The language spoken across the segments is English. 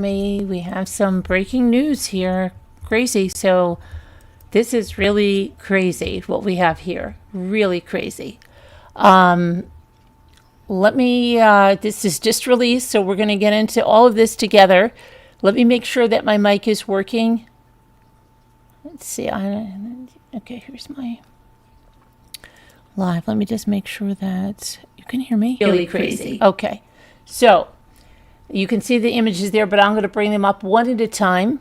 We have some breaking news here. Crazy. So this is really crazy what we have here. Really crazy. This is just released, so we're going to get into all of this together. Let me make sure that my mic is working. Let's see. Okay, here's my live. Let me just make sure that you can hear me. Really crazy. Okay. So you can see the images there, but I'm going to bring them up one at a time.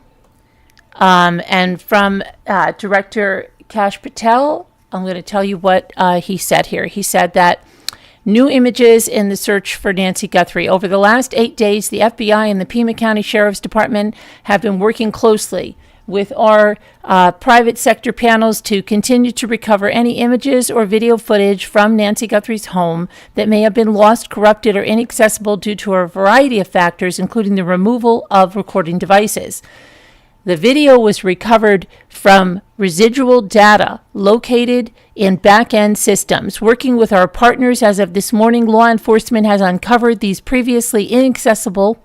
And from Director Kash Patel, I'm going to tell you what he said here. He said that new images in the search for Nancy Guthrie. Over the last 8 days, the FBI and the Pima County Sheriff's Department have been working closely with our private sector panels to continue to recover any images or video footage from Nancy Guthrie's home that may have been lost, corrupted, or inaccessible due to a variety of factors, including the removal of recording devices. The video was recovered from residual data located in back-end systems. Working with our partners as of this morning, law enforcement has uncovered these previously inaccessible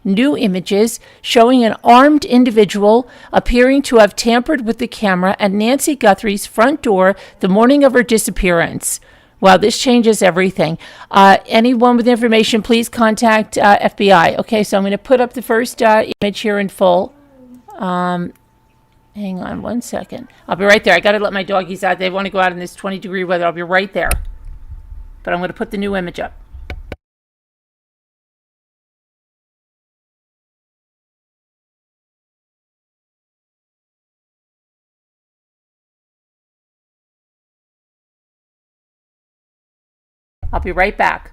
new images showing an armed individual appearing to have tampered with the camera at Nancy Guthrie's front door the morning of her disappearance. Wow, this changes everything. Anyone with information, please contact FBI. Okay, so I'm going to put up the first image here in full. Hang on one second. I'll be right there. I got to let my doggies out. They want to go out in this 20-degree weather. I'll be right there. But I'm going to put the new image up. I'll be right back.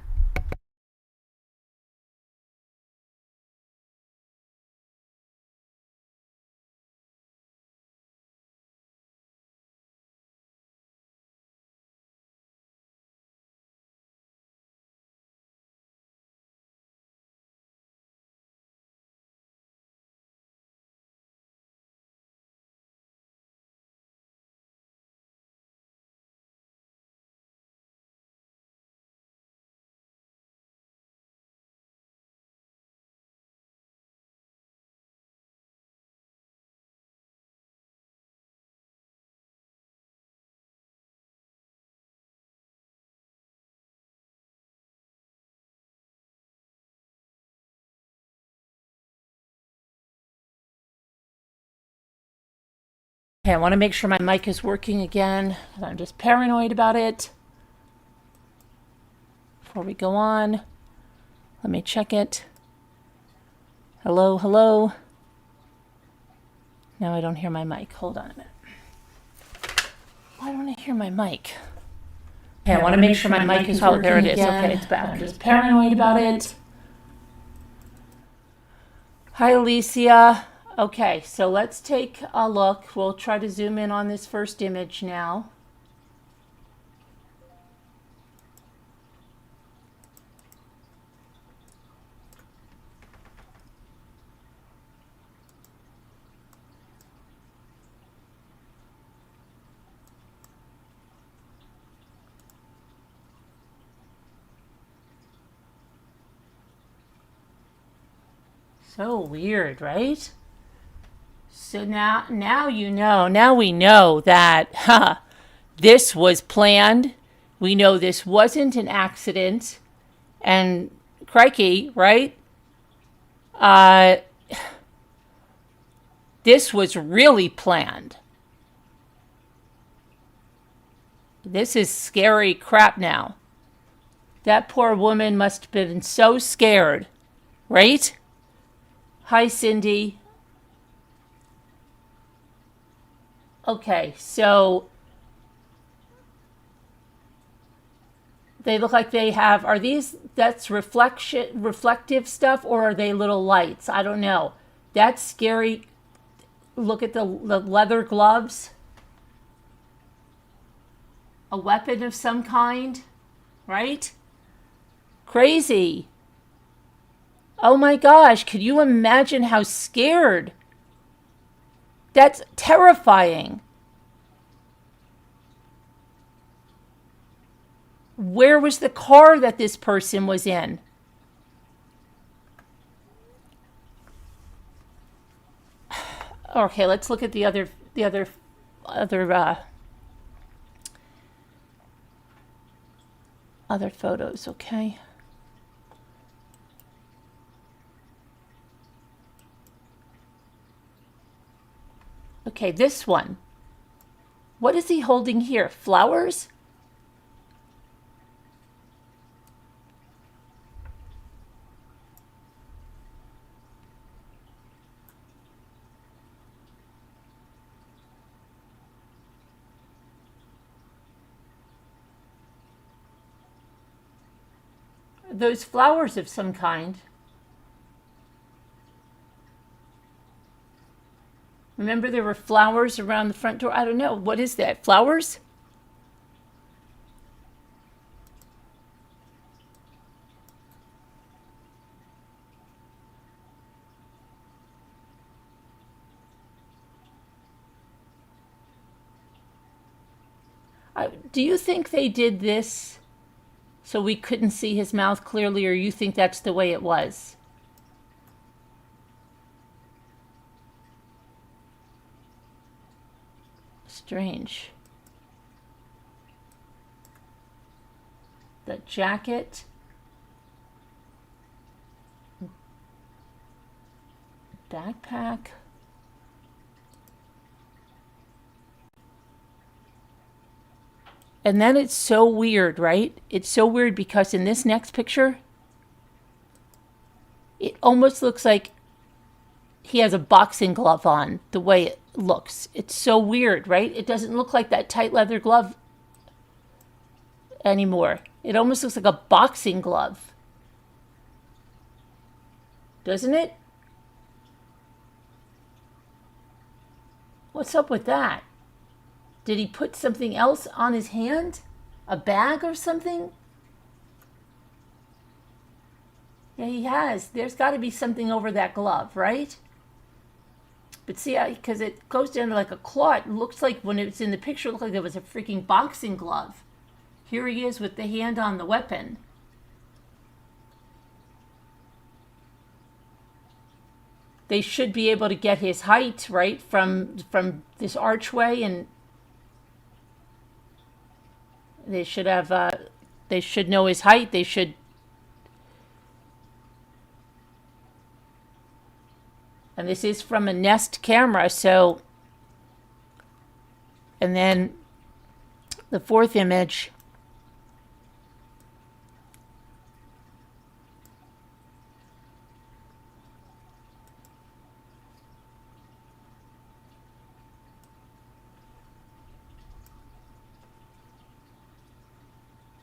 Okay, I want to make sure my mic is working again. I'm just paranoid about it. Before we go on, let me check it. Hello, hello. Now I don't hear my mic. Hold on a minute. Why don't I hear my mic? Okay, I want to make sure my mic is working. Oh, there it is. Okay, it's back. I'm just paranoid about it. Hi, Alicia. Okay, so let's take a look. We'll try to zoom in on this first image now. So weird, right? So now you know. Now we know that this was planned. We know this wasn't an accident. And crikey, right? This was really planned. This is scary crap now. That poor woman must have been so scared, right? Hi, Cindy. Okay, so they look like they have, that's reflective stuff, or are they little lights? I don't know. That's scary. Look at the leather gloves. A weapon of some kind, right? Crazy. Oh my gosh, could you imagine how scared? That's terrifying. Where was the car that this person was in? Okay, let's look at the other photos, okay? Okay, this one. What is he holding here? Flowers? Those flowers of some kind. Remember there were flowers around the front door? I don't know. What is that? Flowers? Do you think they did this so we couldn't see his mouth clearly, or you think that's the way it was? Strange. The jacket. Backpack. And then it's so weird, right? It's so weird because in this next picture, it almost looks like he has a boxing glove on, the way it looks. It's so weird, right? It doesn't look like that tight leather glove anymore. It almost looks like a boxing glove. Doesn't it? What's up with that? Did he put something else on his hand? A bag or something? Yeah, he has. There's got to be something over that glove, right? But see, because it goes down to like a claw, it looks like when it's in the picture, it looked like there was a freaking boxing glove. Here he is with the hand on the weapon. They should be able to get his height, right, from this archway, and they should have, they should know his height. They should. And this is from a Nest camera, so. And then the fourth image.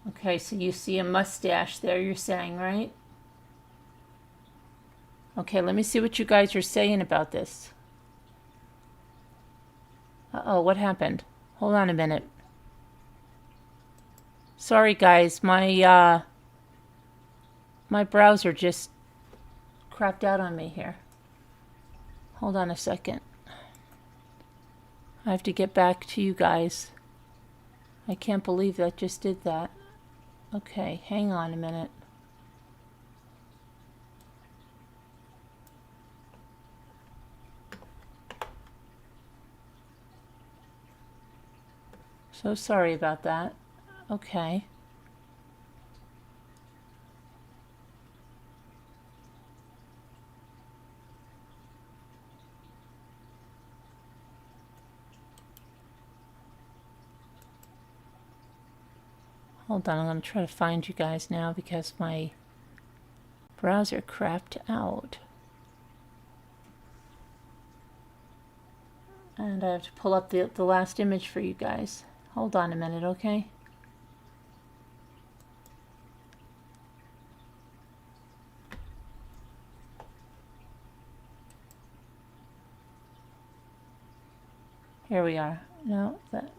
Okay, so you see a mustache there, you're saying, right? Okay, let me see what you guys are saying about this. Uh-oh, what happened? Hold on a minute. Sorry, guys, my browser just crapped out on me here. Hold on a second. I have to get back to you guys. I can't believe that just did that. Okay, hang on a minute. So sorry about that. Okay. Hold on, I'm going to try to find you guys now because my browser crapped out. And I have to pull up the last image for you guys. Hold on a minute, okay? Here we are. No, that.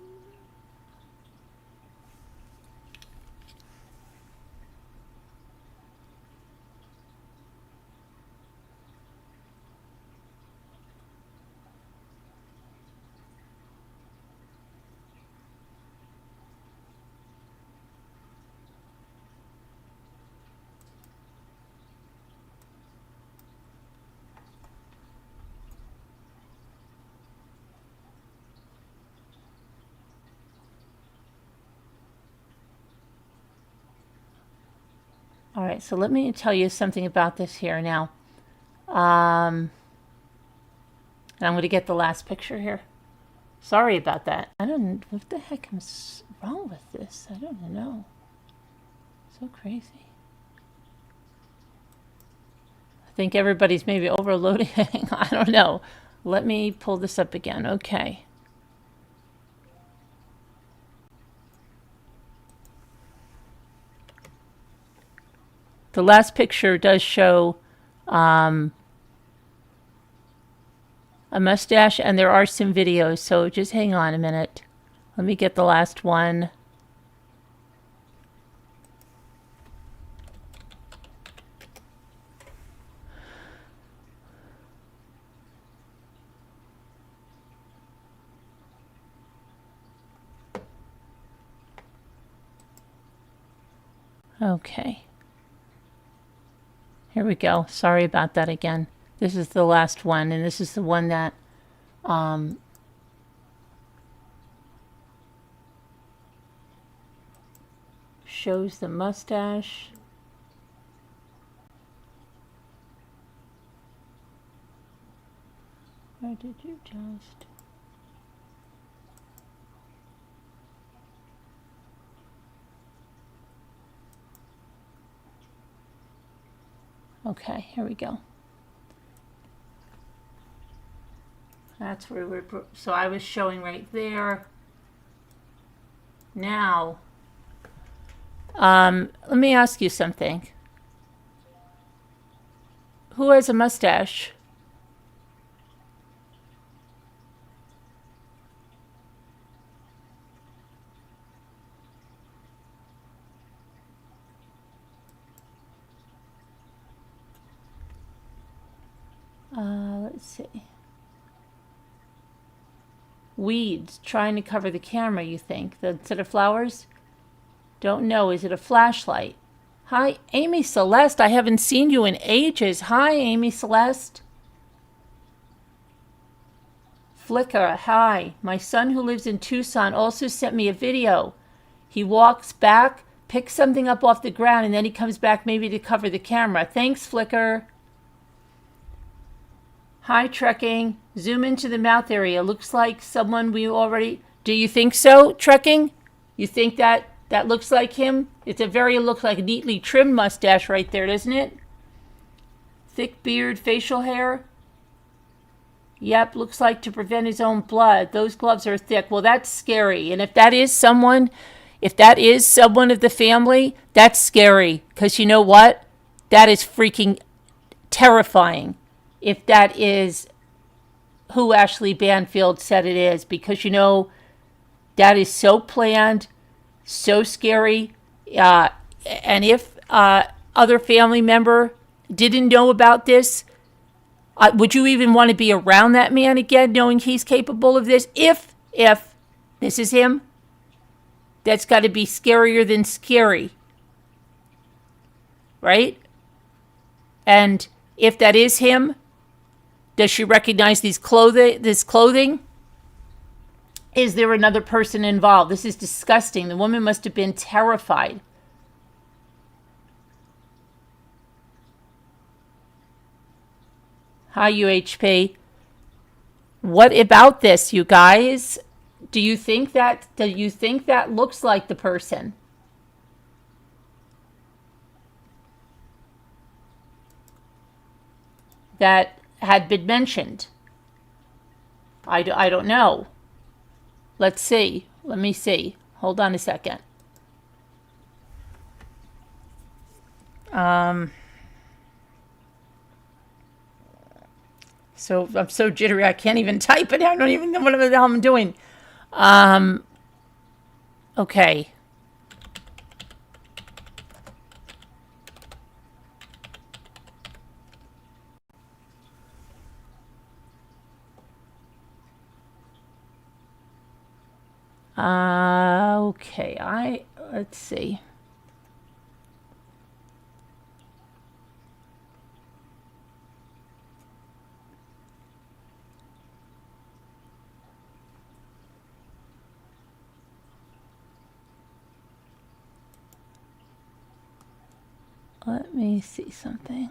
All right, so let me tell you something about this here now. And I'm going to get the last picture here. Sorry about that. I don't. What the heck is wrong with this? I don't know. So crazy. I think everybody's maybe overloading. I don't know. Let me pull this up again. Okay. The last picture does show a mustache, and there are some videos, so just hang on a minute. Let me get the last one. Okay. Here we go. Sorry about that again. This is the last one, and this is the one that shows the mustache. Where did you just... Okay, here we go. That's where we're... So I was showing right there. Now, let me ask you something. Who has a mustache? Let's see. Weeds trying to cover the camera, you think? Instead of flowers? Don't know. Is it a flashlight? Hi, Amy Celeste. I haven't seen you in ages. Hi, Amy Celeste. Flickr. Hi. My son who lives in Tucson also sent me a video. He walks back, picks something up off the ground, and then he comes back maybe to cover the camera. Thanks, Flickr. Hi, Trekking. Zoom into the mouth area. Looks like someone we already... Do you think so, Trekking? You think that looks like him? It's a looks like a neatly trimmed mustache right there, doesn't it? Thick beard, facial hair. Yep, looks like to prevent his own blood. Those gloves are thick. Well, that's scary. And if that is someone of the family, that's scary. Because you know what? That is freaking terrifying. If that is who Ashley Banfield said it is, because that is so planned, so scary. And if other family member didn't know about this, would you even want to be around that man again, knowing he's capable of this? If this is him, that's got to be scarier than scary, right? And if that is him, does she recognize this clothing? Is there another person involved? This is disgusting. The woman must have been terrified. Hi, UHP. What about this, you guys? Do you think that looks like the person? That had been mentioned. I don't know. Let's see. Let me see. Hold on a second. So I'm so jittery I can't even type it. I don't even know what the hell I'm doing. Okay. Okay, let's see. Let me see something.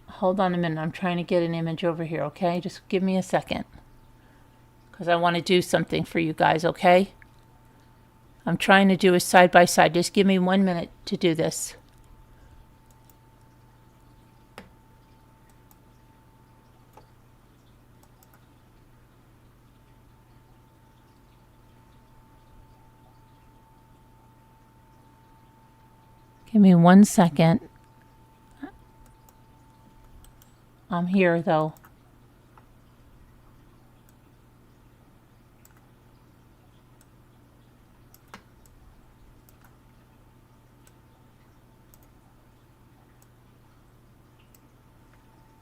Hold on a minute. I'm trying to get an image over here, okay? Just give me a second. Because I want to do something for you guys, okay? I'm trying to do a side by side. Just give me 1 minute to do this. Give me 1 second. I'm here though.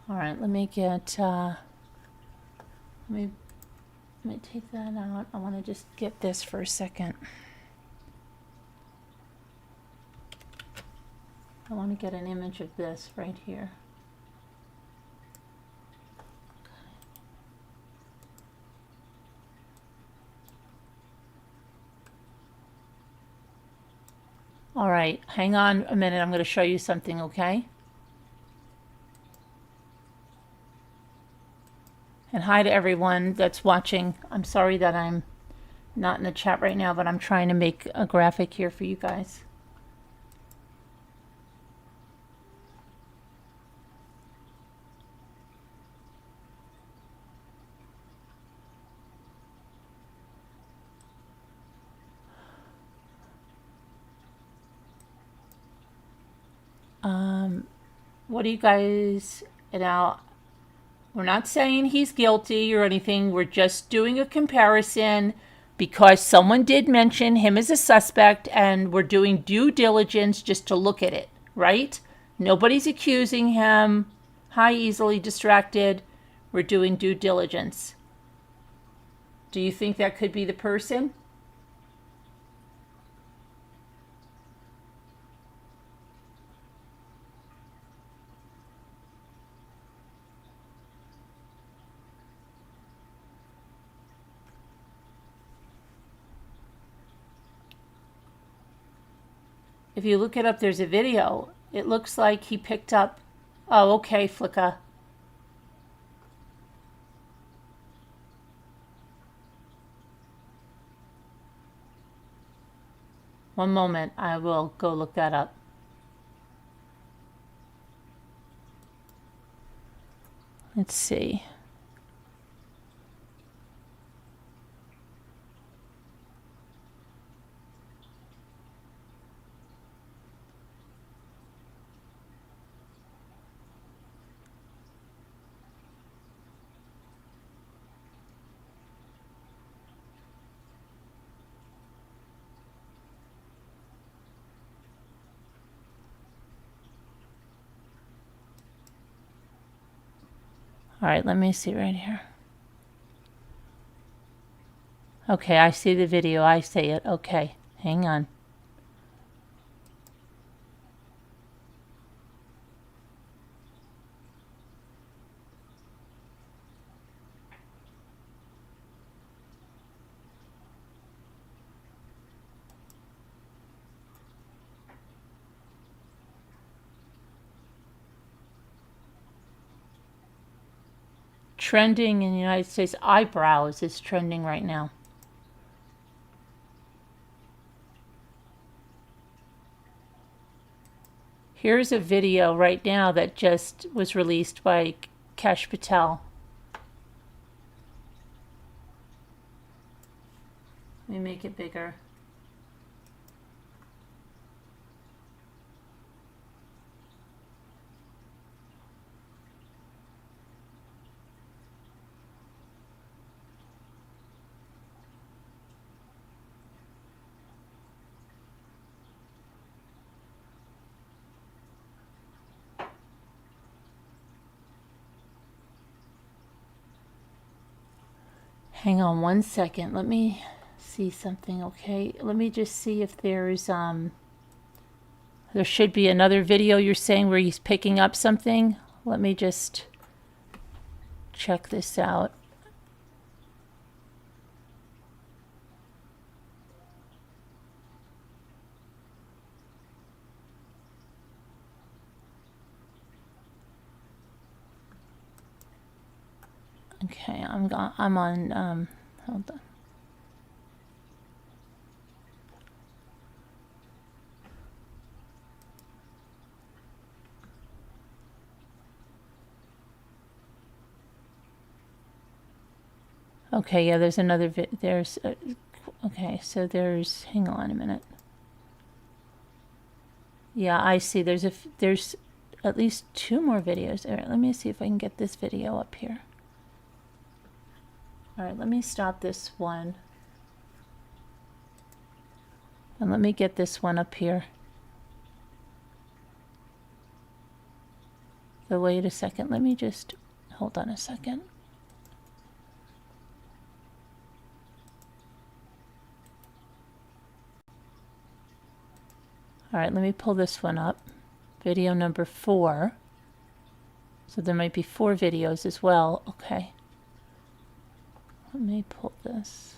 All right, let me get, let me take that out. I want to just get this for a second. I want to get an image of this right here. All right, hang on a minute. I'm going to show you something, okay? And hi to everyone that's watching. I'm sorry that I'm not in the chat right now, but I'm trying to make a graphic here for you guys. What do you guys, now, we're not saying he's guilty or anything. We're just doing a comparison because someone did mention him as a suspect and we're doing due diligence just to look at it, right? Nobody's accusing him. Hi, easily distracted. We're doing due diligence. Do you think that could be the person? If you look it up, there's a video. It looks like he picked up. Oh, okay, Flicka. One moment, I will go look that up. Let's see. All right, let me see right here. Okay, I see the video. I see it. Okay, hang on. Trending in the United States, eyebrows is trending right now. Here's a video right now that just was released by Kash Patel. Let me make it bigger. Hang on 1 second. Let me see something, okay? Let me just see if there's, There should be another video you're saying where he's picking up something. Let me just check this out. Okay, I'm on, hold on. Okay, yeah, there's another okay, so there's, hang on a minute. Yeah, I see, there's at least 2 more videos. All right, let me see if I can get this video up here. All right, let me stop this one. And let me get this one up here. So wait a second, let me just, hold on a second. All right, let me pull this one up. Video number 4. So there might be 4 videos as well. Okay. Let me pull this.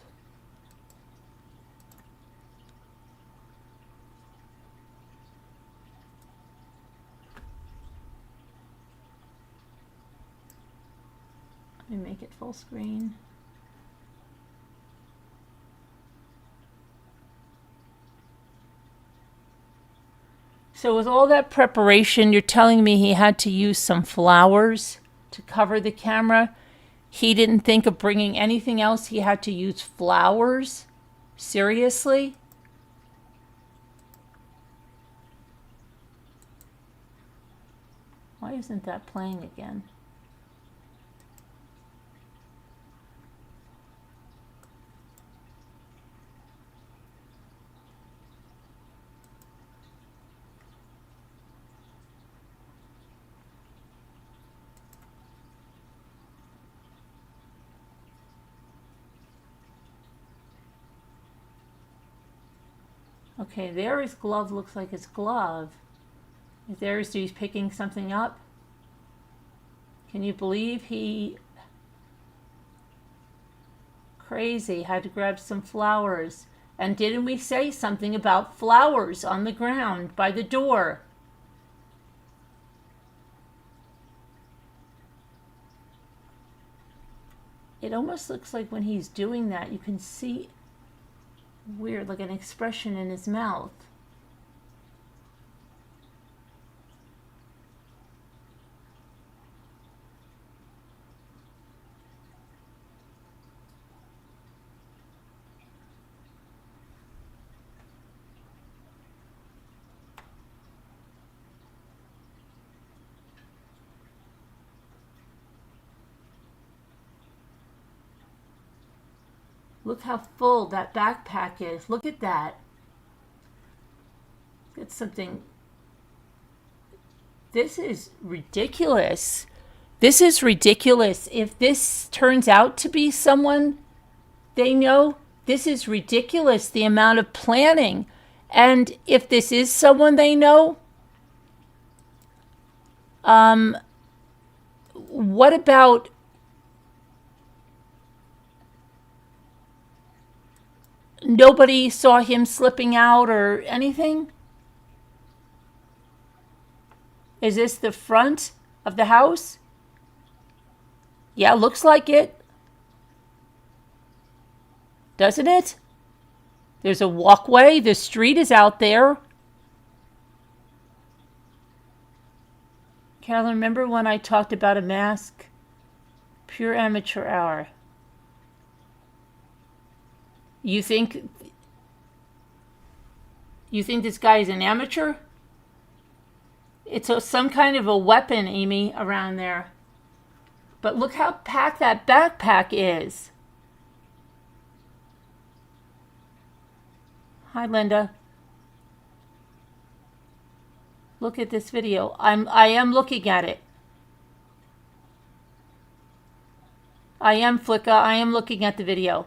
Let me make it full screen. So with all that preparation, you're telling me he had to use some flowers to cover the camera? He didn't think of bringing anything else. He had to use flowers? Seriously? Why isn't that playing again? Okay, there his glove looks like his glove. There's he's picking something up. Can you believe he crazy had to grab some flowers? And didn't we say something about flowers on the ground by the door? It almost looks like when he's doing that, you can see weird, like an expression in his mouth. Look how full that backpack is. Look at that. It's something. This is ridiculous. This is ridiculous. If this turns out to be someone they know, this is ridiculous, the amount of planning. And if this is someone they know, what about nobody saw him slipping out or anything? Is this the front of the house? Yeah, looks like it. Doesn't it? There's a walkway. The street is out there. Carolyn, remember when I talked about a mask? Pure amateur hour. You think this guy is an amateur? It's some kind of a weapon, Amy, around there. But look how packed that backpack is. Hi, Linda. Look at this video. I am looking at it. I am Flicka. I am looking at the video.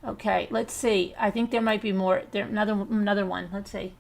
Okay, let's see. I think there might be more. There another one. Let's see.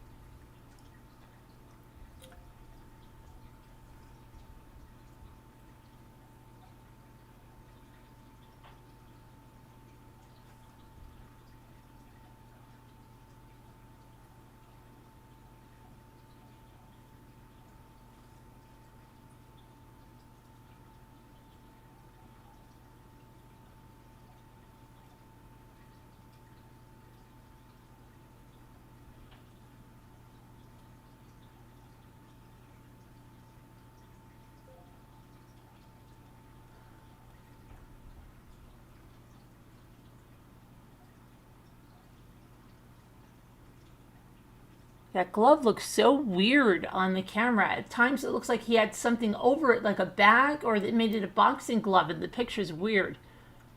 That glove looks so weird on the camera. At times it looks like he had something over it, like a bag, or that made it a boxing glove, and the picture's weird.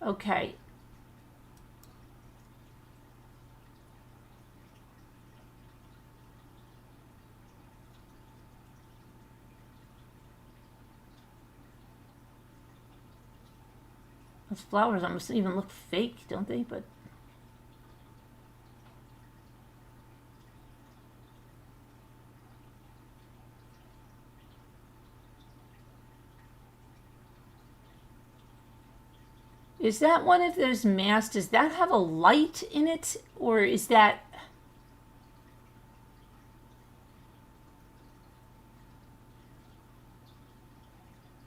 Okay. Those flowers almost even look fake, don't they? But is that one of those masks? Does that have a light in it? Or is that...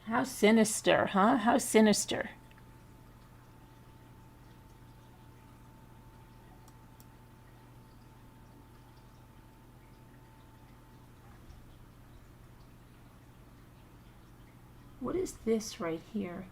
How sinister, huh? How sinister. What is this right here?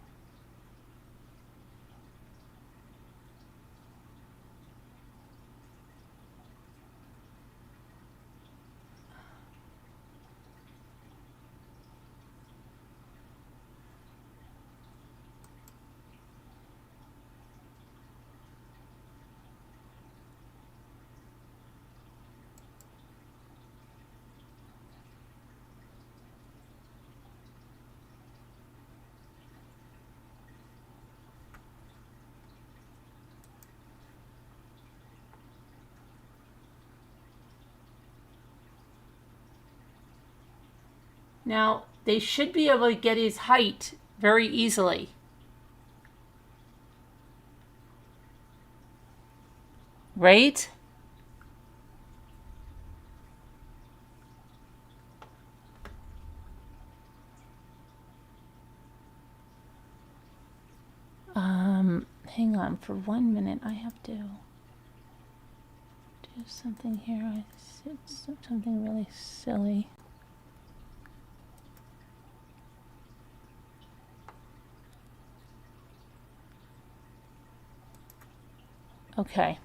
Now, they should be able to get his height very easily. Right? Hang on for 1 minute. I have to do something here. It's something really silly. Okay.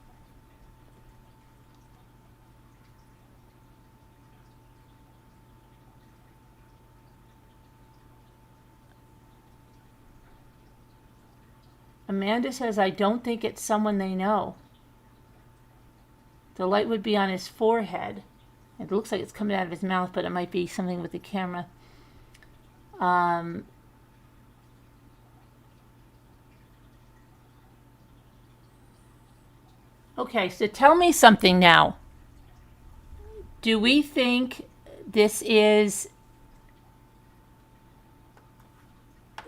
Amanda says, I don't think it's someone they know. The light would be on his forehead. It looks like it's coming out of his mouth, but it might be something with the camera. Okay, so tell me something now. Do we think this is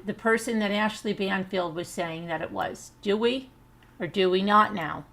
the person that Ashley Banfield was saying that it was? Do we? Or do we not now?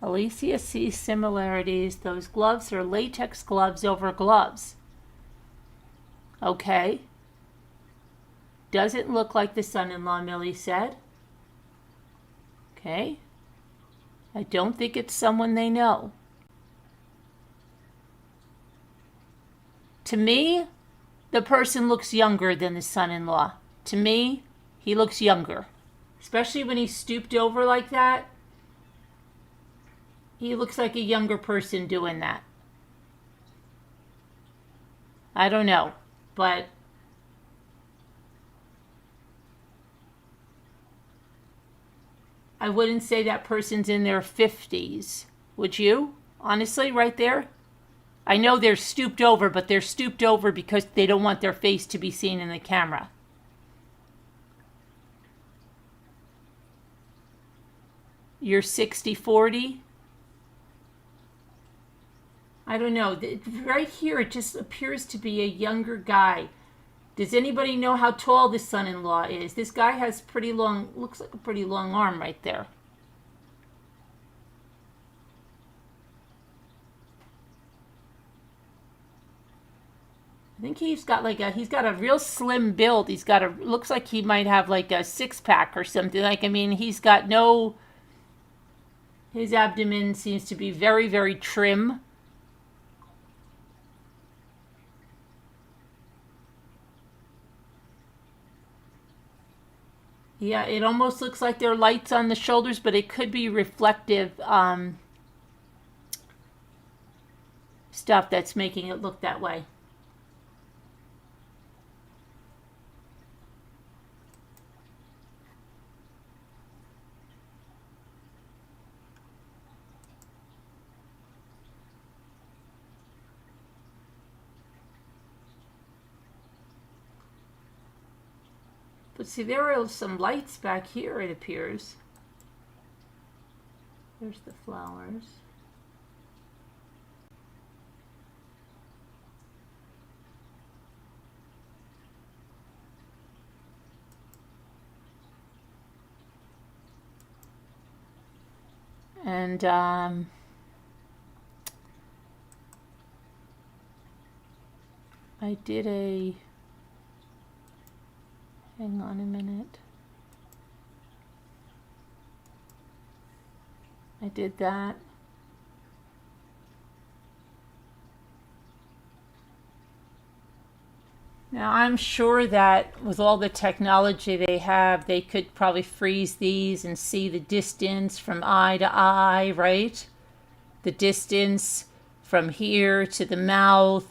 Alicia sees similarities. Those gloves are latex gloves over gloves. Okay. Doesn't look like the son-in-law, Millie said. Okay. I don't think it's someone they know. To me, the person looks younger than the son-in-law. To me, he looks younger. Especially when he's stooped over like that. He looks like a younger person doing that. I don't know, but I wouldn't say that person's in their 50s. Would you? Honestly, right there? I know they're stooped over, but they're stooped over because they don't want their face to be seen in the camera. You're 60-40? I don't know. Right here, it just appears to be a younger guy. Does anybody know how tall this son-in-law is? This guy has pretty long, looks like a pretty long arm right there. I think he's got a real slim build. Looks like he might have like a six-pack or something. Like, I mean, his abdomen seems to be very, very trim. Yeah, it almost looks like there are lights on the shoulders, but it could be reflective stuff that's making it look that way. But see, there are some lights back here, it appears. There's the flowers. And I did a... Hang on a minute. I did that. Now I'm sure that with all the technology they have, they could probably freeze these and see the distance from eye to eye, right? The distance from here to the mouth.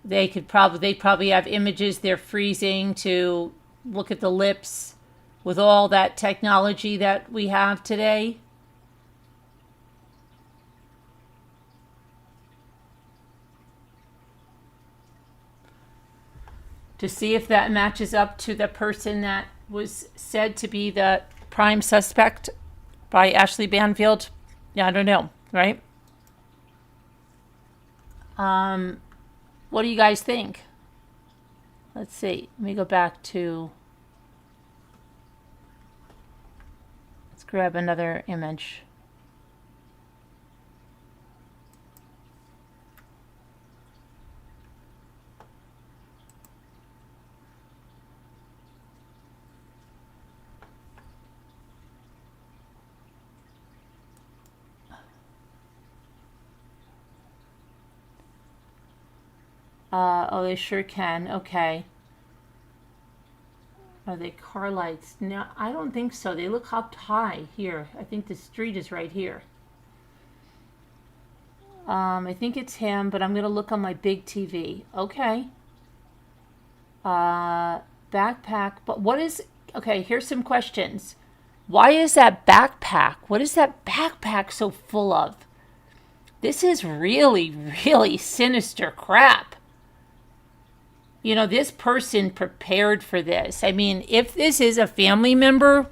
They probably have images they're freezing to look at the lips with all that technology that we have today. To see if that matches up to the person that was said to be the prime suspect by Ashley Banfield. Yeah, I don't know, right? What do you guys think? Let's see. Let me go back to... Let's grab another image. Oh, they sure can. Okay. Are they car lights? No, I don't think so. They look up high here. I think the street is right here. I think it's him, but I'm going to look on my big TV. Okay. Backpack. But what is... Okay, here's some questions. Why is that backpack? What is that backpack so full of? This is really, really sinister crap. You know, this person prepared for this. I mean, if this is a family member,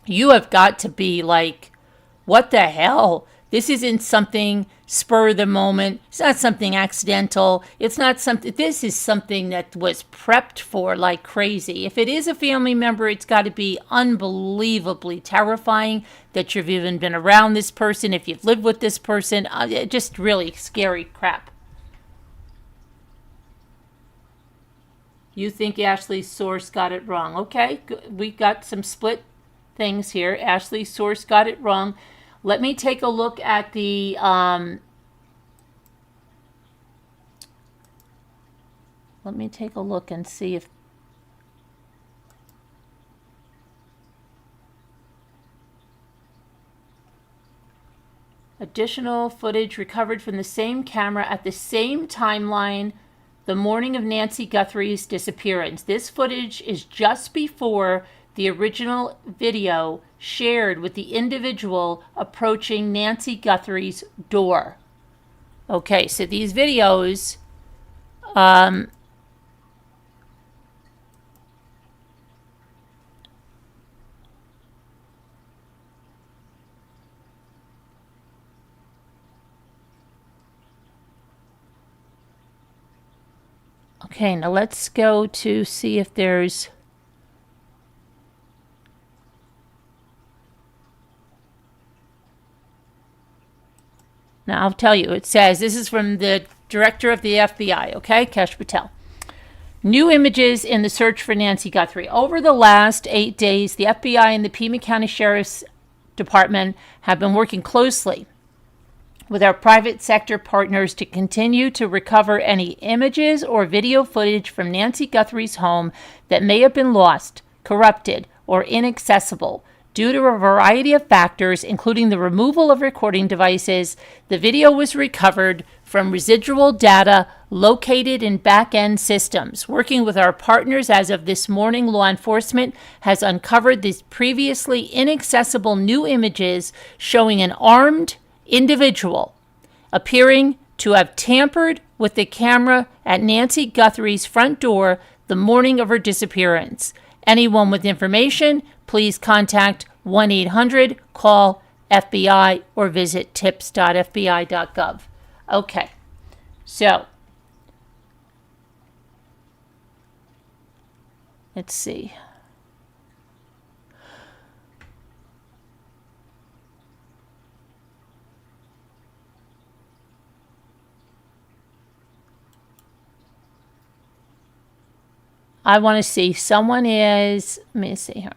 you have got to be like, what the hell? This isn't something spur of the moment. It's not something accidental. It's not something, this is something that was prepped for like crazy. If it is a family member, it's got to be unbelievably terrifying that you've even been around this person, if you've lived with this person. Just really scary crap. You think Ashley's source got it wrong. Okay, we got some split things here. Ashley's source got it wrong. Let me take a look at the let me take a look and see if additional footage recovered from the same camera at the same timeline the morning of Nancy Guthrie's disappearance. This footage is just before the original video shared with the individual approaching Nancy Guthrie's door. Okay, so these videos okay, now let's go to see if there's now I'll tell you, it says, this is from the director of the FBI, okay, Kash Patel. New images in the search for Nancy Guthrie. Over the last 8 days, the FBI and the Pima County Sheriff's Department have been working closely with our private sector partners to continue to recover any images or video footage from Nancy Guthrie's home that may have been lost, corrupted, or inaccessible. Due to a variety of factors, including the removal of recording devices, the video was recovered from residual data located in back-end systems. Working with our partners as of this morning, law enforcement has uncovered these previously inaccessible new images showing an armed individual appearing to have tampered with the camera at Nancy Guthrie's front door the morning of her disappearance. Anyone with information, please contact 1-800-CALL-FBI or visit tips.fbi.gov. Okay, so let's see. I want to see, someone is, let me see here.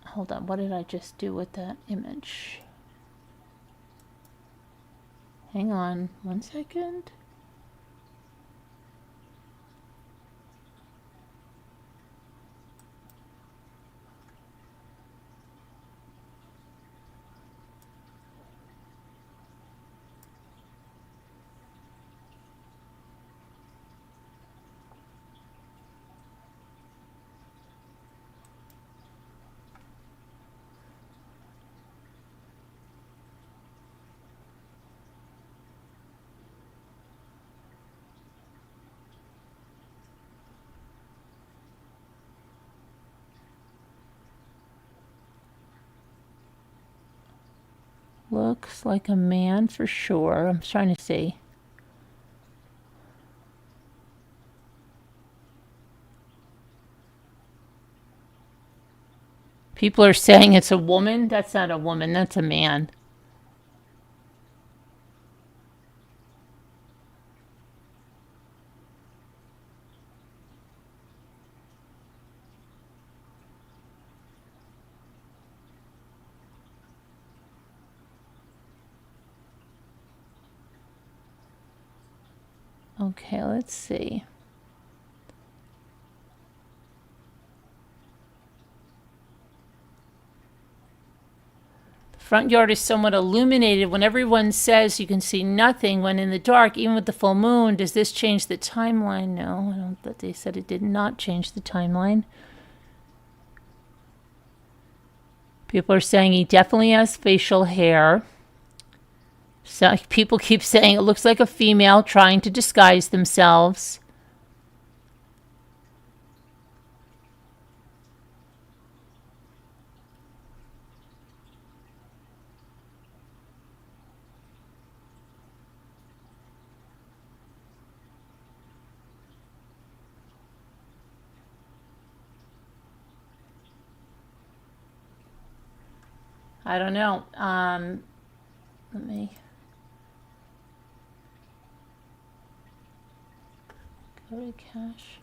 Hold on, what did I just do with that image? Hang on 1 second. Looks like a man for sure. I'm trying to see. People are saying it's a woman. That's not a woman. That's a man. Okay, let's see. The front yard is somewhat illuminated. When everyone says you can see nothing when in the dark, even with the full moon, does this change the timeline? No, I don't. But they said it did not change the timeline. People are saying he definitely has facial hair. So people keep saying it looks like a female trying to disguise themselves. I don't know. Let me go to cache.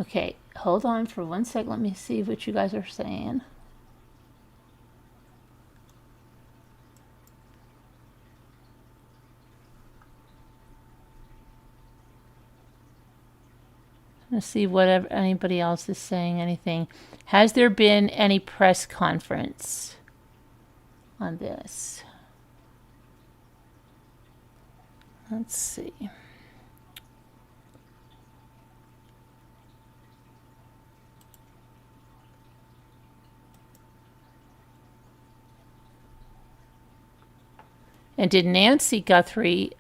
Okay, hold on for 1 sec. Let me see what you guys are saying. Let's see whatever anybody else is saying. Anything? Has there been any press conference on this? Let's see. And did Nancy Guthrie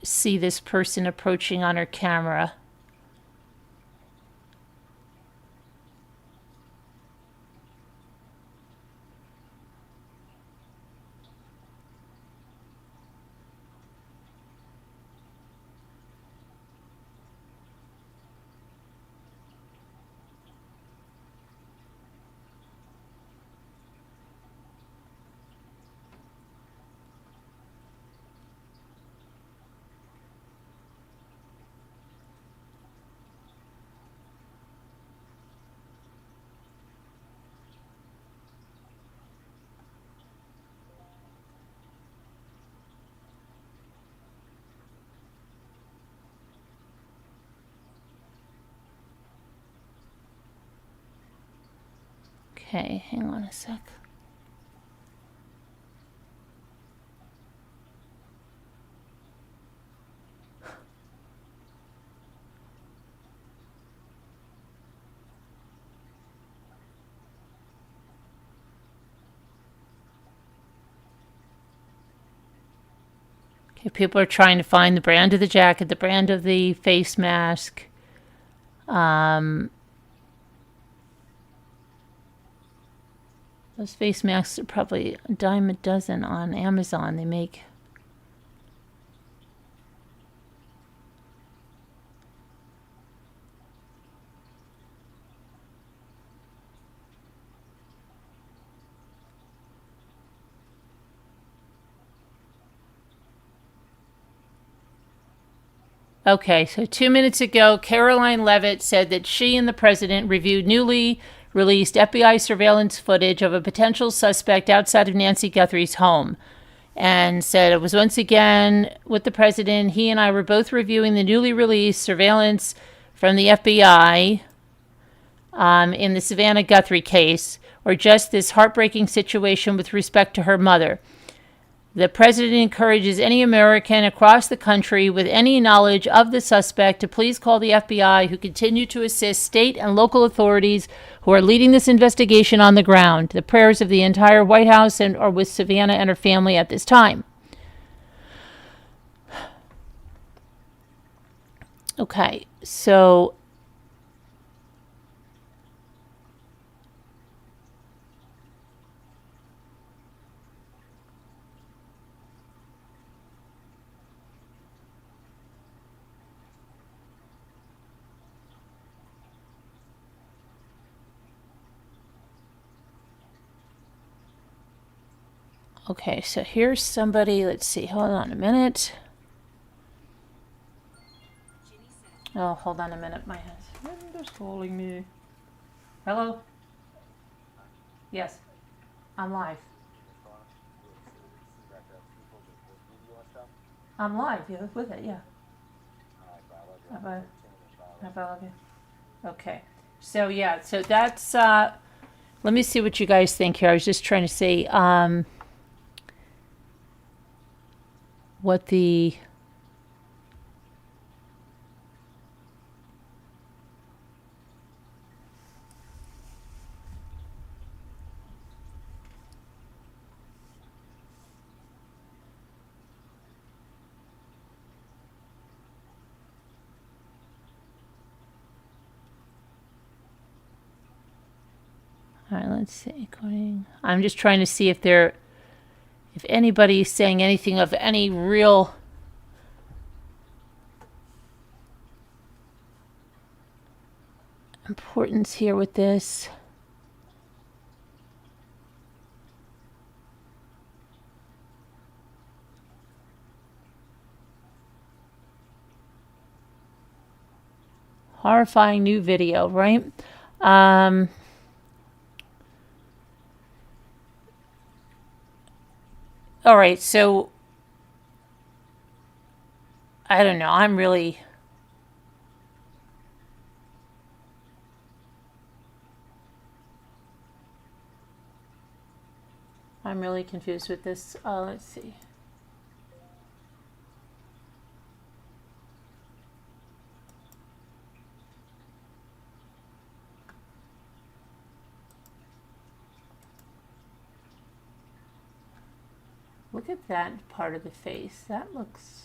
see this person approaching on her camera? Okay, hang on a sec. Okay, people are trying to find the brand of the jacket, the brand of the face mask. Those face masks are probably a dime a dozen on Amazon. They make. Okay, so 2 minutes ago, Caroline Levitt said that she and the president reviewed newly released FBI surveillance footage of a potential suspect outside of Nancy Guthrie's home, and said it was once again with the president. He and I were both reviewing the newly released surveillance from the FBI in the Savannah Guthrie case, or just this heartbreaking situation with respect to her mother. The president encourages any American across the country with any knowledge of the suspect to please call the FBI, who continue to assist state and local authorities who are leading this investigation on the ground. The prayers of the entire White House are with Savannah and her family at this time. Okay, so okay, so here's somebody. Let's see. Hold on a minute. Oh, hold on a minute. My husband is calling me. Hello? Yes. I'm live. I'm live. Yeah, with it. Yeah. Okay. So yeah. So that's. Let me see what you guys think here. I was just trying to see what the. right, let's see. I'm just trying to see if anybody's saying anything of any real importance here with this. Horrifying new video, right? All right, so I don't know. I'm really confused with this. Let's see. Look at that part of the face. That looks...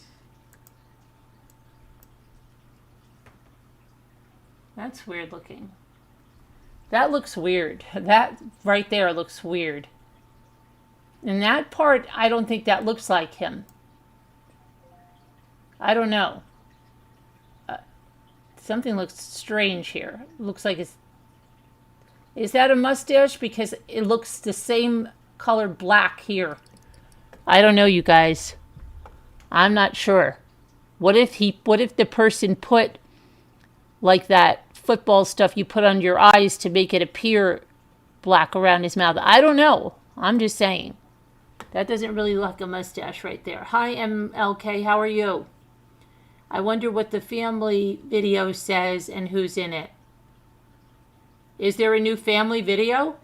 That's weird looking. That looks weird. That right there looks weird. And that part, I don't think that looks like him. I don't know. Something looks strange here. Looks like it's... Is that a mustache? Because it looks the same color black here. I don't know, you guys. I'm not sure. What if the person put like that football stuff you put on your eyes to make it appear black around his mouth? I don't know. I'm just saying. That doesn't really look like a mustache right there. Hi, MLK. How are you? I wonder what the family video says and who's in it. Is there a new family video?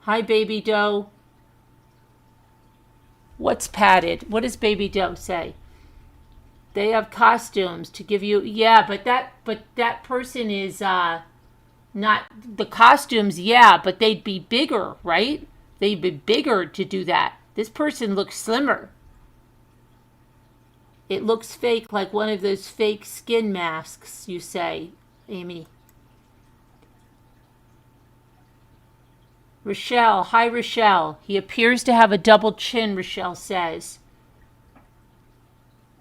Hi, Baby Doe. What's padded? What does Baby Doe say? They have costumes to give you... Yeah, but that person is not... The costumes, yeah, but they'd be bigger, right? They'd be bigger to do that. This person looks slimmer. It looks fake, like one of those fake skin masks, you say, Amy. Rochelle, hi Rochelle. He appears to have a double chin, Rochelle says.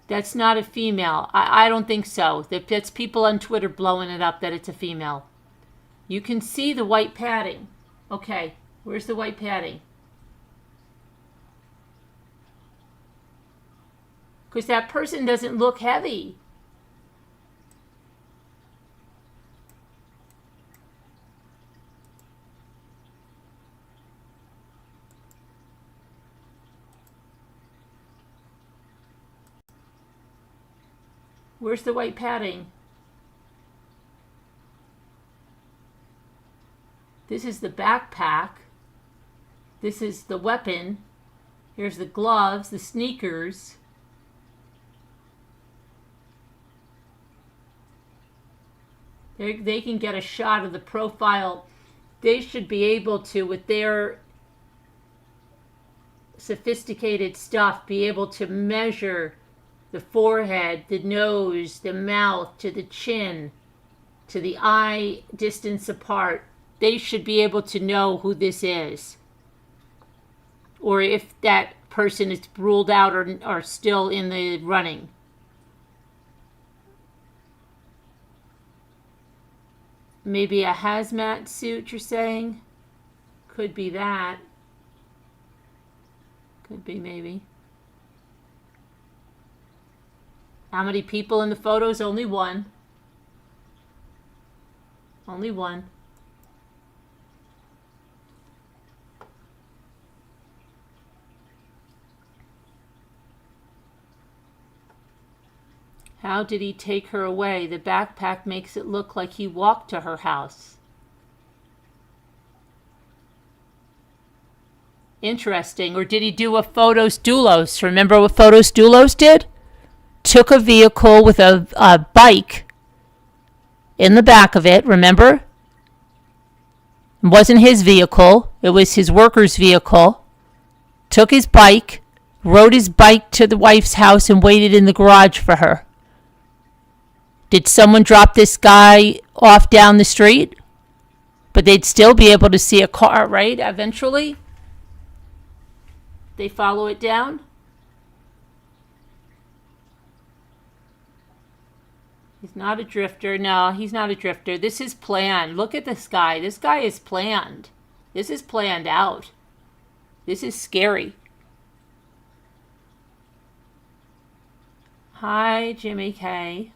That's not a female. I don't think so. That's people on Twitter blowing it up that it's a female. You can see the white padding. Okay, where's the white padding? Because that person doesn't look heavy. Where's the white padding? This is the backpack. This is the weapon. Here's the gloves, the sneakers. They can get a shot of the profile. They should be able to, with their sophisticated stuff, be able to measure the forehead, the nose, the mouth, to the chin, to the eye distance apart. They should be able to know who this is. Or if that person is ruled out or still in the running. Maybe a hazmat suit, you're saying? Could be that. Could be, maybe. How many people in the photos? Only one. Only one. How did he take her away? The backpack makes it look like he walked to her house. Interesting. Or did he do a photos doulos? Remember what photos doulos did? Took a vehicle with a bike in the back of it, remember? It wasn't his vehicle. It was his worker's vehicle. Took his bike, rode his bike to the wife's house and waited in the garage for her. Did someone drop this guy off down the street? But they'd still be able to see a car, right? Eventually, they follow it down. He's not a drifter. No, he's not a drifter. This is planned. Look at this guy. This guy is planned. This is planned out. This is scary. Hi, Jimmy K.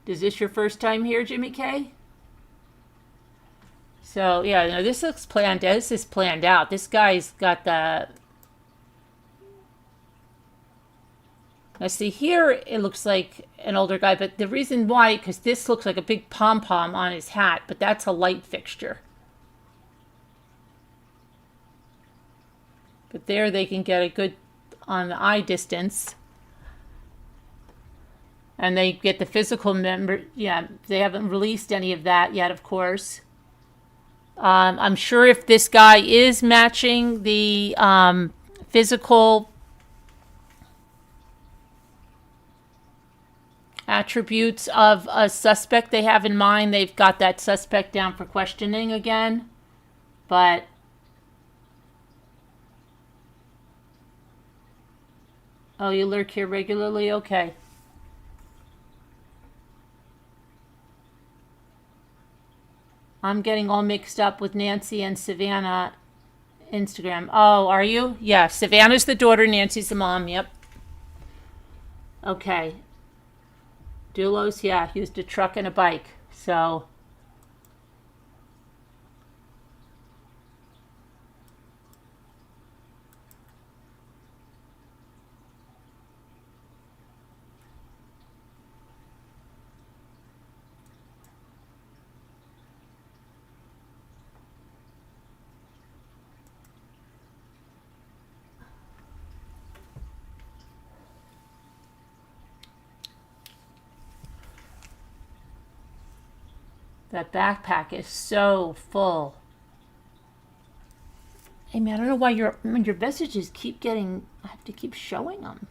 Is this your first time here, Jimmy K? So, yeah, no, this looks planned. This is planned out. This guy's got the... Now, see, here it looks like an older guy, but the reason why, because this looks like a big pom-pom on his hat, but that's a light fixture. But there they can get a good on the eye distance. And they get the physical member. Yeah, they haven't released any of that yet, of course. I'm sure if this guy is matching the physical attributes of a suspect they have in mind, they've got that suspect down for questioning again. But oh, you lurk here regularly? Okay. I'm getting all mixed up with Nancy and Savannah Instagram. Oh, are you? Yeah, Savannah's the daughter, Nancy's the mom. Yep. Okay. Dulos, yeah, used a truck and a bike. So... that backpack is so full. Hey man, I don't know why your messages keep getting... I have to keep showing them.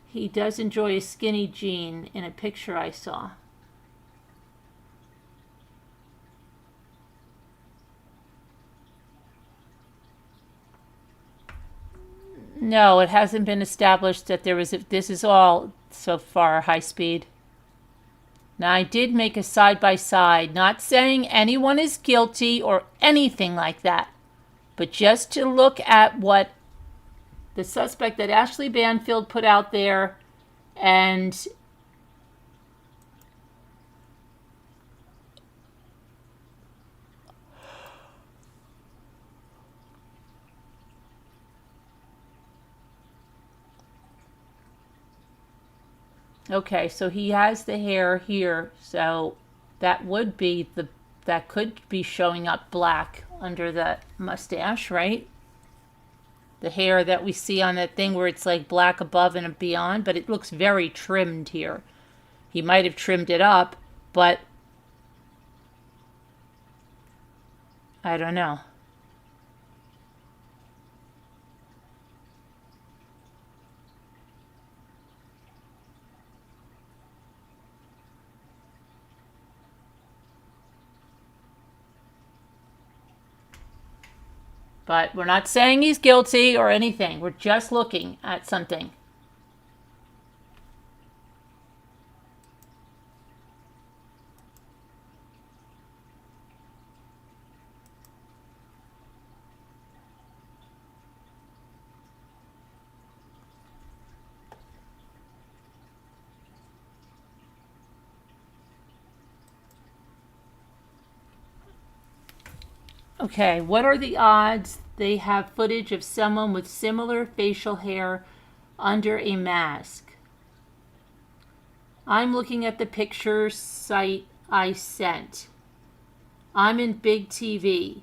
He does enjoy a skinny jean in a picture I saw. No, it hasn't been established that there was... This is all, so far, high speed. Now, I did make a side-by-side, not saying anyone is guilty or anything like that, but just to look at what the suspect that Ashley Banfield put out there and okay, so he has the hair here, so that would be that could be showing up black under the mustache, right? The hair that we see on that thing where it's like black above and beyond, but it looks very trimmed here. He might have trimmed it up, but I don't know. But we're not saying he's guilty or anything. We're just looking at something. Okay, what are the odds they have footage of someone with similar facial hair under a mask? I'm looking at the picture site I sent. I'm in big TV,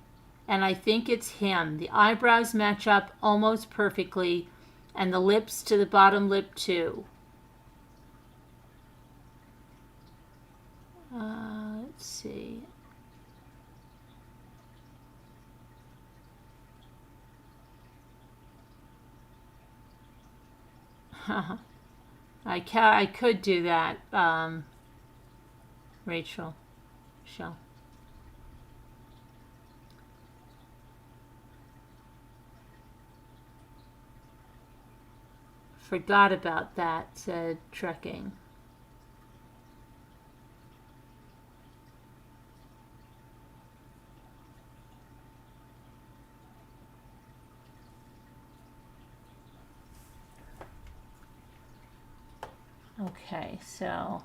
and I think it's him. The eyebrows match up almost perfectly, and the lips to the bottom lip too. Let's see. I could do that, Rachel. show. Forgot about that, said Trekking. Okay, so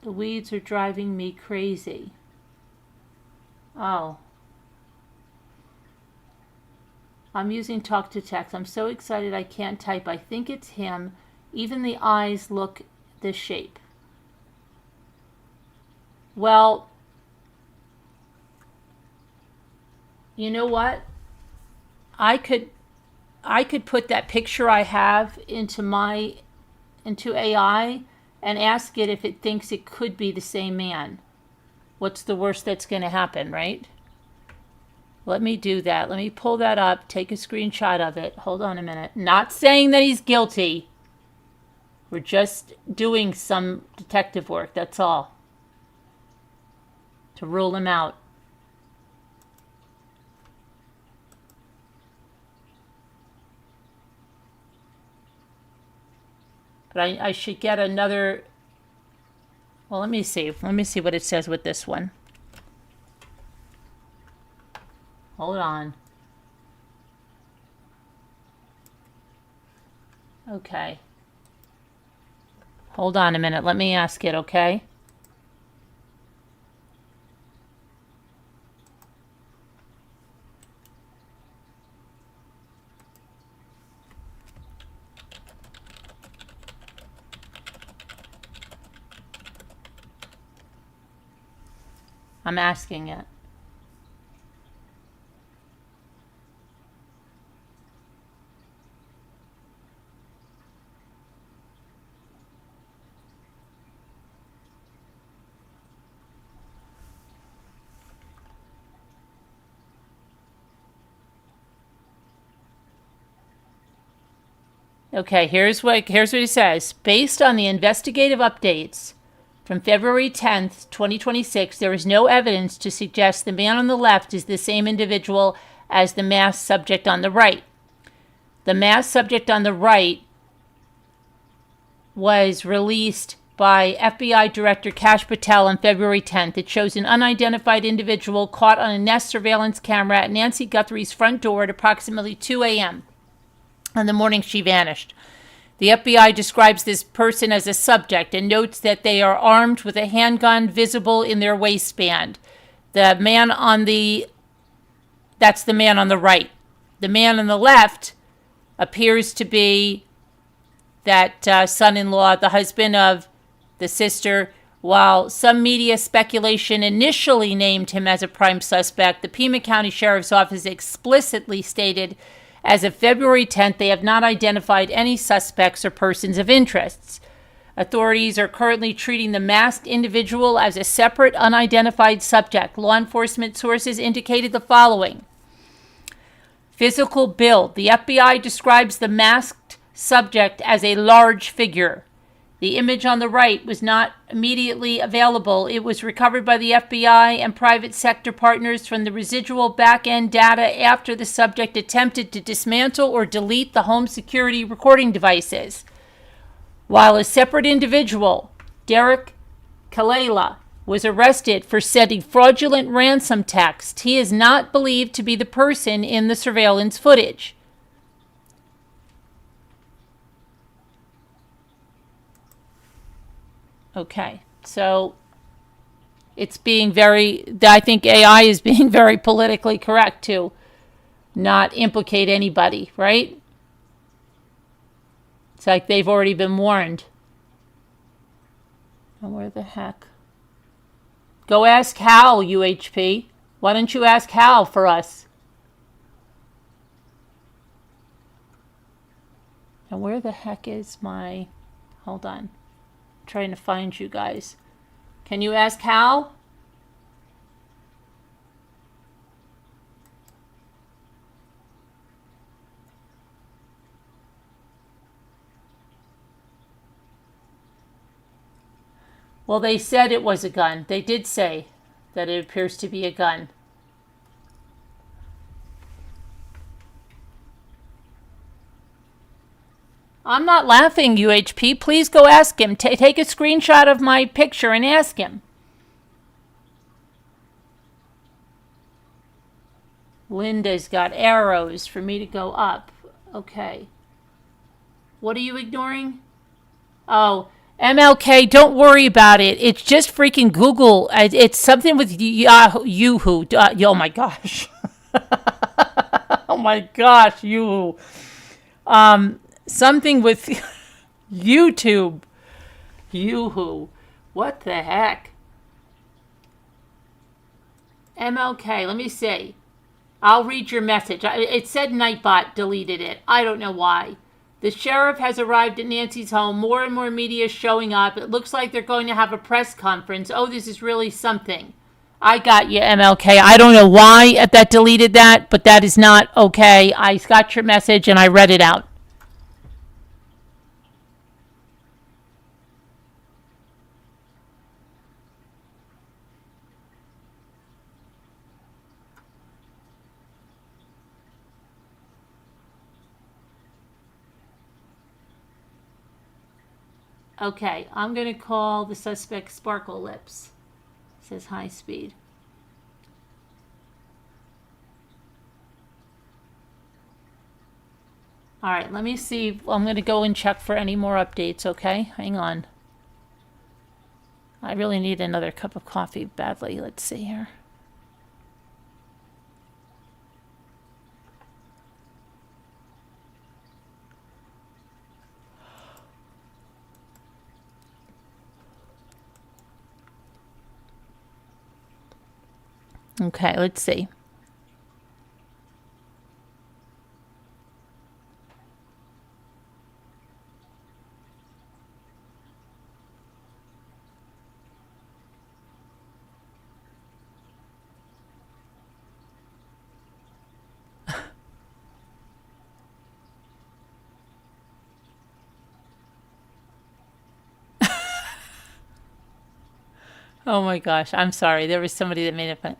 the weeds are driving me crazy. Oh. I'm using talk to text. I'm so excited I can't type. I think it's him. Even the eyes look this shape. Well, you know what? I could put that picture I have into AI and ask it if it thinks it could be the same man. What's the worst that's going to happen, right? Let me do that. Let me pull that up, take a screenshot of it. Hold on a minute. Not saying that he's guilty. We're just doing some detective work, that's all. To rule him out. But I should get another. Well, let me see. Let me see what it says with this one. Hold on. Okay. Hold on a minute. Let me ask it, okay? I'm asking it. Okay, here's what he says. Based on the investigative updates from February 10th, 2026, there is no evidence to suggest the man on the left is the same individual as the masked subject on the right. The masked subject on the right was released by FBI Director Kash Patel on February 10th. It shows an unidentified individual caught on a Nest surveillance camera at Nancy Guthrie's front door at approximately 2 a.m. on the morning she vanished. The FBI describes this person as a subject and notes that they are armed with a handgun visible in their waistband. That's the man on the right. The man on the left appears to be that son-in-law, the husband of the sister. While some media speculation initially named him as a prime suspect, the Pima County Sheriff's Office explicitly stated as of February 10th, they have not identified any suspects or persons of interest. Authorities are currently treating the masked individual as a separate, unidentified subject. Law enforcement sources indicated the following. Physical build. The FBI describes the masked subject as a large figure. The image on the right was not immediately available. It was recovered by the FBI and private sector partners from the residual back-end data after the subject attempted to dismantle or delete the home security recording devices. While a separate individual, Derek Kalela, was arrested for sending fraudulent ransom text, he is not believed to be the person in the surveillance footage. Okay, So it's being I think AI is being very politically correct to not implicate anybody, right? It's like they've already been warned. Oh, where the heck? Go ask Hal, UHP. Why don't you ask Hal for us? And where the heck is my... Hold on. I'm trying to find you guys. Can you ask Hal? Well, they said it was a gun. They did say that it appears to be a gun. I'm not laughing, UHP. Please go ask him. Take a screenshot of my picture and ask him. Linda's got arrows for me to go up. Okay. What are you ignoring? Oh, MLK, don't worry about it. It's just freaking Google. It's something with Yahoo. Oh my gosh. Oh my gosh, Yahoo. Something with YouTube. Yahoo. What the heck? MLK, let me see. I'll read your message. It said Nightbot deleted it. I don't know why. The sheriff has arrived at Nancy's home. More and more media is showing up. It looks like they're going to have a press conference. Oh, this is really something. I got you, MLK. I don't know why that deleted that, but that is not okay. I got your message and I read it out. Okay, I'm going to call the suspect Sparkle Lips. It says high speed. All right, let me see. I'm going to go and check for any more updates, okay? Hang on. I really need another cup of coffee badly. Let's see here. Okay, let's see. Oh my gosh, I'm sorry. There was somebody that made it fun.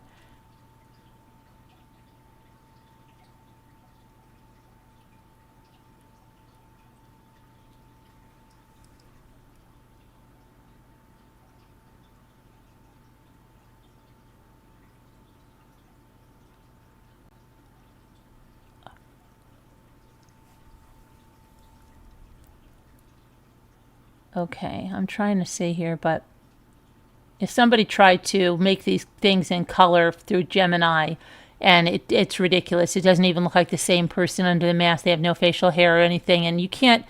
Okay, I'm trying to see here, but if somebody tried to make these things in color through Gemini, and it's ridiculous. It doesn't even look like the same person under the mask. They have no facial hair or anything, and you can't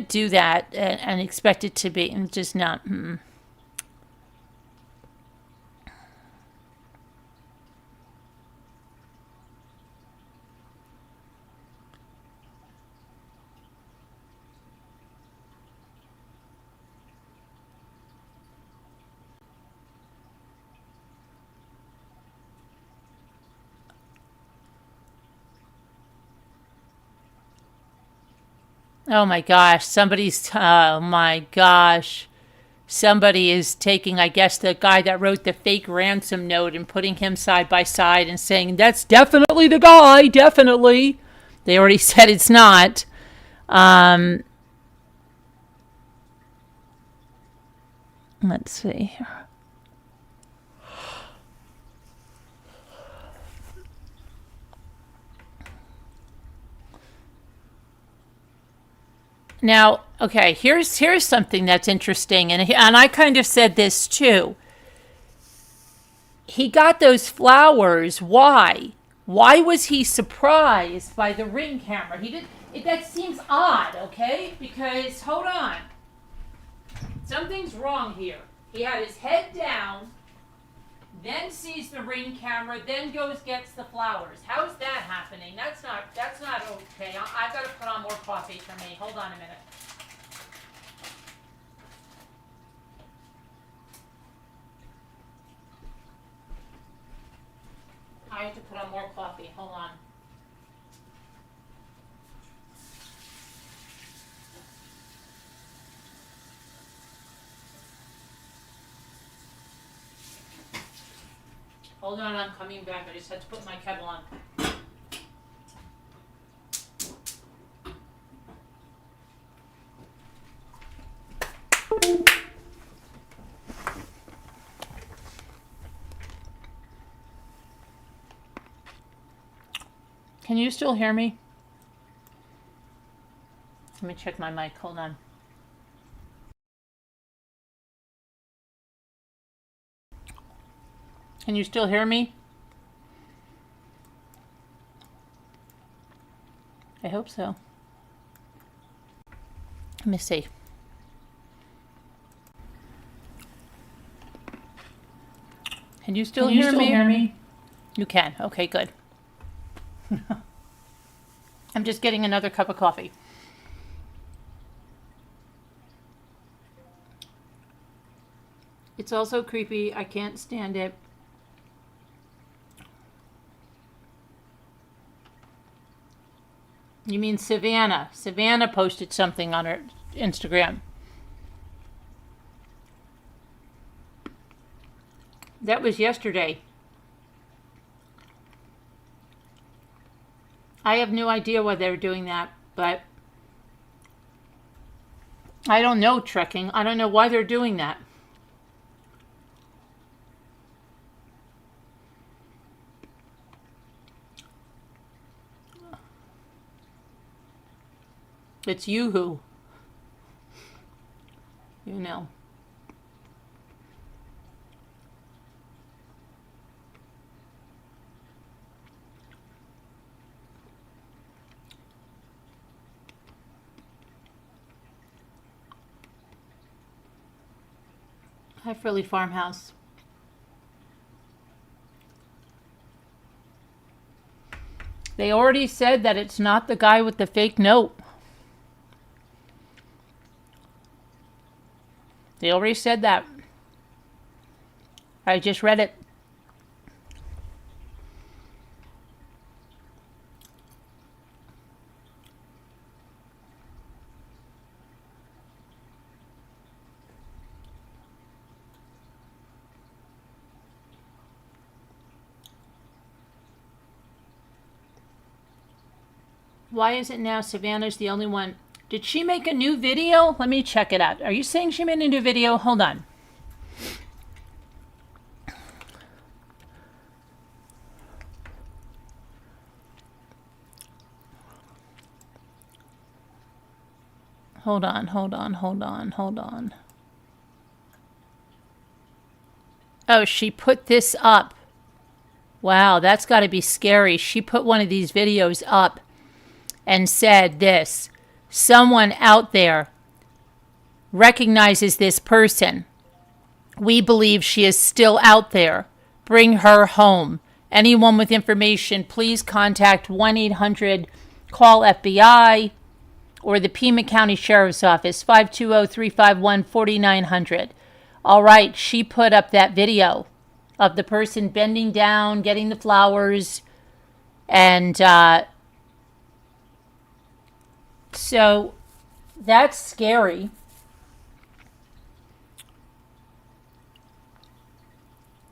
do that and expect it to be, and just not. Oh my gosh, oh my gosh. Somebody is taking, I guess, the guy that wrote the fake ransom note and putting him side by side and saying, that's definitely the guy, definitely. They already said it's not. Let's see. Now, okay, here's something that's interesting, and I kind of said this too. He got those flowers. Why? Why was he surprised by the Ring camera? He did. That seems odd, okay? Because hold on, something's wrong here. He had his head down, then sees the Ring camera, then gets the flowers. How is that happening? That's not okay. I've got to put on more coffee for me. Hold on a minute. I have to put on more coffee. Hold on. Hold on, I'm coming back. I just had to put my kettle on. Can you still hear me? Let me check my mic. Hold on. Can you still hear me? I hope so. Let me see. Can you still hear me? You can. Okay, good. I'm just getting another cup of coffee. It's also creepy. I can't stand it. You mean Savannah? Savannah posted something on her Instagram. That was yesterday. I have no idea why they're doing that, but I don't know trekking. I don't know why they're doing that. It's Yoo-hoo. You know. Hi, Frilly Farmhouse. They already said that it's not the guy with the fake note. They already said that. I just read it. Why is it now Savannah's the only one? Did she make a new video? Let me check it out. Are you saying she made a new video? Hold on. Hold on. Oh, she put this up. Wow, that's got to be scary. She put one of these videos up and said this. Someone out there recognizes this person. We believe she is still out there. Bring her home. Anyone with information, please contact 1-800-CALL-FBI or the Pima County Sheriff's Office, 520-351-4900. All right, she put up that video of the person bending down, getting the flowers, and so that's scary.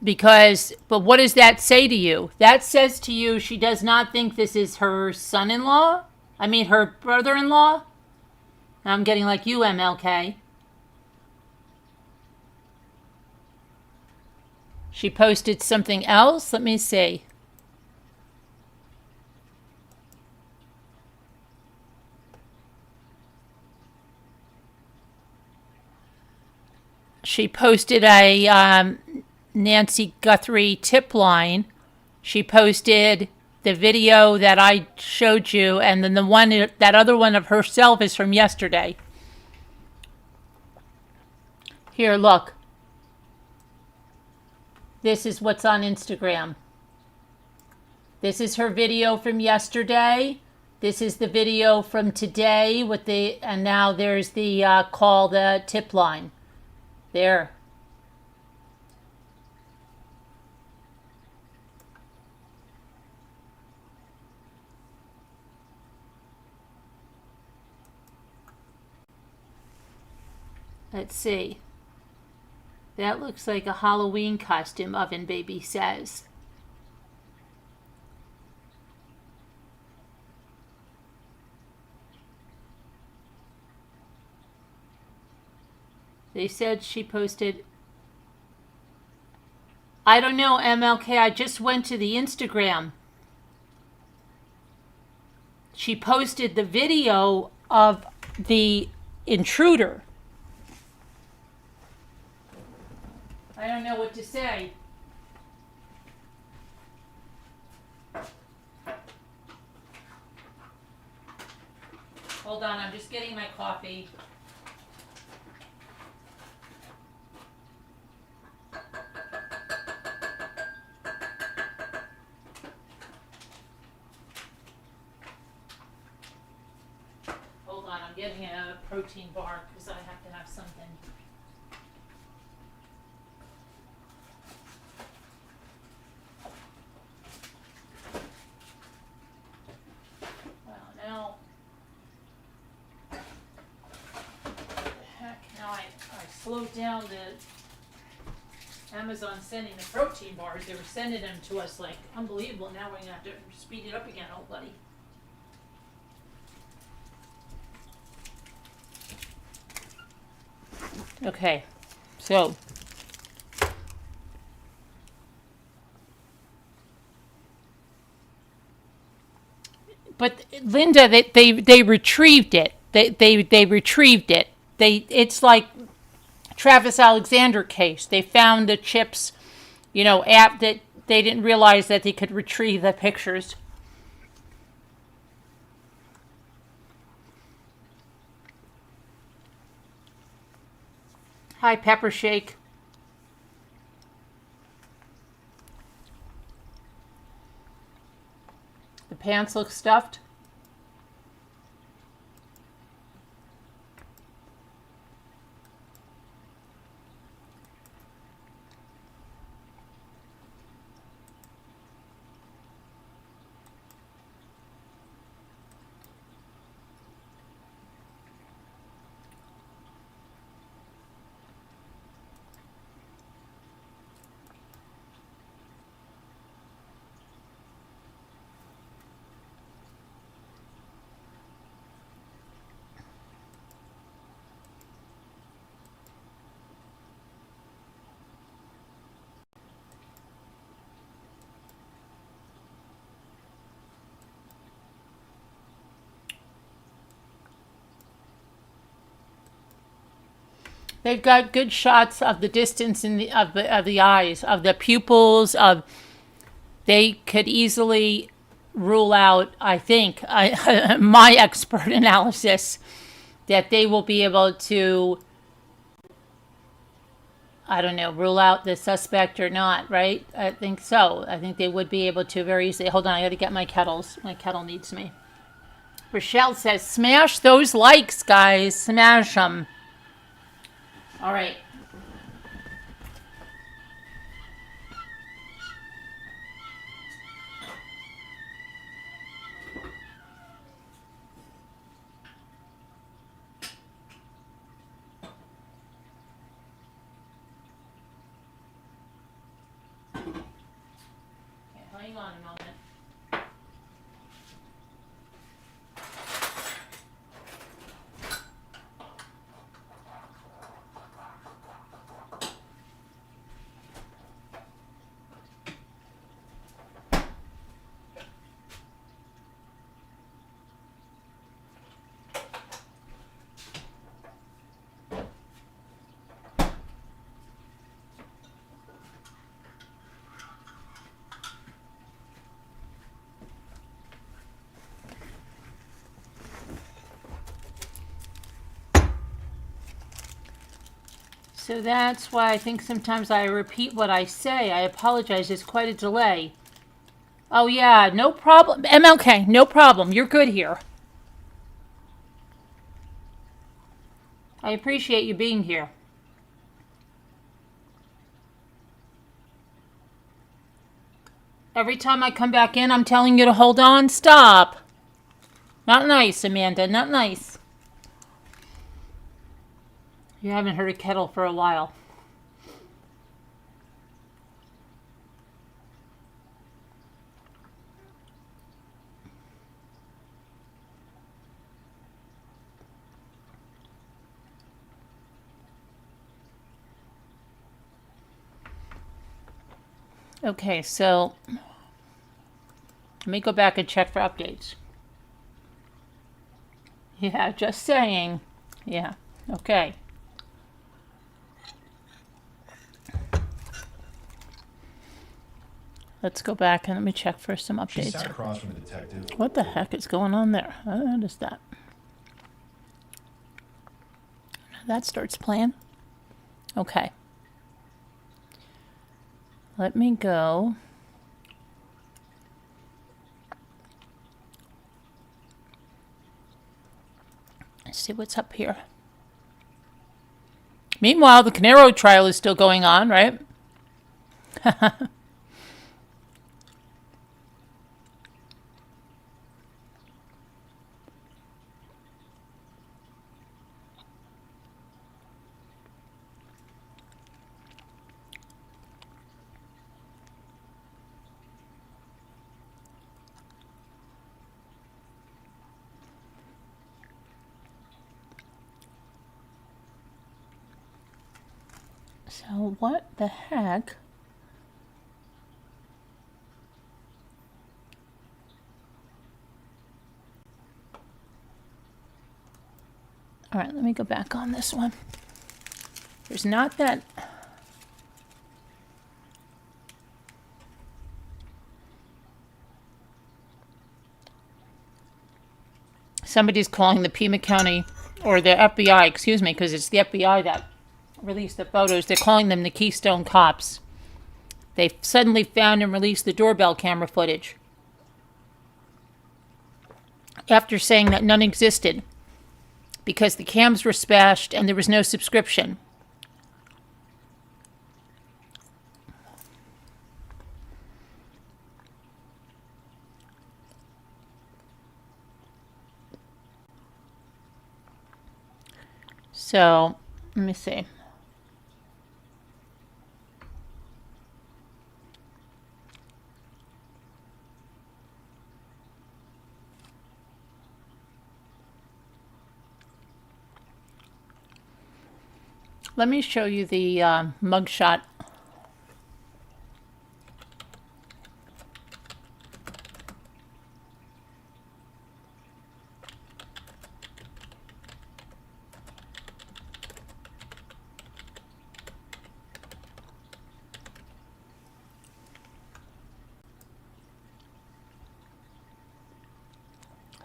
But what does that say to you? That says to you she does not think this is her son-in-law? I mean, her brother-in-law? I'm getting like you, MLK. She posted something else? Let me see. She posted a Nancy Guthrie tip line. She posted the video that I showed you, and then that other one of herself is from yesterday. Here, look. This is what's on Instagram. This is her video from yesterday. This is the video from today and now there's the the tip line. There. Let's see. That looks like a Halloween costume, Oven Baby says. They said she posted. I don't know, MLK. I just went to the Instagram. She posted the video of the intruder. I don't know what to say. Hold on, I'm just getting my coffee. Hold on, I'm getting a protein bar because I have to have something. Slowed down the Amazon sending the protein bars. They were sending them to us like unbelievable. Now we're going to have to speed it up again, old buddy. Okay, so but Linda, they retrieved it. They retrieved it. It's like Travis Alexander case. They found the chips, app that they didn't realize that they could retrieve the pictures. Hi, Pepper Shake. The pants look stuffed. They've got good shots of the distance of the eyes, of the pupils. They could easily rule out, I think, my expert analysis, that they will be able to, I don't know, rule out the suspect or not, right? I think so. I think they would be able to very easily. Hold on, I got to get my kettles. My kettle needs me. Rochelle says, smash those likes, guys. Smash them. All right. Okay, hang on a moment. So that's why I think sometimes I repeat what I say. I apologize. There's quite a delay. Oh, yeah, no problem. MLK, no problem. You're good here. I appreciate you being here. Every time I come back in, I'm telling you to hold on. Stop. Not nice, Amanda. Not nice. You haven't heard a kettle for a while. Okay, so let me go back and check for updates. Yeah, just saying. Yeah, okay. Let's go back and let me check for some updates. She sat across from the detective. What the heck is going on there? What is that? That starts playing. Okay. Let me go. Let's see what's up here. Meanwhile, the Canero trial is still going on, right? So what the heck? All right, let me go back on this one. There's not that. Somebody's calling the Pima County, or the FBI, excuse me, because it's the FBI that released the photos. They're calling them the Keystone Cops. They suddenly found and released the doorbell camera footage after saying that none existed because the cams were smashed and there was no subscription. So, let me see. Let me show you the mugshot.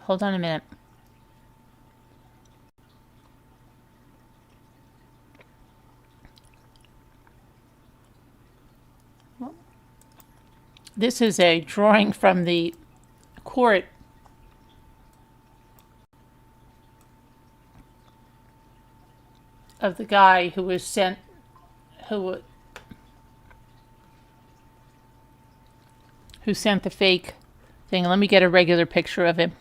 Hold on a minute. This is a drawing from the court of the guy who was sent, who sent the fake thing. Let me get a regular picture of him.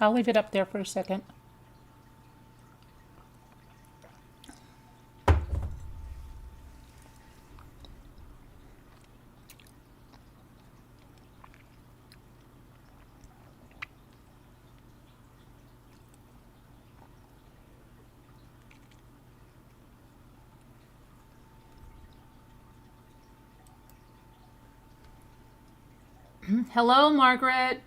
I'll leave it up there for a second. Hello, Margaret.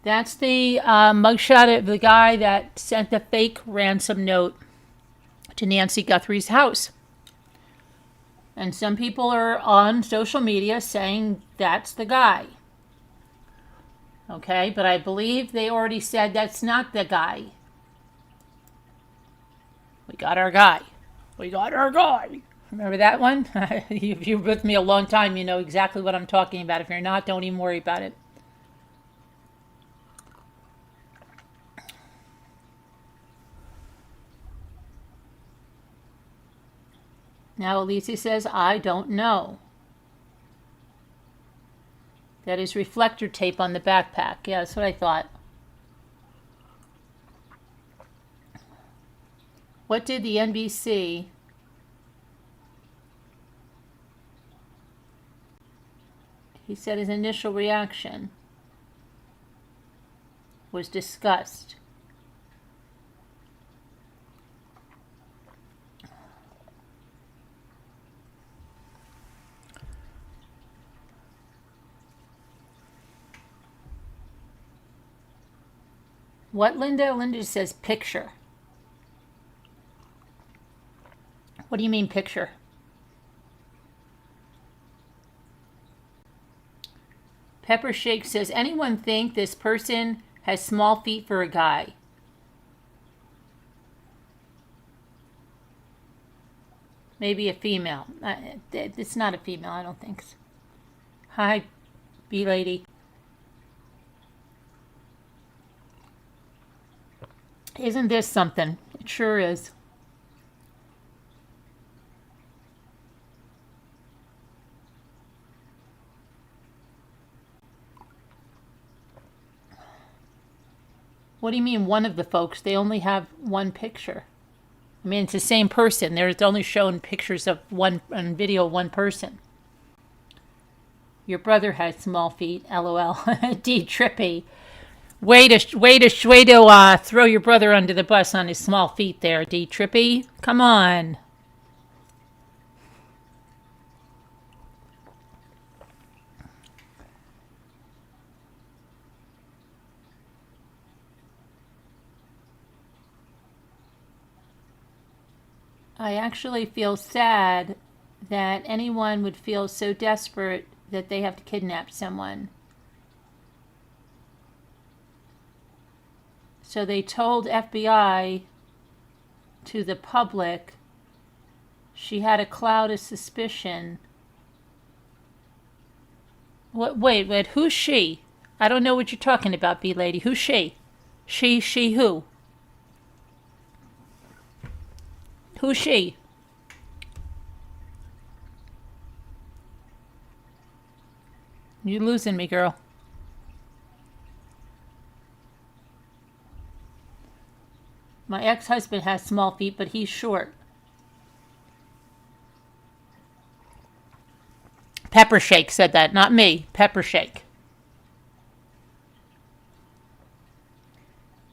That's the mugshot of the guy that sent the fake ransom note to Nancy Guthrie's house. And some people are on social media saying that's the guy. Okay, but I believe they already said that's not the guy. We got our guy. We got our guy. Remember that one? If you're with me a long time, you know exactly what I'm talking about. If you're not, don't even worry about it. Now Alicia says, I don't know. That is reflector tape on the backpack. Yeah, that's what I thought. What did the NBC... He said his initial reaction was disgust. What, Linda? Linda says picture. What do you mean picture? Pepper Shake says, anyone think this person has small feet for a guy? Maybe a female. It's not a female, I don't think. Hi, B-Lady. Isn't this something? It sure is. What do you mean one of the folks? They only have one picture. I mean, it's the same person. They're only showing pictures of one on video, one person. Your brother has small feet, LOL. D Trippy. Way to throw your brother under the bus on his small feet there, D Trippy. Come on. I actually feel sad that anyone would feel so desperate that they have to kidnap someone. So they told FBI to the public she had a cloud of suspicion. What? Wait, who's she? I don't know what you're talking about, B-Lady. Who's she? She who? Who's she? You're losing me, girl. My ex-husband has small feet, but he's short. Pepper Shake said that, not me. Pepper Shake.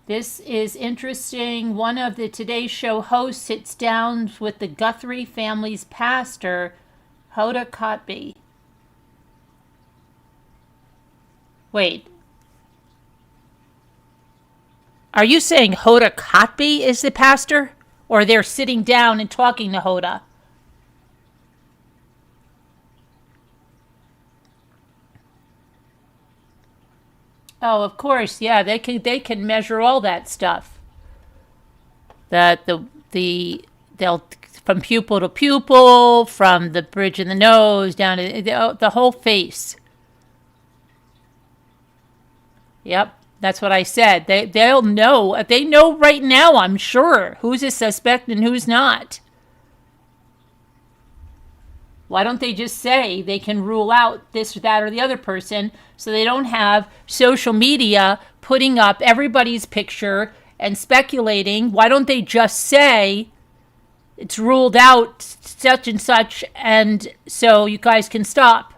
This is interesting. One of the Today Show hosts sits down with the Guthrie family's pastor, Hoda Kotb. Wait. Are you saying Hoda Kotb is the pastor? Or they're sitting down and talking to Hoda? Oh, of course, yeah. They can measure all that stuff. That they'll from pupil to pupil, from the bridge of the nose down to the whole face. Yep, that's what I said. They'll know. They know right now, I'm sure, who's a suspect and who's not. Why don't they just say they can rule out this or that or the other person so they don't have social media putting up everybody's picture and speculating? Why don't they just say it's ruled out such and such and so you guys can stop?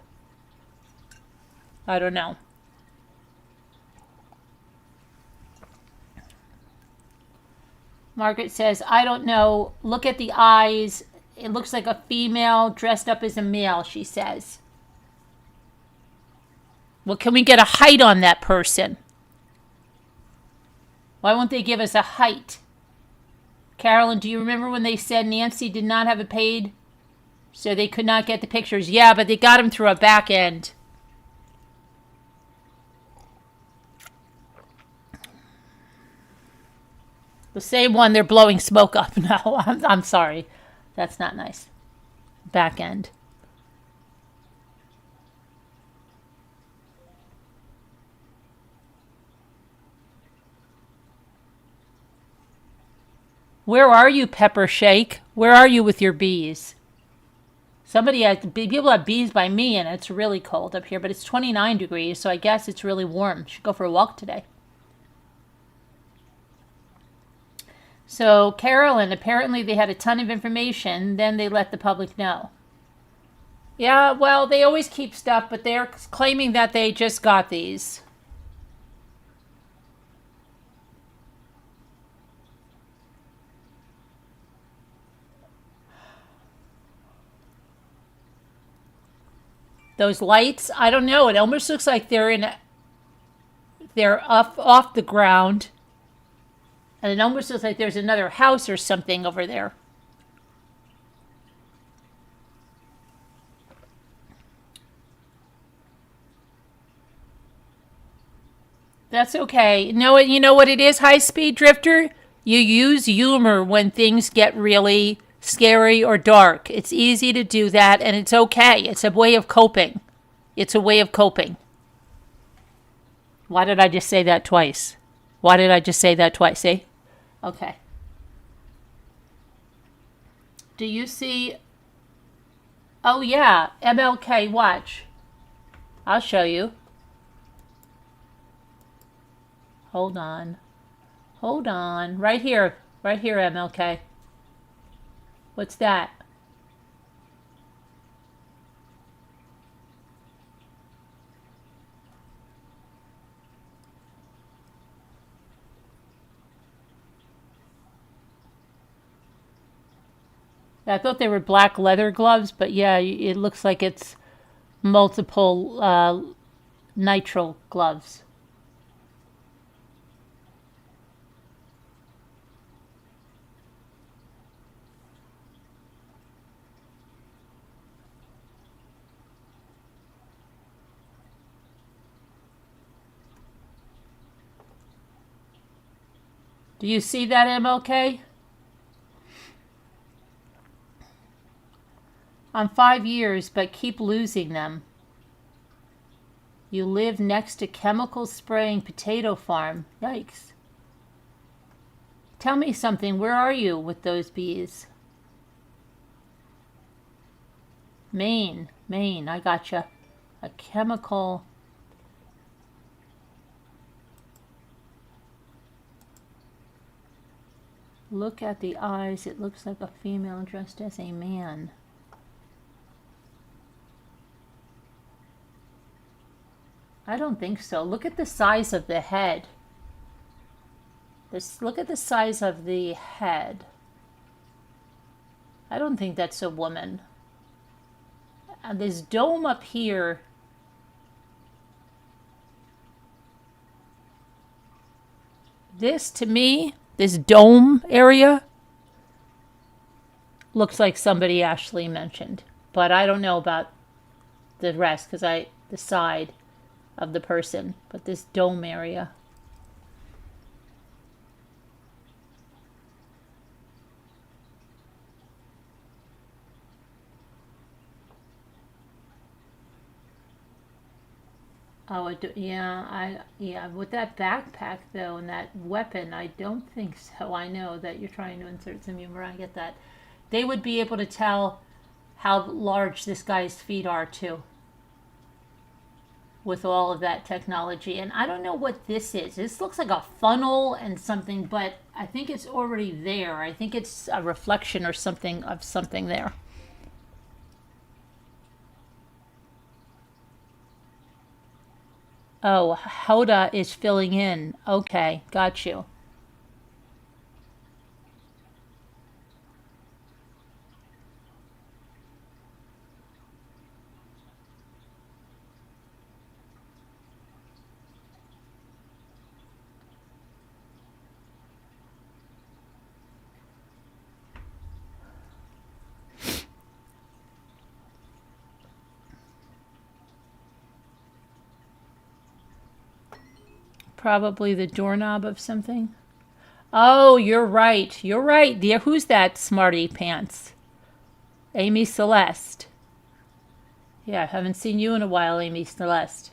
I don't know. Margaret says, I don't know. Look at the eyes. It looks like a female dressed up as a male, she says. Well, can we get a height on that person? Why won't they give us a height? Carolyn, do you remember when they said Nancy did not have a paid, so they could not get the pictures? Yeah, but they got them through a back end. The same one they're blowing smoke up. No, I'm sorry. That's not nice. Back end. Where are you, Pepper Shake? Where are you with your bees? People have bees by me, and it's really cold up here, but it's 29 degrees, so I guess it's really warm. Should go for a walk today. So, Carolyn, apparently they had a ton of information, then they let the public know. Yeah, well, they always keep stuff, but they're claiming that they just got these. Those lights, I don't know. It almost looks like they're off the ground. And it almost looks like there's another house or something over there. That's okay. You know what it is, High Speed Drifter? You use humor when things get really scary or dark. It's easy to do that, and it's okay. It's a way of coping. It's a way of coping. Why did I just say that twice? Why did I just say that twice? See? Okay. Do you see? Oh, yeah. MLK, watch. I'll show you. Hold on. Hold on. Right here. Right here, MLK. What's that? I thought they were black leather gloves, but yeah, it looks like it's multiple nitrile gloves. Do you see that, MLK? I'm 5 years, but keep losing them. You live next to chemical spraying potato farm. Yikes. Tell me something. Where are you with those bees? Maine. Maine. I gotcha. A chemical. Look at the eyes. It looks like a female dressed as a man. I don't think so. Look at the size of the head. Look at the size of the head. I don't think that's a woman. And this dome up here. This, to me, this dome area looks like somebody Ashley mentioned. But I don't know about the rest because the side of the person. But this dome area. Oh, yeah. With that backpack though, and that weapon, I don't think so. I know that you're trying to insert some humor. I get that. They would be able to tell how large this guy's feet are too, with all of that technology. And I don't know what this is. This looks like a funnel and something, but I think it's already there. I think it's a reflection or something of something there. Oh, Hoda is filling in. Okay, got you. probably the doorknob of something. Oh, you're right. You're right. Who's that smarty pants? Amy Celeste. Yeah, I haven't seen you in a while, Amy Celeste.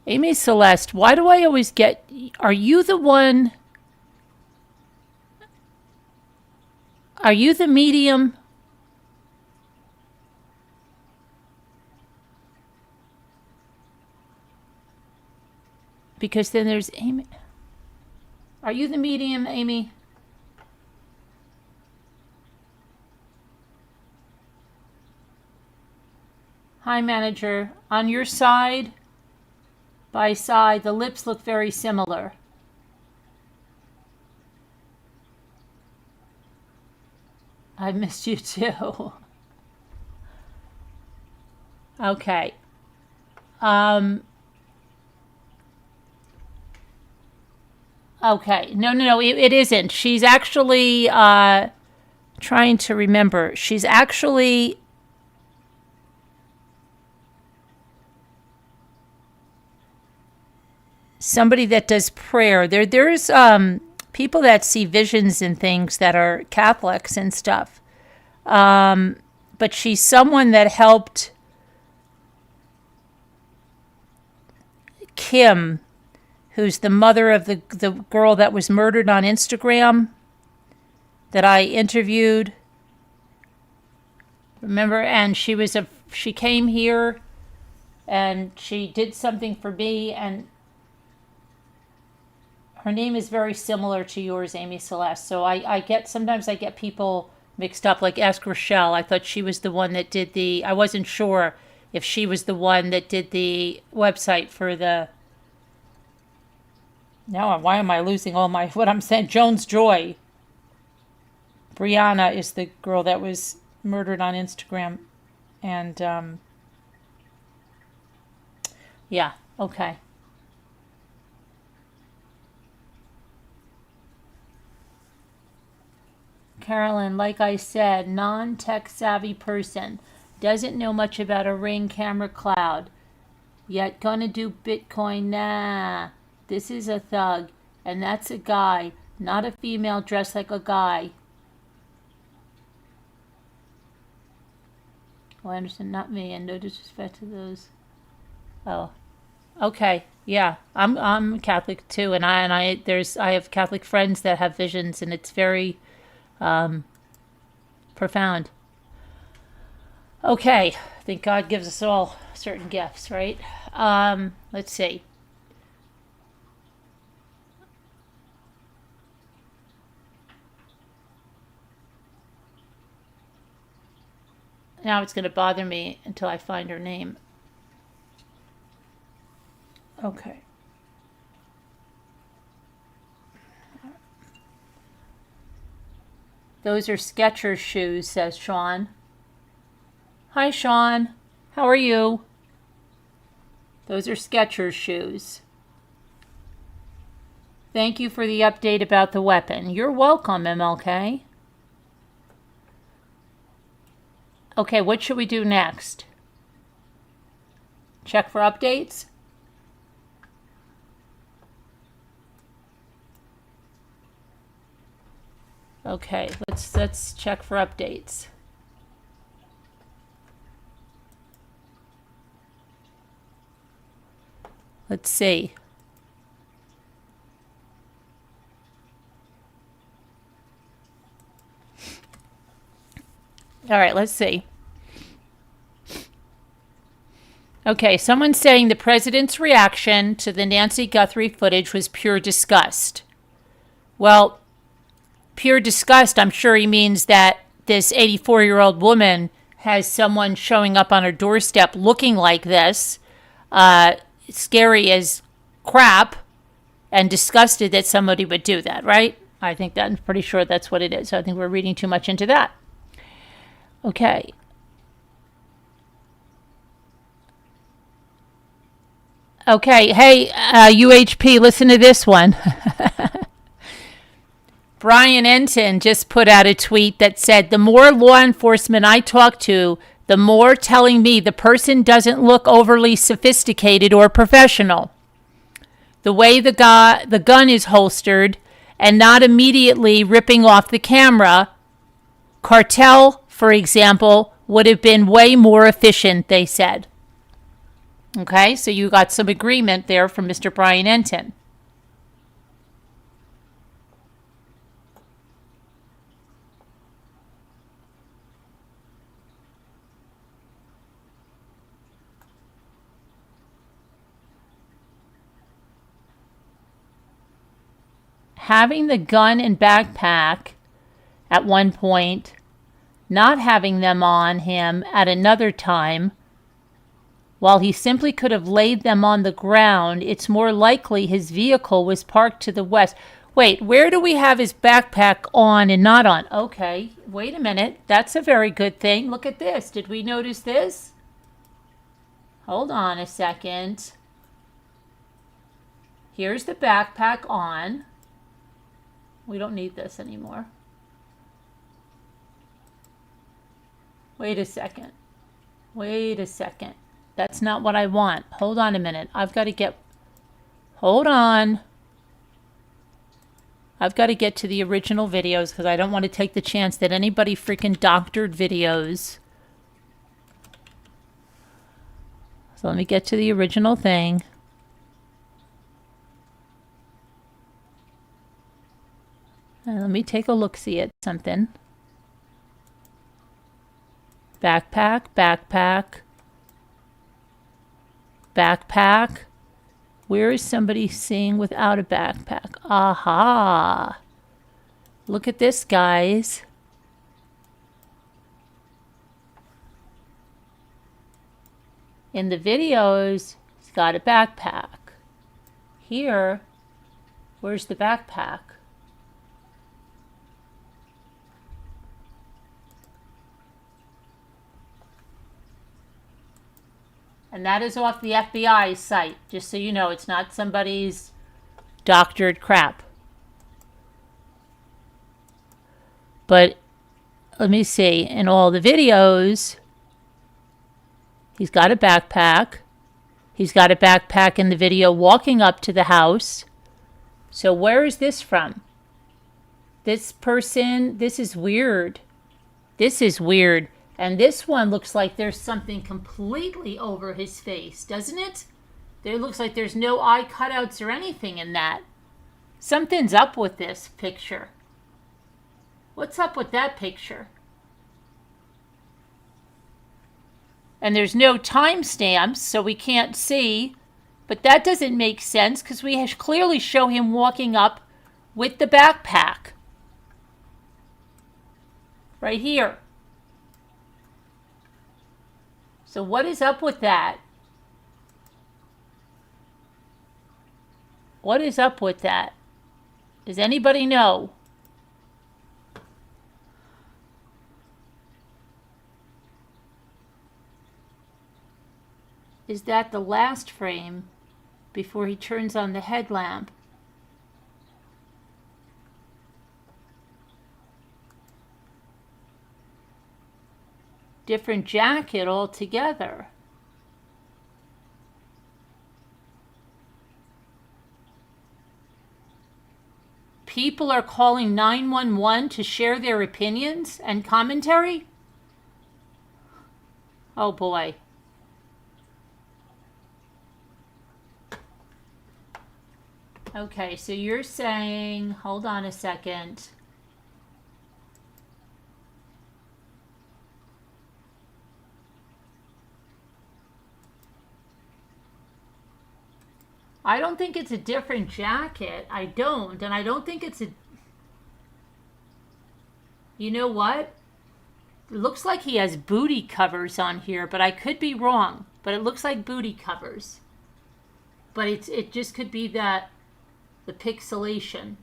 Amy Celeste, why do I always get... Are you the one... Are you the medium? Because then there's Amy. Are you the medium, Amy? Hi, manager. On your side, by side, the lips look very similar. I missed you too. Okay. Okay. No. It isn't. She's actually trying to remember. She's actually somebody that does prayer. There's people that see visions and things that are Catholics and stuff. But she's someone that helped Kim, who's the mother of the girl that was murdered on Instagram that I interviewed. Remember? And she came here and she did something for me, and her name is very similar to yours, Amy Celeste. So sometimes I get people mixed up, like ask Rochelle. I thought she was the one that did I wasn't sure if she was the one that did the website for the... Now, why am I losing all what I'm saying? Jones Joy. Brianna is the girl that was murdered on Instagram. And, yeah, okay. Carolyn, like I said, non-tech savvy person. Doesn't know much about a Ring camera cloud. Yet gonna do Bitcoin, nah. This is a thug, and that's a guy, not a female dressed like a guy. Oh, I understand, not me, and no disrespect to those. Oh, okay, yeah, I'm Catholic too, and I have Catholic friends that have visions, and it's very profound. Okay, I think God gives us all certain gifts, right? Let's see. Now it's going to bother me until I find her name. Okay. Those are Skechers shoes, says Sean. Hi, Sean. How are you? Those are Skechers shoes. Thank you for the update about the weapon. You're welcome, MLK. Okay, what should we do next? Check for updates? Okay, let's check for updates. Let's see. All right, let's see. Okay, someone's saying the president's reaction to the Nancy Guthrie footage was pure disgust. Well, pure disgust, I'm sure he means that this 84-year-old woman has someone showing up on her doorstep looking like this, scary as crap, and disgusted that somebody would do that, right? I think I'm pretty sure that's what it is. I think we're reading too much into that. Okay. Okay, hey, UHP, listen to this one. Brian Enton just put out a tweet that said, the more law enforcement I talk to, the more telling me the person doesn't look overly sophisticated or professional. The way the gun is holstered and not immediately ripping off the camera. Cartel, for example, would have been way more efficient, they said. Okay, so you got some agreement there from Mr. Brian Enton. Having the gun and backpack at one point, not having them on him at another time, while he simply could have laid them on the ground, it's more likely his vehicle was parked to the west. Wait, where do we have his backpack on and not on? Okay, wait a minute. That's a very good thing. Look at this. Did we notice this? Hold on a second. Here's the backpack on. We don't need this anymore. Wait a second. Wait a second. That's not what I want. Hold on a minute. I've got to get... Hold on. I've got to get to the original videos because I don't want to take the chance that anybody freaking doctored videos. So let me get to the original thing. And let me take a look-see at something. Backpack, backpack, backpack. Where is somebody seeing without a backpack? Aha! Look at this, guys. In the videos, he's got a backpack. Here, where's the backpack? And that is off the FBI site, just so you know. It's not somebody's doctored crap. But let me see. In all the videos, he's got a backpack. He's got a backpack in the video walking up to the house. So where is this from? This person, this is weird. This is weird. And this one looks like there's something completely over his face, doesn't it? There looks like there's no eye cutouts or anything in that. Something's up with this picture. What's up with that picture? And there's no timestamps, so we can't see. But that doesn't make sense because we clearly show him walking up with the backpack. Right here. So what is up with that? What is up with that? Does anybody know? Is that the last frame before he turns on the headlamp? Different jacket altogether. People are calling 911 to share their opinions and commentary? Oh boy. Okay, so you're saying, hold on a second. I don't think it's a different jacket. I don't. And I don't think it's a... You know what? It looks like he has booty covers on here, but I could be wrong. But it looks like booty covers. But it just could be that... the pixelation.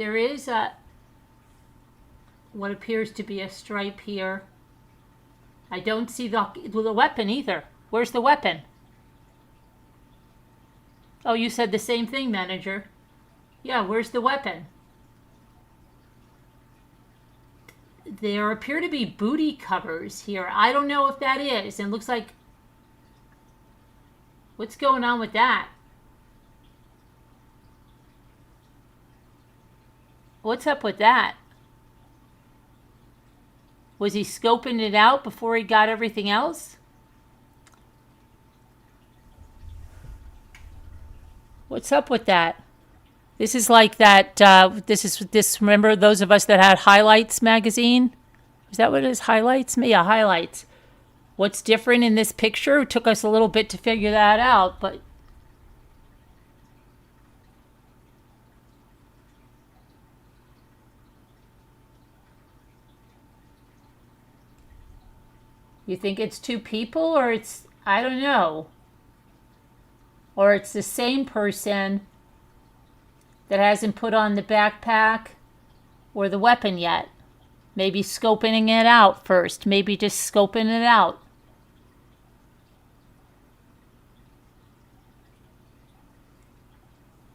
there is what appears to be a stripe here. I don't see the weapon either. Where's the weapon? Oh, you said the same thing, manager. Yeah, where's the weapon? There appear to be booty covers here. I don't know if that is. And it looks like... What's going on with that? What's up with that? Was he scoping it out before he got everything else? What's up with that? This is like that, remember those of us that had Highlights magazine? Is that what it is, Highlights? Yeah, Highlights. What's different in this picture? It took us a little bit to figure that out, but... You think it's two people, or it's, I don't know. Or it's the same person that hasn't put on the backpack or the weapon yet. Maybe scoping it out first. Maybe just scoping it out.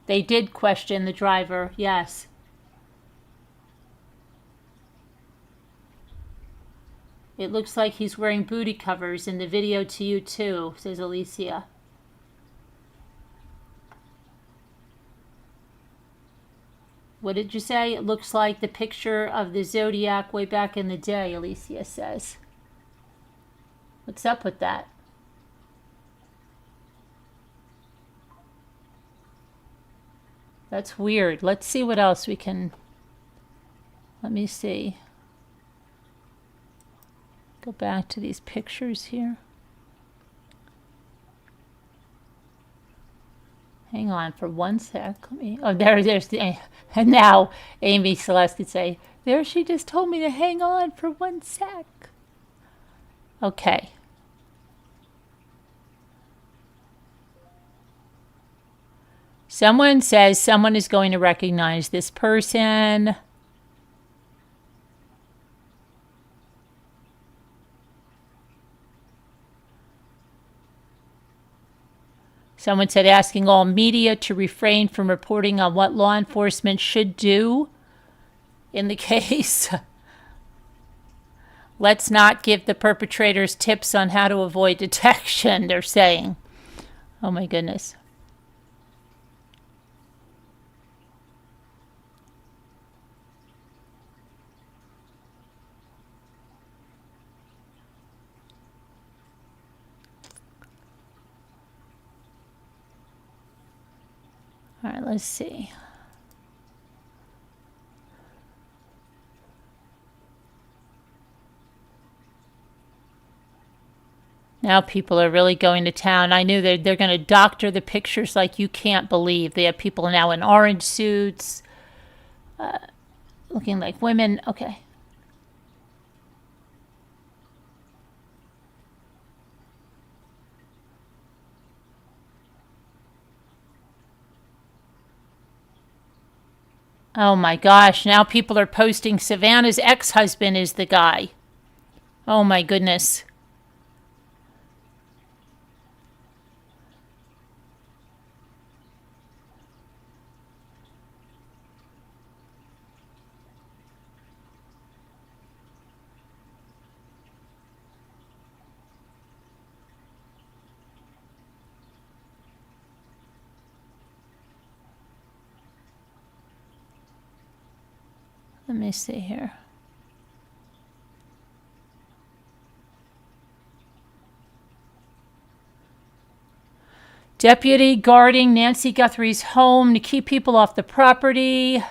They did question the driver, yes. It looks like he's wearing booty covers in the video to you too, says Alicia. What did you say? It looks like the picture of the Zodiac way back in the day, Alicia says. What's up with that? That's weird. Let's see what else we can... Let me see. Go back to these pictures here. Hang on for one sec. Let me... Oh, there's the... And now Amy Celeste could say, there, she just told me to hang on for one sec. Okay. Someone says someone is going to recognize this person. Someone said asking all media to refrain from reporting on what law enforcement should do in the case. Let's not give the perpetrators tips on how to avoid detection, they're saying. Oh my goodness. All right, let's see. Now people are really going to town. I knew they're going to doctor the pictures like you can't believe. They have people now in orange suits, looking like women. Okay. Oh my gosh, now people are posting Savannah's ex-husband is the guy. Oh my goodness. Let me see here. Deputy guarding Nancy Guthrie's home to keep people off the property.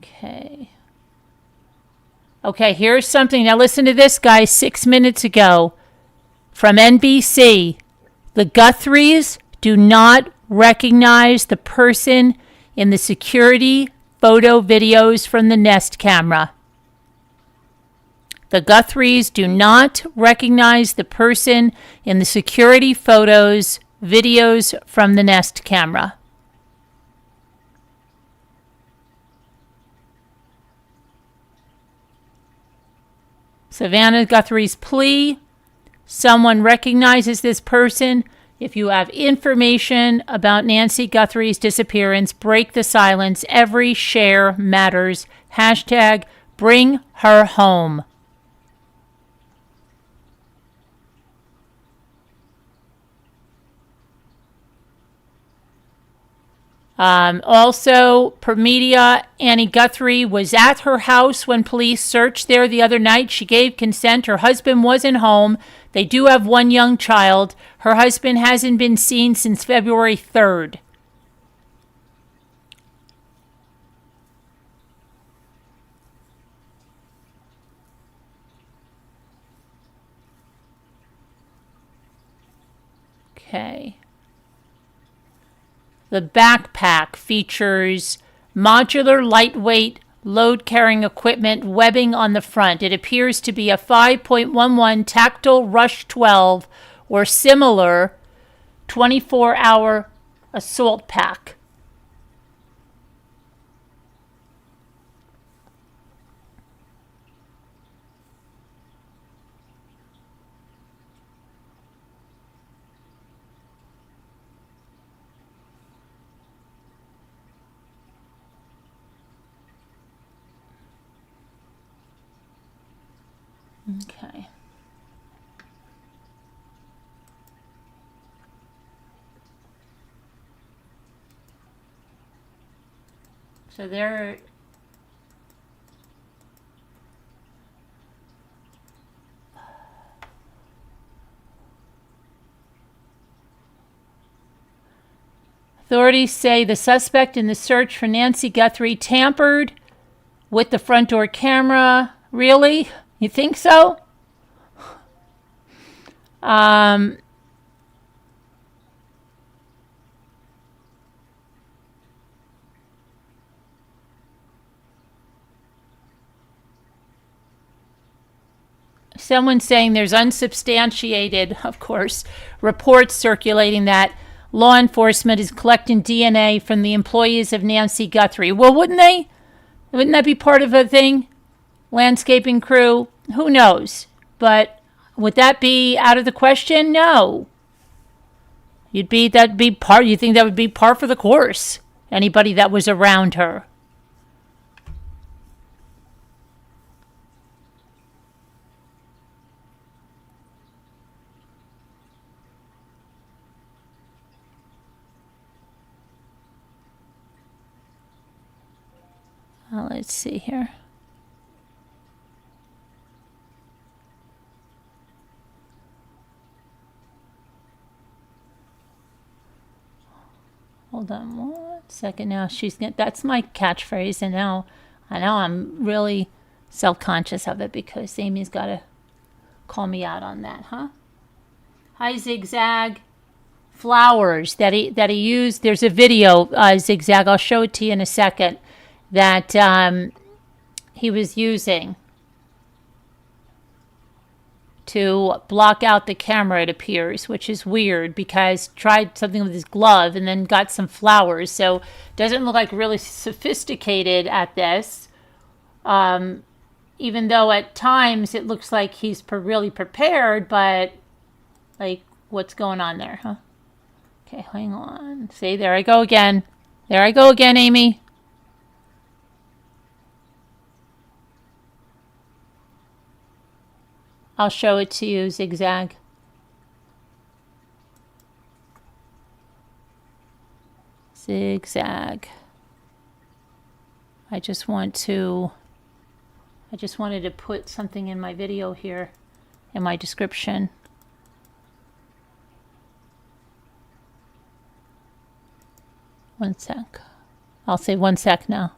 Okay. Okay, here's something. Now listen to this, guys. 6 minutes ago from NBC. The Guthries do not recognize the person in the security photo videos from the Nest camera. The Guthries do not recognize the person in the security photos, videos from the Nest camera. Savannah Guthrie's plea: someone recognizes this person. If you have information about Nancy Guthrie's disappearance, break the silence. Every share matters. Hashtag bring her home. Also, per media, Annie Guthrie was at her house when police searched there the other night. She gave consent. Her husband wasn't home. They do have one young child. Her husband hasn't been seen since February 3rd. Okay. The backpack features modular, lightweight, load-carrying equipment, webbing on the front. It appears to be a 5.11 Tactile Rush 12 or similar 24-hour assault pack. Okay. So there. Authorities say the suspect in the search for Nancy Guthrie tampered with the front door camera. Really? You think so? Someone saying there's unsubstantiated, of course, reports circulating that law enforcement is collecting DNA from the employees of Nancy Guthrie. Well, wouldn't they? Wouldn't that be part of a thing? Landscaping crew? Who knows? But would that be out of the question? No. You think that would be par for the course? Anybody that was around her. Let's see here. Hold on 1 second now. That's my catchphrase, and now I know I'm really self-conscious of it because Amy's got to call me out on that, huh? Hi, Zigzag. Flowers that he used. There's a video, Zigzag. I'll show it to you in a second. That he was using to block out the camera, it appears, which is weird because tried something with his glove and then got some flowers. So doesn't look like really sophisticated at this. Even though at times it looks like he's really prepared, but like what's going on there, huh? Okay, hang on. See, there I go again. There I go again, Amy. I'll show it to you, Zigzag. Zigzag. I just wanted to put something in my video here, in my description. One sec. I'll say 1 sec now.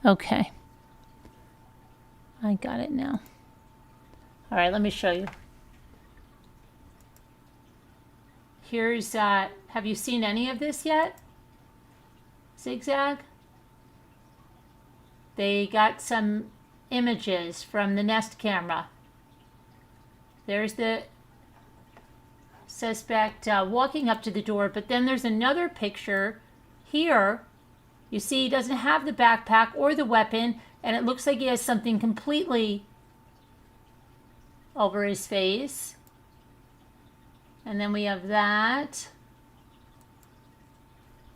Okay. I got it now. All right, let me show you. Here's, have you seen any of this yet? Zigzag? They got some images from the Nest camera. There's the suspect walking up to the door, but then there's another picture here. You see he doesn't have the backpack or the weapon, and it looks like he has something completely over his face. And then we have that,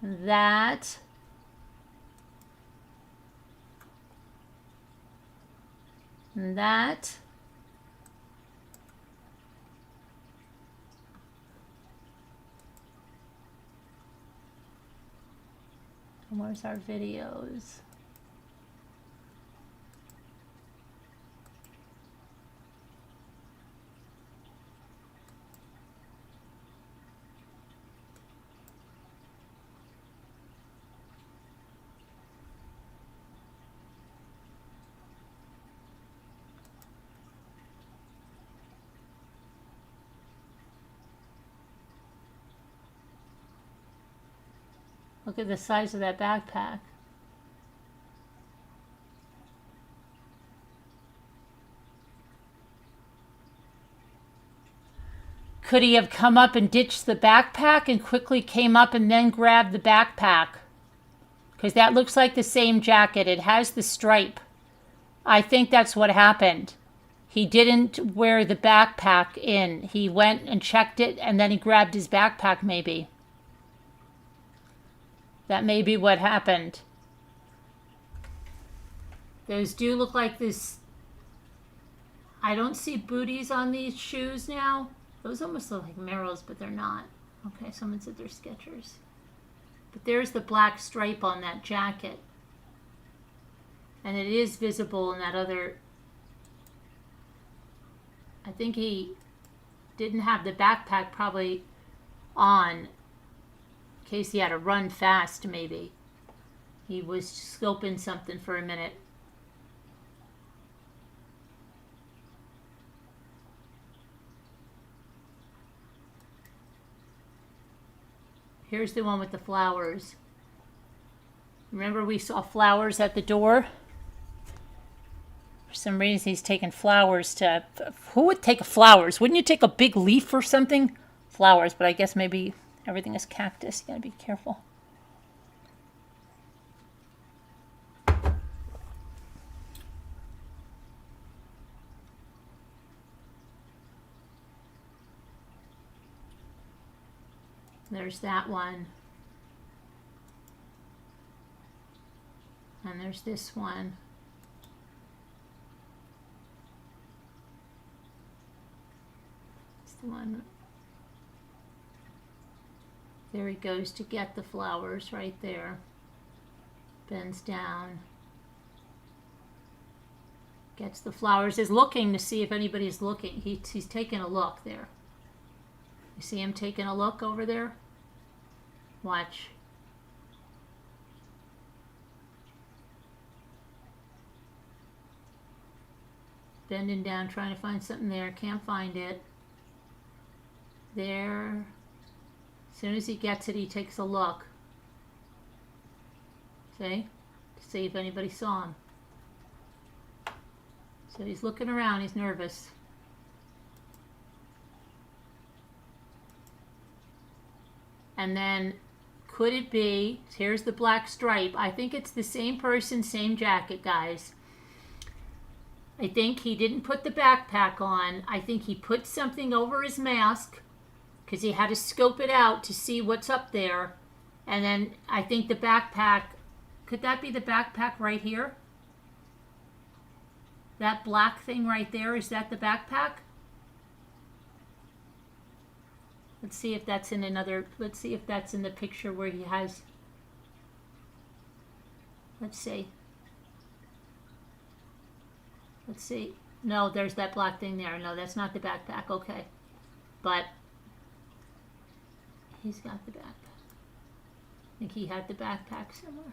that, and that. And where's our videos? Look at the size of that backpack. Could he have come up and ditched the backpack and quickly came up and then grabbed the backpack? Because that looks like the same jacket. It has the stripe. I think that's what happened. He didn't wear the backpack in. He went and checked it, and then he grabbed his backpack, maybe. That may be what happened. Those do look like this. I don't see booties on these shoes now. Those almost look like Merrell's, but they're not. Okay, someone said they're Skechers. But there's the black stripe on that jacket. And it is visible in that other. I think he didn't have the backpack probably on. In case he had to run fast, maybe. He was scoping something for a minute. Here's the one with the flowers. Remember we saw flowers at the door? For some reason he's taking flowers to... Who would take flowers? Wouldn't you take a big leaf or something? Flowers, but I guess maybe... Everything is cactus. You gotta be careful. There's that one. And there's this one. It's the one. There he goes to get the flowers right there. Bends down. Gets the flowers. Is looking to see if anybody's looking. He's taking a look there. You see him taking a look over there? Watch. Bending down, trying to find something there. Can't find it. There. As soon as he gets it, he takes a look. See? To see if anybody saw him. So he's looking around. He's nervous. And then, could it be, here's the black stripe. I think it's the same person, same jacket, guys. I think he didn't put the backpack on. I think he put something over his mask because he had to scope it out to see what's up there. And then I think the backpack, could that be the backpack right here? That black thing right there, is that the backpack? Let's see if that's in another, let's see if that's in the picture where he has, let's see. Let's see. No, there's that black thing there. No, that's not the backpack. Okay. But he's got the backpack. I think he had the backpack somewhere.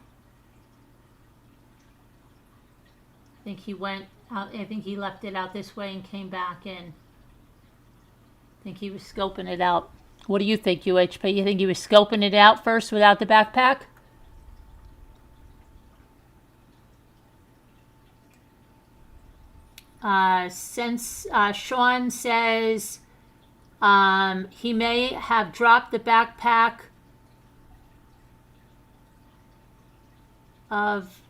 I think he went out, I think he left it out this way and came back in. I think he was scoping it out. What do you think, UHP? You think he was scoping it out first without the backpack? Since Sean says he may have dropped the backpack of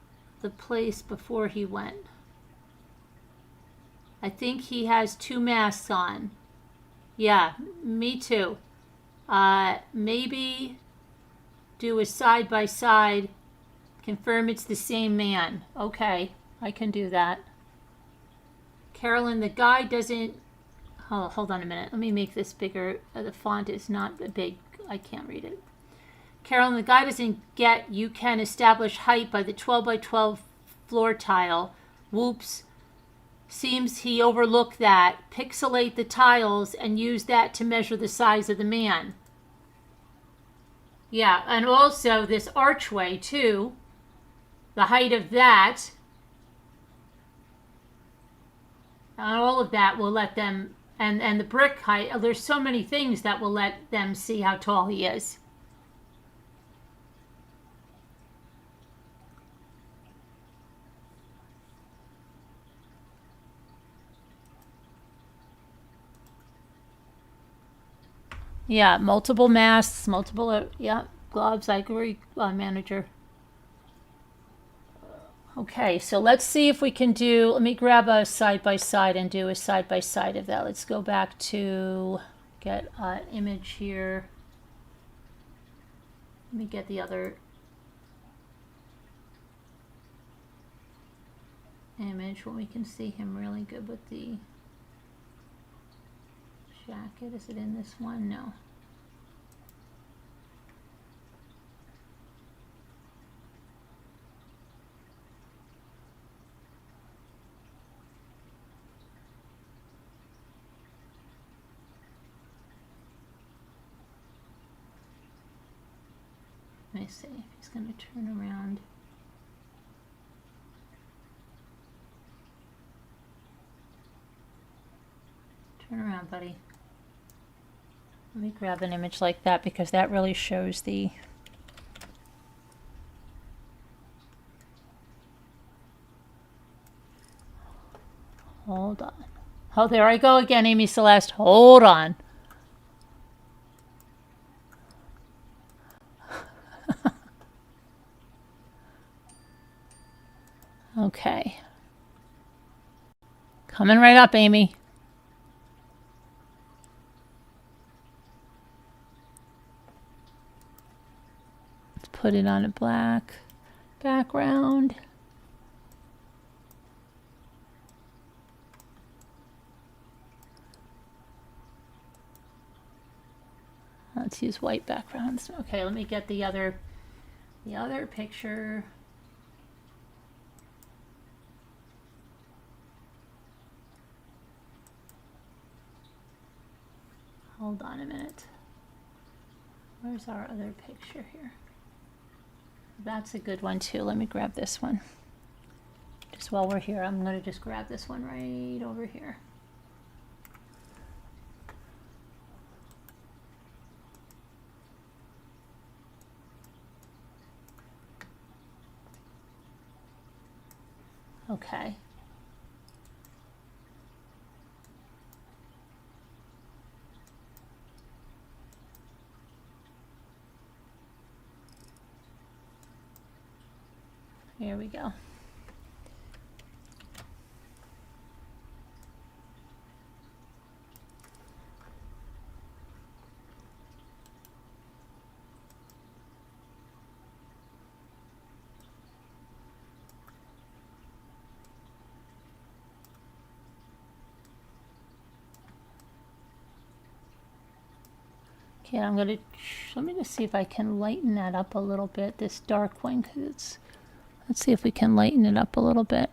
the place before he went. I think he has 2 masks on. Yeah, me too. Maybe do a side by side. Confirm it's the same man. Okay, I can do that. Carolyn, the guy doesn't... Oh, hold on a minute. Let me make this bigger. The font is not big. I can't read it. Carolyn, the guy doesn't get you can establish height by the 12 by 12 floor tile. Whoops. Seems he overlooked that. Pixelate the tiles and use that to measure the size of the man. Yeah, and also this archway too. The height of that. And all of that will let them, and the brick height, there's so many things that will let them see how tall he is. Yeah, multiple masks, multiple, yeah, gloves, I agree, manager. Okay, so let's see if we can do, let me grab a side-by-side and do a side-by-side of that. Let's go back to get an image here. Let me get the other image when we can see him really good with the jacket. Is it in this one? No. Let me see if he's going to turn around. Turn around, buddy. Let me grab an image like that because that really shows the... Hold on. Oh, there I go again, Amy Celeste. Hold on. Okay. Coming right up, Amy. Let's put it on a black background. Let's use white backgrounds. Okay, let me get the other picture. Hold on a minute. Where's our other picture here? That's a good one too. Let me grab this one. Just while we're here, I'm going to just grab this one right over here. Okay. Here we go. Okay, I'm going to, let me just see if I can lighten that up a little bit, this dark one, because it's, let's see if we can lighten it up a little bit.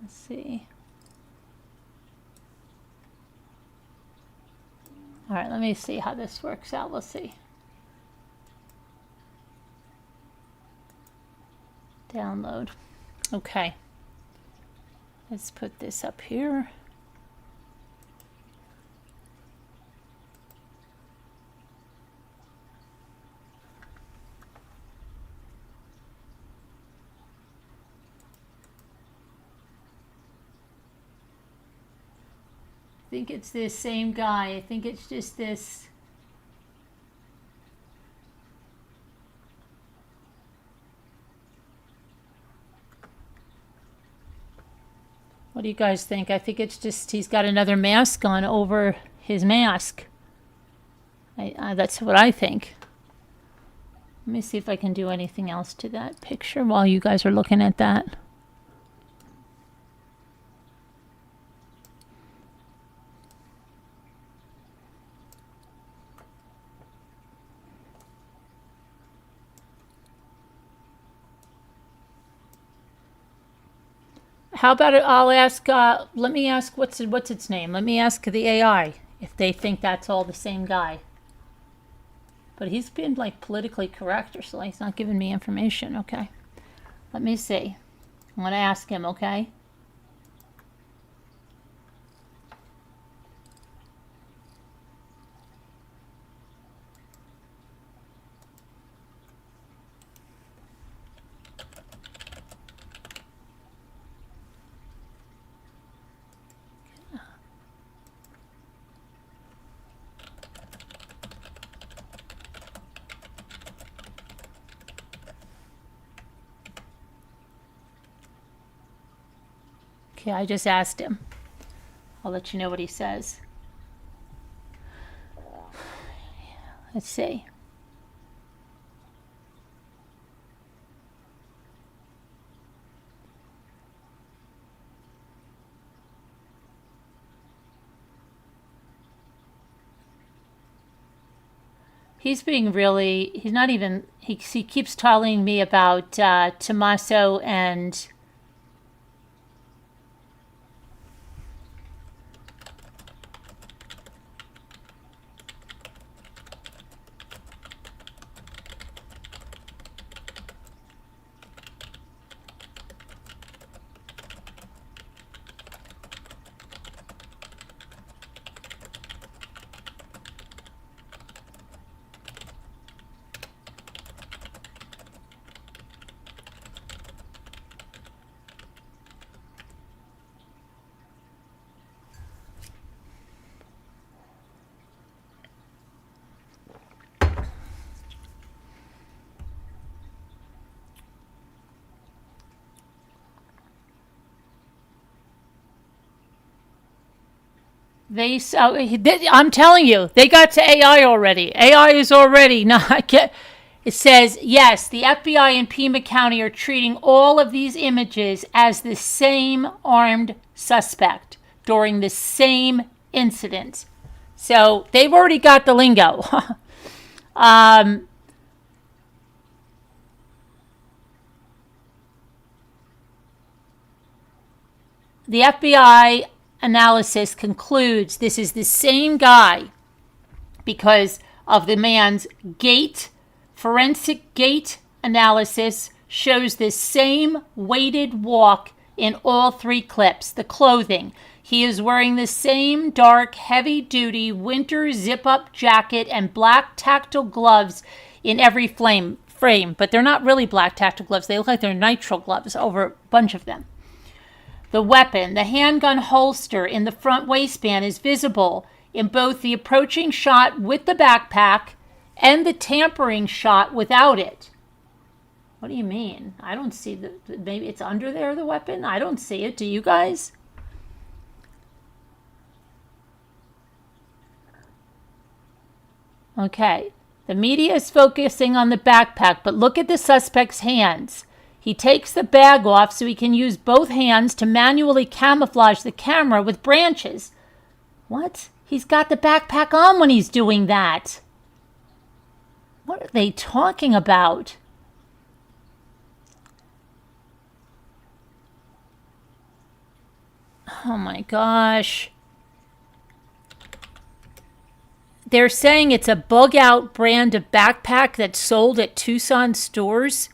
Let's see. All right, let me see how this works out. We'll see. Download. Okay. Let's put this up here. I think it's this same guy. I think it's just this. What do you guys think? I think it's just he's got another mask on over his mask. That's what I think. Let me see if I can do anything else to that picture while you guys are looking at that. How about it? I'll ask, let me ask, what's its name? Let me ask the AI if they think that's all the same guy. But he's been like politically correct or something. He's not giving me information. Okay. Let me see. I'm going to ask him, okay? Okay, I just asked him. I'll let you know what he says. Let's see. He's being really, he's not even, he keeps telling me about Tommaso and I'm telling you, they got to AI already. AI is already not. It says, yes, the FBI in Pima County are treating all of these images as the same armed suspect during the same incident. So they've already got the lingo. The FBI analysis concludes this is the same guy because of the man's gait. Forensic gait analysis shows the same weighted walk in all three clips. The clothing. He is wearing the same dark, heavy-duty winter zip-up jacket and black tactile gloves in every frame. But they're not really black tactile gloves. They look like they're nitrile gloves over a bunch of them. The weapon, the handgun holster in the front waistband, is visible in both the approaching shot with the backpack and the tampering shot without it. What do you mean? I don't see maybe it's under there, the weapon? I don't see it. Do you guys? Okay. The media is focusing on the backpack, but look at the suspect's hands. He takes the bag off so he can use both hands to manually camouflage the camera with branches. What? He's got the backpack on when he's doing that. What are they talking about? Oh my gosh. They're saying it's a bug out brand of backpack that's sold at Tucson stores.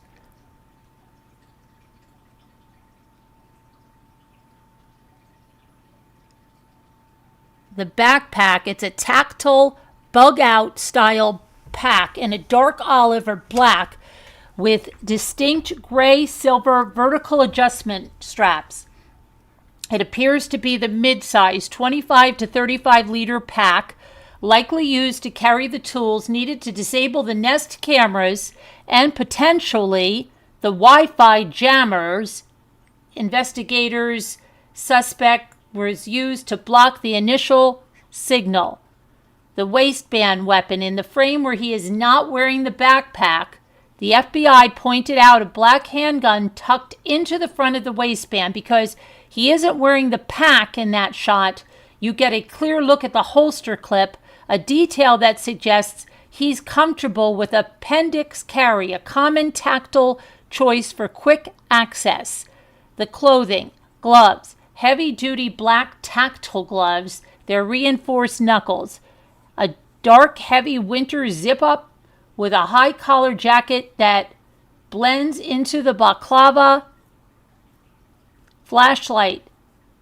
The backpack, it's a tactile bug out style pack in a dark olive or black with distinct gray silver vertical adjustment straps. It appears to be the mid-size 25 to 35 liter pack, likely used to carry the tools needed to disable the Nest cameras and potentially the Wi-Fi jammers. Investigators suspect was used to block the initial signal. The waistband weapon in the frame where he is not wearing the backpack. The FBI pointed out a black handgun tucked into the front of the waistband because he isn't wearing the pack in that shot. You get a clear look at the holster clip, a detail that suggests he's comfortable with appendix carry, a common tactile choice for quick access. The clothing, gloves, heavy-duty black tactile gloves, their reinforced knuckles, a dark, heavy winter zip-up with a high-collar jacket that blends into the balaclava, flashlight.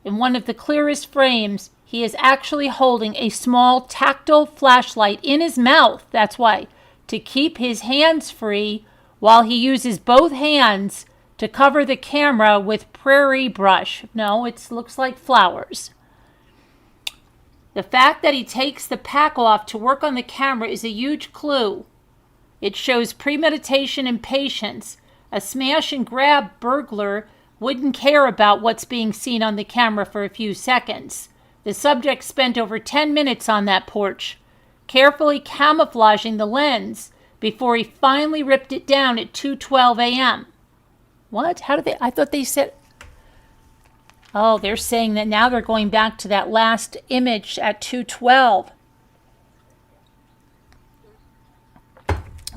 In one of the clearest frames, he is actually holding a small tactile flashlight in his mouth, that's why, to keep his hands free while he uses both hands to cover the camera with prairie brush. No, it looks like flowers. The fact that he takes the pack off to work on the camera is a huge clue. It shows premeditation and patience. A smash and grab burglar wouldn't care about what's being seen on the camera for a few seconds. The subject spent over 10 minutes on that porch, carefully camouflaging the lens before he finally ripped it down at 2:12 a.m. What? How did they? I thought they said... Oh, they're saying that now they're going back to that last image at 2:12.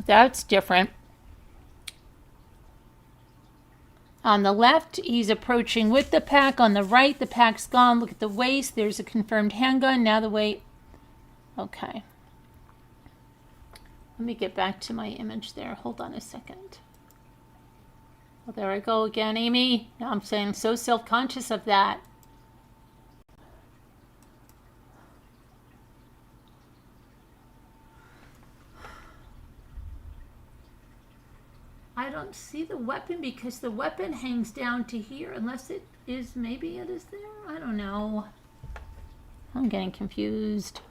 That's different. On the left, he's approaching with the pack. On the right, the pack's gone. Look at the waist. There's a confirmed handgun. Now the weight. Okay. Let me get back to my image there. Hold on a second. Well, there I go again, Amy. Now I'm saying I'm so self-conscious of that. I don't see the weapon because the weapon hangs down to here, unless it is, maybe it is there. I don't know. I'm getting confused.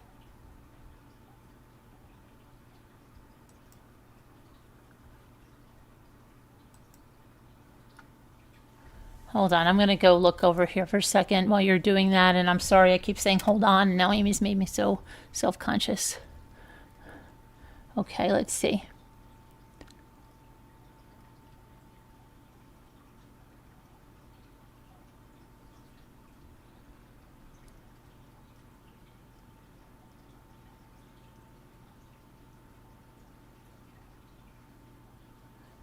Hold on, I'm going to go look over here for a second while you're doing that. And I'm sorry, I keep saying hold on. And now Amy's made me so self-conscious. Okay, let's see.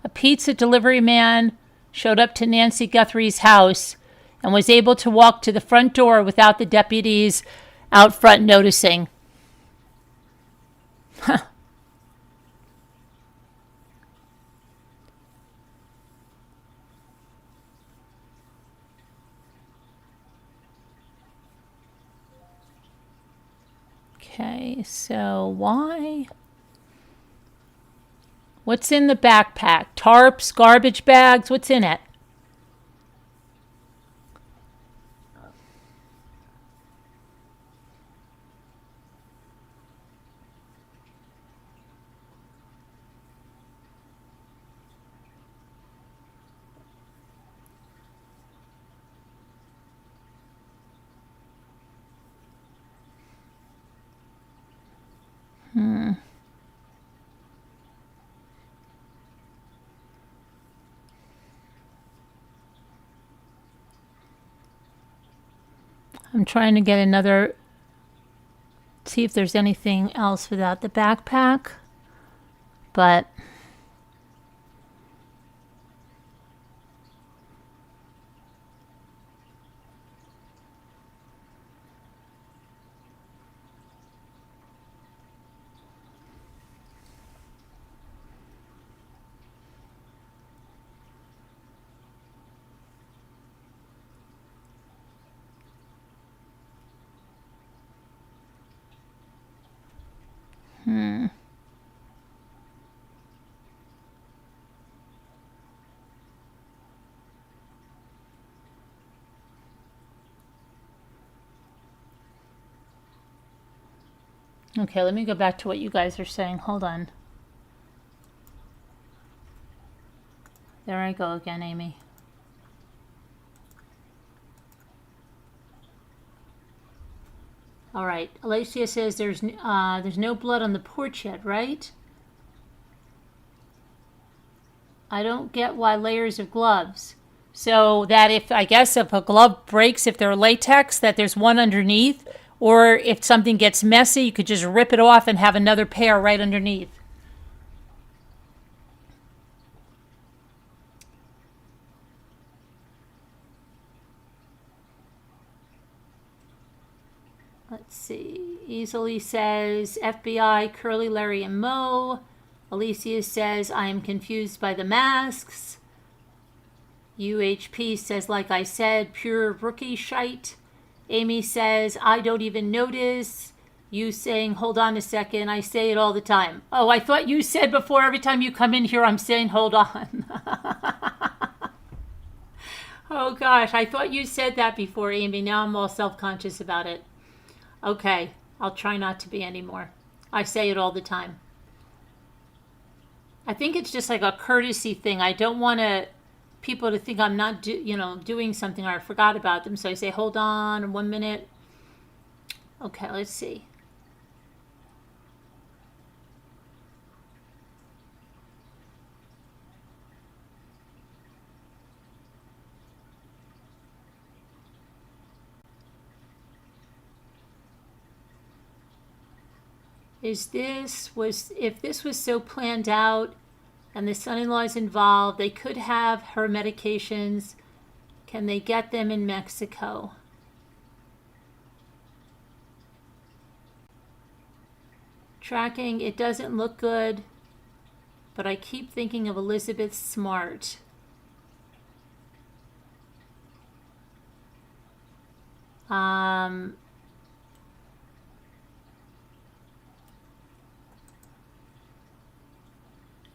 A pizza delivery man showed up to Nancy Guthrie's house and was able to walk to the front door without the deputies out front noticing. Huh. Okay, so why? What's in the backpack? Tarps, garbage bags, what's in it? I'm trying to get another, see if there's anything else without the backpack, but Okay, let me go back to what you guys are saying. Hold on. There I go again, Amy. All right. Alicia says there's no blood on the porch yet, right? I don't get why layers of gloves. So that if a glove breaks, if they're latex, that there's one underneath, or if something gets messy, you could just rip it off and have another pair right underneath. Let's see. Easily says FBI, Curly, Larry, and Moe. Alicia says I am confused by the masks. UHP says, like I said, pure rookie shite. Amy says, I don't even notice. You saying, hold on a second, I say it all the time. Oh, I thought you said before every time you come in here, I'm saying, hold on. Oh gosh, I thought you said that before, Amy. Now I'm all self-conscious about it. Okay, I'll try not to be anymore. I say it all the time. I think it's just like a courtesy thing. I don't want people to think I'm not doing something or I forgot about them. So I say, hold on 1 minute. Okay, let's see. If this was so planned out and the son-in-law is involved, they could have her medications. Can they get them in Mexico? Tracking, it doesn't look good, but I keep thinking of Elizabeth Smart.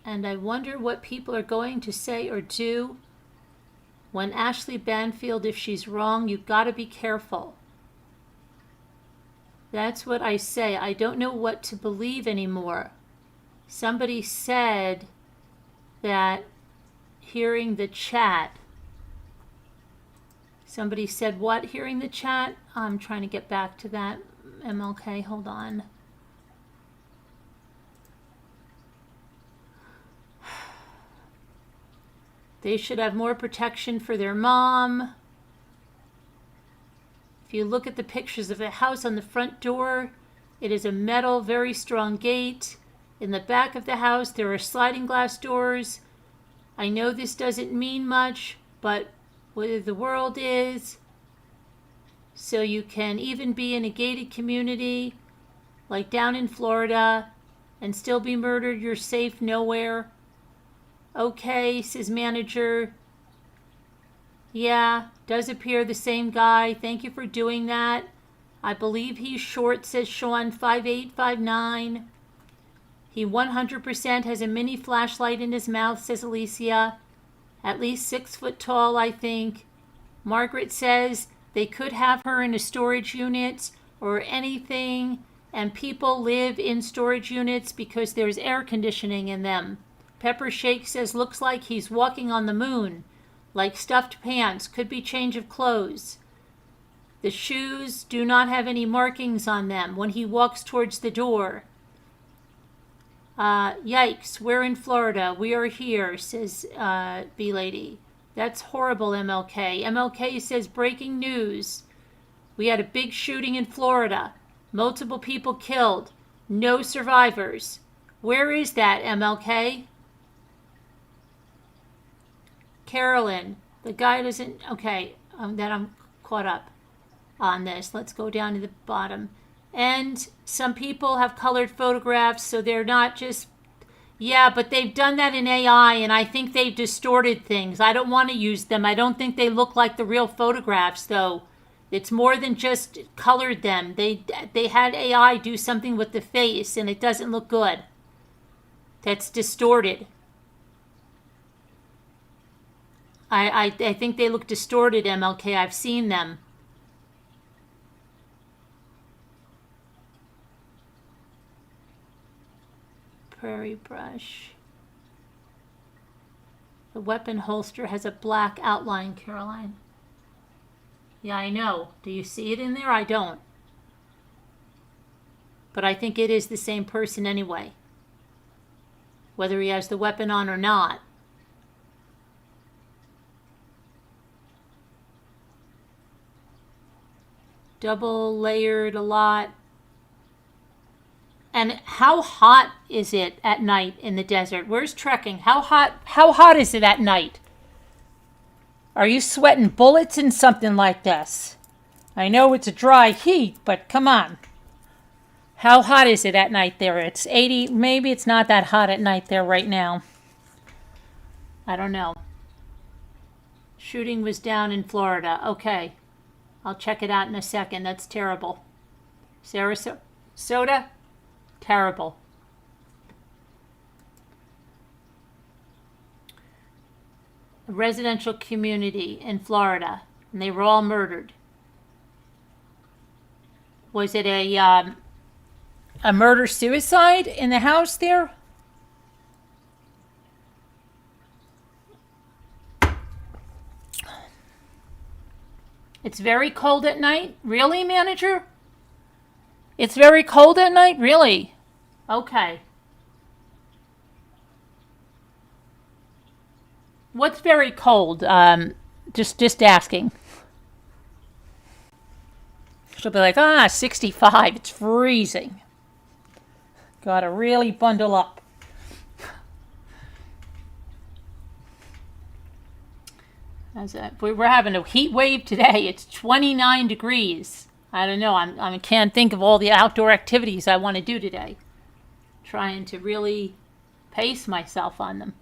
And I wonder what people are going to say or do when Ashley Banfield, if she's wrong, you've got to be careful. That's what I say. I don't know what to believe anymore. Somebody said that hearing the chat. Somebody said what? Hearing the chat? I'm trying to get back to that. MLK, hold on. They should have more protection for their mom. If you look at the pictures of the house on the front door, it is a metal, very strong gate. In the back of the house, there are sliding glass doors. I know this doesn't mean much, but where the world is, so you can even be in a gated community, like down in Florida, and still be murdered. You're safe nowhere. Okay, says manager. Yeah, does appear the same guy. Thank you for doing that. I believe he's short, says Sean, 5'8", 5'9". He 100% has a mini flashlight in his mouth, says Alicia. At least 6 foot tall, I think. Margaret says they could have her in a storage unit or anything, and people live in storage units because there's air conditioning in them. Pepper Shake says looks like he's walking on the moon, like stuffed pants, could be change of clothes. The shoes do not have any markings on them when he walks towards the door. Yikes, we're in Florida. We are here, says B-Lady. That's horrible, MLK. MLK says breaking news. We had a big shooting in Florida. Multiple people killed. No survivors. Where is that, MLK? Carolyn, the guy doesn't... Okay, then I'm caught up on this. Let's go down to the bottom. And some people have colored photographs, so they're not just... Yeah, but they've done that in AI, and I think they've distorted things. I don't want to use them. I don't think they look like the real photographs, though. It's more than just colored them. They had AI do something with the face, and it doesn't look good. That's distorted. I think they look distorted, MLK. I've seen them. prairie brush. The weapon holster has a black outline, Caroline. Yeah, I know. Do you see it in there? I don't. But I think it is the same person anyway, whether he has the weapon on or not. Double layered a lot. And how hot is it at night in the desert? Where's trekking? How hot is it at night? Are you sweating bullets in something like this? I know it's a dry heat, but come on. How hot is it at night there? It's 80. Maybe it's not that hot at night there right now. I don't know. Shooting was down in Florida. Okay. I'll check it out in a second. That's terrible. Sarasota? Terrible. A residential community in Florida, and they were all murdered. Was it a murder-suicide in the house there? It's very cold at night? Really, manager? It's very cold at night? Really? Okay. What's very cold? Just asking. She'll be like, 65. It's freezing. Gotta really bundle up. We're having a heat wave today. It's 29 degrees. I don't know. I can't think of all the outdoor activities I want to do today. Trying to really pace myself on them.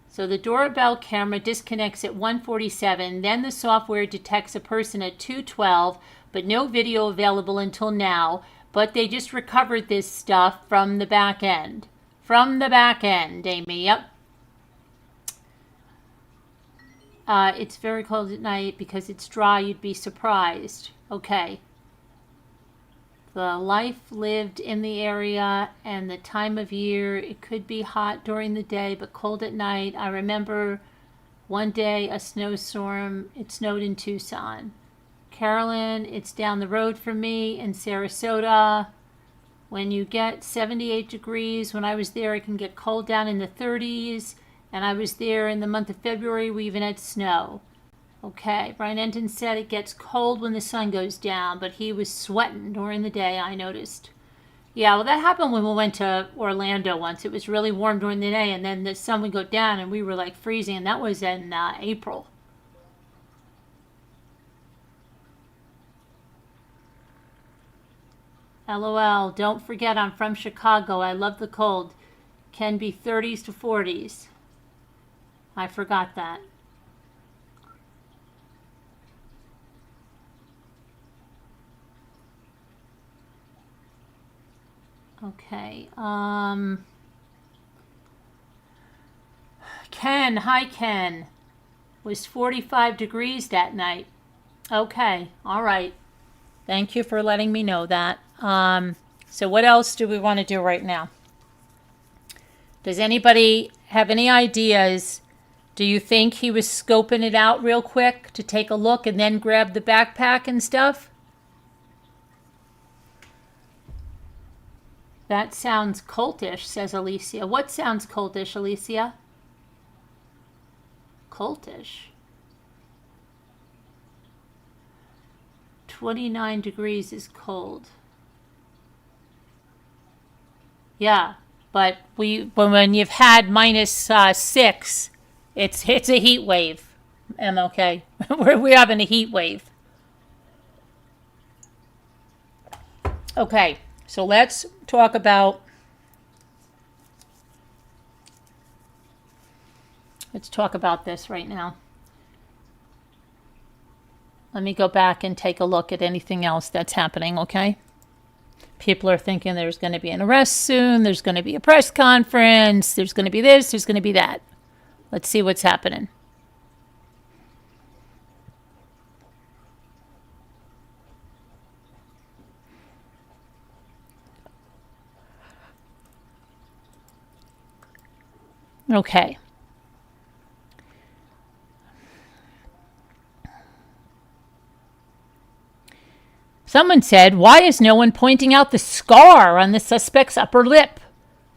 So the doorbell camera disconnects at 1:47. Then the software detects a person at 2:12, but no video available until now. But they just recovered this stuff from the back end. From the back end, Amy. Yep. It's very cold at night because it's dry. You'd be surprised. Okay. The life lived in the area and the time of year. It could be hot during the day, but cold at night. I remember one day a snowstorm. It snowed in Tucson. Carolyn, it's down the road from me in Sarasota. When you get 78 degrees, when I was there, it can get cold down in the 30s. And I was there in the month of February. We even had snow. Okay, Brian Enton said it gets cold when the sun goes down, but he was sweating during the day, I noticed. Yeah, well, that happened when we went to Orlando once. It was really warm during the day, and then the sun would go down, and we were like freezing, and that was in April. LOL, don't forget I'm from Chicago. I love the cold. Can be 30s to 40s. I forgot that. Okay. Ken, hi Ken. Was 45 degrees that night. Okay, all right. Thank you for letting me know that. So what else do we want to do right now? Does anybody have any ideas? Do you think he was scoping it out real quick to take a look and then grab the backpack and stuff? That sounds cultish, says Alicia. What sounds cultish, Alicia? Cultish. 29 degrees is cold. Yeah, but when you've had -6, it's a heat wave. Okay, we're having a heat wave. Okay, so let's talk about. Let's talk about this right now. Let me go back and take a look at anything else that's happening, okay? People are thinking there's going to be an arrest soon, there's going to be a press conference, there's going to be this, there's going to be that. Let's see what's happening. Okay. Someone said, why is no one pointing out the scar on the suspect's upper lip?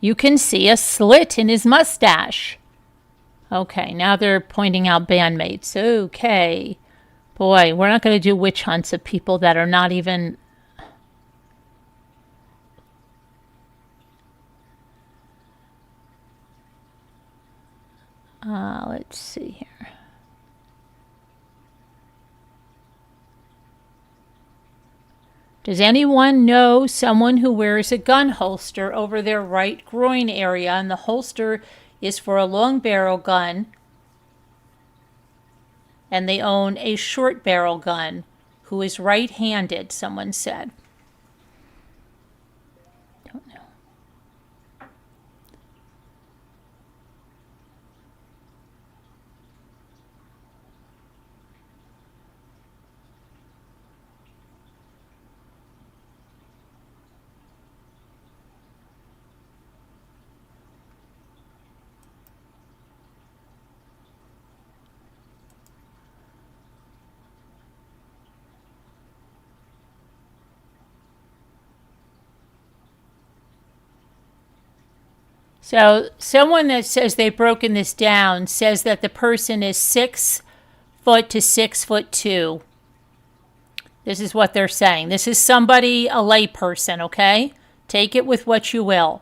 You can see a slit in his mustache. Okay, now they're pointing out bandmates. Okay. Boy, we're not going to do witch hunts of people that are not even... let's see here. Does anyone know someone who wears a gun holster over their right groin area, and the holster is for a long barrel gun, and they own a short barrel gun, who is right-handed, someone said. Don't know. So someone that says they've broken this down says that the person is 6 foot to 6'2". This is what they're saying. This is somebody, a layperson, okay? Take it with what you will.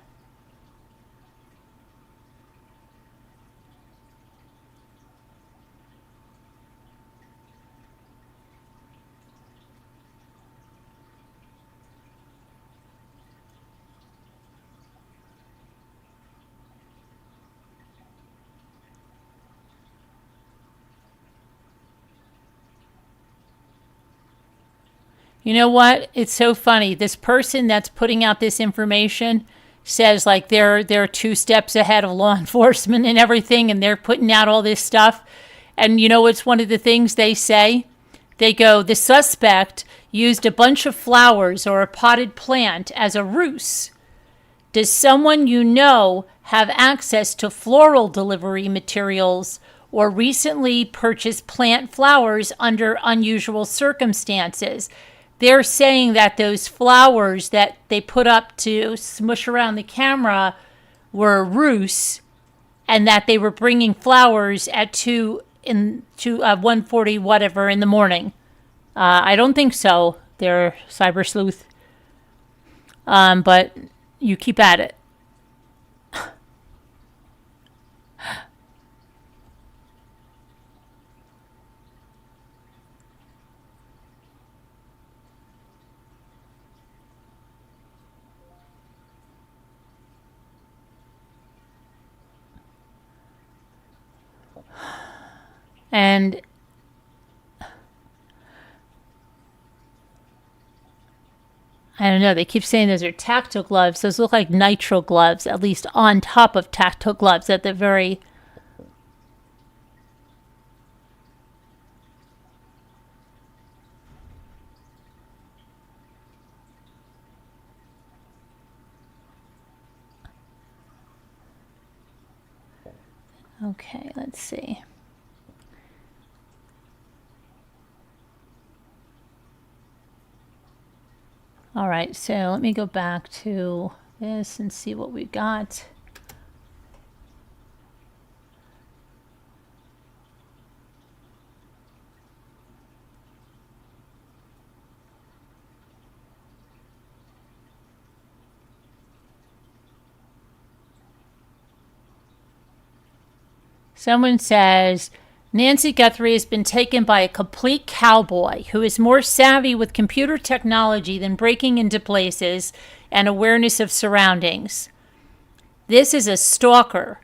You know what? It's so funny. This person that's putting out this information says like they're 2 steps ahead of law enforcement and everything, and they're putting out all this stuff. And you know what's one of the things they say? They go, the suspect used a bunch of flowers or a potted plant as a ruse. Does someone you know have access to floral delivery materials or recently purchased plant flowers under unusual circumstances? They're saying that those flowers that they put up to smush around the camera were a ruse, and that they were bringing flowers at 1:40 whatever in the morning. I don't think so. They're cyber sleuth. But you keep at it. And I don't know, they keep saying those are tactile gloves. Those look like nitrile gloves, at least on top of tactile gloves at the very... Okay, let's see. All right, so let me go back to this and see what we got. Someone says, Nancy Guthrie has been taken by a complete cowboy who is more savvy with computer technology than breaking into places and awareness of surroundings. This is a stalker.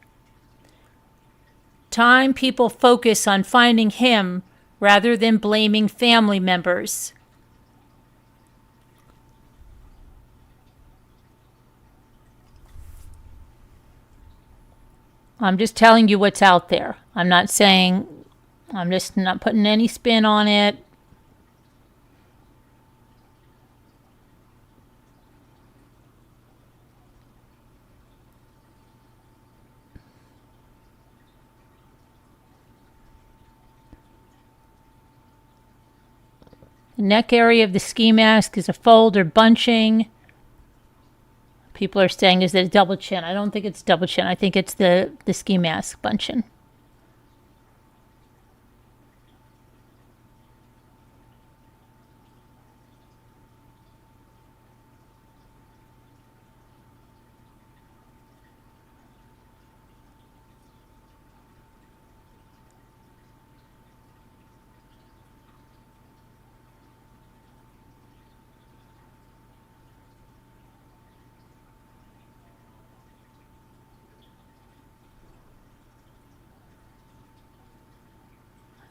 Time people focus on finding him rather than blaming family members. I'm just telling you what's out there. I'm not saying, I'm just not putting any spin on it. Neck area of the ski mask is a fold or bunching. People are saying, is it a double chin? I don't think it's double chin. I think it's the ski mask bunching.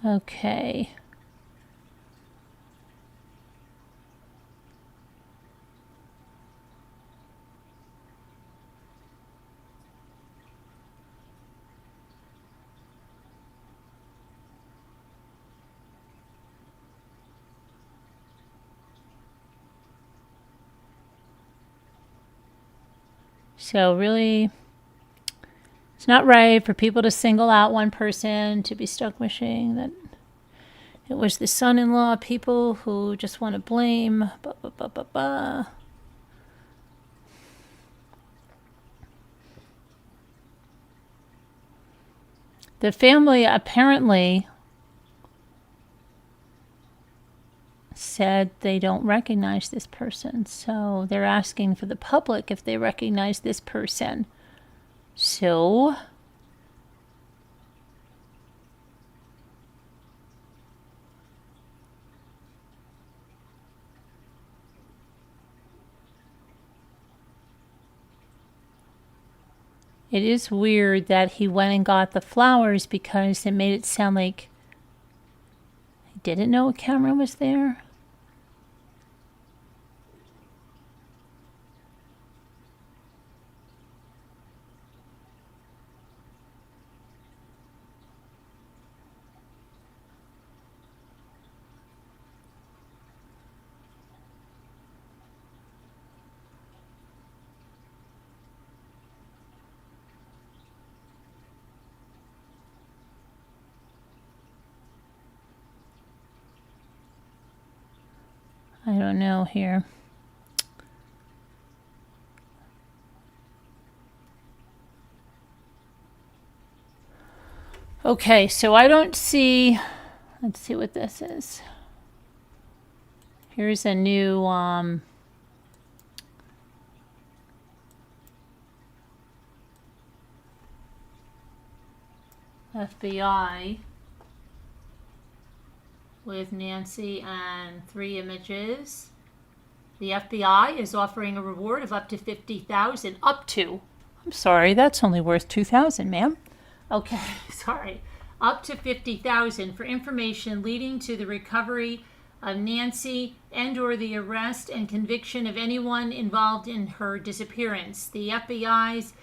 Okay. So really, it's not right for people to single out one person to be stuck wishing that it was the son-in-law, people who just want to blame. The family apparently said they don't recognize this person, so they're asking for the public if they recognize this person. So it is weird that he went and got the flowers, because it made it sound like he didn't know a camera was there. I don't know here. Okay, so I don't see, let's see what this is. Here's a new FBI with Nancy and 3 images. The FBI is offering a reward of up to $50,000. Up to. I'm sorry, that's only worth $2,000, ma'am. Okay, sorry. Up to $50,000 for information leading to the recovery of Nancy and/or the arrest and conviction of anyone involved in her disappearance. The FBI's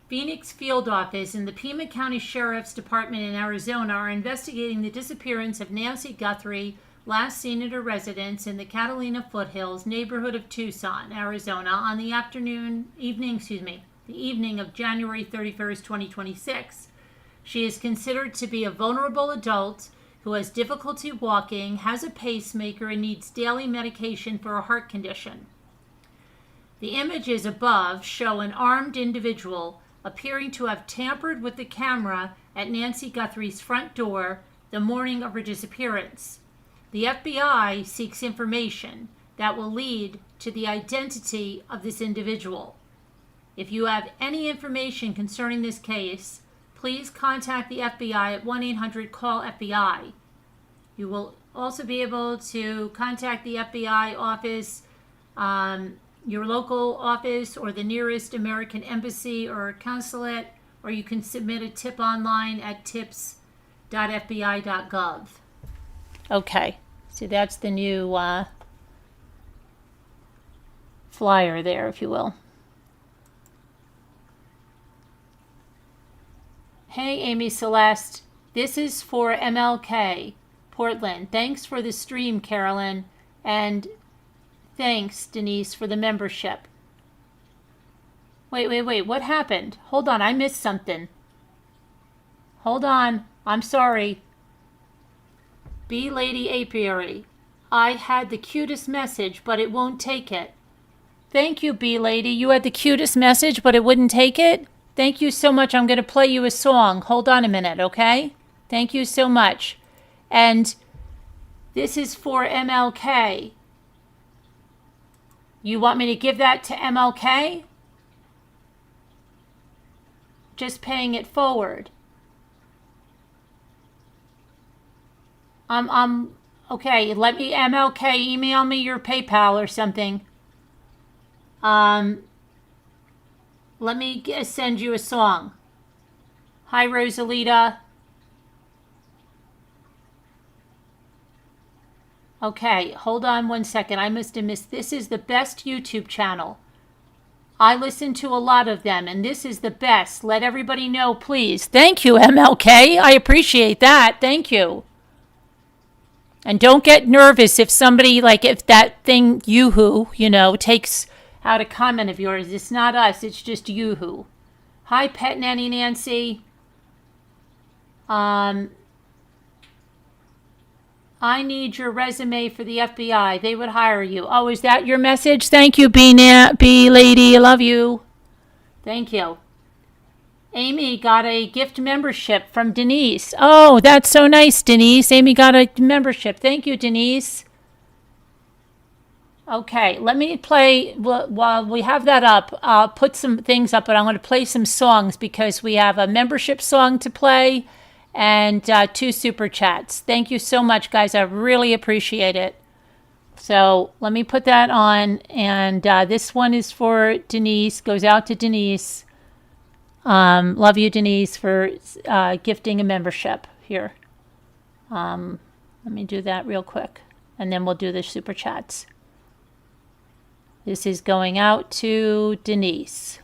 Phoenix Field Office and the Pima County Sheriff's Department in Arizona are investigating the disappearance of Nancy Guthrie, last seen at her residence in the Catalina Foothills neighborhood of Tucson, Arizona, on the evening of January 31st, 2026. She is considered to be a vulnerable adult who has difficulty walking, has a pacemaker, and needs daily medication for a heart condition. The images above show an armed individual appearing to have tampered with the camera at Nancy Guthrie's front door the morning of her disappearance. The FBI seeks information that will lead to the identity of this individual. If you have any information concerning this case, please contact the FBI at 1-800-CALL-FBI. You will also be able to contact the FBI office, your local office, or the nearest American embassy or consulate, or you can submit a tip online at tips.fbi.gov. Okay, so that's the new flyer there, if you will. Hey, Amy Celeste, this is for MLK, Portland. Thanks for the stream, Carolyn, and thanks, Denise, for the membership. Wait, what happened? Hold on, I missed something. Hold on, I'm sorry. B Lady Apiary. I had the cutest message, but it won't take it. Thank you, B Lady. You had the cutest message, but it wouldn't take it? Thank you so much. I'm going to play you a song. Hold on a minute, okay? Thank you so much. And this is for MLK. You want me to give that to MLK? Just paying it forward. Okay, let me, MLK, email me your PayPal or something. Let me send you a song. Hi, Rosalita. Okay, hold on one second. I must have missed. This is the best YouTube channel. I listen to a lot of them, and this is the best. Let everybody know, please. Thank you, MLK. I appreciate that. Thank you. And don't get nervous if somebody, like, if that thing, Yoo-hoo, takes out a comment of yours. It's not us. It's just Yoo-hoo. Hi, Pet Nanny Nancy. I need your resume for the FBI. They would hire you. Oh, is that your message? Thank you, B Lady. I love you. Thank you. Amy got a gift membership from Denise. Oh, that's so nice, Denise. Amy got a membership. Thank you, Denise. Okay, let me play, while we have that up, I'll put some things up, but I'm going to play some songs because we have a membership song to play and 2 super chats. Thank you so much, guys. I really appreciate it. So let me put that on, and this one is for Denise, goes out to Denise. Love you, Denise, for gifting a membership here. Let me do that real quick, and then we'll do the super chats. This is going out to Denise.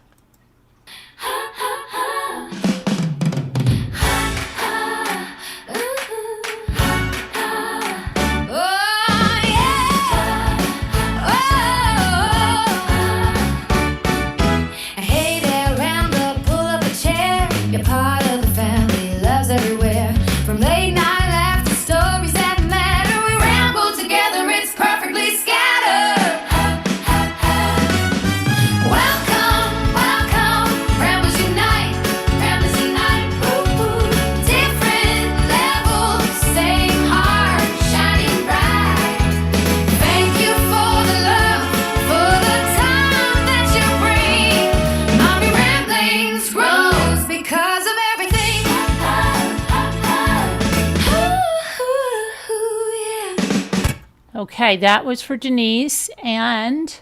Okay, that was for Denise, and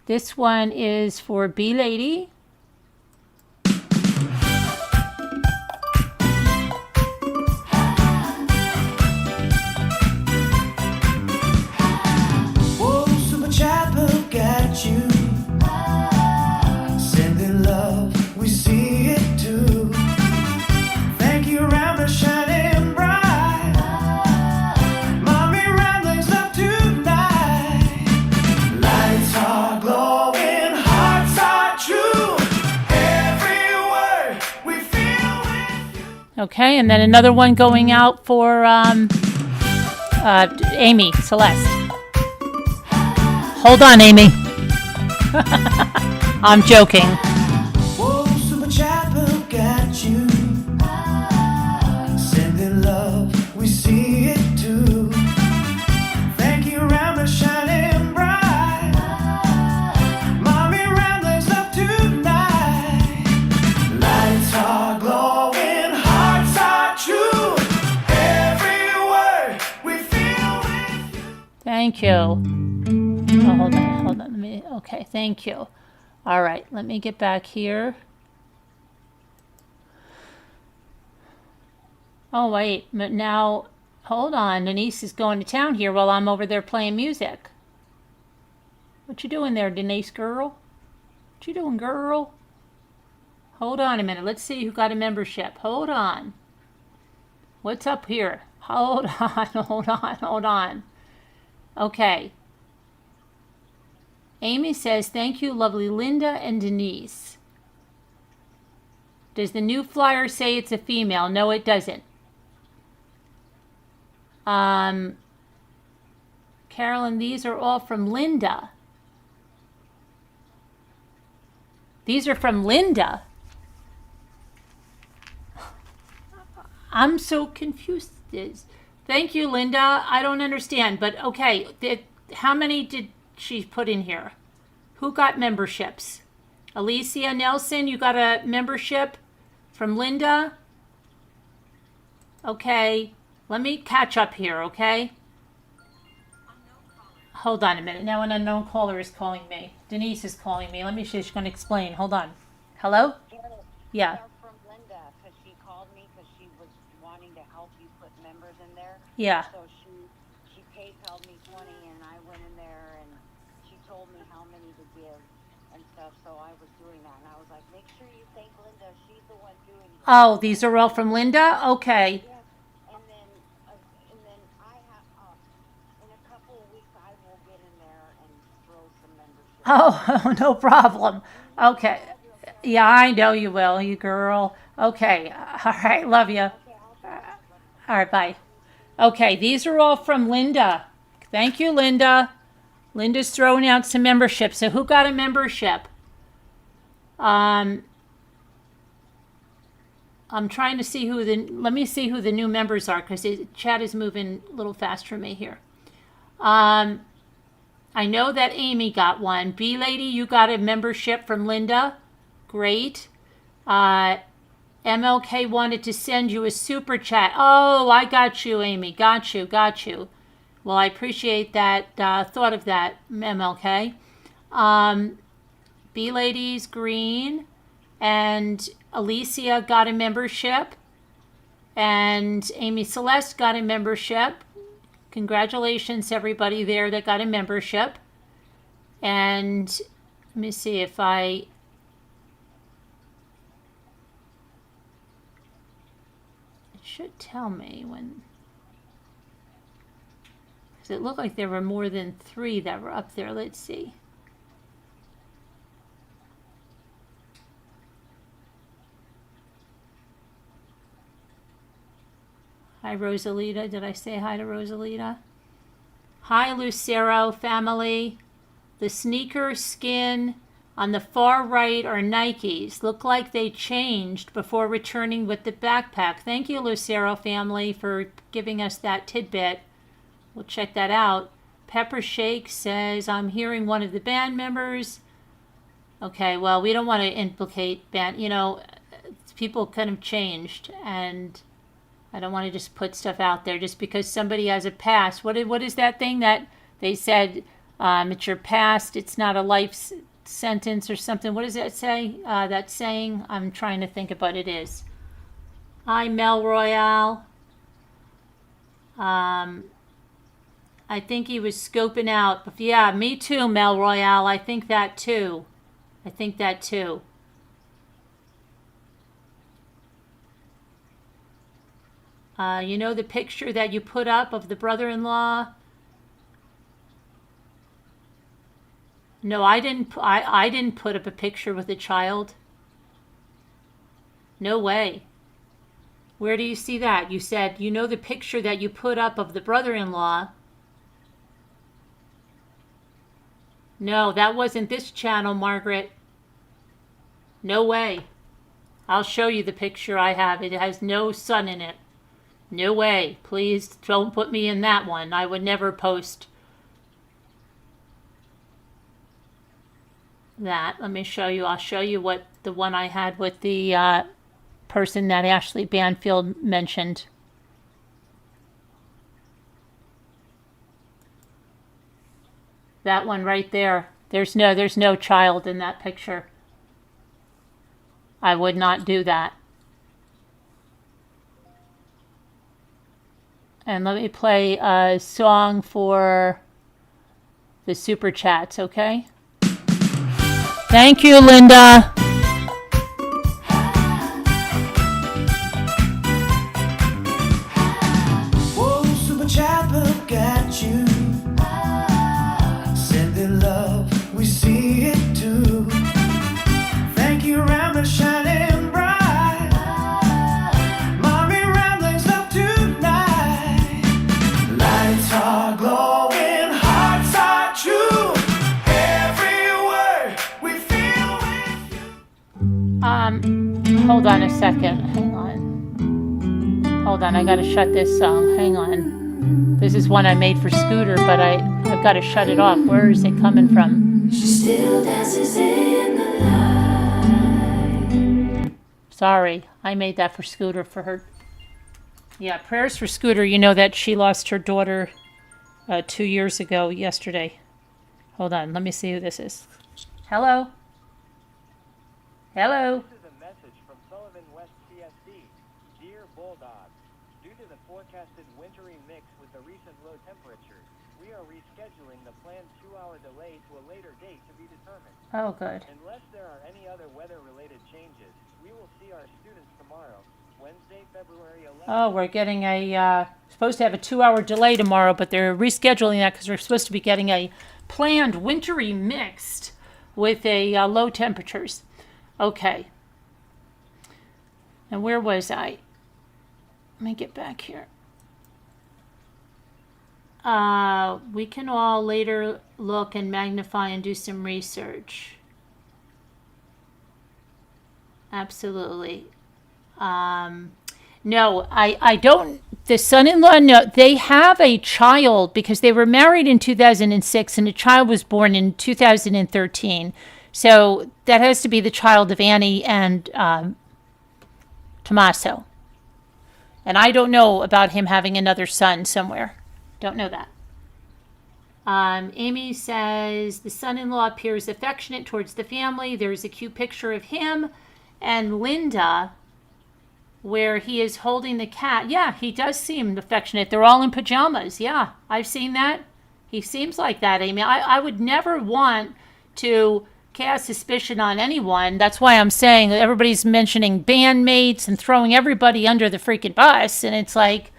this one is for B Lady. Whoa, super chat, look at you. Sending love, we see it too. Thank you, Ramble, shining bright. Okay, and then another one going out for Amy, Celeste. Hold on, Amy. I'm joking. Whoa, super chat, look at you. Sending love, we see it too. Thank you, Ramble, shining bright. Mommy Ramblers love tonight. Lights are glowing. Thank you. Oh, hold on. Let me. Okay, thank you. All right, let me get back here. Oh, wait. But now, hold on. Denise is going to town here while I'm over there playing music. What you doing there, Denise girl? What you doing, girl? Hold on a minute. Let's see who got a membership. Hold on. What's up here? Hold on. Okay. Amy says, thank you, lovely Linda and Denise. Does the new flyer say it's a female? No, it doesn't. Carolyn, these are all from Linda. These are from Linda. I'm so confused. Thank you, Linda. I don't understand, but okay. How many did she put in here? Who got memberships? Alicia Nelson, you got a membership from Linda? Okay, let me catch up here, okay? Hold on a minute. Now an unknown caller is calling me. Denise is calling me. Let me see. She's going to explain. Hold on. Hello? Yeah. From Linda, because she called me because she was wanting to help you put members in there. Yeah. So she PayPal'd me 20, and I went in there and she told me how many to give and stuff. So I was doing that, and I was like, make sure you thank Linda. She's the one doing it. Oh, these are all from Linda? Okay. Yeah. And then I have in a couple of weeks I will get in there and throw some memberships. Oh, no problem. Okay. Yeah, I know you will, you girl. Okay. All right. Love you. All right. Bye. Okay. These are all from Linda. Thank you, Linda. Linda's throwing out some memberships. So who got a membership? I'm trying to see let me see who the new members are, because the chat is moving a little fast for me here. I know that Amy got one. B Lady, you got a membership from Linda. Great. MLK wanted to send you a super chat. Oh, I got you, Amy. Got you. Well, I appreciate that thought of that, MLK. B Lady's green. And Alicia got a membership. And Amy Celeste got a membership. Congratulations, everybody there that got a membership. And let me see if it should tell me when. Because it looked like there were more than 3 that were up there. Let's see. Hi, Rosalita. Did I say hi to Rosalita? Hi, Lucero family. The sneaker skin on the far right are Nikes. Look like they changed before returning with the backpack. Thank you, Lucero family, for giving us that tidbit. We'll check that out. Pepper Shake says, I'm hearing one of the band members. Okay, well, we don't want to implicate band. People kind of changed, and I don't want to just put stuff out there just because somebody has a past. What is that thing that they said? It's your past. It's not a life sentence or something. What does that say? That saying? I'm trying to think of what it is. Hi, Mel Royale. I think he was scoping out. But yeah, me too, Mel Royale. I think that too. The picture that you put up of the brother-in-law? No, I didn't put up a picture with a child. No way. Where do you see that? You said, the picture that you put up of the brother-in-law. No, that wasn't this channel, Margaret. No way. I'll show you the picture I have. It has no son in it. No way. Please don't put me in that one. I would never post that. Let me show you. I'll show you what the one I had with the person that Ashley Banfield mentioned. That one right there. There's no child in that picture. I would not do that. And let me play a song for the super chats, okay? Thank you, Linda. Whoa, super chat, look at you. Send the love, we see it too. Thank you, Ramblin' shining bright. Mommy Rambling's up tonight. Hold on a second. Hang on. Hold on. I gotta shut this song. Hang on. This is one I made for Scooter, but I've got to shut it off. Where is it coming from? She still dances in the light. Sorry, I made that for Scooter for her. Yeah, prayers for Scooter. You know that she lost her daughter 2 years ago yesterday. Hold on, let me see who this is. Hello? Hello? This is a message from Sullivan West CSD. Dear Bulldog, due to the forecasted wintry mix with the recent low temperatures, we are rescheduling the planned 2-hour delay to a later date to be determined. Oh, good. Unless there are any other weather-related changes, we will see our students tomorrow, Wednesday, February 11th. Oh, we're getting supposed to have a 2-hour delay tomorrow, but they're rescheduling that because we're supposed to be getting a planned wintry mixed with a low temperatures. Okay. And where was I? Let me get back here. We can all later look and magnify and do some research. Absolutely. No, I don't. The son-in-law, no, they have a child because they were married in 2006 and a child was born in 2013. So that has to be the child of Annie and Tommaso. And I don't know about him having another son somewhere. Don't know that. Amy says the son-in-law appears affectionate towards the family. There's a cute picture of him and Linda where he is holding the cat. Yeah, he does seem affectionate. They're all in pajamas. Yeah, I've seen that. He seems like that, Amy. I would never want to cast suspicion on anyone. That's why I'm saying that everybody's mentioning bandmates and throwing everybody under the freaking bus. And it's like,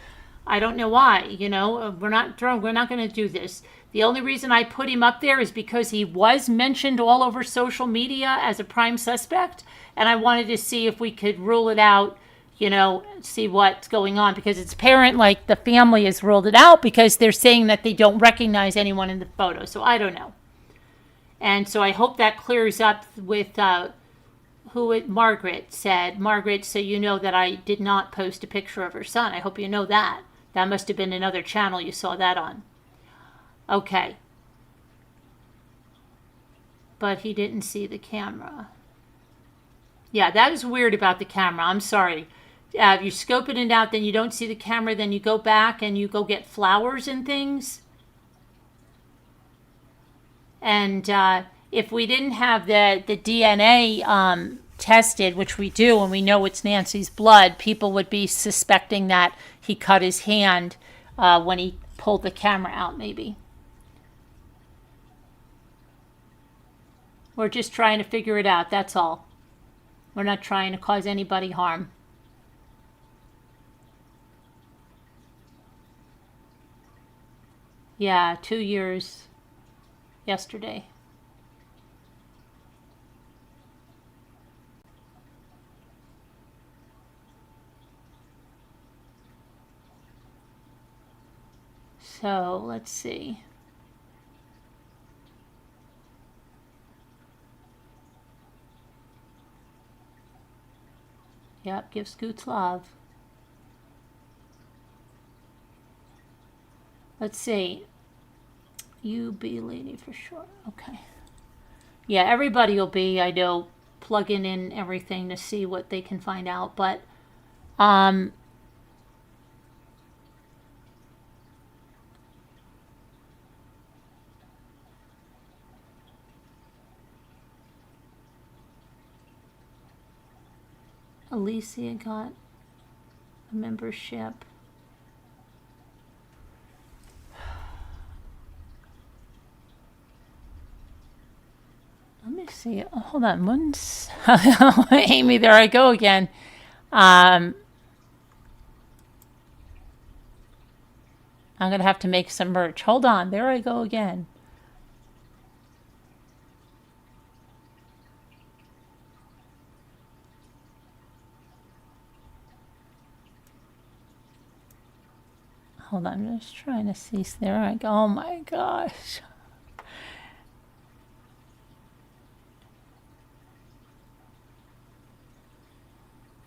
I don't know why, you know, we're not going to do this. The only reason I put him up there is because he was mentioned all over social media as a prime suspect. And I wanted to see if we could rule it out, you know, see what's going on, because it's apparent like the family has ruled it out because they're saying that they don't recognize anyone in the photo. So I don't know. And so I hope that clears up with Margaret said. Margaret, so you know that I did not post a picture of her son. I hope you know that. That must have been another channel you saw that on. Okay. But he didn't see the camera. Yeah, that is weird about the camera. I'm sorry. If you're scoping it out, then you don't see the camera, then you go back and you go get flowers and things. And if we didn't have the DNA tested, which we do, and we know it's Nancy's blood, people would be suspecting that he cut his hand when he pulled the camera out, maybe. We're just trying to figure it out, that's all. We're not trying to cause anybody harm. Yeah, 2 years yesterday. So, let's see. Yep, give Scoots love. Let's see. You be lady for sure. Okay. Yeah, everybody will be, I know, plugging in everything to see what they can find out. But, Alicia got a membership. Let me see. Oh, hold on. Amy, there I go again. I'm going to have to make some merch. Hold on. There I go again. Hold on. I'm just trying to see. There I go. Oh, my gosh.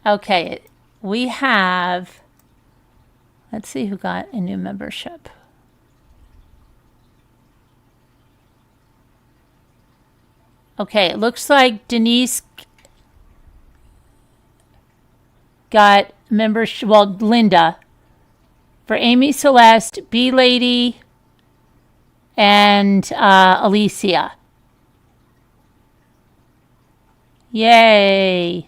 Okay, we have, let's see who got a new membership. Okay, it looks like Denise got membership, well, Linda, for Amy Celeste, B Lady, and Alicia. Yay.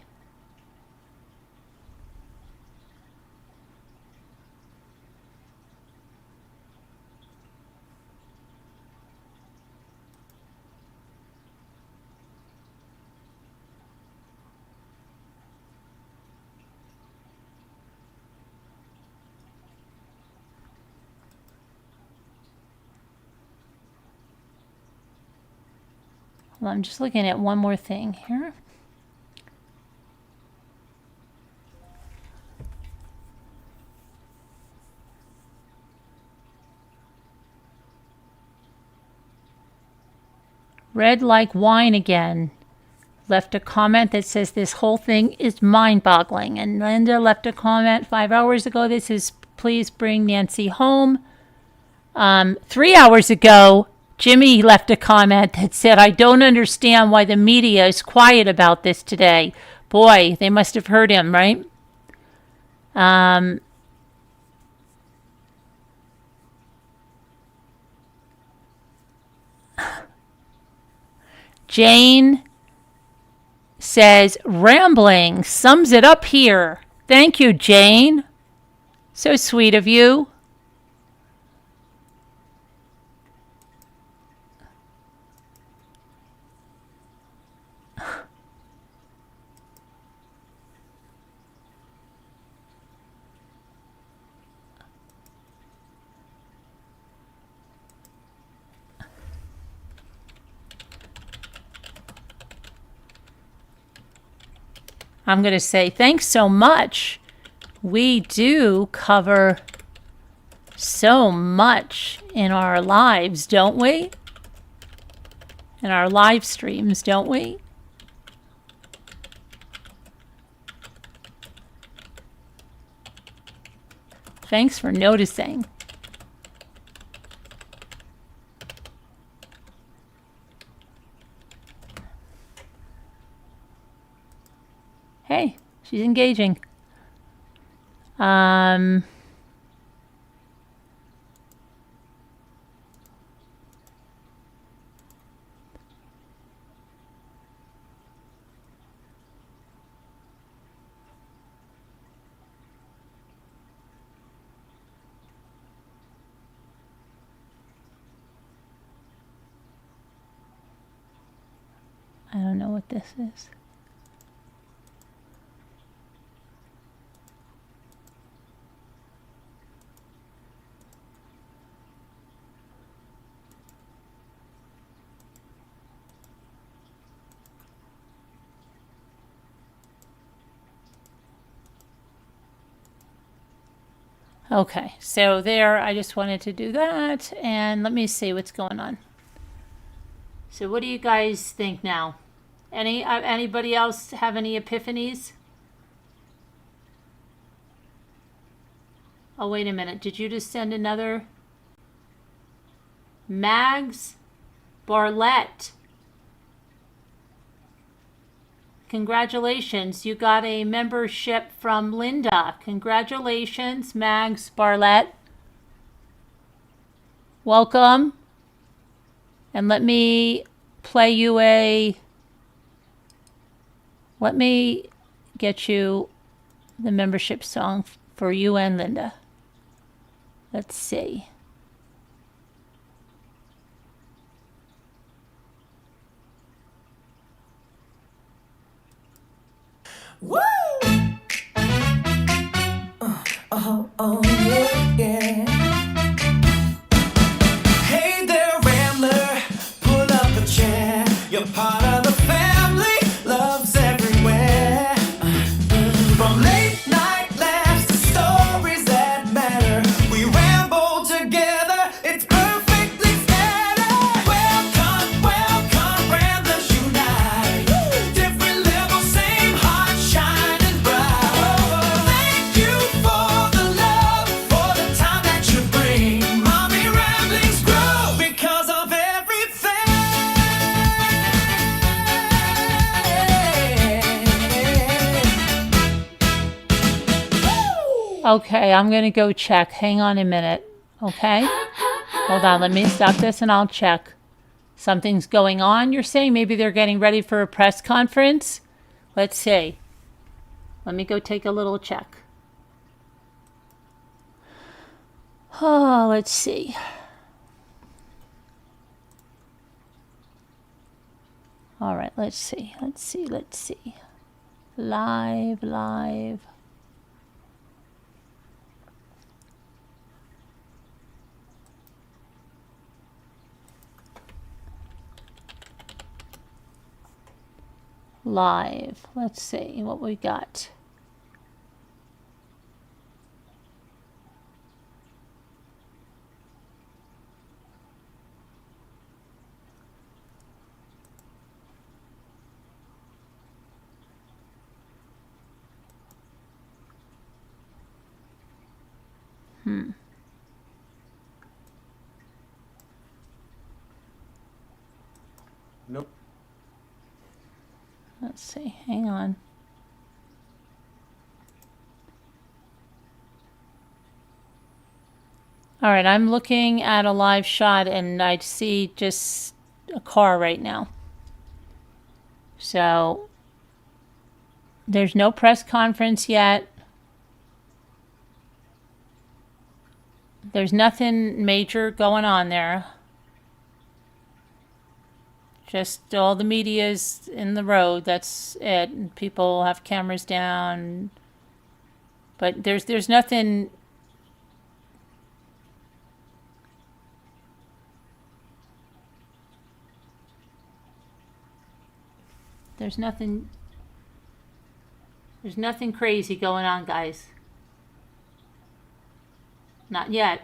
Well, I'm just looking at one more thing here. Red like wine again. Left a comment that says this whole thing is mind-boggling. And Linda left a comment 5 hours ago that says, please bring Nancy home. 3 hours ago, Jimmy left a comment that said, I don't understand why the media is quiet about this today. Boy, they must have heard him, right? Jane says, rambling sums it up here. Thank you, Jane. So sweet of you. I'm going to say thanks so much. We do cover so much in our lives, don't we? In our live streams, don't we? Thanks for noticing. Hey, she's engaging. I don't know what this is. Okay, so there, I just wanted to do that, and let me see what's going on. So what do you guys think now? Anybody else have any epiphanies? Oh, wait a minute. Did you just send another? Mags Barlett. Congratulations. You got a membership from Linda. Congratulations, Mags Barlett. Welcome. And let me play you let me get you the membership song for you and Linda. Let's see. Woo! Oh, yeah, yeah. Hey there, Rambler, pull up a chair. You're part of the family, love's everywhere. From late night laughs to stories that matter, we ramble together. Okay, I'm going to go check. Hang on a minute. Okay? Hold on. Let me stop this and I'll check. Something's going on, you're saying? Maybe they're getting ready for a press conference? Let's see. Let me go take a little check. Oh, let's see. All right, let's see. Live. Let's see what we got. Nope. Let's see. Hang on. All right, I'm looking at a live shot and I see just a car right now. So there's no press conference yet. There's nothing major going on there. Just all the media's in the road. That's it. And people have cameras down. But there's nothing. There's nothing crazy going on, guys. Not yet.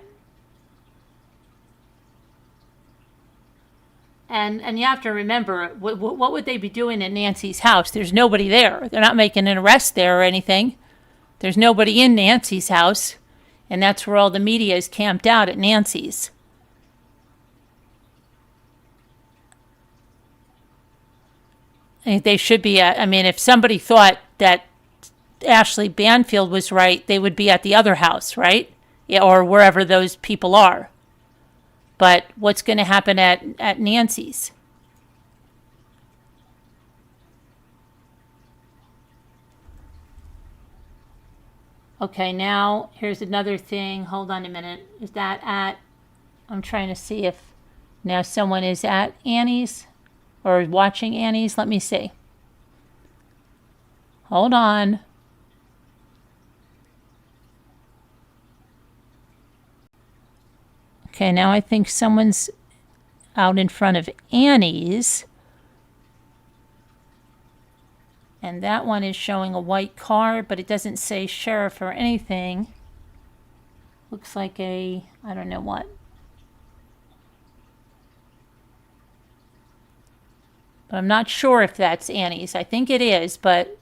And you have to remember, what would they be doing at Nancy's house? There's nobody there. They're not making an arrest there or anything. There's nobody in Nancy's house. And that's where all the media is camped out, at Nancy's. They should be at, I mean, if somebody thought that Ashley Banfield was right, they would be at the other house, right? Yeah, or wherever those people are. But what's going to happen at Nancy's? Okay, now here's another thing. Hold on a minute. Is that at, I'm trying to see if now someone is at Annie's or watching Annie's. Let me see. Hold on. Okay, now I think someone's out in front of Annie's. And that one is showing a white car, but it doesn't say sheriff or anything. Looks like I don't know what. But I'm not sure if that's Annie's. I think it is, but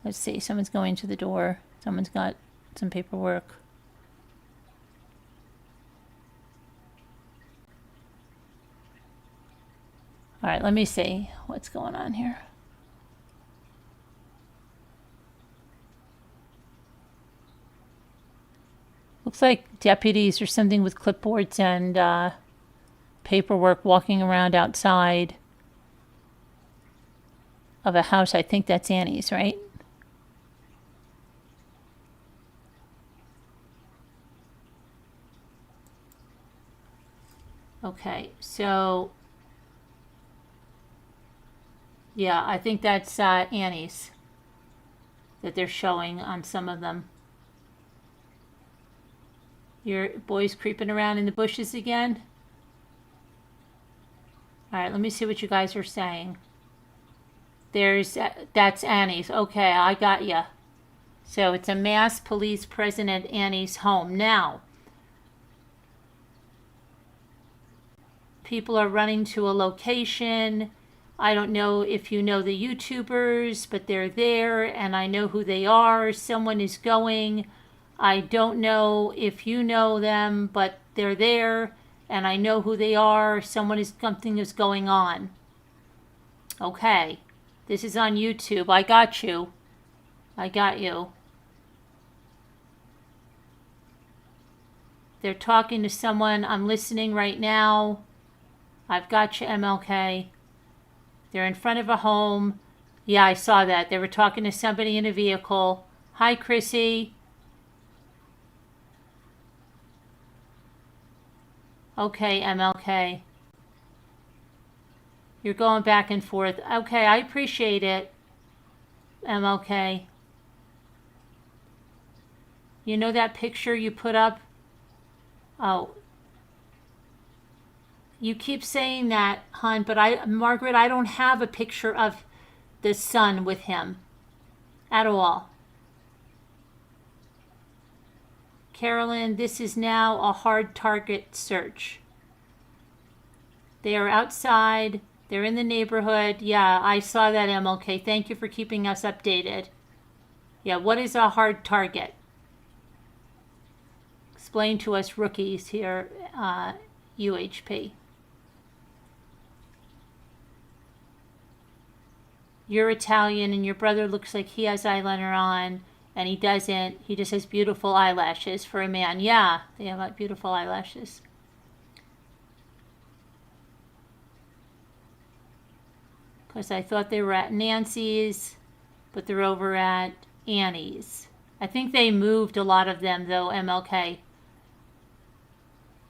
let's see. Someone's going to the door. Someone's got some paperwork. All right, let me see what's going on here. Looks like deputies or something with clipboards and paperwork walking around outside of a house. I think that's Annie's, right? Okay, so yeah, I think that's Annie's that they're showing on some of them. Your boys creeping around in the bushes again? All right, let me see what you guys are saying. That's Annie's. Okay, I got ya. So it's a mass police present at Annie's home. Now, people are running to a location. I don't know if you know the YouTubers, but they're there and I know who they are. Someone is going. I don't know if you know them, but they're there and I know who they are. Something is going on. Okay. This is on YouTube. I got you. I got you. They're talking to someone. I'm listening right now. I've got you, MLK. They're in front of a home. Yeah, I saw that. They were talking to somebody in a vehicle. Hi, Chrissy. Okay, MLK. You're going back and forth. Okay, I appreciate it, MLK. You know that picture you put up? Oh. You keep saying that, hon, but Margaret, I don't have a picture of the son with him at all. Carolyn, this is now a hard target search. They are outside. They're in the neighborhood. Yeah, I saw that, MLK. Thank you for keeping us updated. Yeah, what is a hard target? Explain to us rookies here, UHP. You're Italian and your brother looks like he has eyeliner on and he doesn't. He just has beautiful eyelashes for a man. Yeah, they have like beautiful eyelashes. Because I thought they were at Nancy's, but they're over at Annie's. I think they moved a lot of them though, MLK.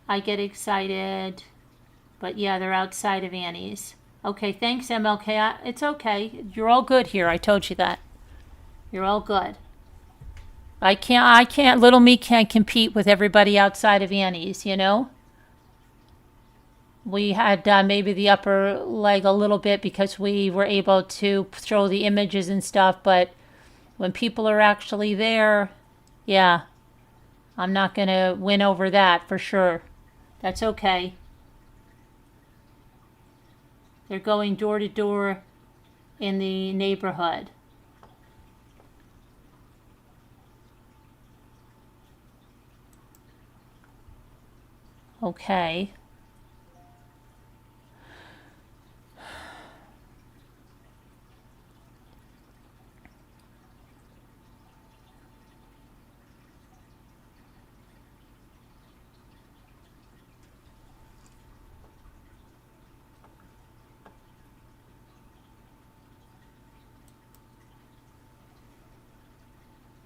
I get excited, but yeah, they're outside of Annie's. Okay, thanks, MLK. It's okay. You're all good here. I told you that. You're all good. Little me can't compete with everybody outside of Annie's, you know? We had maybe the upper leg a little bit because we were able to show the images and stuff, but when people are actually there, yeah, I'm not going to win over that for sure. That's okay. They're going door to door in the neighborhood. Okay.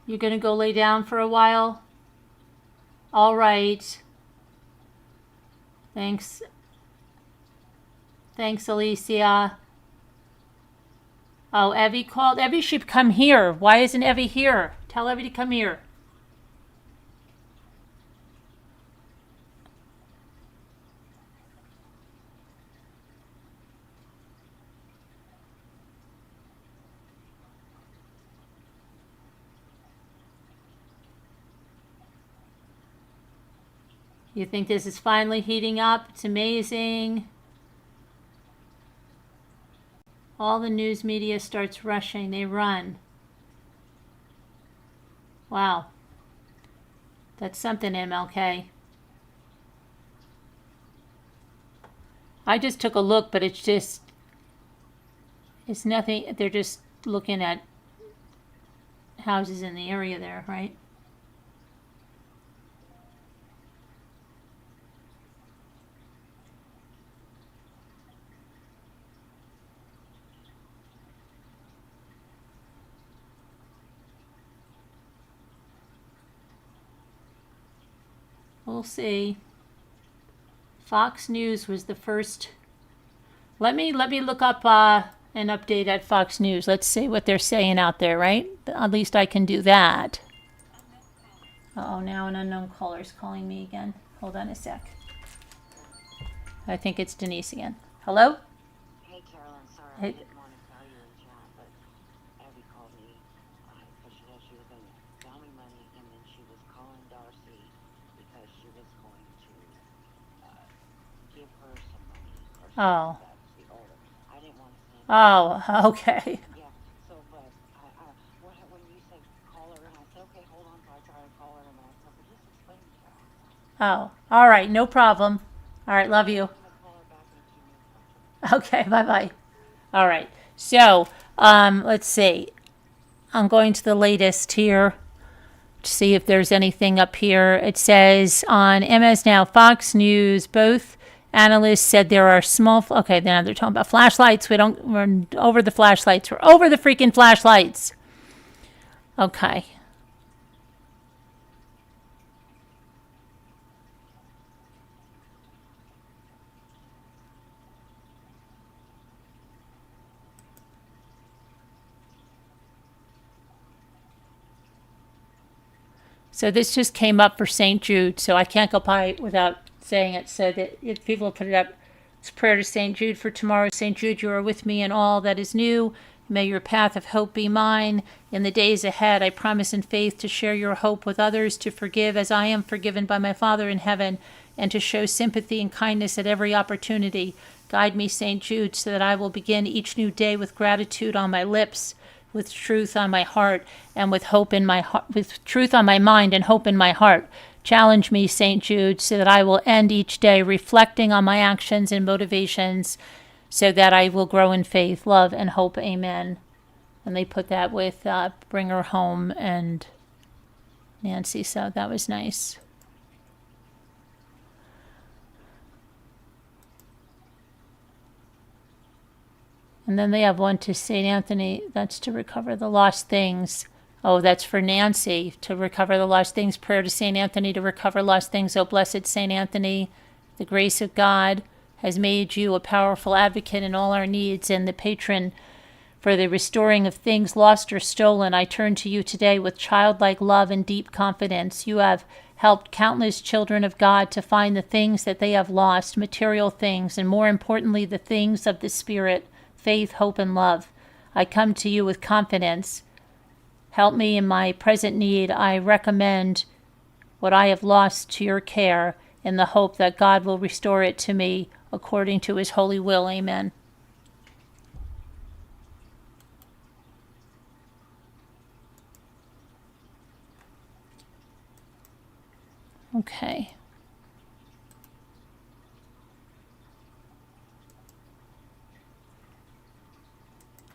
You're going to go lay down for a while? All right. Thanks. Thanks, Alicia. Oh, Evie called. Evie should come here. Why isn't Evie here? Tell Evie to come here. You think this is finally heating up? It's amazing. All the news media starts rushing. They run. Wow. That's something, MLK. I just took a look, but it's nothing. They're just looking at houses in the area there, right? We'll see. Fox News was the first. Let me look up an update at Fox News. Let's see what they're saying out there, right? At least I can do that. Uh-oh, now an unknown caller is calling me again. Hold on a sec. I think it's Denise again. Hello? Hey, Carolyn, sorry I Hey. didn't want to tell you in chat, but Abby called me because she said she was going to tell me money, and then she was calling Darcy because she was going to give her some money or something Oh. like that. She owed her. I didn't want to say anything. Oh, okay. Yeah, so, but when you said call her, and I said, okay, hold on, so I tried to call her, and I said, well, just explain to her. Oh, all right, no problem. All right, love you. I'm going to call her back in a few minutes. Okay, bye-bye. All right, so let's see. I'm going to the latest here. to see if there's anything up here. It says on MS Now, Fox News, both analysts said there are small. Okay, now they're talking about flashlights. We're over the flashlights. We're over the freaking flashlights. Okay. So this just came up for St. Jude, so I can't go by without saying it. So that if people put it up, it's prayer to St. Jude for tomorrow. St. Jude, you are with me in all that is new. May your path of hope be mine. In the days ahead, I promise in faith to share your hope with others, to forgive as I am forgiven by my Father in heaven, and to show sympathy and kindness at every opportunity. Guide me, St. Jude, so that I will begin each new day with gratitude on my lips, with truth on my heart, and with hope in my heart, with truth on my mind and hope in my heart. Challenge me, St. Jude, so that I will end each day reflecting on my actions and motivations, so that I will grow in faith, love, and hope. Amen. And they put that with Bring Her Home and Nancy, so that was nice. And then they have one to St. Anthony. That's to recover the lost things. Oh, that's for Nancy, to recover the lost things. Prayer to St. Anthony to recover lost things. Oh, blessed St. Anthony, the grace of God has made you a powerful advocate in all our needs and the patron for the restoring of things lost or stolen. I turn to you today with childlike love and deep confidence. You have helped countless children of God to find the things that they have lost, material things, and more importantly, the things of the Spirit, faith, hope, and love. I come to you with confidence. Help me in my present need. I recommend what I have lost to your care in the hope that God will restore it to me according to his holy will. Amen. Okay.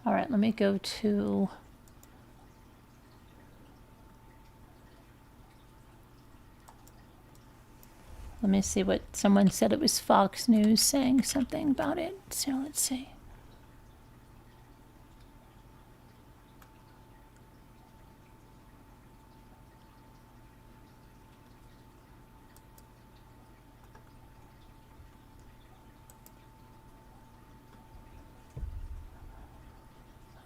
All right, let me go to... Let me see what someone said. It was Fox News saying something about it. So let's see.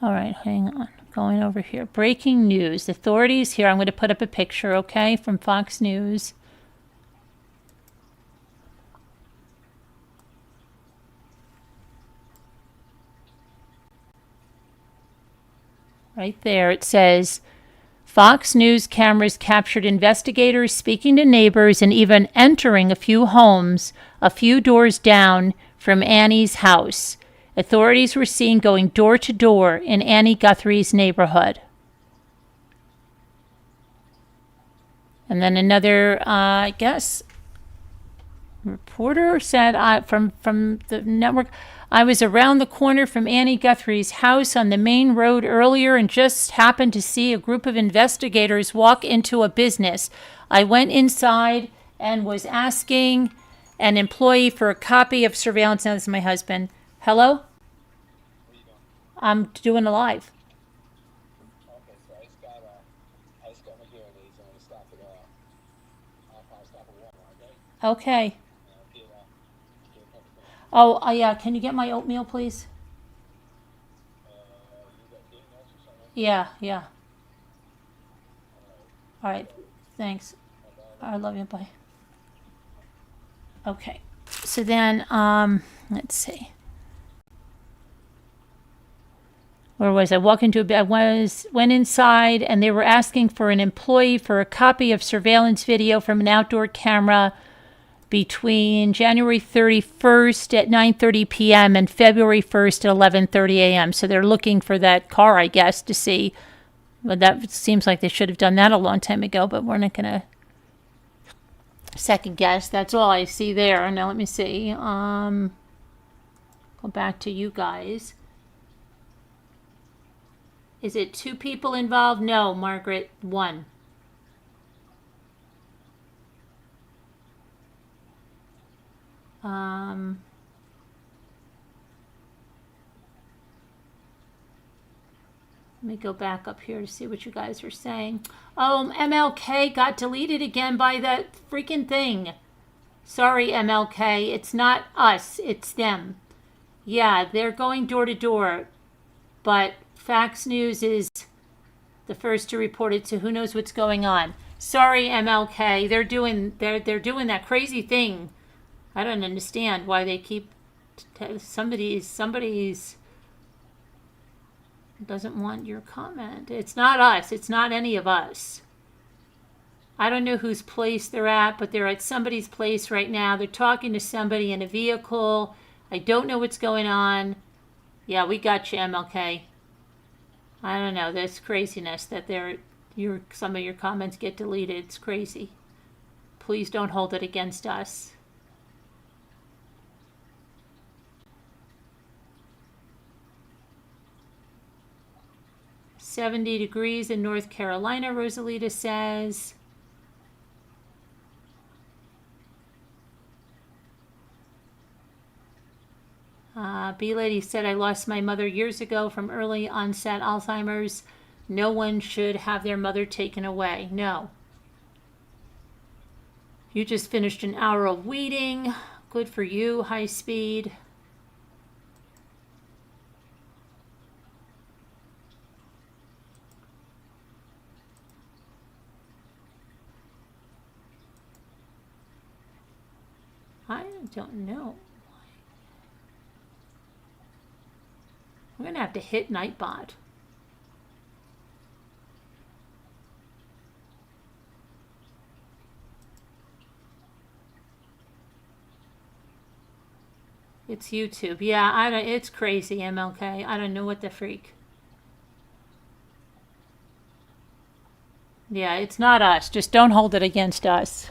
All right, hang on. Going over here. Breaking news. Authorities here. I'm going to put up a picture, okay, from Fox News. Right there, it says, Fox News cameras captured investigators speaking to neighbors and even entering a few homes a few doors down from Annie's house. Authorities were seen going door to door in Annie Guthrie's neighborhood. And then another, I guess, reporter said from the network, I was around the corner from Annie Guthrie's house on the main road earlier and just happened to see a group of investigators walk into a business. I went inside and was asking an employee for a copy of surveillance. Now, this is my husband. Hello? I'm doing a live. Okay, so I just got my hearing aids. I'm going to stop it. I'll probably stop at Walmart, okay? Okay. And I'll get everything. Oh, yeah. Can you get my oatmeal, please? You got getting else or something? Yeah, yeah. All right. Thanks. I love you. Bye. Okay. So then, let's see. Where was I? Walking to I went inside and they were asking for an employee for a copy of surveillance video from an outdoor camera between January 31st at 9:30 p.m. and February 1st at 11:30 a.m. So they're looking for that car, I guess, to see. But that seems like they should have done that a long time ago, but we're not going to second guess. That's all I see there. Now let me see. Go back to you guys. Is it 2 people involved? No, Margaret, 1. Um, Let me go back up here to see what you guys are saying. Oh, MLK got deleted again by that freaking thing. Sorry, MLK. It's not us. It's them. Yeah, they're going door to door. But Fax News is the first to report it, so who knows what's going on. Sorry, MLK. They're doing that crazy thing. I don't understand why they keep somebody's doesn't want your comment. It's not us. It's not any of us. I don't know whose place they're at, but they're at somebody's place right now. They're talking to somebody in a vehicle. I don't know what's going on. Yeah, we got you, MLK. I don't know. That's craziness that some of your comments get deleted. It's crazy. Please don't hold it against us. "70 degrees in North Carolina," Rosalita says. B-Lady said, "I lost my mother years ago from early onset Alzheimer's. No one should have their mother taken away." No. You just finished an hour of weeding. Good for you, high speed. I don't know. I'm going to have to hit Nightbot. It's YouTube. Yeah, it's crazy, MLK. I don't know what the freak. Yeah, it's not us. Just don't hold it against us.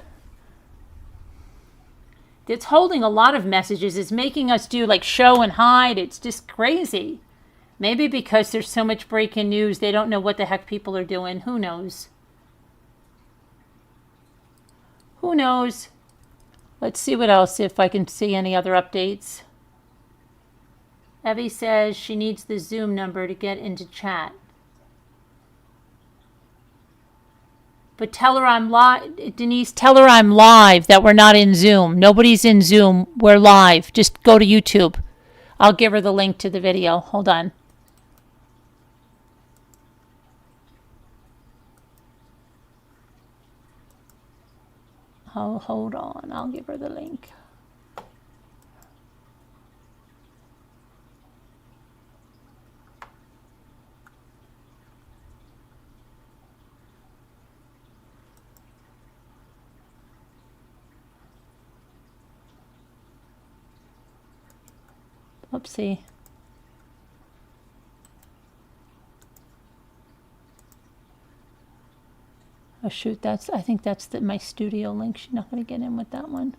It's holding a lot of messages. It's making us do like show and hide. It's just crazy. Maybe because there's so much breaking news, they don't know what the heck people are doing. Who knows? Who knows? Let's see what else, if I can see any other updates. Evie says she needs the Zoom number to get into chat. But tell her I'm live. Denise, tell her I'm live, that we're not in Zoom. Nobody's in Zoom. We're live. Just go to YouTube. I'll give her the link to the video. Hold on. Oh, hold on. I'll give her the link. Oopsie. Oh shoot, I think that's my studio link. She's not going to get in with that one.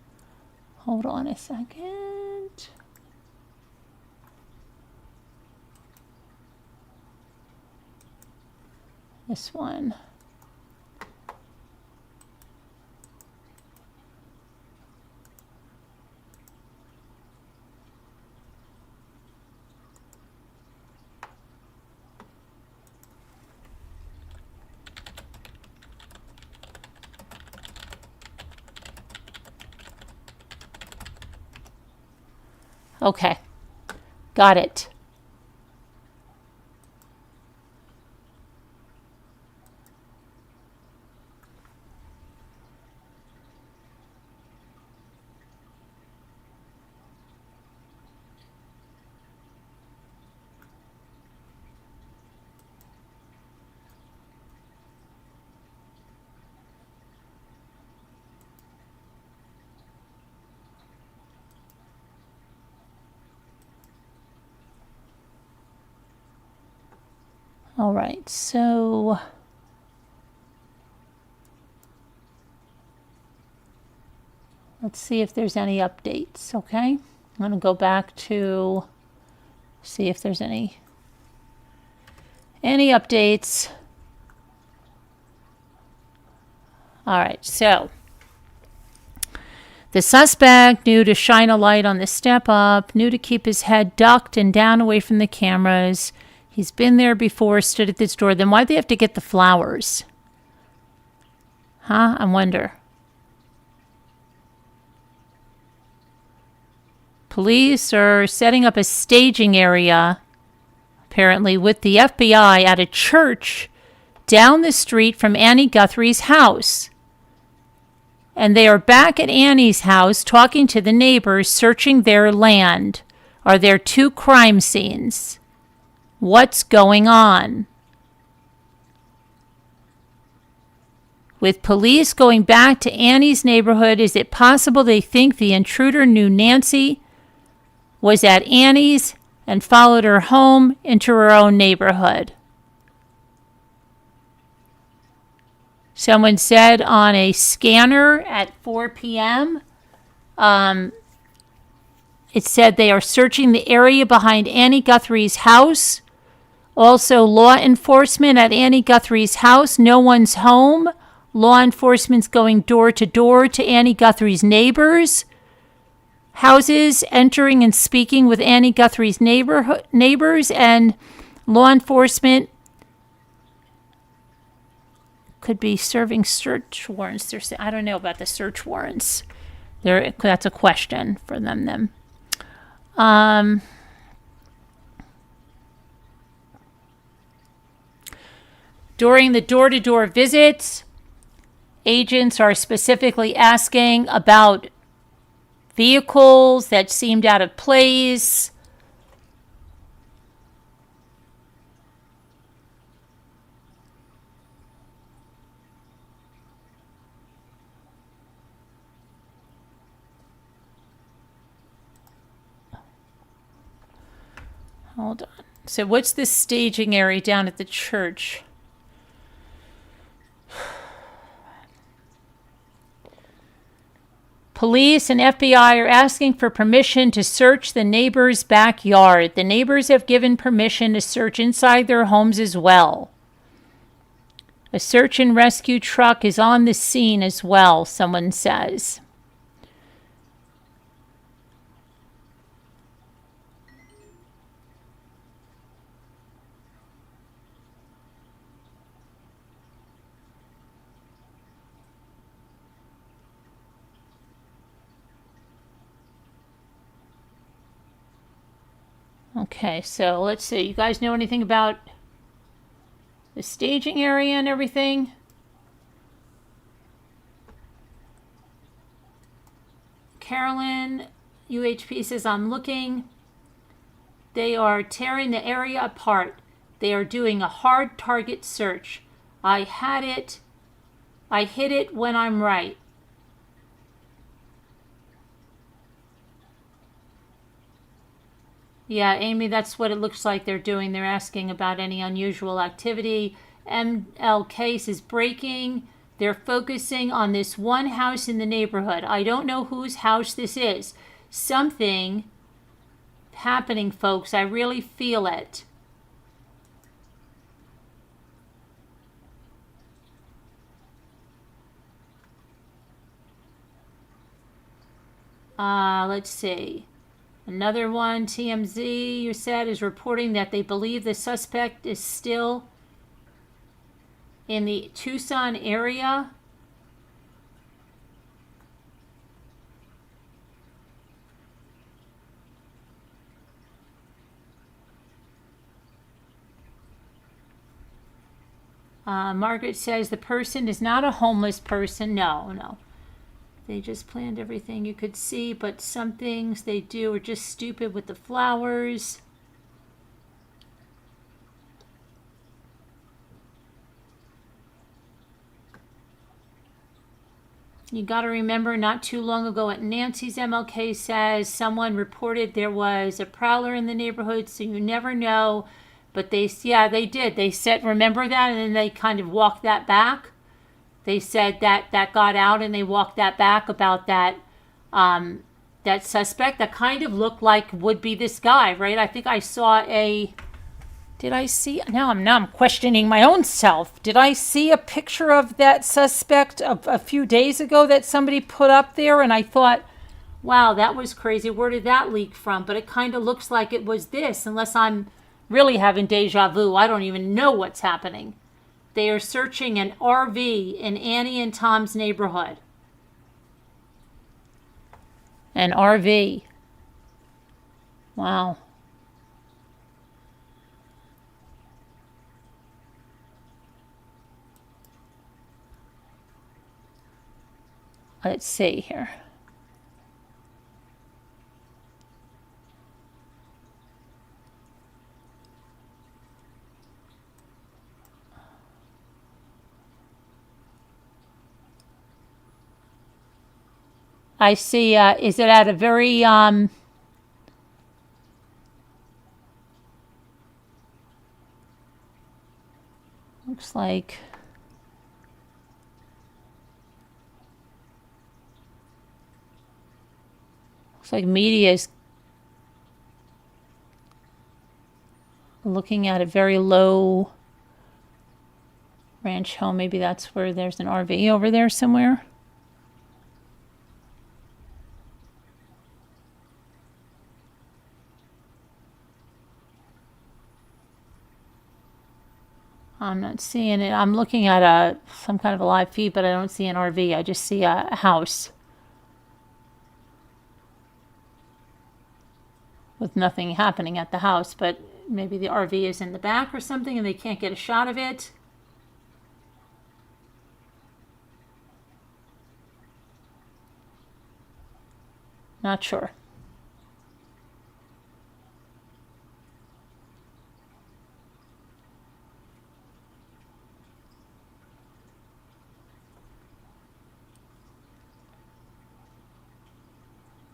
Hold on a second. This one. Okay, got it. All right, so let's see if there's any updates, okay? I'm going to go back to see if there's any updates. All right, so The suspect knew to shine a light on the step up, knew to keep his head ducked and down away from the cameras. He's been there before, stood at this door. Then why'd they have to get the flowers? Huh? I wonder. Police are setting up a staging area, apparently, with the FBI at a church down the street from Annie Guthrie's house. And they are back at Annie's house talking to the neighbors, searching their land. Are there 2 crime scenes? What's going on? With police going back to Annie's neighborhood, is it possible they think the intruder knew Nancy was at Annie's and followed her home into her own neighborhood? Someone said on a scanner at 4 p.m., it said they are searching the area behind Annie Guthrie's house. Also, law enforcement at Annie Guthrie's house. No one's home. Law enforcement's going door to door to Annie Guthrie's neighbors' houses, entering and speaking with Annie Guthrie's neighbors, and law enforcement could be serving search warrants. I don't know about the search warrants. That's a question for them. During the door-to-door visits, agents are specifically asking about vehicles that seemed out of place. Hold on. So what's this staging area down at the church? Police and FBI are asking for permission to search the neighbor's backyard. The neighbors have given permission to search inside their homes as well. A search and rescue truck is on the scene as well, someone says. Okay, so let's see. You guys know anything about the staging area and everything? Carolyn, UHP says, I'm looking. They are tearing the area apart. They are doing a hard target search. I hit it when I'm right. Yeah, Amy, that's what it looks like they're doing. They're asking about any unusual activity. ML case is breaking. They're focusing on this one house in the neighborhood. I don't know whose house this is. Something happening, folks. I really feel it. Let's see. Another one, TMZ, you said, is reporting that they believe the suspect is still in the Tucson area. Margaret says the person is not a homeless person. No. They just planned everything you could see, but some things they do are just stupid with the flowers. You got to remember, not too long ago at Nancy's, MLK says someone reported there was a prowler in the neighborhood, so you never know. But they did. They said, remember that, and then they kind of walked that back. They said that got out, and they walked that back about that suspect that kind of looked like would be this guy, right? I think I saw did Did I see? Now I'm questioning my own self. Did I see a picture of that suspect a few days ago that somebody put up there? And I thought, wow, that was crazy. Where did that leak from? But it kind of looks like it was this, unless I'm really having deja vu. I don't even know what's happening. They are searching an RV in Annie and Tom's neighborhood. An RV. Wow. Let's see here. I see, is it at a very, looks like, media is looking at a very low ranch home. Maybe that's where there's an RV over there somewhere. I'm not seeing it. I'm looking at some kind of a live feed, but I don't see an RV. I just see a house with nothing happening at the house, but maybe the RV is in the back or something and they can't get a shot of it. Not sure.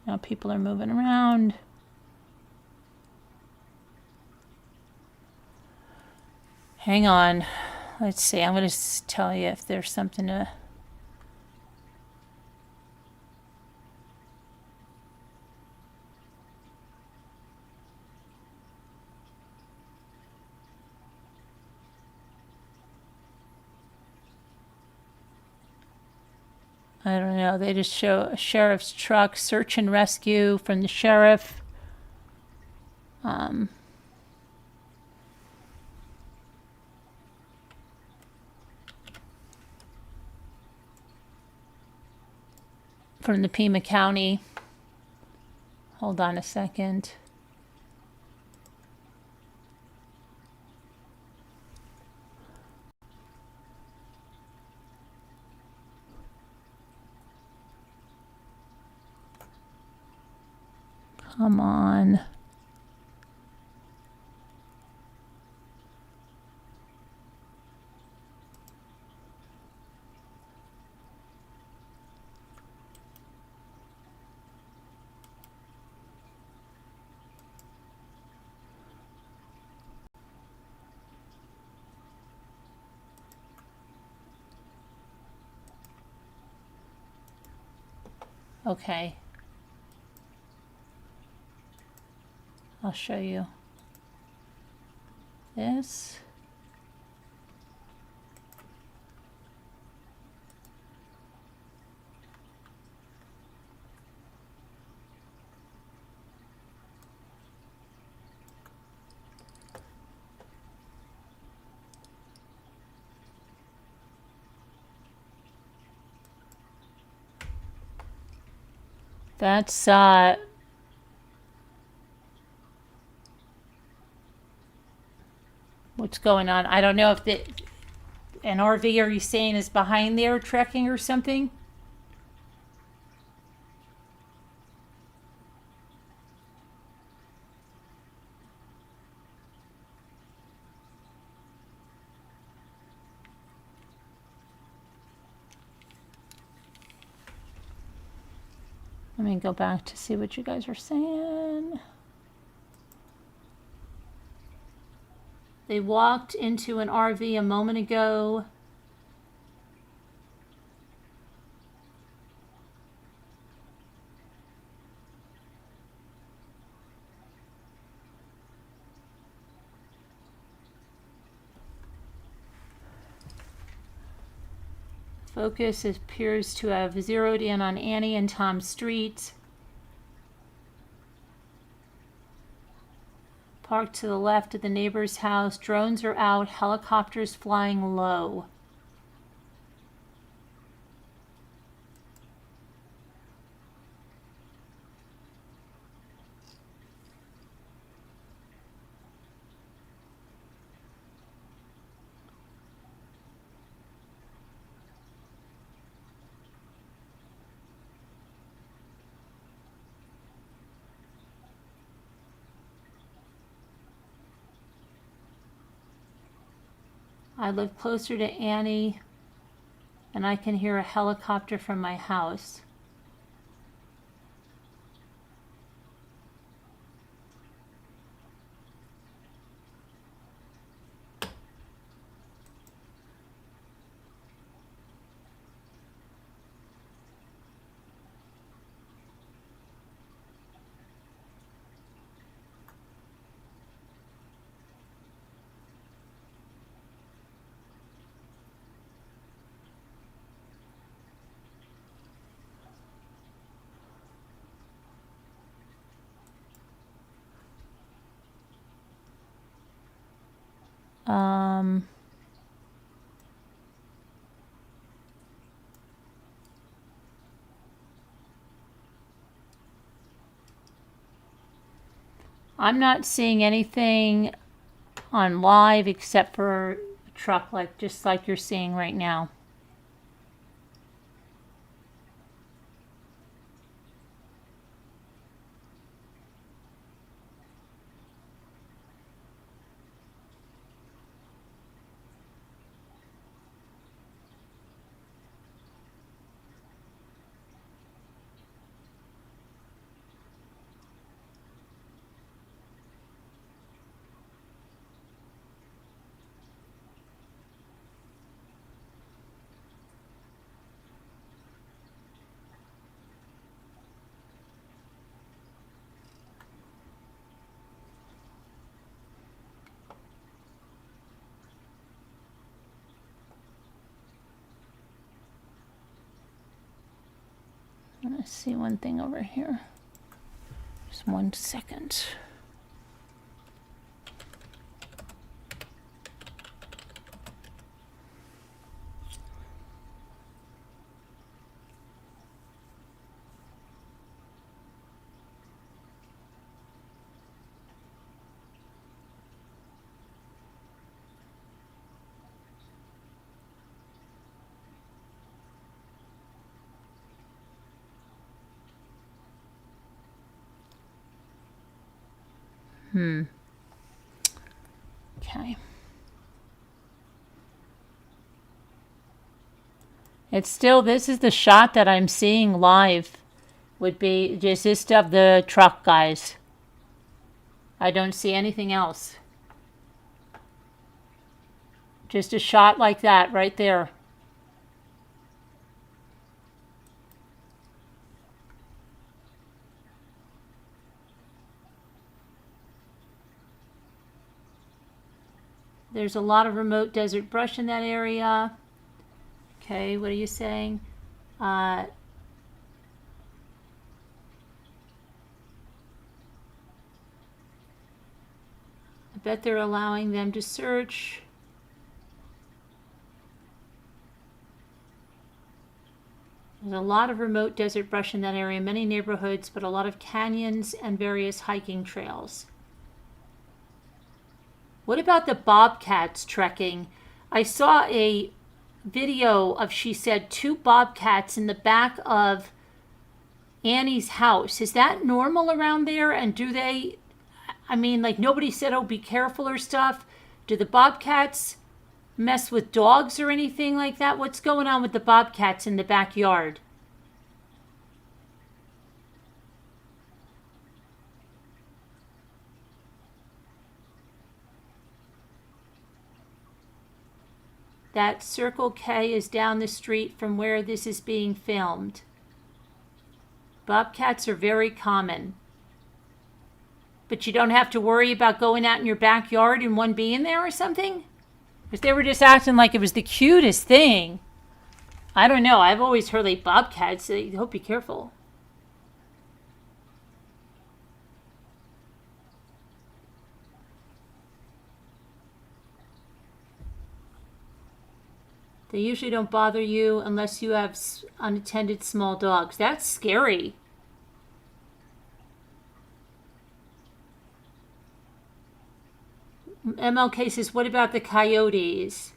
Now people are moving around. Hang on. Let's see. I'm going to tell you if there's something to... I don't know. They just show a sheriff's truck, search and rescue from the sheriff. From the Pima County. Hold on a second. Come on. Okay. I'll show you this. That's what's going on. I don't know if an RV, are you saying, is behind there trekking or something? Let me go back to see what you guys are saying. They walked into an RV a moment ago. Focus appears to have zeroed in on Annie and Tom Street. Parked to the left of the neighbor's house. Drones are out. Helicopters flying low. I live closer to Annie, and I can hear a helicopter from my house. I'm not seeing anything on live except for a truck, just like you're seeing right now. Let's see one thing over here. Just 1 second. Okay. It's still, this is the shot that I'm seeing live, would be just this of the truck, guys. I don't see anything else. Just a shot like that right there. There's a lot of remote desert brush in that area. Okay, what are you saying? I bet they're allowing them to search. There's a lot of remote desert brush in that area, many neighborhoods, but a lot of canyons and various hiking trails. What about the bobcats trekking? I saw a video of, she said, 2 bobcats in the back of Annie's house. Is that normal around there? And do they, I mean, like, nobody said, oh, be careful or stuff. Do the bobcats mess with dogs or anything like that? What's going on with the bobcats in the backyard? That Circle K is down the street from where this is being filmed. Bobcats are very common. But you don't have to worry about going out in your backyard and one being there or something? Because they were just acting like it was the cutest thing. I don't know. I've always heard like bobcats. So you hope be careful. They usually don't bother you unless you have unattended small dogs. That's scary. MLK says, what about the coyotes?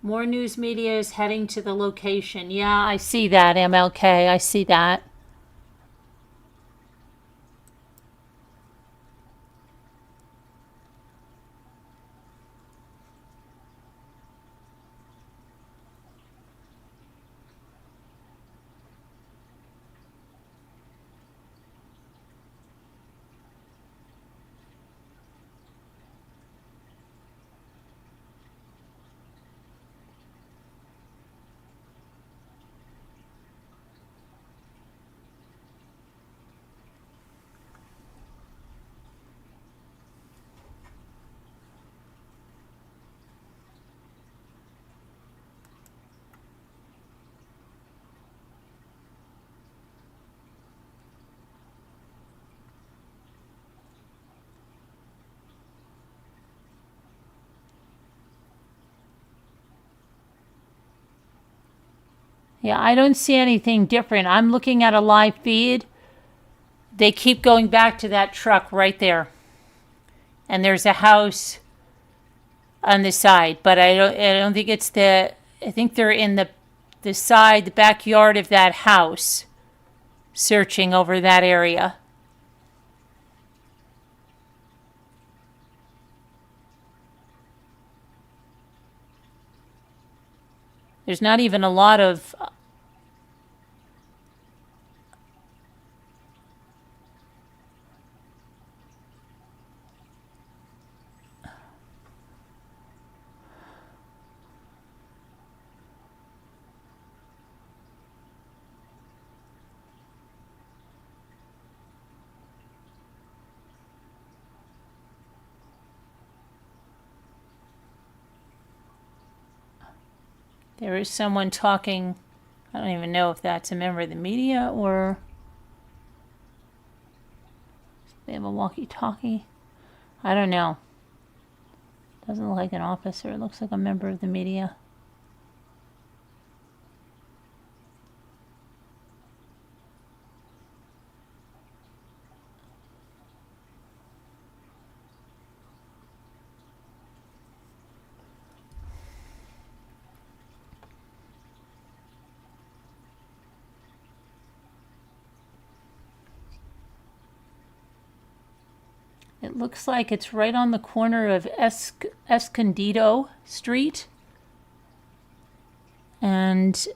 More news media is heading to the location. Yeah, I see that, MLK. I see that. Yeah, I don't see anything different. I'm looking at a live feed. They keep going back to that truck right there. And there's a house on the side, but I don't think it's the I think they're in the side, the backyard of that house, searching over that area. There's not even a lot of there is someone talking. I don't even know if that's a member of the media or they have a walkie-talkie. I don't know. Doesn't look like an officer. It looks like a member of the media. It looks like it's right on the corner of Escondido Street. And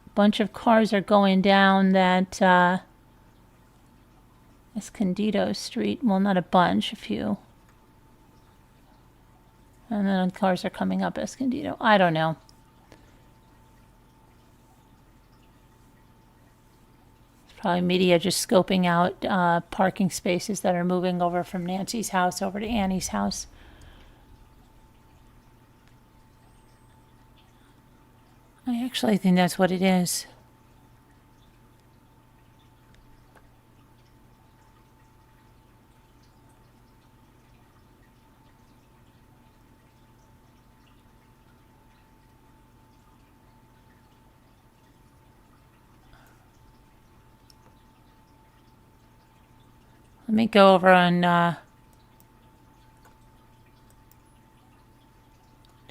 a bunch of cars are going down that Escondido Street. Well, not a bunch, a few. And then cars are coming up Escondido. I don't know. Probably media just scoping out parking spaces that are moving over from Nancy's house over to Annie's house. I actually think that's what it is. Let me go over on to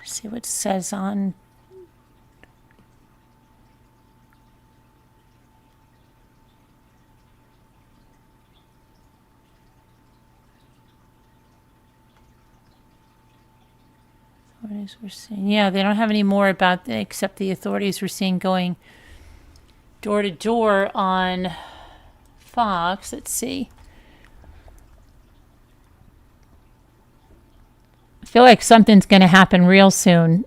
see what it says on. Authorities were seeing. Yeah, they don't have any more about except the authorities were seeing going door to door on Fox. Let's see. I feel like something's going to happen real soon.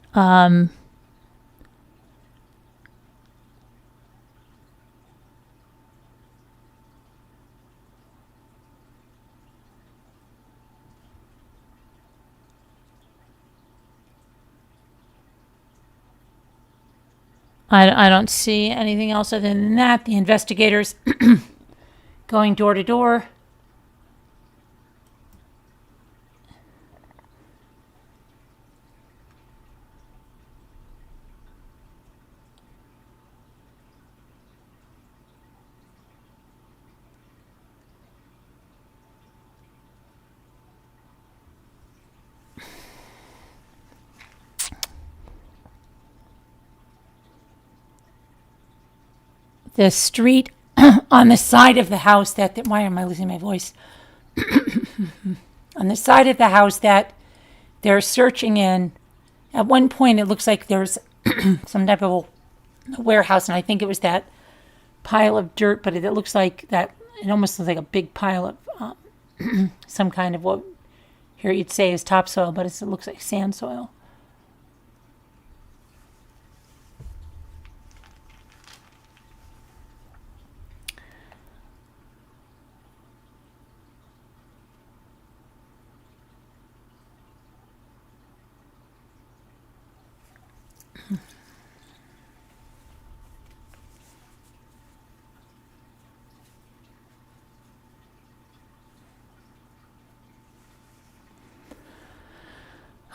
I don't see anything else other than that. The investigators going door to door. The street on the side of the house why am I losing my voice? On the side of the house that they're searching in, at one point it looks like there's some type of a warehouse, and I think it was that pile of dirt, but it looks like that, it almost looks like a big pile of some kind of what here you'd say is topsoil, but it looks like sand soil.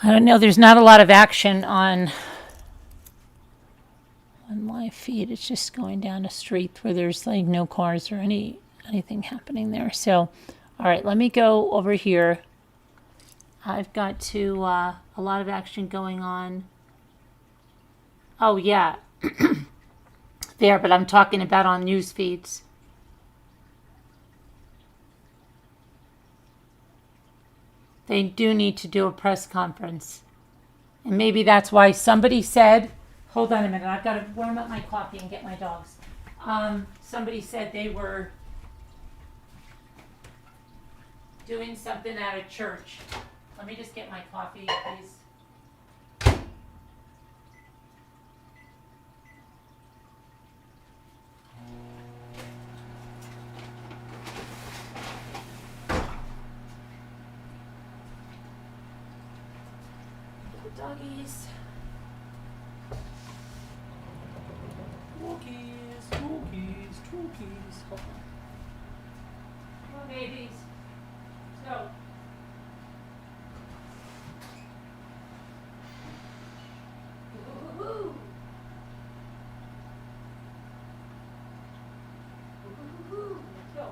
I don't know. There's not a lot of action on my feed. It's just going down a street where there's like no cars or anything happening there. So, all right, let me go over here. I've got to a lot of action going on. Oh yeah, there. But I'm talking about on news feeds. They do need to do a press conference. And maybe that's why somebody said, hold on a minute, I've got to warm up my coffee and get my dogs. Somebody said they were doing something at a church. Let me just get my coffee, please. Doggies. Walkies. Hold on. Come on, babies. Let's go. Woo-hoo-hoo. Woo-hoo-hoo. Let's go.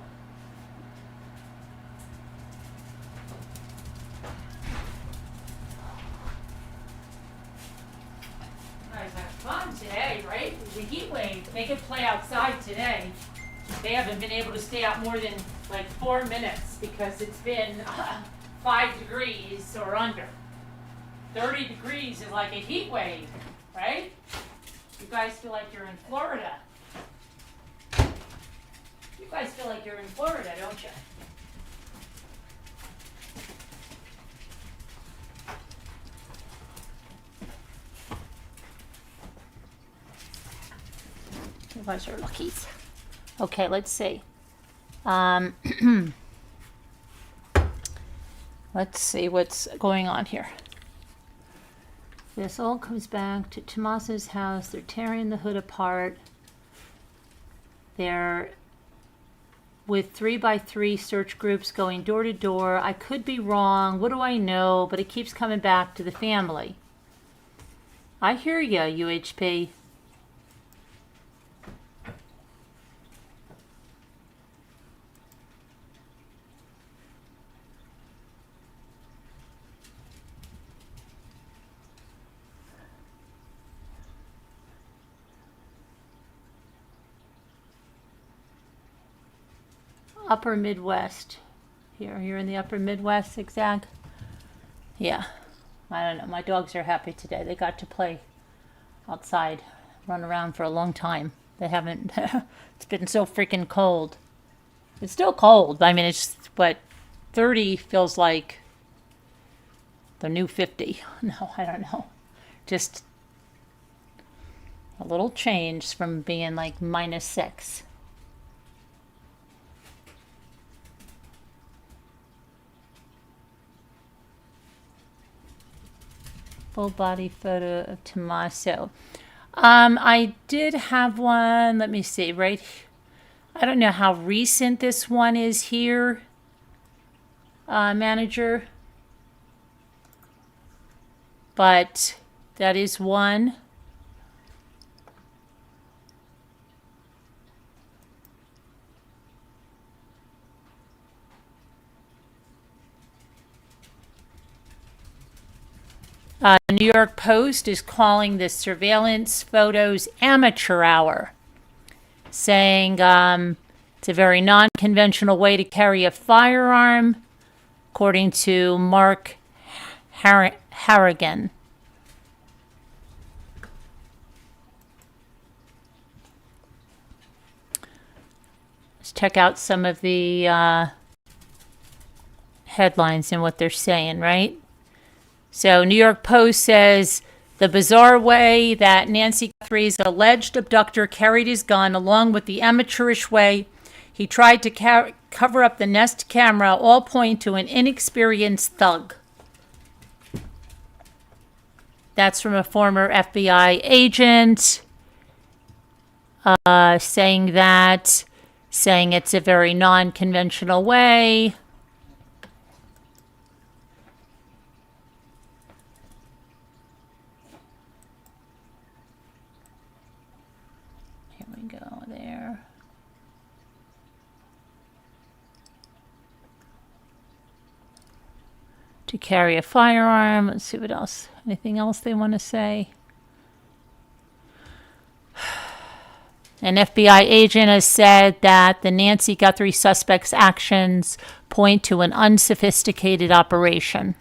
Guys have fun today, right? It was a heat wave. They could play outside today. They haven't been able to stay out more than like 4 minutes because it's been 5 degrees or under. 30 degrees is like a heat wave, right? You guys feel like you're in Florida. You guys feel like you're in Florida, don't you? You guys are luckies. Okay, let's see. Let's see what's going on here. This all comes back to Tomaso's house. They're tearing the hood apart. They're with 3x3 search groups going door to door. I could be wrong. What do I know? But it keeps coming back to the family. I hear you, UHP. Upper Midwest. Here in the upper Midwest, zigzag. Yeah. I don't know. My dogs are happy today. They got to play outside, run around for a long time. They haven't, it's been so freaking cold. It's still cold. I mean, it's, but 30 feels like the new 50. No, I don't know. Just a little change from being like -6. Full body photo of Tomaso. I did have one. Let me see. Right. I don't know how recent this one is here, manager. But that is one. The New York Post is calling the surveillance photos amateur hour, saying it's a very non-conventional way to carry a firearm, according to Mark Harrigan. Let's check out some of the headlines and what they're saying, right? So, New York Post says the bizarre way that Nancy Guthrie's alleged abductor carried his gun, along with the amateurish way he tried to cover up the Nest camera, all point to an inexperienced thug. That's from a former FBI agent saying it's a very non-conventional way. Here we go there. To carry a firearm. Let's see what else. Anything else they want to say? An FBI agent has said that the Nancy Guthrie suspect's actions point to an unsophisticated operation.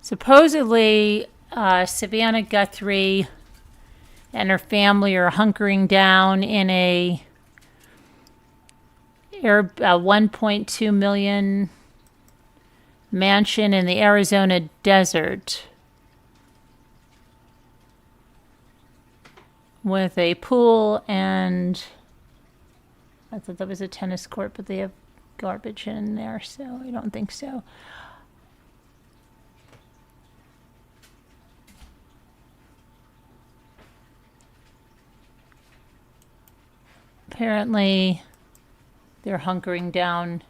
Supposedly, Savannah Guthrie and her family are hunkering down in a 1.2 million mansion in the Arizona desert with a pool and I thought that was a tennis court, but they have garbage in there, so I don't think so. Apparently, they're hunkering down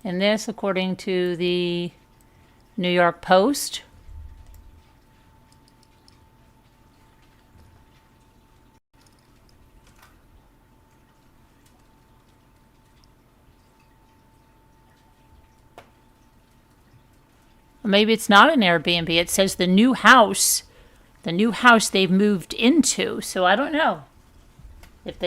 in this, according to the New York Post. Or maybe it's not an Airbnb. It says the new house they've moved into. So I don't know if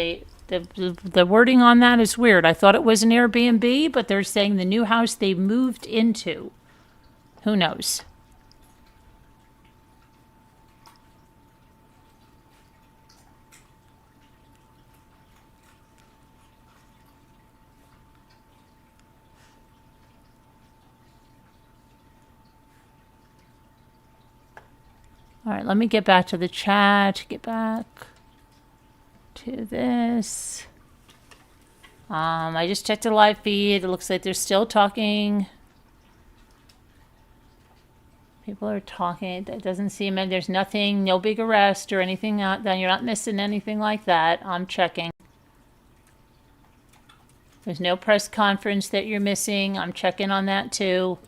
the wording on that is weird. I thought it was an Airbnb, but they're saying the new house they moved into. Who knows? All right, let me get back to the chat. Get back to this. I just checked the live feed. It looks like they're still talking. People are talking. That doesn't seem, and there's nothing, no big arrest or anything. Then you're not missing anything like that. I'm checking. There's no press conference that you're missing. I'm checking on that too.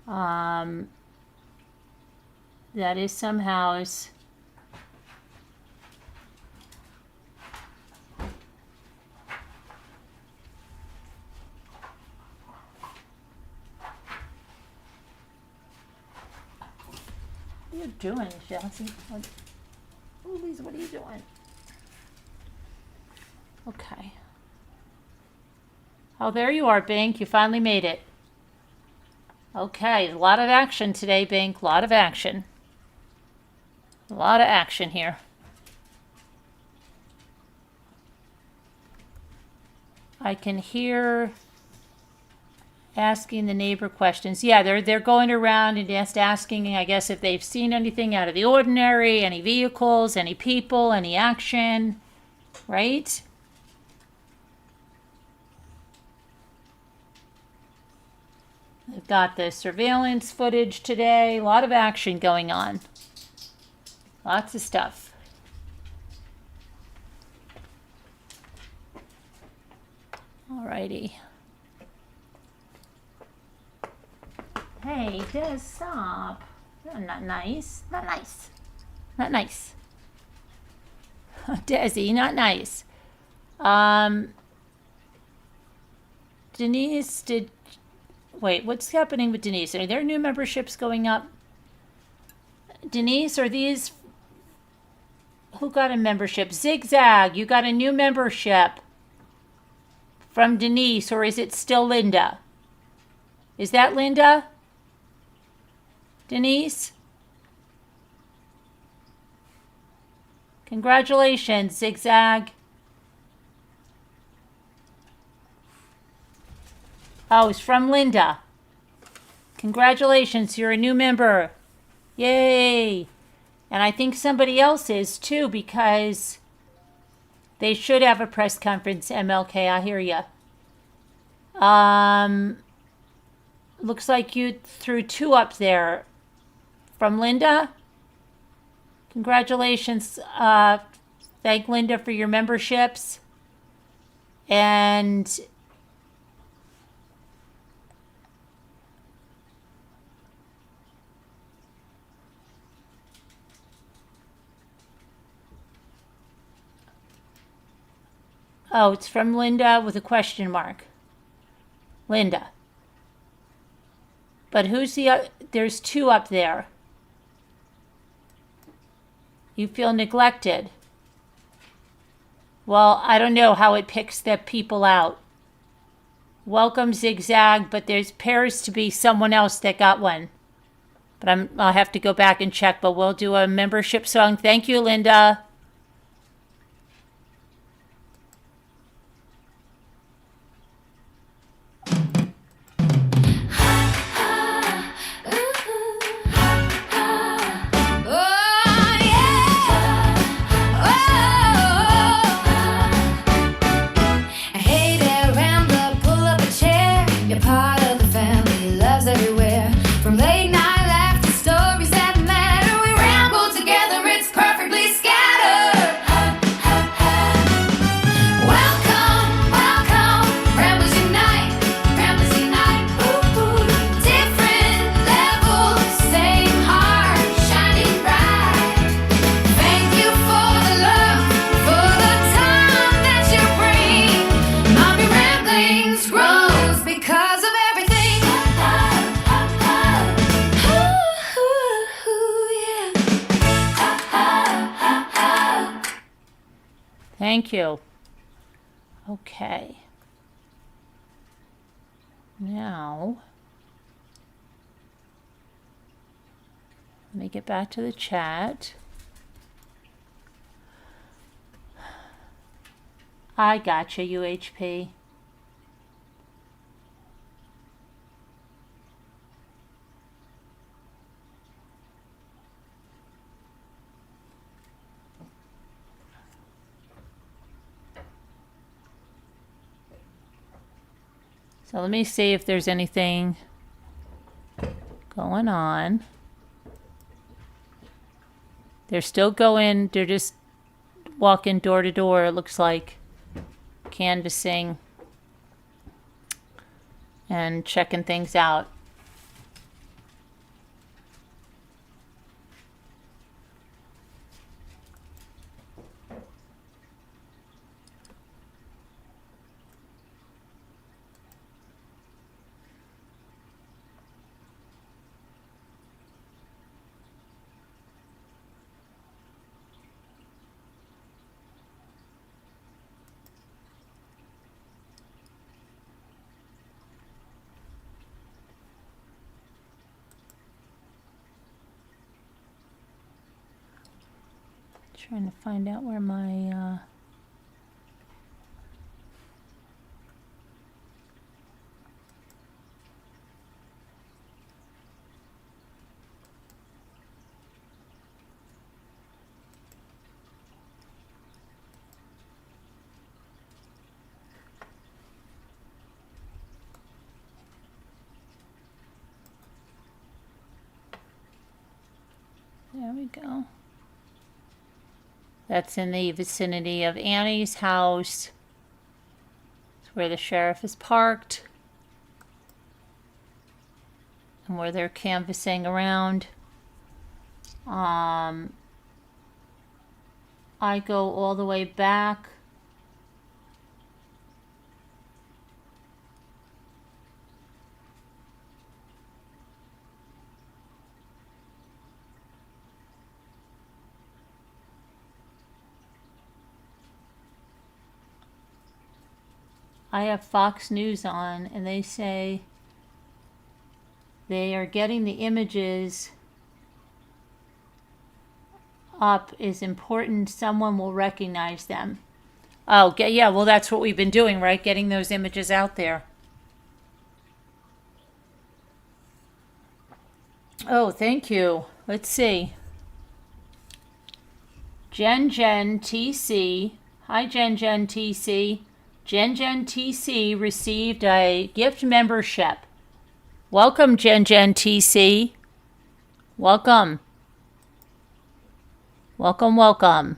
That is some house. What are you doing, Chelsea? Louise, what are you doing? Okay. Oh, there you are, Bink. You finally made it. Okay, a lot of action today, Bink. A lot of action. A lot of action here. I can hear asking the neighbor questions. Yeah, they're going around and just asking, I guess, if they've seen anything out of the ordinary, any vehicles, any people, any action, right? They've got the surveillance footage today. A lot of action going on. Lots of stuff. Alrighty. Hey, Des, stop. Not nice. Not nice. Not nice. Desi, not nice. Denise, wait, what's happening with Denise? Are there new memberships going up? Denise, are these... Who got a membership? Zigzag, you got a new membership from Denise, or is it still Linda? Is that Linda? Denise? Congratulations, Zigzag. Oh, it's from Linda. Congratulations, you're a new member. Yay! And I think somebody else is too, because they should have a press conference, MLK, I hear ya. Looks like you threw 2 up there. From Linda? Congratulations. Thank Linda for your memberships. And oh, it's from Linda with a question mark. Linda. But who's the... There's 2 up there. You feel neglected. Well, I don't know how it picks the people out. Welcome, Zigzag, but there appears to be someone else that got one. But I'll have to go back and check, but we'll do a membership song. Thank you, Linda. Thank you. Okay. Now, let me get back to the chat. I gotcha, UHP. So let me see if there's anything going on. They're still going, they're just walking door to door, it looks like, canvassing and checking things out. Trying to find out where my there we go. That's in the vicinity of Annie's house. It's where the sheriff is parked. And where they're canvassing around. I go all the way back. I have Fox News on, and they say they are getting the images up is important. Someone will recognize them. Oh, yeah, well, that's what we've been doing, right? Getting those images out there. Oh, thank you. Let's see. Jen TC. Hi, Jen TC. Jen TC received a gift membership. Welcome, Jen TC. Welcome. Welcome, welcome.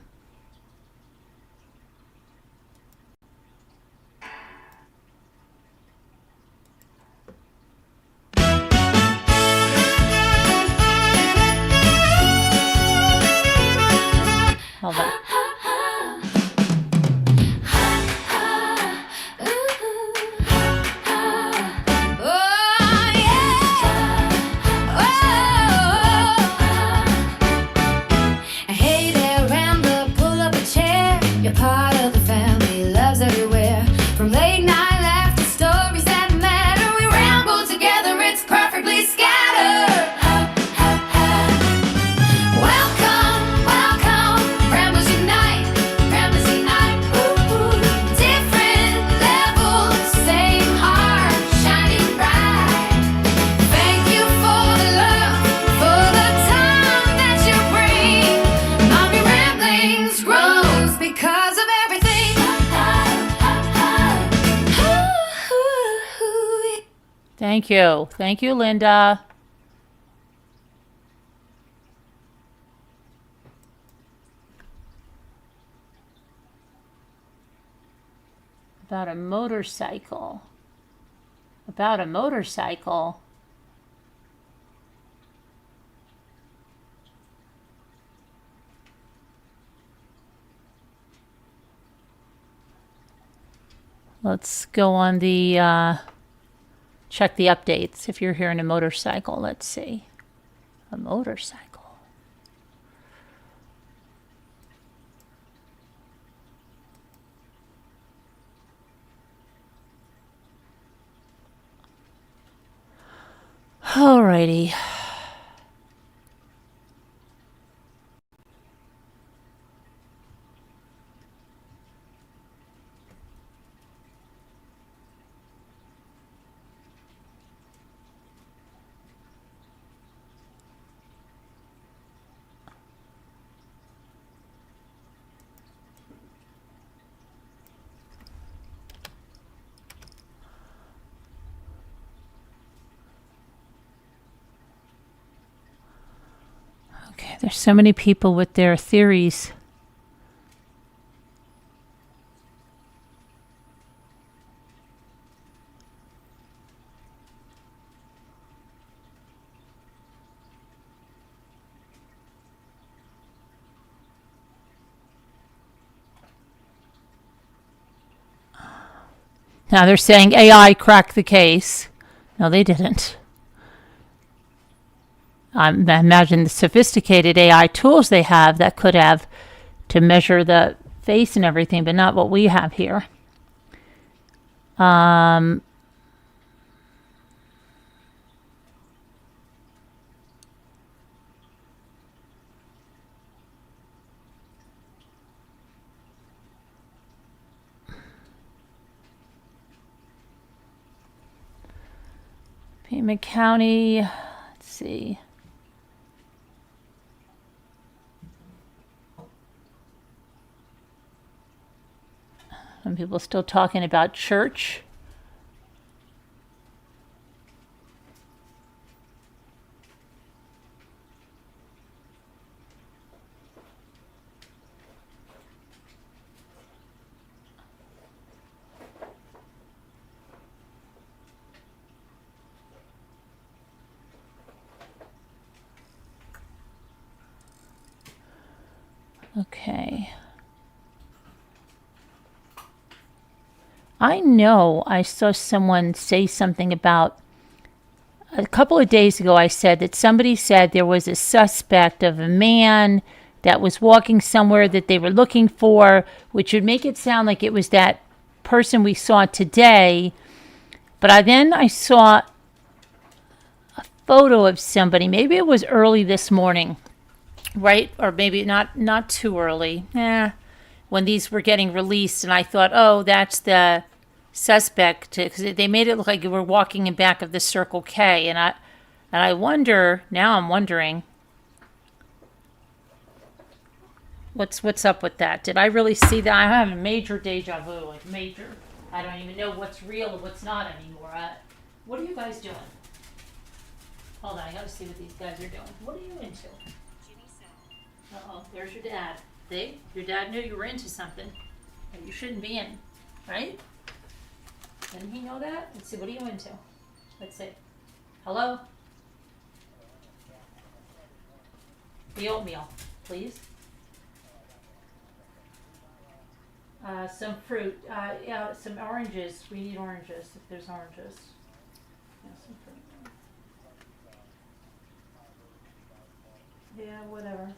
Hold on. Thank you. Thank you, Linda. About a motorcycle. About a motorcycle. Let's go on the... check the updates if you're hearing a motorcycle. Let's see. A motorcycle. Alrighty. Okay, there's so many people with their theories. Now they're saying AI cracked the case. No, they didn't. I imagine the sophisticated AI tools they have that could have to measure the face and everything, but not what we have here. Pima County, let's see. Some people still talking about church. Okay. I know I saw someone say something about a couple of days ago. I said that somebody said there was a suspect of a man that was walking somewhere that they were looking for, which would make it sound like it was that person we saw today. But I saw a photo of somebody. Maybe it was early this morning, right? Or maybe not too early. When these were getting released, and I thought, oh, that's the suspect, because they made it look like you were walking in back of the Circle K, and I wonder now. I'm wondering what's up with that. Did I really see that? I have a major deja vu, like major. I don't even know what's real and what's not anymore. What are you guys doing? Hold on, I gotta see what these guys are doing. What are you into? Uh-oh, there's your dad. See? Your dad knew you were into something that you shouldn't be in, right? Didn't he know that? Let's see, what are you into? Let's see. Hello? The oatmeal, please. Some fruit. Yeah, some oranges. We need oranges, if there's oranges. Yeah, some fruit. Yeah, whatever.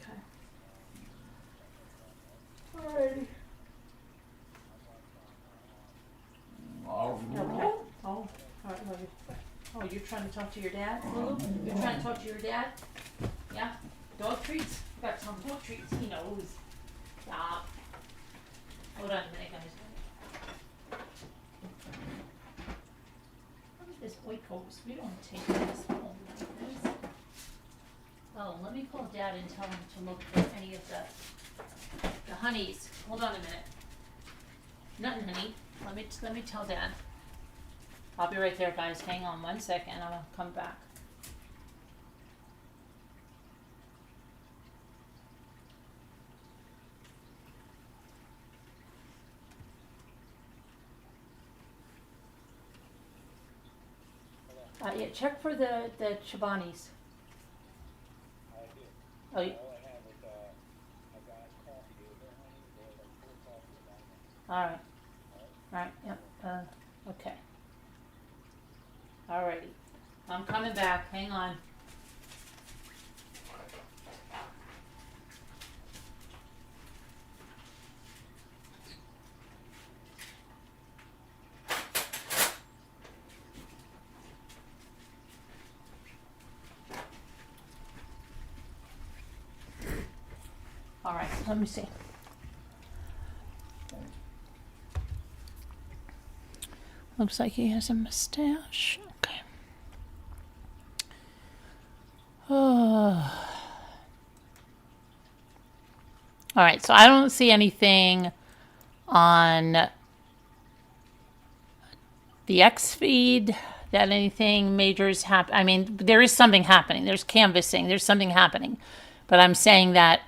Okay. Alrighty. Okay. Oh, all right, love you. Oh, you're trying to talk to your dad, Lulu? You're trying to talk to your dad? Yeah? Dog treats? You got some dog treats. He knows. Stop. Hold on a minute, guys. Look at this oikos. We don't take this home like this. Oh, let me call Dad and tell him to look for any of the honeys. Hold on a minute. Nothing, honey. Let me tell Dad. I'll be right there, guys. Hang on 1 second. I'll come back. Yeah, check for the Chabanis. Oh, All I have is a guy's coffee. Is there honey? There's like 4 coffees. all right. All right. Yep. Okay. Alrighty. I'm coming back. Hang on. All right. Let me see. Looks like he has a mustache. Okay. Oh. All right, so I don't see anything on the X feed that anything major is happening. I mean, there is something happening. There's canvassing. There's something happening. But I'm saying that,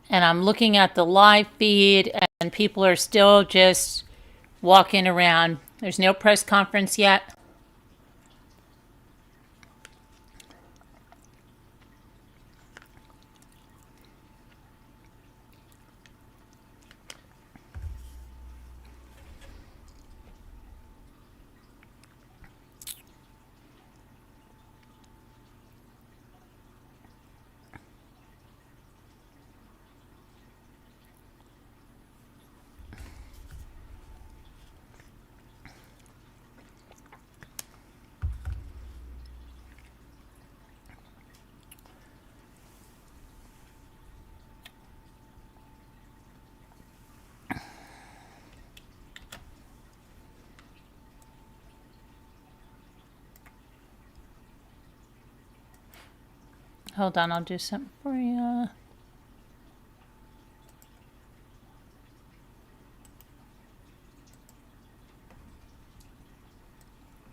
and I'm looking at the live feed, and people are still just walking around. There's no press conference yet. Hold on, I'll do something for you.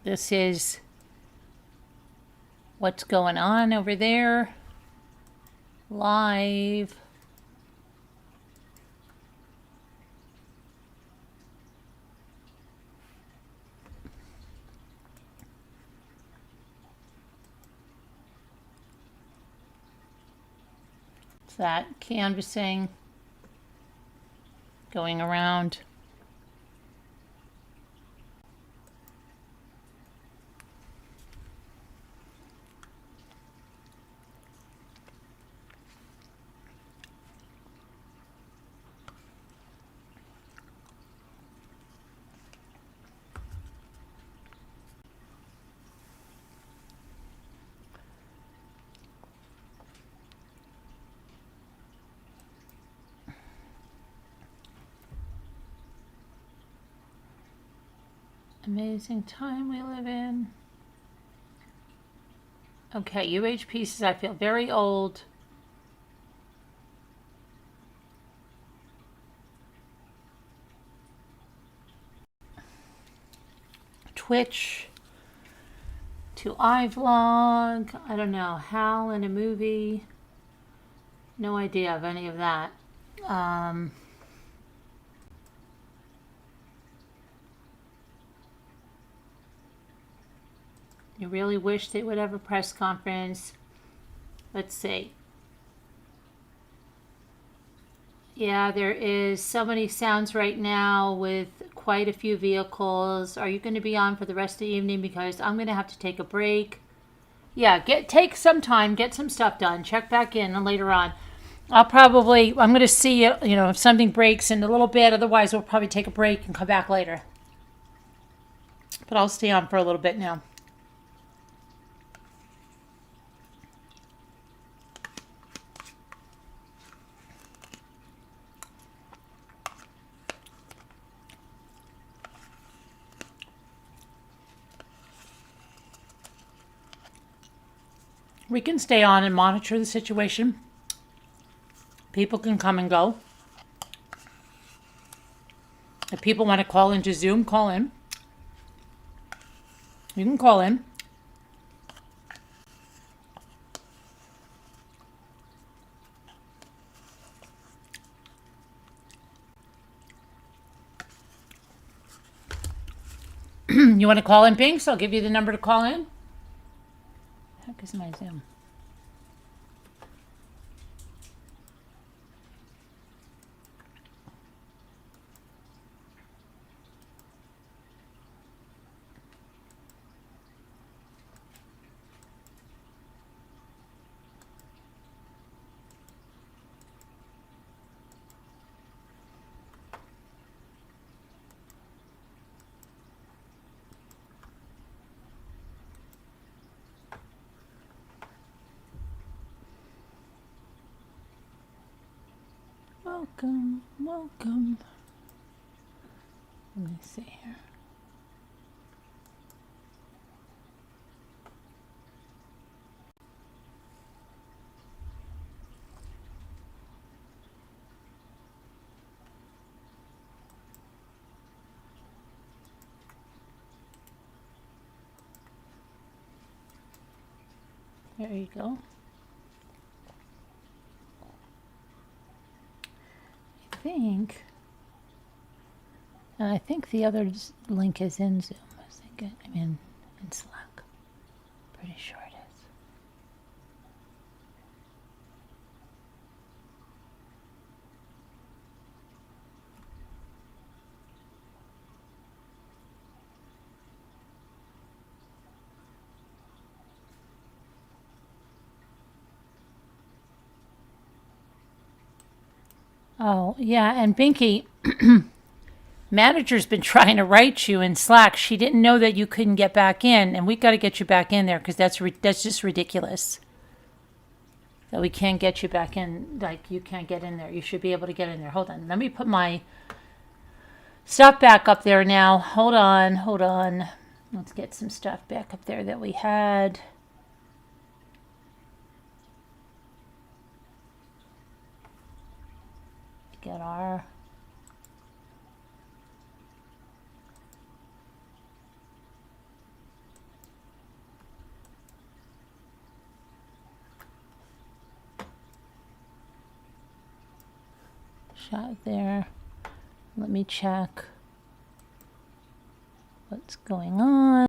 This is what's going on over there. Live. It's that canvassing going around. Amazing time we live in. Okay, UH pieces. I feel very old. Twitch to iVlog. I don't know. Hal in a movie. No idea of any of that. You really wish they would have a press conference. Let's see. Yeah, there is so many sounds right now with quite a few vehicles. Are you going to be on for the rest of the evening? Because I'm going to have to take a break. Yeah, take some time, get some stuff done. Check back in and later on. I'm going to see, if something breaks in a little bit. Otherwise, we'll probably take a break and come back later. But I'll stay on for a little bit now. We can stay on and monitor the situation. People can come and go. If people want to call into Zoom, call in. You can call in. You want to call in, Pinks? I'll give you the number to call in. The heck is my Zoom? Welcome. Let me see here. There you go. I think the other link is in Zoom. I mean, in Slack. Pretty sure it is. Oh, yeah, and Binky, manager's been trying to write you in Slack. She didn't know that you couldn't get back in, and we got to get you back in there because that's just ridiculous. That we can't get you back in, like you can't get in there. You should be able to get in there. Hold on, let me put my stuff back up there now. Hold on. Let's get some stuff back up there that we had. get our shot there. Let me check what's going on.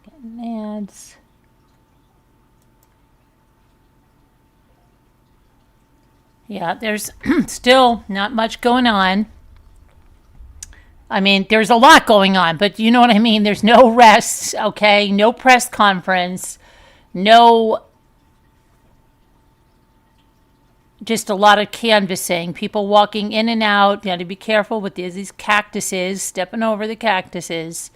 Getting ads. Yeah, there's still not much going on. I mean, there's a lot going on, but you know what I mean? There's no rest, okay? No press conference, no, just a lot of canvassing, people walking in and out. You got to be careful with these cactuses, stepping over the cactuses.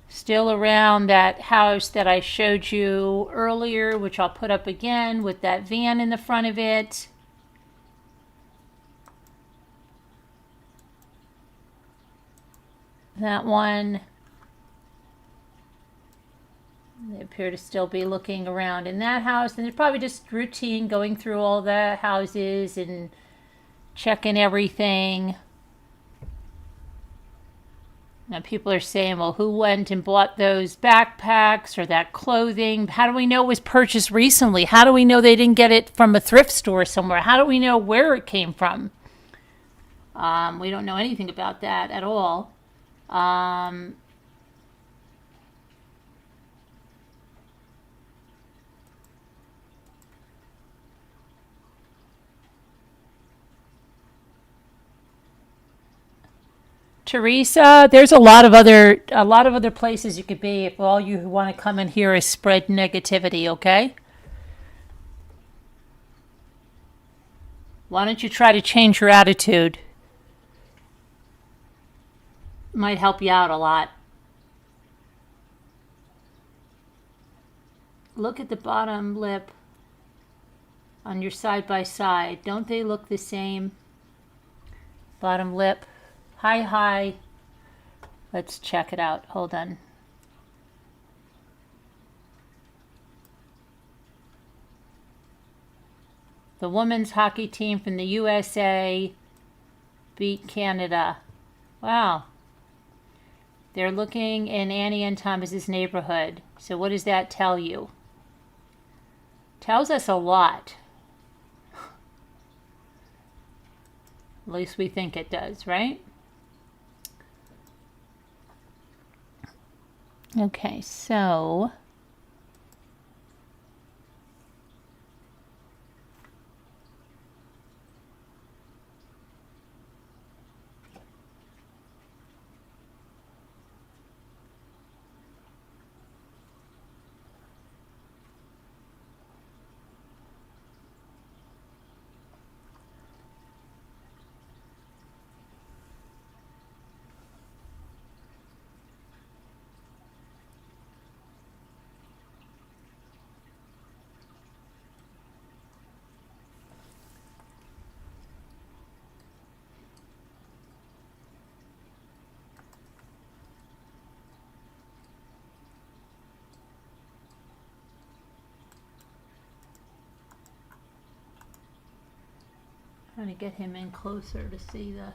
Still around that house that I showed you earlier, which I'll put up again with that van in the front of it. That one. They appear to still be looking around in that house, and it's probably just routine going through all the houses and checking everything. Now people are saying, well, who went and bought those backpacks or that clothing? How do we know it was purchased recently? How do we know they didn't get it from a thrift store somewhere? How do we know where it came from? We don't know anything about that at all. Teresa, there's a lot of other places you could be if all you want to come in here is spread negativity, okay? Why don't you try to change your attitude? Might help you out a lot. Look at the bottom lip on your side by side. Don't they look the same? Bottom lip. Hi. Let's check it out. Hold on. The women's hockey team from the USA beat Canada. Wow. They're looking in Annie and Thomas's neighborhood. So what does that tell you? Tells us a lot. At least we think it does, right? Okay, so trying to get him in closer to see the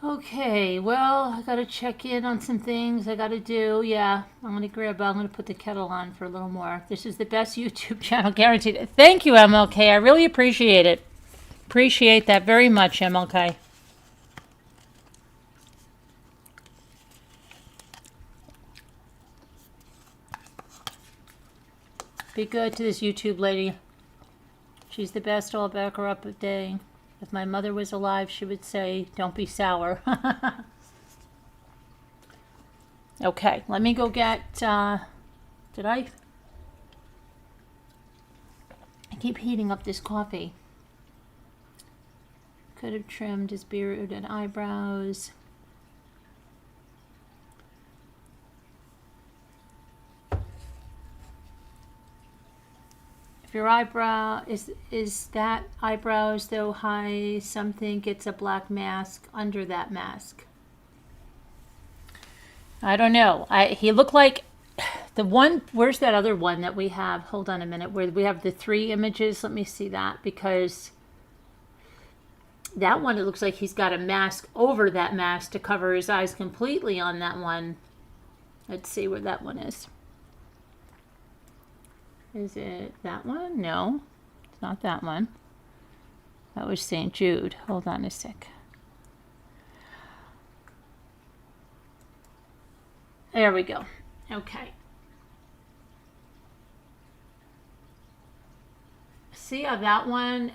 Okay, well, I gotta check in on some things I gotta do. Yeah, I'm gonna put the kettle on for a little more. This is the best YouTube channel, guaranteed. Thank you, MLK. I really appreciate it. Appreciate that very much, MLK. Be good to this YouTube lady. She's the best. I'll back her up a day. If my mother was alive, she would say, don't be sour. Okay, let me go get, did I keep heating up this coffee. Could have trimmed his beard and eyebrows. If your eyebrow, is that eyebrows though high, something gets a black mask under that mask. I don't know. He looked like the one, where's that other one that we have? Hold on a minute. Where we have the 3 images. Let me see that, because that one, it looks like he's got a mask over that mask to cover his eyes completely on that one. Let's see where that one is. Is it that one? No, it's not that one. That was St. Jude. Hold on a sec. There we go. Okay. See how that one,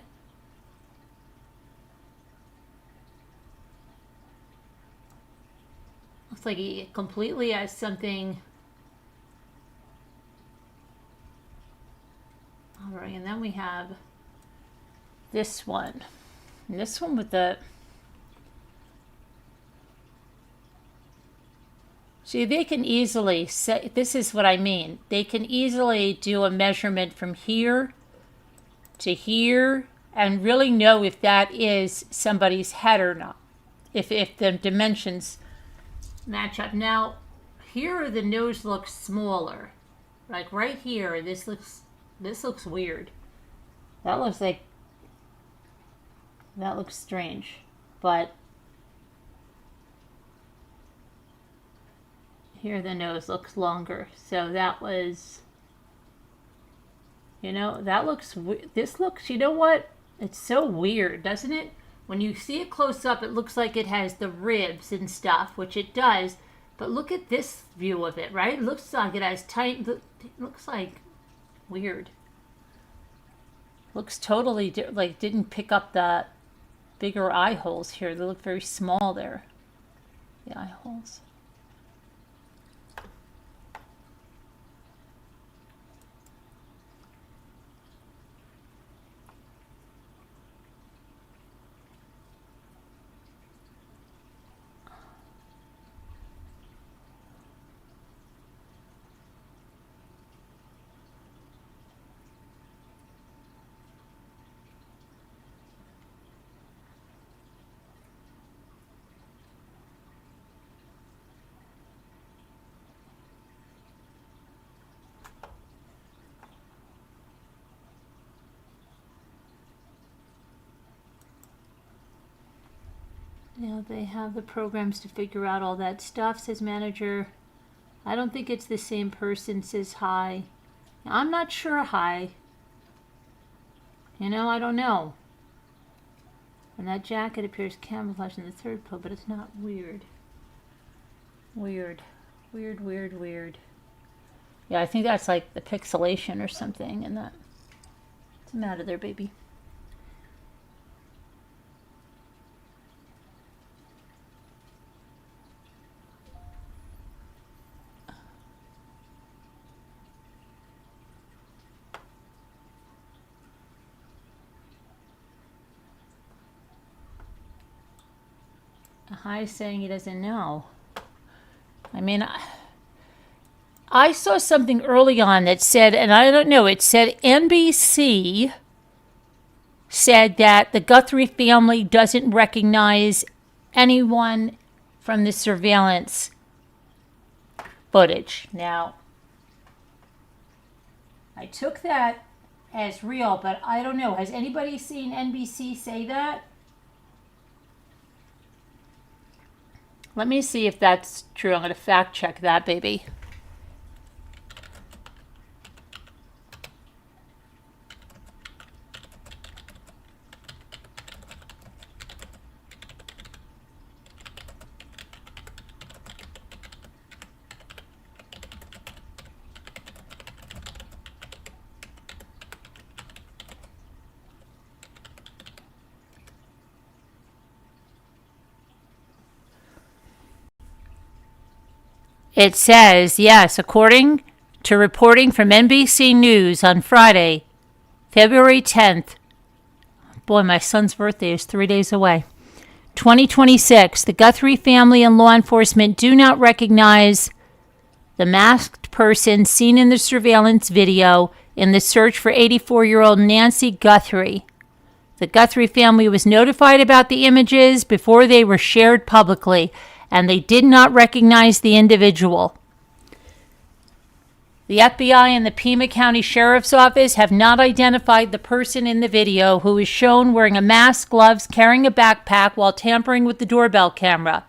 looks like he completely has something. All right, and then we have this one. And this one with the, see, they can easily say, this is what I mean. They can easily do a measurement from here to here and really know if that is somebody's head or not, if the dimensions match up. Now, here the nose looks smaller. Like right here, this looks weird. That looks strange. But here the nose looks longer. So that was, that looks, this looks, you know what? It's so weird, doesn't it? When you see it close up, it looks like it has the ribs and stuff, which it does. But look at this view of it, right? It looks like it has tight, it looks like weird. Looks totally, like didn't pick up the bigger eye holes here. They look very small there, the eye holes. Now they have the programs to figure out all that stuff, says manager. I don't think it's the same person, says hi. I'm not sure, hi. I don't know. And that jacket appears camouflage in the third photo, but it's not weird. Weird. Yeah, I think that's like the pixelation or something, and that. What's the matter there, baby? Hi saying he doesn't know. I mean, I saw something early on that said, and I don't know, it said NBC said that the Guthrie family doesn't recognize anyone from the surveillance footage. Now, I took that as real, but I don't know. Has anybody seen NBC say that? Let me see if that's true. I'm going to fact check that, baby. It says, yes, according to reporting from NBC News on Friday, February 10th. Boy, my son's birthday is 3 days away. 2026. The Guthrie family and law enforcement do not recognize the masked person seen in the surveillance video in the search for 84-year-old Nancy Guthrie. The Guthrie family was notified about the images before they were shared publicly, and they did not recognize the individual. The FBI and the Pima County Sheriff's Office have not identified the person in the video who is shown wearing a mask, gloves, carrying a backpack while tampering with the doorbell camera.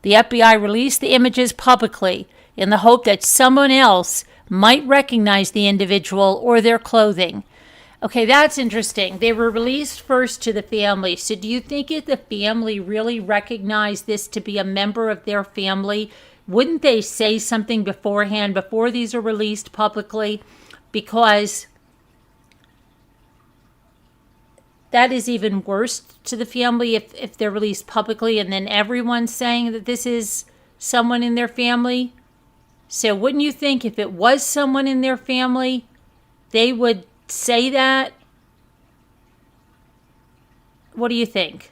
The FBI released the images publicly in the hope that someone else might recognize the individual or their clothing. Okay, that's interesting. They were released first to the family. So do you think if the family really recognized this to be a member of their family, wouldn't they say something beforehand before these are released publicly? Because that is even worse to the family if they're released publicly and then everyone's saying that this is someone in their family. So wouldn't you think if it was someone in their family, they would say that? What do you think?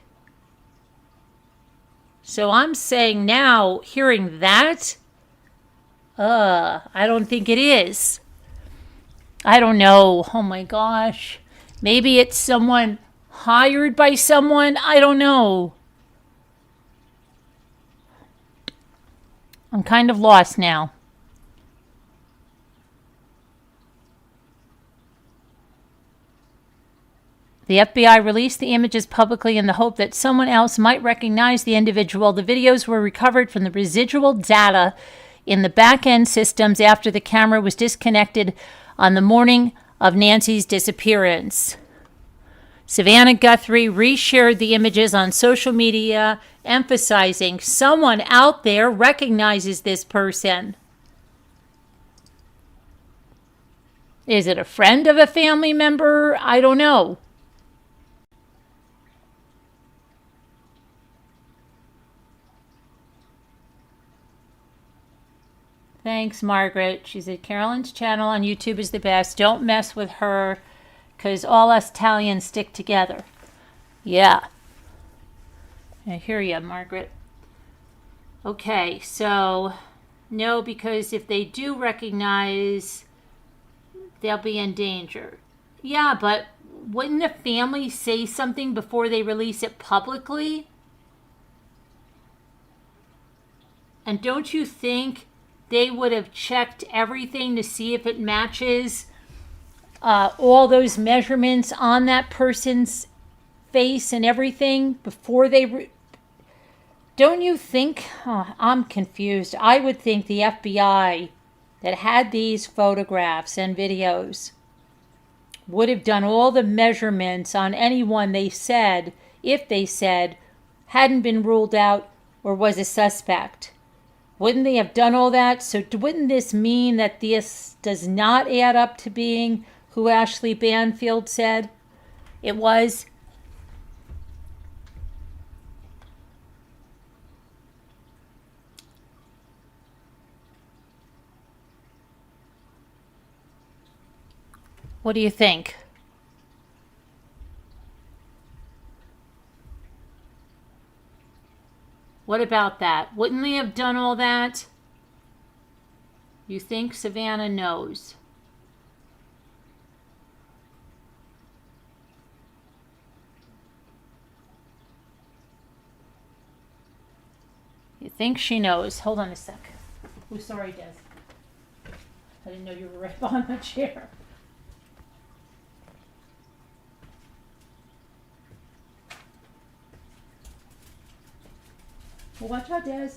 So I'm saying now, hearing that, I don't think it is. I don't know. Oh my gosh. Maybe it's someone hired by someone. I don't know. I'm kind of lost now. The FBI released the images publicly in the hope that someone else might recognize the individual. The videos were recovered from the residual data in the back-end systems after the camera was disconnected on the morning of Nancy's disappearance. Savannah Guthrie reshared the images on social media, emphasizing someone out there recognizes this person. Is it a friend of a family member? I don't know. Thanks, Margaret. She said Carolyn's channel on YouTube is the best. Don't mess with her because all us Italians stick together. Yeah. I hear you, Margaret. Okay, so no, because if they do recognize, they'll be in danger. Yeah, but wouldn't the family say something before they release it publicly? And don't you think they would have checked everything to see if it matches all those measurements on that person's face and everything before they... Don't you think... I'm confused. I would think the FBI that had these photographs and videos would have done all the measurements on anyone they said, if they said, hadn't been ruled out or was a suspect. Wouldn't they have done all that? So wouldn't this mean that this does not add up to being who Ashley Banfield said it was? What do you think? What about that? Wouldn't they have done all that? You think Savannah knows? You think she knows? Hold on a sec. Oh, sorry, Des. I didn't know you were right behind my chair. Well, watch out, Des.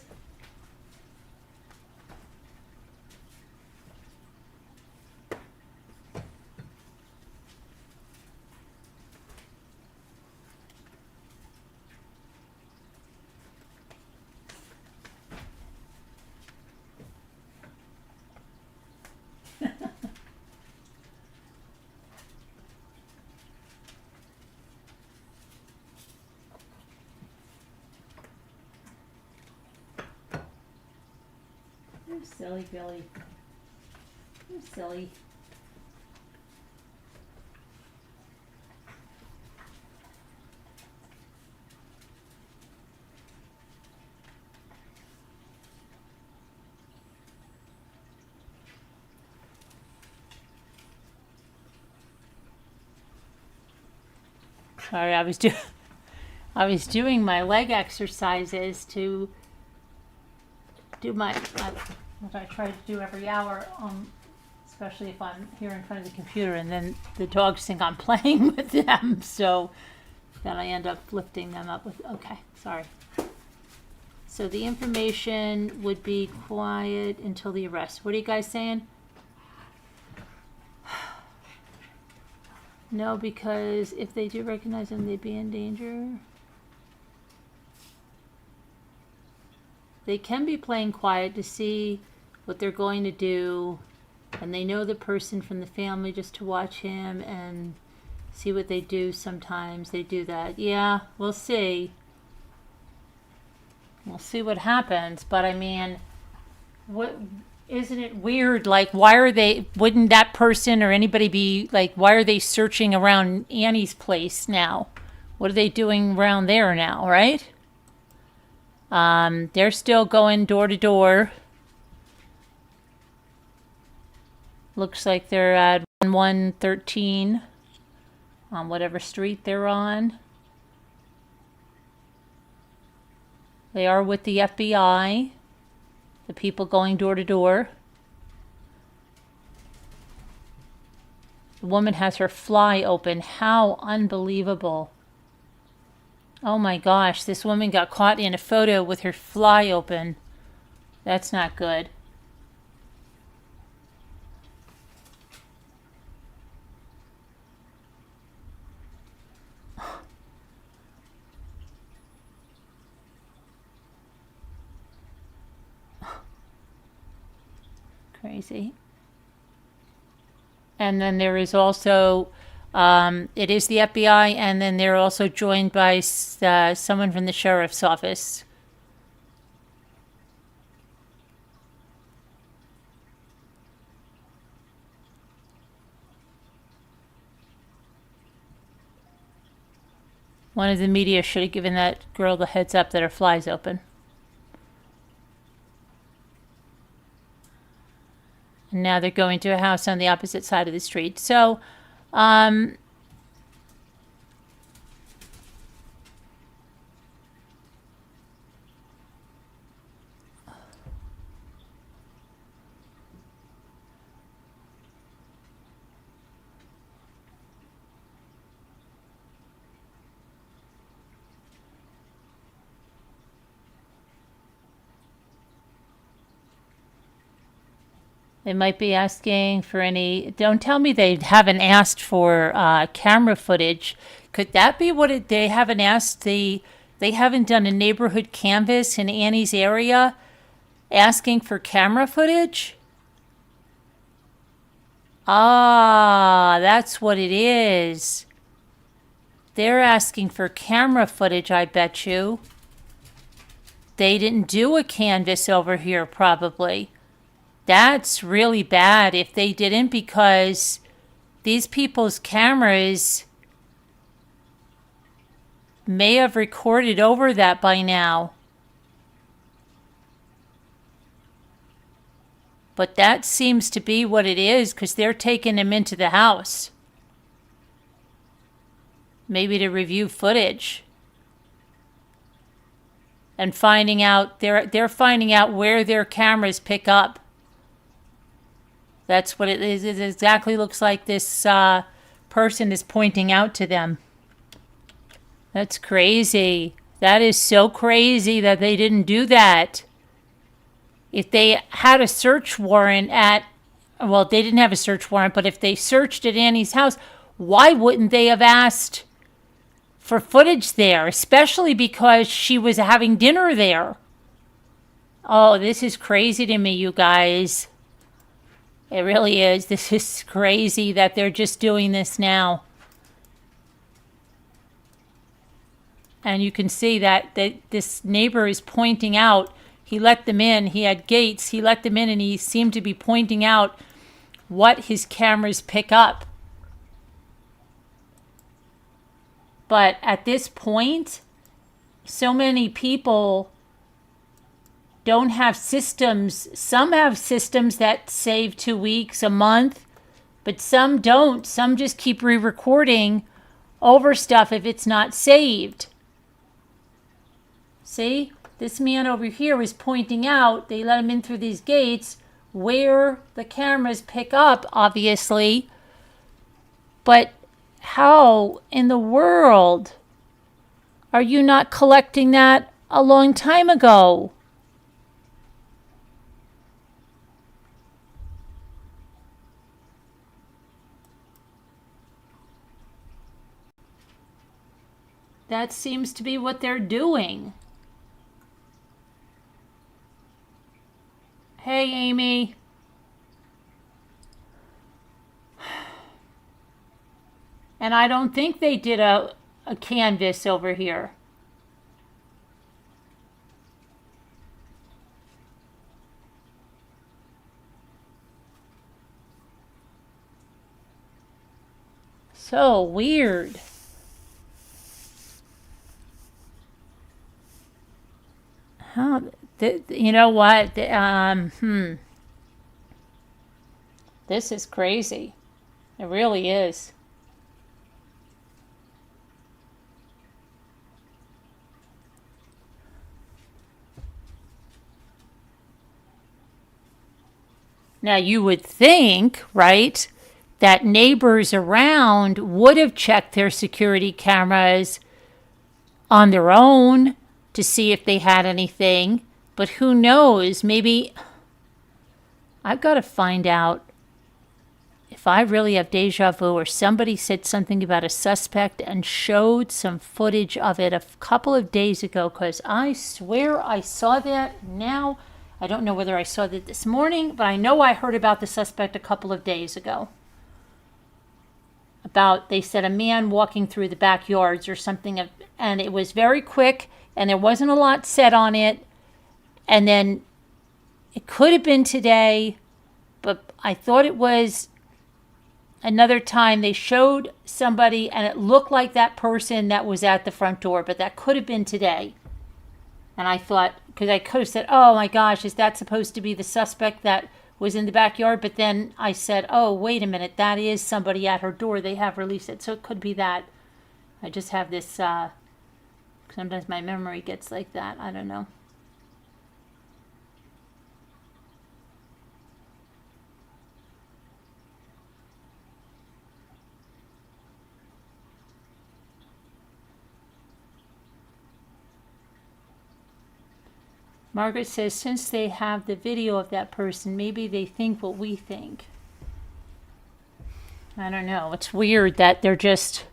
You silly Billy. You silly. Sorry, I was doing my leg exercises to do what I try to do every hour, especially if I'm here in front of the computer, and then the dogs think I'm playing with them, so then I end up lifting them up with, okay, sorry. So the information would be quiet until the arrest. What are you guys saying? No, because if they do recognize them, they'd be in danger. They can be playing quiet to see what they're going to do, and they know the person from the family just to watch him and see what they do. Sometimes they do that. Yeah, we'll see. We'll see what happens, but I mean, what isn't it weird? Like, wouldn't that person or anybody be like, why are they searching around Annie's place now? What are they doing around there now, right? They're still going door to door. Looks like they're at 1113 on whatever street they're on. They are with the FBI, the people going door to door. The woman has her fly open. How unbelievable. Oh my gosh, this woman got caught in a photo with her fly open. That's not good. Crazy. And then there is also, it is the FBI, and then they're also joined by someone from the sheriff's office. One of the media should have given that girl the heads up that her fly's open. And now they're going to a house on the opposite side of the street. So, they might be asking for any. Don't tell me they haven't asked for camera footage. Could that be what they haven't asked? They haven't done a neighborhood canvass in Annie's area asking for camera footage? Ah, that's what it is. They're asking for camera footage, I bet you. They didn't do a canvass over here, probably. That's really bad if they didn't, because these people's cameras may have recorded over that by now. But that seems to be what it is, because they're taking him into the house. Maybe to review footage. And finding out, they're finding out where their cameras pick up. That's what it is. It exactly looks like this person is pointing out to them. That's crazy. That is so crazy that they didn't do that. If they had a search warrant well, they didn't have a search warrant, but if they searched at Annie's house, why wouldn't they have asked for footage there? Especially because she was having dinner there. Oh, this is crazy to me, you guys. It really is. This is crazy that they're just doing this now. And you can see that this neighbor is pointing out he let them in. He had gates. He let them in, and he seemed to be pointing out what his cameras pick up. But at this point, so many people don't have systems. Some have systems that save 2 weeks, a month, but some don't. Some just keep re-recording over stuff if it's not saved. See, this man over here was pointing out, they let him in through these gates, where the cameras pick up, obviously. But how in the world are you not collecting that a long time ago? That seems to be what they're doing. Hey, Amy. And I don't think they did a canvas over here. So weird. Huh? You know what? This is crazy. It really is. Now, you would think, right, that neighbors around would have checked their security cameras on their own to see if they had anything. But who knows? Maybe I've got to find out if I really have deja vu, or somebody said something about a suspect and showed some footage of it a couple of days ago, because I swear I saw that. Now I don't know whether I saw that this morning, but I know I heard about the suspect a couple of days ago. About, they said, a man walking through the backyards or something, and it was very quick, and there wasn't a lot said on it. And then it could have been today, but I thought it was another time they showed somebody and it looked like that person that was at the front door, but that could have been today. And I thought, because I could have said, oh my gosh, is that supposed to be the suspect that was in the backyard? But then I said, oh, wait a minute, that is somebody at her door. They have released it. So it could be that. I just have this, sometimes my memory gets like that. I don't know. Margaret says, since they have the video of that person, maybe they think what we think. I don't know. It's weird that they're just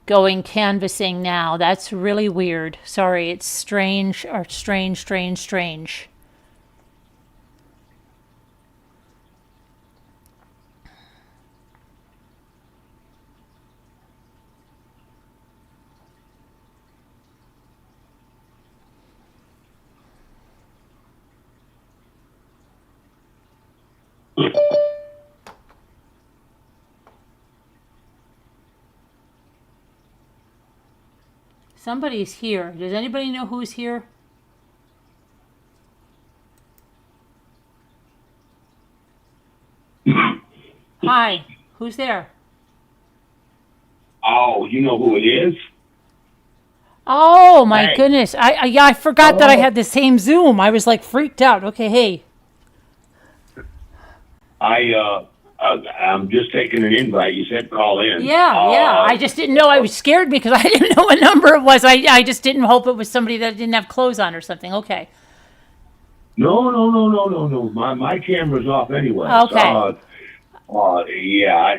going canvassing now. That's really weird. Sorry, it's strange. Somebody's here. Does anybody know who's here? Hi, who's there? Oh, you know who it is? Oh my Hey. goodness! I forgot that I had the same Zoom. I was like freaked out. Okay, hey. I'm just taking an invite. You said call in. Yeah. I just didn't know. I was scared because I didn't know what number it was. I just didn't hope it was somebody that didn't have clothes on or something. Okay. No. My camera's off anyway. Okay. Yeah.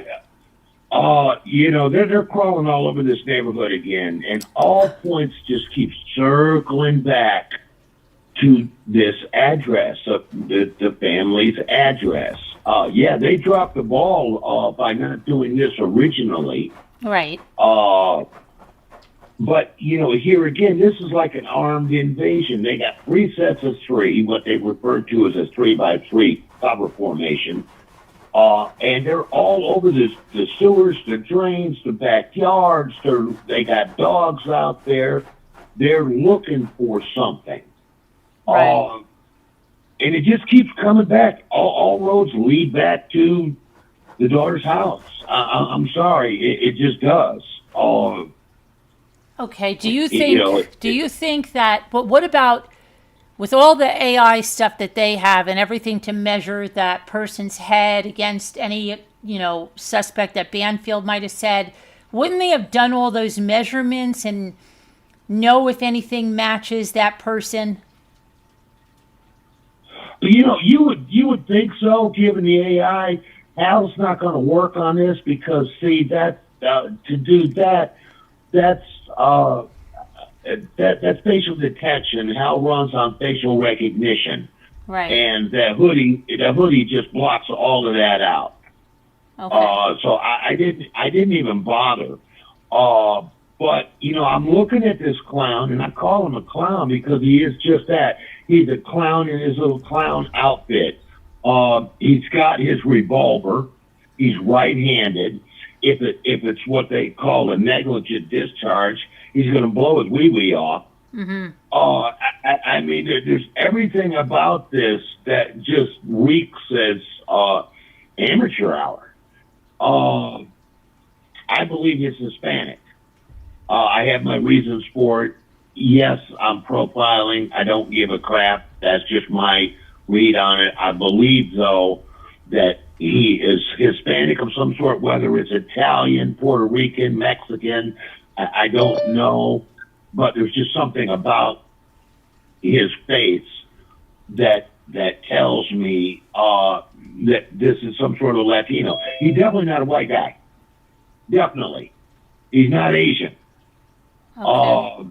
They're crawling all over this neighborhood again, and all points just keep circling back to this address, the family's address. They dropped the ball by not doing this originally. Right. But, you know, here again, this is like an armed invasion. They got 3 sets of 3, what they refer to as a 3-by-3 cover formation. And they're all over the sewers, the drains, the backyards. They got dogs out there. They're looking for something. Right. And it just keeps coming back. All roads lead back to the daughter's house. I'm sorry, it just does. Okay. Do you You know, think? Do you think that? But what about with all the AI stuff that they have and everything to measure that person's head against any suspect that Banfield might have said? Wouldn't they have done all those measurements and know if anything matches that person? you know, you would think so, given the AI. Hal's not going to work on this because, see, that to do that, that's facial detection. Hal runs on facial recognition, Right. and that hoodie just blocks all of that out. Okay. So I didn't even bother. But you know, I'm looking at this clown, and I call him a clown because he is just that. He's a clown in his little clown outfit. He's got his revolver. He's right-handed. If it's what they call a negligent discharge, he's going to blow his wee-wee off. Mm-hmm. I mean, there's everything about this that just reeks as amateur hour. I believe he's Hispanic. I have my reasons for it. Yes, I'm profiling. I don't give a crap. That's just my read on it. I believe, though, that he is Hispanic of some sort, whether it's Italian, Puerto Rican, Mexican. I don't know. But there's just something about his face that tells me that this is some sort of Latino. He's definitely not a white guy. Definitely. He's not Asian. Okay.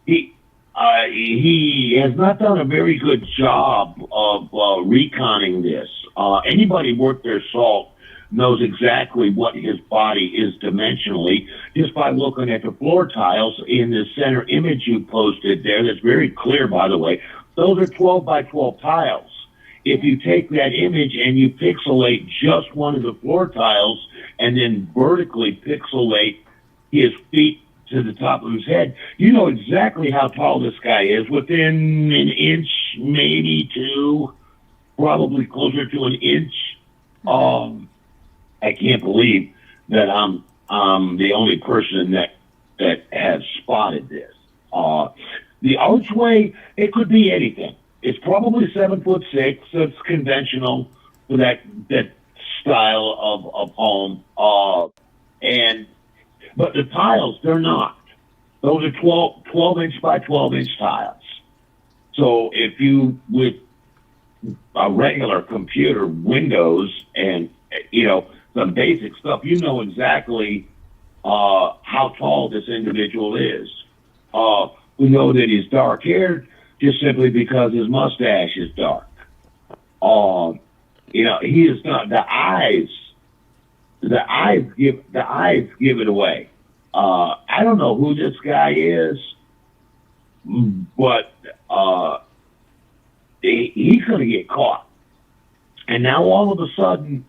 He has not done a very good job of reconning this. Anybody worth their salt knows exactly what his body is dimensionally just by looking at the floor tiles in the center image you posted there. That's very clear, by the way. Those are 12 by 12 tiles. If you take that image and you pixelate just one of the floor tiles and then vertically pixelate his feet to the top of his head, you know exactly how tall this guy is, within an inch, maybe two, probably closer to an inch. I can't believe that I'm the only person that has spotted this. The archway, it could be anything. It's probably 7'6". It's conventional for that style of home. But the tiles, they're not. Those are 12 inch by 12 inch tiles. So if you, with a regular computer, Windows, and, you know, some basic stuff, you know exactly how tall this individual is. We know that he's dark haired just simply because his mustache is dark. You know, he is not, the eyes give it away. I don't know who this guy is, but he's going to get caught. And now all of a sudden,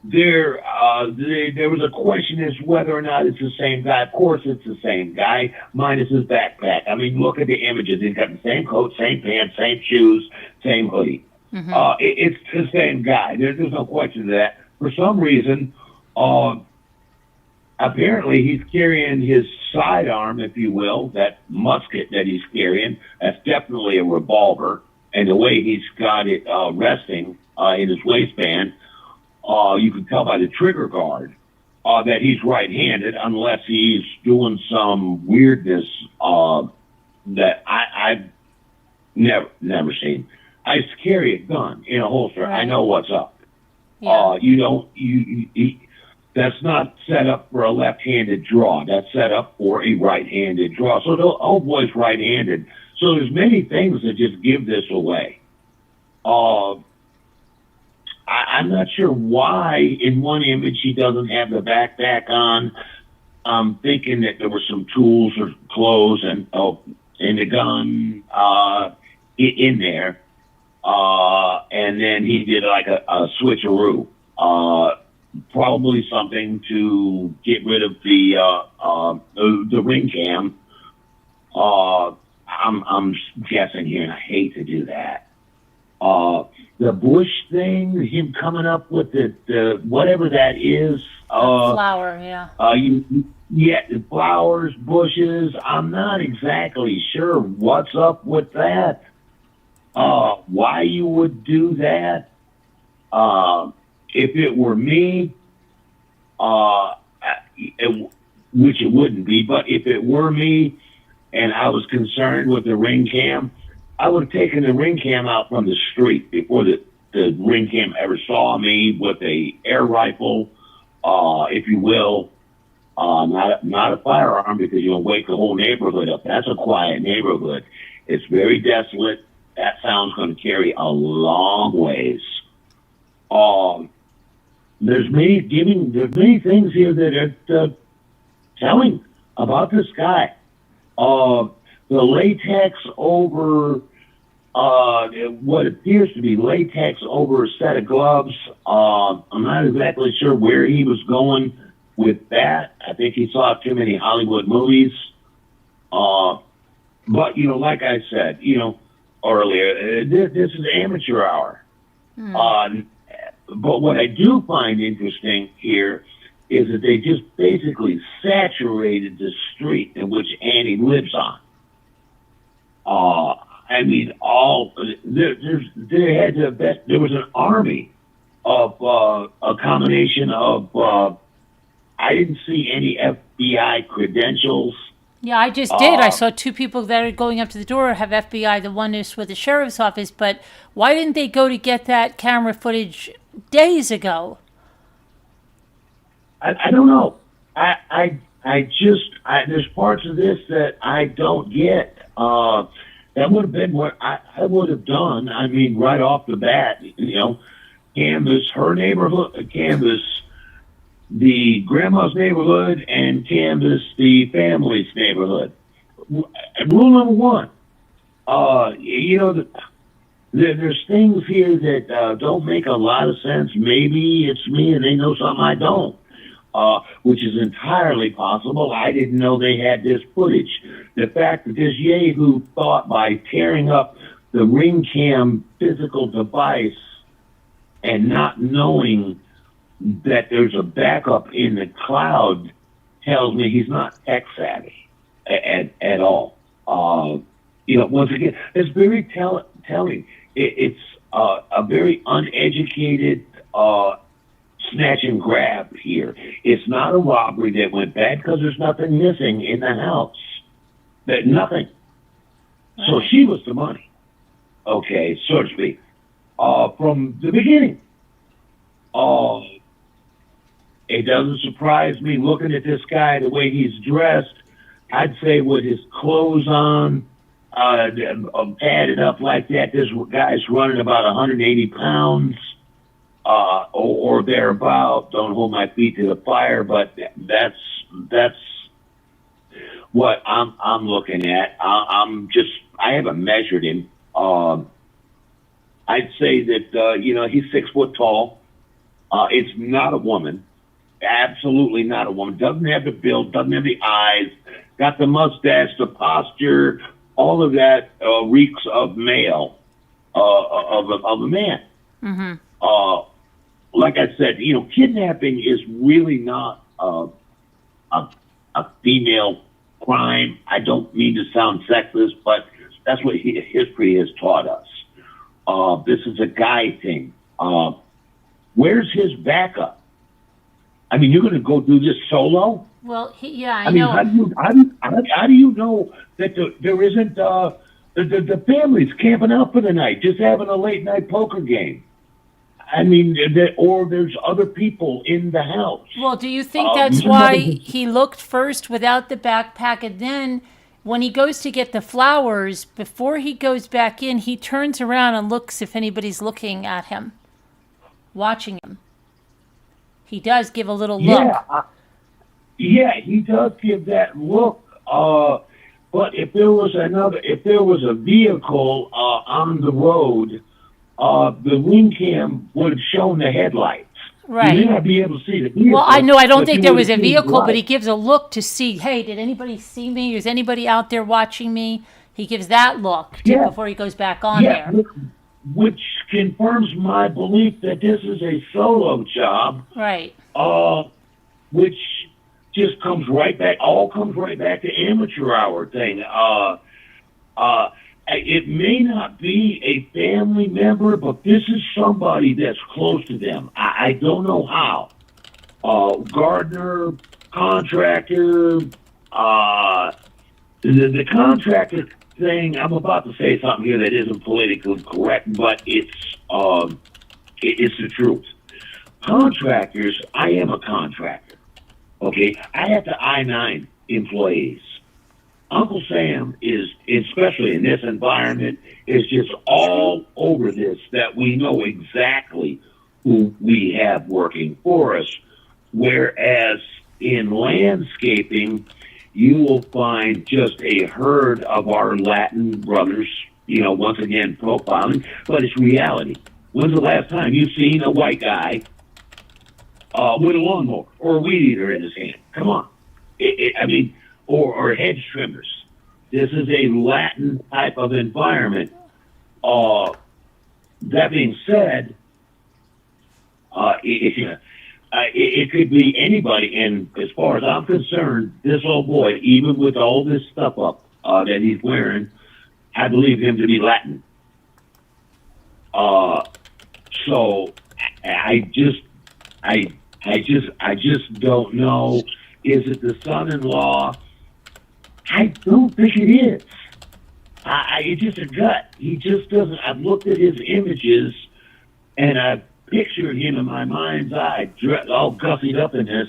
there was a question as to whether or not it's the same guy. Of course, it's the same guy, minus his backpack. I mean, look at the images. He's got the same coat, same pants, same shoes, same hoodie. Mm-hmm. It's the same guy. There's no question to that. For some reason, apparently he's carrying his sidearm, if you will, that musket that he's carrying. That's definitely a revolver. And the way he's got it resting in his waistband, you can tell by the trigger guard that he's right-handed, unless he's doing some weirdness that I've never seen. I used to carry a gun in a holster. Right. I know what's up. Yeah. That's not set up for a left-handed draw. That's set up for a right-handed draw. So the old boy's right-handed. So there's many things that just give this away. I'm not sure why in one image he doesn't have the backpack on. I'm thinking that there were some tools or clothes and a gun in there. And then he did like a switcheroo. Probably something to get rid of the ring cam. I'm guessing here, and I hate to do that. The bush thing, him coming up with the whatever that is. Flower, yeah. Yeah, flowers, bushes. I'm not exactly sure what's up with that. Why you would do that? If it were me, which it wouldn't be, but if it were me and I was concerned with the ring cam, I would have taken the ring cam out from the street before the ring cam ever saw me with a air rifle, if you will. Not a firearm, because you'll wake the whole neighborhood up. That's a quiet neighborhood. It's very desolate. That sound's going to carry a long ways. There's many things here that are telling about this guy. The latex over what appears to be latex over a set of gloves. I'm not exactly sure where he was going with that. I think he saw too many Hollywood movies. But, like I said, earlier, this is amateur hour. But what I do find interesting here is that they just basically saturated the street in which Annie lives on. I mean, there was an army of a combination of. I didn't see any FBI credentials. Yeah, I just did. I saw two people that are going up to the door have FBI. The one is with the sheriff's office, but why didn't they go to get that camera footage days ago? I don't know. There's parts of this that I don't get. That would have been what I would have done. I mean, right off the bat, canvass her neighborhood, canvass the grandma's neighborhood, and canvass the family's neighborhood. Rule number one, there's things here that don't make a lot of sense. Maybe it's me and they know something I don't, which is entirely possible. I didn't know they had this footage. The fact that this yahoo thought by tearing up the ring cam physical device and not knowing that there's a backup in the cloud tells me he's not tech savvy at all. Once again, it's very telling. It's a very uneducated snatch and grab here. It's not a robbery that went bad because there's nothing missing in the house. Nothing. So she was the money. Okay, so to speak. From the beginning. It doesn't surprise me looking at this guy, the way he's dressed. I'd say with his clothes on, padded up like that, this guy's running about 180 pounds or thereabout. Don't hold my feet to the fire, but that's what I'm looking at. I haven't measured him. I'd say that he's 6 foot tall. It's not a woman. Absolutely not a woman. Doesn't have the build, doesn't have the eyes, got the mustache, the posture, all of that reeks of male, of a man. Mm-hmm. Like I said, kidnapping is really not a female crime. I don't mean to sound sexist, but that's what history has taught us. This is a guy thing. Where's his backup? I mean, you're going to go do this solo? Well, I know. How do you know that there isn't the family's camping out for the night, just having a late night poker game? I mean, or there's other people in the house. Well, do you think that's why he looked first without the backpack, and then when he goes to get the flowers, before he goes back in, he turns around and looks if anybody's looking at him, watching him? He does give a little look. Yeah, he does give that look. But if there was a vehicle on the road, the wing cam would have shown the headlights. You may Right. not be able to see the vehicle. Well, I know I don't but think you there would was have a seen the vehicle, but he light. gives a look to see, hey, did anybody see me? Is anybody out there watching me? He gives that look Yeah, before he goes back on yeah, there. which confirms my belief that this is a solo job, Right. uh, which just comes right back to amateur hour thing. It may not be a family member, but this is somebody that's close to them. I don't know how. Gardener, contractor, the contractor thing. I'm about to say something here that isn't politically correct, but it's the truth. Contractors. I am a contractor. Okay, I have to I-9 employees. Uncle Sam is, especially in this environment, is just all over this that we know exactly who we have working for us. Whereas in landscaping, you will find just a herd of our Latin brothers, once again profiling, but it's reality. When's the last time you've seen a white guy with a lawnmower or a weed eater in his hand? Come on. I mean, or hedge trimmers. This is a Latin type of environment. That being said, it could be anybody, and as far as I'm concerned, this old boy, even with all this stuff up that he's wearing, I believe him to be Latin. So I just don't know. Is it the son-in-law? I don't think it is. It's just a gut. He just doesn't. I've looked at his images, and I've pictured him in my mind's eye, all gussied up in this,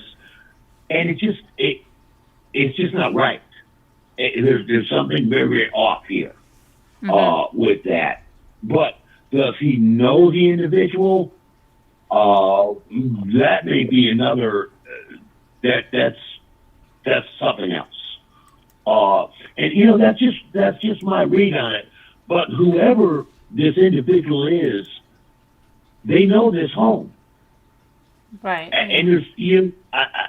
and it's just not right. There's something very, very off here with that. But does he know the individual? That may be another. That's something else. And that's just my read on it. But whoever this individual is, they know this home. Right. And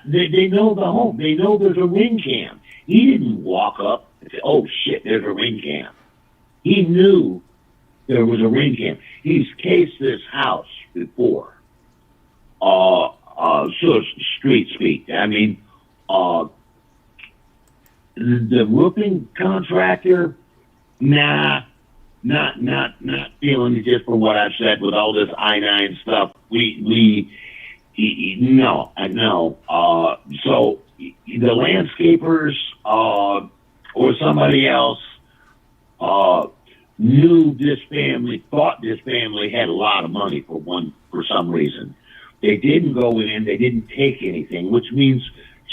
they know the home. They know there's a ring cam. He didn't walk up and say, "Oh shit, there's a ring cam." He knew there was a ring cam. He's cased this house before. So street speak. I mean, the roofing contractor, nah, not feeling it just from what I've said with all this I-9 stuff. No. So the landscapers, or somebody else, knew this family, thought this family had a lot of money for some reason. They didn't go in, they didn't take anything, which means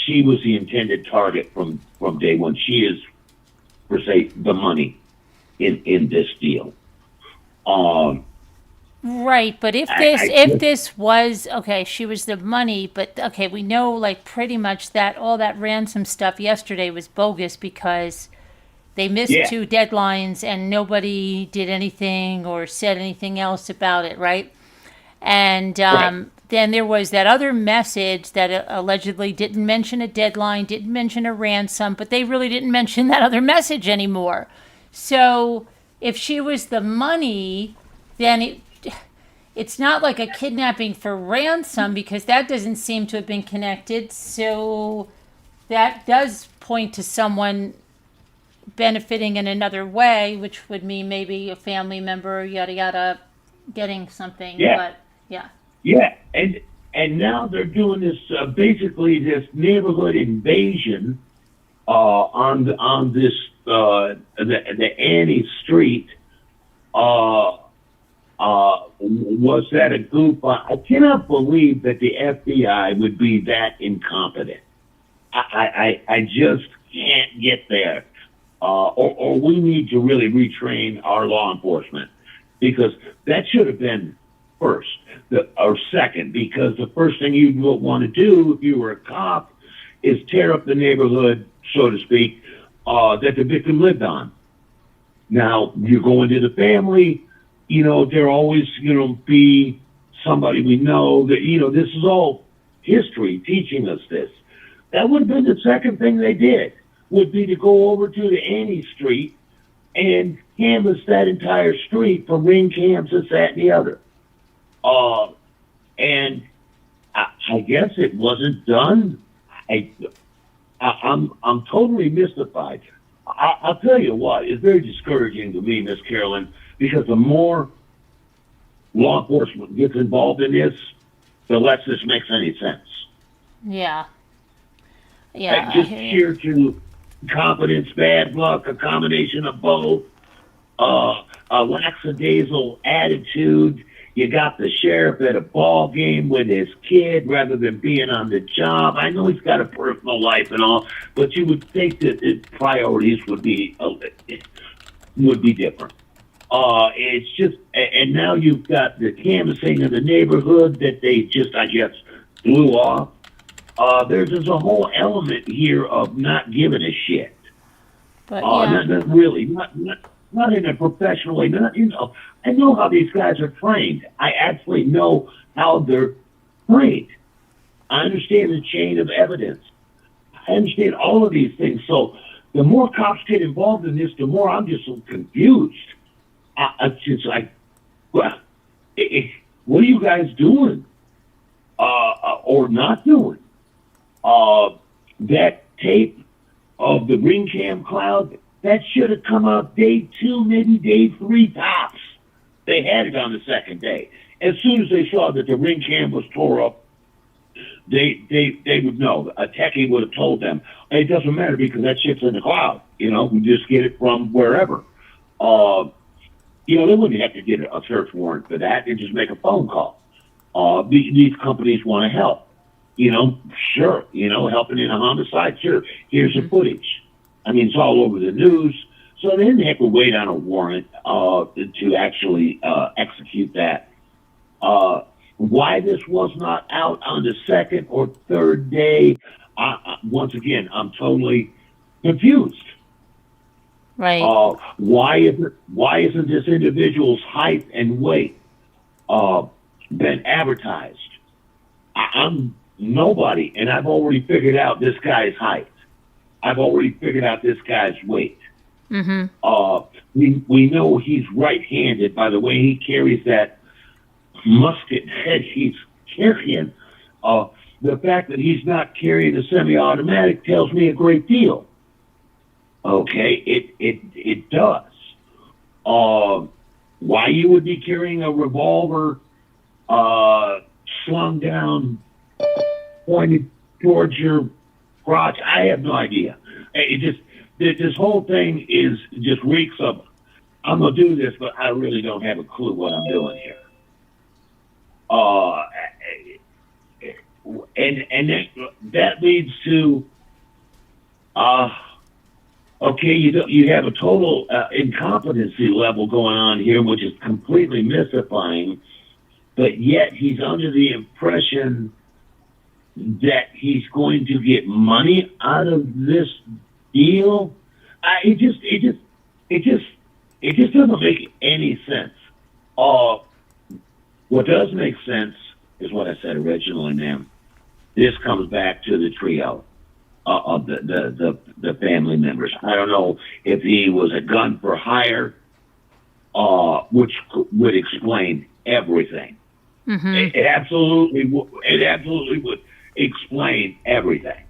she was the intended target from day one. She is, per se, the money in this deal. Right, but if this was okay, she was the money, but okay, we know like pretty much that all that ransom stuff yesterday was bogus because they missed Yeah. 2 deadlines and nobody did anything or said anything else about it, right? And Right. then there was that other message that allegedly didn't mention a deadline, didn't mention a ransom, but they really didn't mention that other message anymore. So if she was the money, then it's not like a kidnapping for ransom because that doesn't seem to have been connected. So that does point to someone benefiting in another way, which would mean maybe a family member, yada yada, getting something. Yeah. But yeah. Yeah, and now they're doing this basically this neighborhood invasion on this the Annie Street. Was that a goof? I cannot believe that the FBI would be that incompetent. I just can't get there. Or we need to really retrain our law enforcement because that should have been first or second, because the first thing you'd want to do if you were a cop is tear up the neighborhood, so to speak, that the victim lived on. Now, you go into the family, there always, be somebody we know that, this is all history teaching us this. That would have been the second thing they did, would be to go over to the Annie Street and canvass that entire street for ring cams, this, that, and the other. And I guess it wasn't done. I'm totally mystified. I'll tell you what, it's very discouraging to me, Miss Carolyn, because the more law enforcement gets involved in this, the less this makes any sense. Yeah. Yeah. Just sheer to competence, bad luck, a combination of both, a lackadaisical attitude. You got the sheriff at a ball game with his kid rather than being on the job. I know he's got a personal life and all, but you would think that his priorities would be different. It's just, and now you've got the canvassing of the neighborhood that they just, I guess, blew off. There's just a whole element here of not giving a shit. But yeah. Not really, not in a professional way. I know how these guys are trained. I actually know how they're trained. I understand the chain of evidence. I understand all of these things. So the more cops get involved in this, the more I'm just so confused. It's just like, well, what are you guys doing? Or not doing? That tape of the ring cam cloud, that should have come out day 2, maybe day 3 tops. They had it on the second day. As soon as they saw that the ring cam was tore up, they would know. A techie would have told them, it doesn't matter because that shit's in the cloud. We just get it from wherever. They wouldn't have to get a search warrant for that. They just make a phone call. These companies want to help. Sure. Helping in a homicide, sure. Here's the footage. I mean, it's all over the news. So they didn't have to wait on a warrant to actually execute that. Why this was not out on the second or third day, once again, I'm totally confused. Right. Why isn't this individual's height and weight been advertised? I'm nobody, and I've already figured out this guy's height. I've already figured out this guy's weight. Mm-hmm. We know he's right-handed by the way he carries that musket head he's carrying. The fact that he's not carrying a semi-automatic tells me a great deal. Okay, it does. Why you would be carrying a revolver slung down, pointed towards your crotch, I have no idea. This whole thing just reeks of, I'm gonna do this, but I really don't have a clue what I'm doing here. And that leads to, okay, you have a total incompetency level going on here, which is completely mystifying, but yet he's under the impression that he's going to get money out of this deal. It just doesn't make any sense. What does make sense is what I said originally, ma'am. This comes back to the trio of the family members. I don't know if he was a gun for hire, which would explain everything. Mm-hmm. It absolutely would explain everything.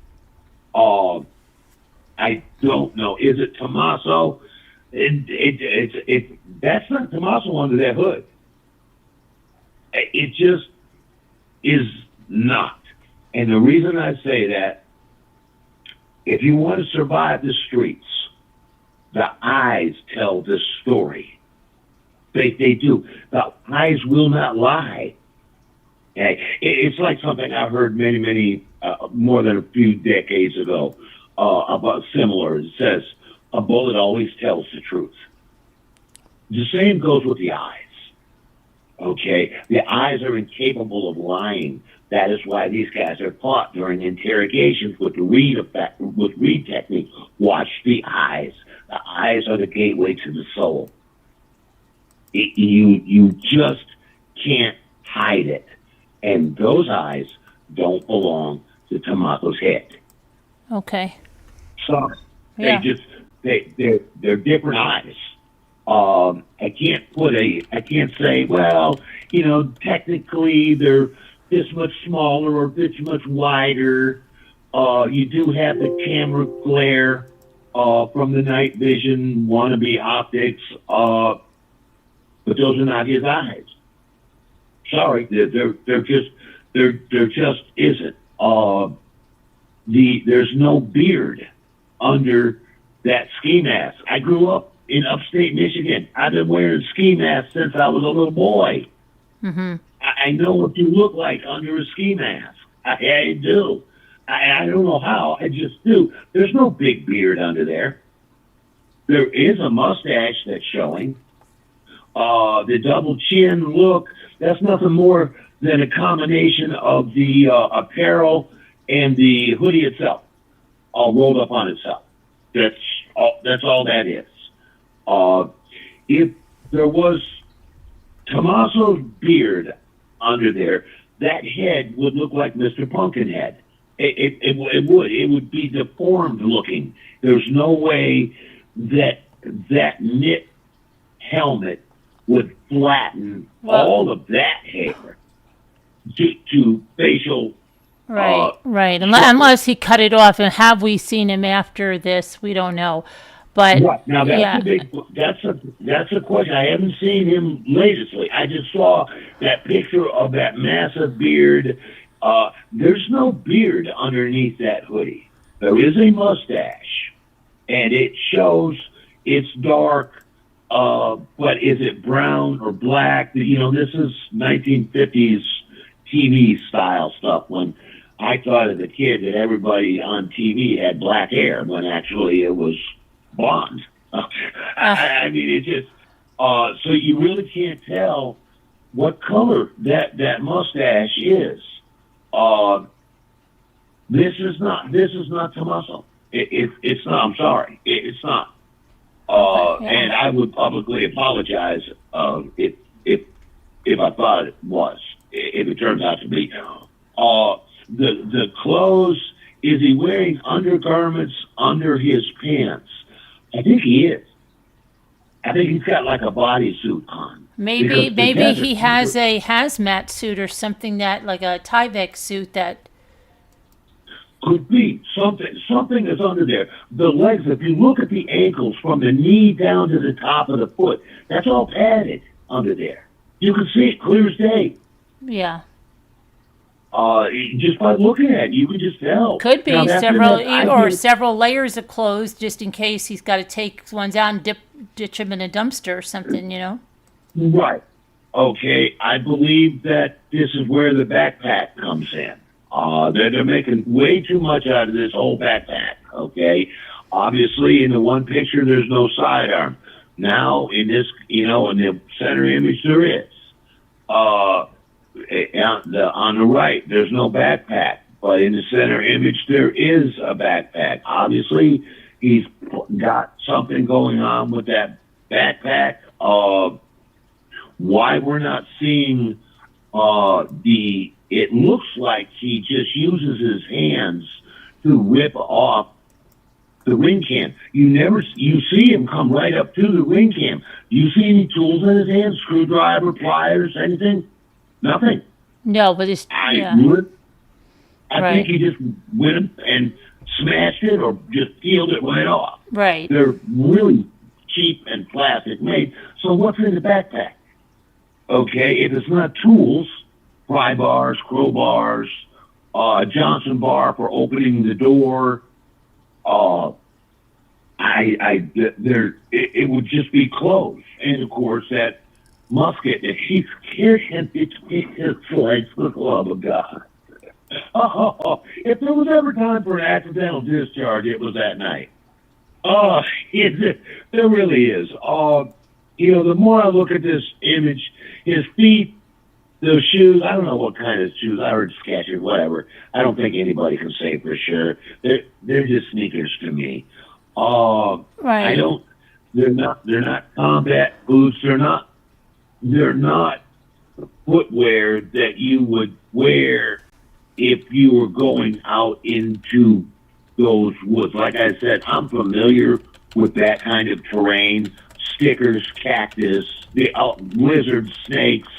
I don't know. Is it Tommaso? That's not Tommaso under that hood. It just is not. And the reason I say that, if you want to survive the streets, the eyes tell this story. They do. The eyes will not lie. It's like something I heard many, more than a few decades ago about similar. It says, a bullet always tells the truth. The same goes with the eyes. Okay? The eyes are incapable of lying. That is why these guys are taught during interrogations with the read effect, with read technique. Watch the eyes. The eyes are the gateway to the soul. You just can't hide it. And those eyes don't belong to Tommaso's head. Okay. Sorry. Yeah. They're different eyes. I can't say, well, technically they're this much smaller or this much wider. You do have the camera glare from the night vision wannabe optics, but those are not his eyes. Sorry, there just isn't. There's no beard under that ski mask. I grew up in upstate Michigan. I've been wearing ski masks since I was a little boy. Mm-hmm. I know what you look like under a ski mask. I do. I don't know how. I just do. There's no big beard under there. There is a mustache that's showing. The double chin look, that's nothing more than a combination of the apparel and the hoodie itself, all rolled up on itself. That's all that is. If there was Tommaso's beard under there, that head would look like Mr. Pumpkinhead. It would. It would be deformed looking. There's no way that knit helmet would flatten all of that hair to facial. Right. Unless he cut it off, and have we seen him after this? We don't know. But Right. Now that's a question. I haven't seen him lately. I just saw that picture of that massive beard. There's no beard underneath that hoodie. There is a mustache, and it shows it's dark. But is it brown or black? This is 1950s TV style stuff. When I thought as a kid that everybody on TV had black hair, when actually it was blonde. I mean, it just so you really can't tell what color that mustache is. This is not Tommaso. It's not. I'm sorry. It's not. And I would publicly apologize if I thought it was. If it turns out to be. The clothes. Is he wearing undergarments under his pants? I think he is. I think he's got like a bodysuit on. maybe he has a hazmat suit or something, that like a Tyvek suit that. Could be something is under there. The legs, if you look at the ankles from the knee down to the top of the foot, that's all padded under there. You can see it clear as day. Yeah. Just by looking at it, you can just tell. Could be several layers of clothes, just in case he's got to take ones out and ditch them in a dumpster or something, Right. Okay, I believe that this is where the backpack comes in. They're making way too much out of this whole backpack, okay? Obviously, in the one picture, there's no sidearm. Now, in this, in the center image, there is. On the right, there's no backpack. But in the center image, there is a backpack. Obviously, he's got something going on with that backpack. Why we're not seeing it looks like he just uses his hands to rip off the ring cam. You see him come right up to the ring cam. Do you see any tools in his hands? Screwdriver, pliers, anything? Nothing. No, but it's I think he just went and smashed it or just peeled it right off. Right. They're really cheap and plastic made. So what's in the backpack? Okay, if it's not tools, pry bars, crowbars, a Johnson bar for opening the door, it would just be clothes. And of course, that musket that he's carrying between his legs, for the love of God. If there was ever time for an accidental discharge, it was that night. There really is. The more I look at this image, his feet, those shoes, I don't know what kind of shoes. I heard Skechers, whatever. I don't think anybody can say for sure. They're just sneakers to me. Right. I don't. They're not combat boots. They're not footwear that you would wear if you were going out into those woods. Like I said, I'm familiar with that kind of terrain: stickers, cactus, the lizards, snakes.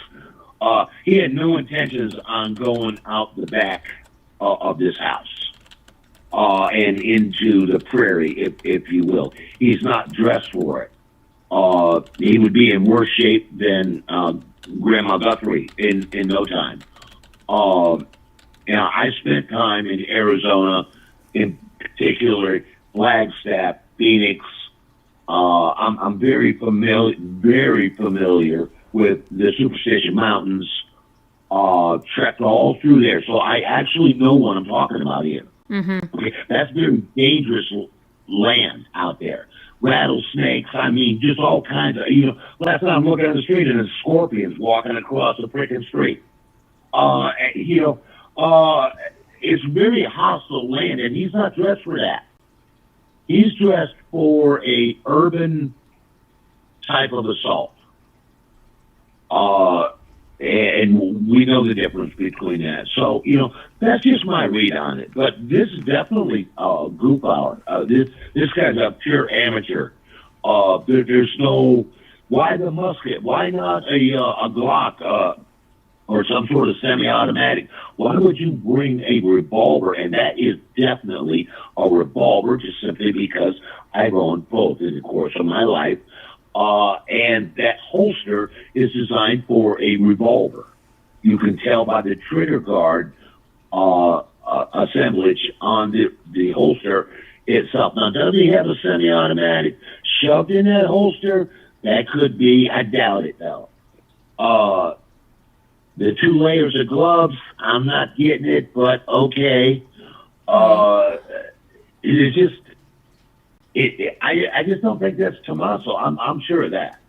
He had no intentions on going out the back of this house and into the prairie, if you will. He's not dressed for it. He would be in worse shape than Grandma Guthrie in no time. I spent time in Arizona, in particular Flagstaff, Phoenix. I'm very familiar with the Superstition Mountains. Trekked all through there, so I actually know what I'm talking about here. Mm-hmm. Okay, that's very dangerous land out there. Rattlesnakes, I mean, just all kinds of, last time I'm looking on the street and there's scorpions walking across the freaking street. It's very hostile land, and he's not dressed for that. He's dressed for a urban type of assault. And we know the difference between that. So, that's just my read on it. But this is definitely a goof hour. This guy's a pure amateur. There's no, why the musket? Why not a Glock or some sort of semi-automatic? Why would you bring a revolver? And that is definitely a revolver, just simply because I've owned both in the course of my life. And that holster is designed for a revolver. You can tell by the trigger guard assemblage on the holster itself. Now, does he have a semi-automatic shoved in that holster? That could be. I doubt it, though. The 2 layers of gloves, I'm not getting it, but okay. It's just. I just don't think that's Tommaso. I'm sure of that.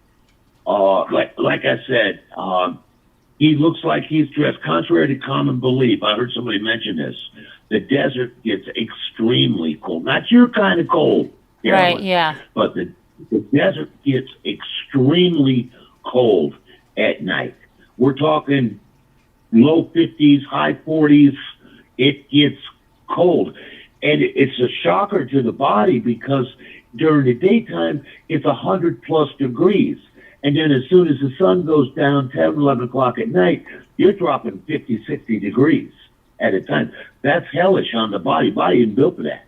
Like I said, he looks like he's dressed. Contrary to common belief, I heard somebody mention this. The desert gets extremely cold. Not your kind of cold, Carolyn, Right, yeah. but the desert gets extremely cold at night. We're talking low 50s, high 40s. It gets cold. And it's a shocker to the body because during the daytime, it's 100+ degrees. And then as soon as the sun goes down, 10, 11 o'clock at night, you're dropping 50, 60 degrees at a time. That's hellish on the body. Body isn't built for that.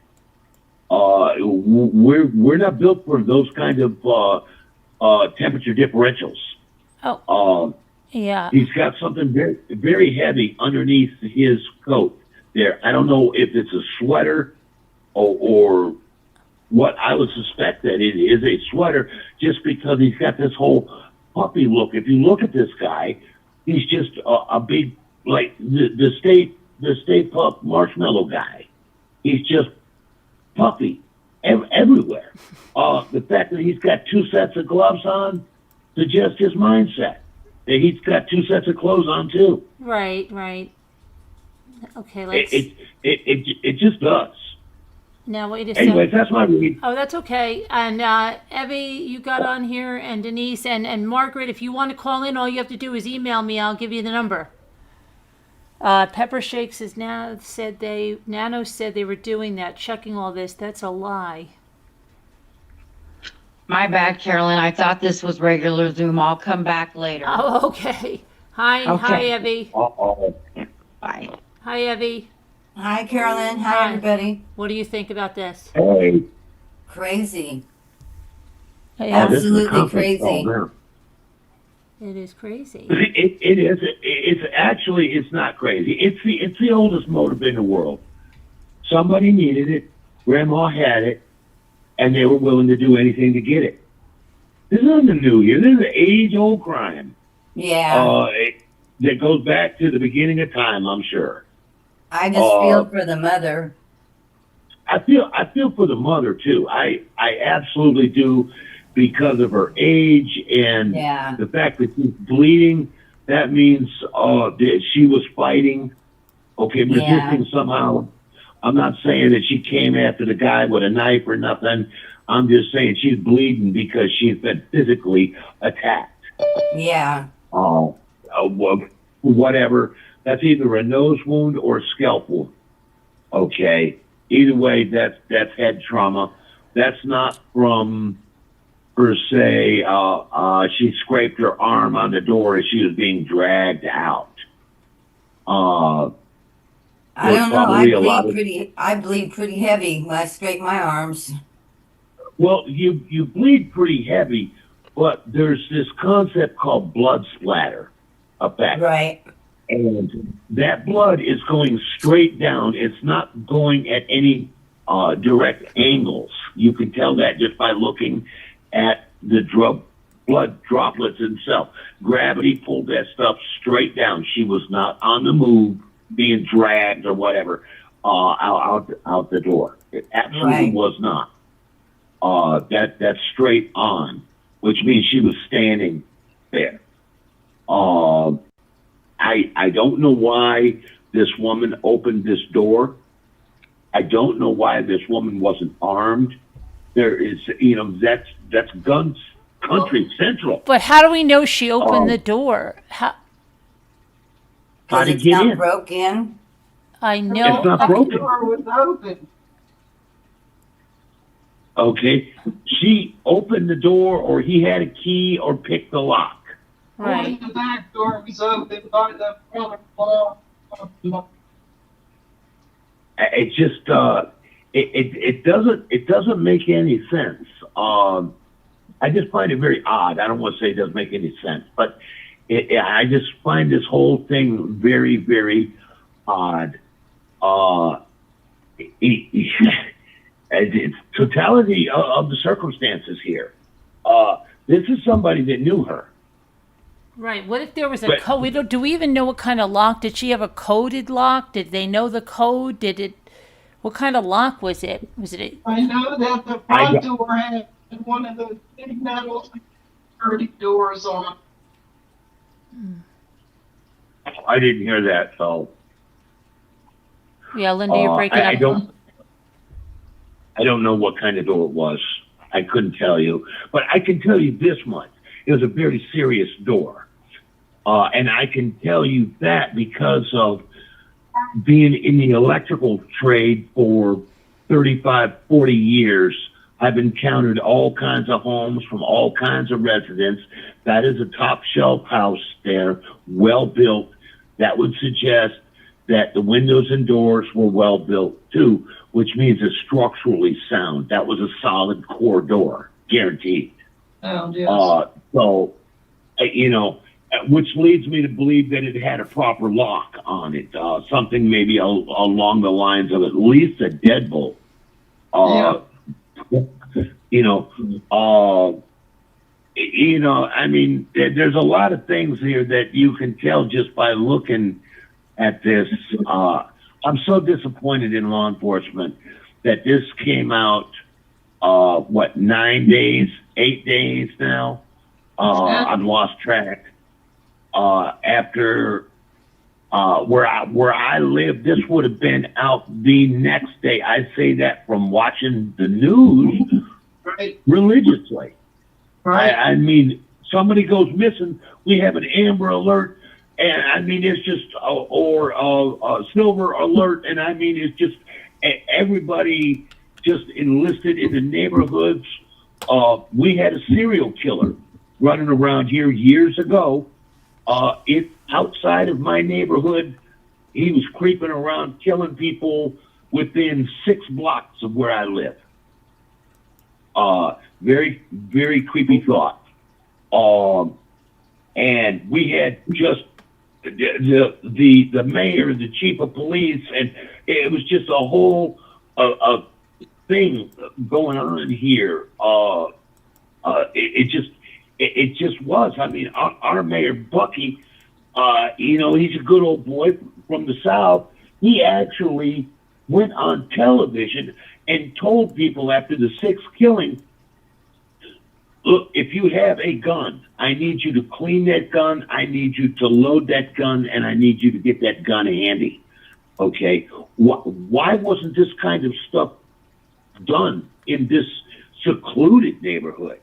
We're not built for those kind of temperature differentials. Oh, yeah. He's got something very, very heavy underneath his coat there. I don't know if it's a sweater or what. I would suspect that it is a sweater just because he's got this whole puppy look. If you look at this guy, he's just a big, like the state pup marshmallow guy. He's just puppy everywhere. The fact that he's got 2 sets of gloves on suggests his mindset. That he's got 2 sets of clothes on too. Right. Okay, let's. It just does. Now, wait a second. Anyways, that's my read. Oh, that's okay. And Evie, you got on here, and Denise, and Margaret, if you want to call in, all you have to do is email me. I'll give you the number. Pepper Shakes has Nano said they were doing that, checking all this. That's a lie. My bad, Carolyn. I thought this was regular Zoom. I'll come back later. Oh, okay. Hi, Okay. Evie. Uh-oh. Bye. Hi, Evie. Hi, Carolyn. Hi, Hi. everybody. What do you think about this? Hey. Crazy. Yeah, This is a Absolutely conference crazy. call now. it is crazy. It is. It's actually. It's not crazy. It's the oldest motive in the world. Somebody needed it. Grandma had it, and they were willing to do anything to get it. This isn't new here. This is an age-old crime. Yeah. That goes back to the beginning of time. I'm sure. I just feel for the mother. I feel for the mother too. I absolutely do, because of her age and Yeah. the fact that she's bleeding that means that she was fighting, okay, Yeah. resisting somehow. I'm not saying that she came after the guy with a knife or nothing. I'm just saying she's bleeding because she's been physically attacked. Yeah. Whatever. That's either a nose wound or a scalp wound. Okay. Either way, that's head trauma. That's not from, per se, she scraped her arm on the door as she was being dragged out. I There's don't know. probably a lot of, I bleed pretty heavy when I scrape my arms. well, you bleed pretty heavy, but there's this concept called blood splatter effect. Right. And that blood is going straight down. It's not going at any direct angles. You can tell that just by looking at the blood droplets itself. Gravity pulled that stuff straight down. She was not on the move, being dragged or whatever out the door. It absolutely Right. was not. That's straight on, which means she was standing there. I don't know why this woman opened this door. I don't know why this woman wasn't armed. There is, that's guns country central. But how do we know she opened the door? How How Because to it's get not in? broken. I know. It's not okay. broken. The door was open. Okay, she opened the door, or he had a key, or picked the lock. Right. Only the back door was open by the front wall. It just it doesn't make any sense. I just find it very odd. I don't want to say it doesn't make any sense, but I just find this whole thing very, very odd. It's totality of the circumstances here. This is somebody that knew her. Right. What if there was a But- code? Do we even know what kind of lock? Did she have a coded lock? Did they know the code? What kind of lock was it? Was it I know that the I front don't- door had one of those big metal security doors on it. I didn't hear that, so yeah, Linda, you're breaking I up. don't know what kind of door it was. I couldn't tell you, but I can tell you this much: it was a very serious door, and I can tell you that because of being in the electrical trade for 35, 40 years. I've encountered all kinds of homes from all kinds of residents. That is a top shelf house there, well built. That would suggest that the windows and doors were well built too, which means it's structurally sound. That was a solid core door, guaranteed. Oh, yes. So, which leads me to believe that it had a proper lock on it, something maybe along the lines of at least a deadbolt. I mean, there's a lot of things here that you can tell just by looking at this. I'm so disappointed in law enforcement that this came out, 9 days, 8 days now? I've lost track. After where I live, this would have been out the next day. I say that from watching the news Right. religiously. Right. I mean, somebody goes missing, we have an Amber Alert, and I mean, it's just, or a Silver Alert, and I mean, it's just everybody just enlisted in the neighborhoods. We had a serial killer running around here years ago. It's outside of my neighborhood. He was creeping around, killing people within 6 blocks of where I live. Very, very creepy thought. And we had just the mayor, the chief of police, and it was just a whole thing going on here. It just was. I mean, our mayor Bucky, he's a good old boy from the South. He actually went on television and told people after the 6th killing, look, if you have a gun, I need you to clean that gun. I need you to load that gun, and I need you to get that gun handy. Okay? Why wasn't this kind of stuff done in this secluded neighborhood?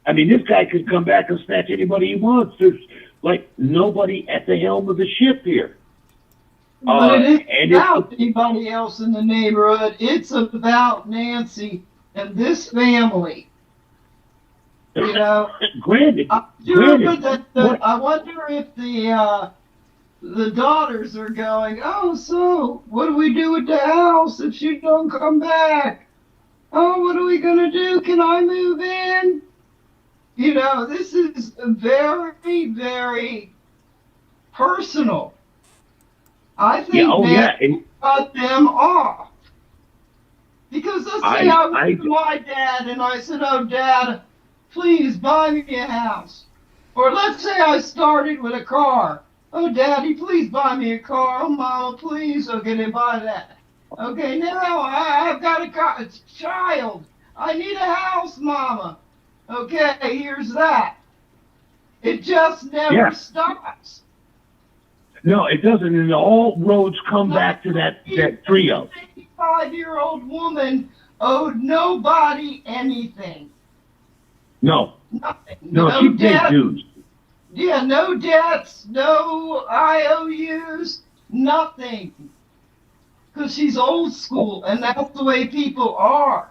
I mean, this guy could come back and snatch anybody he wants. There's like nobody at the helm of the ship here. But it and isn't about anybody else in the neighborhood. It's about Nancy and this family. You know, Granted, I wonder if the daughters are going, oh, so what do we do with the house if she don't come back? Oh, what are we gonna do? Can I move in? You know, this is very, very personal. I think cut them off. Because let's say I was with my dad and I said, oh, Dad, please buy me a house. Or let's say I started with a car. Oh, Daddy, please buy me a car. Oh, Mama, please. Okay, they buy that. Okay, now I've got a child. I need a house, Mama. Okay, here's that. It just never stops. No, it doesn't. And all roads come back to that trio. A 55-year-old woman owed nobody anything. No. Nothing. No, she paid dues. Yeah, no debts, no IOUs, nothing. Because she's old school, and that's the way people are.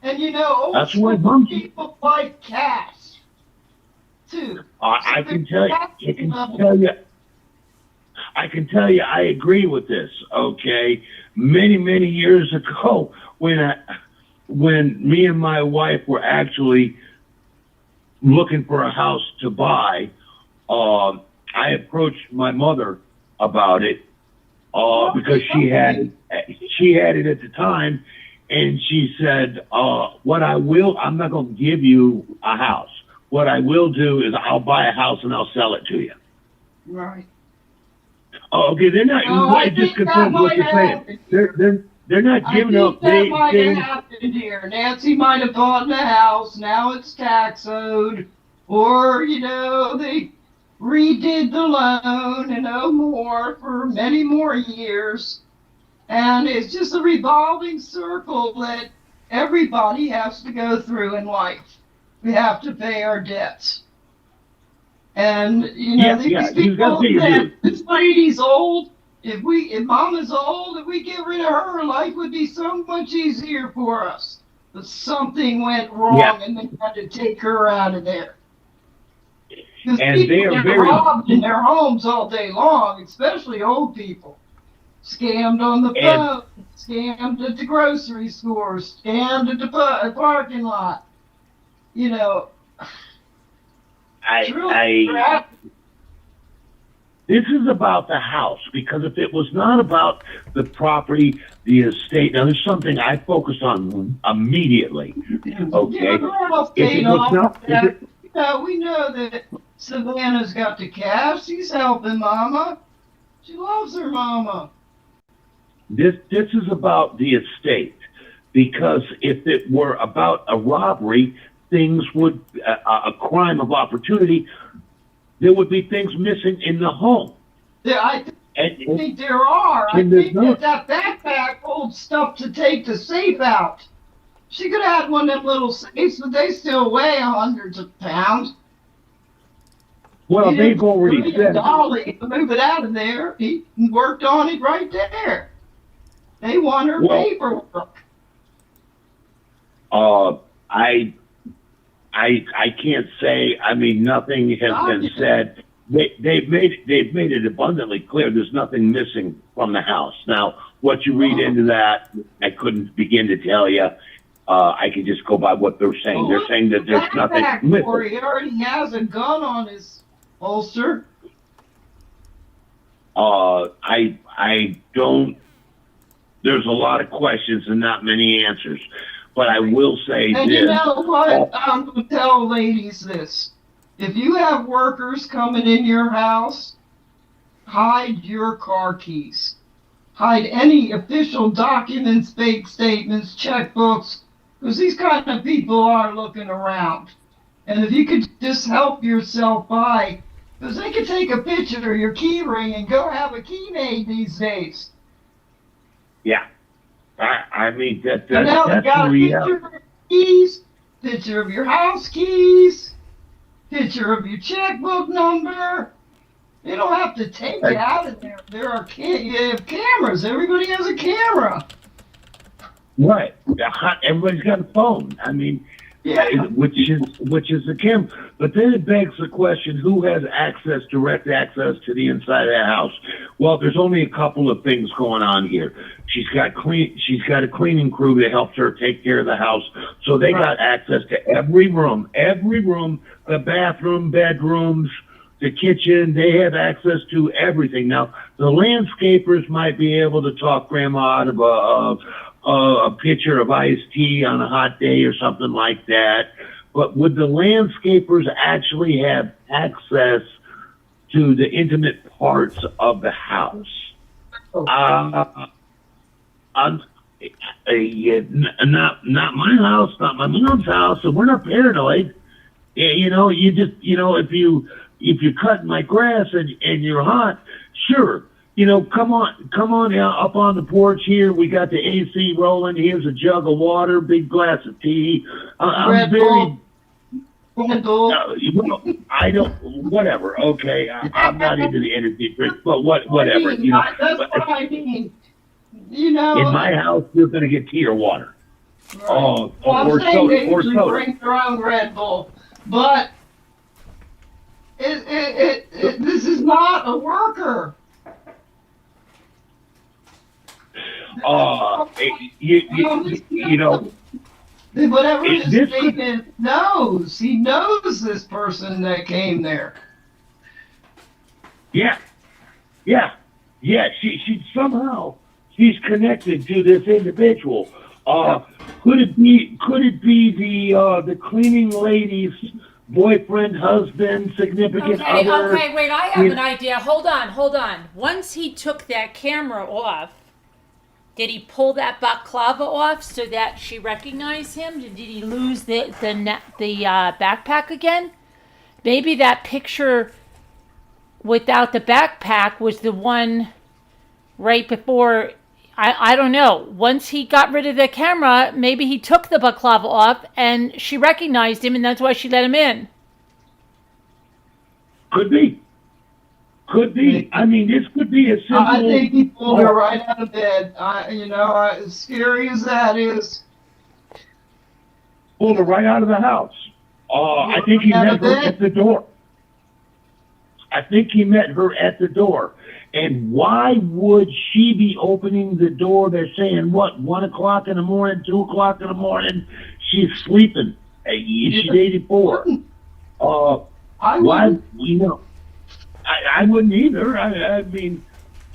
And you know, old school people like cash, too. I can tell you, I agree with this. Okay, many years ago, when me and my wife were actually looking for a house to buy, I approached my mother about it because she had it at the time, and she said, I'm not going to give you a house. What I will do is I'll buy a house and I'll sell it to you. Right. Oh, okay, they're not. Just confirm what you're saying. They're not giving up. That might have happened here. Nancy might have bought the house. Now it's tax owed, or you know they redid the loan and owe more for many more years, and it's just a revolving circle that everybody has to go through in life. We have to pay our debts. And you know, these people said, this lady's old. If Mama's old, if we get rid of her, life would be so much easier for us. But something went wrong, and they had to take her out of there. Because people get robbed in their homes all day long, especially old people. Scammed on the phone, scammed at the grocery store, scammed at the parking lot. You know. This is about the house, because if it was not about the property, the estate, now there's something I focus on immediately. Okay. We know that Savannah's got the cash. She's helping Mama. She loves her Mama. This is about the estate, because if it were about a robbery, things would a crime of opportunity. There would be things missing in the home. Yeah, I think there are. I think that backpack holds stuff to take the safe out. She could have had one of them little safes, but they still weigh hundreds of pounds. Well, they've already said Dolly to move it out of there. He worked on it right there. They want her paperwork. I can't say. I mean, nothing has been said. They've made it abundantly clear there's nothing missing from the house. Now, what you read into that, I couldn't begin to tell you. I can just go by what they're saying. They're saying that there's nothing missing. He already has a gun on his holster. I don't. There's a lot of questions and not many answers. But I will say and this. You know what? I'm going to tell ladies this. If you have workers coming in your house, hide your car keys. Hide any official documents, bank statements, checkbooks, because these kind of people are looking around. And if you could just help yourself by, because they could take a picture of your key ring and go have a key made these days. Yeah. I mean, And now they that's got a reality. picture of your keys, picture of your house keys, picture of your checkbook number. You don't have to take it out of there. You have cameras. Everybody has a camera. Right. Everybody's got a phone. I mean, Yeah. which is the camera. But then it begs the question: who has direct access to the inside of the house? Well, there's only a couple of things going on here. She's got a cleaning crew that helps her take care of the house, so they got access to every room, the bathroom, bedrooms, the kitchen. They have access to everything. Now, the landscapers might be able to talk Grandma out of a pitcher of iced tea on a hot day or something like that. But would the landscapers actually have access to the intimate parts of the house? Yeah, not my house, not my mom's house, so we're not paranoid. You know, if you're cutting my grass and you're hot, sure. You know, come on up on the porch here. We got the AC rolling. Here's a jug of water, big glass of tea. I'm very. Red Bull. I don't. Whatever. Okay, I'm not into the energy drink, but whatever. You know, That's what I mean. You know. in my house, you're gonna get tea or water. Right. Well, I'm or saying soda. they Or usually soda. bring their own Red Bull, but this is not a worker. You know. Whatever his This name is, knows. He knows this person that came there. Yeah. She somehow she's connected to this individual. Could it be the cleaning lady's boyfriend, husband, significant other? Okay, wait, I have an idea. Hold on. Once he took that camera off, did he pull that baklava off so that she recognized him? Did he lose the backpack again? Maybe that picture without the backpack was the one right before. I don't know. Once he got rid of the camera, maybe he took the baklava off and she recognized him, and that's why she let him in. Could be. I mean, this could be a simple. I think he pulled her right out of bed. As scary as that is. Pulled her right out of the house. I think he met her at the door. And why would she be opening the door? They're saying, what, 1 o'clock in the morning, 2 o'clock in the morning? She's sleeping. She's 84. Why, I wouldn't either. I mean,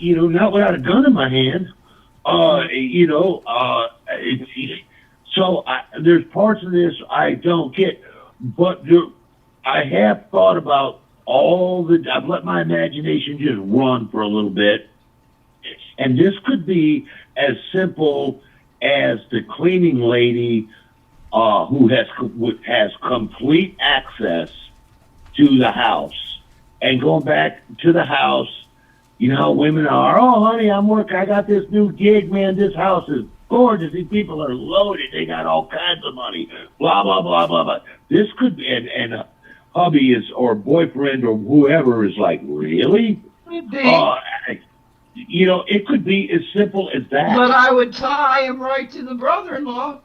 not without a gun in my hand. So there's parts of this I don't get, but I have thought about I've let my imagination just run for a little bit. And this could be as simple as the cleaning lady who has complete access to the house. And going back to the house, you know how women are, oh, honey, I'm working. I got this new gig, man. This house is gorgeous. These people are loaded. They got all kinds of money. Blah, blah, blah, blah, blah. This could be, and hubby or boyfriend or whoever is like, really? It could be as simple as that. But I would tie him right to the brother-in-law.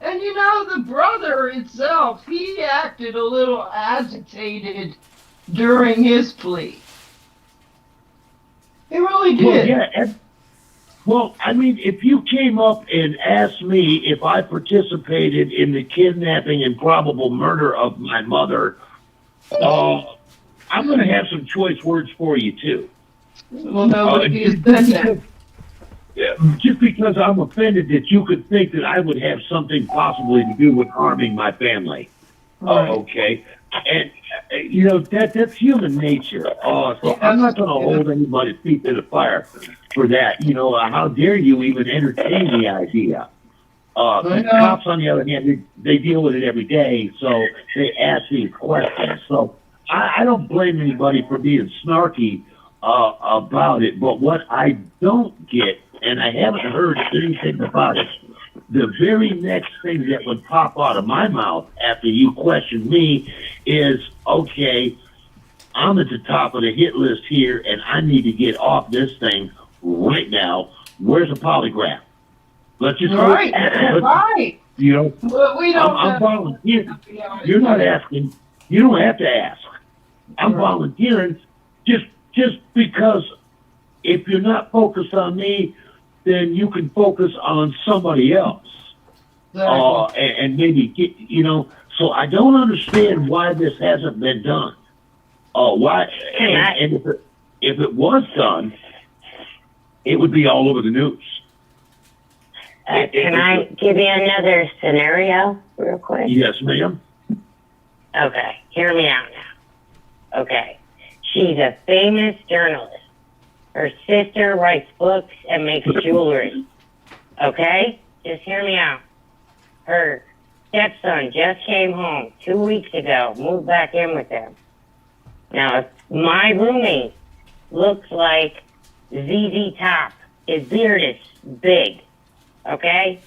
And the brother itself, he acted a little agitated during his plea. He really did. Well, I mean, if you came up and asked me if I participated in the kidnapping and probable murder of my mother, I'm going to have some choice words for you, too. Well, nobody has done that. Just because I'm offended that you could think that I would have something possibly to do with harming my family. Right. Okay. And, that's human nature. So I'm not going to hold anybody's feet to the fire for that. How dare you even entertain the idea? I know. Cops, on the other hand, they deal with it every day, so they ask these questions. So I don't blame anybody for being snarky about it, but what I don't get, and I haven't heard anything about it, the very next thing that would pop out of my mouth after you question me is, okay, I'm at the top of the hit list here, and I need to get off this thing right now. Where's a polygraph? Let's just Right, right. You know, But we don't I'm know. volunteering. You're not asking. You don't have to ask. I'm volunteering just because if you're not focused on me, then you can focus on somebody else. Exactly. And maybe get, so I don't understand why this hasn't been done. Why? And if it was done, it would be all over the news. Can I give you another scenario real quick? Yes, ma'am. Okay, hear me out now. Okay, she's a famous journalist. Her sister writes books and makes jewelry. Okay, just hear me out. Her stepson just came home 2 weeks ago, moved back in with them. Now, if my roommate looks like ZZ Top, his beard is big, okay?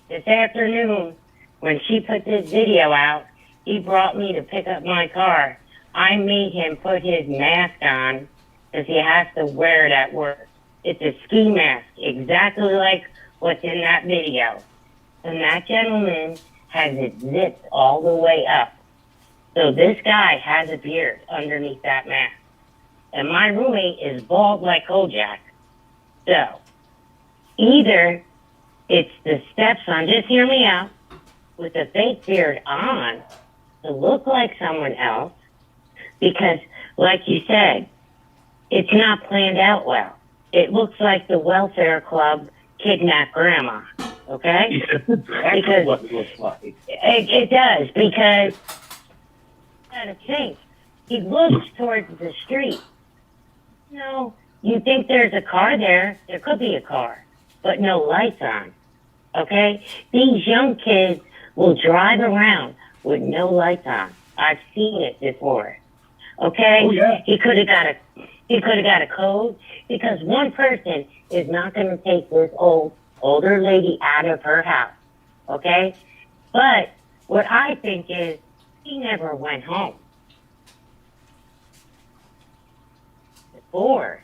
This afternoon, when she put this video out, he brought me to pick up my car. I made him put his mask on because he has to wear it at work. It's a ski mask, exactly like what's in that video. And that gentleman has it zipped all the way up. So this guy has a beard underneath that mask. And my roommate is bald like Kojak. So, either it's the stepson, just hear me out, with a fake beard on to look like someone else, because, like you said, it's not planned out well. It looks like the welfare club kidnapped grandma, okay? Yeah, that's what it looks like. It does, because you gotta think, he looks towards the street. You think there's a car there, there could be a car, but no lights on, okay? These young kids will drive around with no lights on. I've seen it before, okay? Oh, yeah. He could have got a code, because one person is not going to take this older lady out of her house, okay? But what I think is he never went home before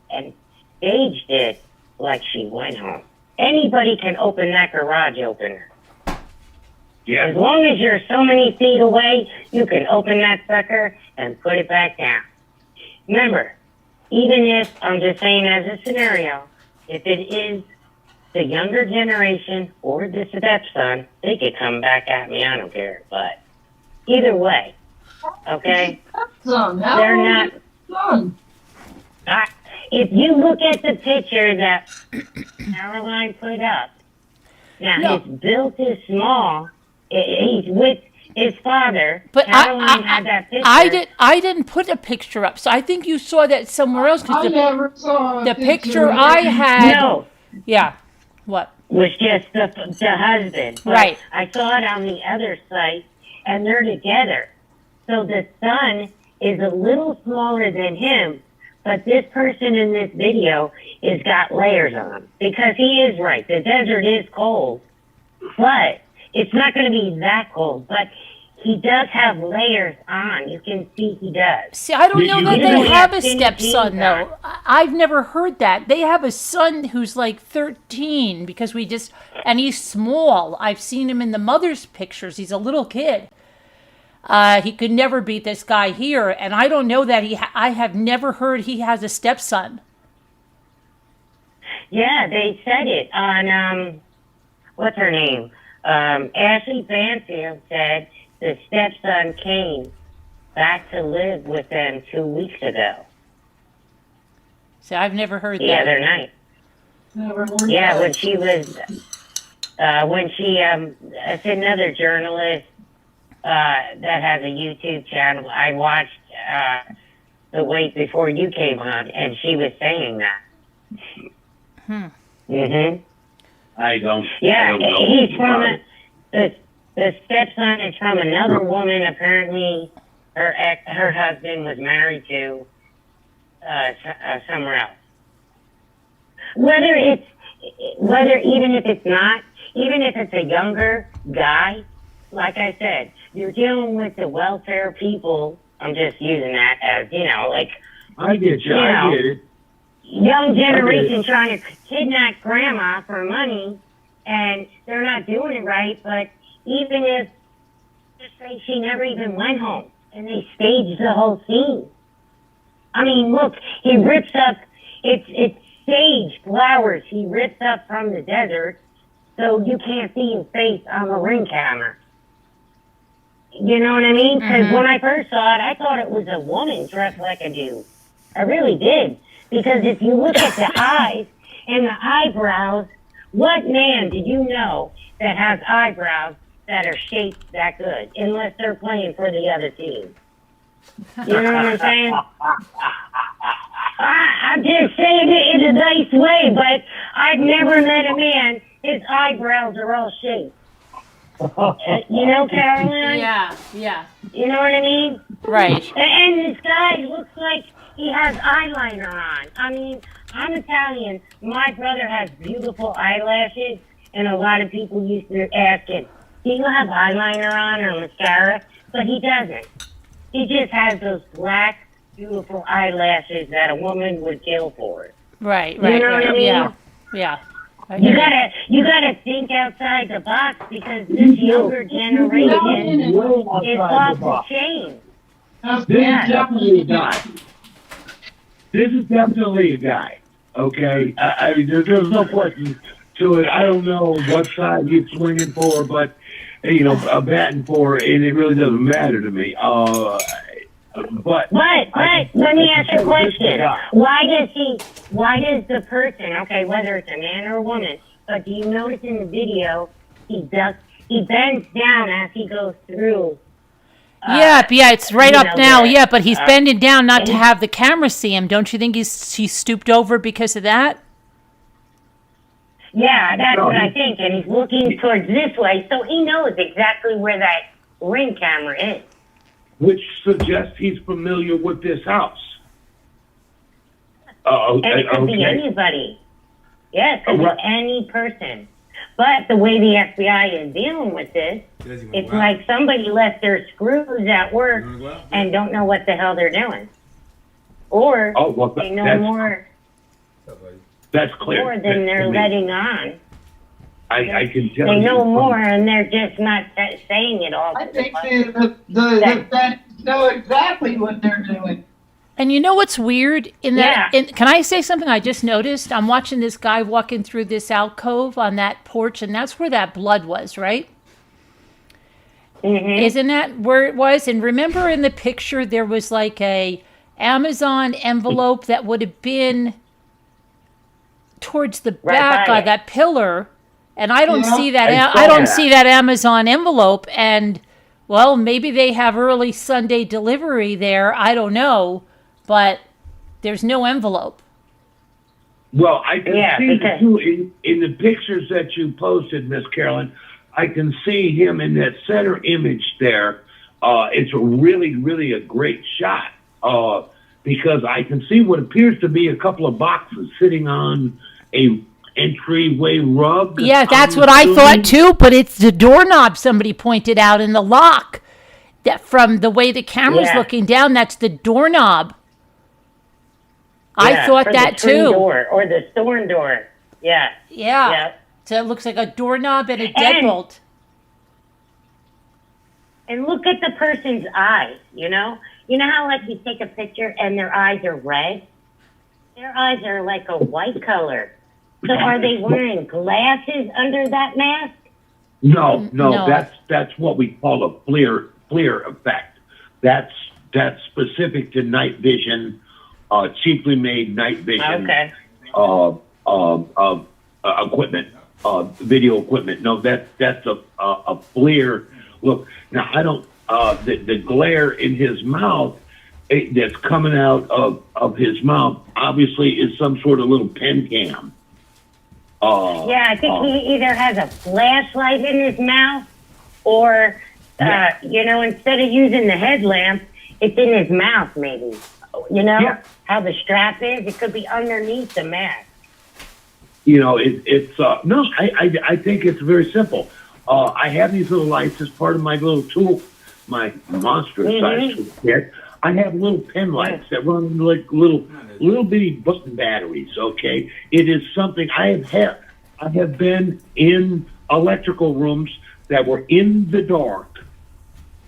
and staged it like she went home. Anybody can open that garage opener. Yeah. As long as you're so many feet away, you can open that sucker and put it back down. Remember, even if, I'm just saying as a scenario, if it is the younger generation or the stepson, they could come back at me, I don't care. But either way, okay? Son, how They're old not. is your son? If you look at the picture that Caroline put up, now No. his build is small. He's with his father. But Caroline had that picture. I didn't put a picture up, so I think you saw that somewhere else. 'Cause I never saw the picture I had, No, yeah, what? was just the husband. But Right. I saw it on the other site, and they're together. So the son is a little smaller than him, but this person in this video has got layers on. Because he is right. The desert is cold, but it's not going to be that cold. But he does have layers on. You can see he does. See, I don't know that He they doesn't have a have skinny stepson, jeans though. I've never heard that. They have a son who's like 13 because and he's small. I've seen him in the mother's pictures. He's a little kid. He could never beat this guy here, and I don't know that I have never heard he has a stepson. Yeah, they said it on, what's her name? Ashley Banfield said the stepson came back to live with them 2 weeks ago, See, I've never heard the that. other night. Never heard Yeah, that. when she was, it's another journalist that has a YouTube channel. I watched The Wait Before You came on, and she was saying that. Mm-hmm. I don't Yeah, know. he's from the stepson is from another woman. Apparently, her husband was married to somewhere else. Whether even if it's not, even if it's a younger guy, like I said, you're dealing with the welfare people. I'm just using that as, like. I get you. I get it. Young generation trying to kidnap grandma for money, and they're not doing it right. But even if, just say she never even went home, and they staged the whole scene. I mean, look, he rips up. It's sage flowers. He rips up from the desert, so you can't see his face on the ring camera. You know what I mean? Because when I first saw it, I thought it was a woman dressed like a dude. I really did. Because if you look at the eyes and the eyebrows, what man did you know that has eyebrows that are shaped that good? Unless they're playing for the other team. You know what I'm saying? I'm just saying it in a nice way, but I've never met a man, his eyebrows are all shaped. You know, Caroline? Yeah. You know what I mean? Right. And this guy looks like he has eyeliner on. I mean, I'm Italian. My brother has beautiful eyelashes, and a lot of people used to ask him, do you have eyeliner on or mascara? But he doesn't. He just has those black, beautiful eyelashes that a woman would kill for. Right. You know what I mean? Yeah. You gotta think outside the box because this younger generation is off the chain. This is definitely a guy. This is definitely a guy. Okay, I mean, there's no question to it. I don't know what side he's swinging for, but batting for, and it really doesn't matter to me. But let me ask you a question. Why does the person, okay, whether it's a man or a woman, but do you notice in the video, he bends down as he goes through? It's right up now. But he's bending down not to have the camera see him. Don't you think he's stooped over because of that? Yeah, that's what I think. And he's looking towards this way, so he knows exactly where that ring camera is. Which suggests he's familiar with this house. And it could be anybody. Yeah, it could be any person. But the way the FBI is dealing with this, it's like somebody left their screws at work and don't know what the hell they're doing. Or they know more. That's clear. More than they're letting on. I can tell they you. know more, and they're just not saying it all. I think that know exactly what they're doing. And you know what's weird? Can I say something I just noticed? I'm watching this guy walking through this alcove on that porch, and that's where that blood was, right? Mm-hmm. Isn't that where it was? And remember in the picture, there was like a Amazon envelope that would have been towards the back of that pillar. And I don't see that. I don't see that Amazon envelope. And well, maybe they have early Sunday delivery there. I don't know, but there's no envelope. Well, I can see too in the pictures that you posted, Miss Carolyn. I can see him in that center image there. It's really a great shot because I can see what appears to be a couple of boxes sitting on a entryway rug. Yeah, that's what I thought too, but it's the doorknob somebody pointed out in the lock. That from the way the camera's looking down, that's the doorknob. I thought that too. Door, or the storm door. Yeah. So it looks like a doorknob and a deadbolt. And look at the person's eyes, you know? You know how, like, you take a picture and their eyes are red? Their eyes are like a white color. So are they wearing glasses under that mask? No. That's what we call a FLIR effect. That's specific to night vision, cheaply made night vision equipment, video equipment. No, that's a FLIR. Look, now I don't. The glare in his mouth that's coming out of his mouth obviously is some sort of little pen cam. Yeah, I think he either has a flashlight in his mouth or, instead of using the headlamp, it's in his mouth maybe. You know how the strap is? It could be underneath the mask. No, I think it's very simple. I have these little lights as part of my little tool, my monstrous size kit. I have little pen lights that run like little bitty button batteries. Okay, it is something I have been in electrical rooms that were in the dark.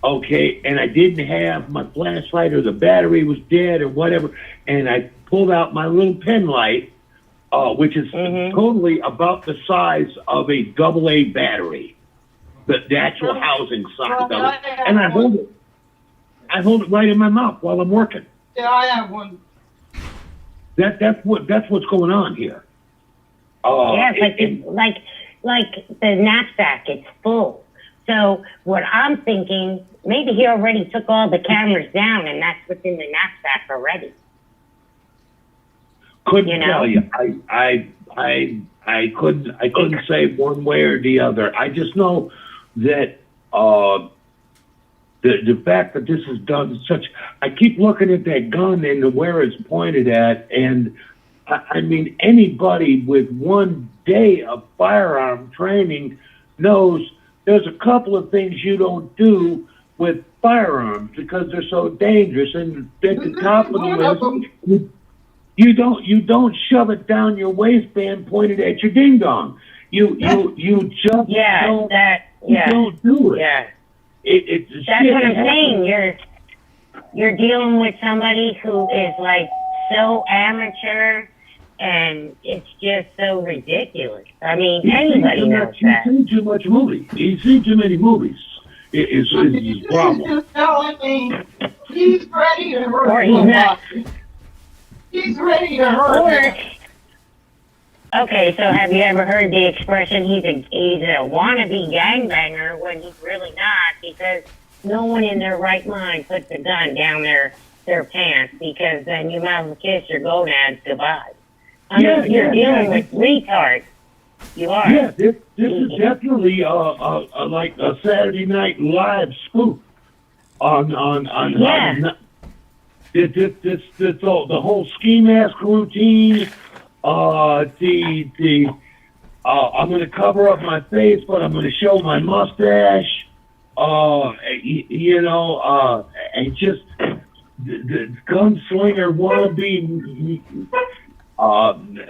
Okay, and I didn't have my flashlight or the battery was dead or whatever, and I pulled out my little pen light, which is totally about the size of a AA battery, the actual housing size of it, and I hold it. I hold it right in my mouth while I'm working. Yeah, I have one. That's what's going on here. Like the knapsack, it's full. So what I'm thinking, maybe he already took all the cameras down, and that's what's in the knapsack already. Couldn't tell you. I couldn't say one way or the other. I just know that the fact that this is done I keep looking at that gun and where it's pointed at, and I mean anybody with 1 day of firearm training knows there's a couple of things you don't do with firearms because they're so dangerous, and at the top of the list, you don't shove it down your waistband pointed at your ding dong. You just don't do it. Yeah. That's what I'm saying. You're dealing with somebody who is like so amateur, and it's just so ridiculous. I mean, anybody knows that. He's seen too much movie. He's seen too many movies. It's his problem. He's telling me he's ready to hurt Or he's not. He's ready to hurt me. Okay, so have you ever heard the expression he's a wannabe gangbanger when he's really not, because no one in their right mind puts a gun down their pants, because then you might as well kiss your gonads goodbye. You're dealing with retards. You are. Yeah, this is definitely like a Saturday Night Live scoop on the whole ski mask routine. I'm going to cover up my face, but I'm going to show my mustache. And just the gunslinger wannabe.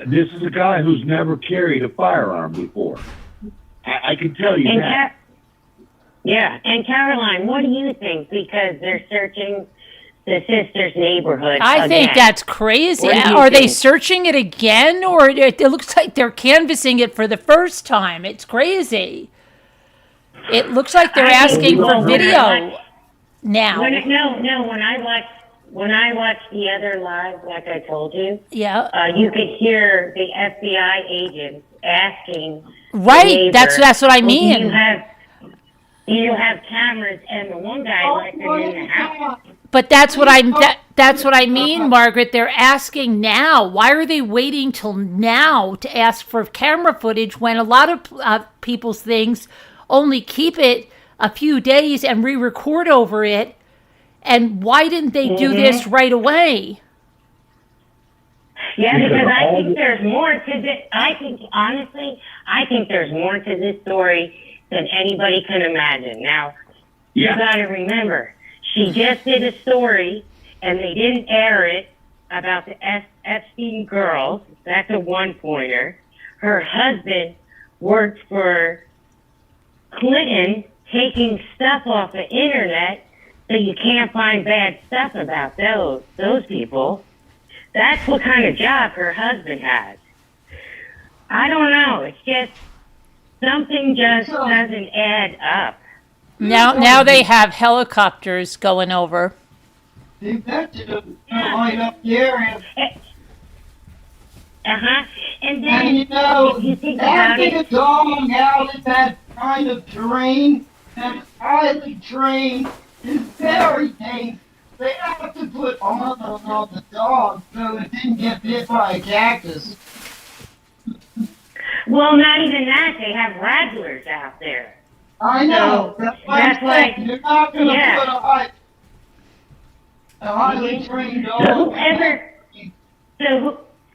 This is a guy who's never carried a firearm before. I can tell you that. And Caroline, what do you think? Because they're searching the sister's neighborhood I think that's crazy. Are they searching it again? Or it looks like they're canvassing it for the first time. It's crazy. It looks like they're asking for video now. When I watched the other live, like I told you, you could hear the FBI agents asking. Right, that's what I mean. Do you have cameras? And the one guy left them in the house. But that's what I mean, Margaret. They're asking now. Why are they waiting till now to ask for camera footage when a lot of people's things only keep it a few days and re-record over it? And why didn't they do this right away? Yeah, because I think there's more to this. I think there's more to this story than anybody can imagine. Now, you got to remember, she just did a story, and they didn't air it, about the Epstein girls. That's a one-pointer. Her husband worked for Clinton, taking stuff off the internet, so you can't find bad stuff about those people. That's what kind of job her husband has. I don't know. It's just something just doesn't add up. Now they have helicopters going over. They bet to light up the area. And then, if you think having a dog out in that kind of terrain that is highly trained is very dangerous. They have to put armor on the dog so it didn't get bit by a cactus. Well, not even that. They have rattlers out there. I know. So, That's why that's I'm why- saying you're not gonna yeah. put a highly trained So dog.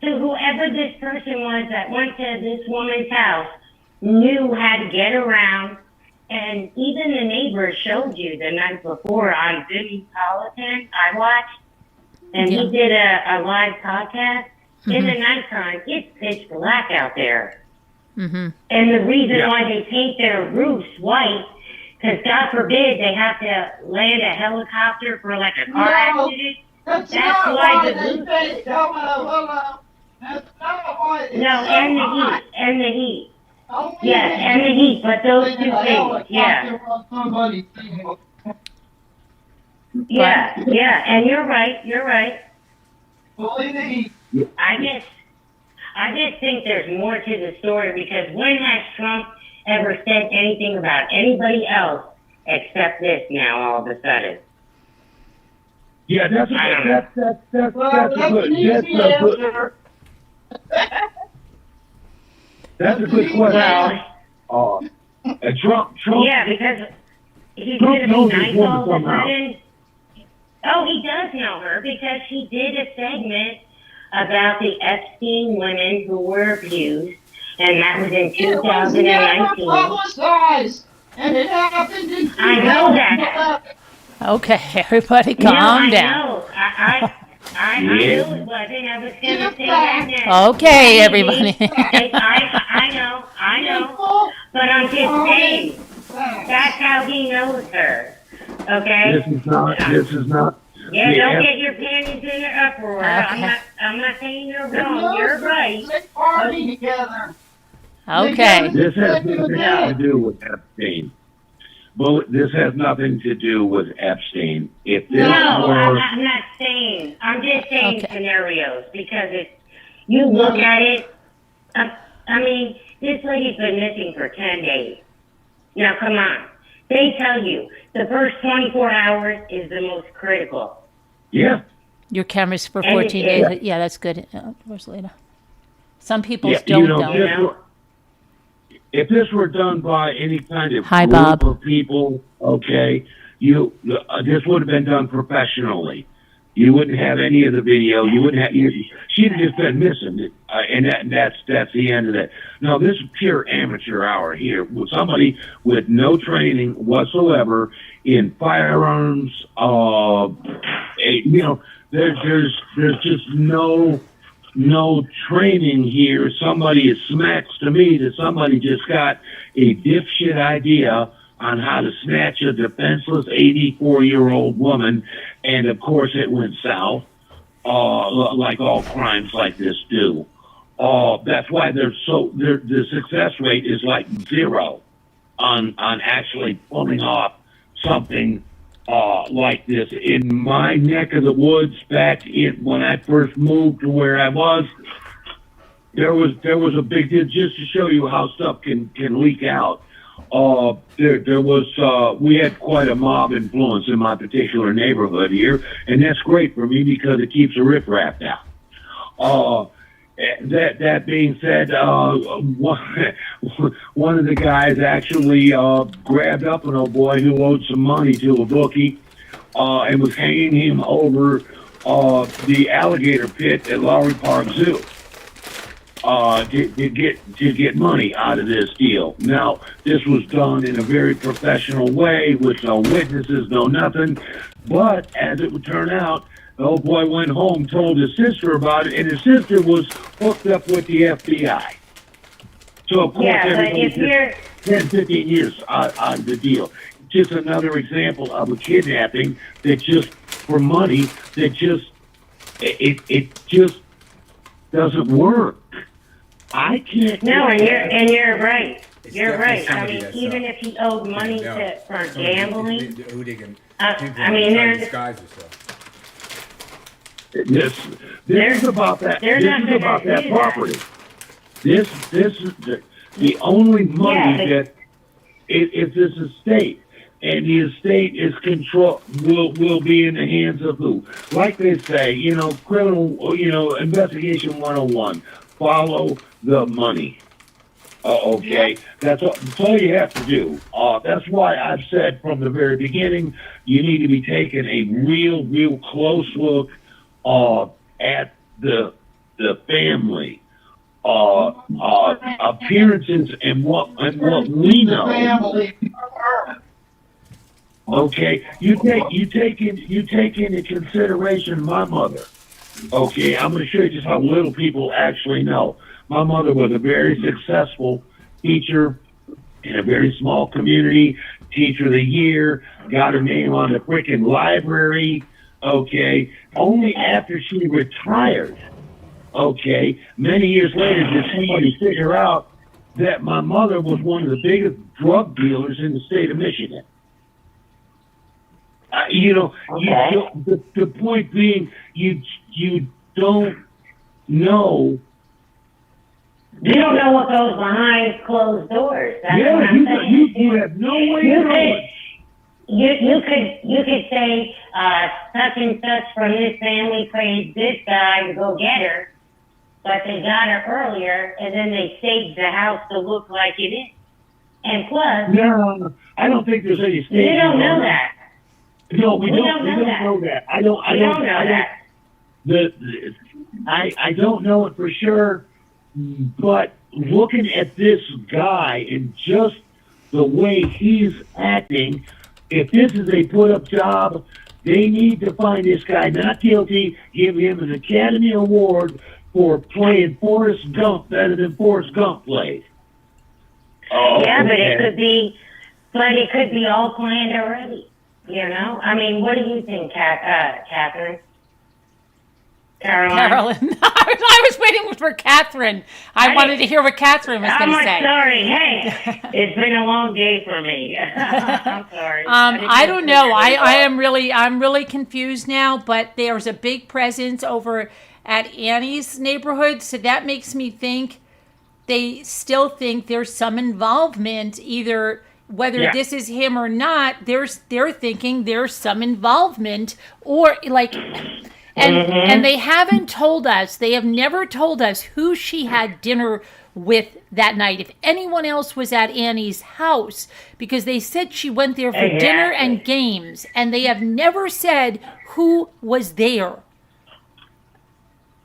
whoever this person was that went to this woman's house knew how to get around, and even the neighbors showed you the night before on Jimmy Politan I watched, and Yeah. he did a live podcast. In the nighttime, it's pitch black out there. Mm-hmm. And the reason why they paint their roofs white, because God forbid they have to land a helicopter for like a car No. accident. That's That's not why why the they roof- say, hello. That's not why it's No, so and the hot. heat, and the heat. Only Yeah, they and the do heat, but those when two a things, yeah. helicopter on somebody's vehicle. Yeah, and you're right. Only the heat. I just think there's more to the story, because when has Trump ever said anything about anybody else except this now all of a sudden? Yeah, that's a I don't good. That's Well, a that's good. an easy answer. That's a good question. Well, Trump. yeah, because he's Trump going to knows be his nice woman all of a somehow. sudden. Oh, he does know her, because he did a segment about the Epstein women who were abused, and that was in It was never 2019. publicized, and it happened in I know that. 2011. Okay, everybody No, calm I down. know. I knew it wasn't. I was going to say that next. Okay, everybody. I know. But I'm just saying, that's how he knows her. Okay? This is not. Yeah, the don't F- get your panties in an uproar. Okay. I'm not saying you're wrong. You're right. They party together. Okay. This has nothing to do with Epstein. Well, this has nothing to do with Epstein. If this No, were, I'm not saying. I'm just saying Okay. scenarios, because you look at it. I mean, this lady's been missing for 10 days. Now, come on. They tell you the first 24 hours is the most critical. yeah, Your camera's for And 14 it- days. Yeah, that's good. Where's Lena? Some people's yeah, don't, know, though. this were- if this were done by any kind of Hi, group Bob. of people, okay, this would have been done professionally. You wouldn't have any of the video. You wouldn't have. She'd have just been missing, and that's the end of that. No, this is pure amateur hour here. With somebody with no training whatsoever in firearms. There's just no training here. It smacks to me that somebody just got a dipshit idea on how to snatch a defenseless 84-year-old woman, and of course it went south, like all crimes like this do. That's why the success rate is like zero on actually pulling off something like this. In my neck of the woods, when I first moved to where I was, there was a big deal, just to show you how stuff can leak out. We had quite a mob influence in my particular neighborhood here, and that's great for me because it keeps the riffraff out. That being said, one of the guys actually grabbed up an old boy who owed some money to a bookie and was hanging him over the alligator pit at Lowry Park Zoo to get money out of this deal. Now, this was done in a very professional way with no witnesses, no nothing. But as it would turn out, the old boy went home, told his sister about it, and his sister was hooked up with the FBI. So, of course, Yeah, but everybody if you're 10, 15 years on the deal. Just another example of a kidnapping that just, for money, that just, it just doesn't work. I can't. no, and you're right. It's You're right. definitely I somebody mean, that's, even if he owed money for gambling, Who they can, I mean, try to there's disguise yourself. This is about that. they're This not is gonna about that do that. property. This is the only money Yeah, that if this estate, and the estate is will be in the hands of who? Like they say, criminal, investigation 101. Follow the money. Okay, that's all you have to do. That's why I've said from the very beginning, you need to be taking a real close look at the family appearances and what we know. Family. Okay, you take into consideration my mother. Okay, I'm going to show you just how little people actually know. My mother was a very successful teacher in a very small community, teacher of the year, got her name on the freaking library. Okay, only after she retired, okay, many years later did somebody figure out that my mother was one of the biggest drug dealers in the state of Michigan. The point being, you don't know. You don't know what goes behind closed doors. That's what I'm saying. You have no way to know it. You could say such and such from this family paid this guy to go get her, but they got her earlier, and then they staged the house to look like it is. And plus, no, I don't think there's any staging. You don't know that. No, we don't know that. I don't know it for sure, but looking at this guy and just the way he's acting, if this is a put-up job, they need to find this guy not guilty, give him an Academy Award for playing Forrest Gump better than Forrest Gump played. Yeah, but it could be all planned already. You know, I mean, what do you think, Catherine? Carolyn. I was waiting for Catherine. I wanted to hear what Catherine was going to say. I'm sorry. Hey, it's been a long day for me. I'm sorry. I don't know. I'm really confused now. But there's a big presence over at Annie's neighborhood, so that makes me think they still think there's some involvement, either. Whether this is him or not, they're thinking there's some involvement, or like, and they haven't told us. They have never told us who she had dinner with that night. If anyone else was at Annie's house, because they said she went there for dinner and games, and they have never said who was there.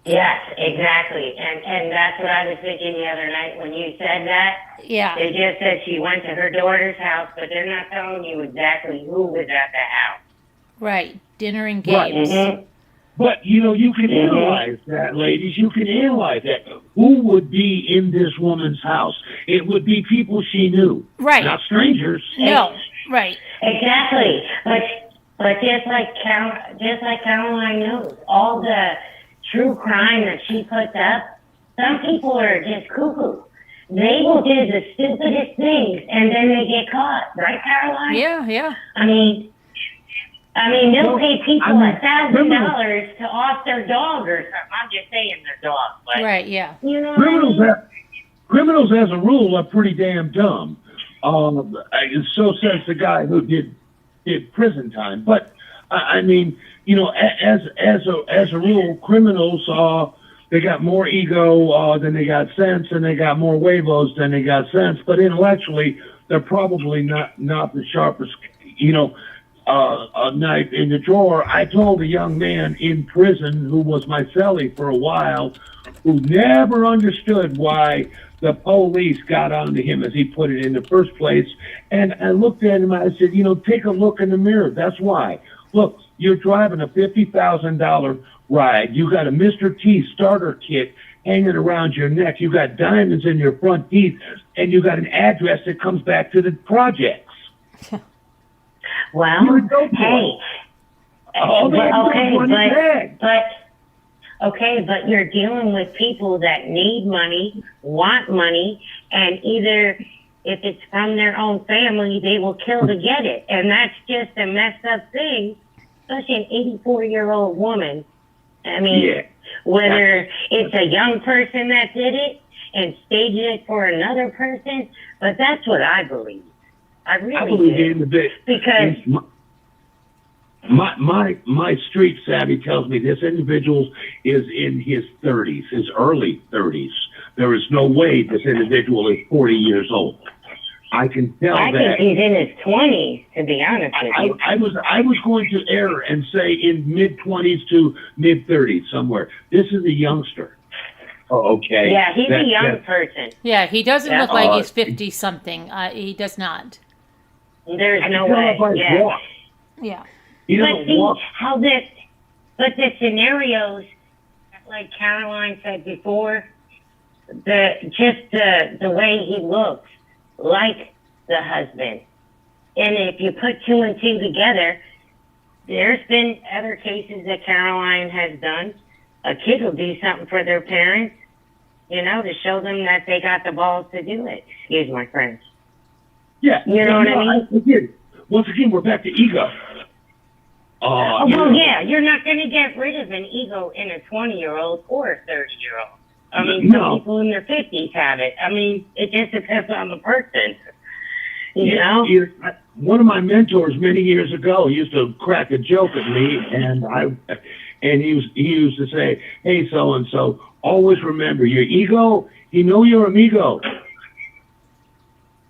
Yes, exactly. And that's what I was thinking the other night when you said that. Yeah. They just said she went to her daughter's house, but they're not telling you exactly who was at the house. Right. Dinner and games. Mm-hmm. But, you can analyze that, ladies. You can analyze that. Who would be in this woman's house? It would be people she knew. Right. Not strangers. No. Right. Exactly. But just like Caroline knows, all the true crime that she puts up, some people are just cuckoo. They will do the stupidest things and then they get caught, right, Caroline? Yeah. I mean, they'll pay people $1,000 to off their dog or something. I'm just saying their dog, but right, yeah. You know, criminals as a rule are pretty damn dumb. So says the guy who did prison time. But I mean, as a rule, criminals they got more ego than they got sense, and they got more huevos than they got sense. But intellectually, they're probably not the sharpest, knife in the drawer. I told a young man in prison who was my cellie for a while, who never understood why the police got onto him, as he put it, in the first place. And I looked at him and I said, take a look in the mirror. That's why. Look, you're driving a $50,000 ride. You got a Mr. T starter kit hanging around your neck. You got diamonds in your front teeth, and you got an address that comes back to the projects. Well, hey. But you're dealing with people that need money, want money, and either if it's from their own family, they will kill to get it. And that's just a messed up thing, especially an 84-year-old woman. I mean, whether it's a young person that did it and staged it for another person, but that's what I believe. I believe do. In the bit because my street savvy tells me this individual is in his 30s, his early 30s. there is no way this individual is 40 years old. I can tell I that. think he's in his 20s, to be honest with you. I was going to err and say in mid-20s to mid-30s somewhere. This is a youngster. Oh, okay. Yeah, he's a young person. Yeah, he doesn't Yeah. look like he's 50 something. He does not. There's I no can tell way. by his Yeah. walk. Yeah. He But doesn't see, walk. but the scenarios, like Caroline said before, the way he looks like the husband. And if you put two and two together, there's been other cases that Caroline has done. A kid will do something for their parents, to show them that they got the balls to do it. Excuse my French. Yeah. You know what I mean? Once again, we're back to ego. Well, yeah, you're not going to get rid of an ego in a 20-year-old or a 30-year-old. I mean, some people in their 50s have it. I mean, it just depends on the person. You know? One of my mentors many years ago used to crack a joke at me, and he used to say, "Hey, so and so, always remember your ego. You know your amigo.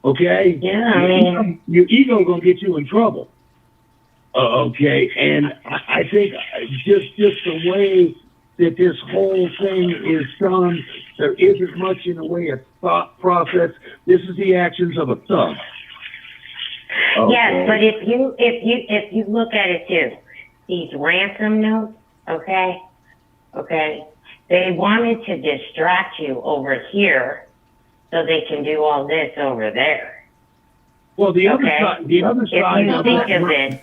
Okay? Yeah, I mean, your ego gonna get you in trouble. Okay, and I think just the way that this whole thing is done, there isn't much in the way of thought process. This is the actions of a thug. Okay. yes, but if you look at it too, these ransom notes, okay, they wanted to distract you over here so they can do all this over there. Well, the other Okay. side, the other If side you of think that, of it,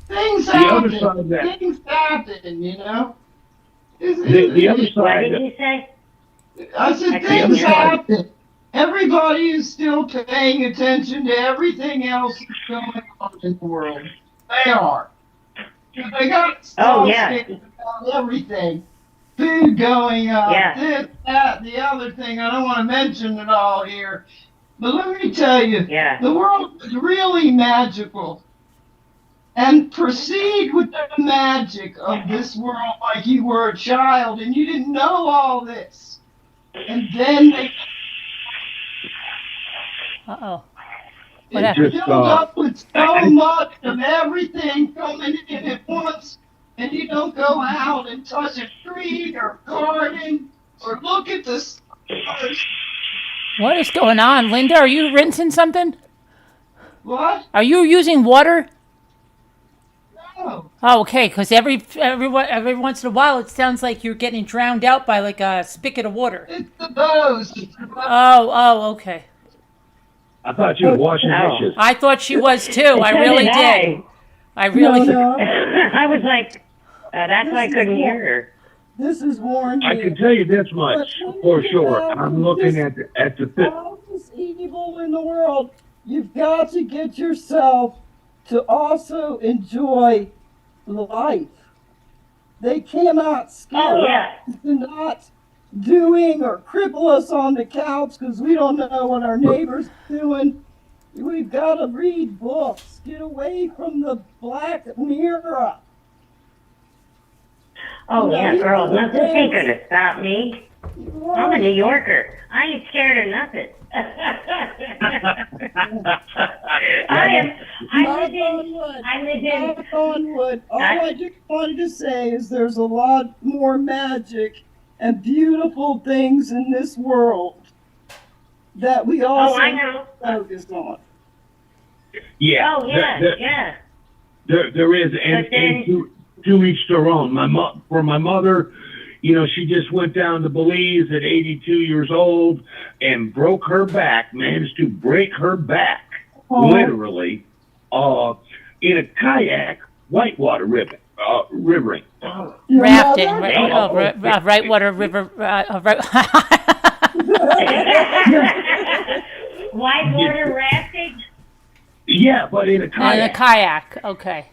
Things The other happen. side of that- Things happen, you know? the other what side, did you say? I said I things couldn't hear you. happen. Everybody is still paying attention to everything else that's going on in the world. They are. They got Oh, yeah. about everything. Food going up, Yeah. this, that, the other thing. I don't want to mention it all here. But let me tell you, Yeah. the world is really magical. And proceed with the magic of this world like you were a child and you didn't know all this. And then they Uh-oh. What It's happened? Just, filled up with so much of everything coming in at once, and you don't go out and touch a tree or garden or look at the stars. What is going on? Linda, are you rinsing something? What? Are you using water? No. Oh, okay, because every once in a while it sounds like you're getting drowned out by like a spigot of water. It's the bows. It's the bows. Oh, okay. I thought you were washing No. dishes. I thought she was too. I So really did did. I really. No, I was like, that's why I couldn't hear her. this is Warren. I can tell you this much for sure. I'm looking at the All this evil in the world, you've got to get yourself to also enjoy life. They cannot scare Oh, yeah. us into not doing or cripple us on the couch because we don't know what our neighbor's doing. We've got to read books. Get away from the black mirror. Oh, yeah, girl, nothing ain't gonna stop me. I'm a New Yorker. I ain't scared of nothing. I live in, Knock on wood. All I just wanted to say is there's a lot more magic and beautiful things in this world that we also I know. focus on. yeah. Oh, yeah, yeah. There is, But and then- to each their own. For my mother, she just went down to Belize at 82 years old and broke her back, managed to break her back, literally, in a kayak, whitewater rivering. Your Rafting, mother? right? Right water river. Right. Whitewater rafting? Yeah, but in a And kayak. a kayak. Okay.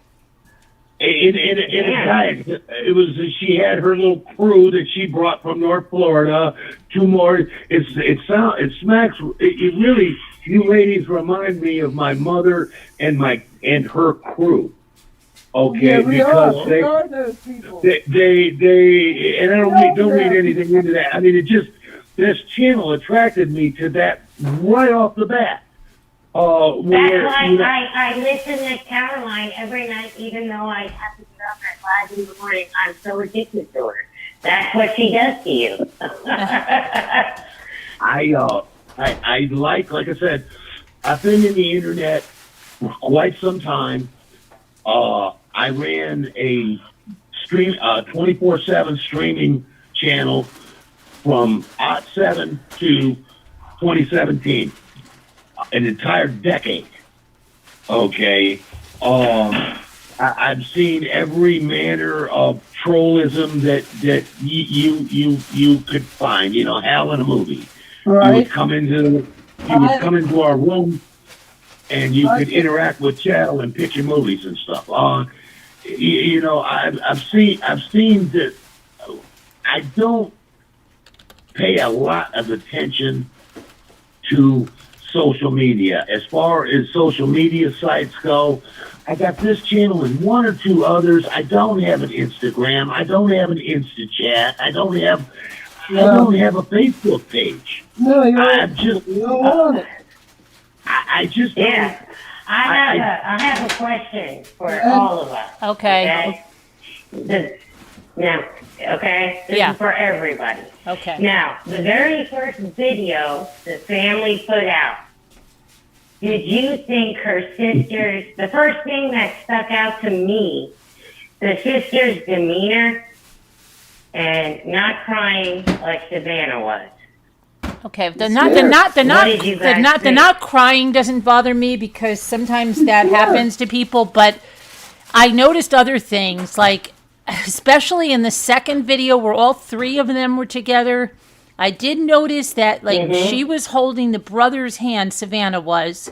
In a kayak, it was. She had her little crew that she brought from North Florida. Two more. It smacks. It really. You ladies remind me of my mother and her crew. Okay, Yeah, we are. because We are those people. they and I don't read anything into that. I mean, it just this channel attracted me to that right off the bat. That's Where, why you know, I listen to Caroline every night, even though I have to get up at 5 in the morning. I'm so addicted to her. That's what she does to you. I like I said, I've been in the internet for quite some time. I ran a 24/7 streaming channel from '07 to 2017, an entire decade. Okay, I've seen every manner of trollism that you could find. You know, hell in a movie. Right. You would come into our room, and you could interact with chattel and pick your movies and stuff. You know, I've seen that. I don't pay a lot of attention to social media. As far as social media sites go, I got this channel and one or two others. I don't have an Instagram. I don't have an InstaChat. I don't have a Facebook page. No, you I'm just, don't want it. I just Yeah. don't. I have a question for all of us. Okay. Now, okay? This Yeah. is for everybody. Okay. Now, the very first video the family put out, did you think her sisters, the first thing that stuck out to me, the sisters' demeanor and not crying like Savannah was? Okay, the What did you guys think? not crying doesn't bother me because sometimes that happens to people, but I noticed other things, like especially in the second video where all three of them were together. I did notice that she was holding the brother's hand, Savannah was.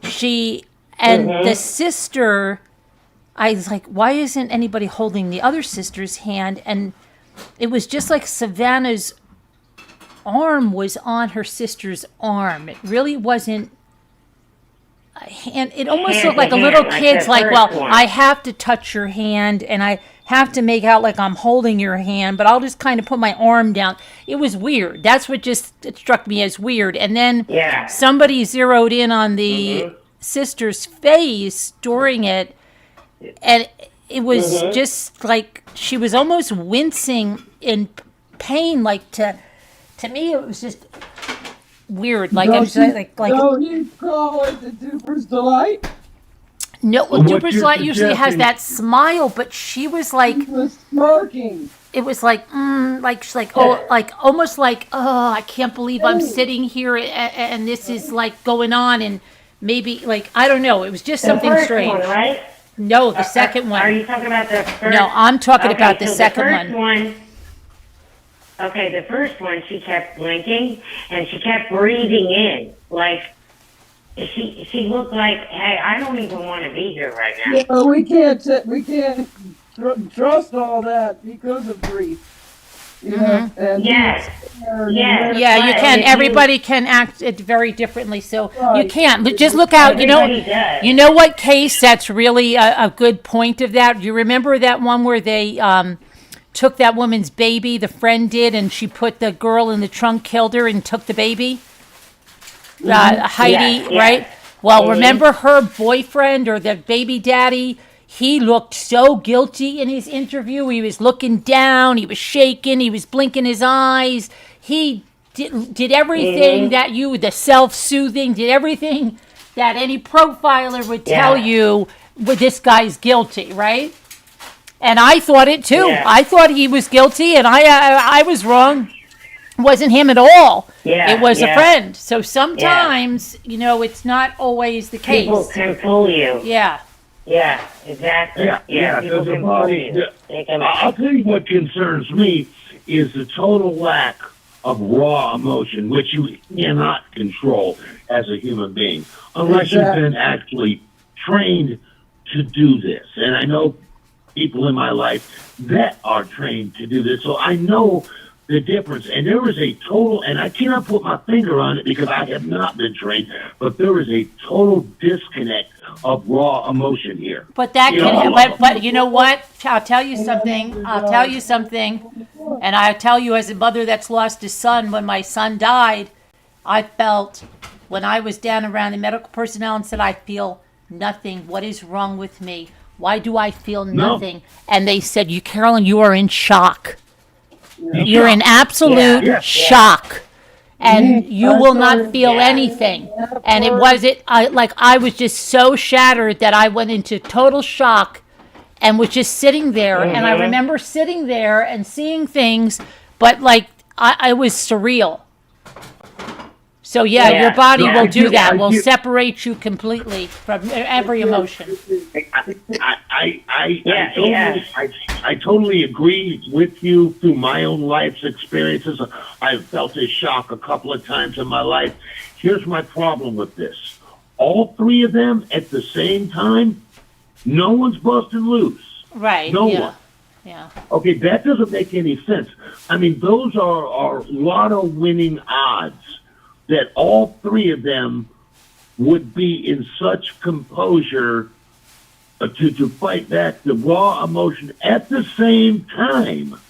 The sister, I was like, why isn't anybody holding the other sister's hand? And it was just like Savannah's arm was on her sister's arm. It really wasn't a hand. It almost looked like a little kid's like, well, I have to touch your hand and I have to make out like I'm holding your hand, but I'll just kind of put my arm down. It was weird. That's what it struck me as weird. And then somebody zeroed in on the sister's face during it, and it was just like she was almost wincing in pain. Like to me, it was just weird. Like Don't you call it the Duper's Delight? No, well, Duper's Delight usually has that smile, but she was like smirking. It was like, she's like, oh, like almost like, oh, I can't believe I'm sitting here and this is like going on, and maybe like I don't know. It was just something strange. One, right? No, the second one. Are you talking about the first? No, I'm talking about the second one. Okay, the first one, she kept blinking and she kept breathing in. Like, she looked like, hey, I don't even want to be here right now. Yeah, we can't trust all that because of grief. You know, and yes. Yeah, you can. Everybody can act it very differently, so you can't. But just look out. You know what case that's really a good point of that? You remember that one where they took that woman's baby, the friend did, and she put the girl in the trunk, killed her, and took the baby? Heidi, right? Well, remember her boyfriend or the baby daddy? He looked so guilty in his interview. He was looking down. He was shaking. He was blinking his eyes. He did everything that the self-soothing, did everything that any profiler would tell you, this guy's guilty, right? And I thought it too. Yeah. I thought he was guilty, and I was wrong. It wasn't him at all. Yeah, it was a friend. So sometimes, it's not always the case. People can fool you. Yeah. Yeah, exactly. People can fool you. I'll tell you what concerns me is the total lack of raw emotion, which you cannot control as a human being, unless you've been actually trained to do this. And I know people in my life that are trained to do this, so I know the difference. And there is a total, and I cannot put my finger on it because I have not been trained, but there is a total disconnect of raw emotion here. But that but you know what? I'll tell you something. And I tell you, as a mother that's lost a son, when my son died, I felt, when I was down around the medical personnel and said, I feel nothing. What is wrong with me? Why do I feel nothing? And they said, you, Carolyn, you are in shock. You're in absolute shock. And you will not feel anything. And I was just so shattered that I went into total shock and was just sitting there. And I remember sitting there and seeing things, but I was surreal. So your body will do that. Will separate you completely from every emotion. I totally agree with you through my own life's experiences. I've felt this shock a couple of times in my life. Here's my problem with this. All three of them at the same time, no one's busting loose. Right. No one. Yeah. Okay, that doesn't make any sense. I mean, those are lotto winning odds that all three of them would be in such composure to fight back the raw emotion at the same time.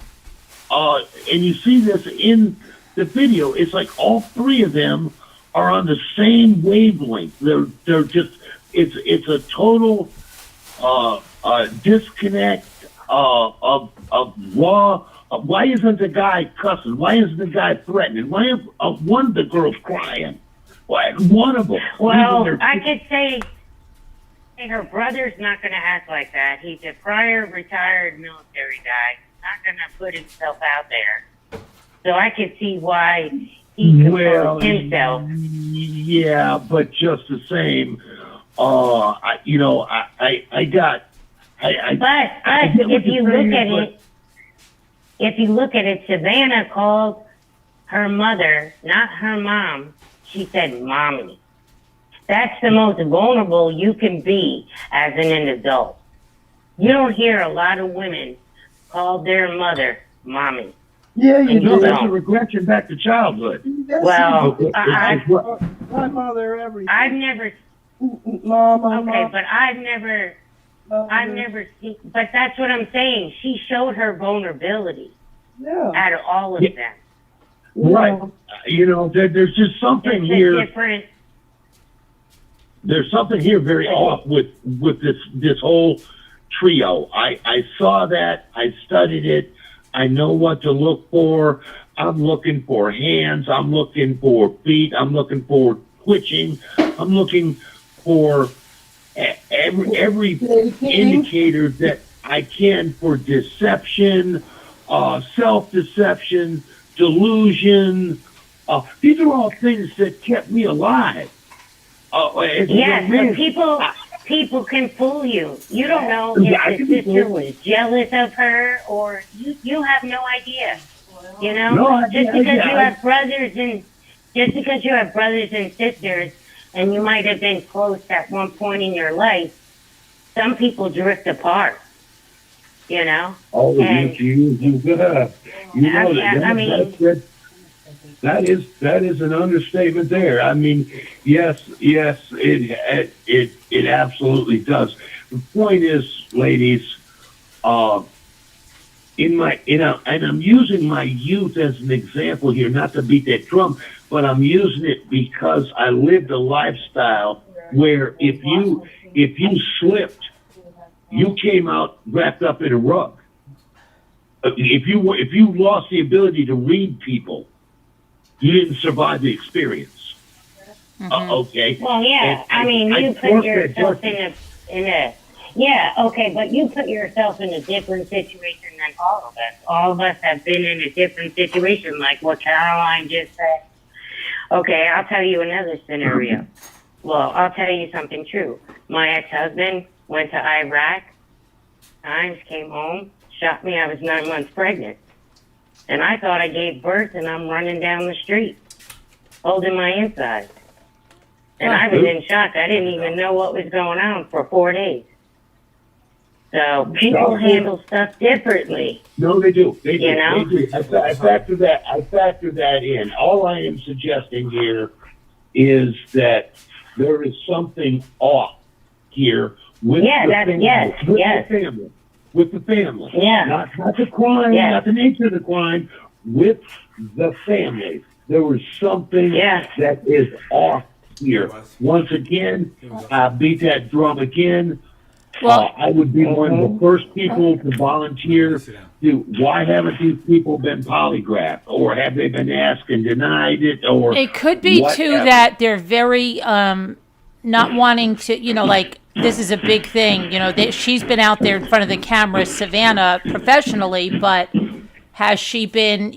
And you see this in the video. It's like all three of them are on the same wavelength. They're just, it's a total disconnect of raw. Why isn't the guy cussing? Why isn't the guy threatening? Why is one of the girls crying? Why one of them? Well, I could say her brother's not going to act like that. He's a prior retired military guy. He's not going to put himself out there. So I could see why he composed himself. Yeah, but just the same, but if you look at it, Savannah called her mother, not her mom. She said, "Mommy." That's the most vulnerable you can be as an adult. You don't hear a lot of women call their mother "Mommy." Yeah, you know, do. that's a regression back to childhood. Yes, well, my mother, everything. I've never. Mom. Okay, but I've never seen. But that's what I'm saying. She showed her vulnerability. Yeah. Out of all of them. Right. There's just something here. Different. There's something here very off with this whole trio. I saw that. I studied it. I know what to look for. I'm looking for hands. I'm looking for feet. I'm looking for twitching. I'm looking for every indicator that I can for deception, self-deception, delusion. These are all things that kept me alive. Yes, but people can fool you. You don't know if the sister was jealous of her, or you have no idea. You know, just because you have brothers and sisters, and you might have been close at one point in your life, some people drift apart. You know. Oh, you that is an understatement there. I mean, yes, it absolutely does. The point is, ladies, and I'm using my youth as an example here, not to beat that drum, but I'm using it because I lived a lifestyle where if you slipped, you came out wrapped up in a rug. If you lost the ability to read people, you didn't survive the experience. Okay. Well, yeah. I mean, you put yourself in a yeah. Okay, but you put yourself in a different situation than all of us. All of us have been in a different situation, like what Caroline just said. Okay, I'll tell you another scenario. Well, I'll tell you something true. My ex-husband went to Iraq, came home, shot me. I was 9 months pregnant. And I thought I gave birth, and I'm running down the street, holding my inside. And I was in shock. I didn't even know what was going on for 4 days. So people handle stuff differently. No, they do. They do. You know? They do. I factor that in. All I am suggesting here is that there is something off here with the family. with the family. Yeah. Not the crime, Yeah. not the nature of the crime, with the family. There was something Yeah. that is off here. Once again, I beat that drum again. Well, I would be one of the first people to volunteer why haven't these people been polygraphed, or have they been asked and denied it, or it could be too whatever. that they're very not wanting to, like this is a big thing. She's been out there in front of the camera, Savannah, professionally, but has she been,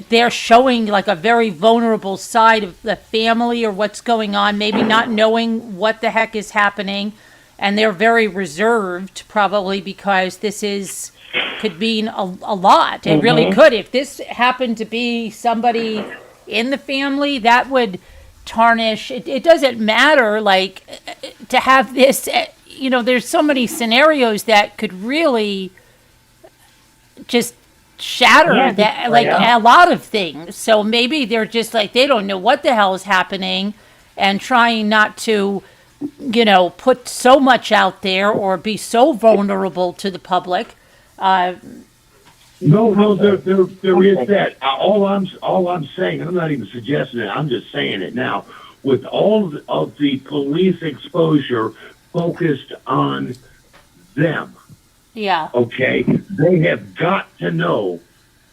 they're showing like a very vulnerable side of the family or what's going on, maybe not knowing what the heck is happening. And they're very reserved, probably because this could mean a lot. It really could. If this happened to be somebody in the family, that would tarnish. It doesn't matter, like, to have this, there's so many scenarios that could really just shatter that, like, a lot of things. So maybe they're just like, they don't know what the hell is happening and trying not to put so much out there or be so vulnerable to the public. No, there is that. All I'm saying, I'm not even suggesting it. I'm just saying it now. With all of the police exposure focused on them, Yeah. okay, they have got to know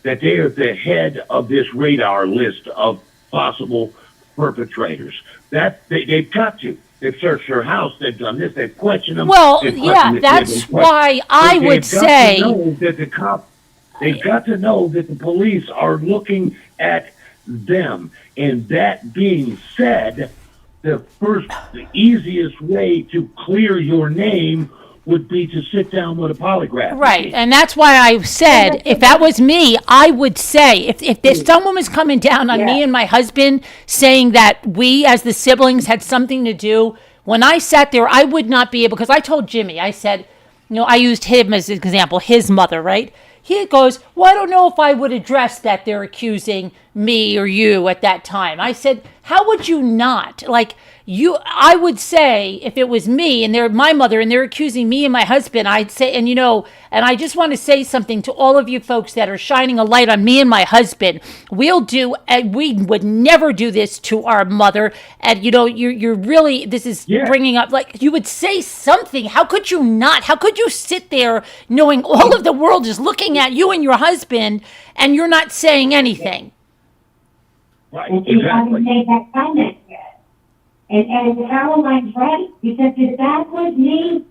that they are the head of this radar list of possible perpetrators. That they've got to. They've searched her house. They've done this. They've questioned them. Well, yeah, that's why I would say. They've got to know that the police are looking at them. And that being said, the easiest way to clear your name would be to sit down with a polygraph. Right, and that's why I said, if that was me, I would say, if someone was coming down on me and my husband saying that we as the siblings had something to do, when I sat there, I would not be able, because I told Jimmy, I said, I used him as an example, his mother, right? He goes, well, I don't know if I would address that they're accusing me or you at that time. I said, how would you not? Like, I would say, if it was me and they're my mother and they're accusing me and my husband, I'd say, and I just want to say something to all of you folks that are shining a light on me and my husband. We would never do this to our mother. And, you're really, this is bringing up, like, you would say something. How could you not? How could you sit there knowing all of the world is looking at you and your husband and you're not saying anything? Right, You haven't made that comment yet. And Caroline's right, because if that was me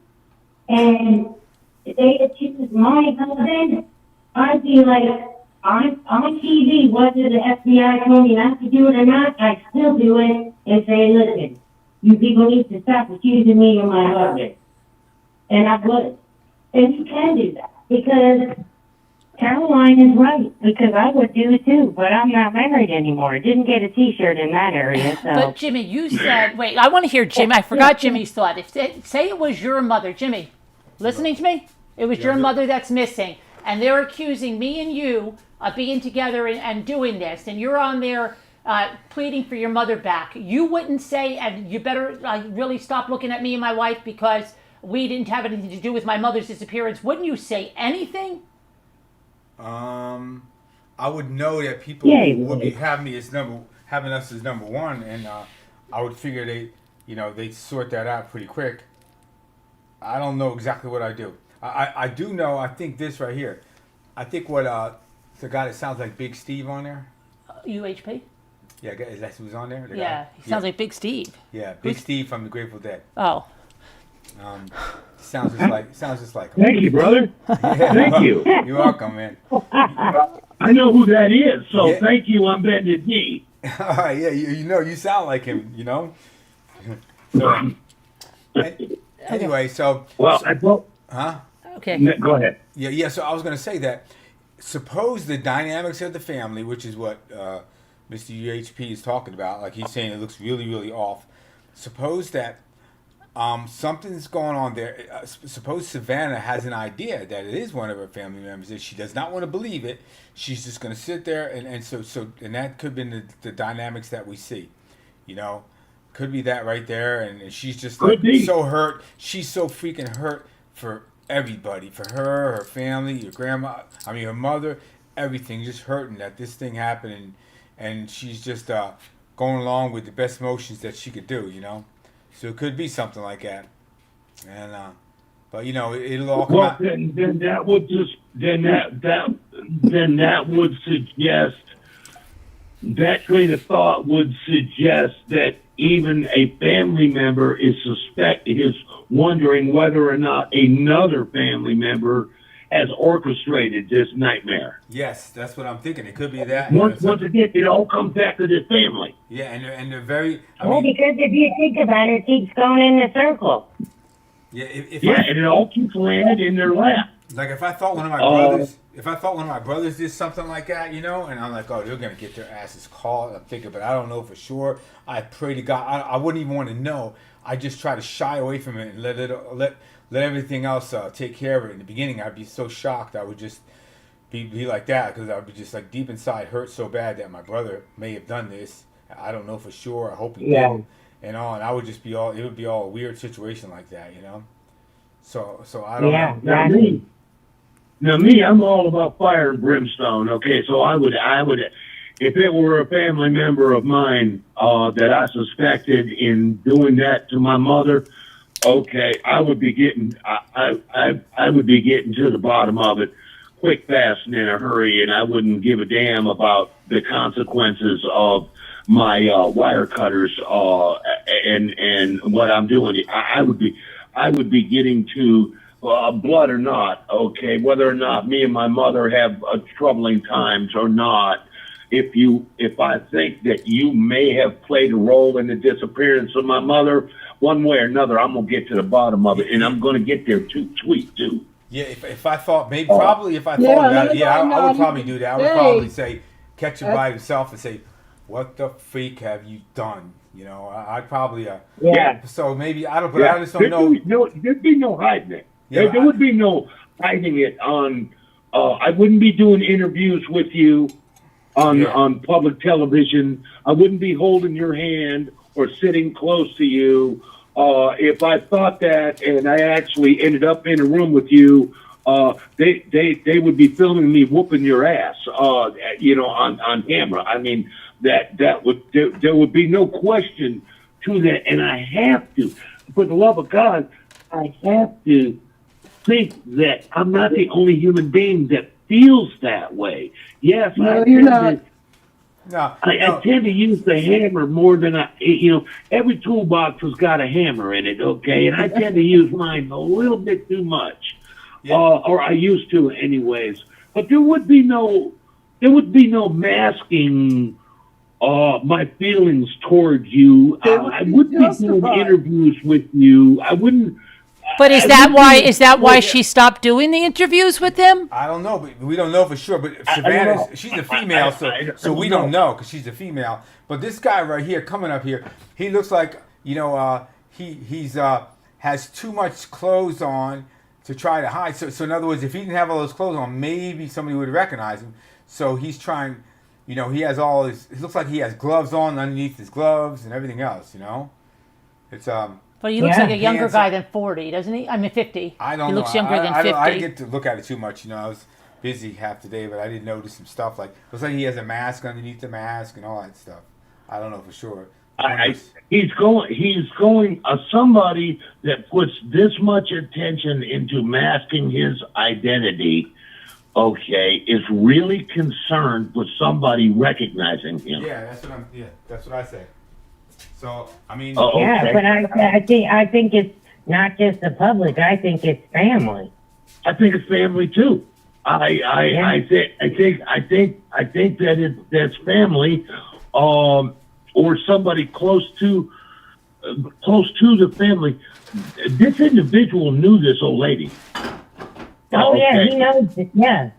and they accused my husband, I'd be like, on TV, whether the FBI told me not to do it or not, I'd still do it and say, listen, you people need to stop accusing me of my husband. And I would. And you can do that, because Caroline is right, because I would do it too, but I'm not married anymore. Didn't get a T-shirt in that area, so. But Jimmy, you said, wait, I want to hear Jimmy. I forgot Jimmy's thought. Say it was your mother, Jimmy, listening to me? It was your mother that's missing, and they're accusing me and you of being together and doing this, and you're on there pleading for your mother back. You wouldn't say, and you better really stop looking at me and my wife because we didn't have anything to do with my mother's disappearance. Wouldn't you say anything? I would know that people would be having us as number one, and I would figure they'd sort that out pretty quick. I don't know exactly what I do. I do know. I think this right here. I think what the guy that sounds like Big Steve on there. UHP. Yeah, is that who's on there? The yeah, guy? He sounds like Big Steve. Yeah, Big Steve from the Grateful Dead. Oh. Sounds just like him. Thank you, brother. Thank you. You're welcome, man. I know who that is, so thank you on bended knee. All right, yeah, you sound like him, So, anyway, so. Well, huh? Okay. Go ahead. Yeah. So I was going to say that. Suppose the dynamics of the family, which is what Mr. UHP is talking about, like he's saying, it looks really, really off. Suppose that. Something's going on there. Suppose Savannah has an idea that it is one of her family members. That she does not want to believe it. She's just going to sit there, and so that could be the dynamics that we see. Could be that right there, and she's just like so hurt. She's so freaking hurt for everybody, for her family, your grandma, her mother, everything, just hurting that this thing happened, and she's just going along with the best motions that she could do, So it could be something like that, and but it'll all come Well, out. then that would just then that would suggest that train of thought would suggest that even a family member is wondering whether or not another family member has orchestrated this nightmare. Yes, that's what I'm thinking. It could be that. Once again, it all comes back to this family. Yeah, and they're very. Well, because if you think about it, it keeps going in the circle. Yeah, and it all keeps landing in their lap. Like if I thought one of my brothers did something like that, and I'm like, oh, they're gonna get their asses caught. I'm thinking, but I don't know for sure. I pray to God, I wouldn't even want to know. I just try to shy away from it and let everything else take care of it. In the beginning, I'd be so shocked. I would just be like that because I'd be just like deep inside hurt so bad that my brother may have done this. I don't know for sure. I hope he did. And I would just be all. It would be all a weird situation like that, So I don't know. Now me, I'm all about fire and brimstone. Okay, so I would, if it were a family member of mine that I suspected in doing that to my mother, okay, I would be getting to the bottom of it quick, fast, and in a hurry, and I wouldn't give a damn about the consequences of my wire cutters and what I'm doing. I would be getting to blood or not, okay, whether or not me and my mother have troubling times or not. If I think that you may have played a role in the disappearance of my mother, one way or another, I'm gonna get to the bottom of it, and I'm gonna get there too. Yeah, if I thought if I thought about it, I would probably do that. I would probably say, catch him by himself and say, "What the freak have you done?" I'd probably So maybe I don't, but I just don't know. There'd be no hiding it. Yeah, there would be no hiding it on. I wouldn't be doing interviews with you on public television. I wouldn't be holding your hand or sitting close to you. If I thought that and I actually ended up in a room with you, they would be filming me whooping your ass, on camera. I mean, there would be no question to that. And I have to, for the love of God, I have to think that I'm not the only human being that feels that way. Yes, no, you're not. I tend to use the hammer more than every toolbox has got a hammer in it, okay? And I tend to use mine a little bit too much, or I used to anyways. But there would be no masking my feelings towards you. I wouldn't be doing interviews with you. I wouldn't. But is that why she stopped doing the interviews with him? I don't know, but we don't know for sure. But Savannah, she's a female, so we don't know because she's a female. But this guy right here, coming up here, he looks like he's has too much clothes on to try to hide. So in other words, if he didn't have all those clothes on, maybe somebody would recognize him. So he's trying. He has all his. It looks like he has gloves on underneath his gloves and everything else. It's But he looks like a younger guy than 40, doesn't he? I mean, 50. I don't know. He looks younger than 50. I didn't get to look at it too much. I was busy half the day, but I didn't notice some stuff like looks like he has a mask underneath the mask and all that stuff. I don't know for sure. He's going. Somebody that puts this much attention into masking his identity, okay, is really concerned with somebody recognizing him. Yeah, that's what I say. So I mean, yeah, but I think it's not just the public. I think it's family. I think it's family too. I think that's family, or somebody close to the family. This individual knew this old lady. Oh yeah, he knows it. Yeah.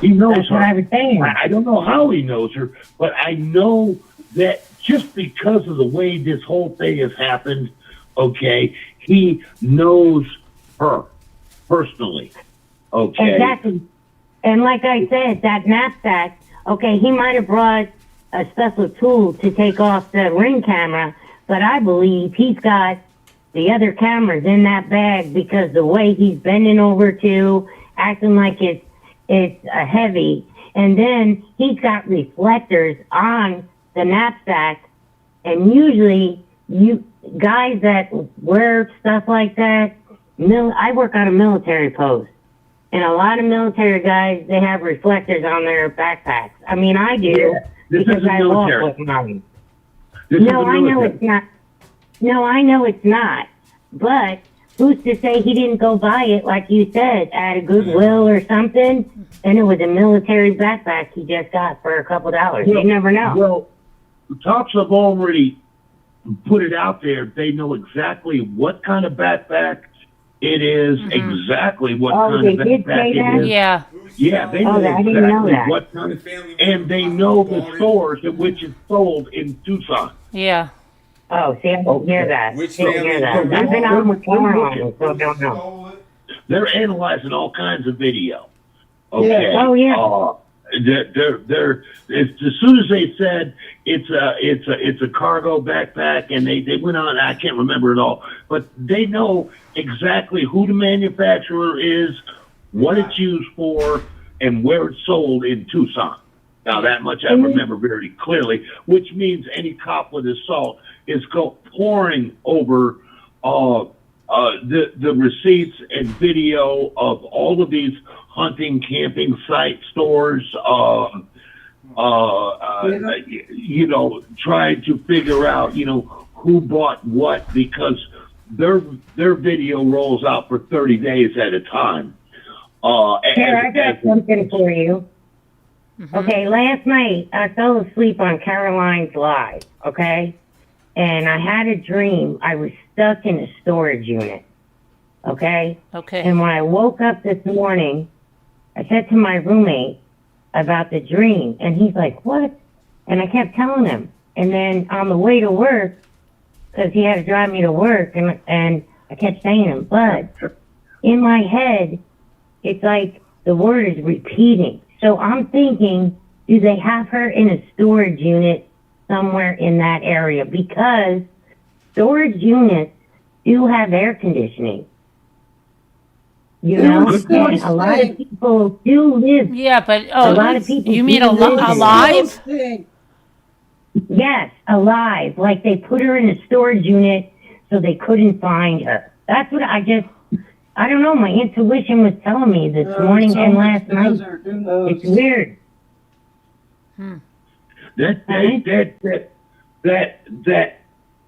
He knows That's her. what I was saying. I don't know how he knows her, but I know that just because of the way this whole thing has happened, okay, he knows her personally. Okay. Exactly. And like I said, that knapsack, okay, he might have brought a special tool to take off the ring camera, but I believe he's got the other camera's in that bag because the way he's bending over to, acting like it's heavy. And then he's got reflectors on the knapsack. And usually, you guys that wear stuff like that, I work on a military post. And a lot of military guys, they have reflectors on their backpacks. I mean, I do, because I walk with mine. No, I know it's not. No, I know it's not. But who's to say he didn't go buy it, like you said, at a Goodwill or something, and it was a military backpack he just got for a couple dollars? You never know. Well, the cops have already put it out there. They know exactly what kind of backpack it is, exactly what kind of backpack it is. Yeah. Yeah, they know exactly what kind of, and they know the stores at which it's sold in Tucson. Yeah. Oh, see, I didn't hear that. Didn't hear that. I've been on with Cameron, so I don't know. They're analyzing all kinds of video. Okay. Oh, yeah. They're as soon as they said it's a cargo backpack, and they went on. I can't remember it all, but they know exactly who the manufacturer is, what it's used for, and where it's sold in Tucson. Now that much I remember very clearly, which means any cop with assault is pouring over the receipts and video of all of these hunting, camping site stores, you know, trying to figure out, you know, who bought what, because their video rolls out for 30 days at a time. Here, I got something for you. Okay, last night I fell asleep on Caroline's Live, okay? And I had a dream. I was stuck in a storage unit, okay? Okay. And when I woke up this morning, I said to my roommate about the dream, and he's like, what? And I kept telling him. And then on the way to work, because he had to drive me to work, and I kept saying to him, Bud, in my head, it's like the word is repeating. So I'm thinking, do they have her in a storage unit somewhere in that area? Because storage units do have air conditioning. You know, and a lot of people do live. Yeah, but a lot of people. You mean alive? Yes, alive. Like they put her in a storage unit so they couldn't find her. That's what I don't know. My intuition was telling me this morning and last night. It's weird.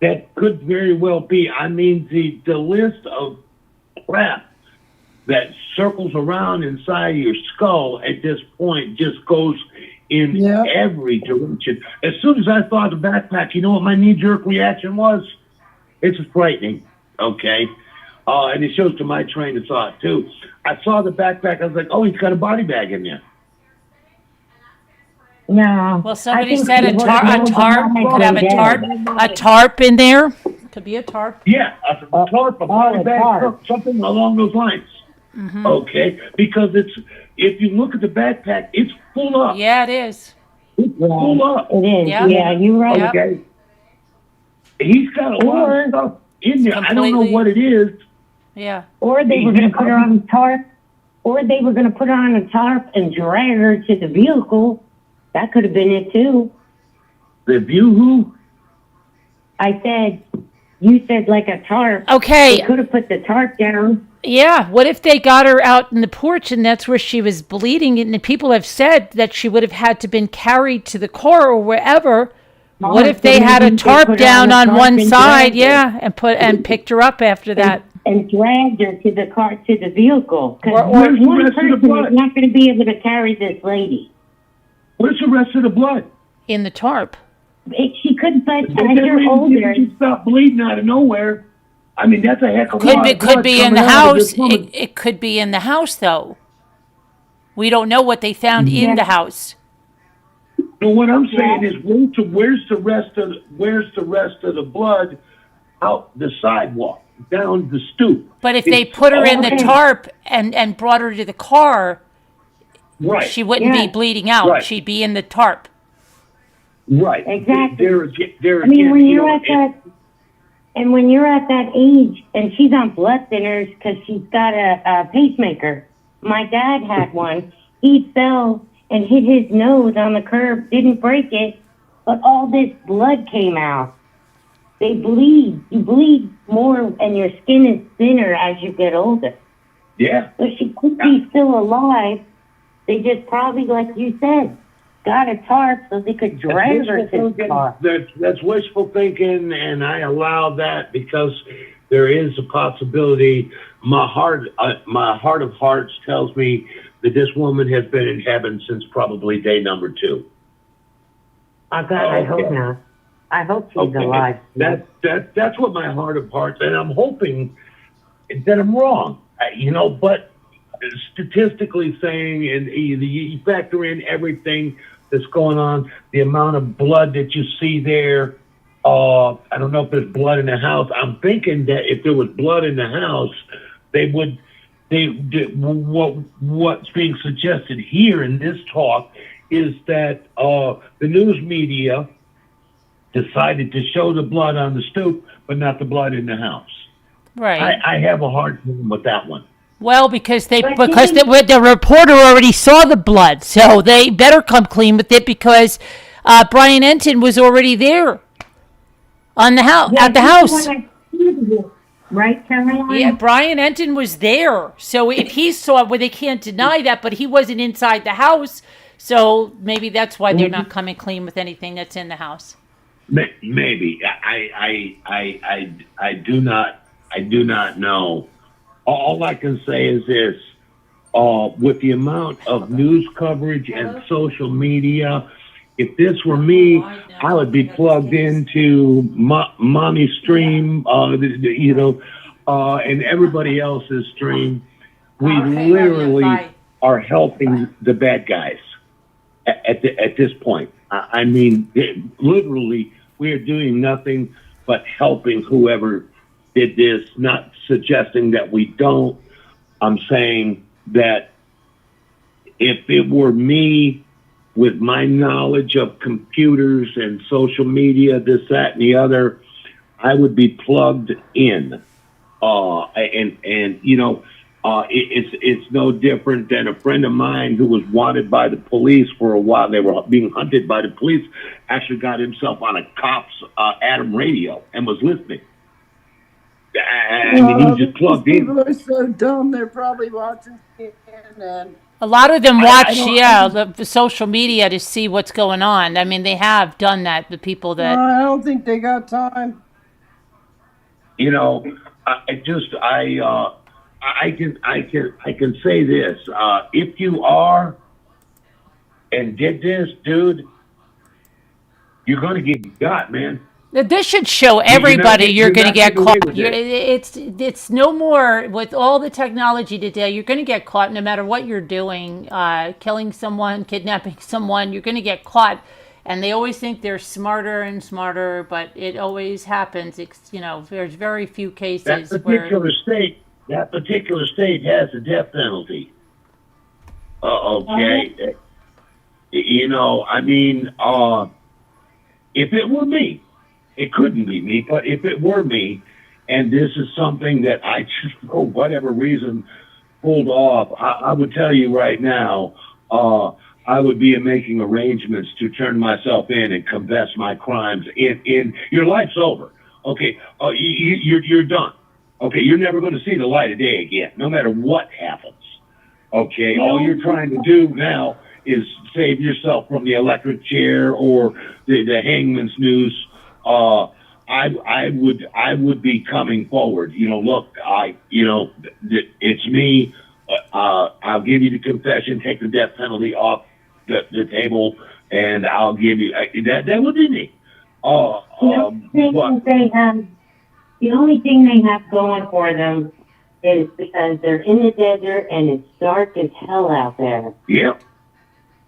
That could very well be. I mean, the list of crap that circles around inside your skull at this point just goes in every direction. As soon as I thought of the backpack, you know what my knee-jerk reaction was? It's frightening, okay? And it shows to my train of thought, too. I saw the backpack. I was like, oh, he's got a body bag in there. No. Well, somebody said a tarp could have a tarp in there. Could be a tarp. Yeah, a tarp, a body bag, something along those lines. Okay, because if you look at the backpack, it's full up. Yeah, it is. It's full up. It is. Yeah, you're right. Okay. He's got a lot of stuff in there. I don't know what it is. Yeah. Or they were going to put her on a tarp. Or they were going to put her on a tarp and drag her to the vehicle. That could have been it too. The view who? I said, you said like a tarp. Okay. They could have put the tarp down. Yeah. What if they got her out in the porch and that's where she was bleeding? And people have said that she would have had to been carried to the car or wherever. What if they had a tarp down on one side? Yeah. And picked her up after that. And dragged her to the car, to the vehicle. Because Where's the one rest of the person blood? is not going to be able to carry this lady. Where's the rest of the blood? In the tarp. She couldn't, but as That you're lady older. didn't stop bleeding out of nowhere. I mean, that's a heck of a lot of Could blood be in coming the out of this house. woman. It could be in the house, though. We don't know what they found in the house. No, what I'm saying is, where's the rest of the blood out the sidewalk, down the stoop? But if they put her in the tarp and brought her to the car, right, she wouldn't be bleeding out. Right. She'd be in the tarp. Right. Exactly. There I mean, again, when you you're know, at that And when you're at that age, and she's on blood thinners because she's got a pacemaker. My dad had one. He fell and hit his nose on the curb, didn't break it, but all this blood came out. They bleed. You bleed more, and your skin is thinner as you get older. Yeah. So she could be still alive. They just probably, like you said, got a tarp so they could drag her to the car. That's wishful thinking, and I allow that because there is a possibility. My heart of hearts tells me that this woman has been in heaven since probably day number 2. Oh God, I hope not. I hope she's alive. That's what my heart of hearts, and I'm hoping that I'm wrong. But statistically saying, and you factor in everything that's going on, the amount of blood that you see there. I don't know if there's blood in the house. I'm thinking that if there was blood in the house, what's being suggested here in this talk is that the news media decided to show the blood on the stoop, but not the blood in the house. Right. I have a hard time with that one. Well, because the reporter already saw the blood, so they better come clean with it because Brian Enton was already there on the at the house. Right, Caroline? Yeah, Brian Enton was there, so he saw it. Well, they can't deny that, but he wasn't inside the house, so maybe that's why they're not coming clean with anything that's in the house. Maybe I do not know. All I can say is this: with the amount of news coverage and social media, if this were me, I would be plugged into Mommy Stream, and everybody else's stream. We literally are helping the bad guys at this point. I mean, literally, we are doing nothing but helping whoever did this, not suggesting that we don't. I'm saying that if it were me with my knowledge of computers and social media, this, that, and the other, I would be plugged in. It's no different than a friend of mine who was wanted by the police for a while. They were being hunted by the police, actually got himself on a cop's Adam radio and was listening. I mean, he just plugged in. People are so dumb, they're probably watching CNN. A lot of them watch, the social media to see what's going on. I mean, they have done that. The people that I don't think they got time. I can say this: if you are and did this, dude, you're gonna get got, man. this should show everybody you're going to get caught. It's no more with all the technology today. You're going to get caught no matter what you're doing, killing someone, kidnapping someone. You're going to get caught, and they always think they're smarter and smarter, but it always happens. There's very few cases that particular state has a death penalty. Okay, if it were me. It couldn't be me, but if it were me, and this is something that I just, for whatever reason, pulled off, I would tell you right now, I would be making arrangements to turn myself in and confess my crimes. In your life's over. Okay, you're done. Okay, you're never going to see the light of day again, no matter what happens. Okay, all you're trying to do now is save yourself from the electric chair or the hangman's noose. I would be coming forward. Look, it's me. I'll give you the confession, take the death penalty off the table, and I'll give you that would be me. The only thing they have going for them is because they're in the desert and it's dark as hell out there. Yep.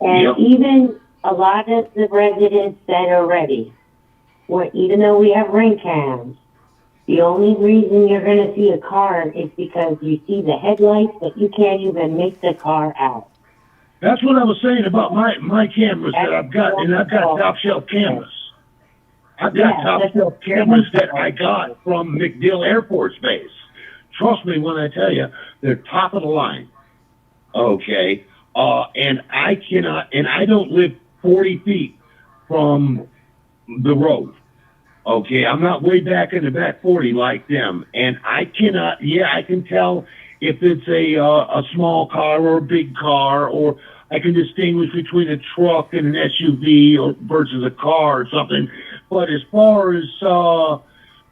And even a lot of the residents said already, even though we have ring cams, the only reason you're going to see a car is because you see the headlights, but you can't even make the car out. That's what I was saying about my cameras that I've got, and I've got top shelf cameras. I've got Yeah, top that's shelf a- cameras that I got from MacDill Air Force Base. Trust me when I tell you, they're top of the line. Okay. And I cannot, and I don't live 40 feet from the road. Okay. I'm not way back in the back 40 like them. And I cannot, yeah, I can tell if it's a small car or a big car, or I can distinguish between a truck and an SUV or versus a car or something. But as far as,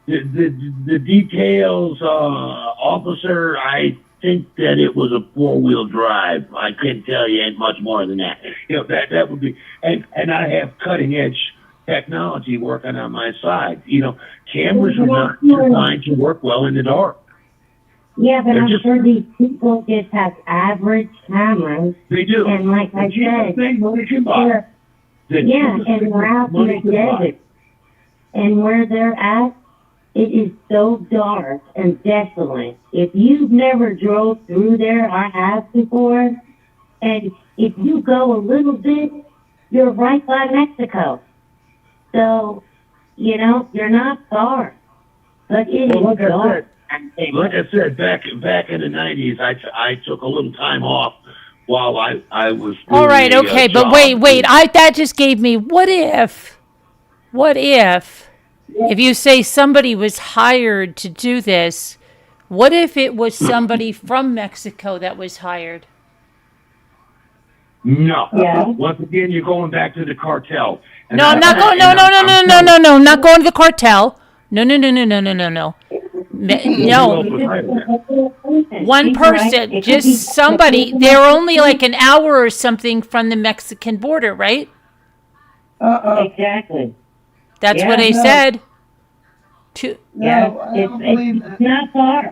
the details, officer, I think that it was a 4-wheel drive. I couldn't tell you ain't much more than that. You know, that would be, and I have cutting edge technology working on my side. You know, cameras are not designed to work well in the dark. Yeah, but They're I'm just- sure these people just have average cameras. They do. And like I The cheapest said, thing money can buy. they're- The yeah, cheapest and thing they're out in money the can buy. desert. And where they're at, it is so dark and desolate. If you've never drove through there, I have before, and if you go a little bit, you're right by Mexico. So, you know, you're not far. But it Well, is dark. Like I said, back in the 90s, I took a little time off while I was. All right, doing a, okay, but job. wait. That just gave me. What if you say somebody was hired to do this? What if it was somebody from Mexico that was hired? No. Yeah. Once again, you're going back to the cartel. And No, I'm I- not going. No, and no, no, I'm no, no, telling no, you, no. I'm not going to the cartel. No. No. who else was hired there? One She's person, right. It could just be- somebody. They're only like an hour or something from the Mexican border, right? Exactly. That's Yeah, what they no. said. To Yeah, No, I don't believe that. it's not far.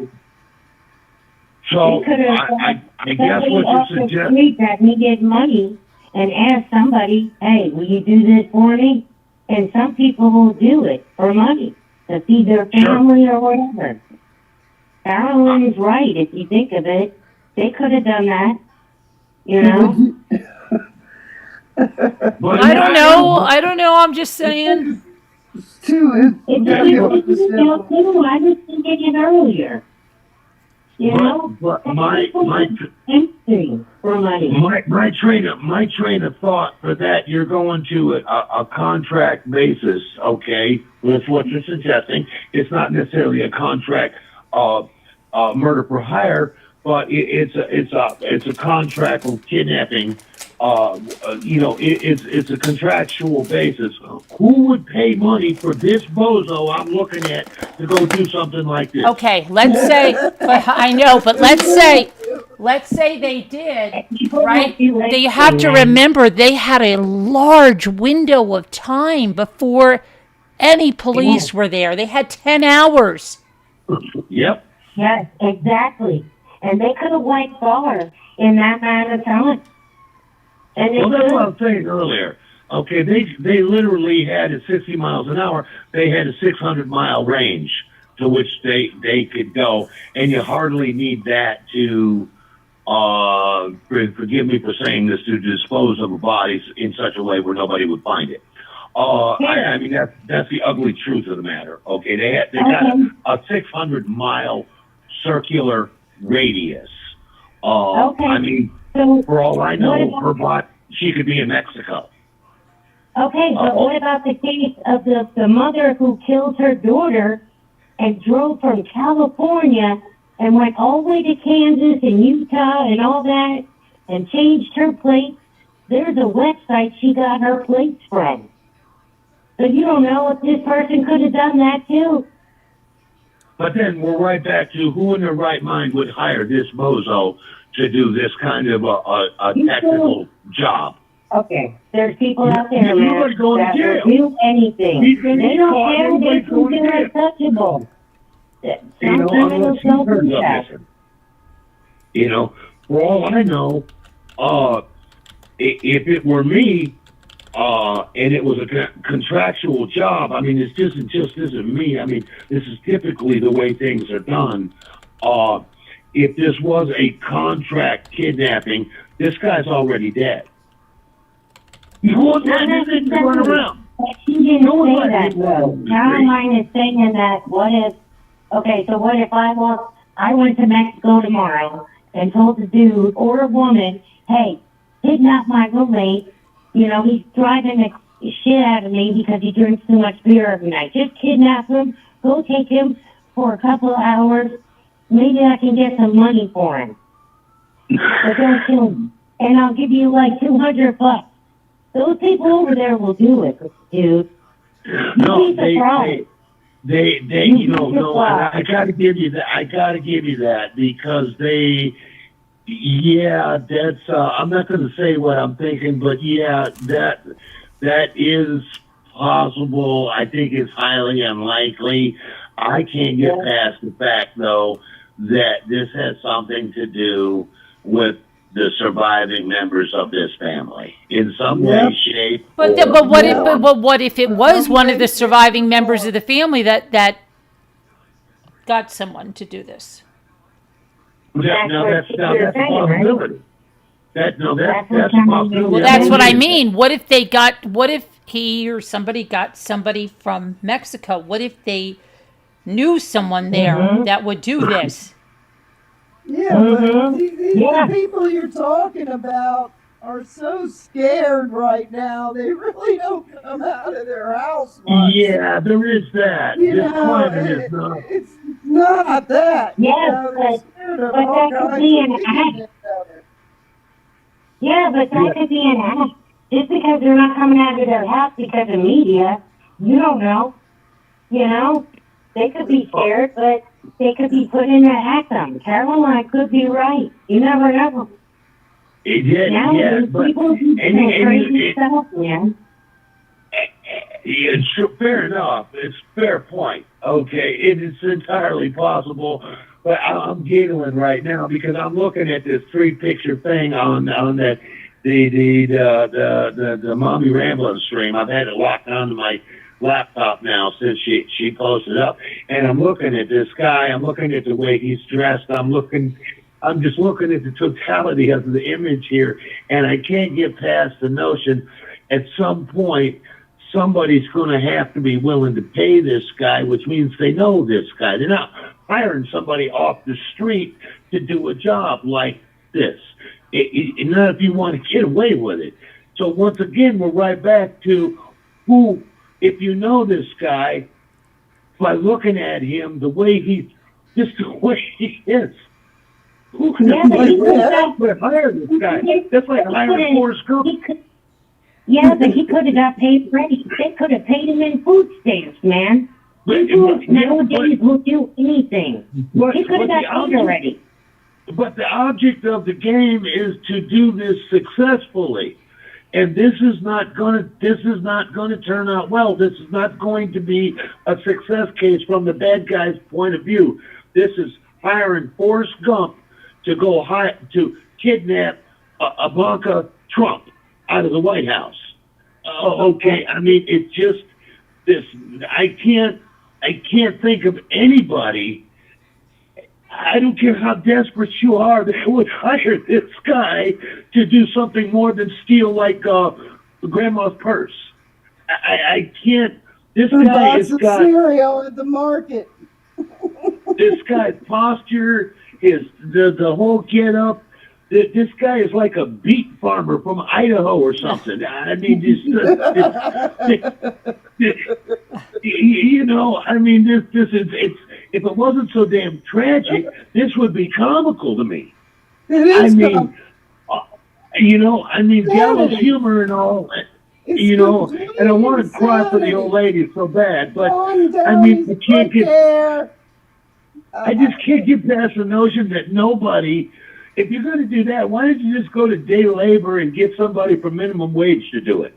So They could have I guess somebody what off you the suggest. street that needed money and asked somebody, hey, will you do this for me? And some people will do it for money to feed their family or whatever. Carolyn is right if you think of it. They could have done that. You know? But I don't know. I'm just saying. Too, It's yeah, a yeah, good deal too. I was thinking it earlier. You know? but Some my people do anything for money. my train of thought for that, you're going to a contract basis, okay? That's what you're suggesting. It's not necessarily a contract murder for hire, but it's a contract of kidnapping. You know, it's a contractual basis. Who would pay money for this bozo I'm looking at to go do something like this? Okay, let's say. But I know. But let's say they did. Right? They have to remember they had a large window of time before any police were there. They had 10 hours. Yep. Yes, exactly. And they could have went far in that amount of time. And they Well, that's what I could. was saying earlier. Okay, they literally had at 60 miles an hour, they had a 600-mile range to which they could go, and you hardly need that to, forgive me for saying this, to dispose of a body in such a way where nobody would find it. I mean, that's the ugly truth of the matter. Okay, they got a 600-mile circular radius. Okay. I mean, So, for all I know, what about- her bot, she could be in Mexico. okay, but what about the case of the mother who killed her daughter and drove from California and went all the way to Kansas and Utah and all that and changed her plates? There's a website she got her plates from. So you don't know if this person could have done that too. But then we're right back to who in their right mind would hire this bozo to do this kind of a technical job. Okay. There's people out there, Nobody's man, going to that jail. will do anything. He's gonna They be don't caught. care. They Nobody's think going to they're jail. untouchable. You Some know, criminals unless you don't heard do of that. this. You know, for all I know, if it were me, and it was a contractual job, I mean, this isn't me. I mean, this is typically the way things are done. If this was a contract kidnapping, this guy's already dead. You wouldn't let this thing run around. She didn't No one say let that people out though. on the street. Caroline is saying that what if I went to Mexico tomorrow and told the dude or a woman, hey, kidnap my roommate, he's driving the shit out of me because he drinks too much beer every night. Just kidnap him, go take him for a couple of hours, maybe I can get some money for him. But don't kill him. And I'll give you like $200. Those people over there will do it, dude. No, Be surprised. no, I gotta give you that because that's, I'm not gonna say what I'm thinking, but yeah, that is possible. I think it's highly unlikely. I can't get past the fact, though, that this has something to do with the surviving members of this family in some way, shape, But what if it was one of the surviving members of the family that got someone to do this? That's a possibility. That's a possibility. Well, that's what I mean. What if he or somebody got somebody from Mexico? What if they knew someone there that would do this? Yeah, but the people you're talking about are so scared right now, they really don't come out of their house much. Yeah, there is that. It's not that. Yeah, but that could be an act. Yeah, but that could be an act. Just because they're not coming out of their house because of media, you don't know. They could be scared, but they could be put in an act on. Caroline could be right. You never know. People do crazy stuff, man. Sure, fair enough. It's a fair point. Okay, it is entirely possible, but I'm giggling right now because I'm looking at this 3-picture thing on that the Mommy Ramblin' stream. I've had it locked onto my laptop now since she posted up, and I'm looking at this guy. I'm looking at the way he's dressed. I'm just looking at the totality of the image here, and I can't get past the notion at some point somebody's going to have to be willing to pay this guy, which means they know this guy. They're not hiring somebody off the street to do a job like this. Not if you want to get away with it. So once again, we're right back to who, if you know this guy, by looking at him, the way he is, who could hire this guy? That's like hiring Forrest Gump. Yeah, but he could have got paid ready. They could have paid him in food stamps, man. People nowadays will do anything. He could have got paid already. But the object of the game is to do this successfully. And this is not going to turn out well. This is not going to be a success case from the bad guy's point of view. This is hiring Forrest Gump to go to kidnap Ivanka Trump out of the White House. Okay, I mean, it's just this. I can't think of anybody. I don't care how desperate you are, that would hire this guy to do something more than steal like grandma's purse. I can't. This guy has got cereal at the market. This guy's posture, the whole get up. This guy is like a beet farmer from Idaho or something. I mean, if it wasn't so damn tragic, this would be comical to me. It is. Gallows humor and all. And I want to cry for the old lady so bad, but you can't get. I just can't get past the notion that nobody. If you're going to do that, why don't you just go to day labor and get somebody for minimum wage to do it?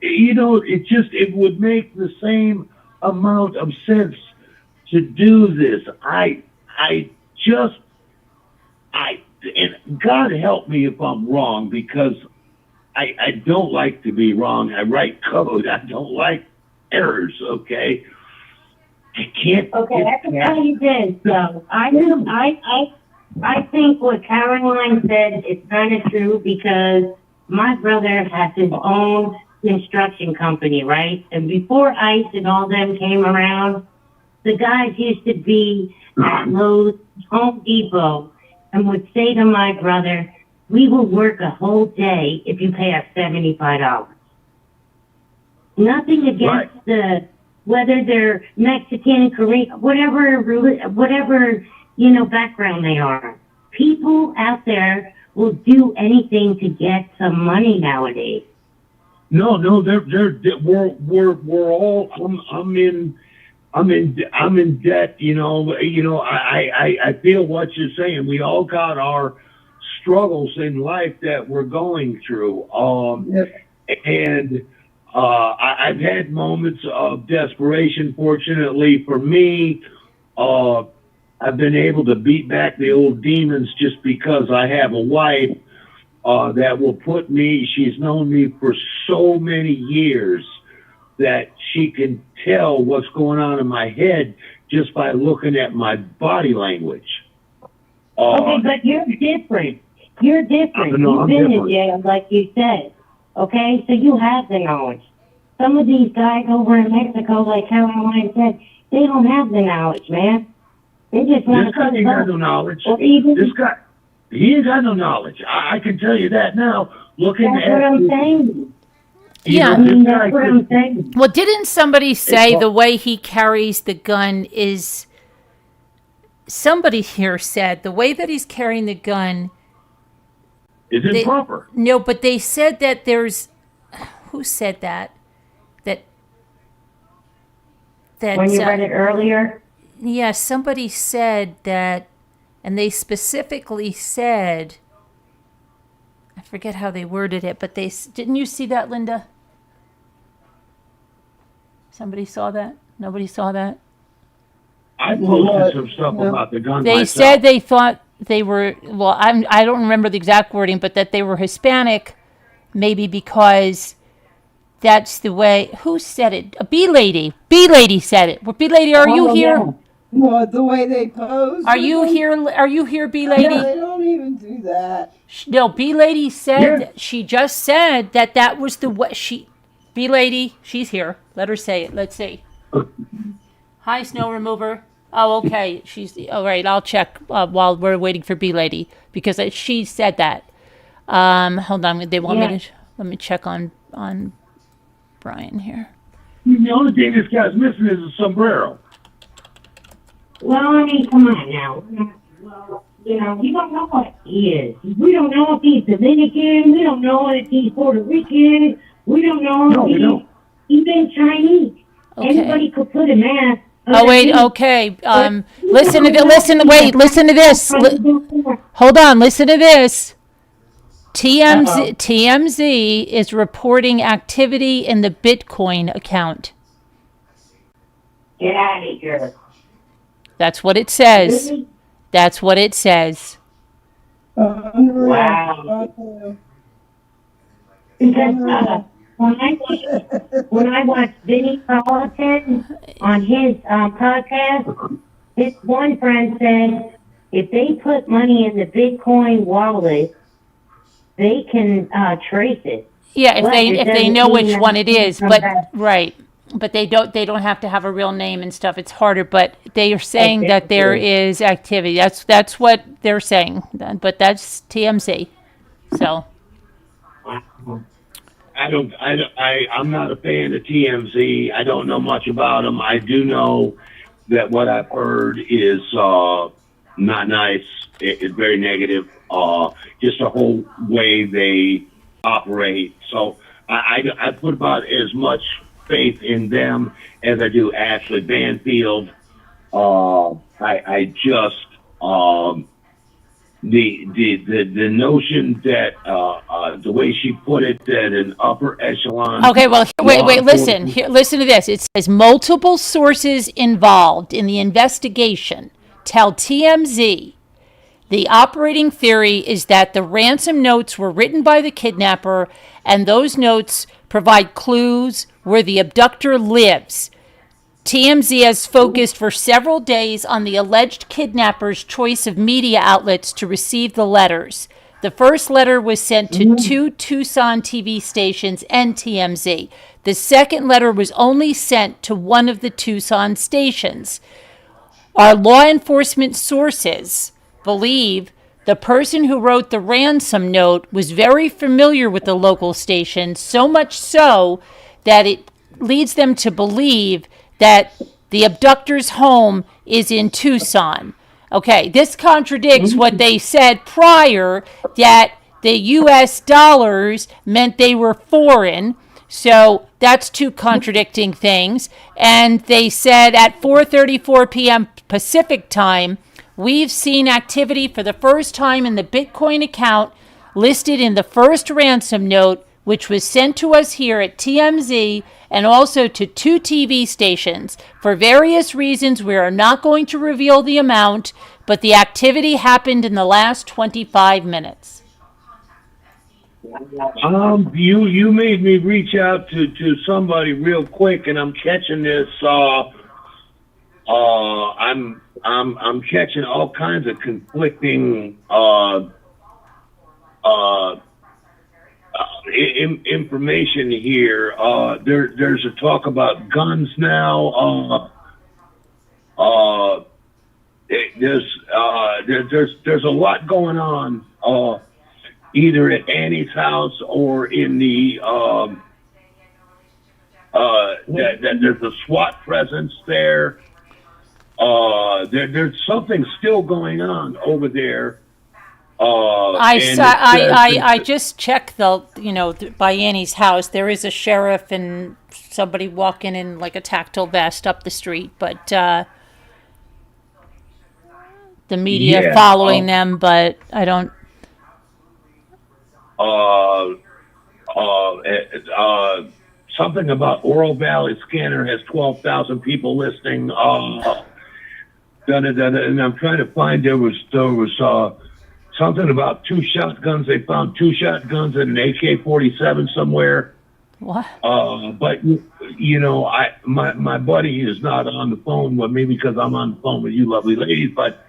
It would make the same amount of sense to do this. And God help me if I'm wrong, because I don't like to be wrong. I write code. I don't like errors, okay? I can't. Okay, I can tell you this, though. I think what Caroline said is kind of true, because my brother has his own construction company, right? And before ICE and all them came around, the guys used to be at Lowe's, Home Depot, and would say to my brother, "We will work a whole day if you pay us $75." Nothing against whether they're Mexican, Korean, whatever, background they are. People out there will do anything to get some money nowadays. No, we're all. I'm in debt. I feel what you're saying. We all got our struggles in life that we're going through. And I've had moments of desperation. Fortunately for me, I've been able to beat back the old demons just because I have a wife that will put me. She's known me for so many years that she can tell what's going on in my head just by looking at my body language. Okay, but you're different. You're different. No, You've been different. in jail, like you said. Okay, so you have the knowledge. Some of these guys over in Mexico, like Caroline said, they don't have the knowledge, man. They just want This guy to ain't got no knowledge. Or even, This guy, he ain't got no knowledge. I can tell you that now. Looking that's at what I'm saying. Yeah. I mean, that's what I'm saying. Well, didn't somebody say the way he carries the gun is... Somebody here said the way that he's carrying the gun... is improper. No, but they said that there's... Who said that? That When you read it earlier? Yeah, somebody said that, and they specifically said... I forget how they worded it, but didn't you see that, Linda? Somebody saw that? Nobody saw that? I posted some stuff about the gun They myself. said they thought they were, well, I don't remember the exact wording, but that they were Hispanic, maybe because that's the way, who said it? A B-Lady. B-Lady said it. Well, B-Lady, are you here? Yeah. What, the way they pose? Are you here, B-Lady? No, they don't even do that. No, B-Lady said, she just said that was the way, B-Lady, she's here. Let her say it. Let's see. Hi, snow remover. Oh, okay. All right, I'll check while we're waiting for B-Lady, because she said that. Hold on, they want me to, let me check on Brian here. The only thing this guy's missing is a sombrero. Well, I mean, come on now. Well, we don't know what he is. We don't know if he's Dominican. We don't know if he's Puerto Rican. We don't know if he's even Chinese. Okay. Anybody could put a mask. Oh, wait, okay. Listen to this. Hold on, listen to this. TMZ is reporting activity in the Bitcoin account. Get out of here. That's what it says. That's what it says. Unreal. Wow. Because when I watch Vinny Politan on his podcast, his one friend said if they put money in the Bitcoin wallet, they can trace it. Yeah, if But they it they doesn't know mean which that one it it is, can but come back. right. But they don't have to have a real name and stuff. It's harder, but they are saying that there is activity. That's what they're saying. But that's TMZ. So I'm not a fan of TMZ. I don't know much about them. I do know that what I've heard is not nice. It's very negative. Just the whole way they operate. So I put about as much faith in them as I do Ashley Banfield. I just the notion that the way she put it, that an upper echelon. okay, well, wait, listen. Here, listen to this. It says multiple sources involved in the investigation tell TMZ the operating theory is that the ransom notes were written by the kidnapper, and those notes provide clues where the abductor lives. TMZ has focused for several days on the alleged kidnapper's choice of media outlets to receive the letters. The first letter was sent to 2 Tucson TV stations and TMZ. The second letter was only sent to one of the Tucson stations. Our law enforcement sources believe the person who wrote the ransom note was very familiar with the local station, so much so that it leads them to believe that the abductor's home is in Tucson. Okay, this contradicts what they said prior, that the U.S. dollars meant they were foreign. So that's two contradicting things. And they said at 4:34 p.m. Pacific time, we've seen activity for the first time in the Bitcoin account listed in the first ransom note, which was sent to us here at TMZ and also to 2 TV stations. For various reasons, we are not going to reveal the amount, but the activity happened in the last 25 minutes. You made me reach out to somebody real quick, and I'm catching this. I'm catching all kinds of conflicting information here. There's a talk about guns now. There's a lot going on, either at Annie's house or in the there's a SWAT presence there. There's something still going on over there. I just checked by Annie's house. There is a sheriff and somebody walking in like a tactile vest up the street, but the media following them, but I don't. Something about Oro Valley Scanner has 12,000 people listening. And I'm trying to find there was something about 2 shotguns. They found 2 shotguns and an AK-47 somewhere. What? But my buddy is not on the phone with me because I'm on the phone with you lovely ladies. But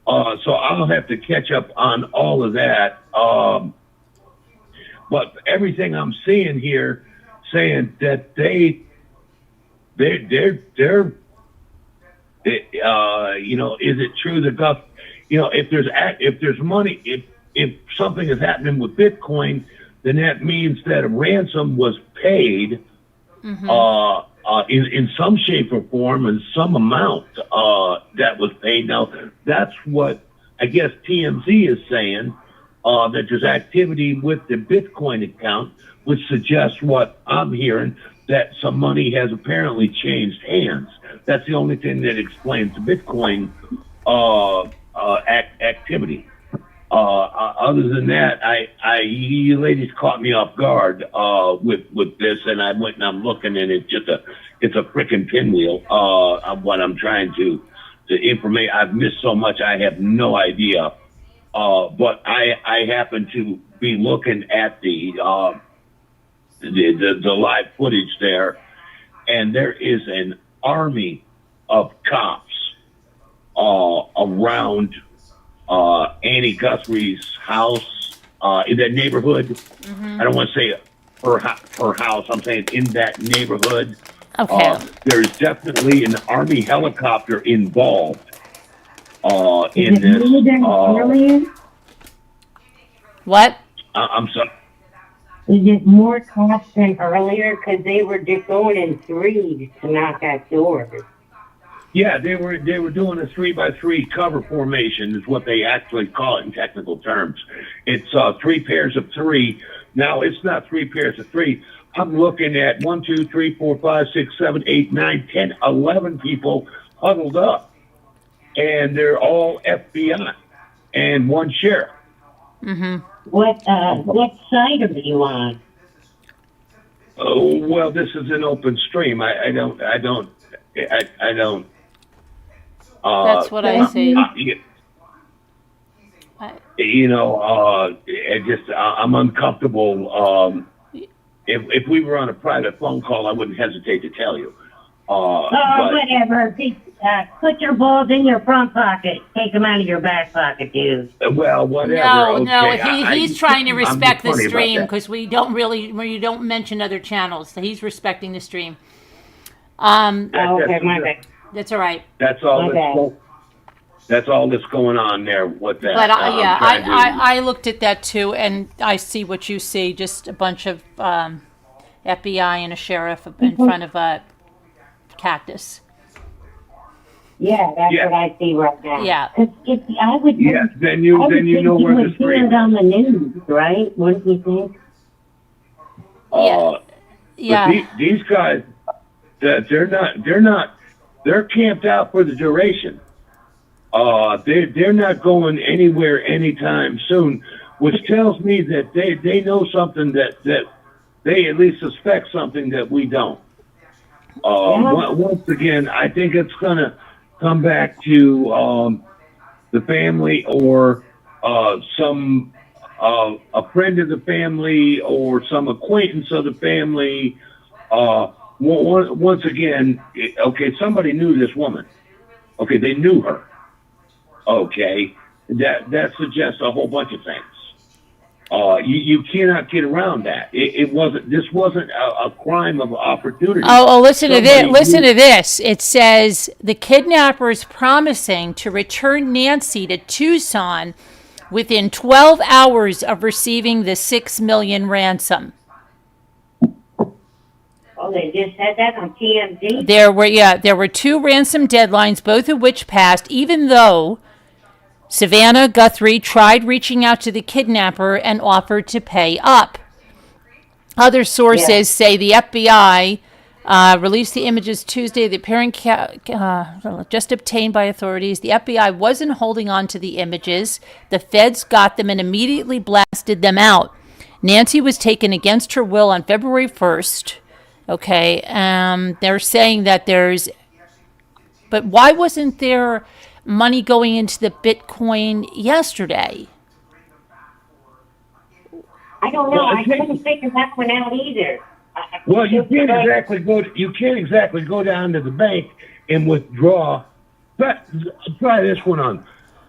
so I'll have to catch up on all of that. But everything I'm seeing here, saying that they're is it true that if there's money, if something is happening with Bitcoin, then that means that a ransom was paid in some shape or form, and some amount that was paid. Now, that's what I guess TMZ is saying, that there's activity with the Bitcoin account, which suggests what I'm hearing, that some money has apparently changed hands. That's the only thing that explains the Bitcoin activity. Other than that, you ladies caught me off guard with this, and I went and I'm looking, and it's a freaking pinwheel of what I'm trying to informate. I've missed so much, I have no idea. But I happen to be looking at the live footage there, and there is an army of cops around Annie Guthrie's house in that neighborhood. I don't want to say her house. I'm saying in that neighborhood. Okay. There's definitely an Army helicopter involved in this. What? I'm sorry. Is it more cops than earlier? Because they were just going in threes to knock at doors. Yeah, they were doing a 3x3 cover formation is what they actually call it in technical terms. It's 3 pairs of 3. Now it's not 3 pairs of 3. I'm looking at 1, 2, 3, 4, 5, 6, 7, 8, 9, 10, 11 people huddled up, and they're all FBI and 1 sheriff. What side are you on? Oh well, this is an open stream. I don't. That's what I see. I'm uncomfortable. If we were on a private phone call, I wouldn't hesitate to tell you. Whatever. Put your balls in your front pocket. Take them out of your back pocket, dude. Well, whatever. No, okay. no, he's trying to I'm respect the funny about stream that. because we don't mention other channels. So he's respecting the stream. Okay, my bad. That's all right. That's all. Okay. That's all that's going on there with that. But I'm trying to- I looked at that too, and I see what you see. Just a bunch of FBI and a sheriff in front of a cactus. Yeah, that's what I see right now. Yeah. 'Cause if I would, Yes, then you I would think know you where the would hear stream it on the news, right? Wouldn't you think? Yeah. But these guys, they're camped out for the duration. They're not going anywhere anytime soon, which tells me that they know something that they at least suspect something that we don't. Once again, I think it's gonna come back to the family or some a friend of the family or some acquaintance of the family. Once again, okay, somebody knew this woman. Okay, they knew her. Okay, that suggests a whole bunch of things. You cannot get around that. This wasn't a crime of opportunity. Oh, listen to this. Listen to this. It says the kidnapper is promising to return Nancy to Tucson within 12 hours of receiving the $6 million ransom. Oh, they just said that on TMZ? There were 2 ransom deadlines, both of which passed, even though Savannah Guthrie tried reaching out to the kidnapper and offered to pay up. Other sources say the FBI released the images Tuesday. The parent just obtained by authorities. The FBI wasn't holding on to the images. The feds got them and immediately blasted them out. Nancy was taken against her will on February 1st. Okay, they're saying that but why wasn't there money going into the Bitcoin yesterday? I don't know. I couldn't figure that one out either. Well, you can't exactly go down to the bank and withdraw. But try this one on.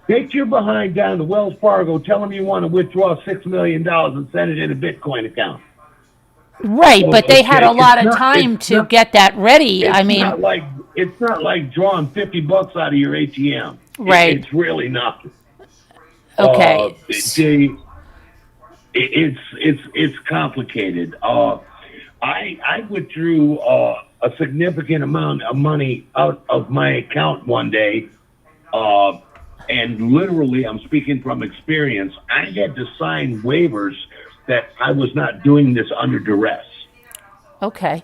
Take your behind down to Wells Fargo. Tell them you want to withdraw $6 million and send it in a Bitcoin account. Right, but they had a lot of time to get that ready. I mean, it's not like drawing $50 out of your ATM. Right. It's really not. Okay. It's complicated. I withdrew a significant amount of money out of my account one day, and literally, I'm speaking from experience. I had to sign waivers that I was not doing this under duress. Okay.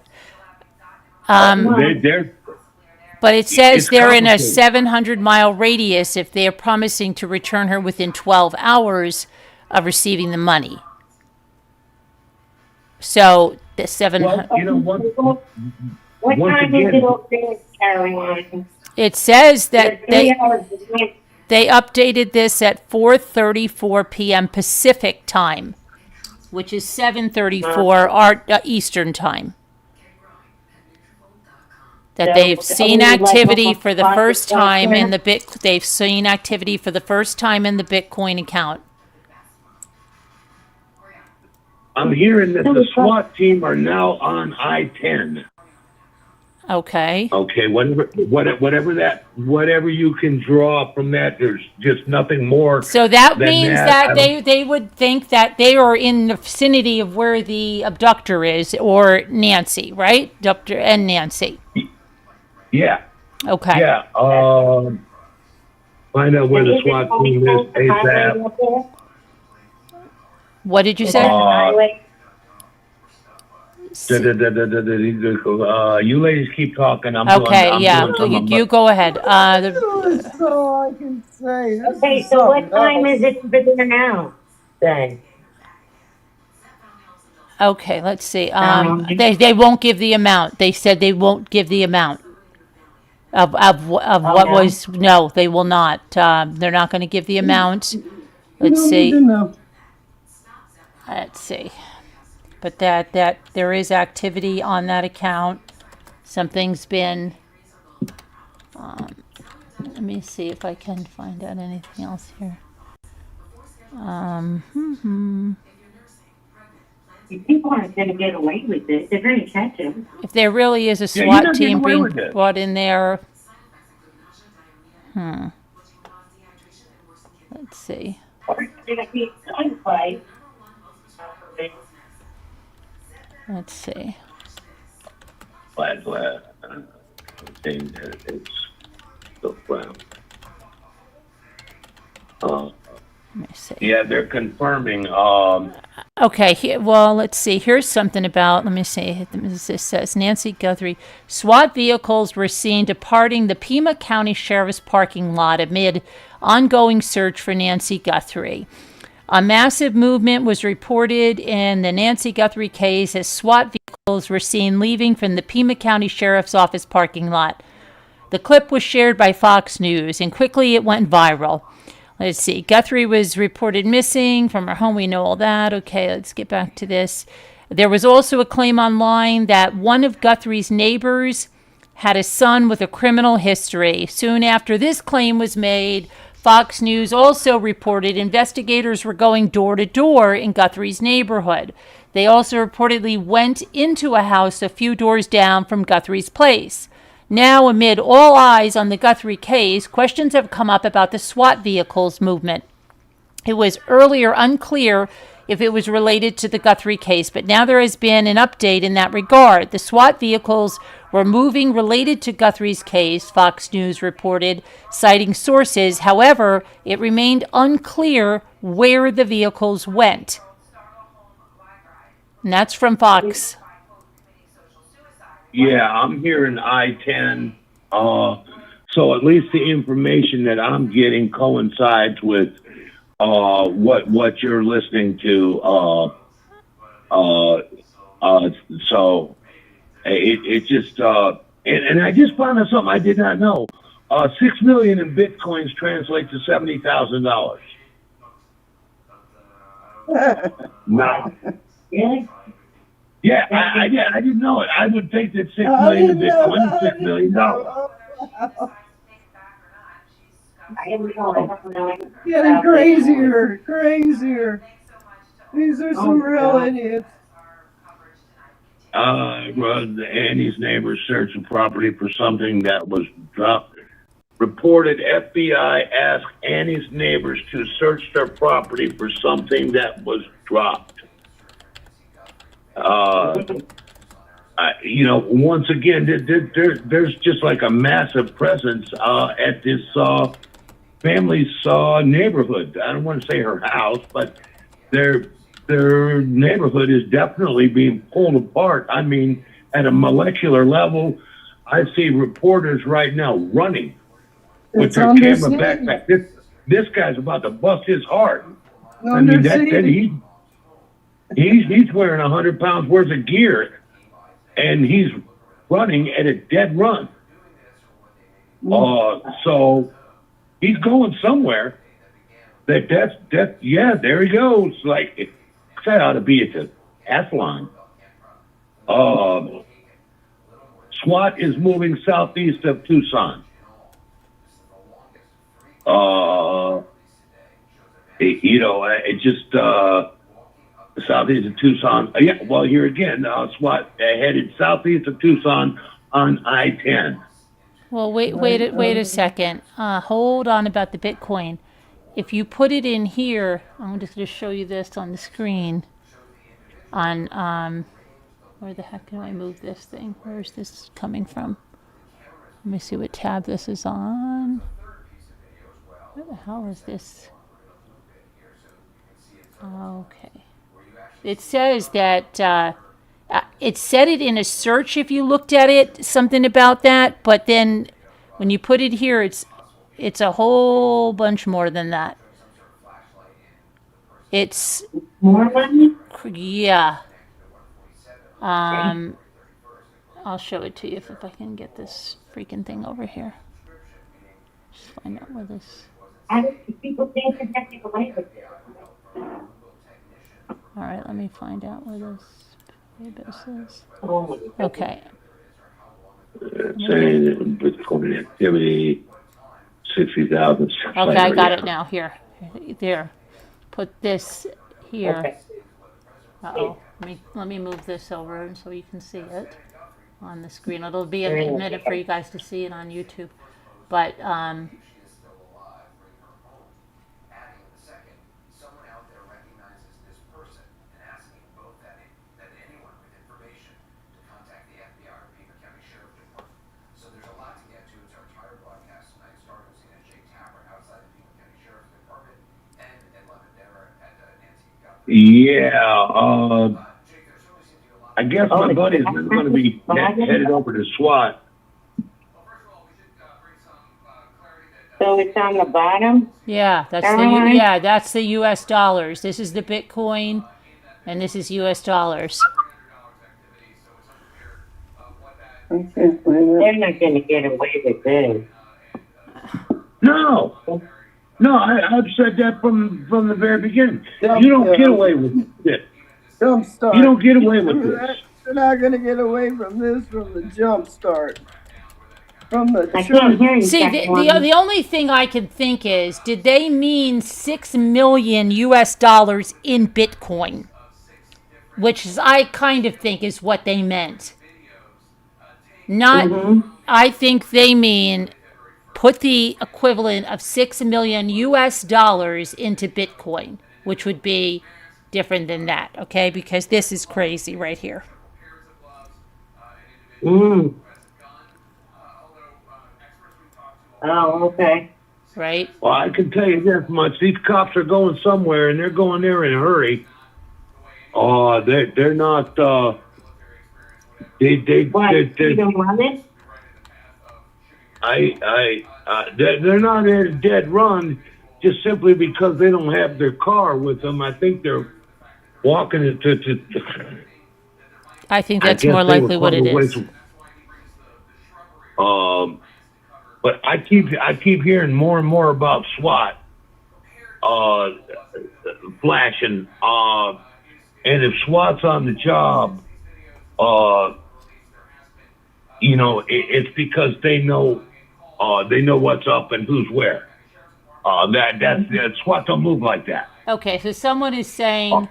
But it says they're in a 700-mile radius if they are promising to return her within 12 hours of receiving the money. So the 700. Well, you know what? What time is it over there, Caroline? It says that they updated this at 4:34 p.m. Pacific time, which is 7:34 Eastern time. That they've seen activity for the first time in the They've seen activity for the first time in the Bitcoin account. I'm hearing that the SWAT team are now on I-10. Okay. Okay. Whatever you can draw from that, there's just nothing more. So that means that they would think that they are in the vicinity of where the abductor is, or Nancy, right? Abductor and Nancy. Yeah. Okay. Yeah. Find out where the SWAT team is ASAP. What did you say? You ladies keep talking. You go ahead. That's all I can say. Okay, so what time is it for dinner now, then? Okay, let's see. They won't give the amount. They said they won't give the amount of what was. No, they will not. They're not going to give the amount. Let's see. Let's see. But that there is activity on that account. Something's been Let me see if I can find out anything else here. People aren't going to get away with it. They're going to catch him. If there really is a Yeah, you're SWAT not getting team away being with it. brought in there, let's see. Let's see. Glad. Saying that it's the ground. Let me see. Yeah, they're confirming. Okay, well, let's see. Here's something about, let me see. This says Nancy Guthrie. SWAT vehicles were seen departing the Pima County Sheriff's parking lot amid ongoing search for Nancy Guthrie. A massive movement was reported in the Nancy Guthrie case as SWAT vehicles were seen leaving from the Pima County Sheriff's Office parking lot. The clip was shared by Fox News, and quickly it went viral. Let's see. Guthrie was reported missing from her home. We know all that. Okay, let's get back to this. There was also a claim online that one of Guthrie's neighbors had a son with a criminal history. Soon after this claim was made, Fox News also reported investigators were going door to door in Guthrie's neighborhood. They also reportedly went into a house a few doors down from Guthrie's place. Now, amid all eyes on the Guthrie case, questions have come up about the SWAT vehicles movement. It was earlier unclear if it was related to the Guthrie case, but now there has been an update in that regard. The SWAT vehicles were moving related to Guthrie's case, Fox News reported, citing sources. However, it remained unclear where the vehicles went. And that's from Fox. Yeah, I'm hearing I-10. So at least the information that I'm getting coincides with what you're listening to. So it just and I just found out something I did not know. 6 million in bitcoins translate to $70,000. No. Really? Yeah, I didn't know it. I would think that 6 million in Bitcoin is $6 million. Getting crazier. These are some real idiots. Annie's neighbors searched the property for something that was dropped. Reported FBI asked Annie's neighbors to search their property for something that was dropped. Once again, there's just like a massive presence at this family's neighborhood. I don't want to say her house, but their neighborhood is definitely being pulled apart. I mean, at a molecular level, I see reporters right now running with their camera backpack. This guy's about to bust his heart. I mean, he's wearing 100 pounds worth of gear, and he's running at a dead run. So he's going somewhere. Yeah, there he goes. Like, that ought to be at the Athlon. SWAT is moving southeast of Tucson. It just southeast of Tucson. Yeah, well, here again, SWAT headed southeast of Tucson on I-10. Well, wait a second. Hold on about the Bitcoin. If you put it in here, I'm just going to show you this on the screen. On where the heck can I move this thing? Where is this coming from? Let me see what tab this is on. Where the hell is this? Okay. It says that it said it in a search if you looked at it, something about that, but then when you put it here, it's a whole bunch more than that. It's more money? Yeah. I'll show it to you if I can get this freaking thing over here. Just find out where this. People think they're getting away with it. All right, let me find out where this is. Okay. Saying that Bitcoin activity, 60,000. Okay, I got it now. Here. There. Put this here. Okay. Uh-oh. Let me move this over so you can see it on the screen. It'll be a minute for you guys to see it on YouTube. But Yeah, I guess my buddy's going to be headed over to SWAT. So it's on the bottom? yeah, that's the US dollars. This is the Bitcoin and this is US dollars. They're not going to get away with this. No, I've said that from the very beginning. You don't get away with this. Jump start. You don't get away with this. They're not going to get away from this from the jump start. From the I can't hear you. See, the only thing I can think is, did they mean 6 million US dollars in Bitcoin? Which is, I kind of think is what they meant. Not, I think they mean put the equivalent of 6 million US dollars into Bitcoin, which would be different than that, okay? Because this is crazy right here. Oh, okay. Right? Well, I can tell you this much: these cops are going somewhere, and they're going there in a hurry. They're not. You don't want it? They're not at a dead run, just simply because they don't have their car with them. I think they're walking it to I think that's more likely what it is. But I keep hearing more and more about SWAT flashing. And if SWAT's on the job, it's because they know what's up and who's where. That SWAT don't move like that. Okay, so someone is saying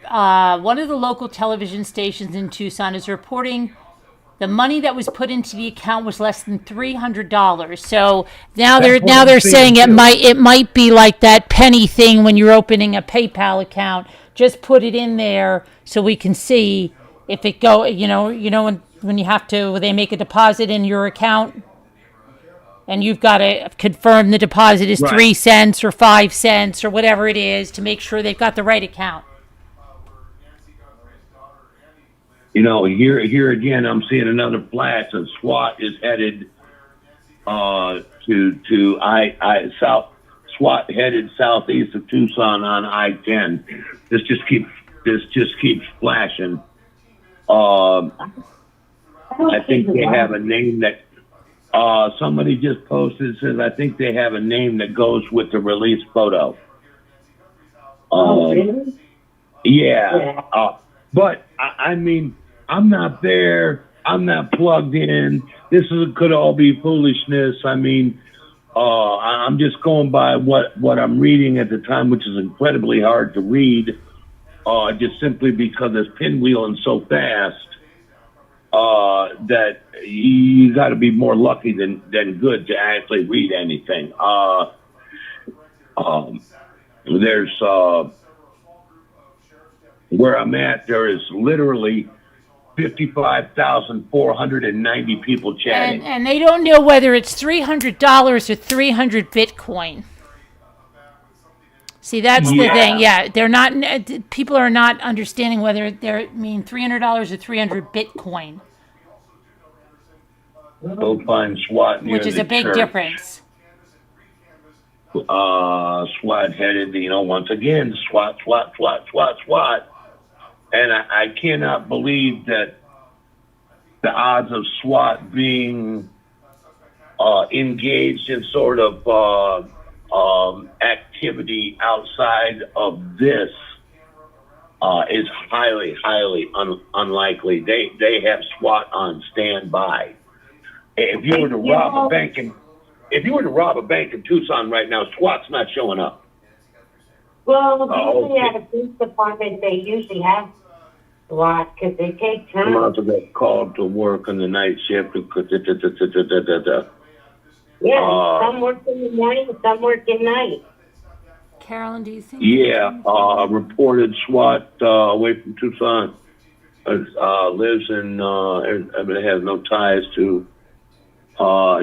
one of the local television stations in Tucson is reporting the money that was put into the account was less than $300. So now they're saying it might be like that penny thing when you're opening a PayPal account. Just put it in there so we can see if it go. When you have to, they make a deposit in your account, and you've got to confirm the deposit is 3 cents or 5 cents or whatever it is to make sure they've got the right account. Here again, I'm seeing another flash, and SWAT is headed to south. SWAT headed southeast of Tucson on I-10. This just keeps flashing. I think they have a name that somebody just posted. Says I think they have a name that goes with the release photo. Really? Yeah. But I mean, I'm not there. I'm not plugged in. Could all be foolishness. I mean, I'm just going by what I'm reading at the time, which is incredibly hard to read, just simply because it's pinwheeling so fast that you got to be more lucky than good to actually read anything. There's where I'm at, there is literally 55,490 people chatting. And they don't know whether it's $300 or 300 Bitcoin. See, that's the thing. Yeah, they're not. People are not understanding whether they mean $300 or 300 Bitcoin. Go find SWAT near which is the a big church. difference. SWAT headed, once again, SWAT. And I cannot believe that the odds of SWAT being engaged in sort of activity outside of this is highly, highly unlikely. They have SWAT on standby. If you were to rob a bank in Tucson right now, SWAT's not showing up. Well, Oh, usually okay. at a police department, they usually have SWAT because they take I'm turns. also get called to work on the night shift. Yeah, some work in the morning, some work at night. Carolyn, do you think? Yeah, reported SWAT away from Tucson. Lives in, has no ties to.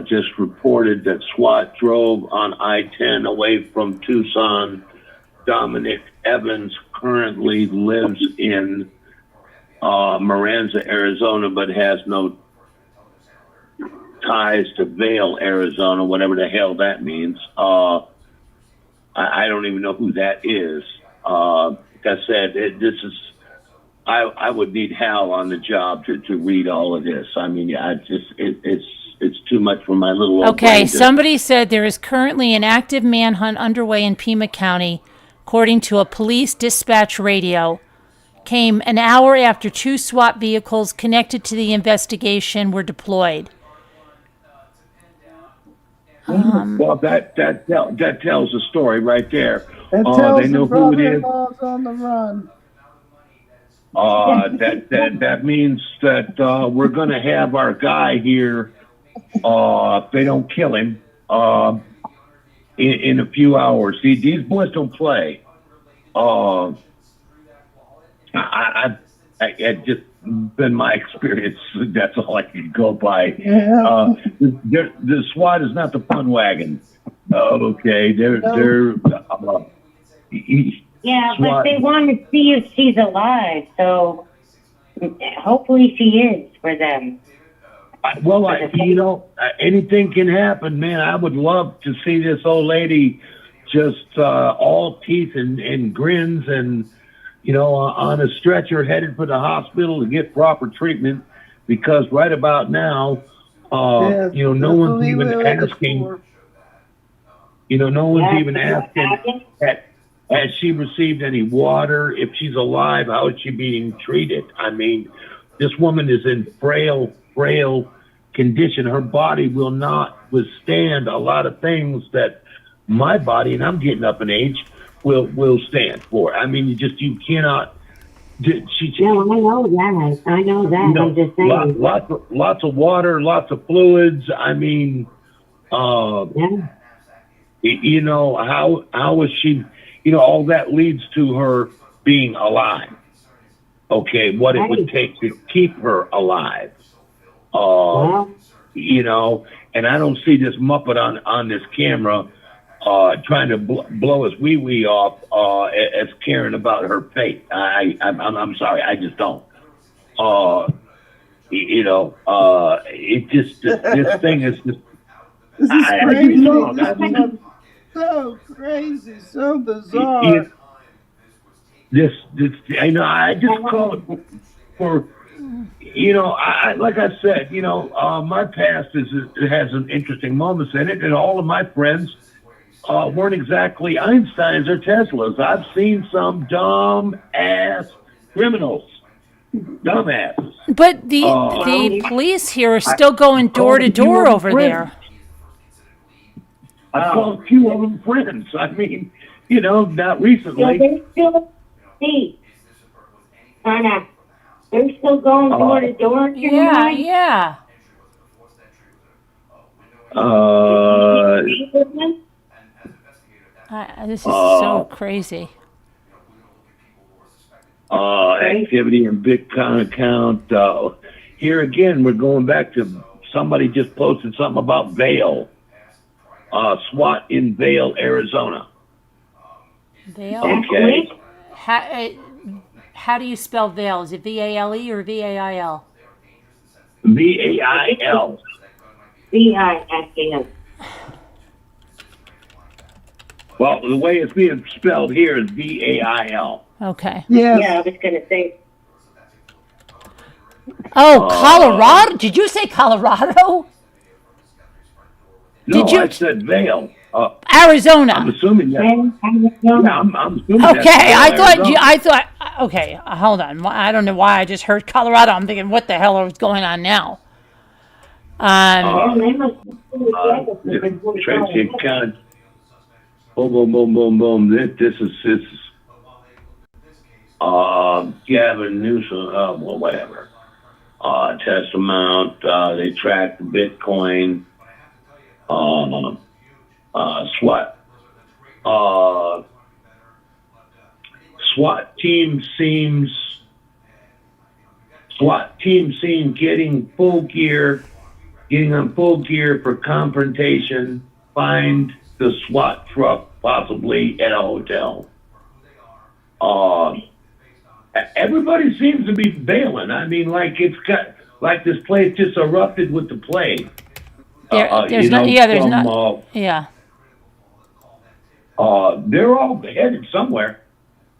Just reported that SWAT drove on I-10 away from Tucson. Dominic Evans currently lives in Maranza, Arizona, but has no ties to Vail, Arizona, whatever the hell that means. I don't even know who that is. Like I said, I would need Hal on the job to read all of this. I mean, it's too much for my little old Okay, brain to- somebody said there is currently an active manhunt underway in Pima County, according to a police dispatch radio. Came an hour after 2 SWAT vehicles connected to the investigation were deployed. Well, that tells the story right there. It They tells know the who it is. brother-in-law's on the run. That means that we're going to have our guy here. If they don't kill him in a few hours. See, these boys don't play. I just been my experience. That's all I can go by. Yeah. The SWAT is not the fun wagon. Okay, they're Yeah, but SWAT. they want to see if she's alive, so hopefully she is for them. Well, anything can happen, man. I would love to see this old lady just all teeth and grins and, on a stretcher headed for the hospital to get proper treatment, because right about now, Yes, no one's definitely even will at the asking, store. no one's Yeah, even asking, has she received any water? If she's alive, how is she being treated? I mean, this woman is in frail condition. Her body will not withstand a lot of things that my body, and I'm getting up in age, will stand for. I mean, you cannot. No, I know that. I'm just saying. Lots of water, lots of fluids. I mean, how is she? All that leads to her being alive. Okay, what it would take to keep her alive. And I don't see this Muppet on this camera trying to blow his wee off as caring about her fate. I'm sorry, I just don't. It just this thing is just. This is crazy. So crazy, so bizarre. I just call it for. Like I said, my past has some interesting moments in it, and all of my friends weren't exactly Einsteins or Teslas. I've seen some dumb ass criminals, dumbasses. But the police here are still going door to door over there. I called a few of them friends. I mean, not recently. They're still Anna. They're still going door to door. Yeah. This is so crazy. Activity in Bitcoin account. Here again, we're going back to somebody just posted something about Vail. SWAT in Vail, Arizona. Vail? Okay. How do you spell Vail? Is it V-A-L-E or V-A-I-L? V-A-I-L. V-I-S-A-L. Well, the way it's being spelled here is V-A-I-L. Okay. Yes. Yeah, I was going to say. Oh, Colorado? Did you say Colorado? No, Did you? I said Vail. Arizona. I'm assuming that. Yeah, I'm assuming Okay, that's I thought. Okay, hold on. I don't know why I just heard Colorado. I'm thinking, what the hell is going on now? Tracy kind of boom, boom, boom, boom, boom. This is Gavin Newsom. Well, whatever. Test amount. They track the Bitcoin. SWAT. SWAT team seems getting full gear, getting on full gear for confrontation. Find the SWAT truck possibly at a hotel. Everybody seems to be bailing. I mean, like this place just erupted with the plague. There's not. Yeah. They're all headed somewhere.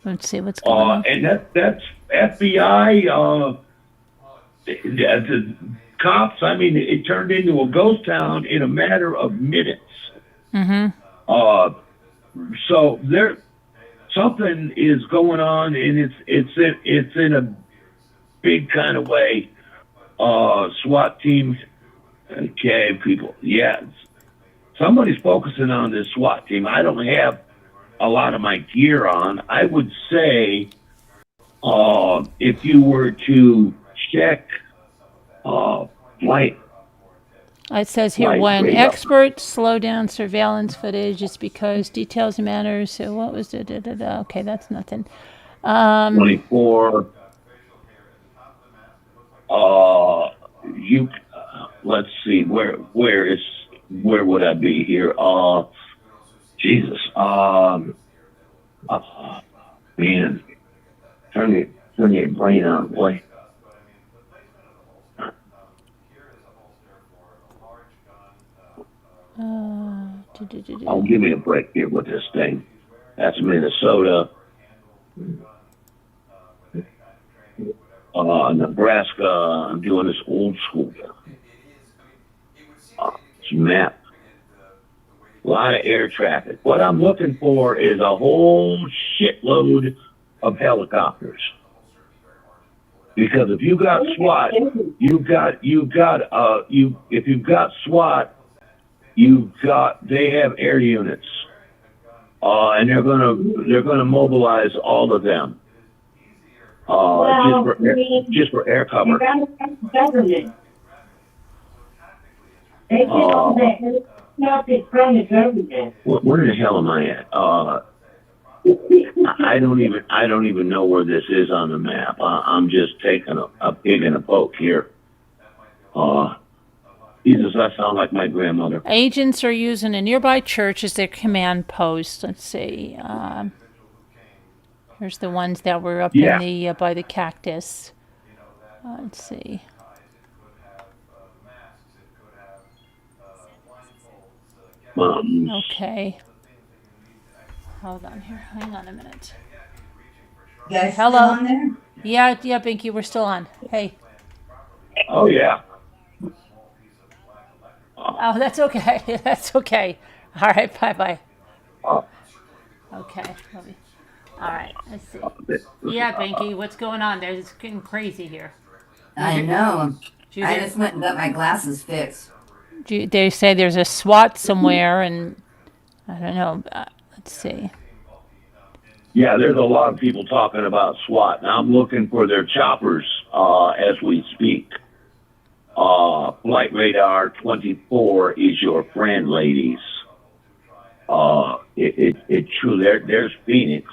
Let's see what's going on. And that's FBI. The cops. I mean, it turned into a ghost town in a matter of minutes. So there, something is going on, and it's in a big kind of way. SWAT teams. Okay, people. Yeah, somebody's focusing on this SWAT team. I don't have a lot of my gear on. I would say, if you were to check flight. It says here, when experts slow down surveillance footage, it's because details matter. So what was it? Okay, that's nothing. 24. Let's see. Where would I be here? Jesus. Man. Turn your brain on, boy. Oh, give me a break here with this thing. That's Minnesota. Nebraska. I'm doing this old school. It's map. A lot of air traffic. What I'm looking for is a whole shitload of helicopters. Because if you got SWAT, if you've got SWAT, they have air units. And they're gonna mobilize all of them. Just for air cover. Where the hell am I at? I don't even know where this is on the map. I'm just taking a pig and a poke here. Jesus, I sound like my grandmother. Agents are using a nearby church as their command post. Let's see. Here's the ones that were up in the by the cactus. Let's see. Okay. Hold on here. Hang on a minute. You guys Hello. still on there? Yeah, Binky, we're still on. Hey. Oh yeah. Oh, that's okay. That's okay. All right. Bye. Okay. All right. Let's see. Yeah, Binky, what's going on there? It's getting crazy here. I know. I just went and got my glasses fixed. They say there's a SWAT somewhere, and I don't know. Let's see. Yeah, there's a lot of people talking about SWAT, and I'm looking for their choppers as we speak. Flight Radar 24 is your friend, ladies. It's true. There's Phoenix.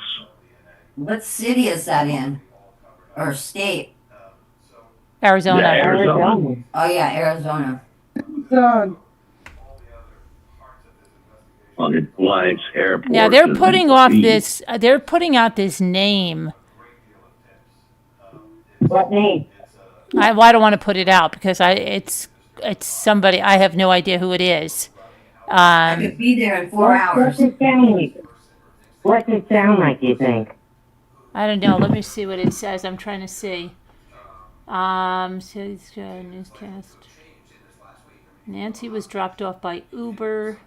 What city is that in? Or state? Arizona. Yeah, Arizona. Oh yeah, Arizona. Done. On the flights, airports. Now they're putting off this. They're putting out this name. What name? I don't want to put it out because it's somebody. I have no idea who it is. I could be there in 4 hours. What's it sound like, you think? I don't know. Let me see what it says. I'm trying to see. Newscast. Nancy was dropped off by Uber.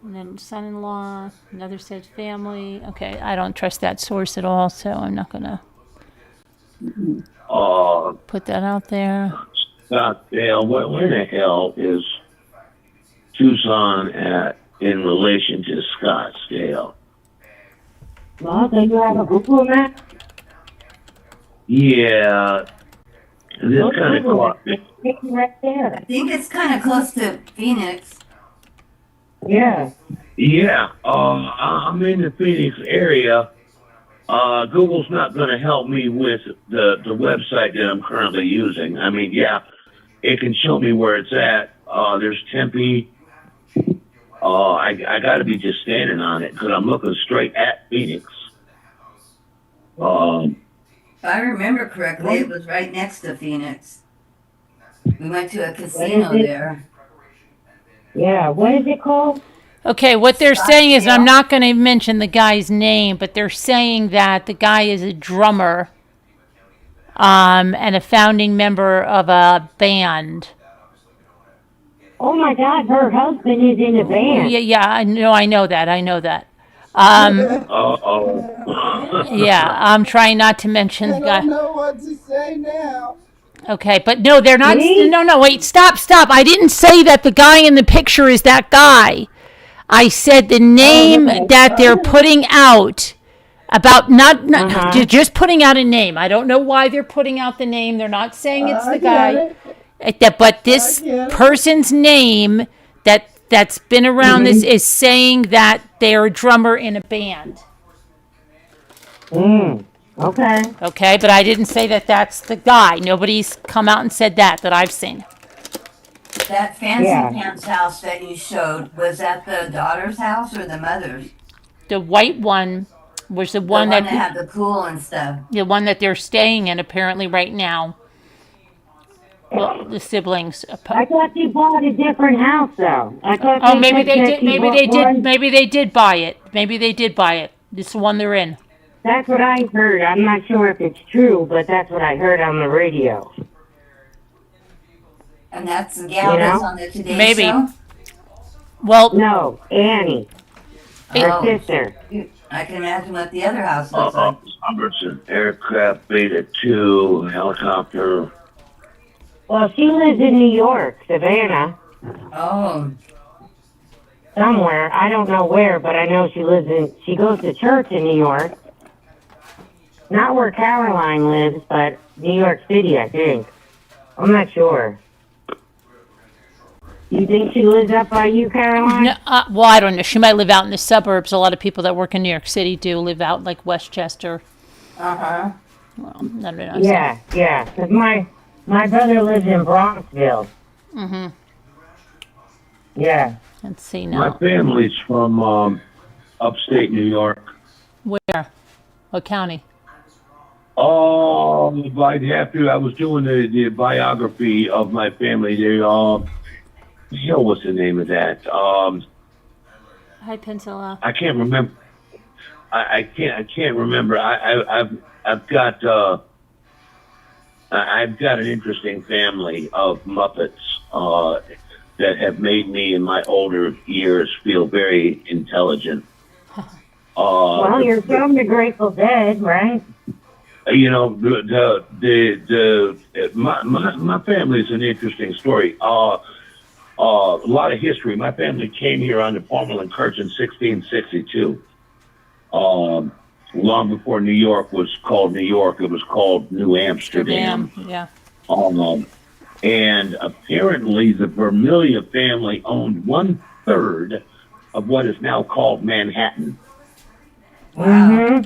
And then son-in-law. Another said family. Okay, I don't trust that source at all, so I'm not gonna put that out there. Scottsdale. Where the hell is Tucson at in relation to Scottsdale? Well, do you have a Google map? Yeah, this Look kind of Google caught it. me. It's right I there. think it's kind of close to Phoenix. Yeah. Yeah, I'm in the Phoenix area. Google's not going to help me with the website that I'm currently using. I mean, yeah, it can show me where it's at. There's Tempe. I got to be just standing on it because I'm looking straight at Phoenix. If I remember correctly, it was right next to Phoenix. We went to a casino it? there. Yeah. What is it called? Okay, what they're saying is, Scottsdale. I'm not going to mention the guy's name, but they're saying that the guy is a drummer, and a founding member of a band. Oh my God, her husband is in a band. Yeah, I know that. Yeah, I'm trying not to mention I the don't guy. know what to say now. Okay, but no, they're not. See? No, wait, stop. I didn't say that the guy in the picture is that guy. I said the name that they're putting out about not just putting out a name. I don't know why they're putting out the name. They're not saying it's the guy. But this person's name that's been around this is saying that they're a drummer in a band. Okay. Okay, but I didn't say that that's the guy. Nobody's come out and said that I've seen. That fancy Yeah. pants house that you showed, was that the daughter's house or the mother's? The white one was the The one that that had the pool and stuff. the one that they're staying in apparently right now. Well, the siblings. I thought they bought a different house though. I thought Oh, they maybe said they that did. she Maybe bought they did. one. Maybe they did buy it. Maybe they did buy it. This is the one they're in. That's what I heard. I'm not sure if it's true, but that's what I heard on the radio. And that's the gal You that's know? on the Today Maybe. Show? Well, No, Annie, her Oh. sister. I can imagine what the other house looks like. Robertson Aircraft Beta 2 helicopter. Well, she lives in New York, Savannah, Oh, somewhere. I don't know where, but I know she goes to church in New York. Not where Caroline lives, but New York City, I think. I'm not sure. You think she lives up by you, Caroline? no, well, I don't know. She might live out in the suburbs. A lot of people that work in New York City do live out like Westchester. uh-huh. Well, I don't know. Yeah. Because my brother lives in Bronxville. Mm-hmm. Yeah. Let's see My now. family's from upstate New York. Where? What county? Oh, I was doing the biography of my family. What's the name of that? Hi, Pencilla. I can't remember. I can't remember. I've got an interesting family of Muppets that have made me in my older years feel very intelligent. Well, you're from the Grateful Dead, right? You know, my family's an interesting story. A lot of history. My family came here on the Portland Curch in 1662. Long before New York was called New York, it was called New Amsterdam. Yeah. And apparently the Vermillion family owned 1/3 of what is now called Manhattan. Mm-hmm.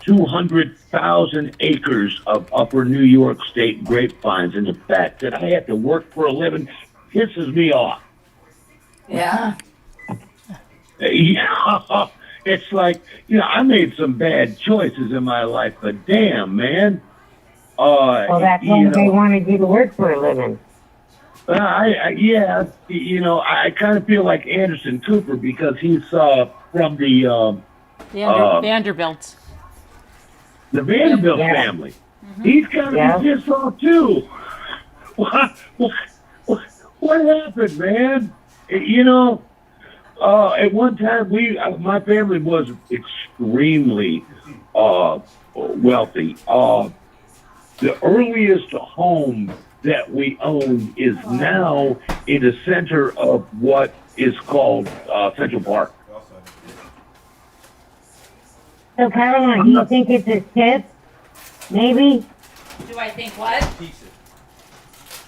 200,000 acres of upper New York State grapevines. And the fact that I have to work for a living pisses me off. Yeah. Yeah. It's like, I made some bad choices in my life, but damn, man. Well, that's why they wanted you to work for a living. I kind of feel like Anderson Cooper because he's from the Vanderbilts. The Vanderbilt family. Mm-hmm. He's kind of pissed off too. What happened, man? At one time my family was extremely wealthy. The earliest home that we own is now in the center of what is called Central Park. So, Caroline, do you think it's a tip? Maybe? Do I think what?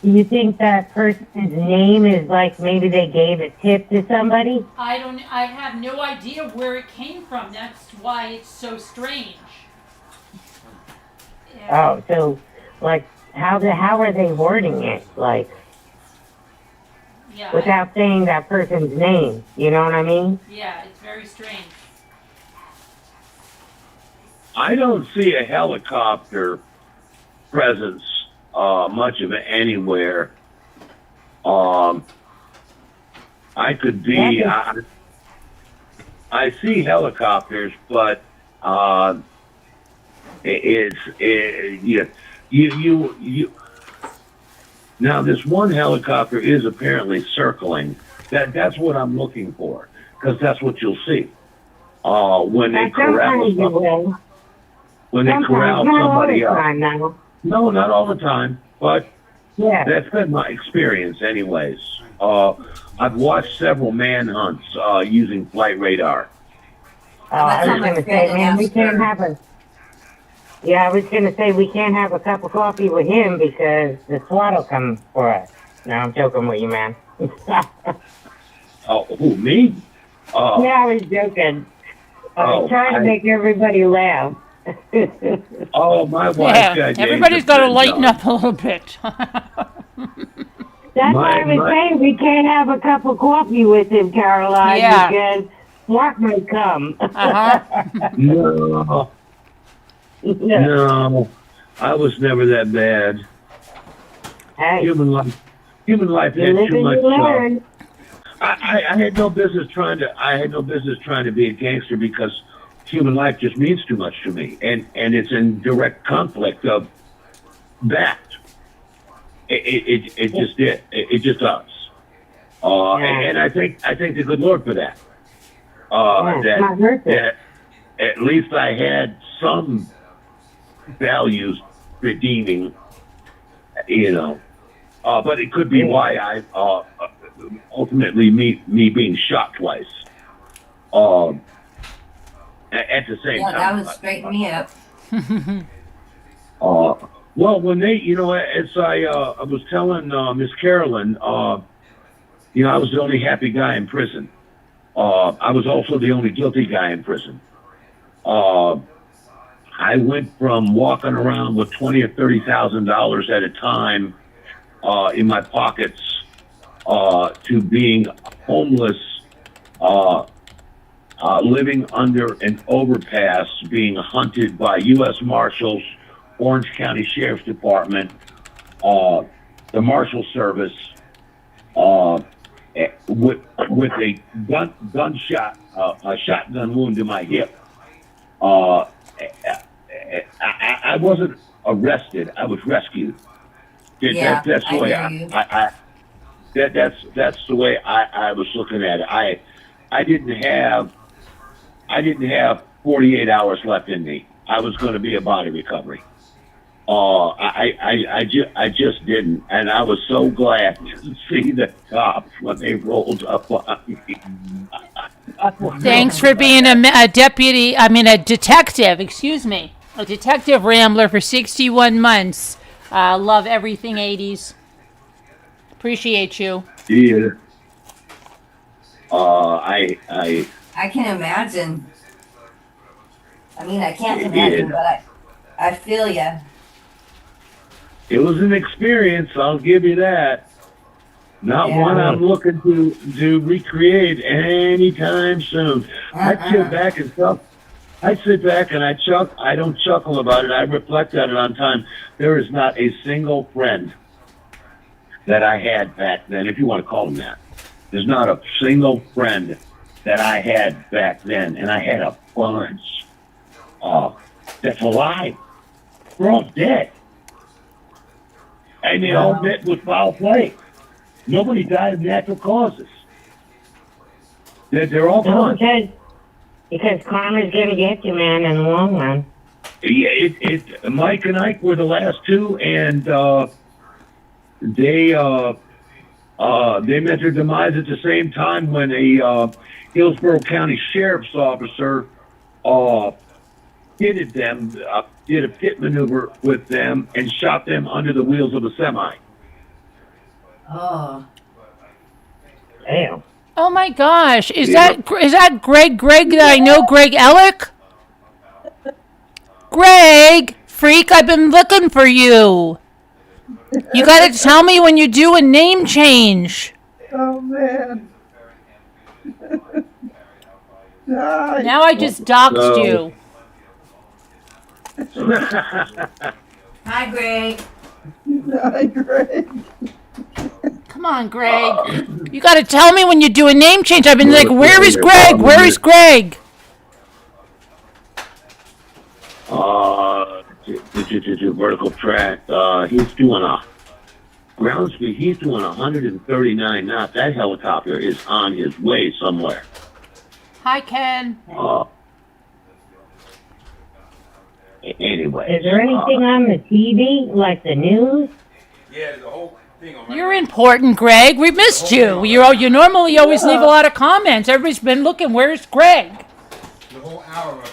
Do you think that person's name is like maybe they gave a tip to somebody? I have no idea where it came from. That's why it's so strange. Yeah. Oh, so, like, how are they wording it? Like, Yeah. without saying that person's name. You know what I mean? Yeah, it's very strange. I don't see a helicopter presence much of it anywhere. I could be. I see helicopters, but you. Now, this one helicopter is apparently circling. That's what I'm looking for, because that's what you'll see when they corral somebody. When they corral somebody else. No, not all the time, but that's been my experience anyways. I've watched several manhunts using flight radar. I was going to say, man, we can't have a... Yeah, I was going to say we can't have a cup of coffee with him because the SWAT will come for us. No, I'm joking with you, man. Oh, who, me? Yeah, I was joking. I was trying to make everybody laugh. Oh, my wife. Yeah, everybody's got to lighten up a little bit. That's why I was saying we can't have a cup of coffee with him, Caroline, because SWAT might come. No. No, I was never that bad. Hey, human life had too much. I had no business trying to. I had no business trying to be a gangster because human life just means too much to me, and it's in direct conflict of that. It just did. It just does. And I thank the good Lord for that. That at least I had some values redeeming, but it could be why I ultimately me being shot twice at the same time. That would straighten me up. Well, when they, as I was telling Miss Carolyn, I was the only happy guy in prison. I was also the only guilty guy in prison. I went from walking around with $20,000 or $30,000 at a time in my pockets to being homeless, living under an overpass, being hunted by U.S. Marshals, Orange County Sheriff's Department, the Marshal Service, with a gunshot, a shotgun wound to my hip. I wasn't arrested. I was rescued. That's the way that's the way I was looking at it. I didn't have 48 hours left in me. I was going to be a body recovery. I just didn't, and I was so glad to see the cops when they rolled up on me. Thanks for being a detective, a detective Rambler for 61 months. Love everything 80s. Appreciate you. Yeah. I can imagine. I mean, I can't imagine, but I feel ya. It was an experience, I'll give you that. Not one I'm looking to recreate anytime soon. I'd sit back and I don't chuckle about it. I reflect on it on time. There is not a single friend that I had back then, if you want to call them that. There's not a single friend that I had back then, and I had a bunch that's alive. We're all dead. And they all met with foul play. Nobody died of natural causes. They're all gone. Because karma's going to get you, man, in the long run. Yeah, Mike and Ike were the last two, and they met their demise at the same time when a Hillsborough County Sheriff's officer pitted them, did a pit maneuver with them, and shot them under the wheels of a semi. Oh. Damn. Oh my gosh, is that Greg that I know, Greg Ellick? Greg, freak, I've been looking for you. You gotta tell me when you do a name change. Oh man. Hi. Now I just doxed you. Hi, Greg. Hi, Greg. Come on, Greg. You gotta tell me when you do a name change. I've been like, where is Greg? Where is Greg? Vertical track. He's doing a ground speed. He's doing 139 knots. That helicopter is on his way somewhere. Hi, Ken. Anyway. Is there anything on the TV, like the news? Yeah, the whole thing on You're important, Greg. We missed you. You normally always leave a lot of comments. Everybody's been looking. Where's Greg? the whole hour of it.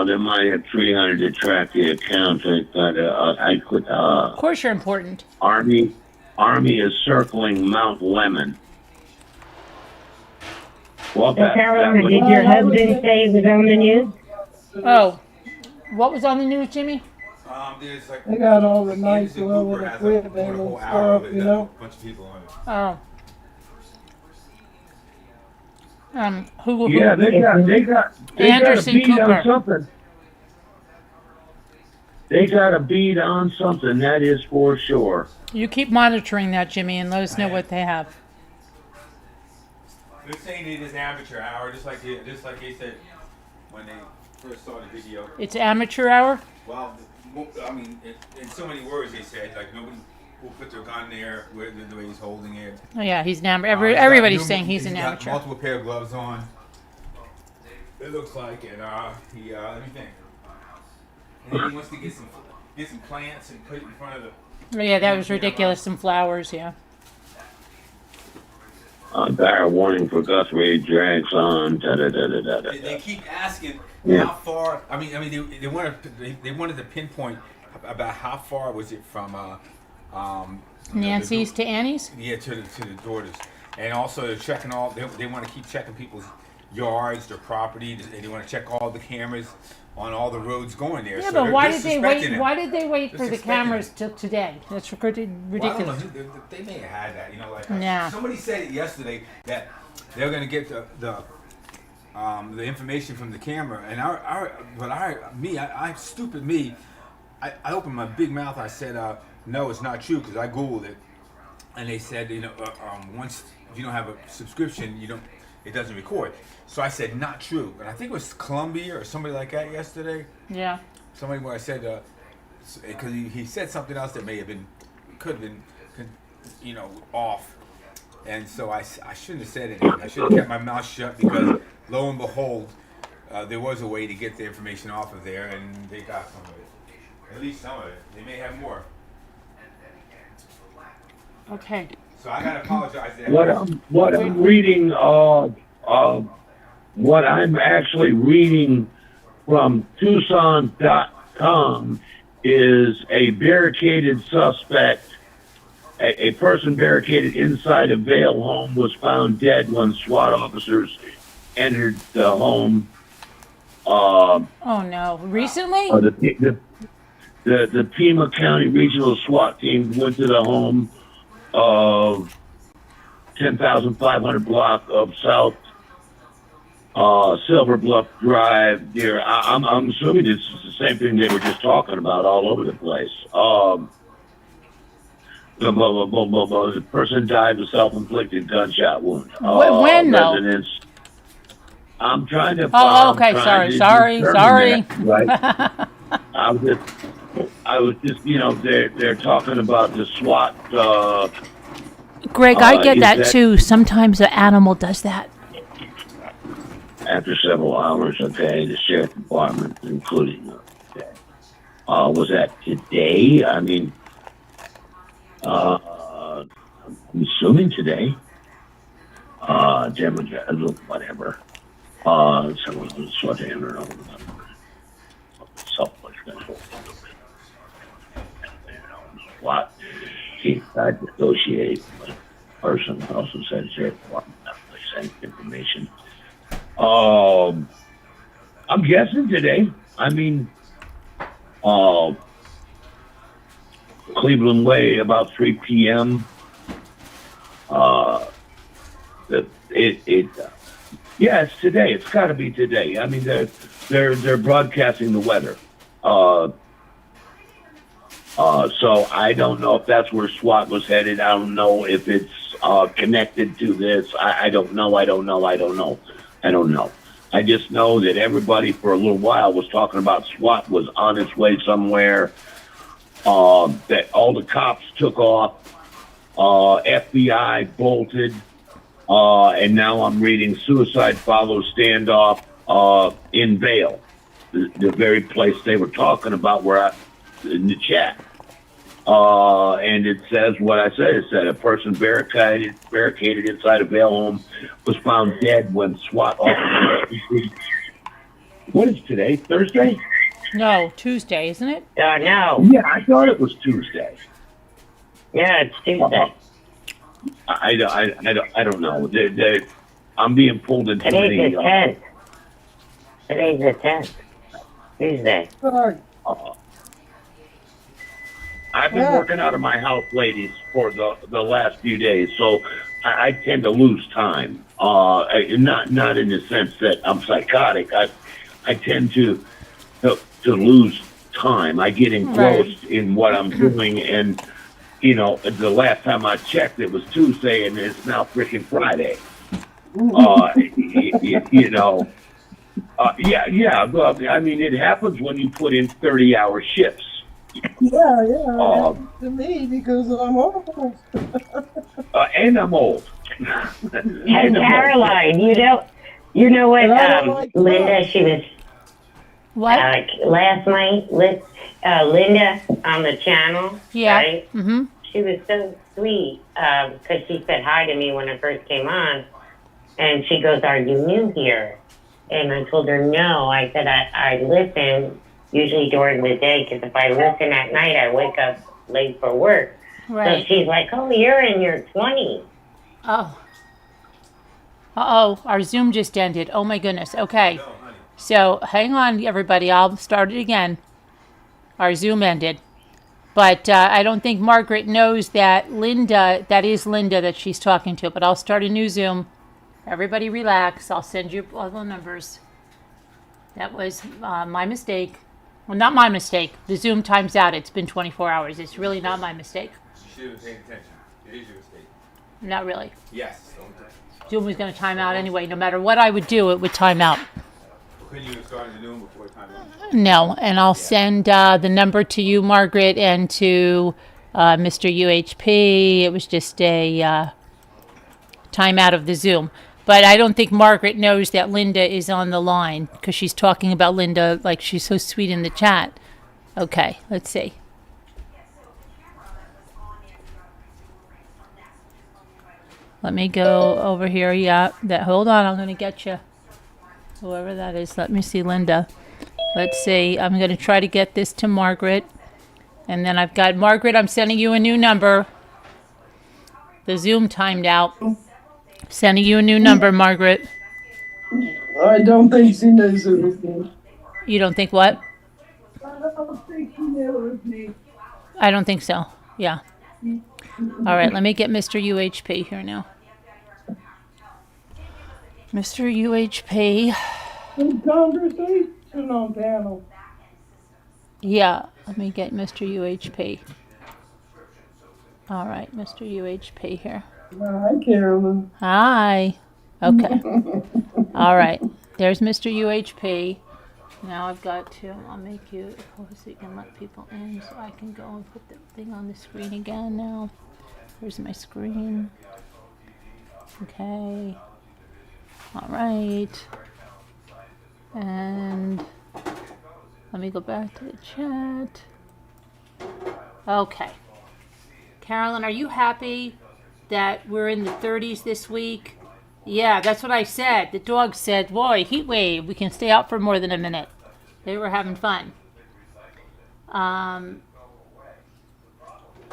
They might have 300 to track the account. Of course you're important. Army is circling Mount Lemon. Well, So, Carolyn, did your husband say it was on the news? Oh, what was on the news, Jimmy? There's like They got all the nice Anderson little Cooper has equipment a and whole hour of stuff, it. you Got know. a bunch of people on it. Oh. Who? Yeah, they got Anderson a beat Cooper. on something. They got a beat on something, that is for sure. You keep monitoring that, Jimmy, and let us know what they have. They're saying it is amateur hour, just like they said when they first saw the video. It's amateur hour? Well, I mean, in so many words they said, like nobody will put their gun there the way he's holding it. Oh, yeah, he's an amateur. He's got Everybody's saying he's an got amateur. multiple pair of gloves on. It looks like, and let me think. And then he wants to get some plants and put it in front of the. Oh, yeah, that was ridiculous. Some flowers, yeah. Dire warning for Guthrie drags on. They keep asking how far. I mean, they wanted to pinpoint about how far was it from Nancy's to Annie's? Yeah, to the daughters, and also they're checking all. They want to keep checking people's yards, their property. They want to check all the cameras on all the roads going there. Yeah, so but why they're did they wait? suspecting it. Why did they wait They're for the suspecting cameras it. till today? That's ridiculous. Well, I don't know. They may have had that, like Nah. somebody said it yesterday that they're going to get the information from the camera, and stupid me, I opened my big mouth. I said, no, it's not true because I googled it, and they said once if you don't have a subscription, it doesn't record. So I said not true, and I think it was Columbia or somebody like that yesterday. Yeah. Somebody where I said because he said something else that could have been off, and so I shouldn't have said anything. I should have kept my mouth shut because lo and behold, there was a way to get the information off of there, and they got some of it. At least some of it. They may have more. Okay. So I gotta apologize. What I'm reading, what I'm actually reading from Tucson.com is a barricaded suspect, a person barricaded inside a Vail home was found dead when SWAT officers entered the home. Oh no! Recently? The Pima County Regional SWAT team went to the home of 10,500 block of South Silver Bluff Drive near. I'm assuming this is the same thing they were just talking about all over the place. The person died with self-inflicted gunshot wound. When though? Residents. I'm trying to. Oh, okay. Sorry. Right. I was just, they're talking about the SWAT. Greg, I get that too. Sometimes the animal does that. After several hours, okay, the sheriff department, including, was that today? I mean, I'm assuming today. Whatever. Someone was sweating or someplace. What? He tried to negotiate with the person also said they sent information. I'm guessing today. I mean, Cleveland Way about 3 p.m. Yeah, it's today. It's got to be today. I mean, they're broadcasting the weather. So I don't know if that's where SWAT was headed. I don't know if it's connected to this. I don't know. I don't know. I just know that everybody for a little while was talking about SWAT was on its way somewhere. That all the cops took off. FBI bolted. And now I'm reading suicide follows standoff in Vail, the very place they were talking about in the chat. And it says what I said. It said a person barricaded inside a Vail home was found dead when SWAT officers. What is today? Thursday? No, Tuesday, isn't it? No. Yeah, I thought it was Tuesday. Yeah, it's Tuesday. I don't know. I'm being pulled into Today's the 10th. Today's the 10th. Tuesday. I've been working out of my house, ladies, for the last few days, so I tend to lose time. Not in the sense that I'm psychotic. I tend to lose time. I get engrossed in what I'm doing, and you know, the last time I checked, it was Tuesday, and it's now freaking Friday. You know, yeah. Well, I mean, it happens when you put in 30-hour shifts. Yeah, to me because I'm old. And I'm old. And Caroline, you know what, Linda, she was, what? Last night, Linda on the channel, yeah. Right? Mm-hmm. She was so sweet, because she said hi to me when I first came on, and she goes, "Are you new here?" And I told her no. I said I listen usually during the day, because if I listen at night, I wake up late for work. Right. So she's like, "Oh, you're in your 20s." Oh. Uh-oh, our Zoom just ended. Oh my goodness. Okay. So hang on, everybody. I'll start it again. Our Zoom ended. But I don't think Margaret knows that that is Linda that she's talking to. But I'll start a new Zoom. Everybody relax. I'll send you all the numbers. That was my mistake. Well, not my mistake. The Zoom times out. It's been 24 hours. It's really not my mistake. You should have paid attention. It is your mistake. Not really. Yes. Zoom was going to time out anyway. No matter what I would do, it would time out. Couldn't you have started the new one before time out? No, and I'll send the number to you, Margaret, and to Mr. UHP. It was just a time out of the Zoom. But I don't think Margaret knows that Linda is on the line because she's talking about Linda like she's so sweet in the chat. Okay, let's see. Let me go over here. Yeah, hold on. I'm going to get you. Whoever that is. Let me see, Linda. Let's see. I'm going to try to get this to Margaret. And then I've got Margaret. I'm sending you a new number. The Zoom timed out. Sending you a new number, Margaret. I don't think she knows it was me. You don't think what? I don't think she knew it was me. I don't think so. Yeah. All right. Let me get Mr. UHP here now. Mr. UHP. Conversation on panel. Yeah. Let me get Mr. UHP. All right. Mr. UHP here. Hi, Carolyn. Hi. Okay. All right. There's Mr. UHP. Now I've got to, I'll make you, so you can let people in so I can go and put the thing on the screen again now. Here's my screen. Okay. All right. And let me go back to the chat. Okay. Carolyn, are you happy that we're in the 30s this week? Yeah, that's what I said. The dog said, boy, heat wave. We can stay out for more than a minute. They were having fun.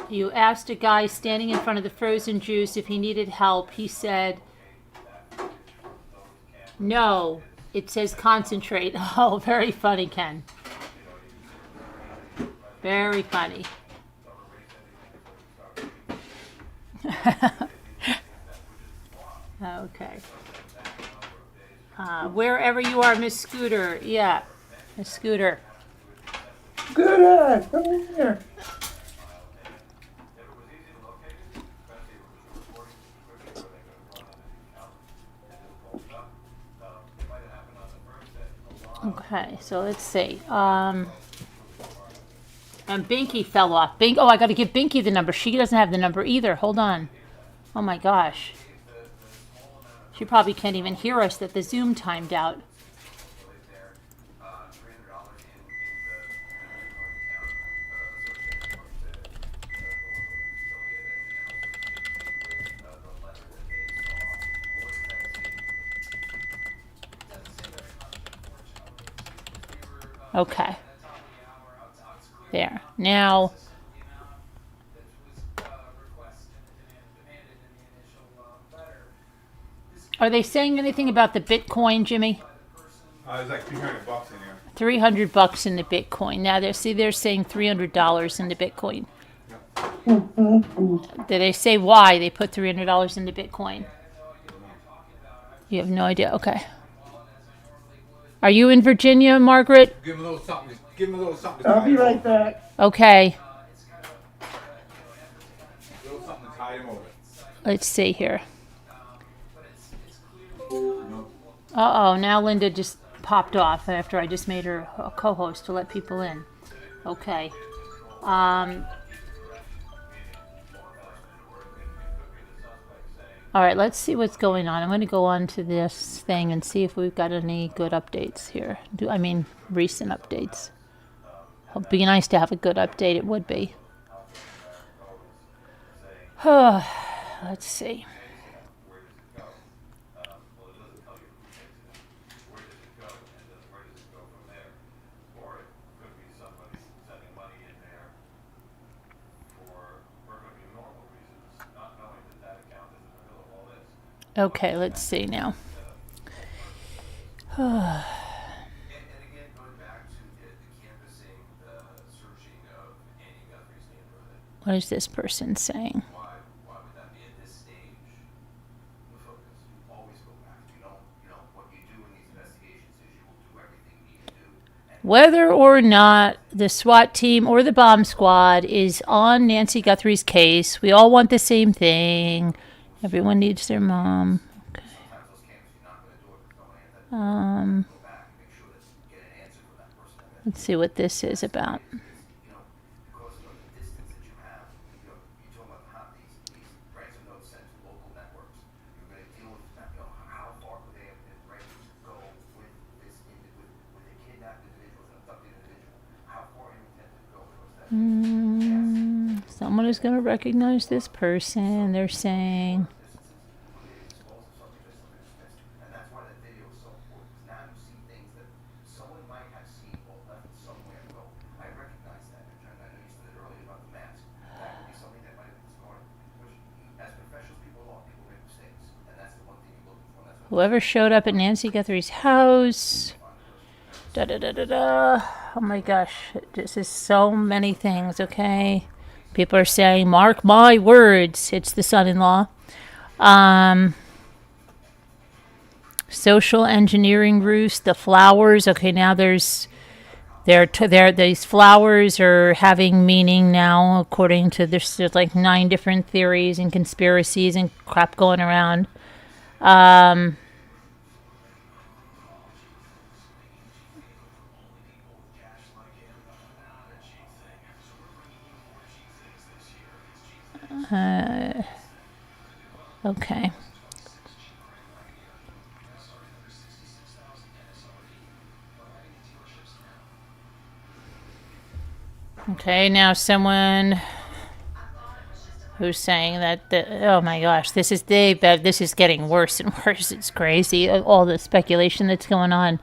You asked a guy standing in front of the frozen juice if he needed help. He said, no, it says concentrate. Oh, very funny, Ken. Very funny. Okay. Wherever you are, Miss Scooter. Yeah, Miss Scooter. Scooter, come here. Okay, so let's see. And Binky fell off. Oh, I got to give Binky the number. She doesn't have the number either. Hold on. Oh my gosh. She probably can't even hear us that the Zoom timed out. Okay. There. Now, are they saying anything about the Bitcoin, Jimmy? There's like $300 in there. $300 in the Bitcoin. Now they're saying $300 in the Bitcoin. Did they say why they put $300 in the Bitcoin? You have no idea. Okay. Are you in Virginia, Margaret? Give him a little something. Give him a little something. I'll be right back. Okay. A little something to tide him over. Let's see here. Uh-oh, now Linda just popped off after I just made her a co-host to let people in. Okay. All right, let's see what's going on. I'm going to go on to this thing and see if we've got any good updates here. Recent updates. It'd be nice to have a good update. It would be. Let's see. Okay, let's see now. What is this person saying? Why would that be at this stage? The focus. You always go back. What you do in these investigations is you will do everything you need to do. Whether or not the SWAT team or the bomb squad is on Nancy Guthrie's case, we all want the same thing. Everyone needs their mom. Okay. Let's see what this is about. Someone is going to recognize this person, they're saying. Whoever showed up at Nancy Guthrie's house. Oh my gosh, this is so many things, okay? People are saying, mark my words, it's the son-in-law. Social engineering roost, the flowers. Okay, now these flowers are having meaning now, according to there's like 9 different theories and conspiracies and crap going around. Okay. Okay, now someone who's saying that oh my gosh, this is getting worse and worse. It's crazy, all the speculation that's going on.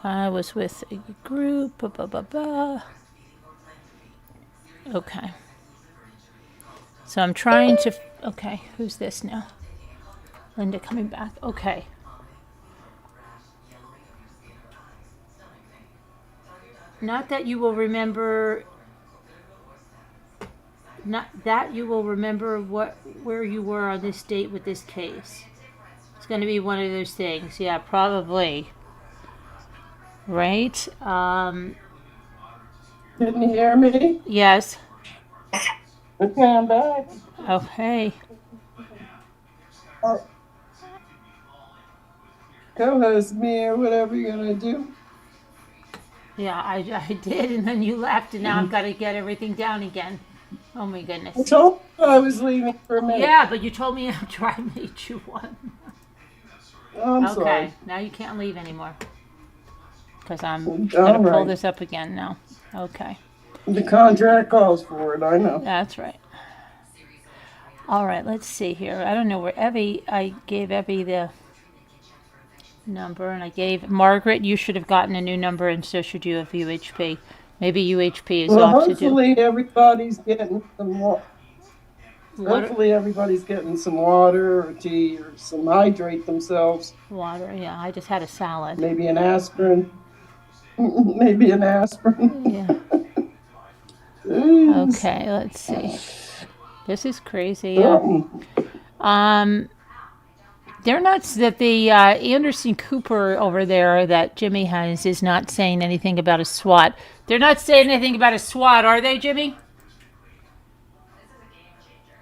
I was with a group. Blah, blah, blah, blah. Okay. So I'm trying to. Okay, who's this now? Linda coming back. Okay. Not that you will remember. Not that you will remember where you were on this date with this case. It's going to be one of those things. Yeah, probably. Right? Didn't you hear me? Yes. Okay, I'm back. Okay. Co-host me or whatever you're gonna do. Yeah, I did, and then you left, and now I've got to get everything down again. Oh my goodness. I told you I was leaving for a minute. Yeah, but you told me after I made you one. Oh, I'm okay, sorry. Now you can't leave anymore. Because I'm going to pull this up again now. Okay. The contract calls for it, I know. That's right. All right, let's see here. I don't know where I gave Evie the number, and I gave Margaret, you should have gotten a new number, and so should you of UHP. Maybe UHP is off to do. Hopefully everybody's getting some water. Hopefully everybody's getting some water or tea or some hydrate themselves. Water, yeah. I just had a salad. Maybe an aspirin. Maybe an aspirin. Yeah. Okay, let's see. This is crazy. They're not that the Anderson Cooper over there that Jimmy has is not saying anything about a SWAT. They're not saying anything about a SWAT, are they, Jimmy?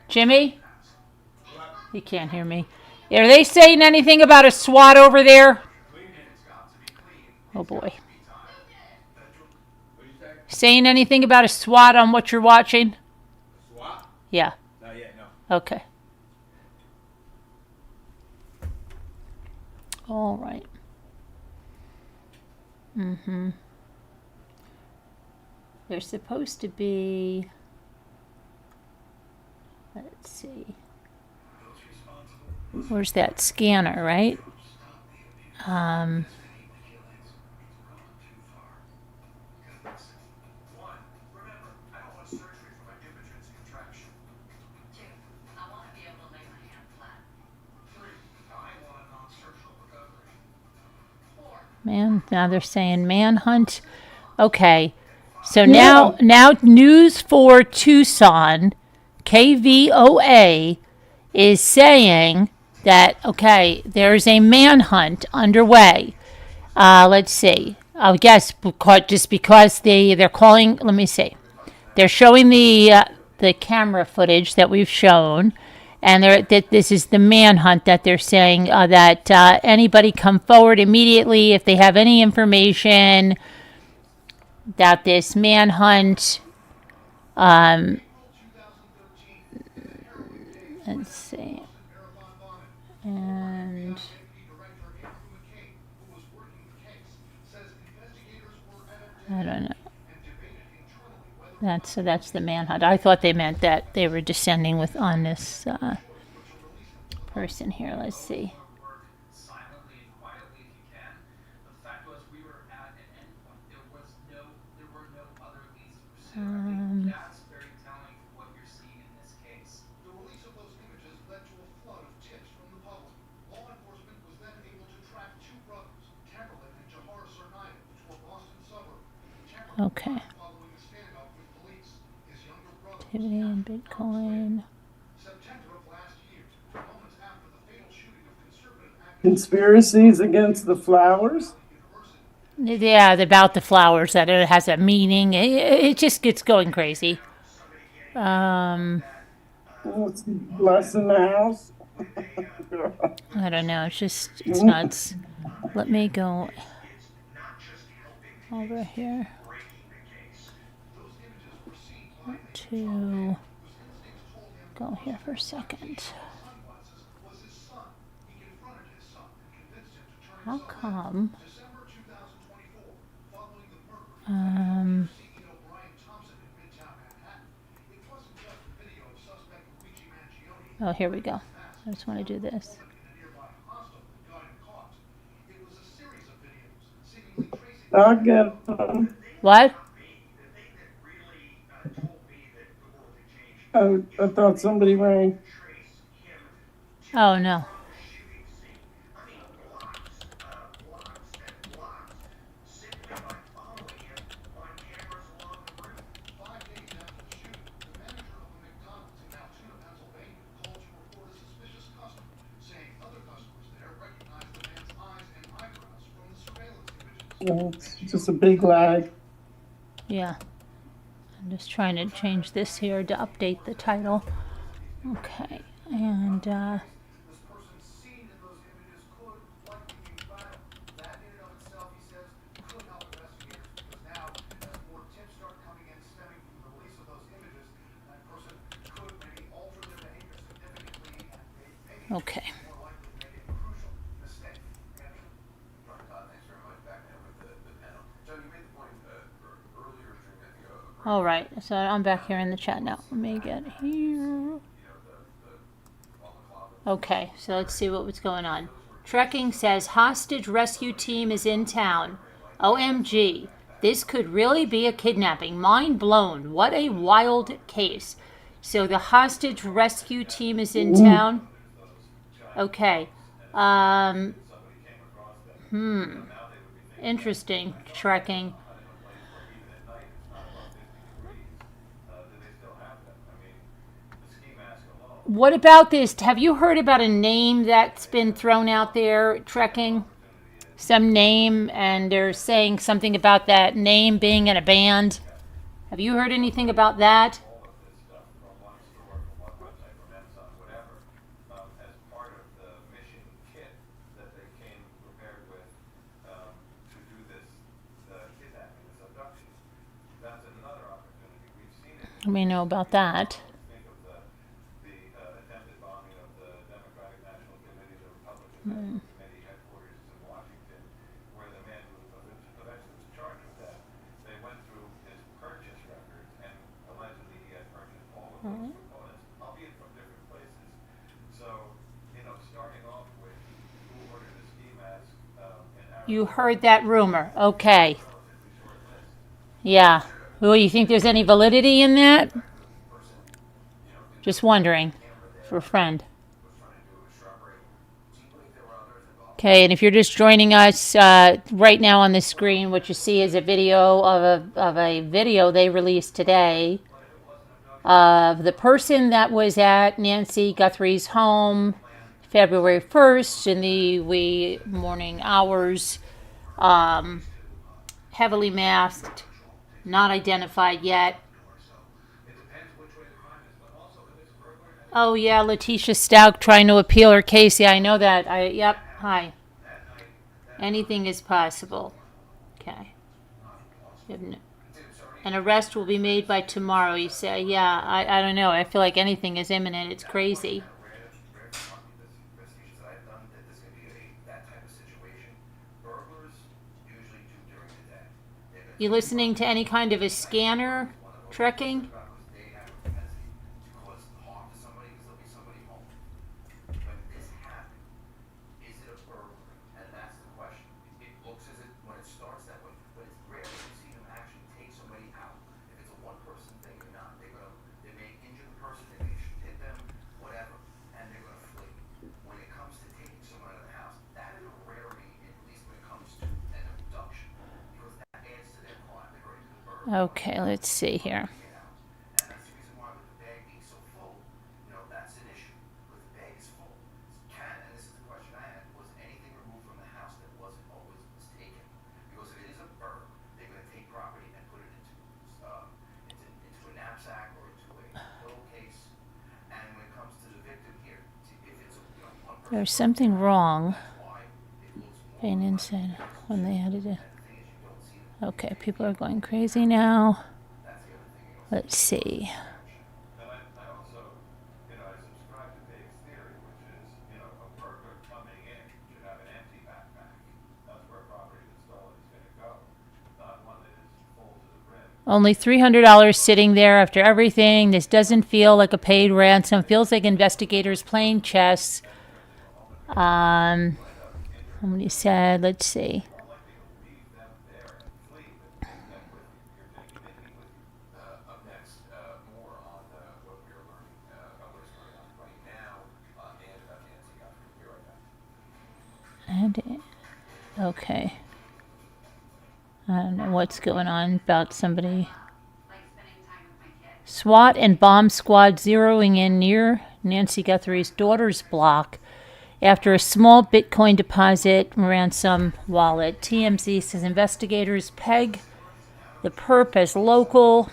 Jimmy? He can't hear me. Are they saying anything about a SWAT over there? Oh boy. Saying anything about a SWAT on what you're watching? SWAT? Yeah. Not yet, no. Okay. All right. There's supposed to be, let's see. Where's that scanner, right? Man, now they're saying Manhunt. Okay. So now News for Tucson, KVOA, is saying that, okay, there's a manhunt underway. Let's see. I guess just because they're calling, let me see. They're showing the camera footage that we've shown. And that this is the manhunt that they're saying that anybody come forward immediately if they have any information that this manhunt. Let's see. And I don't know. That's the manhunt. I thought they meant that they were descending on this person here. Let's see. Silently and quietly, if you can. The fact was, we were at an endpoint. There were no other leads to pursue. I think that's very telling for what you're seeing in this case. The release of those images led to a flood of tips from the public. Law enforcement was then able to track two brothers, Tamberlin and Jahar Sarnaya, to a Boston suburb. Okay. Activity in Bitcoin. Conspiracies against the flowers? Yeah, about the flowers, that it has a meaning. It just gets going crazy. Blessing the house? I don't know. It's nuts. Let me go over here. To go here for a second. How come? Oh, here we go. I just want to do this. I'll get them. What? Oh, I thought somebody rang. Oh, no. No, it's just a big lag. Yeah. I'm just trying to change this here to update the title. Okay. And, This person seen in those images could likely be vital. That in and of itself, he says, could help investigators because now, as more tips start coming in stemming from the release of those images, that person could maybe alter their behavior significantly and maybe okay. more likely make a crucial mistake. Thanks very much. Back now with the panel. John, you made the point earlier during, I think, All right. So I'm back here in the chat now. Let me get here. Okay, so let's see what was going on. Trekking says hostage rescue team is in town. OMG, this could really be a kidnapping. Mind blown. What a wild case. So the hostage rescue team is in town. Okay. Interesting. Trekking. What about this? Have you heard about a name that's been thrown out there, Trekking? Some name, and they're saying something about that name being in a band. Have you heard anything about that? Let me know about that. Committee headquarters in Washington, where the man who eventually was charged with that, they went through his purchase records and allegedly he had purchased all of those components, albeit from different places. So, starting off with who ordered the ski mask You heard that rumor. Okay. Yeah. Well, you think there's any validity in that? Just wondering. For a friend. Okay, and if you're just joining us right now on the screen, what you see is a video of a video they released today of the person that was at Nancy Guthrie's home February 1st in the wee morning hours, heavily masked, not identified yet. Oh yeah, Letitia Stout trying to appeal her case. Yeah, I know that. Yep. Hi. Anything is possible. Okay. An arrest will be made by tomorrow, you say. Yeah, I don't know. I feel like anything is imminent. It's crazy. You listening to any kind of a scanner trekking? Okay, let's see here. There's something wrong. Pain inside when they added it. Okay, people are going crazy now. Let's see. And I also, I subscribe to Dave's theory, which is, a burglar coming in should have an empty backpack. That's where property that's stolen is going to go, not one that is full to the brim. Only $300 sitting there after everything. This doesn't feel like a paid ransom. Feels like investigators playing chess. Somebody said, let's see. Up next, more on what we're learning about what's going on right now and about Nancy Guthrie. Be right back. Okay. I don't know what's going on about somebody. SWAT and bomb squad zeroing in near Nancy Guthrie's daughter's block after a small Bitcoin deposit ransom wallet. TMZ says investigators peg the perp as local.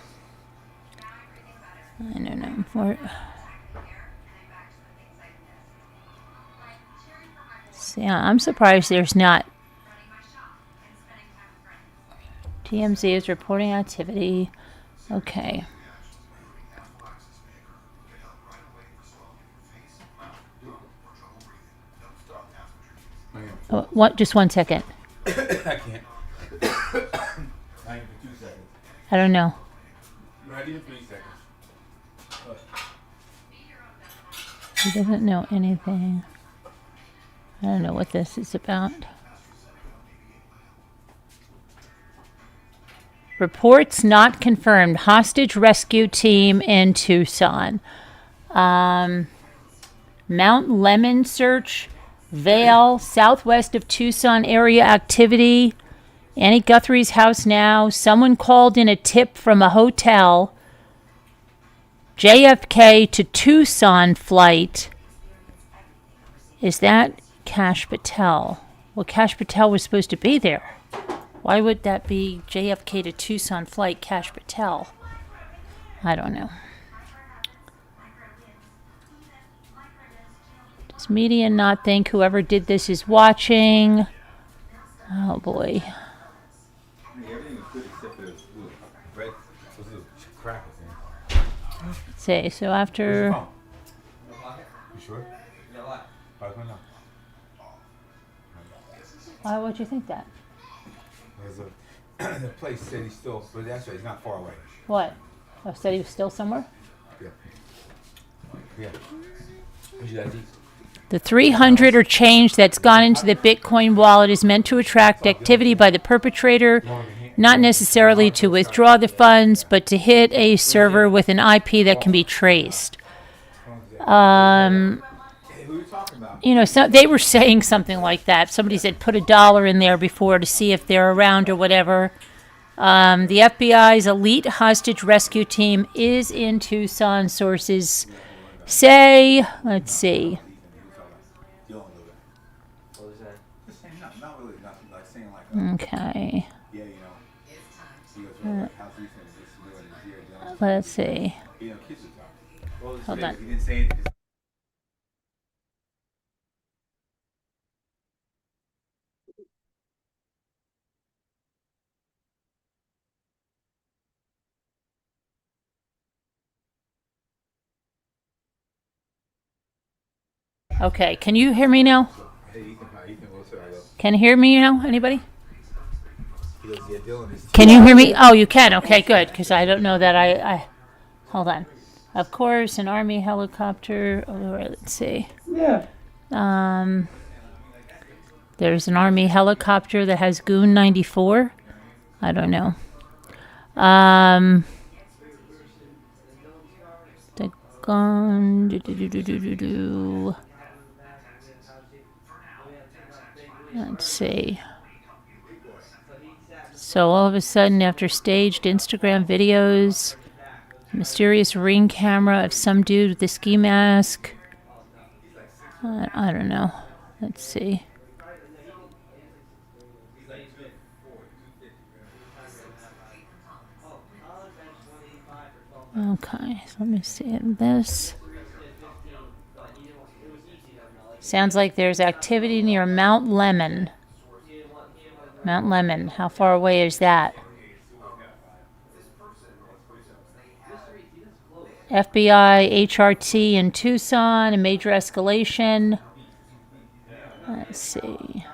I don't know. Yeah, I'm surprised there's not. TMZ is reporting activity. Okay. Oh, what? Just 1 second. I can't. Not even 2 seconds. I don't know. Not even 3 seconds. He doesn't know anything. I don't know what this is about. Reports not confirmed. Hostage rescue team in Tucson. Mount Lemon search. Vale, southwest of Tucson area activity. Annie Guthrie's house now. Someone called in a tip from a hotel. JFK to Tucson flight. Is that Kash Patel? Well, Kash Patel was supposed to be there. Why would that be JFK to Tucson flight, Kash Patel? I don't know. Does media not think whoever did this is watching? Oh boy. Everything was good except for those little red, those little crackers. Let's see. So after. You sure? Why would you think that? The place said he's still, but that's right, he's not far away. What? I said he was still somewhere? Yeah. Yeah. Would you guys eat? The 300 or change that's gone into the Bitcoin wallet is meant to attract activity by the perpetrator, not necessarily to withdraw the funds, but to hit a server with an IP that can be traced. So they were saying something like that. Somebody said put $1 in there before to see if they're around or whatever. The FBI's elite hostage rescue team is in Tucson, sources say. Let's see. Okay. Let's see. Hold on. Okay, can you hear me now? Can you hear me now? Anybody? Can you hear me? Oh, you can. Okay, good. Because I don't know that I. Hold on. Of course, an Army helicopter. Oh, let's see. Yeah. There's an Army helicopter that has Goon 94. I don't know. The gun. Let's see. So all of a sudden, after staged Instagram videos, mysterious ring camera of some dude with a ski mask. I don't know. Let's see. Okay, so let me see this. Sounds like there's activity near Mount Lemon. Mount Lemon. How far away is that? FBI, HRT in Tucson, a major escalation. Let's see.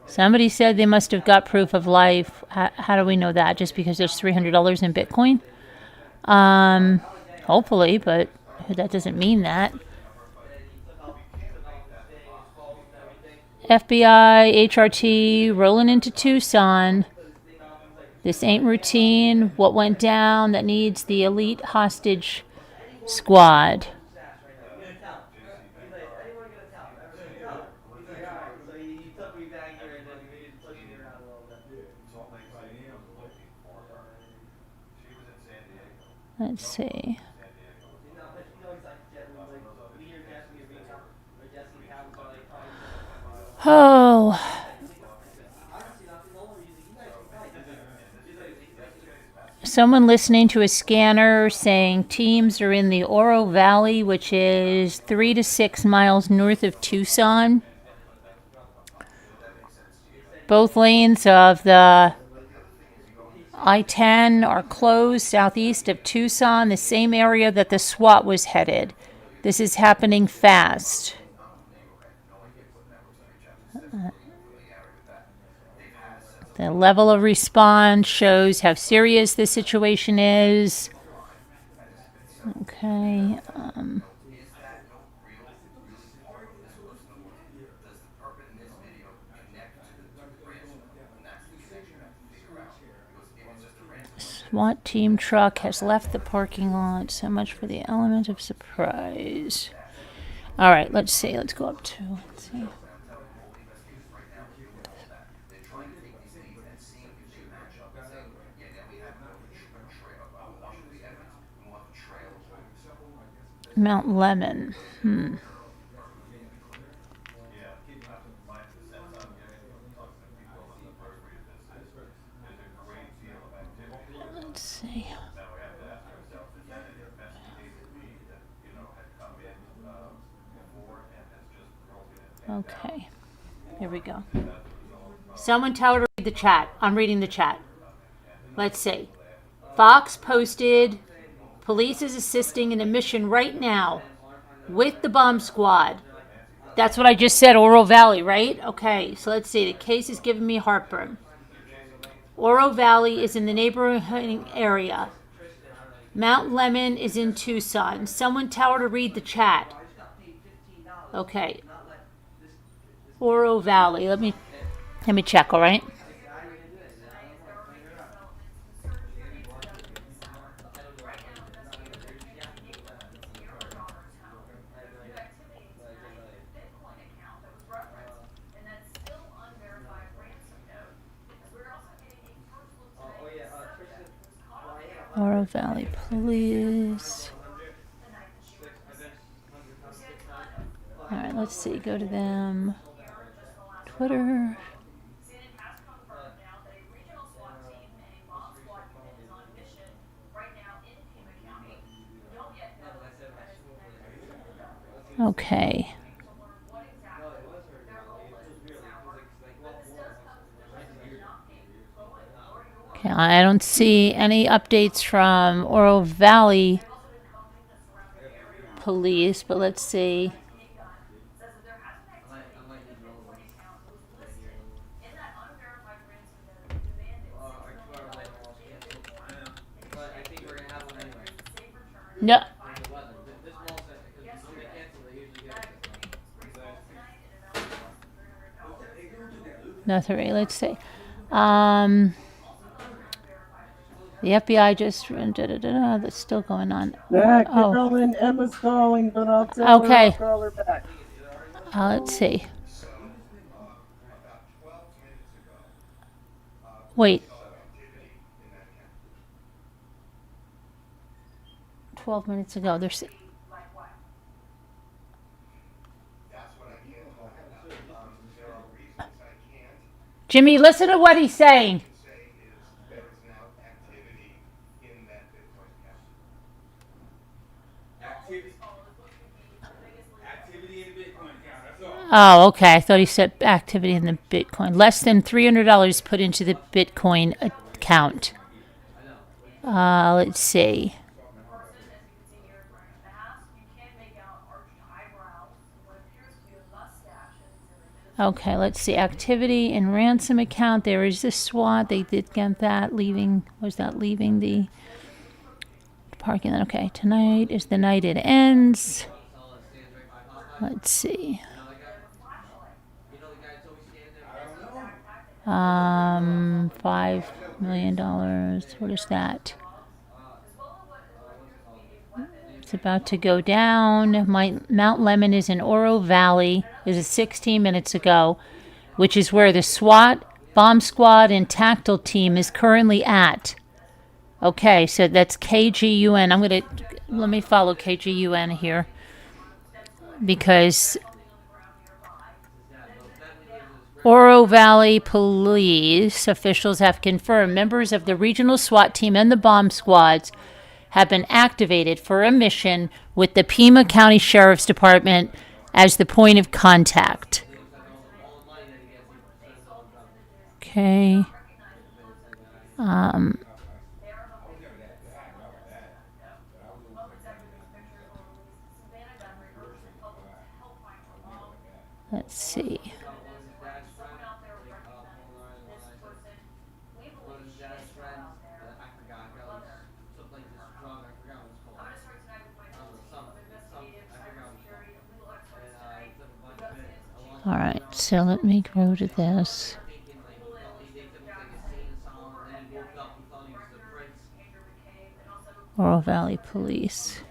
Somebody said they must have got proof of life. How do we know that? Just because there's $300 in Bitcoin? Hopefully, but that doesn't mean that. FBI, HRT, rolling into Tucson. This ain't routine. What went down that needs the elite hostage squad? Let's see. Oh. Someone listening to a scanner saying teams are in the Oro Valley, which is 3 to 6 miles north of Tucson. Both lanes of the I-10 are closed southeast of Tucson, the same area that the SWAT was headed. This is happening fast. The level of response shows how serious this situation is. Okay. SWAT team truck has left the parking lot. So much for the element of surprise. All right, let's see. Let's go up to. Let's see. Mount Lemon. Let's see. Okay. Here we go. Someone tell her to read the chat. I'm reading the chat. Let's see. Fox posted, police is assisting in a mission right now with the bomb squad. That's what I just said, Oro Valley, right? Okay, so let's see. The case is giving me heartburn. Oro Valley is in the neighboring area. Mount Lemon is in Tucson. Someone tell her to read the chat. Okay. Oro Valley. Let me check, all right? Oro Valley Police. All right, let's see. Go to them. Twitter. Okay. Okay, I don't see any updates from Oro Valley Police, but let's see. No. Nothing. Let's see. The FBI just that's still going on. Carolyn, Emma's calling, but I'll tell her I'll call her back. Let's see. Wait. 12 minutes ago. There's. Jimmy, listen to what he's saying. Oh, okay. I thought he said activity in the Bitcoin. Less than $300 put into the Bitcoin account. Let's see. Okay, let's see. Activity in ransom account. There is the SWAT. They did get that. Leaving the parking lot? Okay, tonight is the night it ends. Let's see. $5 million. What is that? It's about to go down. Mount Lemon is in Oro Valley. This is 16 minutes ago, which is where the SWAT, bomb squad, and tactile team is currently at. Okay, so that's KGUN. Let me follow KGUN here, because Oro Valley Police officials have confirmed members of the regional SWAT team and the bomb squads have been activated for a mission with the Pima County Sheriff's Department as the point of contact. Okay. Let's see. All right, so let me go to this. Oro Valley Police.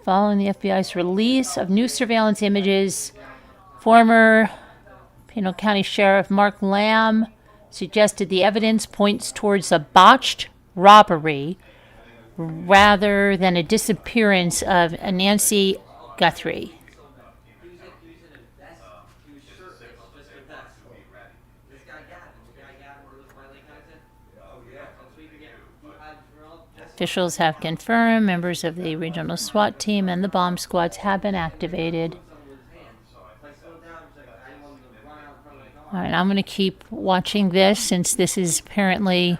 Following the FBI's release of new surveillance images, former Pinal County Sheriff Mark Lamb suggested the evidence points towards a botched robbery rather than a disappearance of Nancy Guthrie. Officials have confirmed members of the regional SWAT team and the bomb squads have been activated. All right, I'm going to keep watching this since this is apparently...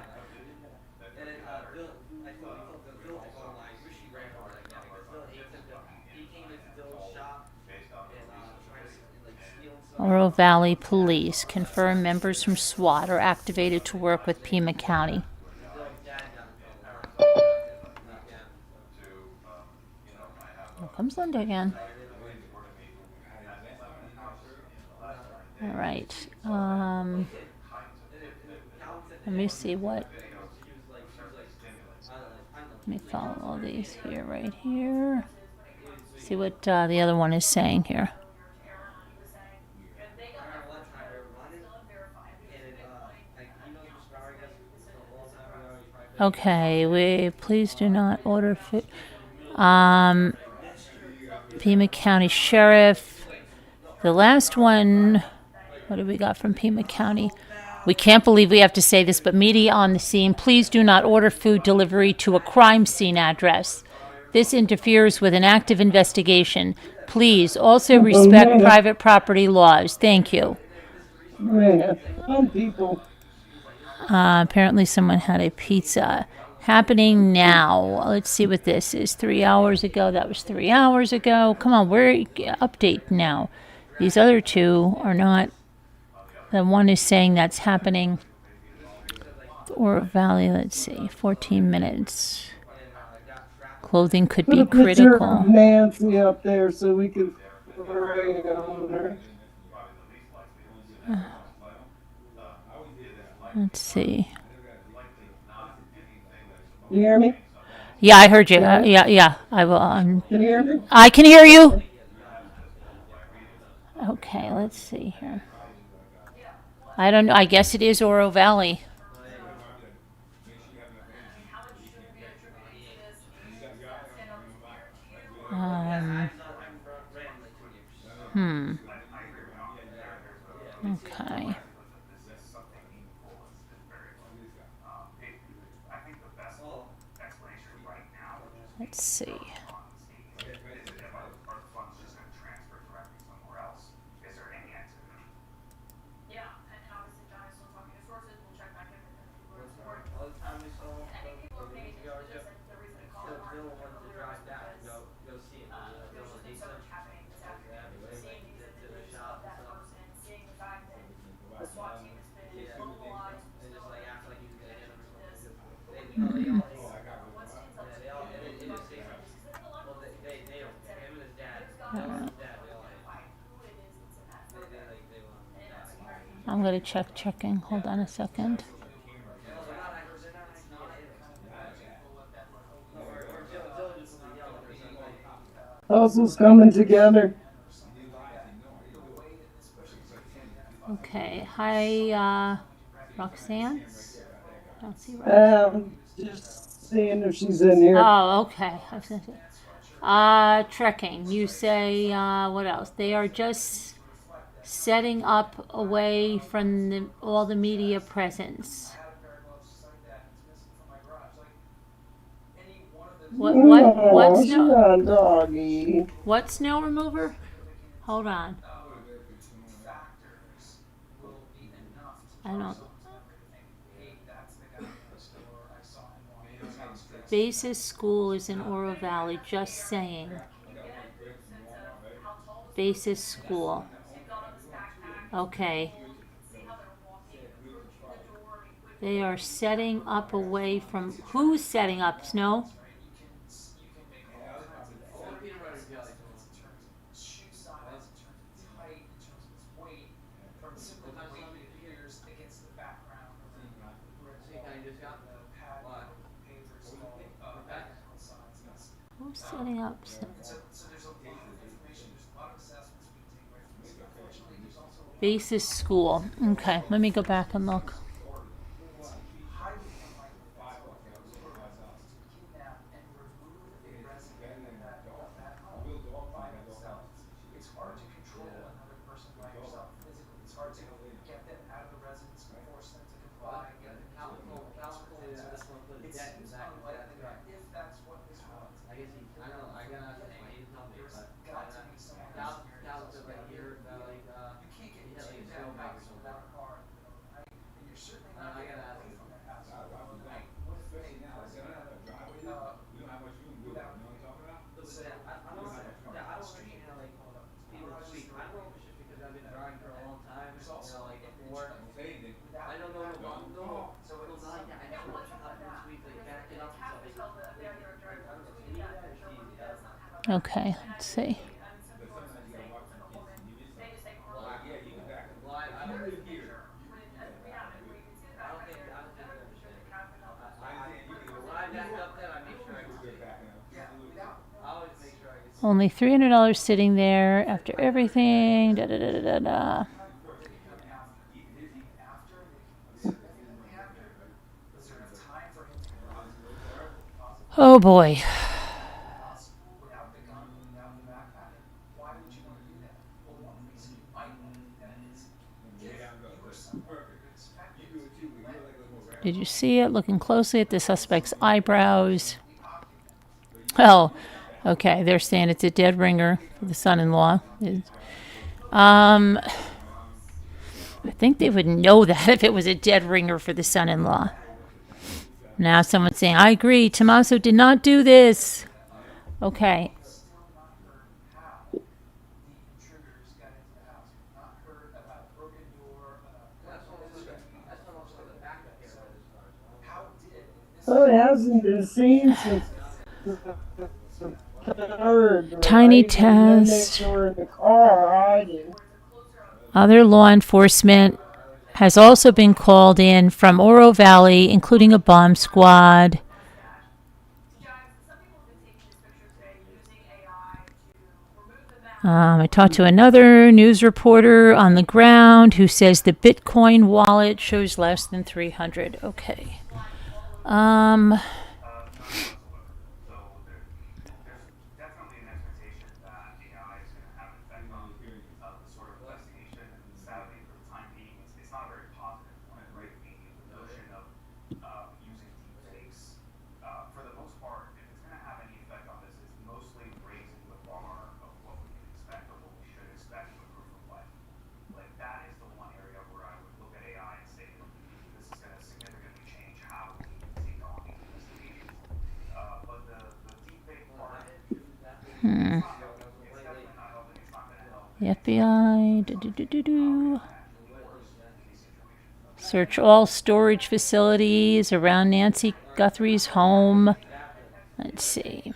Oro Valley Police confirm members from SWAT are activated to work with Pima County. Here comes Linda again. All right. Let me see what. Let me follow all these here, right here. See what the other one is saying here. Okay, please do not order food. Pima County Sheriff. The last one, what do we got from Pima County? We can't believe we have to say this, but media on the scene. Please do not order food delivery to a crime scene address. This interferes with an active investigation. Please also respect private property laws. Thank you. Some people. Apparently someone had a pizza. Happening now. Let's see what this is. 3 hours ago. That was 3 hours ago. Come on, update now. These other two are not. The one is saying that's happening. Oro Valley, let's see. 14 minutes. Clothing could be critical. Put a picture of Nancy up there so we can pray on her. Let's see. You hear me? Yeah, I heard you. Yeah. I will. Can you hear me? I can hear you. Okay, let's see here. I don't know. I guess it is Oro Valley. Okay. Let's see. I'm gonna checking. Hold on a second. Puzzles coming together. Okay. Hi, Roxanne. Don't see Roxanne. Just seeing if she's in here. Oh, okay. I was gonna say. Trekking. You say, what else? They are just setting up away from all the media presence. What She's snow? on doggy. What snow remover? Hold on. I don't. Basis School is in Oro Valley. Just saying. Basis School. Okay. They are setting up away from. Who's setting up, Snow? Who's setting up? Basis School. Okay, let me go back and look. It's hard to control another person like yourself physically. It's hard to get them out of the residence, force them to comply, get them to it seems unlikely that if that's what this was, there's got to be someone else here. You can't get into that house without a car in the middle of the night, and you're certainly not getting away from that house in the middle of the night. What if they Okay, let's see. Only $300 sitting there after everything. Da, da, da, da, da, da. Oh boy. without the gun, without the backpack? Why would you want to do that? Well, one reason you might want to do that is if you were someone who expected Did you see it? Looking closely at the suspect's eyebrows. Oh, okay. They're saying it's a dead ringer for the son-in-law. I think they would know that if it was a dead ringer for the son-in-law. Now someone's saying, I agree, Tommaso did not do this. Okay. Oh, it hasn't been seen since the third. Tiny right? And then test. they were in the car hiding. Other law enforcement has also been called in from Oro Valley, including a bomb squad. I talked to another news reporter on the ground who says the Bitcoin wallet shows less than 300. Okay. Definitely an expectation that AI is going to have an effect on the sort of investigation, and sadly, for the time being, it's not a very positive one, right? The notion of using deepfakes, for the most part, if it's going to have any effect on this, it's mostly raising the bar of what we can expect or what we should expect with proof of life. Like, that is the one area where I would look at AI and say that this is going to significantly change how we take on these investigations. But the deepfake part, The FBI. Search all storage facilities around Nancy Guthrie's home. Let's see.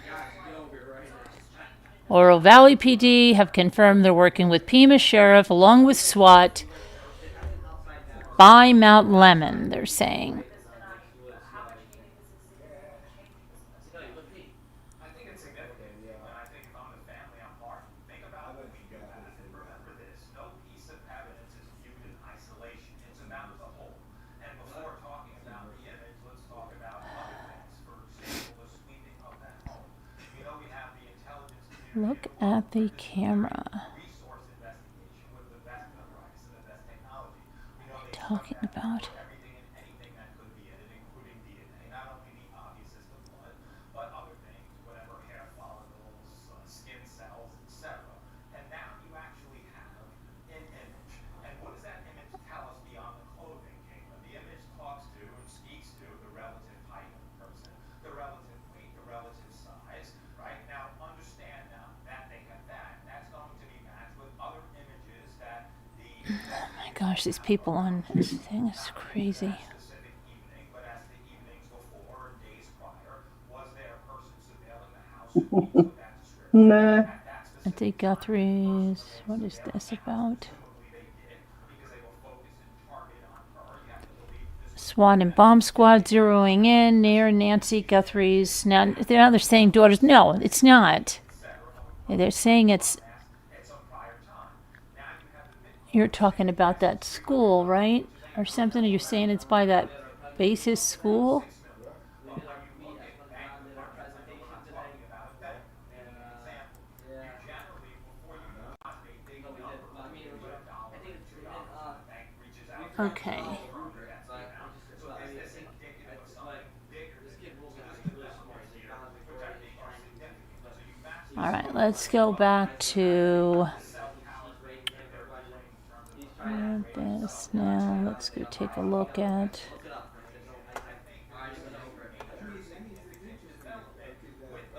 Oro Valley PD have confirmed they're working with Pima Sheriff along with SWAT by Mount Lemon, they're saying. I think it's significant, and I think if I'm the family, I'm heartened. Think about when we do that, and remember this: no piece of evidence is viewed in isolation. It's about the whole. And before talking about the image, let's talk about other things. For example, the sweeping of that home. You know, we have the intelligence community. Look at the camera. Resource investigation with the best device and the best technology. We know they Talking about. everything and anything that could be in it, including DNA. Not only the obvious as the blood, but other things, whatever hair follicles, skin cells, etc. And now you actually have an image. And what does that image tell us beyond the clothing, Caitlin? The image talks to and speaks to the relative height of the person, the relative weight, the relative size, right? Now, understand now that they have that. That's going to be matched with other images that the Oh my gosh, these people on this thing is crazy. specific evening, but as the evenings before, days prior, was there a person surveilling the house who meets with that description? Nah. At that specific Nancy Guthrie's. What is this about? presumably they did, because they were focused and targeted on her. You have to believe this SWAT and bomb squad zeroing in near Nancy Guthrie's. Now they're saying daughters. No, it's not. They're saying it's. at some prior time. Now you have the You're talking about that school, right? Or something? Or you're saying it's by that basis school? but when you look at bank records, I know we're not talking about it, then give me an example. You generally, before you deposit a big number, maybe $1, $2, the bank reaches out to Okay. confirm that that's the amount. So is this indicative of something bigger? So there's the decimals here, which I think are significant. So you match the All right, let's go back to this now. Let's go take a look at.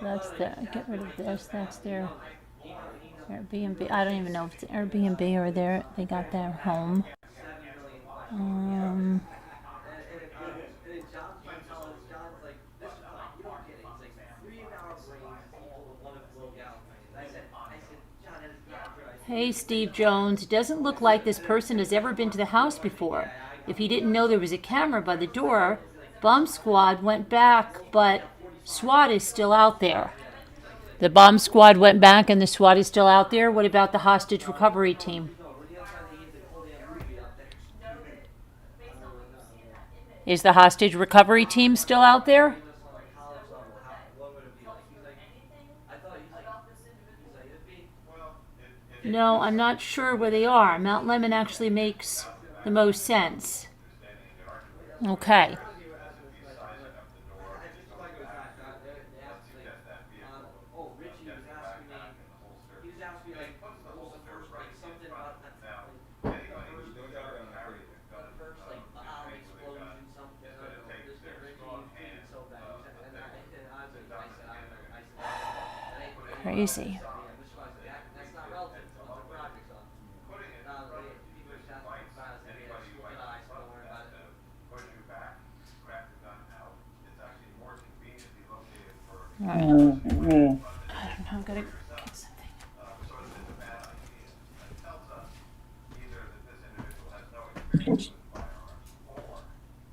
That's the. Get rid of this. That's their Airbnb. I don't even know if it's Airbnb or they got their home. Hey, Steve Jones. It doesn't look like this person has ever been to the house before. If he didn't know there was a camera by the door, bomb squad went back, but SWAT is still out there. The bomb squad went back and the SWAT is still out there. What about the hostage recovery team? Is the hostage recovery team still out there? No, I'm not sure where they are. Mount Lemon actually makes the most sense. Okay. Crazy. All right. I don't know. I'm gonna get something.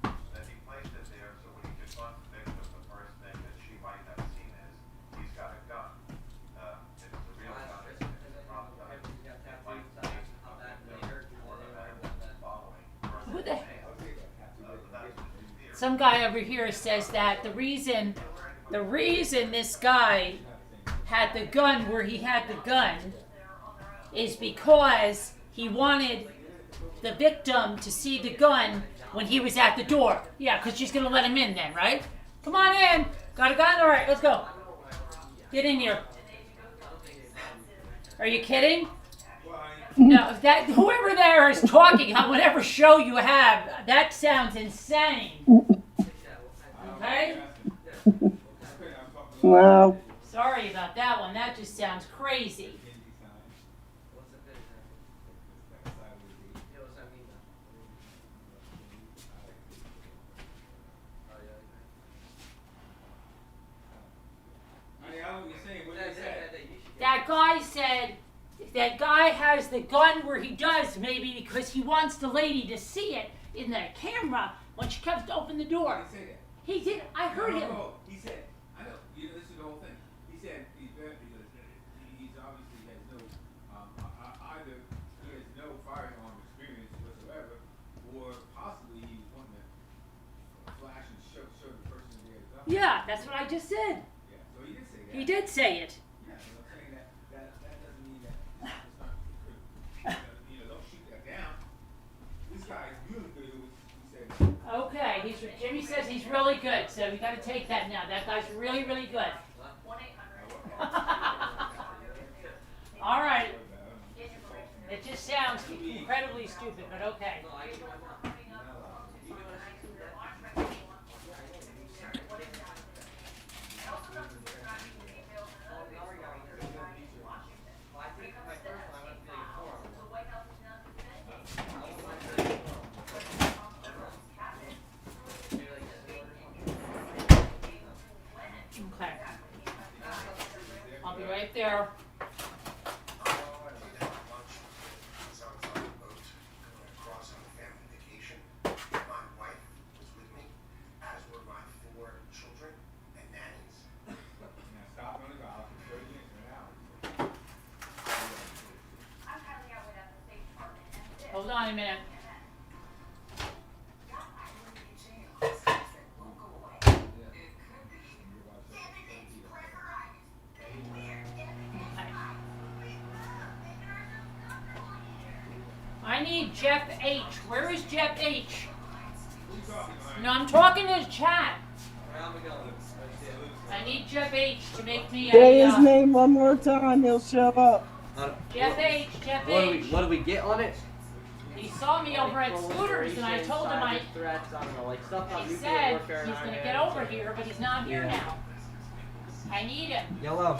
That he placed it there so when he confronts the victim, the first thing that she might have seen is he's got a gun. If it's a real gun, it's a problem. It might take the victim or the man following. Who the- Some guy over here says that the reason this guy had the gun where he had the gun is because he wanted the victim to see the gun when he was at the door. Yeah, because she's going to let him in then, right? Come on in. Got a gun? All right, let's go. Get in here. Are you kidding? No, that whoever there is talking on whatever show you have, that sounds insane. Okay? Wow. Sorry about that one. That just sounds crazy. if that guy has the gun where he does, maybe because he wants the lady to see it in the camera when she comes to open the door. He said that. He did. I heard him. No, he said, I know, you know, this is the whole thing. He said he's obviously has no, either he has no firearm experience whatsoever, or possibly he was wanting to flash and show the person there. Yeah, that's what I just said. Yeah, so he did say that. He did say it. Yeah, but I'm saying that doesn't mean that it's not, don't shoot that down. This guy is really good at what he said. Okay, Jimmy says he's really good, so we got to take that now. That guy's really, really good. All right. It just sounds incredibly stupid, but okay. Okay. I'll be right there. Hold on a minute. I need Jeff H. Where is Jeff H? No, I'm talking to the chat. I need Jeff H to make me Say a. his name one more time, he'll show up. Jeff H. Jeff What H. do we get on it? He saw me over at Scooters, and I told him threats, I don't know, like stuff about He nuclear said warfare he's in our going to heads. get over here, but he's not here Yeah. now. I need him. Yellow.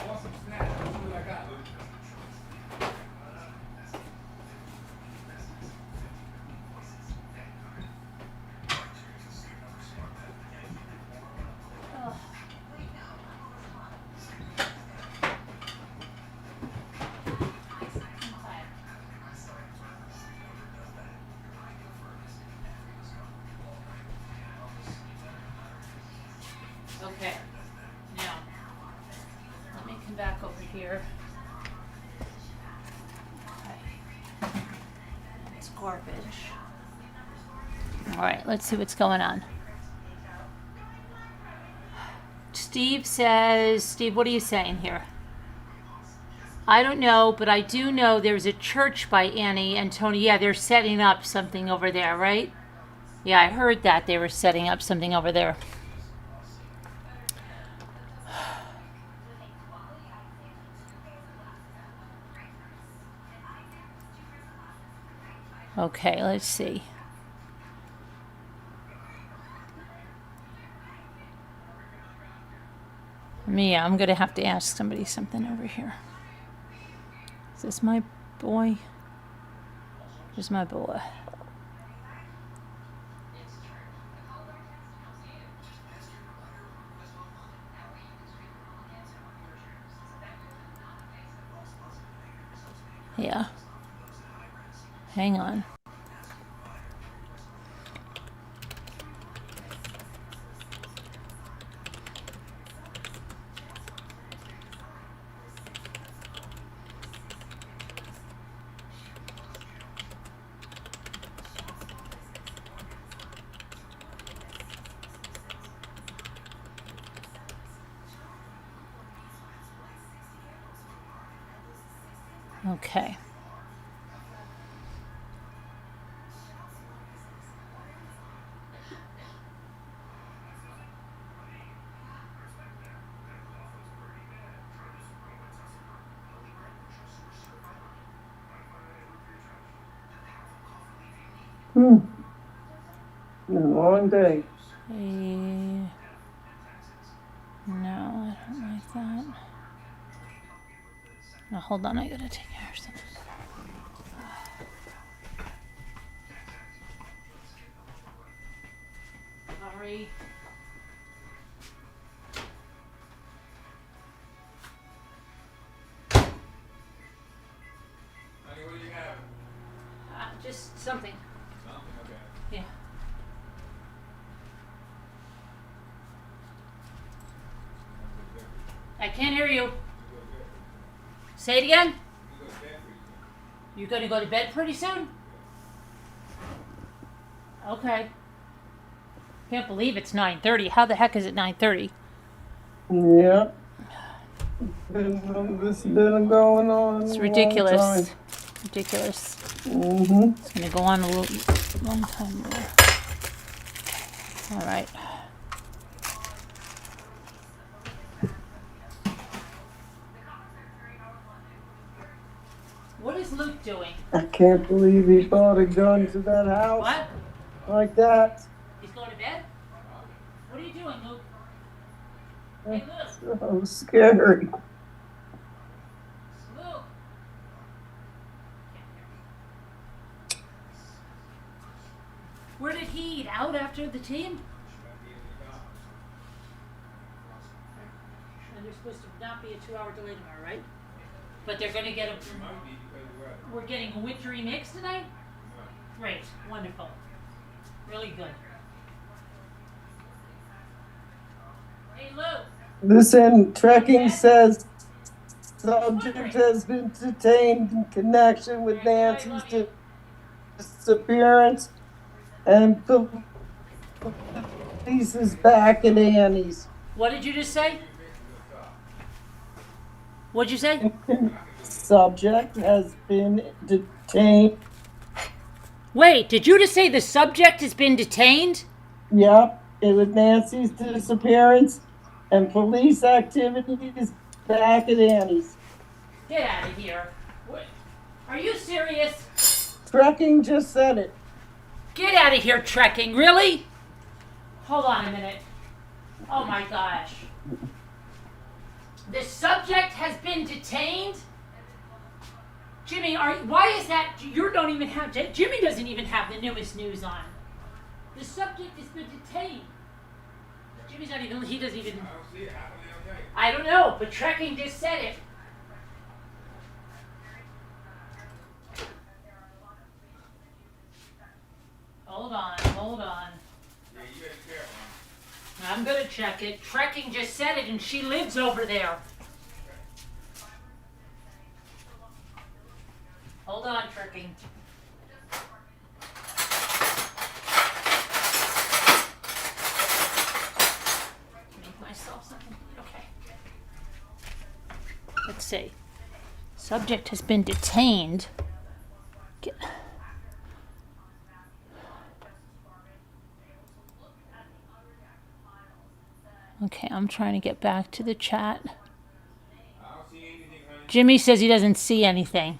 Okay. Now, let me come back over here. Okay. It's garbage. All right, let's see what's going on. Steve says, Steve, what are you saying here? I don't know, but I do know there's a church by Annie and Tony. Yeah, they're setting up something over there, right? Yeah, I heard that they were setting up something over there. Okay, let's see. Yeah, I'm gonna have to ask somebody something over here. Is this my boy? Where's my boy? Yeah. Hang on. Okay. Been a long day. No, I don't like that. No, hold on, I gotta take care of something. Sorry. Something. Yeah. I can't hear you. Say it again. You're going to go to bed pretty soon? Okay. Can't believe it's 9:30. How the heck is it 9:30? Yeah. This has been going on. It's a long ridiculous. time. Ridiculous. Mm-hmm. It's going to go on a long time more. All right. What is Luke doing? I can't believe he brought a gun to that house. What? Like that. He's going to bed? What are you doing, Luke? Hey, Luke. So scary. Luke. Where did he eat? Out after the team? And there's supposed to not be a 2-hour delay tomorrow, right? But they're going to get a... We're getting a wintry mix tonight? Great. Wonderful. Really good. Hey, Luke. Listen, trekking says subject has been detained in connection with Nancy's disappearance, and police is back at Annie's. What did you just say? What'd you say? Subject has been detained. Wait, did you just say the subject has been detained? Yep, it was Nancy's disappearance and police activities back at Annie's. Get out of here. What? Are you serious? Trekking just said it. Get out of here, trekking. Really? Hold on a minute. Oh my gosh. The subject has been detained? Jimmy, why is that? You don't even have, Jimmy doesn't even have the newest news on. The subject has been detained. Jimmy's not even, he doesn't even. I don't know, but trekking just said it. Hold on. Yeah, you better be careful. I'm gonna check it. Trekking just said it, and she lives over there. Hold on, Trekking. Make myself something. Okay. Let's see. Subject has been detained. Okay, I'm trying to get back to the chat. Jimmy says he doesn't see anything.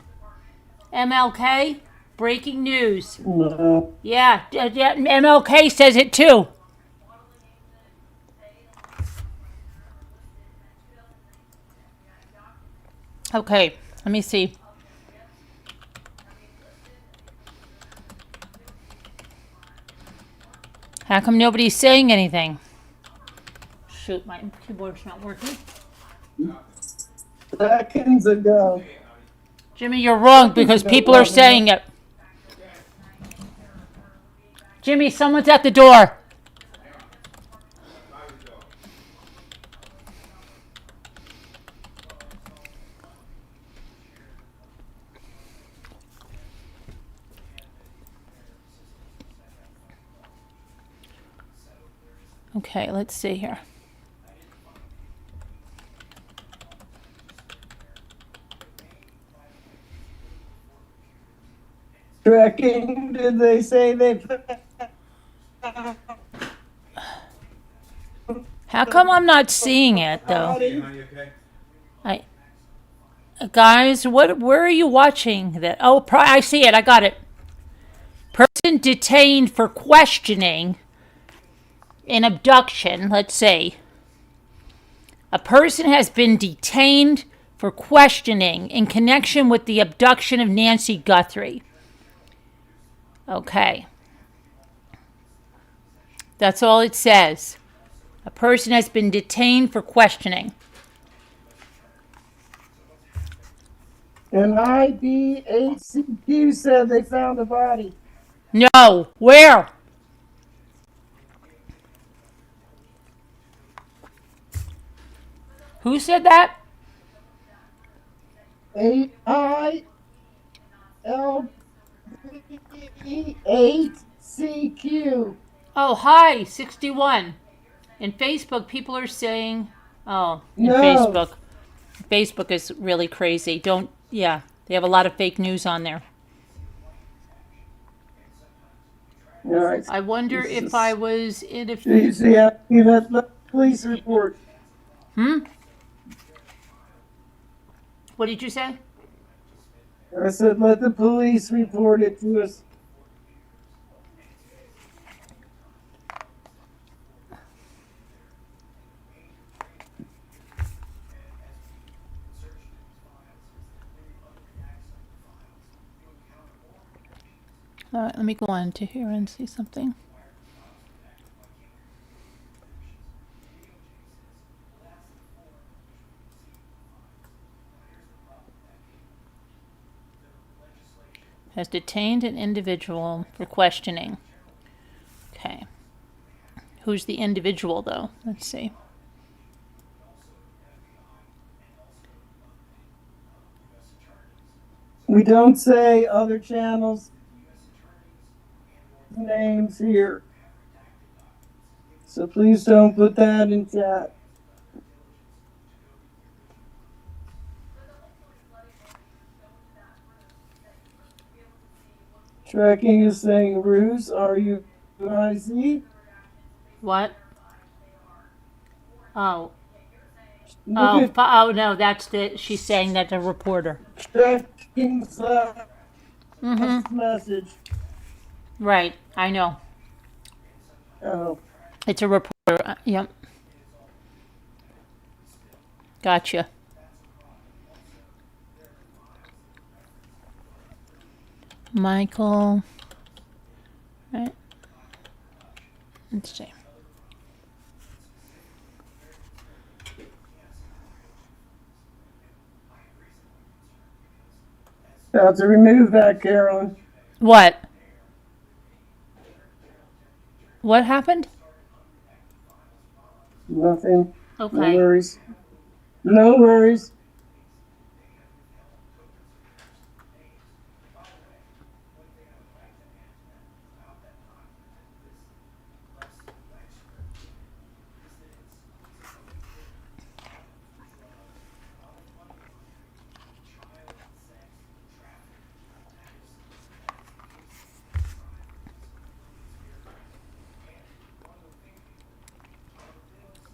MLK, breaking news. No. Yeah, MLK says it too. Okay, let me see. How come nobody's saying anything? Shoot, my keyboard's not working. Seconds ago. Jimmy, you're wrong because people are saying it. Jimmy, someone's at the door. Okay, let's see here. Trekking, did they say they... How come I'm not seeing it though? Guys, where are you watching that? Oh, I see it. I got it. Person detained for questioning in abduction. Let's see. A person has been detained for questioning in connection with the abduction of Nancy Guthrie. Okay. That's all it says. A person has been detained for questioning. And IBHCQ said they found a body. No. Where? Who said that? AILB8CQ. Oh, hi, 61. In Facebook, people are saying, oh, in No. Facebook. Facebook is really crazy. Don't, yeah, they have a lot of fake news on there. All right. I wonder if I was in a. See, that police report. What did you say? I said, let the police report it to us. All right, let me go on to here and see something. Has detained an individual for questioning. Okay. Who's the individual, though? Let's see. We don't say other channels names here. So please don't put that in chat. Tracking is saying ruse, R-U-I-Z. What? Oh. Look Oh, no, that's the, she's saying that the reporter. Tracking message. Right, I know. Oh. It's a reporter. Yep. Gotcha. Michael. Right. Let's see. Got to remove that, Carolyn. What? What happened? Nothing. Okay. No worries. No worries.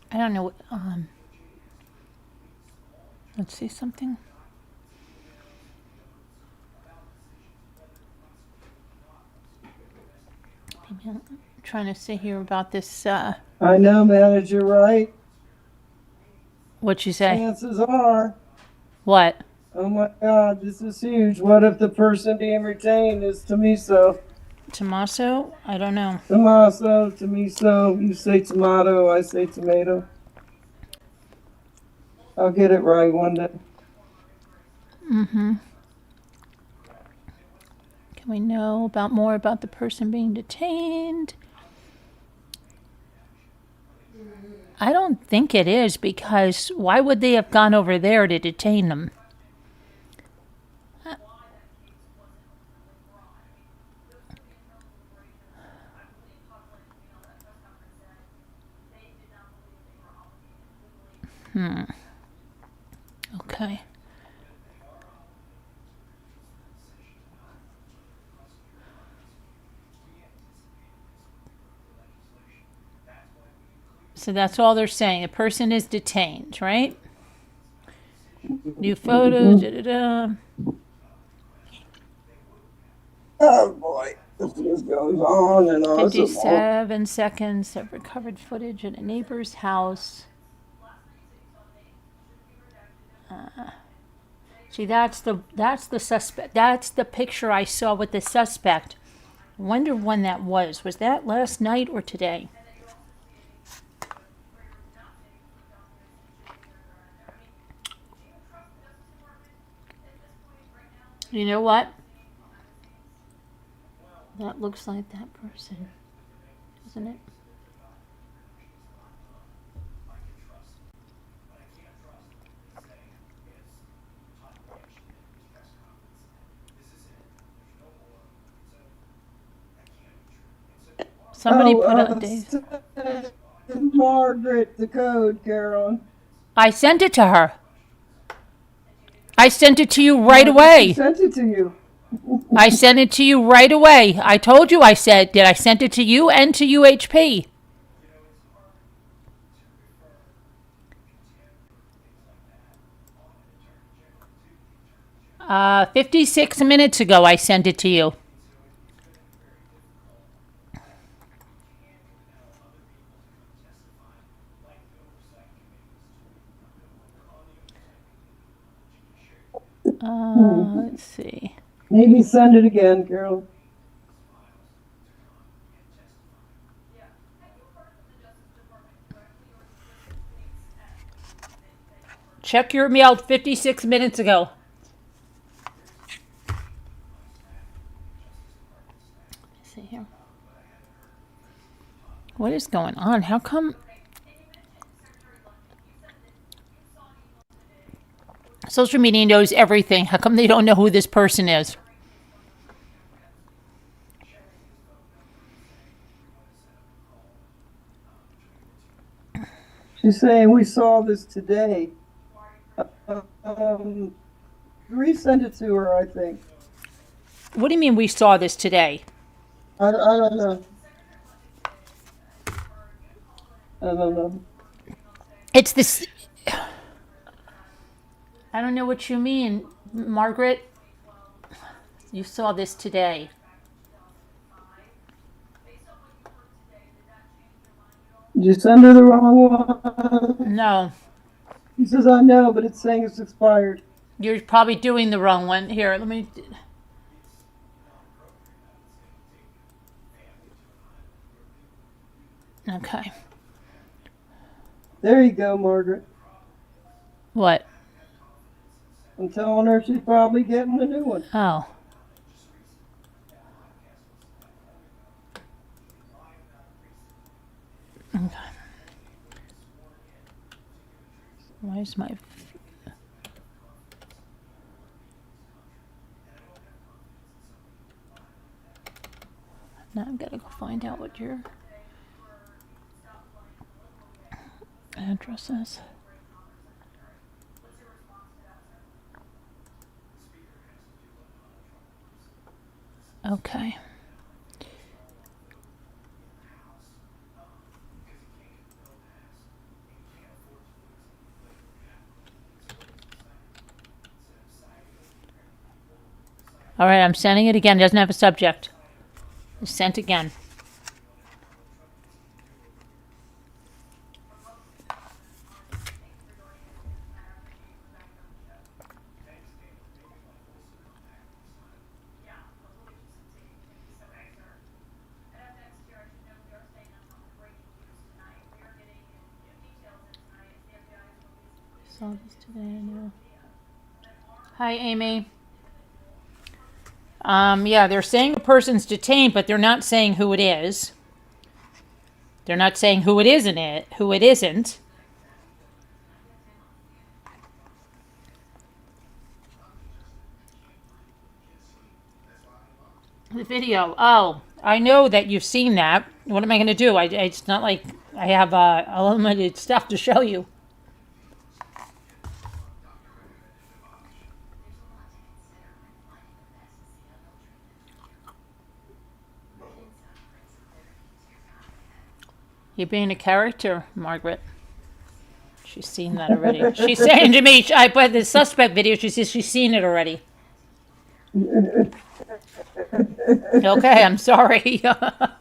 I don't know what, let's see something. I'm trying to see here about this, I know, manager, right? What'd you say? Chances are. What? Oh my God, this is huge. What if the person being retained is Tomiso? Tommaso? I don't know. Tomiso. You say tomato, I say tomato. I'll get it right one day. Mm-hmm. Can we know about more about the person being detained? I don't think it is, because why would they have gone over there to detain them? Okay. So that's all they're saying. The person is detained, right? New photos, da-da-da. Oh boy, this just goes on and on. 57 seconds of recovered footage at a neighbor's house. See, that's the suspect. That's the picture I saw with the suspect. I wonder when that was. Was that last night or today? You know what? That That looks like that person, doesn't it? Somebody put out Dave. Send Margaret the code, Carolyn. I sent it to her. I sent it to you right She away. sent it to you. I sent it to you right away. I told you I sent it to you and to UHP. 56 minutes ago I sent it to you. Let's see. Maybe send it again, Carol. Check your mail 56 minutes ago. Let's see here. What is going on? How come social media knows everything? How come they don't know who this person is? She's saying we saw this today. Resend it to her, I think. What do you mean we saw this today? I don't know. I don't know. It's this. I don't know what you mean, Margaret. You saw this today. Did you send her the wrong one? No. He says, I know, but it's saying it's expired. You're probably doing the wrong one. Here, let me. Okay. There you go, Margaret. What? I'm telling her she's probably getting a new one. Oh. Okay. Why is my... Now I've got to go find out what your address is. Okay. All right, I'm sending it again. It doesn't have a subject. It's sent again. Saw this today, I know. Hi, Amy. Yeah, they're saying a person's detained, but they're not saying who it is. They're not saying who it isn't. Who it isn't. The video. Oh, I know that you've seen that. What am I going to do? It's not like I have unlimited stuff to show you. You're being a character, Margaret. She's seen that already. She's saying to me, I put the suspect video, she says she's seen it already. Okay, I'm sorry. I'll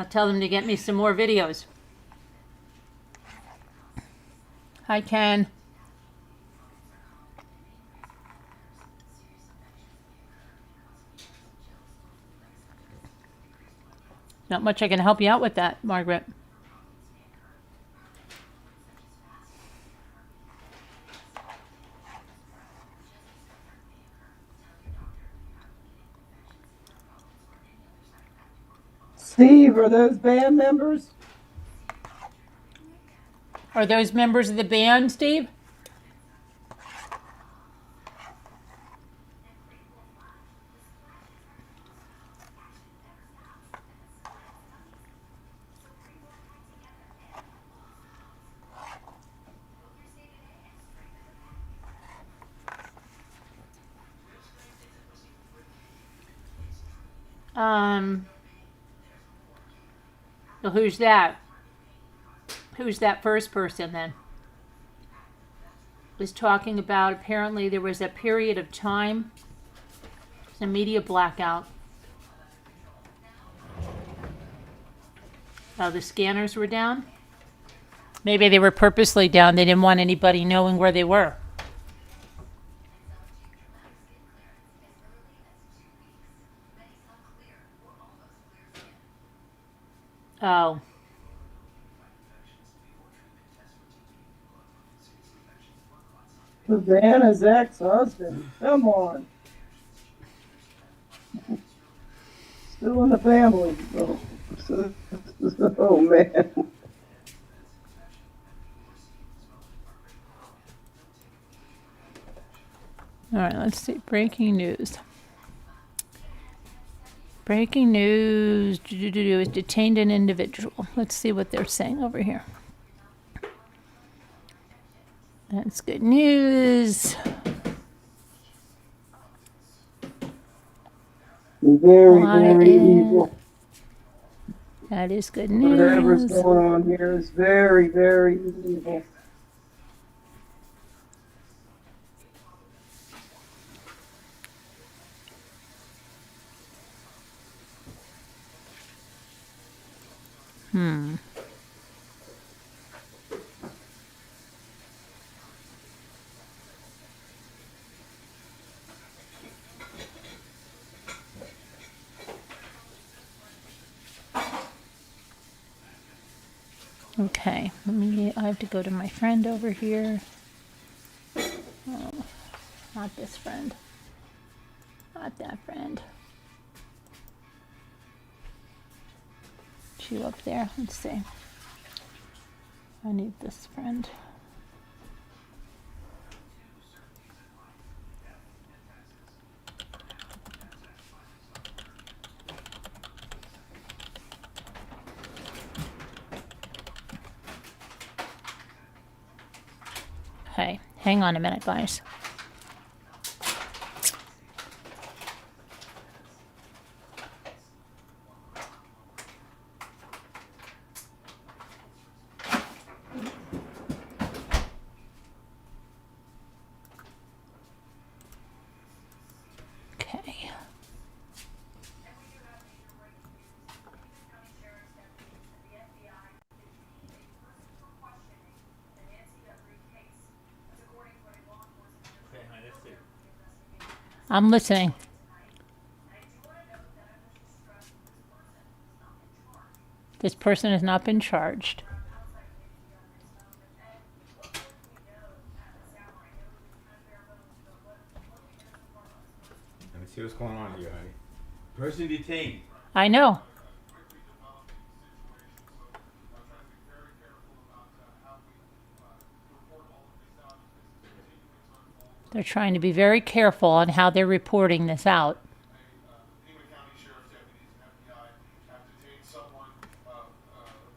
tell them to get me some more videos. Hi, Ken. Not much I can help you out with that, Margaret. Steve, are those band members? Are those members of the band, Steve? So who's that? Who's that first person then? Was talking about apparently there was a period of time, a media blackout. Oh, the scanners were down? Maybe they were purposely down. They didn't want anybody knowing where they were. Oh. Savannah's ex-husband. Come on. Still in the family. Oh man. All right, let's see. Breaking news. Breaking news. Is detained an individual. Let's see what they're saying over here. That's good news. Very, very evil. That is good news. Whatever's going on here is very, very evil. Okay, I have to go to my friend over here. Oh, not this friend. Not that friend. You up there? Let's see. I need this friend. Okay, hang on a minute, guys. Okay. I'm listening. This person has not been charged. Let me see what's going on here, honey. Person detained. I know. They're trying to be very careful on how they're reporting this out. Pima County Sheriff's deputies and FBI have detained someone, a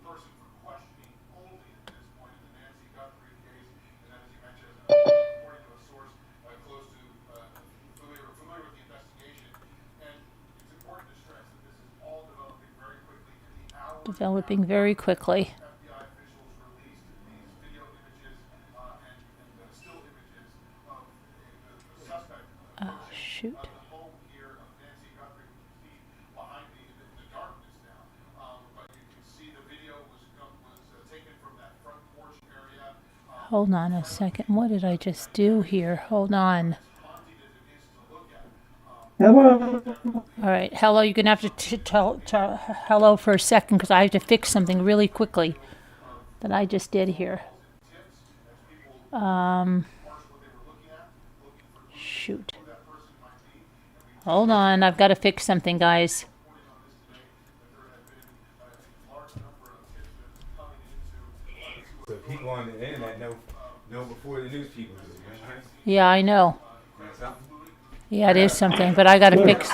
person for questioning only at this point in the Nancy Guthrie case. And then, as you mentioned, according to a source close to familiar with the investigation. And it's important to stress that this is all developing very quickly. In the hours Developing very quickly. FBI officials released these video images and still images of the suspect. Oh, shoot. The home here of Nancy Guthrie, you can see behind me in the darkness now, but you can see the video was taken from that front porch area. Hold on a second. What did I just do here? Hold on. Hello. All right. Hello, you're going to have to tell hello for a second because I have to fix something really quickly that I just did here. Shoot. Hold on. I've got to fix something, guys. So people on the internet know before the news people do. Right? Yeah, I know. That's something. Yeah, it is something, but I got to fix.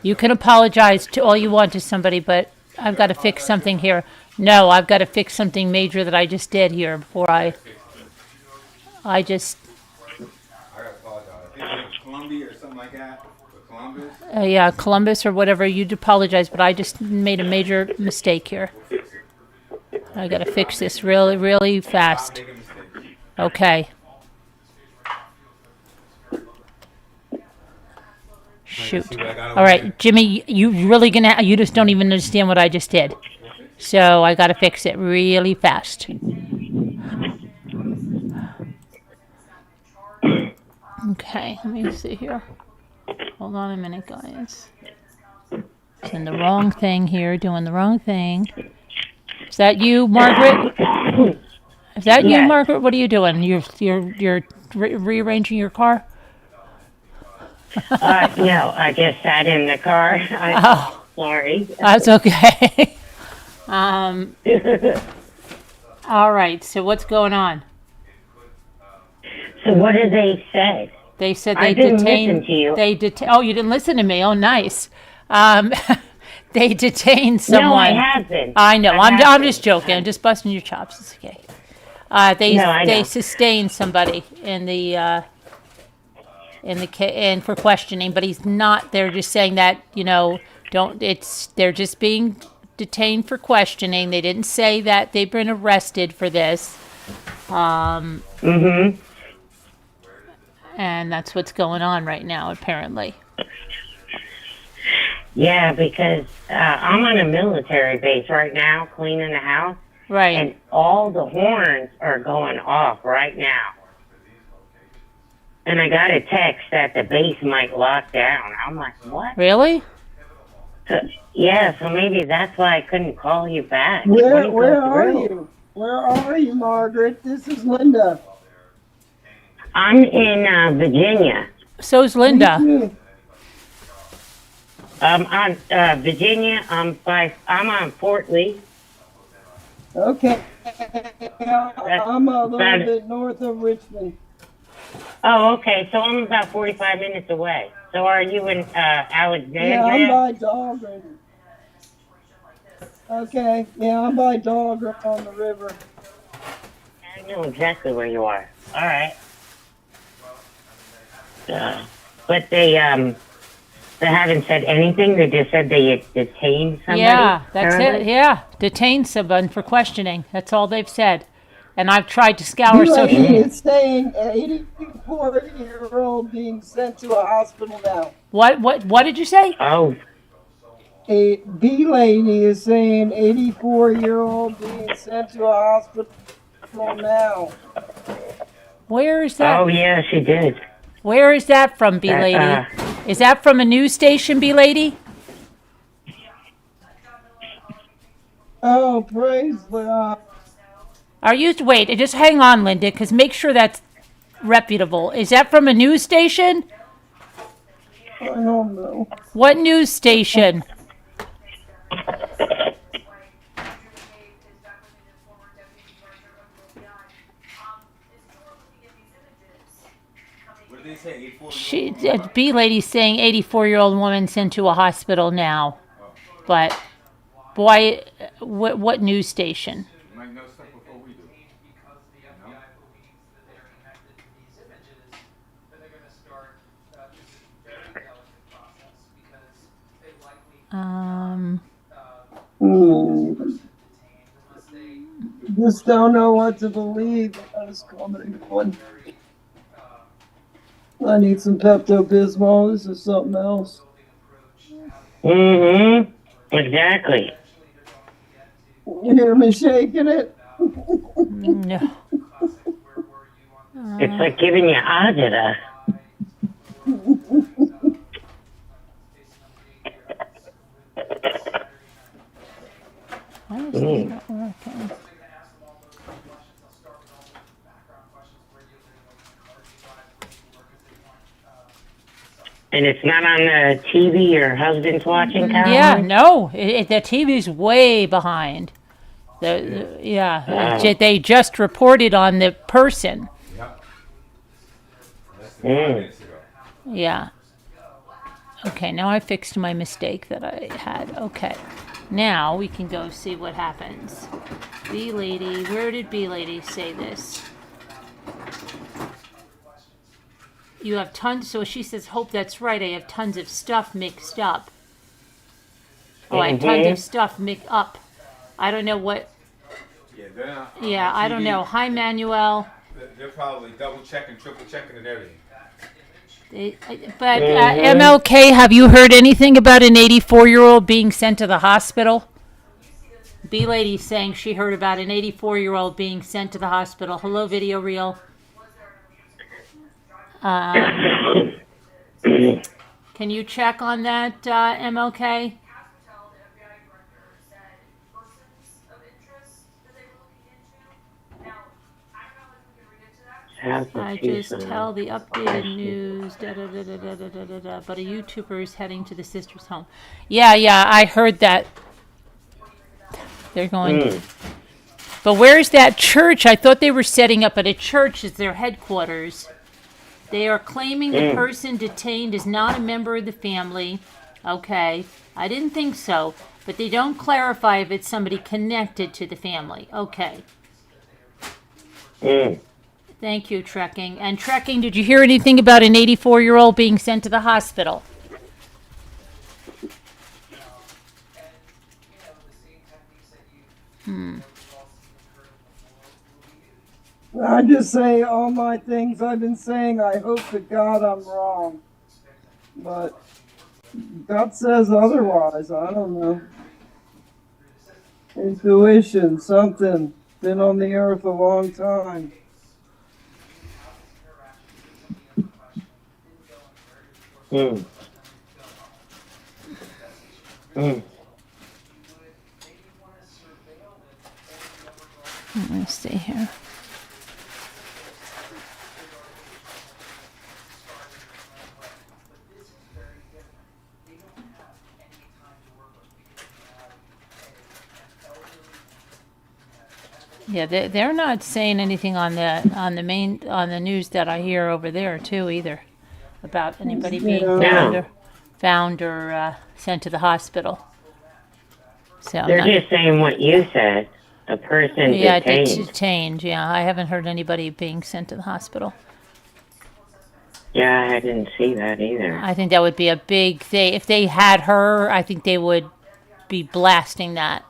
You can apologize to all you want to somebody, but I've got to fix something here. No, I've got to fix something major that I just did here before I just. I gotta apologize. I think it was Columbia or something like that. Or Columbus. Yeah, Columbus or whatever. You'd apologize, but I just made a major mistake here. I got to fix this really, really fast. Okay. Shoot. All right, Jimmy, you really gonna, you just don't even understand what I just did. So I gotta fix it really fast. Okay, let me see here. Hold on a minute, guys. It's in the wrong thing here, doing the wrong thing. Is that you, Margaret? Is that you, Yes. Margaret? What are you doing? You're rearranging your car? No, I just sat in the car. Oh. Sorry. That's okay. All right. So what's going on? So what did they say? They said I they didn't detained. listen to you. Oh, you didn't listen to me. Oh, nice. They detained someone. No, I haven't. I know. I I'm haven't. just joking. I'm just busting your chops. It's okay. No, I They know. sustained somebody in the for questioning, but he's not. They're just saying that they're just being detained for questioning. They didn't say that they've been arrested for this. Mm-hmm. And that's what's going on right now, apparently. Yeah, because I'm on a military base right now, cleaning the house, Right. and all the horns are going off right now. And I got a text that the base might lock down. I'm like, what? Really? Yeah, so maybe that's why I couldn't call you back. It Where wouldn't go are through. you? Where are you, Margaret? This is Linda. I'm in Virginia. So's Linda. Me too. On Virginia. I'm on Fort Lee. Okay. I'm a little that- bit north of Richmond. Oh, okay. So I'm about 45 minutes away. So are you in Alexandria? Yeah, I'm by Dahlgren. Okay, yeah, I'm by Dahlgren on the river. I know exactly where you are. All right. But they haven't said anything. They just said they had detained somebody. Yeah, that's apparently? it. Yeah, detained someone for questioning. That's all they've said. And I've tried to scour He social. is saying an 84-year-old being sent to a hospital now. What did you say? Oh, A B lady is saying 84-year-old being sent to a hospital now. Where is that? oh yeah, she did. Where is that from, B That, lady? Is that from a news station, B lady? Oh, praise God. Are you? Wait, just hang on, Linda, because make sure that's reputable. Is that from a news station? I don't know. What news station? What did they say? 84? She, B lady's saying 84-year-old woman sent to a hospital now. But, boy, what news station? You might know stuff before we do. Because the FBI believes that they're connected to these images, that they're going to start this very delicate process because they likely detained unless they Just don't know what to believe. I was commenting on. I need some Pepto-Bismol. This is something else. Mm-hmm. Exactly. You hear me shaking it? No. It's like giving you agita. Why is this not working? And it's not on the TV your husband's watching, Caroline? Yeah, no. The TV's way behind. They just reported on the person. Yep. Less than 5 Mm. minutes ago. Yeah. Okay, now I fixed my mistake that I had. Okay. Now we can go see what happens. B lady, where did B lady say this? You have tons, so she says, hope that's right. I have tons of stuff mixed up. Oh, I have tons of stuff mixed up. I don't know what. Yeah, they're not. Yeah, I don't know. Hi, Manuel. They're probably double checking, triple checking, and everything. But MLK, have you heard anything about an 84-year-old being sent to the hospital? B lady's saying she heard about an 84-year-old being sent to the hospital. Hello, video reel. Can you check on that, MLK? I just tell the updated news, but a YouTuber is heading to the sister's home. Yeah, I heard that. They're going. But where's that church? I thought they were setting up at a church as their headquarters. They are claiming the person detained is not a member of the family. Okay, I didn't think so, but they don't clarify if it's somebody connected to the family. Okay. Thank you, Trekking. And Trekking, did you hear anything about an 84-year-old being sent to the hospital? I just say all my things I've been saying. I hope to God I'm wrong. But God says otherwise. I don't know. Intuition, something. Been on the earth a long time. Let's see here. Yeah, they're not saying anything on the news that I hear over there too either, about anybody being found or sent to the hospital. So they're just saying what you said. A person detained. Detained. Yeah, I haven't heard anybody being sent to the hospital. Yeah, I didn't see that either. I think that would be a big thing. If they had her, I think they would be blasting that.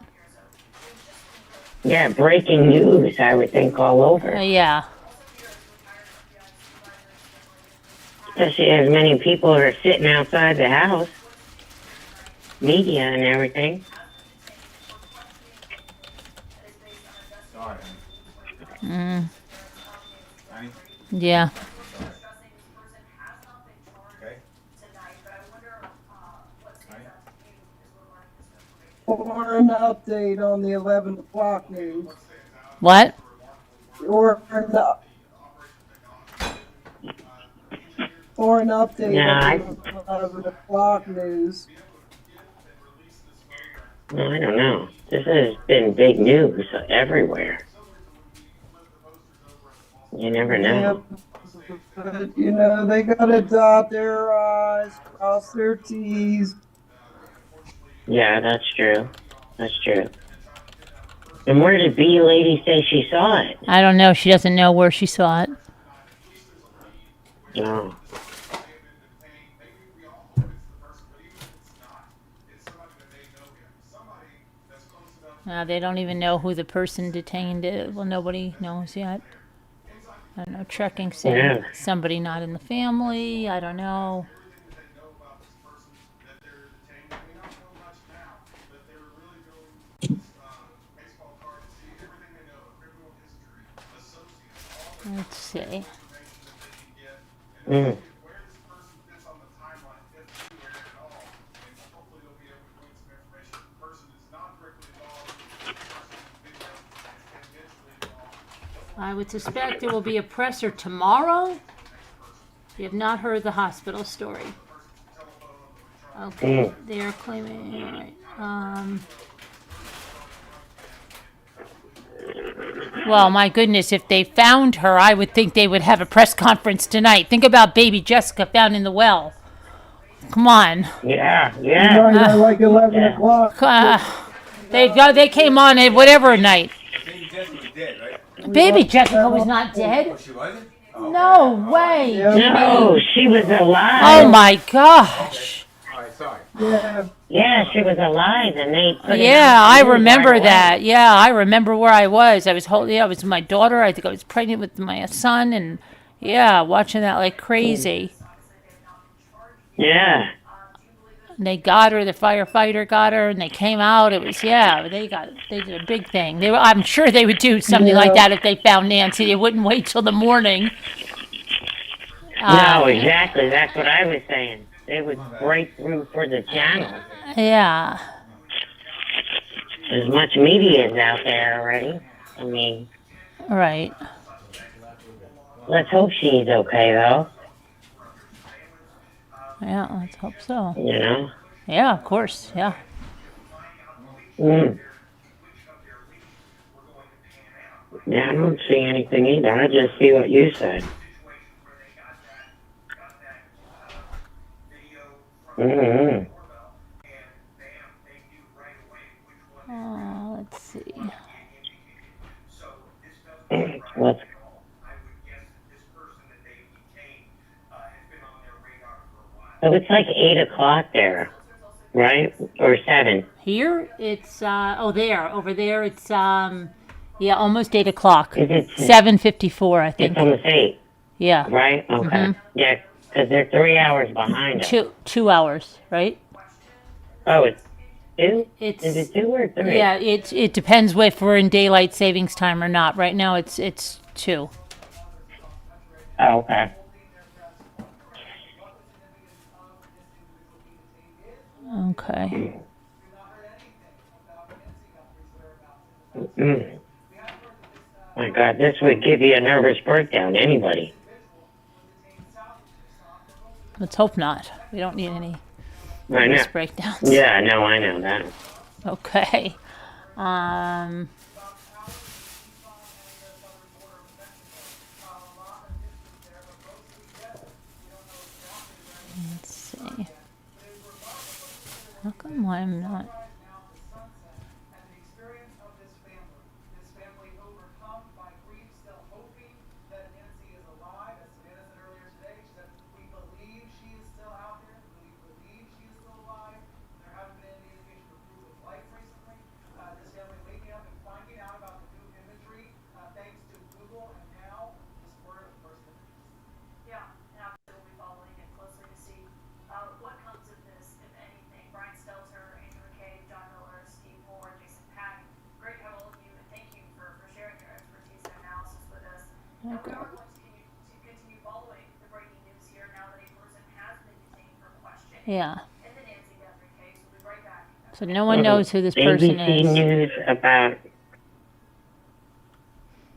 Yeah, breaking news, I would think, all over. Yeah. Especially as many people are sitting outside the house. Media and everything. Yeah. Or an update on the 11 o'clock news. What? Or an update on the 11 o'clock news. Well, I don't know. This has been big news everywhere. You never know. Yep. But, they gotta dot their I's, cross their T's. Yeah, that's true. That's true. And where did B lady say she saw it? I don't know. She doesn't know where she saw it. Oh. They don't even know who the person detained is. Well, nobody knows yet. I don't know. Trekking saying somebody not in the family. I don't know. Let's see. I would suspect there will be a presser tomorrow. You have not heard the hospital story. Okay, they are claiming. All right. Well, my goodness, if they found her, I would think they would have a press conference tonight. Think about baby Jessica found in the well. Come on. Yeah, Right yeah. at like 11 Yeah. o'clock. They came on at whatever night. Baby Jessica was dead, right? Baby Jessica was not dead. Oh, she wasn't? Oh, No way. Yeah. No, she was alive. Oh my gosh. All right, sorry. Yeah. Yeah, she was alive, and they put it Yeah, on I TV right remember away. that. Yeah, I remember where I was. I was holding. I was with my daughter. I think I was pregnant with my son, and yeah, watching that like crazy. Yeah. And they got her. The firefighter got her, and they came out. It was they did a big thing. I'm sure they would do something like that if they found Nancy. They wouldn't wait till the morning. No, exactly. That's what I was saying. They would break through for the channel. Yeah. As much media is out there already. I mean, Right. let's hope she's okay, though. Yeah, let's hope so. You know? Yeah, of course. Yeah. Mm. Yeah, I don't see anything either. I just see what you said. Mm-hmm. Let's see. Let's. So it's like 8 o'clock there, right? Or 7. Here it's there. Over there it's almost 8 o'clock. Is it 7:54, I think. It's almost 8. Yeah. Right? Okay. Yeah, because they're 3 hours behind us. 2 hours, right? Oh, it's 2? It's Is it 2 or 3? Yeah, it depends if we're in daylight savings time or not. Right now it's 2. Oh, okay. Okay. Mm. My God, this would give you a nervous breakdown, anybody. Let's hope not. We don't need any I know. nervous breakdowns. Yeah, no, I know that. Okay. Let's see. How come I'm not? Yeah. So no one knows who this person ABC is. News about.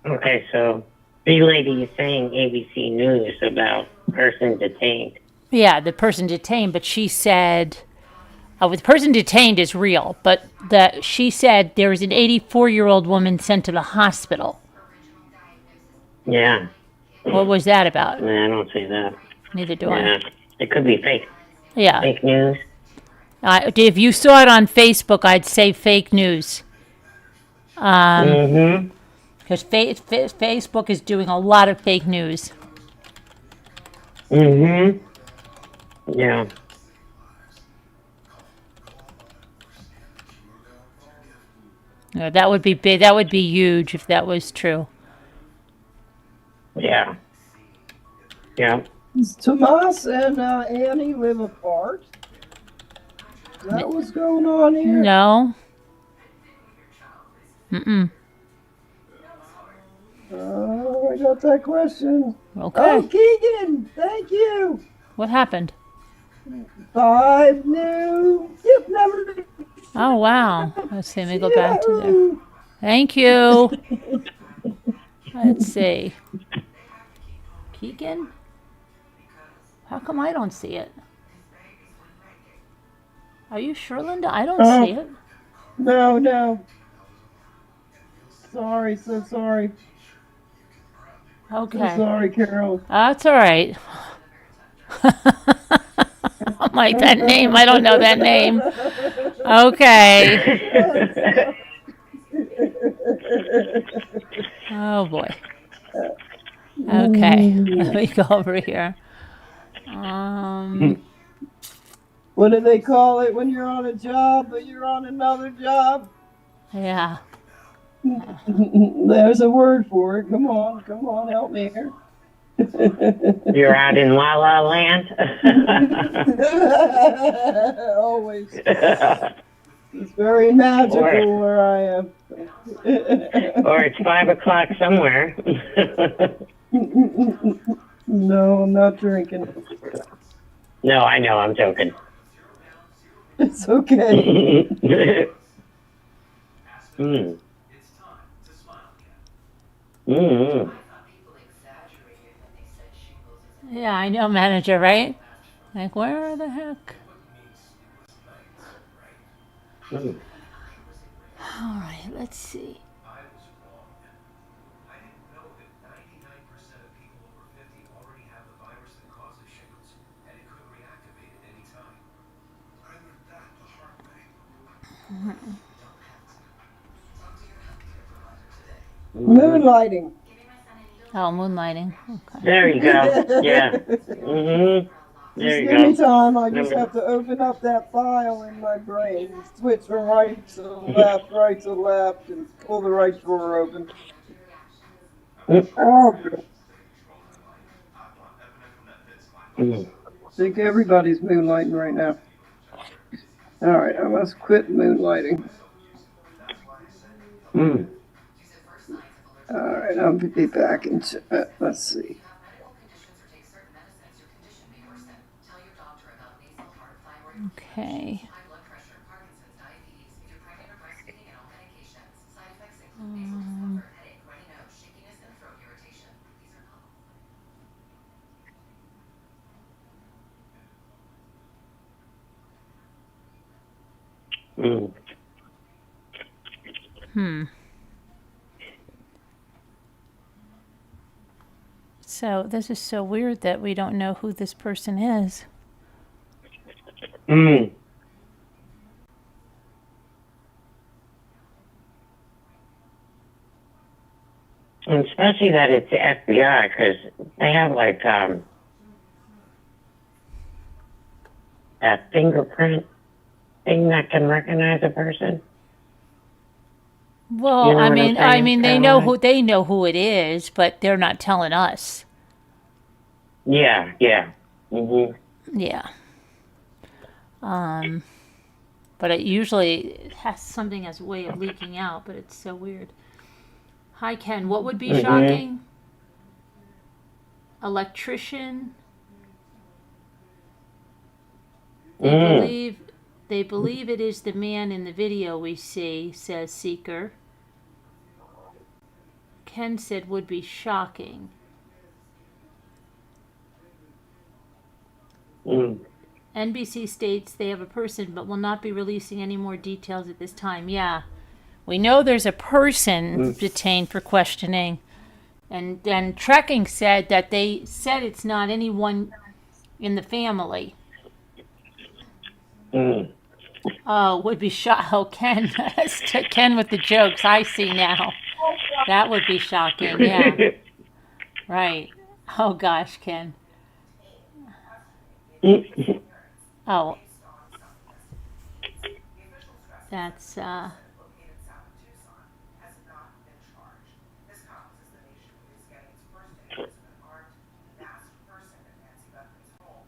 Okay, so the lady is saying ABC News about person detained. Yeah, the person detained, but she said, the person detained is real, but she said there was an 84-year-old woman sent to the hospital. Yeah. What was that about? Yeah, I don't see that. Neither do Yeah, it could be fake. Yeah. Fake news. If you saw it on Facebook, I'd say fake news. Because Facebook is doing a lot of fake news. Yeah. Yeah, that would be big. That would be huge if that was true. Yeah. Yeah. Does Tomas and Annie live apart? Is that what's going on here? No. Mm-mm. Oh, I got that question. Okay. Oh, Keegan, thank you. What happened? 5 new gift numbers. Oh, wow. Let's see. Let me go back to there. Thank you. Let's see. Keegan? How come I don't see it? Are you sure, Linda? I don't see it. No. Sorry, so sorry. So Okay. sorry, Carol. That's all right. I'm like, that name, I don't know that name. Okay. Oh boy. Okay. Let me go over here. What do they call it when you're on a job, but you're on another job? Yeah. There's a word for it. Come on, help me here. You're out in La La Land. Always. It's very magical where I am. Or it's 5 o'clock somewhere. No, I'm not drinking. No, I know, I'm joking. It's okay. Mm. Mm. Yeah, I know, manager, right? Like, where the heck? Mm. All right, let's see. I was wrong. I didn't know that 99% of people over 50 already have the virus that causes shingles, and it could reactivate at any time. I learned that the hard way. Moonlighting. Oh, moonlighting. Okay. There you go. Yeah. Mm-hmm. There Just you give me go. time. I just have to open up that file in my brain. Switch from right to left, right to left, and pull the right drawer open. Oh, Mm. I think everybody's moonlighting right now. All right, I must quit moonlighting. Mm. All right, I'll be back in. Let's see. Okay. Mm. So this is so weird that we don't know who this person is. Mm. And especially that it's the FBI, because they have like that fingerprint thing that can recognize a person. Well, You know I what mean, I'm saying, they know Caroline? they know who it is, but they're not telling us. Yeah, yeah. Mhm. Yeah. But it usually has something as a way of leaking out, but it's so weird. Hi, Ken. What would be Mhm. shocking? Electrician. They Mm. believe it is the man in the video we see, says Seeker. Ken said would be shocking. Mm. NBC states they have a person but will not be releasing any more details at this time. Yeah. We know there's a person detained for questioning. And then Trekking said that they said it's not anyone in the family. Mm. Oh, would be shot. Oh, Ken. Ken with the jokes. I see now. That would be shocking. Yeah. Right. Oh, gosh, Ken. Oh. That's, Located south of Tucson has not been charged. This comes as the nation is getting its first instance of an armed, masked person at Nancy Guthrie's home.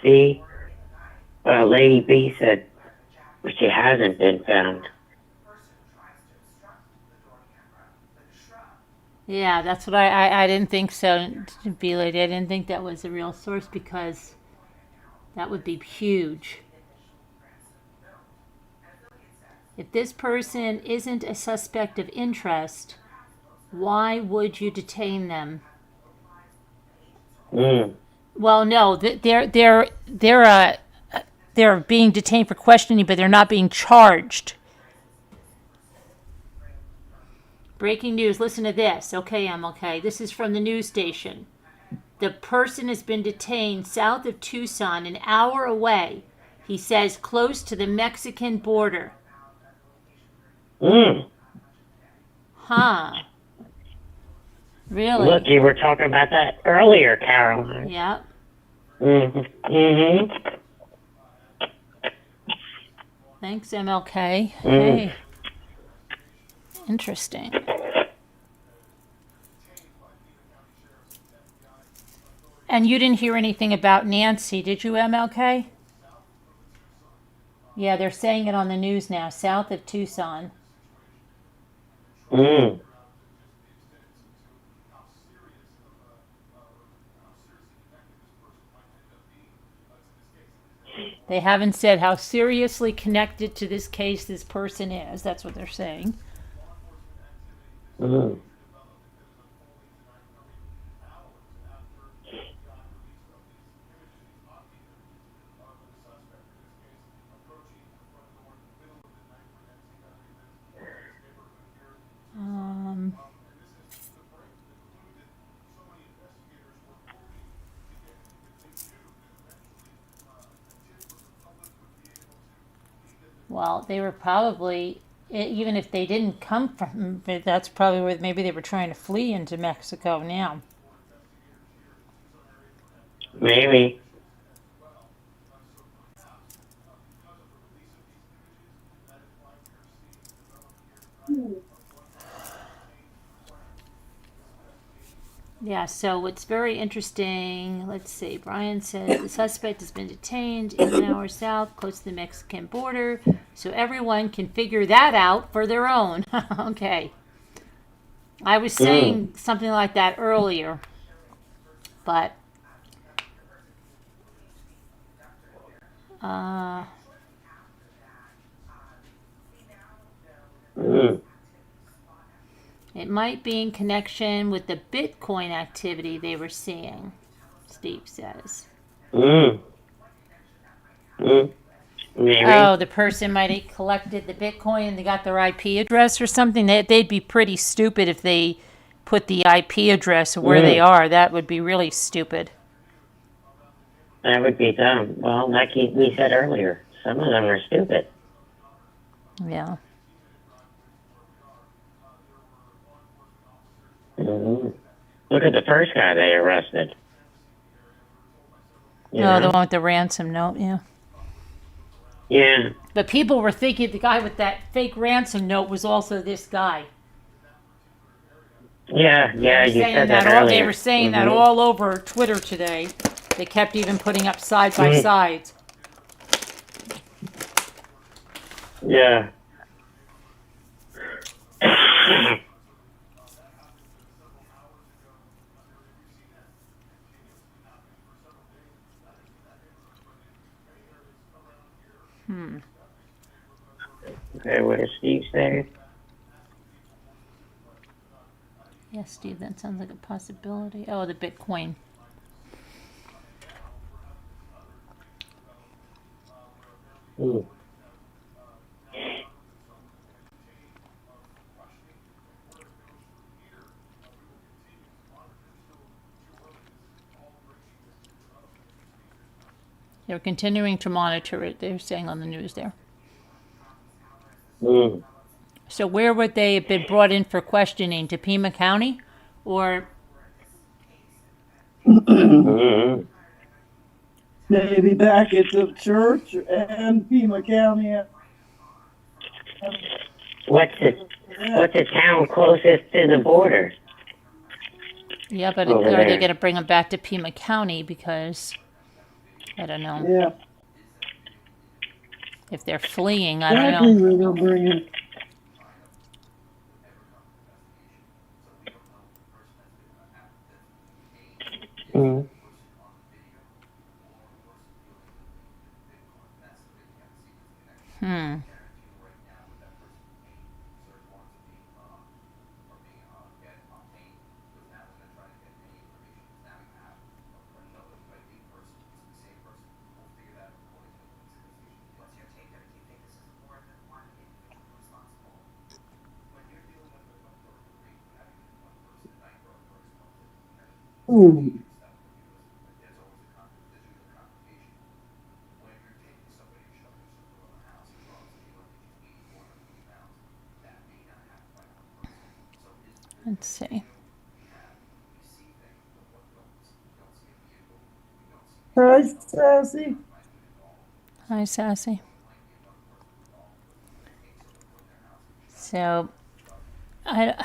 See, Lady B said she hasn't been found. Person tries to obstruct the door camera with a shrub. yeah, that's what I didn't think so, be lady. I didn't think that was a real source because that would be huge. If this person isn't a suspect of interest, why would you detain them? Mm. Well, no, they're being detained for questioning, but they're not being charged. Breaking news. Listen to this. Okay, MLK. This is from the news station. The person has been detained south of Tucson, an hour away. He says close to the Mexican border. Huh. Really? Look, you were talking about that earlier, Caroline. Yep. Thanks, MLK. Hey. Interesting. And you didn't hear anything about Nancy, did you, MLK? Yeah, they're saying it on the news now, south of Tucson. They haven't said how seriously connected to this case this person is. That's what they're saying. Well, they were probably, even if they didn't come from, that's probably where maybe they were trying to flee into Mexico now. Maybe. Yeah, so it's very interesting. Let's see. Brian says the suspect has been detained in an hour south, close to the Mexican border, so everyone can figure that out for their own. Okay. I was saying something like that earlier, but it might be in connection with the Bitcoin activity they were seeing, Steve says. Maybe. Oh, the person might have collected the Bitcoin and they got their IP address or something. They'd be pretty stupid if they put the IP address of where they are. That would be really stupid. That would be dumb. Well, like we said earlier, some of them are stupid. Yeah. Look at the first guy they arrested. The one with the ransom note, yeah. Yeah. But people were thinking the guy with that fake ransom note was also this guy. Yeah, you said that earlier. They were saying that all over Twitter today. They kept even putting up side by sides. Yeah. Okay, what does Steve say? Yeah, Steve, that sounds like a possibility. Oh, the Bitcoin. They're continuing to monitor it, they're saying on the news there. So where would they have been brought in for questioning? To Pima County? Or... Maybe back at the church and Pima County. What's the town closest to the border? Yeah, but are they going to bring them back to Pima County? Because, I don't know. Yeah. If they're fleeing, I don't know. Where they're bringing. Ooh. Let's see. Hi, Sassy. Hi, Sassy. So, I.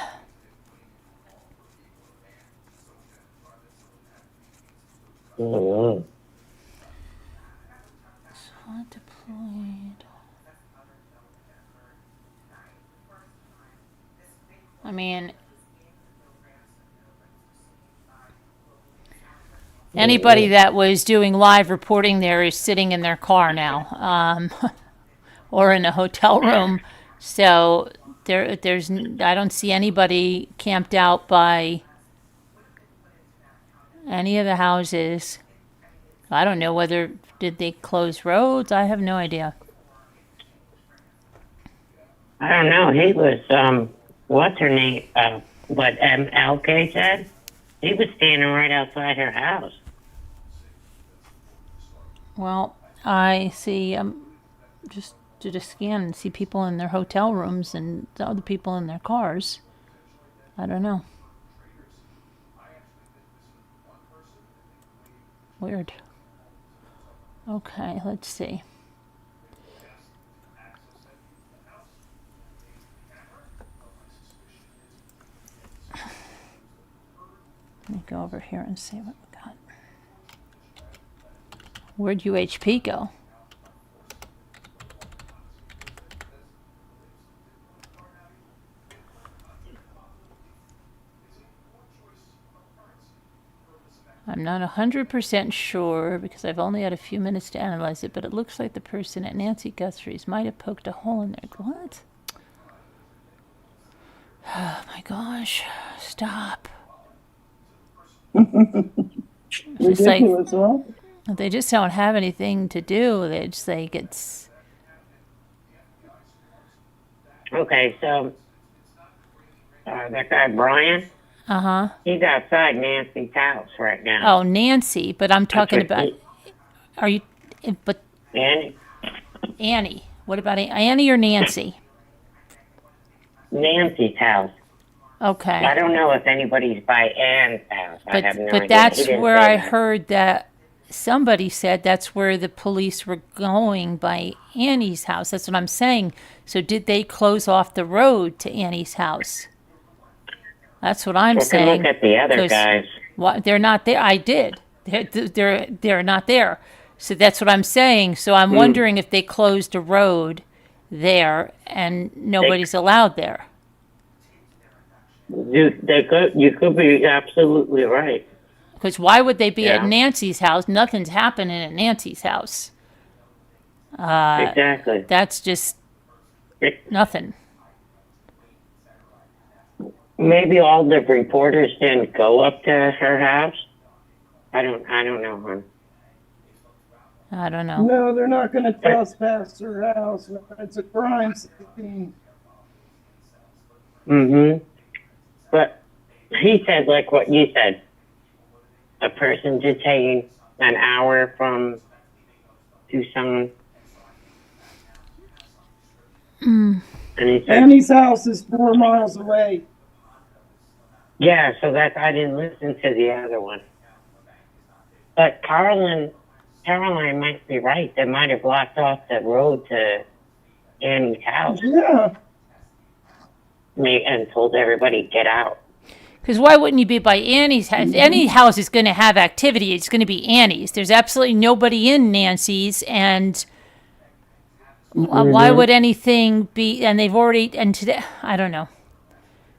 Mm-hmm. SWAT deployed. I mean, anybody that was doing live reporting there is sitting in their car now, or in a hotel room. So I don't see anybody camped out by any of the houses. I don't know whether did they close roads. I have no idea. I don't know. He was, what's her name? What MLK said? He was standing right outside her house. Well, I see. Just did a scan and see people in their hotel rooms and the other people in their cars. I don't know. Weird. Okay, let's see. Let me go over here and see what we got. Where'd UHP go? I'm not 100% sure because I've only had a few minutes to analyze it, but it looks like the person at Nancy Guthrie's might have poked a hole in there. What? Oh my gosh. Stop. It's just like, Ridiculous, huh? they just don't have anything to do. They just like it's. Okay, so that guy Brian, Uh-huh. he's outside Nancy's house right now. Oh, Nancy, but I'm talking That's what about. Are you? But Annie, Annie. What about Annie or Nancy? Nancy's house. Okay. I don't know if anybody's by Ann's house. I have no idea. But that's He didn't where say I that. heard that somebody said that's where the police were going by Annie's house. That's what I'm saying. So did they close off the road to Annie's house? That's what I'm We can saying. look at the other 'Cause guys. they're not there. I did. They're not there. So that's what I'm saying. So I'm wondering if they closed a road there and nobody's allowed there. You could be absolutely right. Because why would they be at Yeah. Nancy's house? Nothing's happening at Nancy's house. Exactly. That's just nothing. Maybe all the reporters didn't go up to her house. I don't know, hon. I don't know. No, they're not going to trespass her house. It's a crime scene. Mm-hmm. But he said, like what you said, a person detained an hour from Tucson. And he said, Annie's house is 4 miles away. yeah, so I didn't listen to the other one. But Caroline might be right. They might have blocked off the road to Annie's house. Yeah. And told everybody, get out. Because why wouldn't you be by Annie's house? If any house is going to have activity, it's going to be Annie's. There's absolutely nobody in Nancy's, and why would anything be? And they've already, and today, I don't know.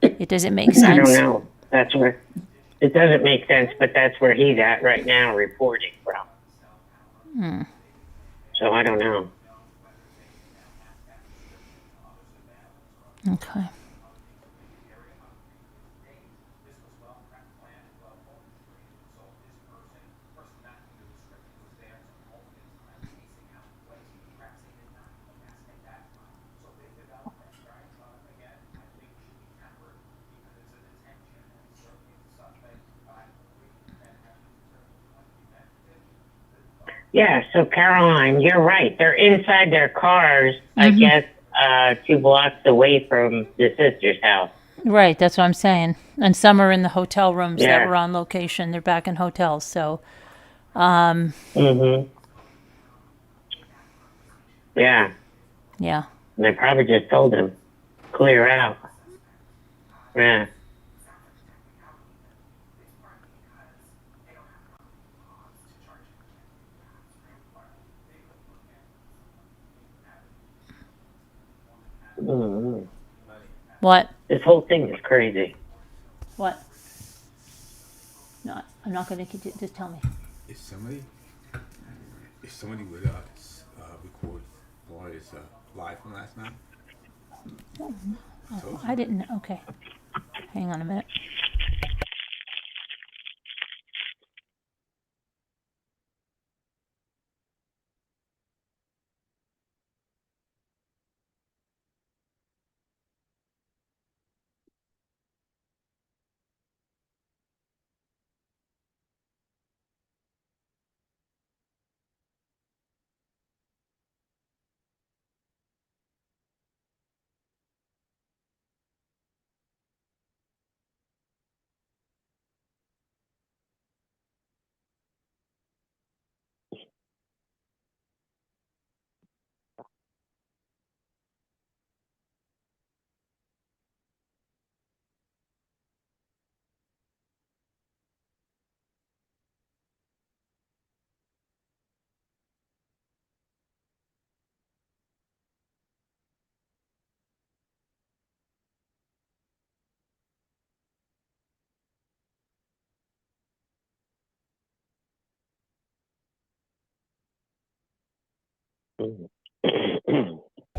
It doesn't make sense. I don't know. That's where it doesn't make sense, but that's where he's at right now, reporting from. So I don't know. Okay. Yeah, so Caroline, you're right. They're inside their cars, I guess, 2 blocks away from the sister's house. Right, that's what I'm saying. And some are in the hotel rooms that Yeah. were on location. They're back in hotels. So, Mm-hmm. Yeah. yeah. And they probably just told him, clear out. Yeah. Mm-hmm. What? This whole thing is crazy. What? No, I'm not going to just tell me. Is somebody with us record Laura's live from last night? Oh, I didn't. Okay. Hang on a minute.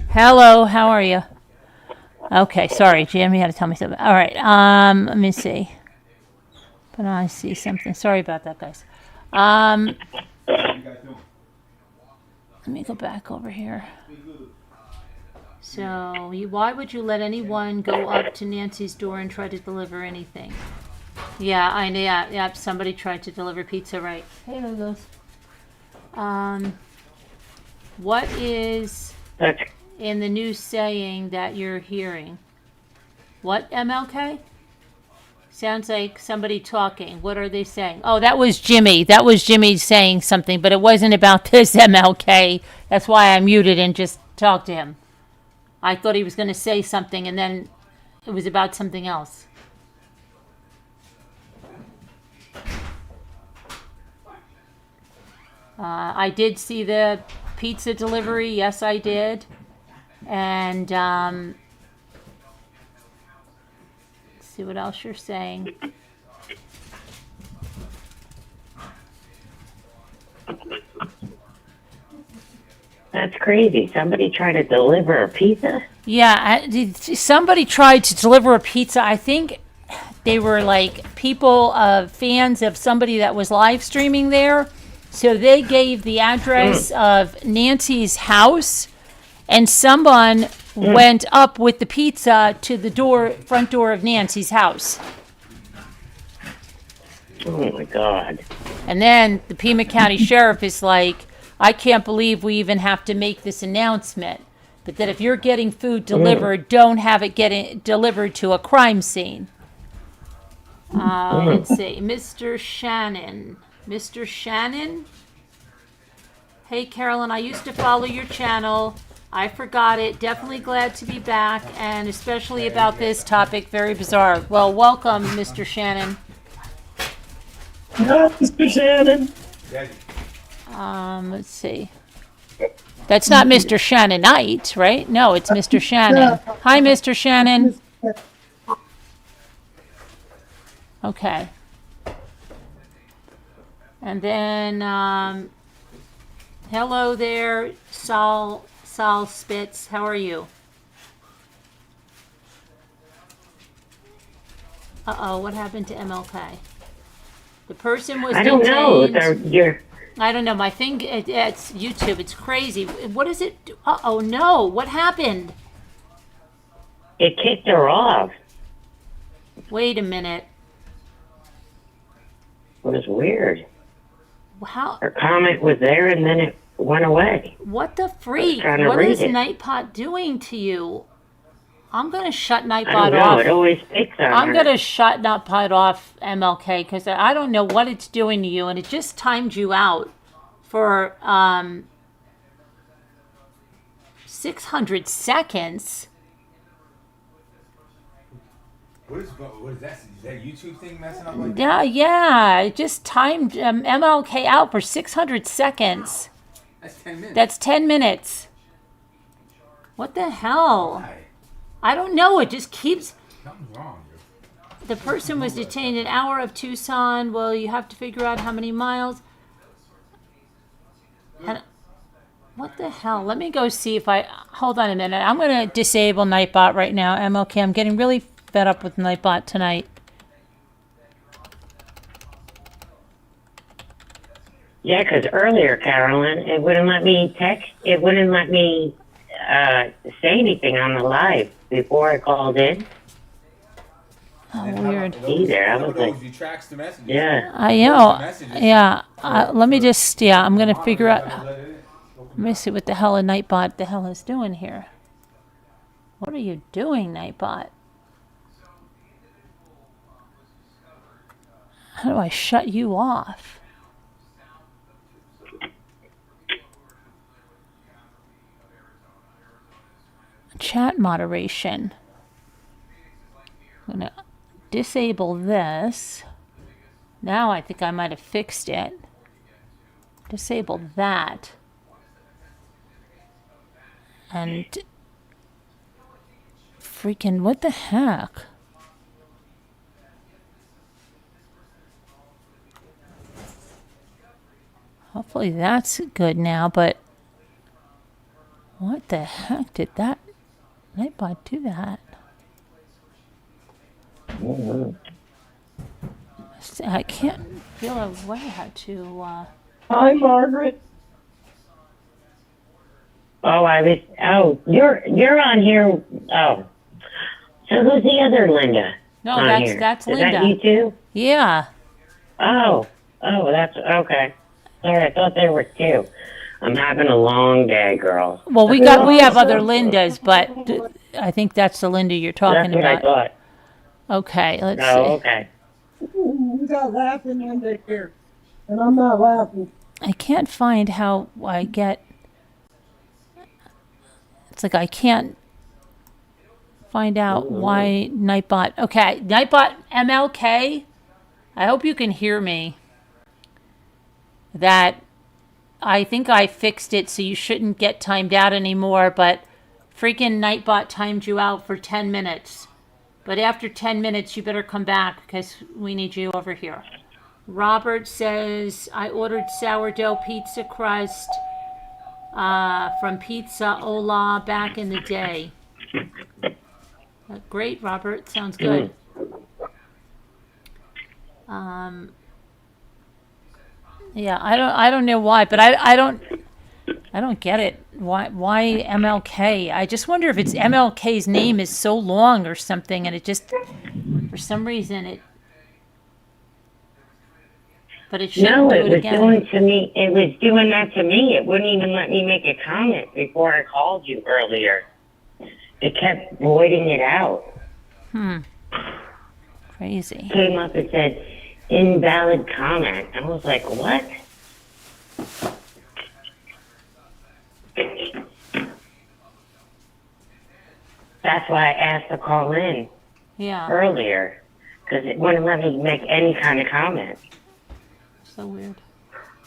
Hello, how are you? Okay, sorry, Jim, you had to tell me something. All right, let me see. But I see something. Sorry about that, guys. Let me go back over here. So, why would you let anyone go up to Nancy's door and try to deliver anything? Yeah, I know. Yeah, somebody tried to deliver pizza, right? Hey, there goes. What is in the news saying that you're hearing? What, MLK? Sounds like somebody talking. What are they saying? Oh, that was Jimmy. That was Jimmy saying something, but it wasn't about this, MLK. That's why I muted and just talked to him. I thought he was going to say something, and then it was about something else. I did see the pizza delivery. Yes, I did. And let's see what else you're saying. That's crazy. Somebody tried to deliver a pizza? Yeah, somebody tried to deliver a pizza. I think they were like people, fans of somebody that was live streaming there. So they gave the address of Nancy's house, and someone went up with the pizza to the front door of Nancy's house. Oh my God. And then the Pima County Sheriff is like, I can't believe we even have to make this announcement, but that if you're getting food delivered, don't have it delivered to a crime scene. Let's see, Mr. Shannon. Mr. Shannon? Hey, Carolyn, I used to follow your channel. I forgot it. Definitely glad to be back, and especially about this topic. Very bizarre. Well, welcome, Mr. Shannon. Mr. Shannon. Let's see. That's not Mr. Shannonite, right? No, it's Mr. Shannon. Hi, Mr. Shannon. Okay. And then, hello there, Saul Spitz. How are you? Uh-oh, what happened to MLK? The person was detained. I don't know. I don't know. My thing, it's YouTube. It's crazy. What is it? Uh-oh, no. What happened? It kicked her off. Wait a minute. It was weird. How? Her comment was there and then it went away. What the freak? trying to What read is it. Nightbot doing to you? I'm gonna shut I don't Nightbot know. off. It always picks on I'm her. gonna shut Nightbot off, MLK, because I don't know what it's doing to you, and it just timed you out for 600 seconds. What is that? Is that YouTube thing messing up like that? Yeah, yeah. It just timed MLK out for 600 seconds. That's 10 minutes. That's 10 minutes. What the hell? Why? I don't know. It just keeps. Something's wrong. The person was detained an hour of Tucson. Well, you have to figure out how many miles. And what the hell? Let me go see if I. Hold on a minute. I'm going to disable Nightbot right now. MLK. I'm getting really fed up with Nightbot tonight. Yeah, because earlier, Carolyn, it wouldn't let me text. It wouldn't let me say anything on the live before I called in. Oh, weird. Either. I was like, You tracks the messages. yeah. I know. Yeah. Let me just. Yeah. I'm going to figure out. Let me see what the hell a Nightbot the hell is doing here. What are you doing, Nightbot? How do I shut you off? Chat moderation. I'm going to disable this. Now I think I might have fixed it. Disable that. And freaking what the heck? Hopefully that's good now, but what the heck did that Nightbot do that? I can't feel a way how to Hi, Margaret. You're on here. Oh. So who's the other Linda? No, on that's here? that's Is Linda. that you too? Yeah. Oh, that's okay. Sorry, I thought there were two. I'm having a long day, girl. Well, we have other Lindas, but I think that's the Linda you're talking That's what about. I thought. Okay, let's see. Oh, okay. We got laughing in here, and I'm not laughing. I can't find how I get. It's like I can't find out why Nightbot. Okay, Nightbot MLK. I hope you can hear me. That I think I fixed it so you shouldn't get timed out anymore, but freaking Nightbot timed you out for 10 minutes. But after 10 minutes, you better come back because we need you over here. Robert says, I ordered sourdough pizza crust from Pizza Ola back in the day. Great, Robert. Sounds good. Yeah, I don't know why, but I don't get it. Why MLK? I just wonder if it's MLK's name is so long or something, and it just for some reason it. But it shouldn't No, do it it was again. doing to me. It was doing that to me. It wouldn't even let me make a comment before I called you earlier. It kept voiding it out. Crazy. Came up and said invalid comment. I was like, what? That's why I asked to call in Yeah. earlier, because it wouldn't let me make any kind of comment. So weird.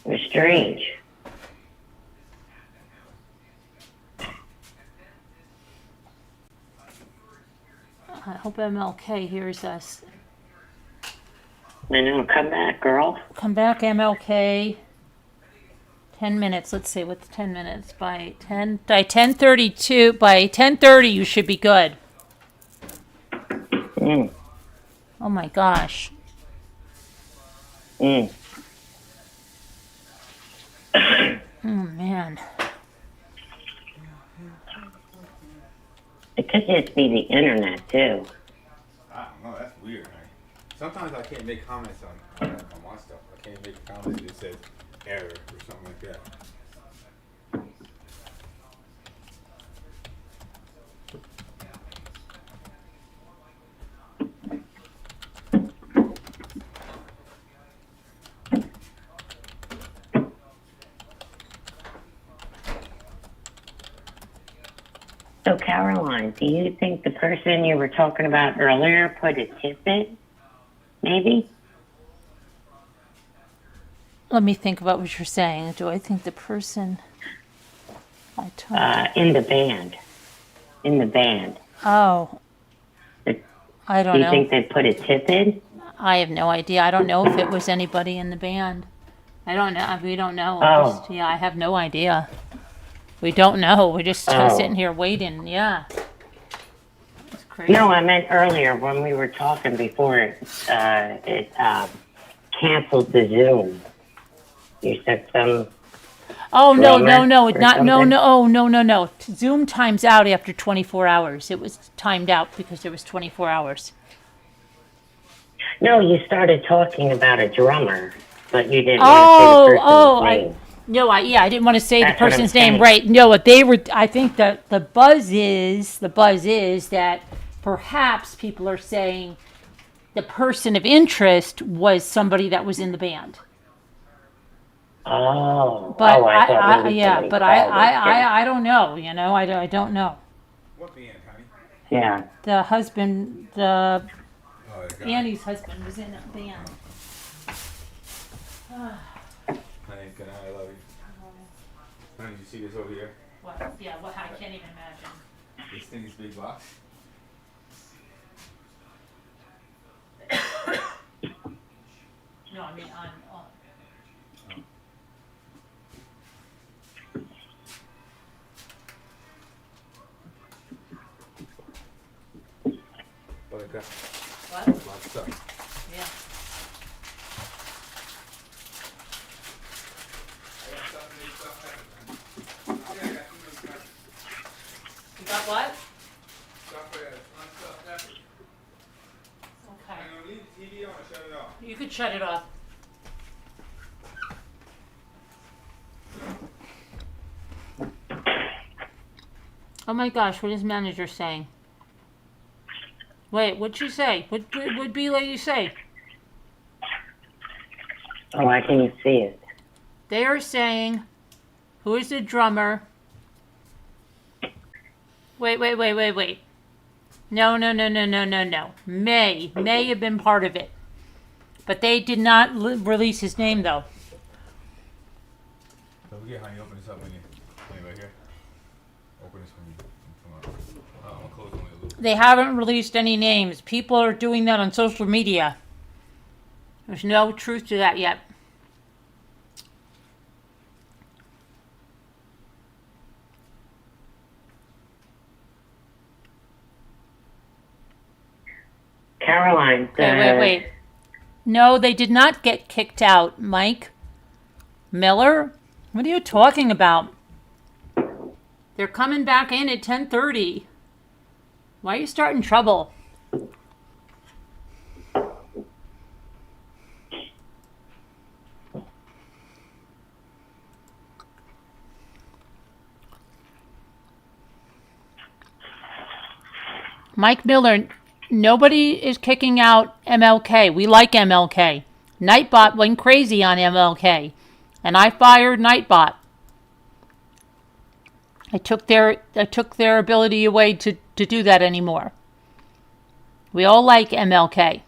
It was strange. I hope MLK hears us. I know, come back, girl. Come back, MLK. 10 minutes. Let's see, what's 10 minutes? By 10:32. By 10:30, you should be good. Oh my gosh. Oh man. It could just be the internet, too. I don't know. That's weird. Sometimes I can't make comments on my stuff. I can't make comments. It says error or something like that. So, Caroline, do you think the person you were talking about earlier put a tip in? Maybe? Let me think about what you're saying. Do I think the person I talked In the band. In the band. Oh, I Do don't you know. think they put a tip in? I have no idea. I don't know if it was anybody in the band. I don't know. We don't know. Oh. Just, yeah, I have no idea. We don't know. We're just Oh. sitting here waiting. Yeah. It's crazy. No, I meant earlier when we were talking before it canceled the Zoom. You said some. Oh, no, no, drummer no. or Not, no, something? no, oh, no, no, no. Zoom times out after 24 hours. It was timed out because there was 24 hours. No, you started talking about a drummer, but you didn't Oh, want to say the oh, person's name. no, I didn't want to say That's the what I'm person's name, saying. right? No, what they were. I think that the buzz is that perhaps people are saying the person of interest was somebody that was in the band. Oh, But I thought maybe yeah, somebody but called it. I don't know. You know, I don't know. What band, honey? Yeah. The husband, Oh, the guy. Annie's husband was in a band. Honey, good night, I love you. Honey, you see this over here? What? Yeah, what? I can't even imagine. This thing is big box. No, I mean on. What I got? What? A lot of stuff. Yeah. You got what? Okay. I'm gonna leave the TV on or shut it off. You could shut it off. Oh my gosh, what is manager saying? Wait, what'd she say? What'd B lady say? Oh, I can't see it. They are saying, who is the drummer? Wait. No. May have been part of it. But they did not release his name, though. Don't forget, honey, open this up when you right here. Open this when you come out. I'm gonna close only a little. They haven't released any names. People are doing that on social media. There's no truth to that yet. Caroline. Wait. No, they did not get kicked out, Mike. Miller? What are you talking about? They're coming back in at 10:30. Why are you starting trouble? Mike Miller, nobody is kicking out MLK. We like MLK. Nightbot went crazy on MLK, and I fired Nightbot. I took their ability away to do that anymore. We all like MLK.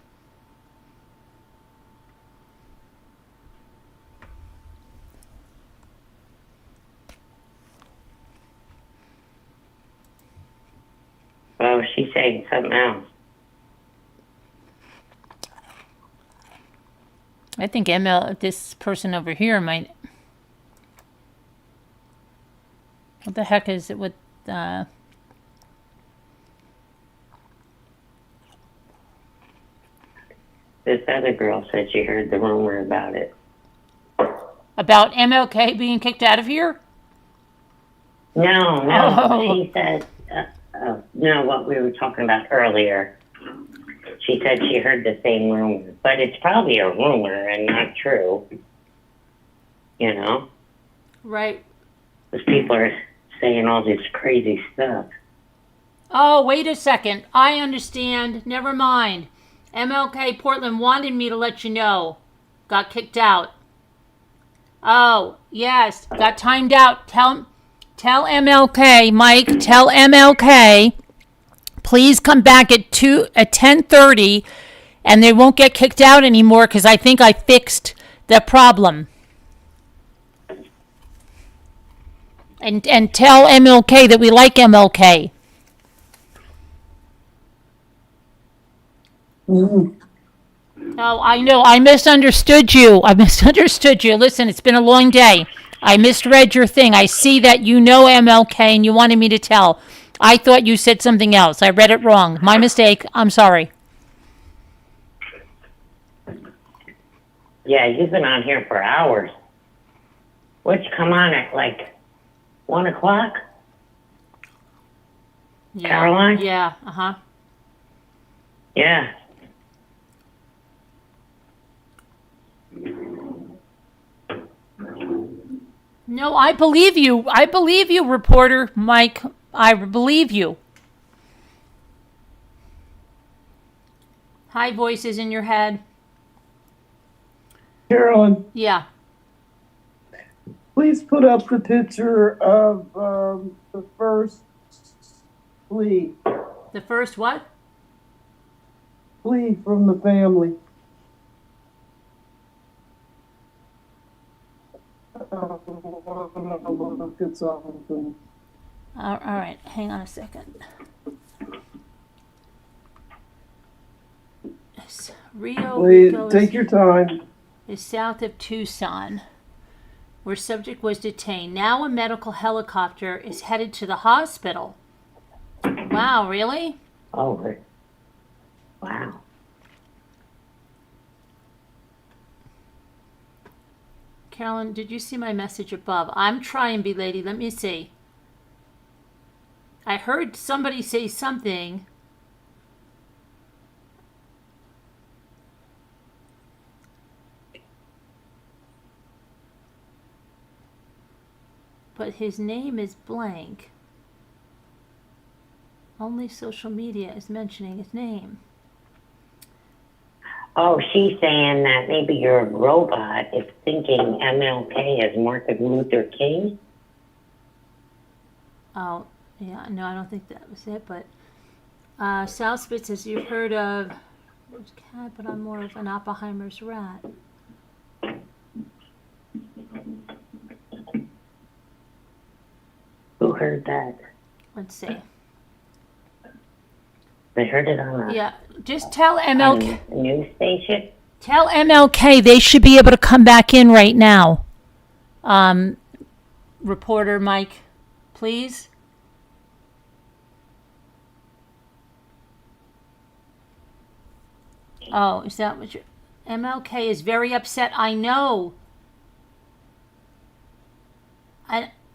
Oh, she's saying something else. I think this person over here might. What the heck is it with? This other girl said she heard the rumor about it. About MLK being kicked out of here? No. Oh. She said, no, what we were talking about earlier. She said she heard the same rumor, but it's probably a rumor and not true. you know? Right. Because people are saying all this crazy stuff. Oh, wait a second. I understand. Never mind. MLK Portland wanted me to let you know. Got kicked out. Oh, yes. Got timed out. Tell MLK, Mike, tell MLK, please come back at 10:30, and they won't get kicked out anymore because I think I fixed the problem. And tell MLK that we like MLK. Oh, I know. I misunderstood you. Listen, it's been a long day. I misread your thing. I see that you know MLK and you wanted me to tell. I thought you said something else. I read it wrong. My mistake. I'm sorry. Yeah, you've been on here for hours. What'd you come on at, like, 1 o'clock? Yeah. Caroline? Yeah, uh-huh. Yeah. No, I believe you. I believe you, reporter Mike. I believe you. High voices in your head. Carolyn, Yeah. please put up the picture of the first plea. The first what? Plea from the family. Look at something. All right, hang on a second. Rio Please Rico take your time. is south of Tucson, where subject was detained. Now a medical helicopter is headed to the hospital. Wow, really? Oh, wow. Carolyn, did you see my message above? I'm trying, B-Lady. Let me see. I heard somebody say something. But his name is blank. Only social media is mentioning his name. Oh, she's saying that maybe your robot is thinking MLK as Martin Luther King? Oh, yeah, no, I don't think that was it, but South Spitz says you've heard of cat, but I'm more of an Oppenheimer's rat. Who heard that? Let's see. They heard it on a Yeah, just tell MLK. news station? Tell MLK they should be able to come back in right now. Reporter Mike, please. Oh, is that what you're... MLK is very upset. I know.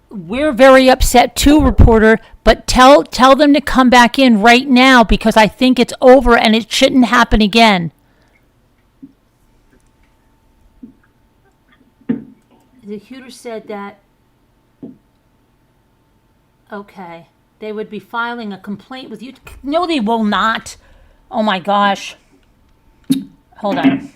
We're very upset too, reporter, but tell them to come back in right now because I think it's over and it shouldn't happen again. The Huter said that, okay, they would be filing a complaint with you. No, they will not. Oh my gosh. Hold on.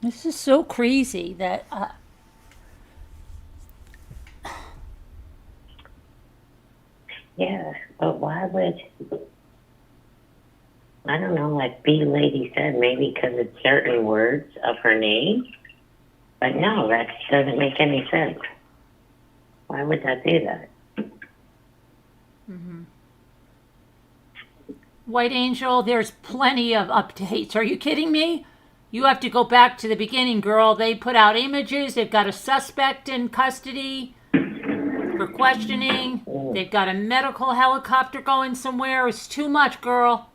This is so crazy that Yeah, but why would... I don't know, like B-Lady said, maybe because it's certain words of her name? But no, that doesn't make any sense. Why would that do that? mm-hmm. White Angel, there's plenty of updates. Are you kidding me? You have to go back to the beginning, girl. They put out images. They've got a suspect in custody for under questioning. They've got a medical helicopter going somewhere. It's too much, girl.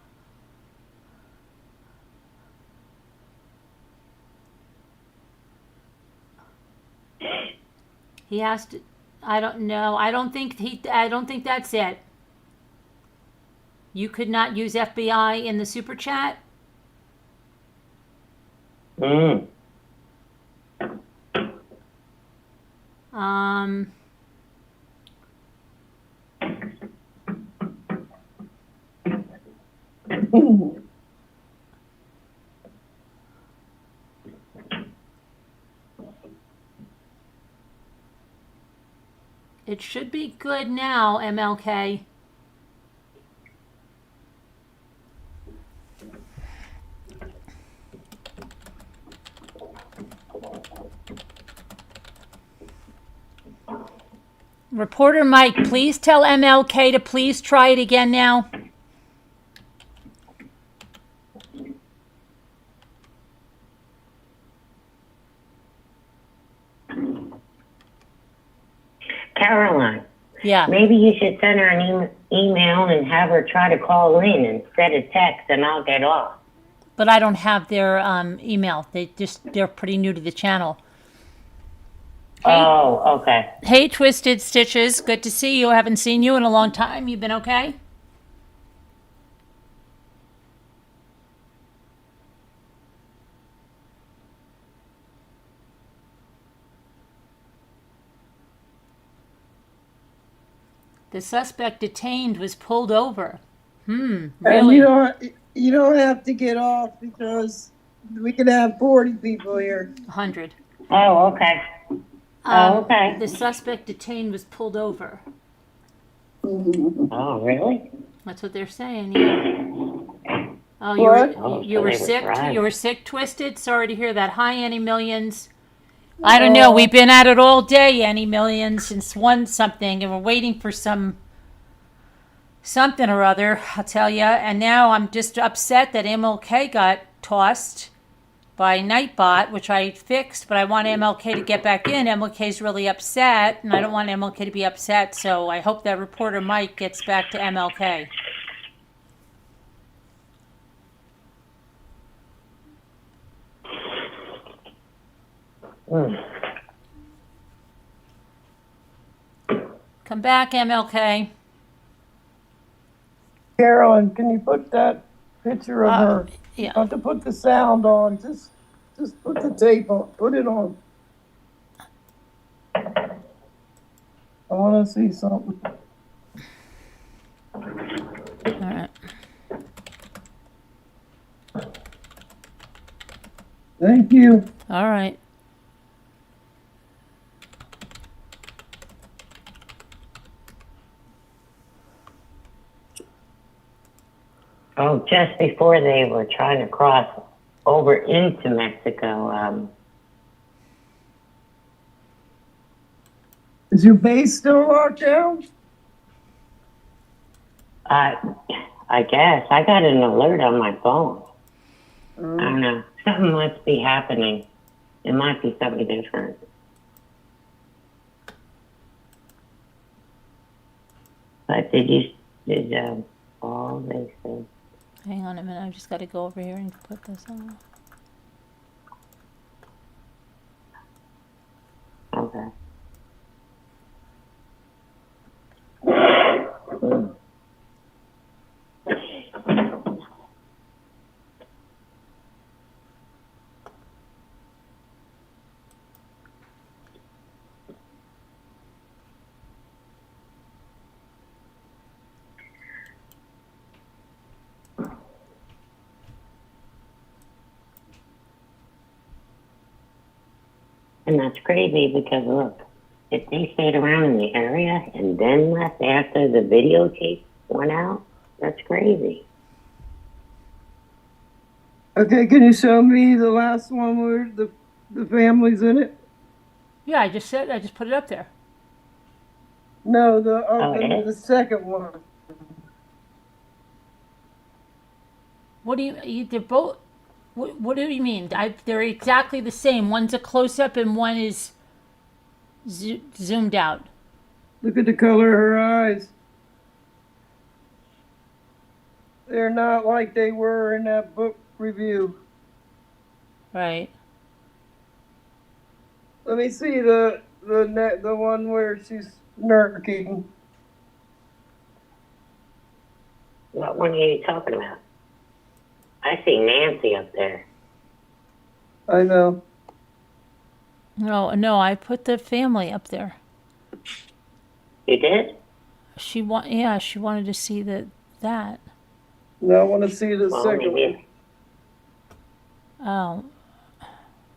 He has to. I don't know. I don't think that's it. You could not use FBI in the super chat. Um. It should be good now, MLK. Reporter Mike, please tell MLK to please try it again now. Caroline. Yeah. Maybe you should send her an email and have her try to call in instead of text, and I'll get off. But I don't have their email. They're pretty new to the channel. Hey, oh, okay. Hey, Twisted Stitches. Good to see you. I haven't seen you in a long time. You been okay? The suspect detained was pulled over. And Really? you don't have to get off because we could have 40 people here. 100. Oh, okay. Okay. The suspect detained was pulled over. Oh, really? That's what they're saying. Yeah. Oh, you were sick. You were sick, Twisted. Sorry to hear that. Hi, Annie Millions. I don't know. We've been at it all day, Annie Millions, since one something, and we're waiting for something or other. I'll tell you. And now I'm just upset that MLK got tossed by Nightbot, which I fixed, but I want MLK to get back in. MLK's really upset, and I don't want MLK to be upset, so I hope that reporter Mike gets back to MLK. Come back, MLK. Carolyn, can you put that picture of her? Yeah. You have to put the sound on. Just put the tape on. Put it on. I want to see something. All right. Thank you. All right. Oh, just before they were trying to cross over into Mexico, Is your base still locked down? I guess. I got an alert on my phone. I don't know. Something must be happening. It might be something different. But did all they said? Hang on a minute. I've just got to go over here and put this on. Okay. And that's crazy because look, if they stayed around in the area and then left after the videotape went out, that's crazy. Okay, can you show me the last one where the family's in it? Yeah, I just put it up there. No, it the second one. What do you they're both, what do you mean? They're exactly the same. One's a close-up and one is zoomed out. Look at the color of her eyes. They're not like they were in that book review. Right. Let me see the one where she's snarking. What one are you talking about? I see Nancy up there. I know. No, I put the family up there. You did? She wanted to see that. Now I want to see the Well, second maybe. one. Oh,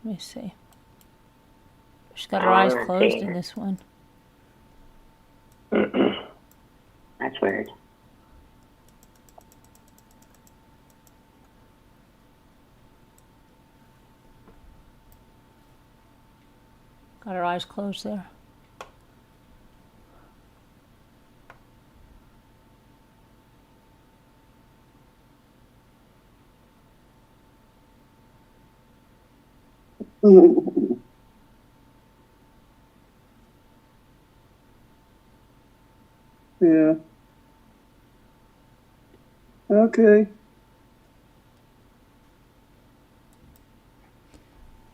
let me see. She's got her Oh, I'm eyes not closed seeing in her. this one. That's weird. Got her eyes closed there. Yeah. Okay.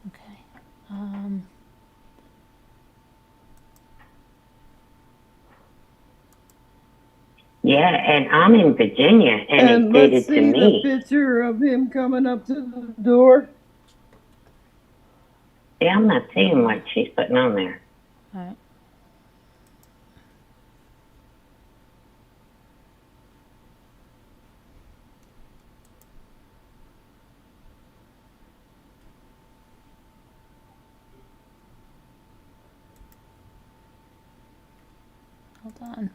Okay. Yeah, and I'm in Virginia, and it did let's it to see the me. picture of him coming up to the door. Yeah, I'm not seeing what she's putting on there. All right. Hold on.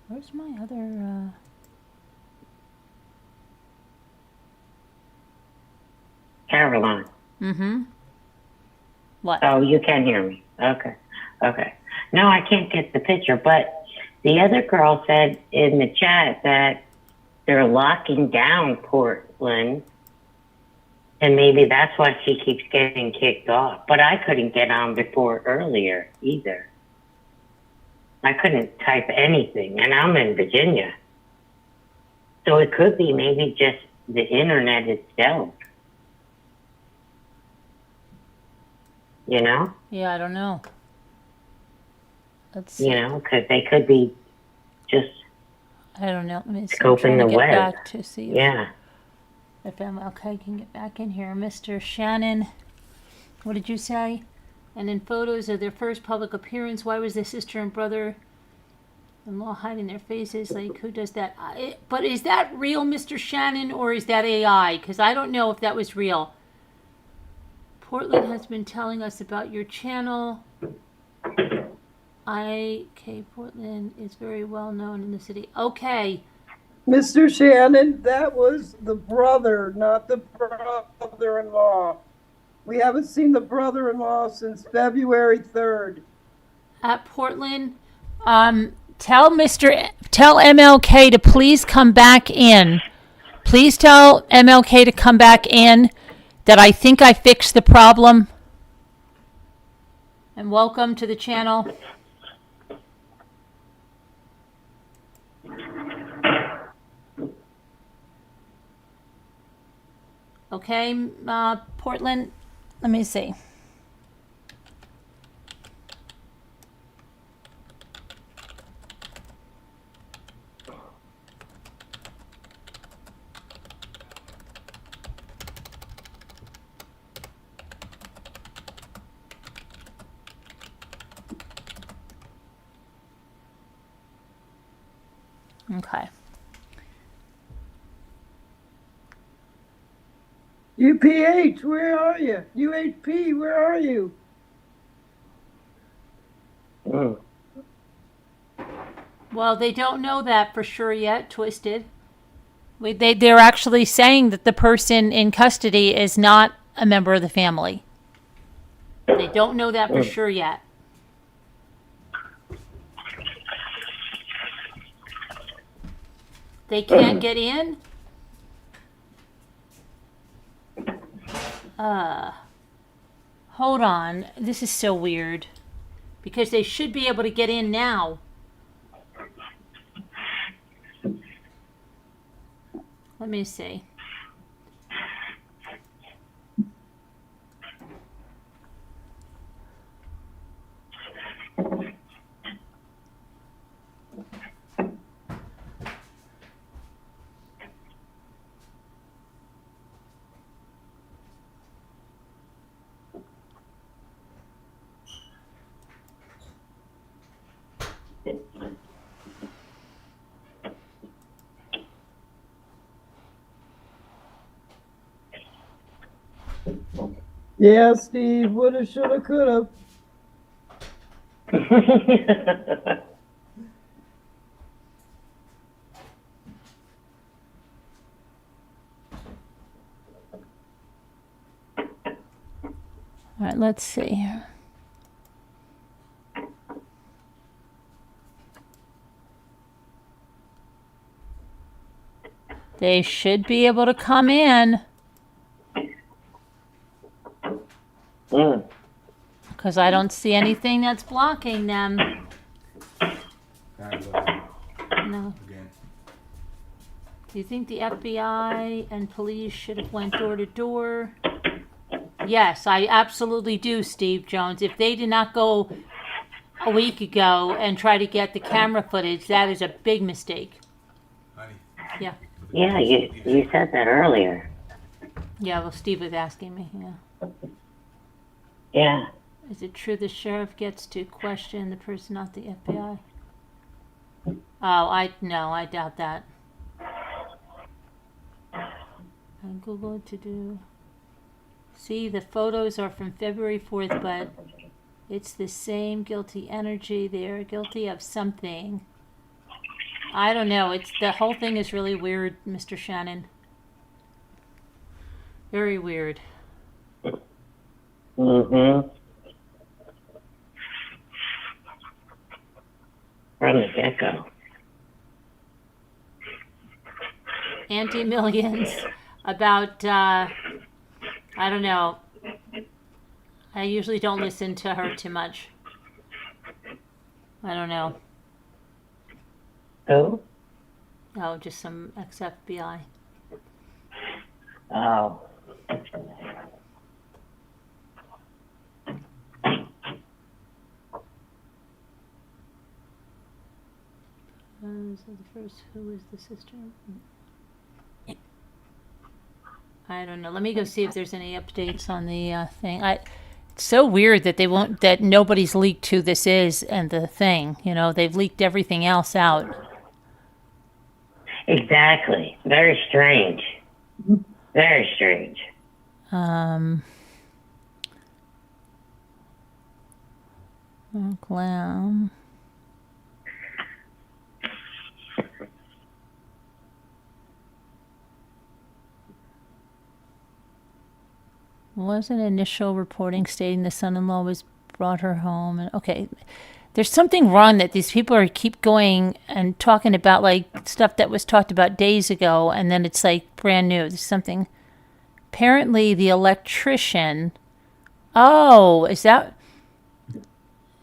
Where's my other, Caroline. Mm-hmm. What? Oh, you can hear me. Okay. Okay. No, I can't get the picture, but the other girl said in the chat that they're locking down Portland, and maybe that's why she keeps getting kicked off. But I couldn't get on before earlier either. I couldn't type anything, and I'm in Virginia. So it could be maybe just the internet itself. You know? Yeah, I don't know. Let's see. You know, because they could be just I don't know. Let me see. I'm scoping trying to the get web. back to see Yeah. if MLK can get back in here. Mr. Shannon, what did you say? And in photos of their first public appearance, why was their sister and brother-in-law hiding their faces? Like, who does that? But is that real, Mr. Shannon, or is that AI? Because I don't know if that was real. Portland has been telling us about your channel. IK Portland is very well known in the city. Okay. Mr. Shannon, that was the brother, not the brother-in-law. We haven't seen the brother-in-law since February 3rd. At Portland, tell MLK to please come back in. Please tell MLK to come back in, that I think I fixed the problem. And welcome to the channel. Okay, Portland, let me see. Okay. UPH, where are you? UHP, where are you? Well, they don't know that for sure yet, Twisted. They're actually saying that the person in custody is not a member of the family. They don't know that for sure yet. They can't get in? Hold on. This is so weird. because they should be able to get in now. Let me see. Yeah, Steve, woulda, shoulda, coulda. All right, let's see here. They should be able to come in. Because I don't see anything that's blocking them. No. Do you think the FBI and police should have went door to door? Yes, I absolutely do, Steve Jones. If they did not go a week ago and try to get the camera footage, that is a big mistake. Yeah. Yeah, you said that earlier. Yeah, well, Steve was asking me, yeah. Yeah. Is it true the sheriff gets to question the person, not the FBI? Oh, I doubt that. I Googled to do. See, the photos are from February 4th, but it's the same guilty energy. They are guilty of something. I don't know. The whole thing is really weird, Mr. Shannon. Very weird. Mm-hmm. From the get-go. Anti-millions about, I don't know. I usually don't listen to her too much. I don't know. Who? Oh, just some ex-FBI. Oh. So the first, who is the sister? I don't know. Let me go see if there's any updates on the thing. It's so weird that that nobody's leaked who this is and the thing. You know, they've leaked everything else out. Exactly. Very strange. Very strange. Glam. Was an initial reporting stating the son-in-law was brought her home, and okay, there's something wrong that these people keep going and talking about like stuff that was talked about days ago, and then it's like brand new. There's something. Apparently, the electrician. Oh, is that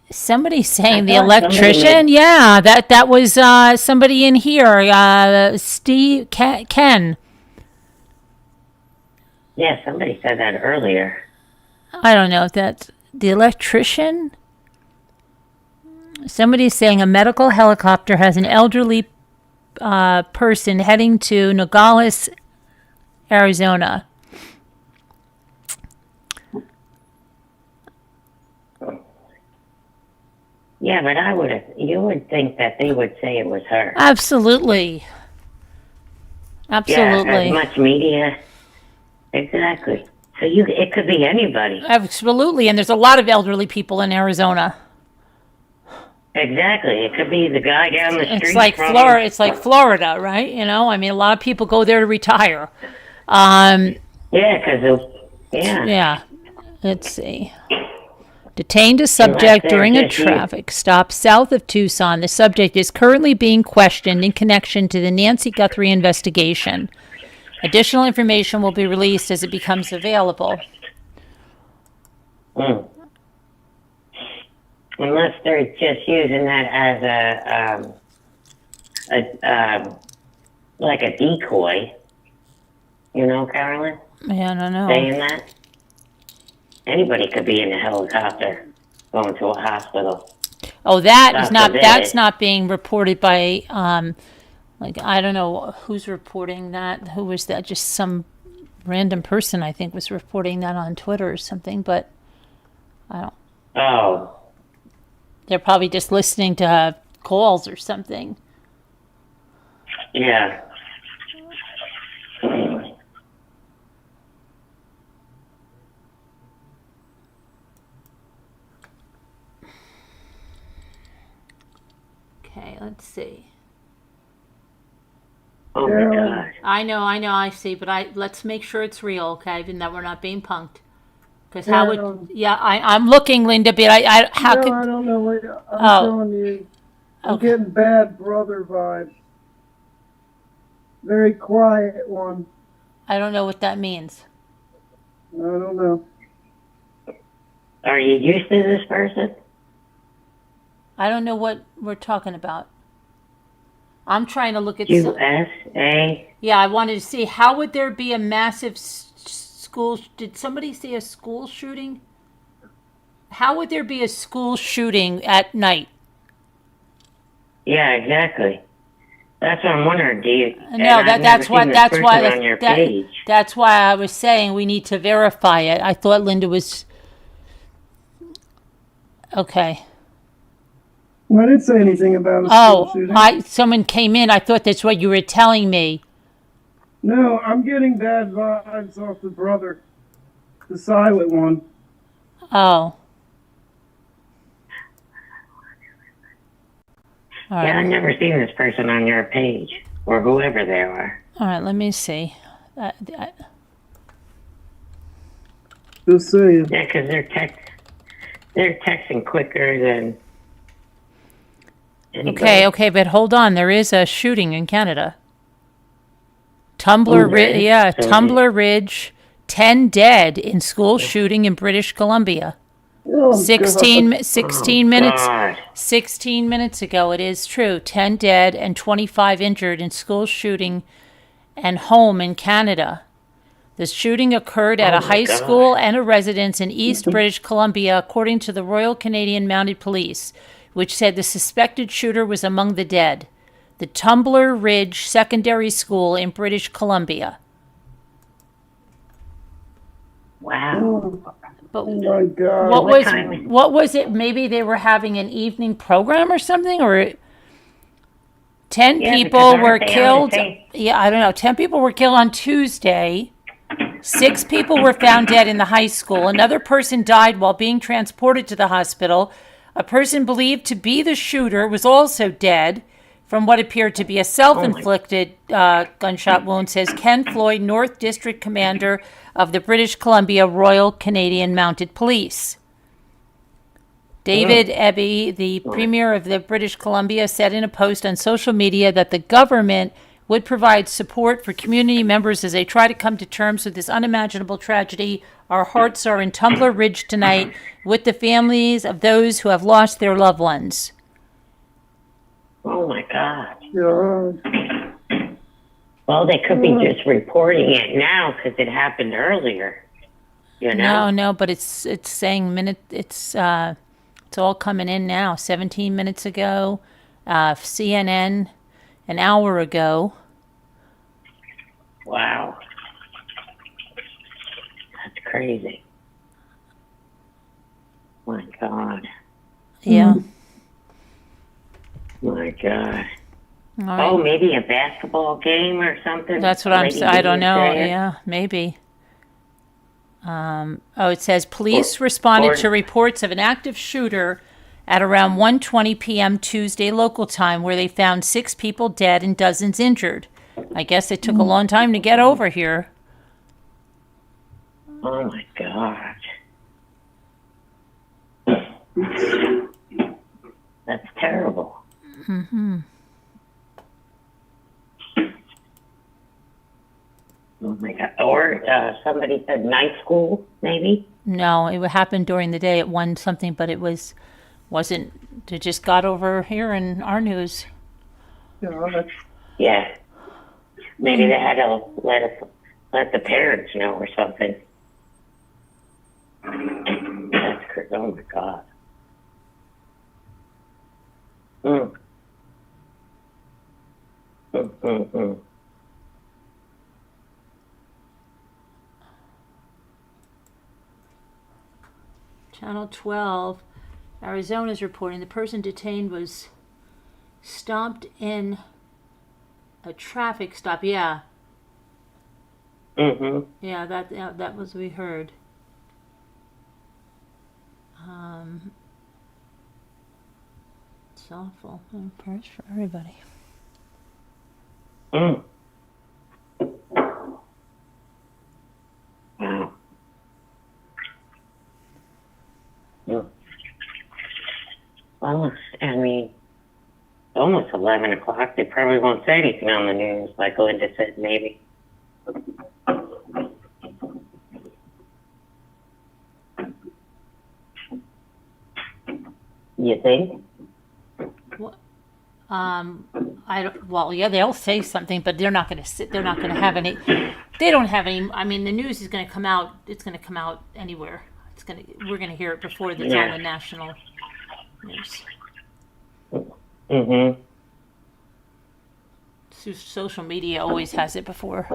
somebody saying the electrician? Yeah, that was somebody in here. Steve Ken. Yeah, somebody said that earlier. I don't know if that's the electrician. Somebody's saying a medical helicopter has an elderly person heading to Nogales, Arizona. Yeah, but you would think that they would say it was her. Absolutely. Absolutely. Yeah, as much media. Exactly. So it could be anybody. Absolutely, and there's a lot of elderly people in Arizona. Exactly. It could be the guy down the street. It's like Florida. It's like Florida, right? You know, I mean, a lot of people go there to retire. Yeah, Yeah. Let's see. Detained a subject during a traffic stop south of Tucson. The subject is currently being questioned in connection to the Nancy Guthrie investigation. Additional information will be released as it becomes available. Unless they're just using that as like a decoy. You know, Carolyn? Yeah, I don't know. Saying that? Anybody could be in a helicopter going to a hospital. Oh, that's forbid. not being reported by, like, I don't know who's reporting that. Who was that? Just some random person, I think, was reporting that on Twitter or something, but I don't. Oh. They're probably just listening to calls or something. Yeah. Okay, let's see. Oh my God. I know, I see, but let's make sure it's real, okay, and that we're not being punked. Because I'm looking, Linda, but how no, could? I don't know. I'm telling you, I'm getting bad brother vibes. Very quiet one. I don't know what that means. I don't know. Are you used to this person? I don't know what we're talking about. I'm trying to look at USA. Yeah, I wanted to see how would there be a massive school? Did somebody see a school shooting? How would there be a school shooting at night? Yeah, exactly. That's what I'm wondering. Do you? No, that's why on your page. That's why I was saying we need to verify it. I thought Linda was okay. I didn't say anything about a school shooting. Someone came in. I thought that's what you were telling me. No, I'm getting bad vibes off the brother, the silent one. Oh. All right. I've never seen this person on your page or whoever they are. All right, let me see. Just saying. Yeah, because they're texting quicker than anybody. Okay, but hold on. There is a shooting in Canada. Tumbler Ridge, 10 dead in school shooting in British Columbia. 16 minutes. God. 16 minutes ago, it is true. 10 dead and 25 injured in school shooting and home in Canada. The shooting occurred at a high school and a residence in East British Columbia, according to the Royal Canadian Mounted Police, which said the suspected shooter was among the dead. The Tumbler Ridge Secondary School in British Columbia. Wow. But oh my God. What was it? Maybe they were having an evening program or something, or 10 people were killed. Yeah, I don't know. 10 people were killed on Tuesday. 6 people were found dead in the high school. Another person died while being transported to the hospital. A person believed to be the shooter was also dead from what appeared to be a self-inflicted gunshot wound, says Ken Floyd, North District Commander of the British Columbia Royal Canadian Mounted Police. David Eby, the Premier of the British Columbia, said in a post on social media that the government would provide support for community members as they try to come to terms with this unimaginable tragedy. Our hearts are in Tumbler Ridge tonight with the families of those who have lost their loved ones. Oh my God. Yeah. Well, they could be just reporting it now because it happened earlier. You know? No, but it's saying it's all coming in now. 17 minutes ago, CNN an hour ago. Wow. That's crazy. My God. Yeah. My God. Right. Oh, maybe a basketball game or something? That's what I'm saying. I don't know. Yeah, maybe. It says police responded to reports of an active shooter at around 1:20 p.m. Tuesday local time, where they found 6 people dead and dozens injured. I guess it took a long time to get over here. Oh my God. That's terrible. Mm-hmm. Oh my God. Or somebody said night school, maybe? No, it happened during the day at 1 something, but it was Wasn't, it just got over here in our news. Yeah. Maybe they had to let the parents know or something. That's crazy. Oh my God. Mm. Mm. Channel 12, Arizona's reporting the person detained was stomped in a traffic stop. Yeah. Yeah, that was we heard. It's awful. Prayers for everybody. Wow. Well, I mean, almost 11 o'clock. They probably won't say anything on the news, like Linda said, maybe. You think? What? I don't. Well, yeah, they'll say something, but they're not going to sit. They're not going to have any. They don't have any. I mean, the news is going to come out. It's going to come out anywhere. It's going to. We're going to hear it before it's on the national news. Social media always has it before.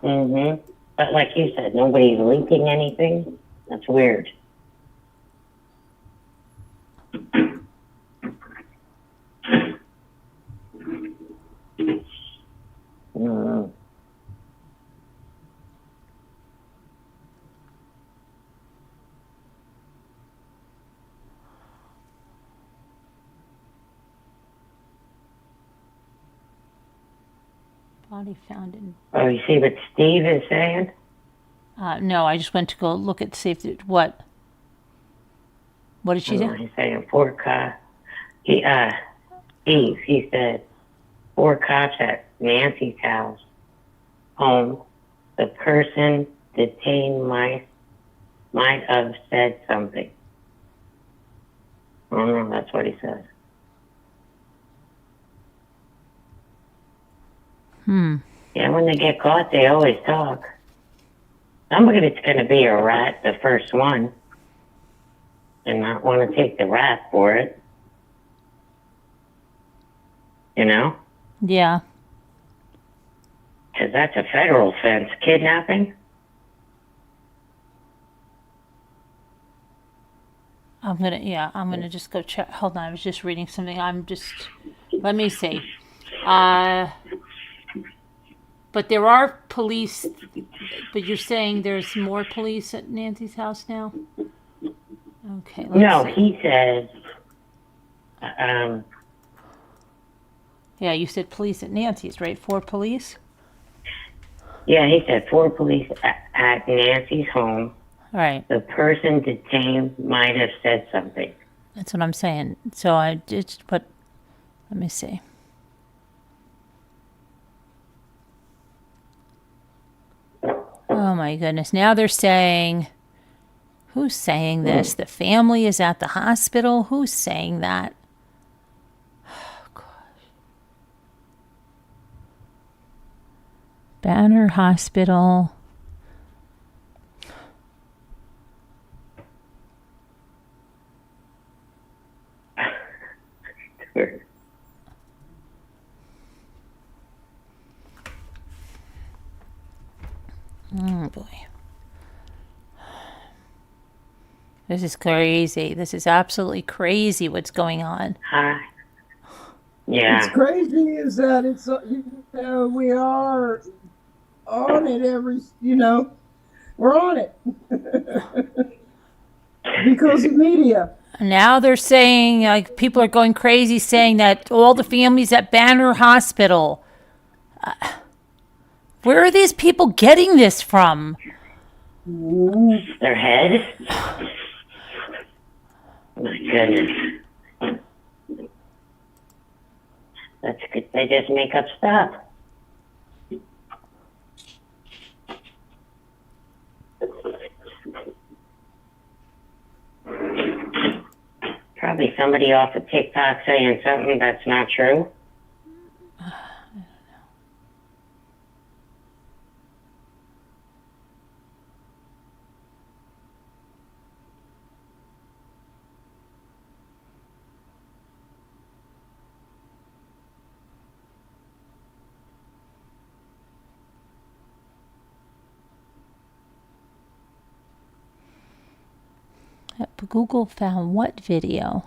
But like you said, nobody's leaking anything. That's weird. Body found in. Oh, you see what Steve is saying? No, I just went to go look at safety. What? What did she say? He's saying 4 cops. Steve, he said 4 cops at Nancy's house, home. The person detained might have said something. I don't know, that's what he said. Yeah, when they get caught, they always talk. Somebody's going to be a rat, the first one, and not want to take the rap for it. You know? Yeah. Because that's a federal offense. Kidnapping? I'm gonna just go check. Hold on, I was just reading something. Let me see. But there are police, but you're saying there's more police at Nancy's house now? Okay. No, see. he said, yeah, you said police at Nancy's, right? 4 police? yeah, he said 4 police at Nancy's home. All right. The person detained might have said something. That's what I'm saying. So I just put, let me see. Oh my goodness. Now they're saying, who's saying this? The family is at the hospital? Who's saying that? Oh, gosh. Banner Hospital. Oh boy. This is crazy. This is absolutely crazy what's going on. Yeah. It's crazy is that we are on it we're on it. Because of media. Now they're saying, like, people are going crazy saying that all the families at Banner Hospital. Where are these people getting this from? Their head? My goodness. That's good. They just make up stuff. probably somebody off of TikTok saying something that's not true. Google found what video?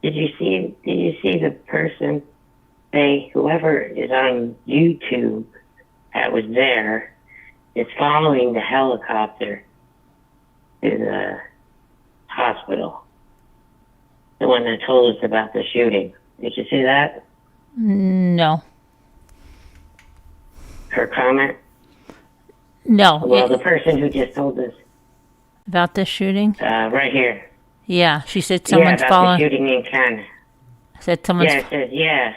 Did you see the person, whoever is on YouTube that was there is following the helicopter to the hospital? The one that told us about the shooting. Did you see that? No. Her comment? No. Well, the person who just told us. About the shooting? Right here. Yeah, she said someone's about following. the shooting in Canada. Said someone's. Yeah, it says,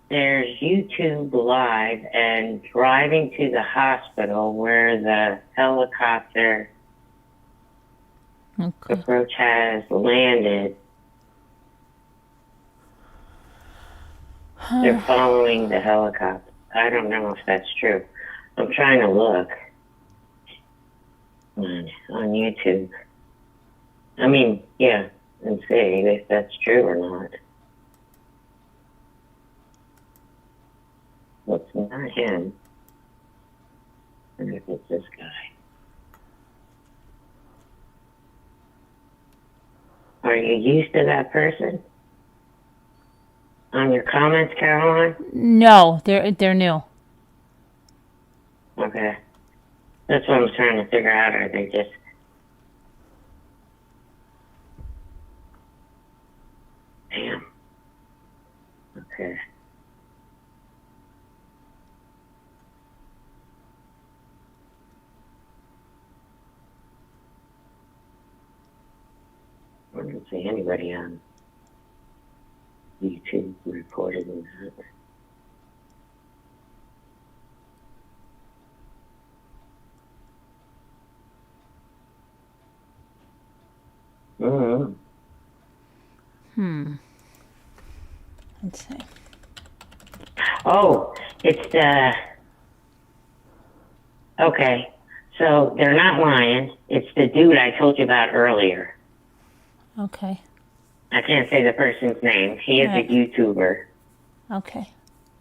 there's YouTube live and driving to the hospital where the helicopter approach has landed. They're following the helicopter. I don't know if that's true. I'm trying to look on YouTube. I mean, yeah, and see if that's true or not. It's not him. I wonder if it's this guy. Are you used to that person? On your comments, Caroline? No, they're new. Okay. That's what I'm trying to figure out. Are they just... Damn. Okay. I didn't see anybody on YouTube reported that. Let's see. Oh, it's okay. So they're not lying. It's the dude I told you about earlier. Okay. I can't say the person's name. He is a YouTuber. Okay.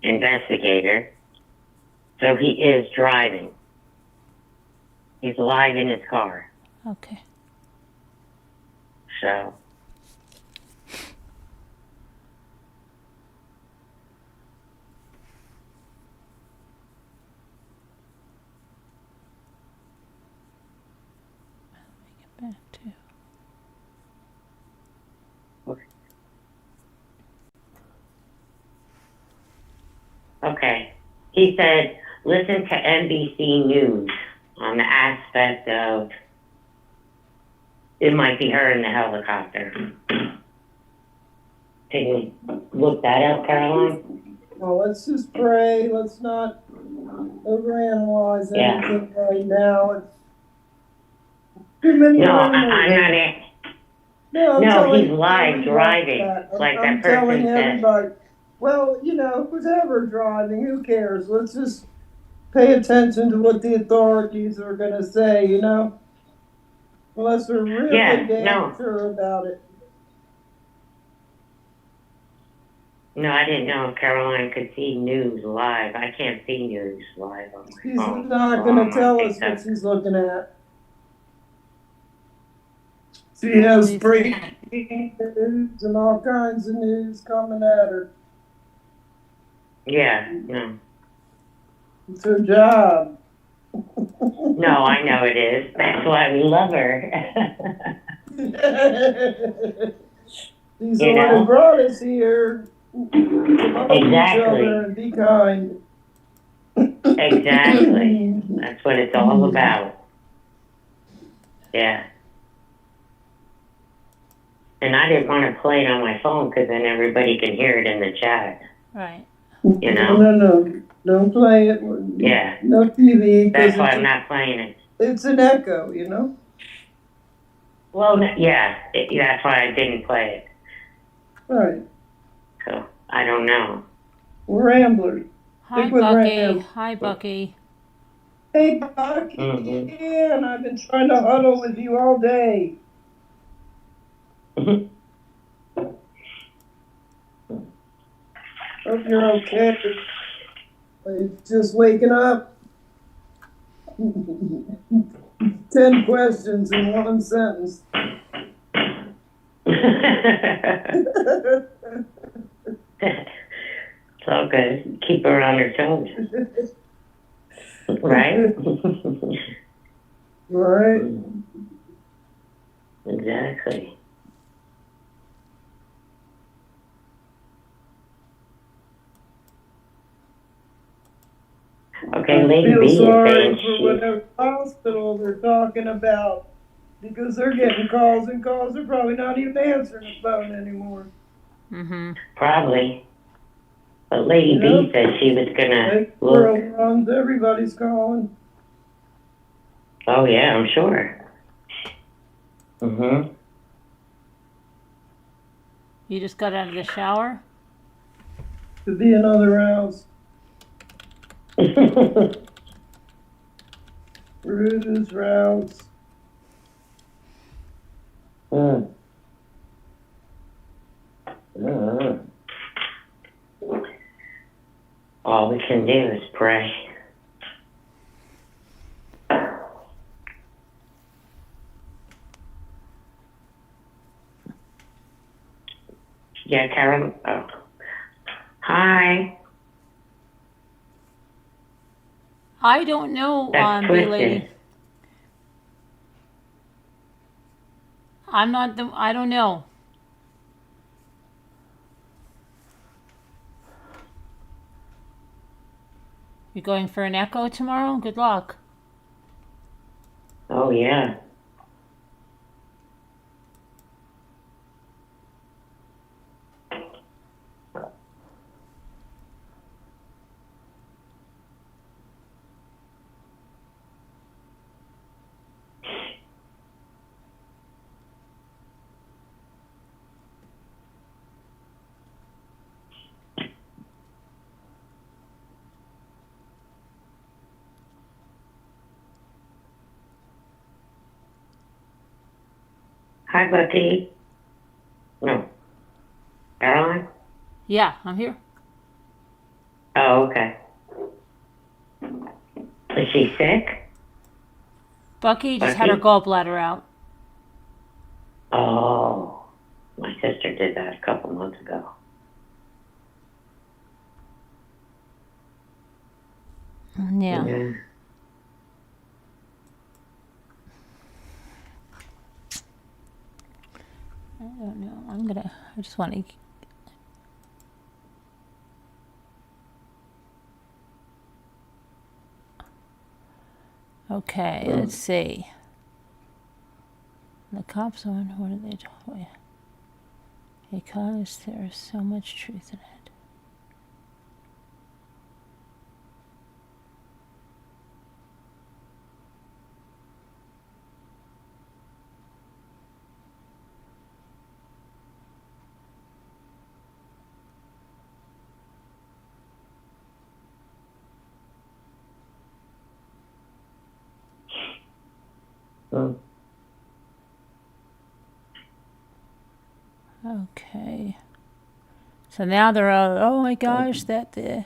Investigator. So he is driving. He's live in his car. Okay. So. Back to. Okay. He said, listen to NBC News on the aspect of it might be her in the helicopter. Can you look that up, Caroline? Well, let's just pray. Let's not overanalyze anything right now. It's too many. No, I'm not in. No, he's live driving, like that person said. Well, who's ever driving, who cares? Let's just pay attention to what the authorities are going to say, unless we're really damn sure about it. No, I didn't know if Caroline could see news live. I can't see news live on my phone. She's not going to tell us what she's looking at. She has breaking news and all kinds of news coming at her. Yeah, no. It's her job. No, I know it is. That's why we love her. She's the one who brought us here. Exactly. And be kind. Exactly. That's what it's all about. Yeah. And I didn't want to play it on my phone because then everybody can hear it in the chat. Right. No. Don't play it. Yeah. No TV. That's why I'm not playing it. It's an echo, Well, yeah, that's why I didn't play it. Right. So I don't know. We're ramblers. Hi, Stick with Bucky. Ram. Hi, Bucky. Hey, Bucky, and I've been trying to huddle with you all day. Hope you're okay. Are you just waking up? 10 questions in one sentence. It's all good. Keep her on her toes. Right? Right. Exactly. Okay, Lady I B feel is sorry saying for she... whatever hospital they're talking about, because they're getting calls and calls. They're probably not even answering the phone anymore. Mm-hmm. Probably. But Lady B said she was gonna World look. runs, everybody's calling. Oh yeah, I'm sure. Mm-hmm. You just got out of the shower? Could be another house. Brutus routes. All we can do is pray. Yeah, Karen. Oh. Hi. I don't know, That's B lady. twisted. I don't know. You're going for an echo tomorrow? Good luck. Oh yeah. Hi, Bucky. No. Caroline? Yeah, I'm here. Oh, okay. Is she sick? Bucky just had her gallbladder out. Oh. My sister did that a couple months ago. Yeah. I don't know. I just want to. Okay, let's see. The cops on, what are they doing? Because there's so much truth in it. Okay. So now they're all, oh my gosh, that the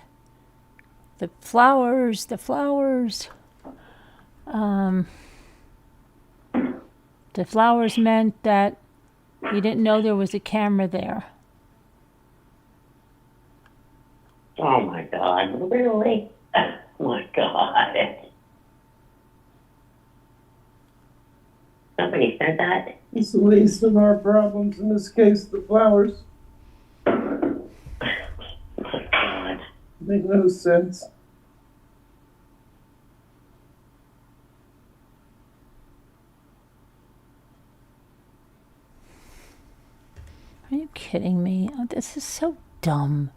flowers. The flowers meant that you didn't know there was a camera there. Oh my God, really? Oh my God. Somebody said that? It's the least of our problems, in this case, the flowers. Oh my God. Make no sense. Are you kidding me? Oh, this is so dumb.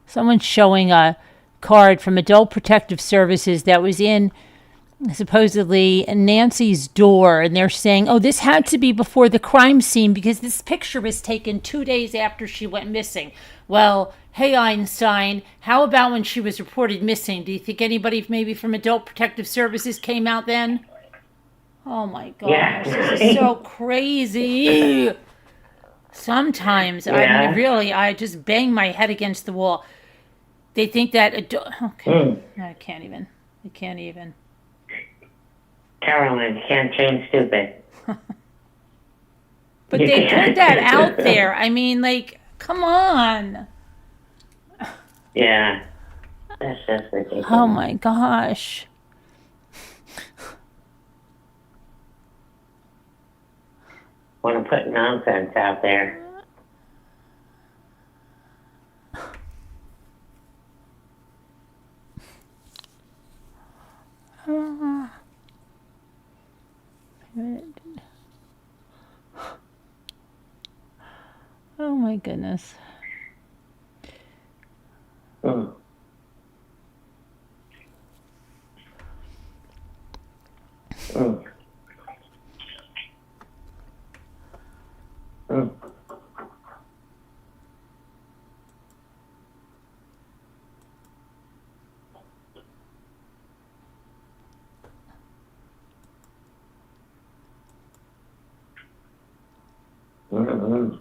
Someone's showing a card from Adult Protective Services that was in supposedly Nancy's door, and they're saying, oh, this had to be before the crime scene because this picture was taken 2 days after she went missing. Well, hey, Einstein, how about when she was reported missing? Do you think anybody maybe from Adult Protective Services came out then? Oh my gosh, this is so crazy. Sometimes I just bang my head against the wall. They think that okay. I can't even. Caroline, can't change stupid. But they put that out there. I mean, like, come on. Yeah. That's just ridiculous. Oh my gosh. Want to put nonsense out there. Oh my goodness. Mm. Mm. Mm. Mm-hmm.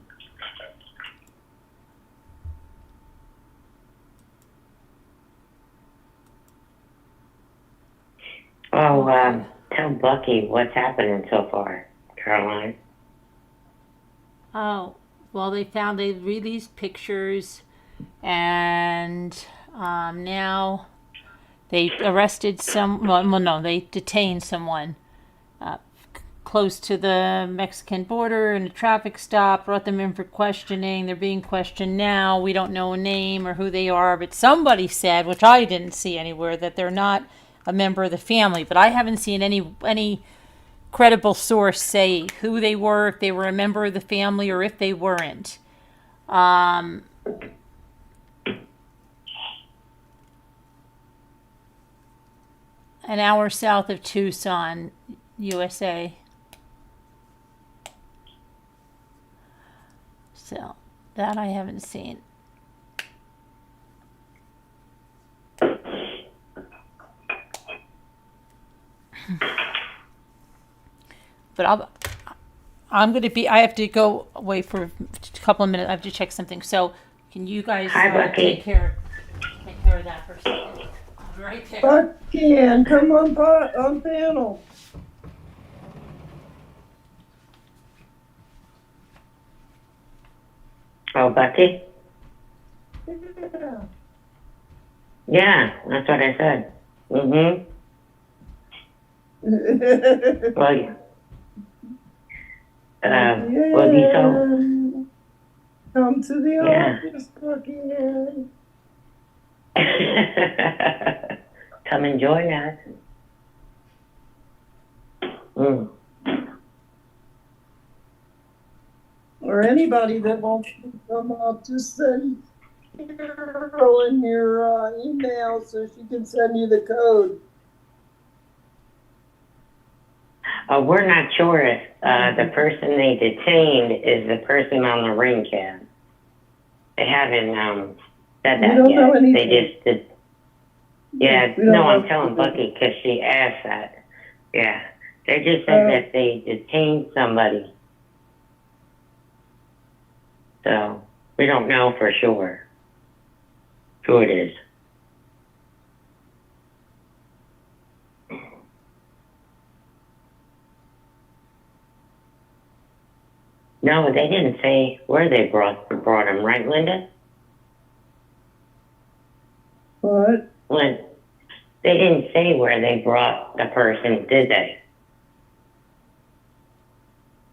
Oh, tell Bucky what's happening so far, Caroline. Oh, well, they released pictures, and now they arrested they detained someone close to the Mexican border in a traffic stop, brought them in for questioning. They're being questioned now. We don't know a name or who they are, but somebody said, which I didn't see anywhere, that they're not a member of the family, but I haven't seen any credible source say who they were, if they were a member of the family or if they weren't. An hour south of Tucson, USA. So that I haven't seen. But I'm going to be, I have to go away for a couple of minutes. I have to check something. So can you guys take care of that for a second? I'll be right there. Bucky, come on panel. Oh, Bucky? Yeah. Yeah, that's what I said. Mm-hmm. Well, will you so? Come to the office, Bucky. Come and join us. Mm. Or anybody that wants to come up, just send Carol in your email so she can send you the code. We're not sure if the person they detained is the person on the ring cam. They haven't said that yet. They just did. Yeah, no, I'm telling Bucky because she asked that. Yeah, they just said that they detained somebody. So we don't know for sure who it is. No, they didn't say where they brought him, right, Linda? What? They didn't say where they brought the person, did they?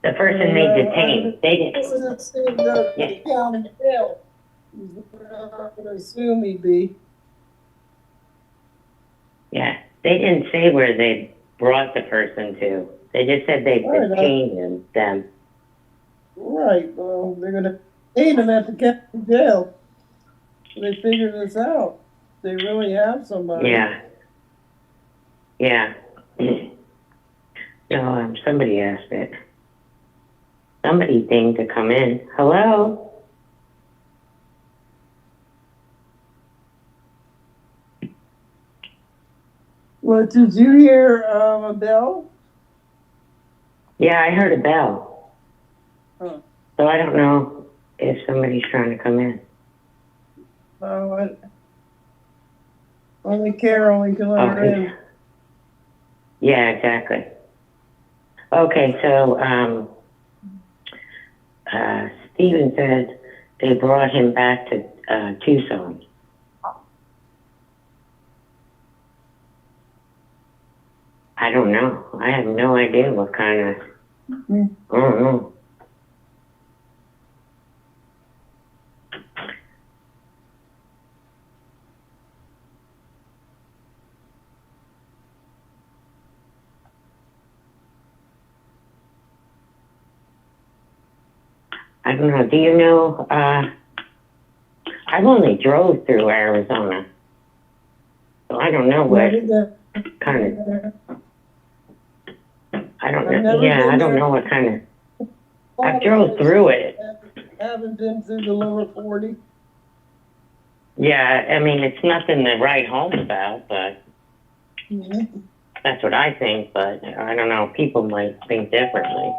The person they detained, they didn't. The county jail. We're not going to assume he'd be. Yeah, they didn't say where they brought the person to. They just said they detained them. Right, well, they're going to detain him at the county jail. They figure this out. They really have somebody. Yeah. Yeah. No, somebody asked it. Somebody thing to come in. Hello? What, did you hear a bell? Yeah, I heard a bell. Huh. So I don't know if somebody's trying to come in. Oh, only Carolyn can let her in. Yeah, exactly. Okay, so Stephen said they brought him back to Tucson. I don't know. I have no idea what kind of. I don't know. I don't know. Do you know? I've only drove through Arizona, so I don't know what kind of. I don't know. Yeah, I don't know what kind of. I drove through it. Haven't been through the lower 40. Yeah, I mean it's nothing to write home about, but that's what I think. But I don't know. People might think differently.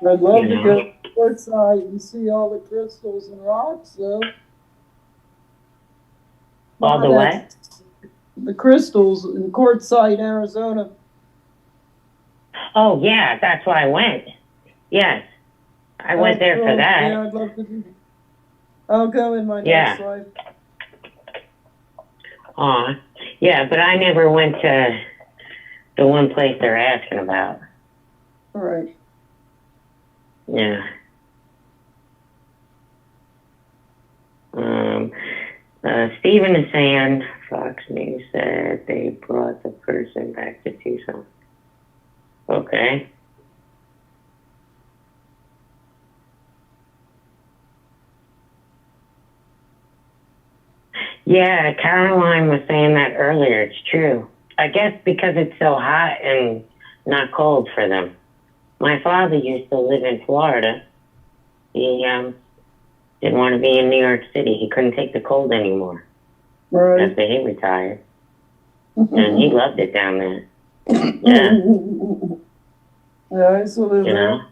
I'd love to go to the court side and see all the crystals and rocks, though. All the what? The crystals in Quartzsite, Arizona. Oh, yeah, that's why I went. Yes. I went there for that. Yeah, I'd love to do that. I'll go in my next life. Yeah, but I never went to the one place they're asking about. All right. Yeah. Stephen is saying, Fox News said they brought the person back to Tucson. Okay. Yeah, Caroline was saying that earlier. It's true. I guess because it's so hot and not cold for them. My father used to live in Florida. He didn't want to be in New York City. He couldn't take the cold anymore. Right. After he retired. And he loved it down there. Yeah. Yeah, I used to live there.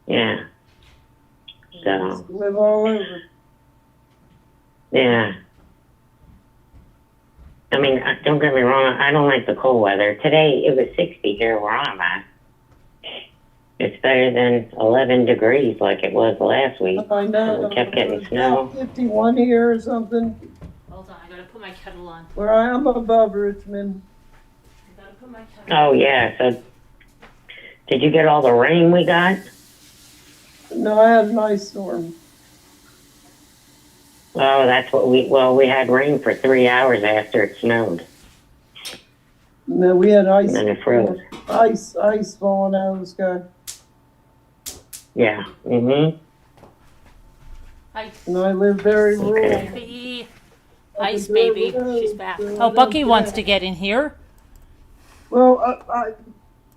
Yeah. So. Live all over. Yeah. I mean, don't get me wrong. I don't like the cold weather. Today, it was 60 here where I'm at. It's better than 11 degrees like it was last week. I know. We kept getting snow. 51 here or something. Hold on, I gotta put my kettle on. Where I am above Richmond. I gotta put my kettle on. Oh, yeah. So, did you get all the rain we got? No, I had an ice storm. Oh, that's what we had rain for 3 hours after it snowed. No, we had ice. And then it froze. Ice falling out of the sky. Yeah. Mm-hmm. Ice. And I live very rural. Baby. Ice baby. She's back. Oh, Bucky wants to get in here. Well,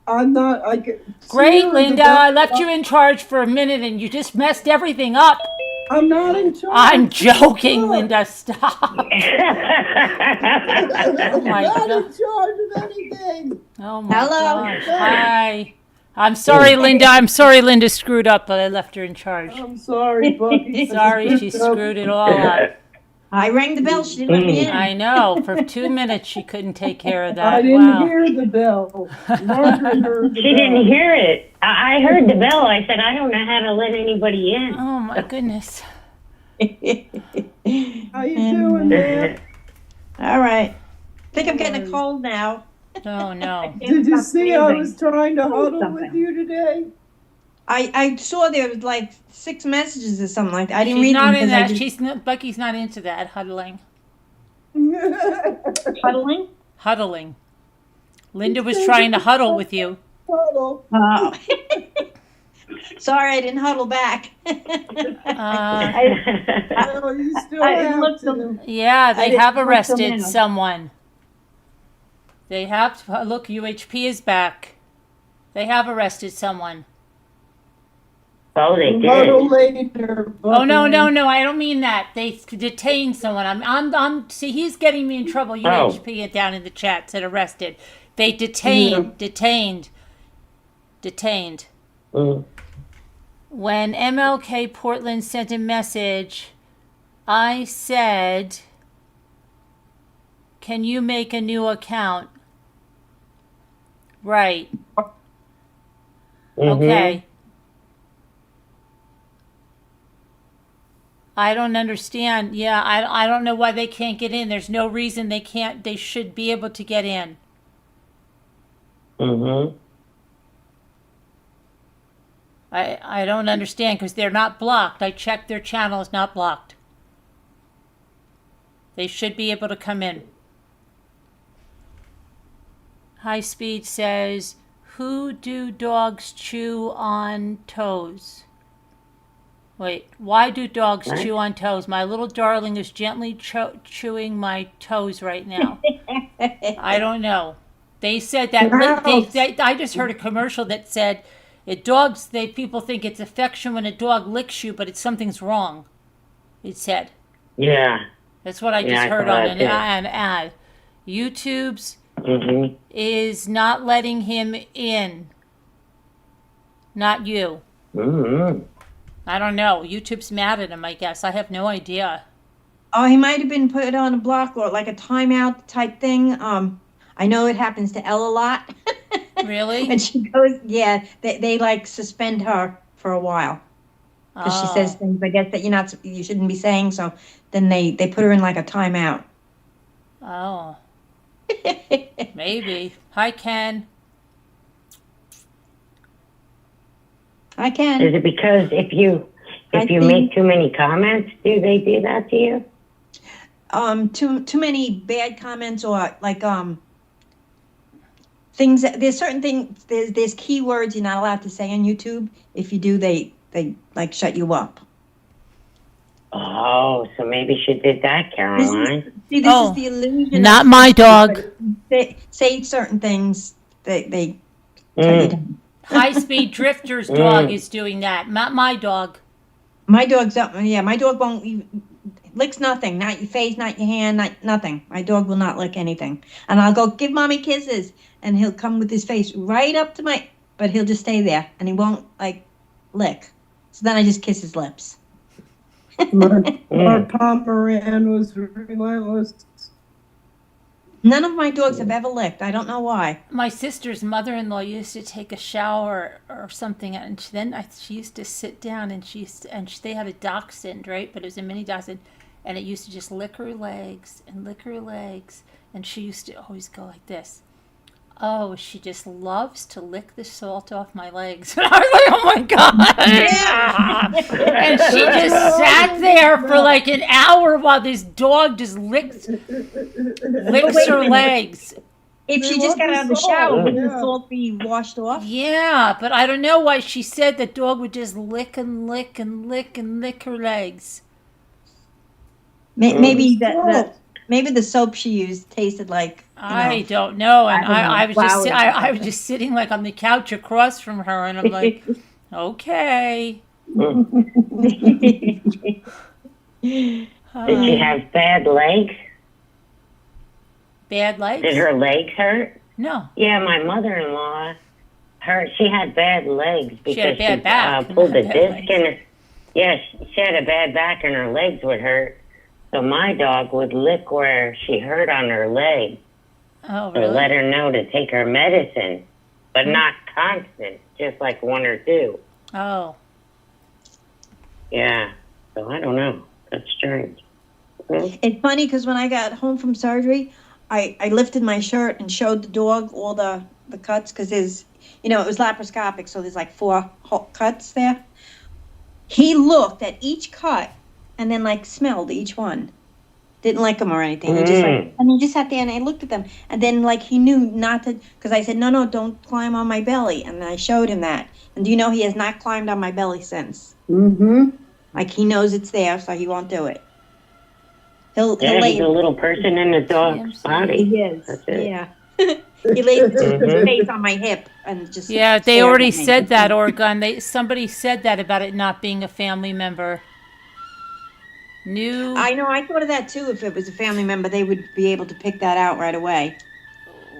I'm not. Great, Linda. I left you in charge for a minute and you just messed everything up. I'm not in charge. I'm joking, Linda. Stop. Oh my I'm not God. in charge of anything. Oh my gosh. Hi. I'm sorry, Linda. Linda screwed up, but I left her in charge. I'm sorry, Bucky. Sorry, she screwed it all up. I rang the bell. She didn't let me in. I know. For 2 minutes, she couldn't take care of that. I didn't hear the bell. Margaret heard the She bell. didn't hear it. I heard the bell. I said, I don't know how to let anybody in. Oh my goodness. How you doing, man? All right. I think I'm getting a cold now. Oh no. Did you see I was trying to huddle with you today? I saw there was like 6 messages or something like that. I didn't She's read not them. in that. I She's not, Bucky's not into that huddling. Huddling? Huddling. Linda was trying to huddle with you. Huddle. Oh. Sorry, I didn't huddle back. No, you still I didn't have look to. Yeah, they didn't have look them arrested in. someone. They have to, look, UHP is back. They have arrested someone. Oh, they A little did. later. Oh no, no, Buckaroo. no! I don't mean that. They detained someone. See, he's getting me in trouble. Oh. UHP down in the chat said arrested. They detained. Mm. When MLK Portland sent a message, I said, "Can you make a new account?" Right. Mhm. Okay. I don't understand. Yeah, I don't know why they can't get in. There's no reason they can't. They should be able to get in. Mhm. I don't understand because they're not blocked. I checked their channel is not blocked. They should be able to come in. High Speed says, "Who do dogs chew on toes?" Wait, why do dogs What? chew on toes? My little darling is gently chewing my toes right now. I don't know. They said that I just heard a commercial that said people think it's affection when a dog licks you, but it's something's wrong. It said. Yeah. That's what I just Yeah, I heard saw on that an too. ad. YouTube's Mhm. is not letting him in. Not you. Mhm. I don't know. YouTube's mad at him, I guess. I have no idea. Oh, he might have been put on a block or like a timeout type thing. I know it happens to Elle a lot. Really? When she goes, yeah, they like suspend her for a while because she says things I guess that you shouldn't be saying. So then they put her in like a timeout. Oh. Maybe. Hi, Ken. I can. Is it because if you make too many comments, do they do that to you? Too many bad comments or like things there's certain things there's keywords you're not allowed to say on YouTube. If you do, they like shut you up. Oh, so maybe she did that, Caroline. This is the illusion. Not of my Facebook, dog. but if you say certain things, they shut you down. High Speed Drifter's dog is doing that. Not my dog. My dog's up. Yeah, my dog won't licks nothing. Not your face, not your hand, nothing. My dog will not lick anything. And I'll go give mommy kisses, and he'll come with his face right up to but he'll just stay there, and he won't like lick. So then I just kiss his lips. Our Pomeranian was relentless. None of my dogs have ever licked. I don't know why. My sister's mother-in-law used to take a shower or something, and she used to sit down, and they had a dachshund, right? But it was a mini dachshund, and it used to just lick her legs, and she used to always go like this. Oh, she just loves to lick the salt off my legs. And I was like, oh my God. And she just sat there for like an hour while this dog just licks her legs. If she just got out of the shower, would the salt be washed off? Yeah, but I don't know why she said the dog would just lick and lick and lick and lick her legs. Maybe the soap she used tasted like. I don't know, and I was just sitting like on the couch across from her, and I'm like, okay. Did she have bad legs? Bad legs? Did her legs hurt? No. Yeah, my mother-in-law, she had bad legs because she had a bad back. Pulled a disc in her. Yeah, she had a bad back and her legs would hurt. So my dog would lick where she hurt on her leg. Oh, really? To let her know to take her medicine, but not constant, just like 1 or 2. Oh. Yeah. So I don't know. That's strange. It's funny because when I got home from surgery, I lifted my shirt and showed the dog all the cuts because there's, it was laparoscopic, so there's like 4 cuts there. He looked at each cut and then like smelled each one. Didn't like them or anything. He just sat there and I looked at them. And then like he knew not to, because I said, no, don't climb on my belly. And I showed him that. And do you know he has not climbed on my belly since? Mm-hmm. Like he knows it's there, so he won't do it. He'll he's a little person in the dog's body. He is. That's it. Yeah. He laid his Mhm. face on my hip and just Yeah, they stared already at me. said that, Oregon. Somebody said that about it not being a family member. New. I know. I thought of that too. If it was a family member, they would be able to pick that out right away.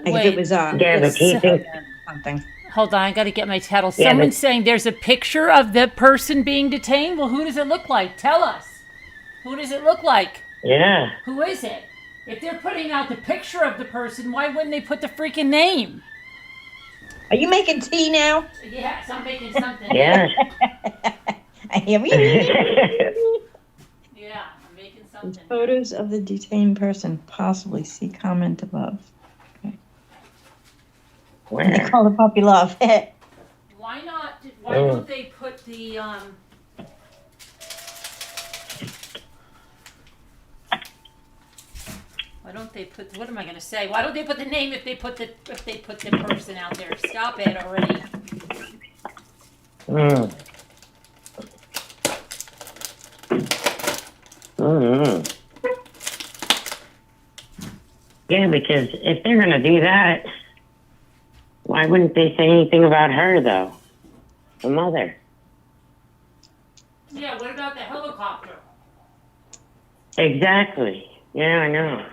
Like if it Wait. was Yeah, but he thinks. something. Hold on, I got to get my title. Yeah, Someone's but saying there's a picture of the person being detained. Well, who does it look like? Tell us. Who does it look like? yeah. Who is it? If they're putting out the picture of the person, why wouldn't they put the freaking name? Are you making tea now? Yes, I'm making something. Yeah. I hear me. Yeah, I'm making something. Photos of the detained person. Possibly see comment above. Okay. They Where? call the puppy love. Why not? Why don't they put the Why don't they put? What am I going to say? Why don't they put the name if they put the person out there? Stop it already. Mm. Mm-hmm. Yeah, because if they're gonna do that, why wouldn't they say anything about her though? The mother. Yeah. What about the helicopter? Exactly. Yeah, I know.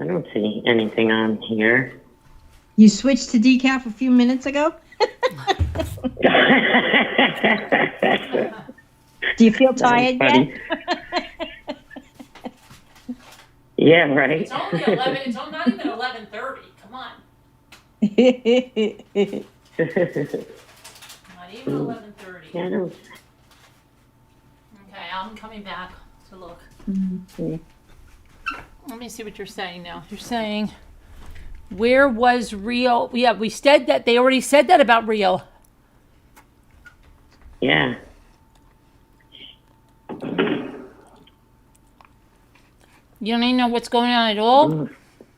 I don't see anything on here. You switched to decaf a few minutes ago? Do you feel tired yet? Yeah, right. It's only 11. It's not even 11:30. Come on. Not even 11:30. Yeah, I don't. Okay, I'm coming back to look. Mm-hmm. Let me see what you're saying now. You're saying, where was Rio? Yeah, we said that. They already said that about Rio. Yeah. You don't even know what's going on at all?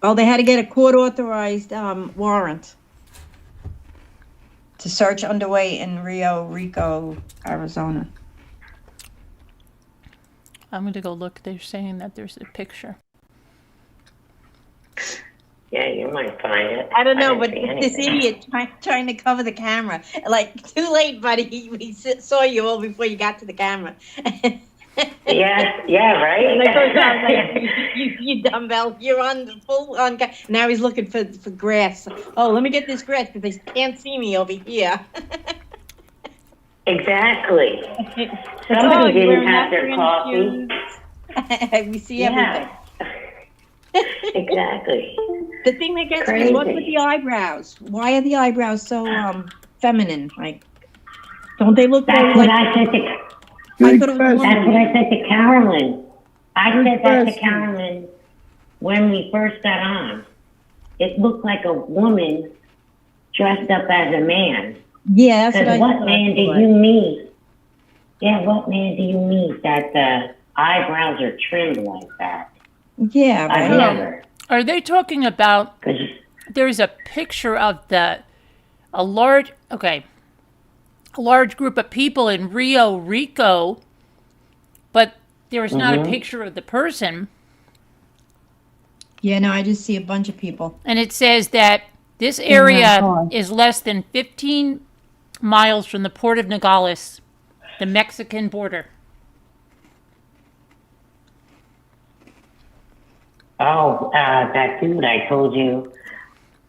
Oh, they had to get a court-authorized warrant to search underway in Rio Rico, Arizona. I'm going to go look. They're saying that there's a picture. Yeah, you might find it. I don't know, but didn't this see anything. idiot trying to cover the camera. Like, too late, buddy. We saw you all before you got to the camera. Yeah, right? Like, I was like, you dumbbell, you're on the full on. Now he's looking for grass. Oh, let me get this grass because they can't see me over here. Exactly. Oh, Somebody you're didn't have their wearing coffee. We see everything. Exactly. The thing that gets me is what's with the eyebrows? Why are the eyebrows so feminine? Like, don't they look That's very what like? I said to. I thought it was That's what I said to Carolyn. I Good said that to question. Carolyn when we first got on. It looked like a woman dressed up as a man. Yeah, that's what I Because what thought. man did you meet? Yeah, what man do you meet that the eyebrows are trimmed like that? Yeah, I've right. never. Are they talking about? 'Cause There's a picture of a large group of people in Rio Rico, but there is not a picture of the person. Yeah, no, I just see a bunch of people. And it says that this that area car. is less than 15 miles from the port of Nogales, the Mexican border. Oh, that dude I told you,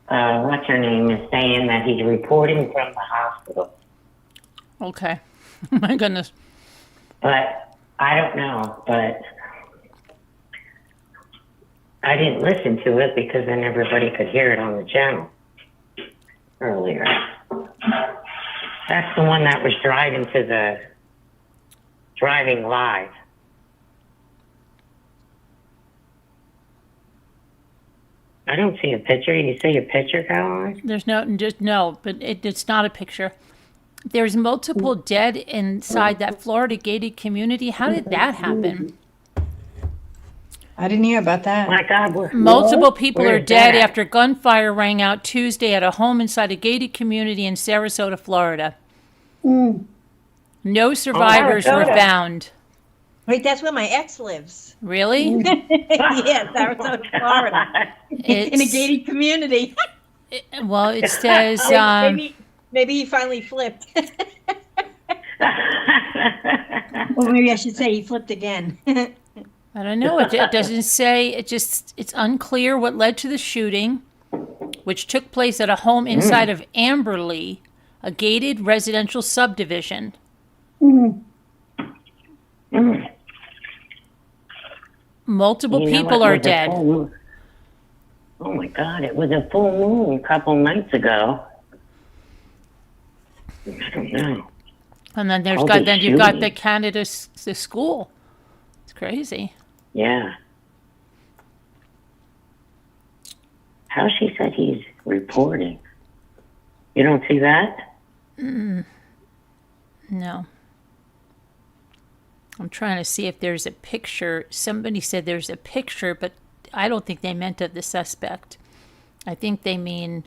what's her name, is saying that he's reporting from the hospital. Okay. My goodness. But I don't know, but I didn't listen to it because then everybody could hear it on the channel earlier. That's the one that was driving live. I don't see a picture. You see a picture, Caroline? There's no, but it's not a picture. There's multiple dead inside that Florida gated community. How did that happen? I didn't hear about that. My God, Multiple people where are is dead that at? after gunfire rang out Tuesday at a home inside a gated community in Sarasota, Florida. No survivors were Sarasota. found. Wait, that's where my ex lives. Really? Yeah, Sarasota, Florida. In a gated community. Well, it says Maybe he finally flipped. Or maybe I should say he flipped again. I don't know. It doesn't say. It's unclear what led to the shooting, which took place at a home inside of Amberley, a gated residential subdivision. Multiple people are dead. Oh my God! It was a full moon a couple nights ago. I don't know. And then you've got the Canada the school. It's crazy. Yeah. How she said he's reporting. You don't see that? No. I'm trying to see if there's a picture. Somebody said there's a picture, but I don't think they meant of the suspect. I think they mean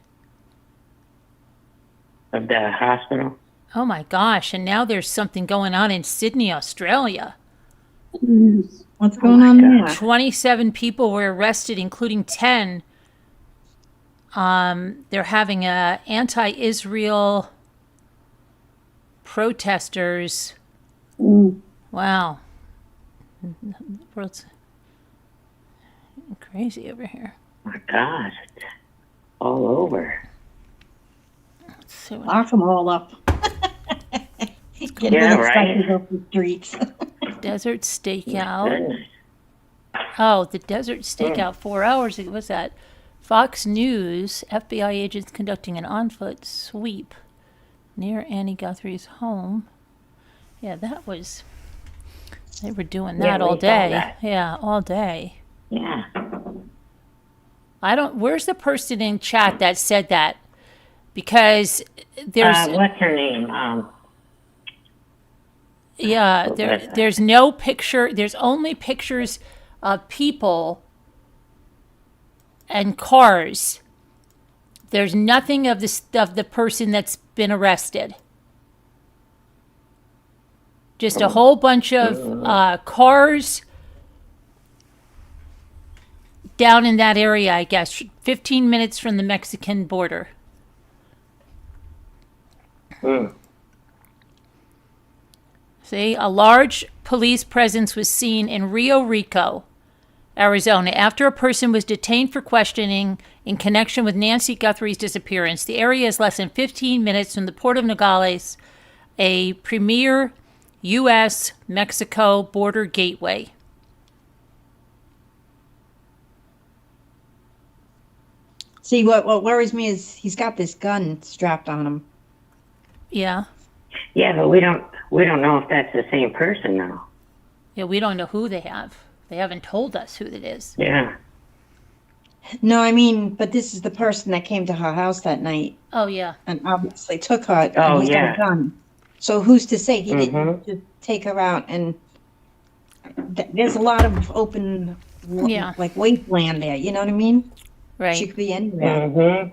of the hospital. Oh my gosh, and now there's something going on in Sydney, Australia. What's going on there? 27 people were arrested, including 10. They're having anti-Israel protesters. Wow. The world's crazy over here. Oh my gosh. All over. Lock them all up. Get Yeah, little right. stuff off the streets. Desert Stakeout. Oh, the Desert Stakeout, 4 hours ago. What's that? Fox News, FBI agents conducting an on-foot sweep near Nancy Guthrie's home. Yeah, that was... They were doing that all day. Yeah, all day. Yeah. Where's the person in chat that said that? Because there's... what's her name? Yeah, there's no picture. There's only pictures of people and cars. There's nothing of the person that's been arrested. Just a whole bunch of cars down in that area, I guess. 15 minutes from the Mexican border. See, a large police presence was seen in Rio Rico, Arizona, after a person was detained for questioning in connection with Nancy Guthrie's disappearance. The area is less than 15 minutes from the port of Nogales, a premier U.S.-Mexico border gateway. See, what worries me is he's got this gun strapped on him. Yeah. Yeah, but we don't know if that's the same person now. Yeah, we don't know who they have. They haven't told us who it is. Yeah. No, I mean, but this is the person that came to her house that night. Oh, yeah. And obviously took her. Oh, and he's got yeah. a gun. So who's to say he didn't just take her out? And there's a lot of open, like wasteland there. You know what I mean? Right. She could be anywhere.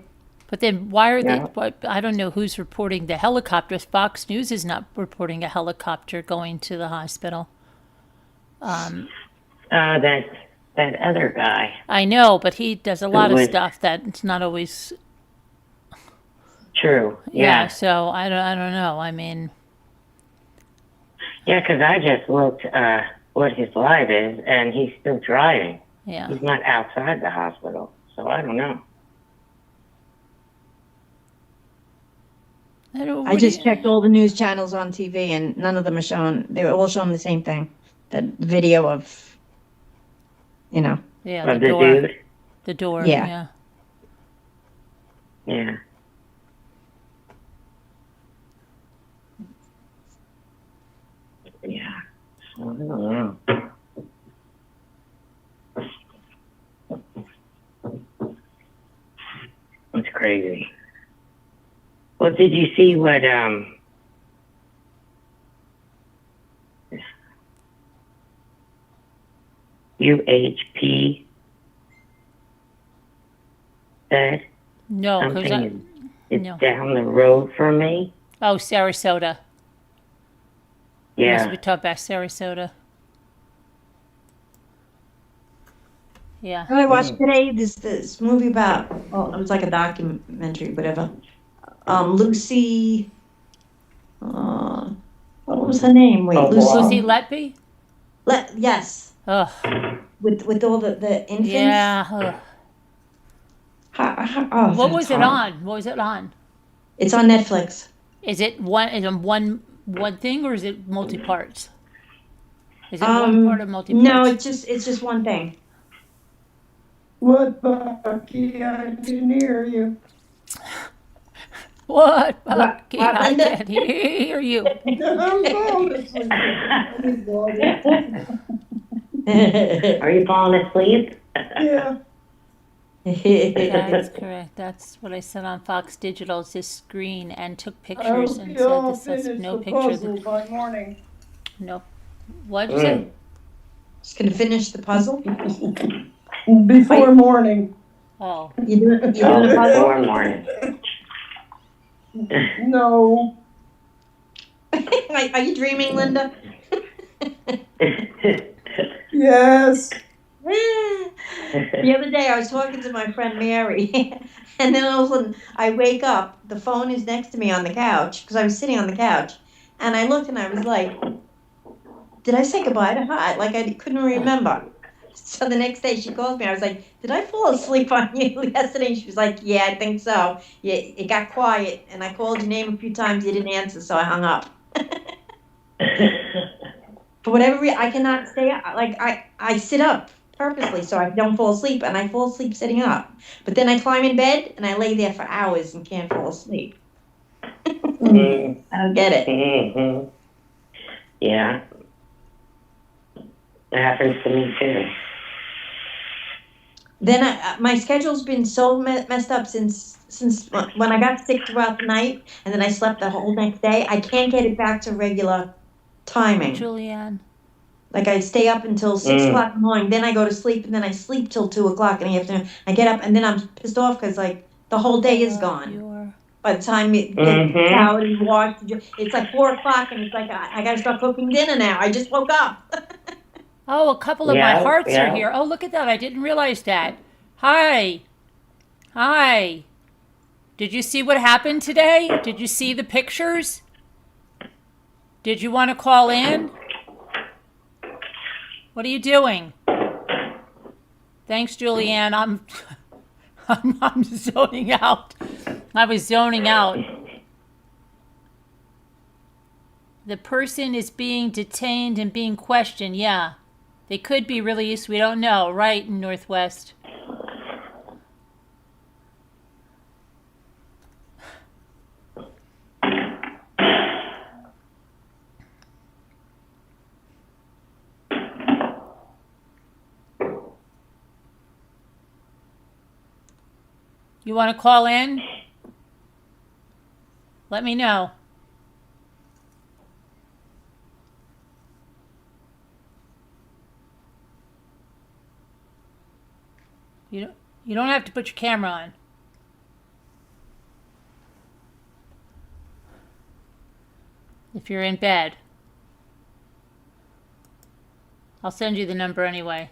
But then why are they? I don't know who's reporting the helicopters. Fox News is not reporting a helicopter going to the hospital. That other guy. I know, but he does a lot of stuff that's not always true. Yeah. Yeah. So I don't know. I mean. Yeah, because I just looked what his life is, and he's still driving. Yeah. He's not outside the hospital, so I don't know. I just checked all the news channels on TV, and none of them are showing. They were all showing the same thing. The video of, Yeah, of the dude. The door. Yeah. Yeah. Yeah. So, I don't know. It's crazy. Well, did you see what UHP said? No, something is down the road from me. Oh, Sarasota. Yeah. Must be talking about Sarasota. Yeah. What I watched today, this movie about, well, it was like a documentary, whatever. Lucy, what was her name? Wait, Lucy Lucy. Letby? Yes, Ugh. with all the infants. Yeah. Ugh. Oh, What that's was it horrible. on? What was it on? It's on Netflix. Is it one thing or is it multi parts? Is it one part or multi parts? No, it's just one thing. What, Bucky? I didn't hear you. What, Bucky? What, I Linda? can't hear you. I'm falling asleep. Are you falling asleep? Yeah. That's correct. That's what I said on Fox Digital. It's this screen and took I pictures hope and you said all this has finish no the picture. puzzle by morning. No. What'd you say? Just gonna finish the puzzle. Before morning. Oh. You doing a puzzle? Before morning. No. Are you dreaming, Linda? Yes. The other day I was talking to my friend Mary, and then all of a sudden I wake up. The phone is next to me on the couch because I was sitting on the couch, and I looked and I was like, "Did I say goodbye to her?" I couldn't remember. So the next day she calls me. I was like, "Did I fall asleep on you yesterday?" She was like, "Yeah, I think so. Yeah, it got quiet, and I called your name a few times. You didn't answer, so I hung up." For whatever reason, I cannot stay up. Like I sit up purposely so I don't fall asleep, and I fall asleep sitting up. But then I climb in bed and I lay there for hours and can't fall asleep. I don't get it. Mm-hmm. Yeah. It happens to me too. Then my schedule's been so messed up since when I got sick throughout the night, and then I slept the whole next day. I can't get it back to regular timing. Julianne. Like I stay up until 6 o'clock in the morning, then I go to sleep, and then I sleep till 2 o'clock in the afternoon. I get up, and then I'm pissed off because like the whole day is gone. By the time it gets showered and washed, it's like 4 o'clock, and it's like I got to start cooking dinner now. I just woke up. Oh, a couple of my hearts are here. Oh, look at that. I didn't realize that. Hi. Hi. Did you see what happened today? Did you see the pictures? Did you want to call in? What are you doing? Thanks, Julianne. I'm zoning out. I was zoning out. The person is being detained and being questioned. Yeah. They could be released. We don't know. Right, in Northwest. You want to call in? Let me know. You don't have to put your camera on. If you're in bed. I'll send you the number anyway.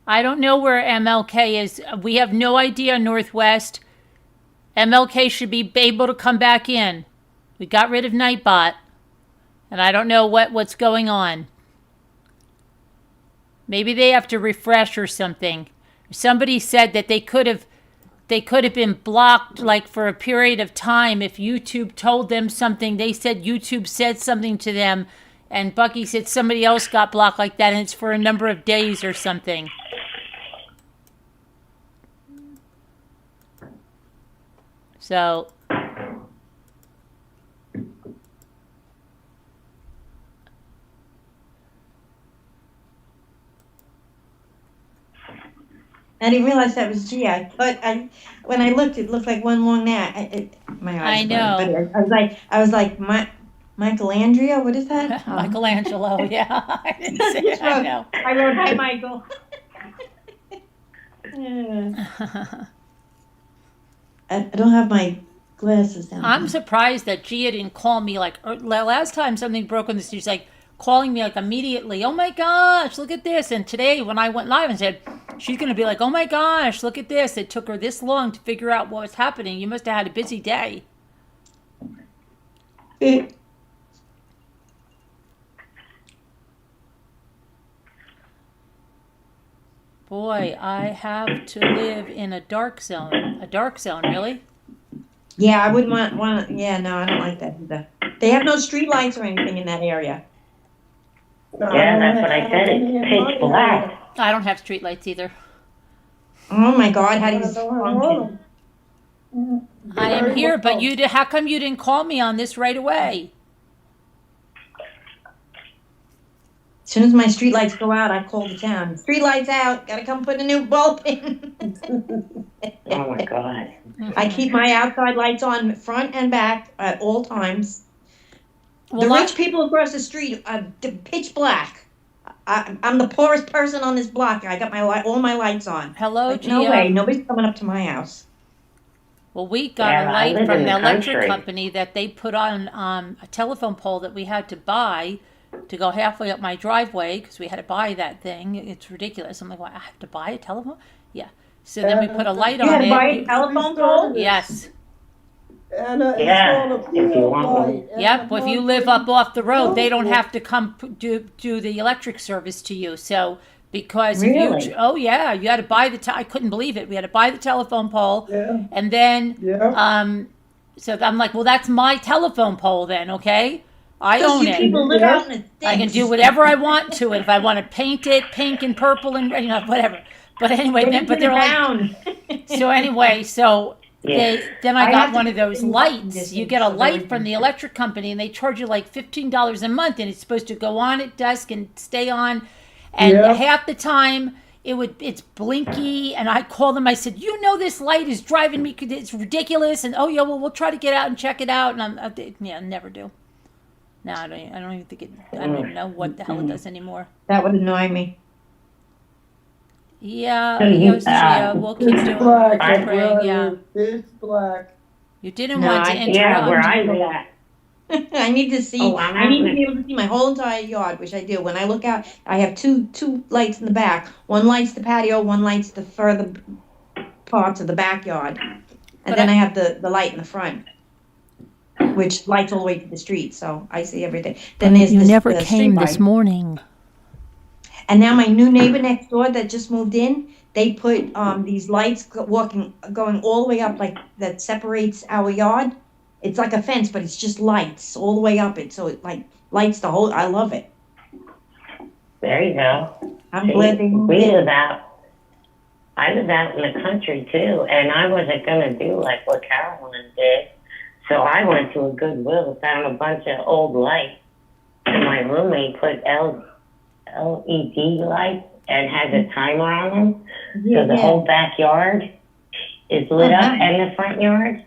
I don't know where MLK is. We have no idea, Northwest. MLK should be able to come back in. We got rid of Nightbot. And I don't know what's going on. Maybe they have to refresh or something. Somebody said that they could have been blocked like for a period of time if YouTube told them something. They said YouTube said something to them, and Bucky said somebody else got blocked like that, and it's for a number of days or something. So I didn't realize that was G. I thought when I looked, it looked like one long gnat. My eyes. I know. But I was like, Michelangelo. What is that? Michelangelo. Yeah, I didn't say it. I know. I wrote, "Hi, Michael." I don't have my glasses down. I'm surprised that Gia didn't call me like last time something broke on the street. She's like calling me like immediately. Oh my gosh, look at this! And today when I went live and said she's gonna be like, oh my gosh, look at this! It took her this long to figure out what was happening. You must have had a busy day. Boy, I have to live in a dark zone. A dark zone, really? Yeah, I wouldn't want. Yeah, no, I don't like that either. They have no street lights or anything in that area. Yeah, that's what I said. It's pitch black. I don't have street lights either. Oh my God, how do you function? I am here, but how come you didn't call me on this right away? As soon as my street lights go out, I call the town. Street lights out, gotta come put a new bulb in. Oh my God. I keep my outside lights on front and back at all times. Well, the rich people across the street are pitch black. I'm the poorest person on this block. I got all my lights on. Hello, like, no Gio. way, nobody's coming up to my house. Well, we got a light from the electric company that they put on a telephone pole that we had to buy to go halfway up my driveway because we had to buy that thing. It's ridiculous. I'm like, well, I have to buy a telephone? Yeah. So then we put a light on it. You had to buy a telephone pole? Yes. Yeah, if you want one. Yep. Well, if you live up off the road, they don't have to come do the electric service to you. So because Really? oh yeah, you had to buy I couldn't believe it. We had to buy the telephone pole, and then so I'm like, well, that's my telephone pole then, okay? I own it. People live out in the I can do whatever I want to it. If I want to paint it pink and purple and whatever. But anyway, but they're like, so anyway, so. Then I got one of those lights. You get a light from the electric company, and they charge you like $15 a month, and it's supposed to go on at dusk and stay on. And half the time, it's blinky. And I called them. I said, "You know, this light is driving me. It's ridiculous." And oh yeah, well, we'll try to get out and check it out. And I never do. No, I don't even think it. I don't even know what the hell it does anymore. That would annoy me. Yeah, we'll keep doing black, praying. Yeah, it's black. You didn't want to interrupt. Yeah, where I live at. I need to see. I need to be able to see my whole entire yard, which I do. When I look out, I have two lights in the back. One lights the patio. One lights the further parts of the backyard, and then I have the light in the front, which lights all the way to the street. So I see everything. Then there's you never the came street this light. morning. And now my new neighbor next door that just moved in, they put these lights going all the way up, like that separates our yard. It's like a fence, but it's just lights all the way up it, so it like lights the whole. I love it. There you go. I'm glad they moved in. I live out in the country too, and I wasn't gonna do like what Carolyn did. So I went to a Goodwill, found a bunch of old lights, and my roommate put LED lights and has a timer on them. So the whole backyard is lit up and the front yard.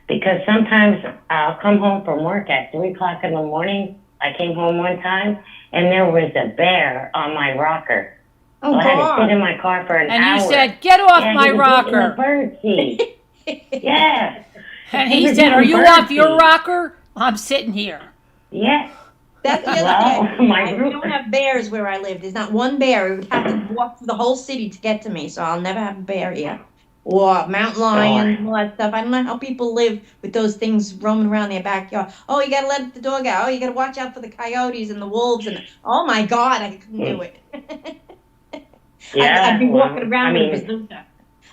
Because sometimes I'll come home from work at 3 o'clock in the morning. I came home one time and there was a bear on my rocker. Oh, so I had to God. sit in my car for an hour. And you said, "Get off my he was rocker." in the bird seat. Yeah. And he said, "Are you off your rocker? I'm sitting here." Yeah. That's the other thing. We don't have bears where I live. There's not one bear. We would have to walk through the whole city to get to me, so I'll never have a bear here. Or mountain lions and all that stuff. I don't know how people live with those things roaming around their backyard. Oh, you gotta let the dog out. Oh, you gotta watch out for the coyotes and the wolves and oh my God, I couldn't do it. I'd be walking around with a bazooka.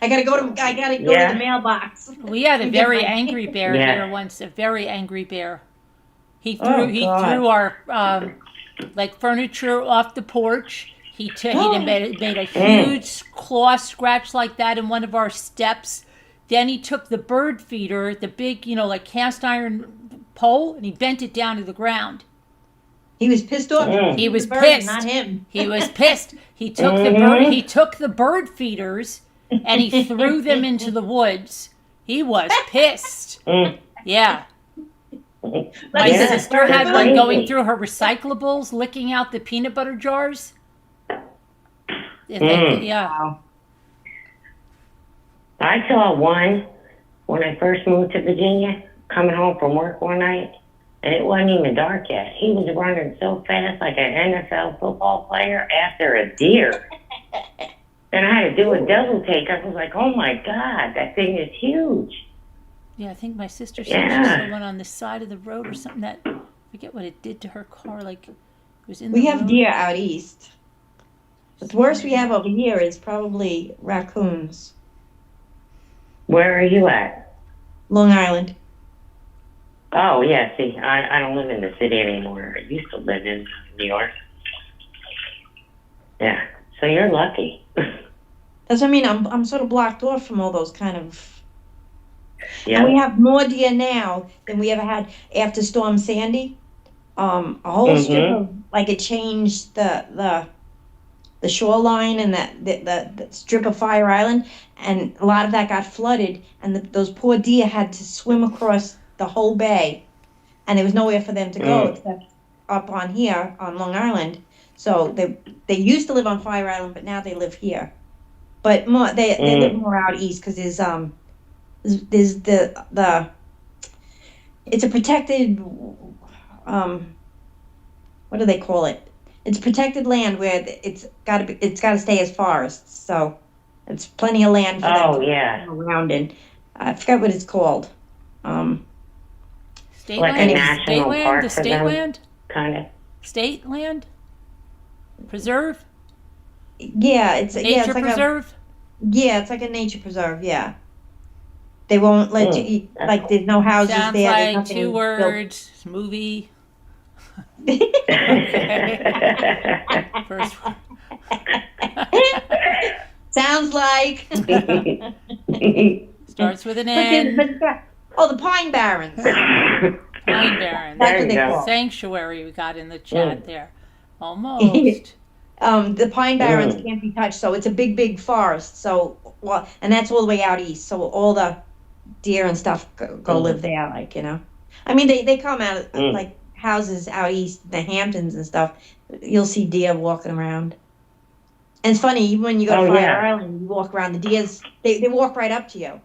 I gotta go to the mailbox. We had a very angry bear here once. A very angry bear. He threw our like furniture off the porch. He made a huge claw scratch like that in one of our steps. Then he took the bird feeder, the big, like cast iron pole, and he bent it down to the ground. He was pissed off. He was bird, pissed. not him. He was pissed. He took the bird feeders and he threw them into the woods. He was pissed. Yeah. My sister had one going through her recyclables, licking out the peanut butter jars. Yeah. I saw one when I first moved to Virginia, coming home from work one night, and it wasn't even dark yet. He was running so fast like an NFL football player after a deer. And I had to do a double take. I was like, oh my God, that thing is huge. Yeah, I think my sister said she saw one on the side of the road or something that, I forget what it did to her car, like it was in the We have road. deer out east. But the worst we have over here is probably raccoons. Where are you at? Long Island. Oh, yeah, see, I don't live in the city anymore. I used to live in New York. Yeah, so you're lucky. That's what I mean. I'm sort of blocked off from all those kind of. Yeah. And we have more deer now than we ever had after Storm Sandy. A whole strip of like it changed the shoreline and the strip of Fire Island, and a lot of that got flooded, and those poor deer had to swim across the whole bay, and there was nowhere for them to go except up on here on Long Island. So they used to live on Fire Island, but now they live here. But more they live more out east because there's the it's a protected what do they call it? It's protected land where it's got to stay as forests. So it's plenty of land for them to go around in. I forgot what it's called. State like land? a national State park land? The for state them, land? kind of. State land? Preserve? Yeah, it's Nature like preserve? it's like a nature preserve. Yeah, they won't let you eat. Like there's no houses Sounds there. There's like nothing 2 built. words. Movie. First word. Sounds like. Starts with an N. The Pine Barrens. Pine Barrens. That's what they call. Sanctuary we got in the chat there. Almost. The Pine Barrens can't be touched, so it's a big forest. So and that's all the way out east. So all the deer and stuff go live there, like I mean, they come out of like houses out east, the Hamptons and stuff. You'll see deer walking around. And it's funny, even when you go to Fire Island, you walk around, the deers, they walk right up to you.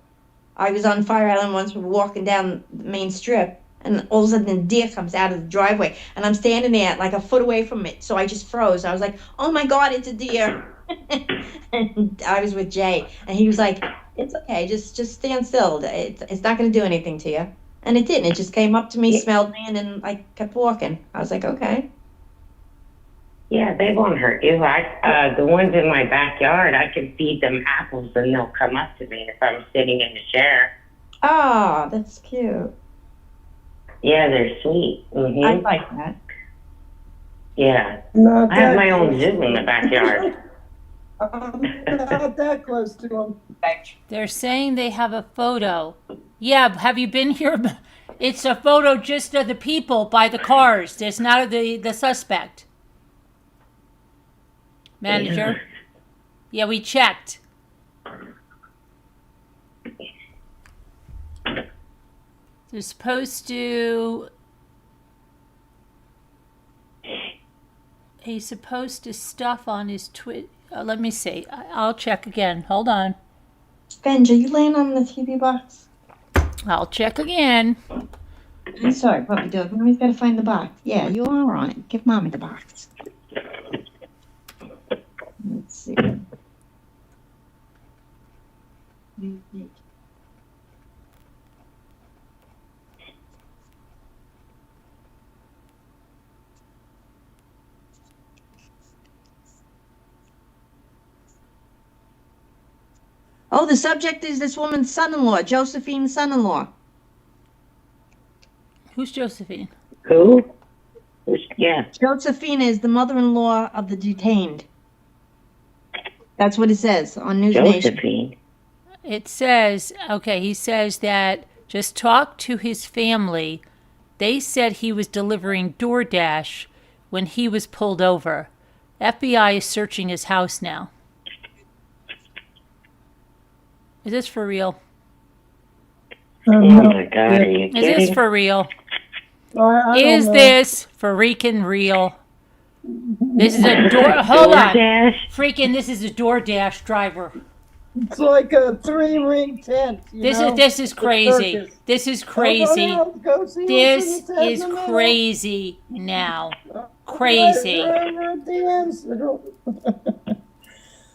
I was on Fire Island once, we were walking down the main strip, and all of a sudden the deer comes out of the driveway, and I'm standing there like a foot away from it, so I just froze. I was like, oh my God, it's a deer. And I was with Jay, and he was like, it's okay, just stand still. It's not going to do anything to you. And it didn't. It just came up to me, smelled me, and then I kept walking. I was like, okay. Yeah, they won't hurt you. The ones in my backyard, I can feed them apples and they'll come up to me if I'm sitting in the chair. Oh, that's cute. Yeah, they're sweet. I like that. Yeah. Not I have that my own close. zoo in the backyard. Not that close to them. They're saying they have a photo. Yeah, have you been here? It's a photo just of the people by the cars. There's not the suspect. Manager? Yeah, we checked. They're supposed to... He's supposed to stuff on his let me see. I'll check again. Hold on. Benji, you laying on the TV box? I'll check again. I'm sorry, Puppy Dog. Mommy's got to find the box. Yeah, you are on it. Give Mommy the box. Let's see. Oh, the subject is this woman's son-in-law, Josephine's son-in-law. Who's Josephine? Who? Yeah. Josephine is the mother-in-law of the detained. That's what it says on News Nation. Josephine. It says, okay, he says that just talk to his family. They said he was delivering DoorDash when he was pulled over. FBI is searching his house now. Is this for real? Oh my God, are you kidding? Is this for real? I Is this freaking real? This is a hold on. Freaking, this is a DoorDash driver. It's like a 3-ring tent. This is The crazy. circus. This is Oh, crazy. go see what's in This the tent is in the middle. crazy now. Right, Crazy. right at the end.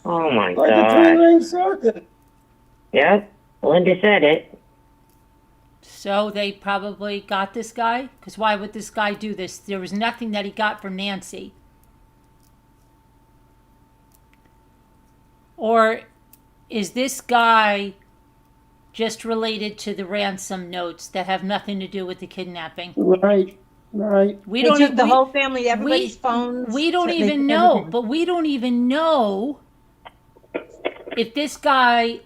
Oh my Like a God. 3-ring circuit. Yep. Linda said it. So they probably got this guy? Because why would this guy do this? There was nothing that he got from Nancy. Or is this guy just related to the ransom notes that have nothing to do with the kidnapping? Right. We They don't took the we- whole family, everybody's we, phones. We don't they even took know, everything. but we don't even know if this guy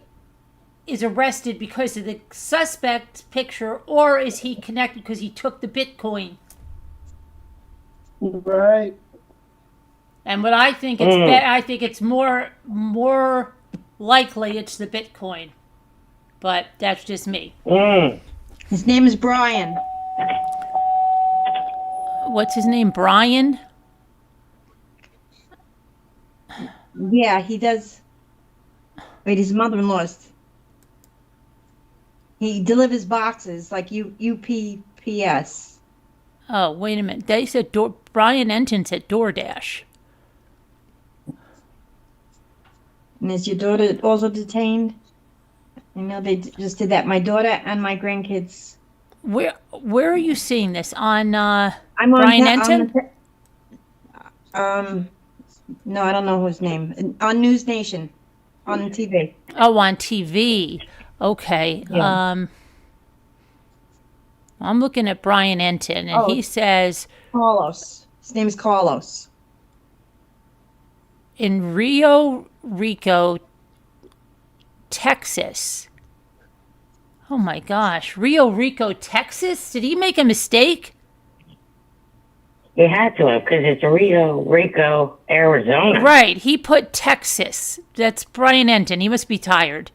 is arrested because of the suspect's picture, or is he connected because he took the Bitcoin? Right. And what I think I think it's more likely it's the Bitcoin, but that's just me. His name is Brian. What's his name? Brian? Yeah, he does. Wait, his mother-in-law's. He delivers boxes like UPS. Oh, wait a minute. They said Brian Enton said DoorDash. And is your daughter also detained? They just did that. My daughter and my grandkids. Where are you seeing this on? I'm on Brian Enton. No, I don't know his name. On News Nation, on TV. Oh, on TV. Okay. Yeah. I'm looking at Brian Enton, and he says Carlos. His name is Carlos. In Rio Rico, Texas. Oh my gosh, Rio Rico, Texas? Did he make a mistake? He had to have, because it's Rio Rico, Arizona. Right, he put Texas. That's Brian Enton. He must be tired.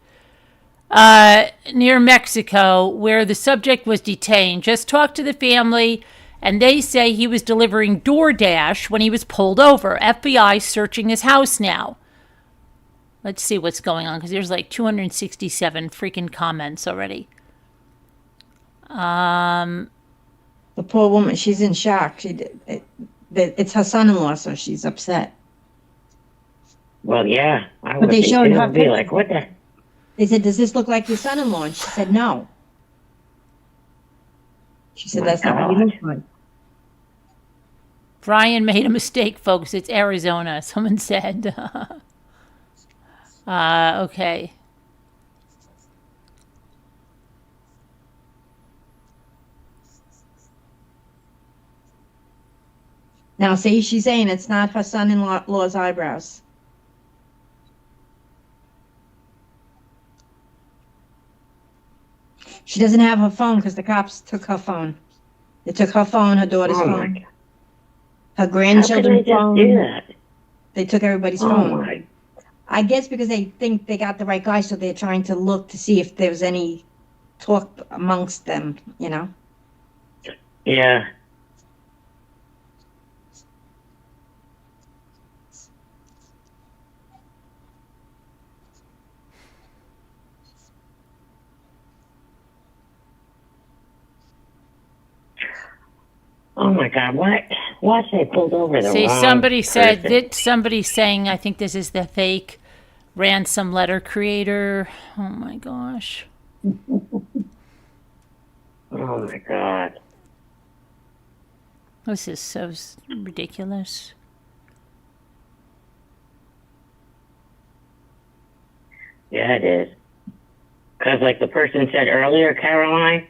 Near Mexico, where the subject was detained. Just talked to the family, and they say he was delivering DoorDash when he was pulled over. FBI searching his house now. Let's see what's going on, because there's like 267 freaking comments already. The poor woman, she's in shock. It's her son-in-law, so she's upset. Well, yeah. But they showed her be like, what the? They said, "Does this look like your son-in-law?" And she said, "No." She said, "That's not what he looks like." Brian made a mistake, folks. It's Arizona. Someone said. Okay. Now, see, she's saying it's not her son-in-law's eyebrows. She doesn't have her phone because the cops took her phone. They took her phone, her daughter's phone, her grandchildren's phone. Do that? They took everybody's Oh phone. my. I guess because they think they got the right guy, so they're trying to look to see if there's any talk amongst them, Yeah. Oh my God! Why they pulled over the See, wrong somebody said person? that somebody's saying, I think this is the fake ransom letter creator. Oh my gosh. Oh my God! This is so ridiculous. Yeah, it is. Because, like the person said earlier, Caroline,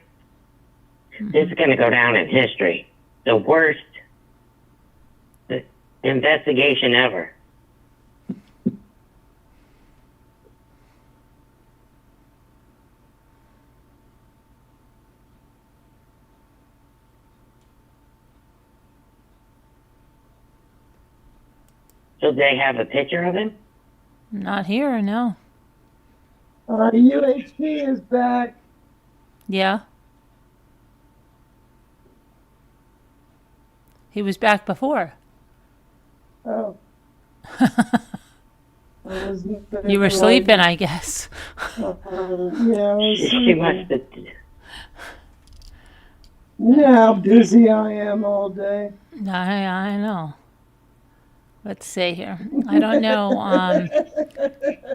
this is going to go down in history. The worst investigation ever. So they have a picture of him? Not here, no. UHP is back. Yeah. He was back before. Oh. You were sleeping, I guess. Yeah, I was She sleeping. must have. You know how busy I am all day. I know. Let's see here. I don't know.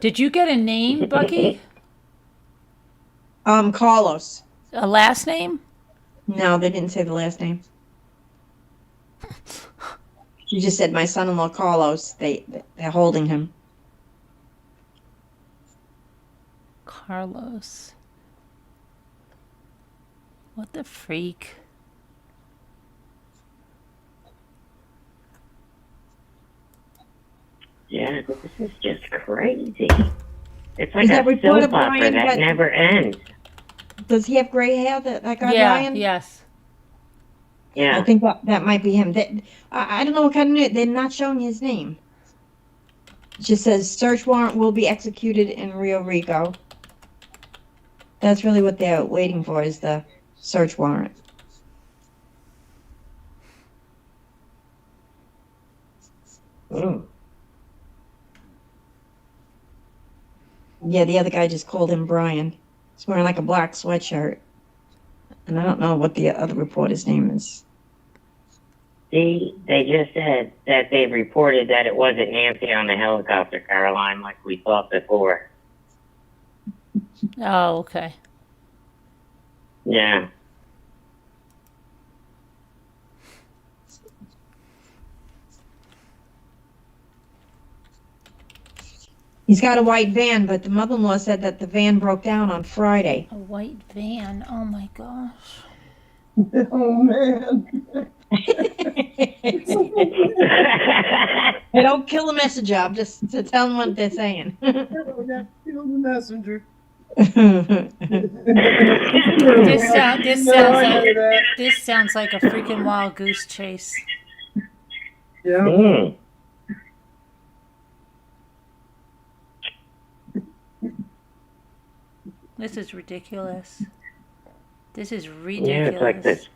Did you get a name, Bucky? Carlos. A last name? No, they didn't say the last name. She just said my son-in-law Carlos. They're holding him. Carlos. What the freak? Yeah, this is just crazy. It's like Is that a reporter soap opera Brian that that- never ends. Does he have gray hair? That guy Yeah, Ryan? yes. Yeah. I think that might be him. I don't know what kind of. They're not showing his name. It just says search warrant will be executed in Rio Rico. That's really what they're waiting for, is the search warrant. Mm. Yeah, the other guy just called him Brian. He's wearing like a black sweatshirt. And I don't know what the other reporter's name is. See, they just said that they reported that it wasn't Nancy on the helicopter, Caroline, like we thought before. Oh, okay. Yeah. He's got a white van, but the mother-in-law said that the van broke down on Friday. A white van. Oh my gosh. Oh, man. Hey, don't kill the messenger. I'm just to tell them what they're saying. Kill the messenger. This sounds like a freaking wild goose chase. Yeah. Mm. This is ridiculous. This is Yeah, ridiculous. it's like this.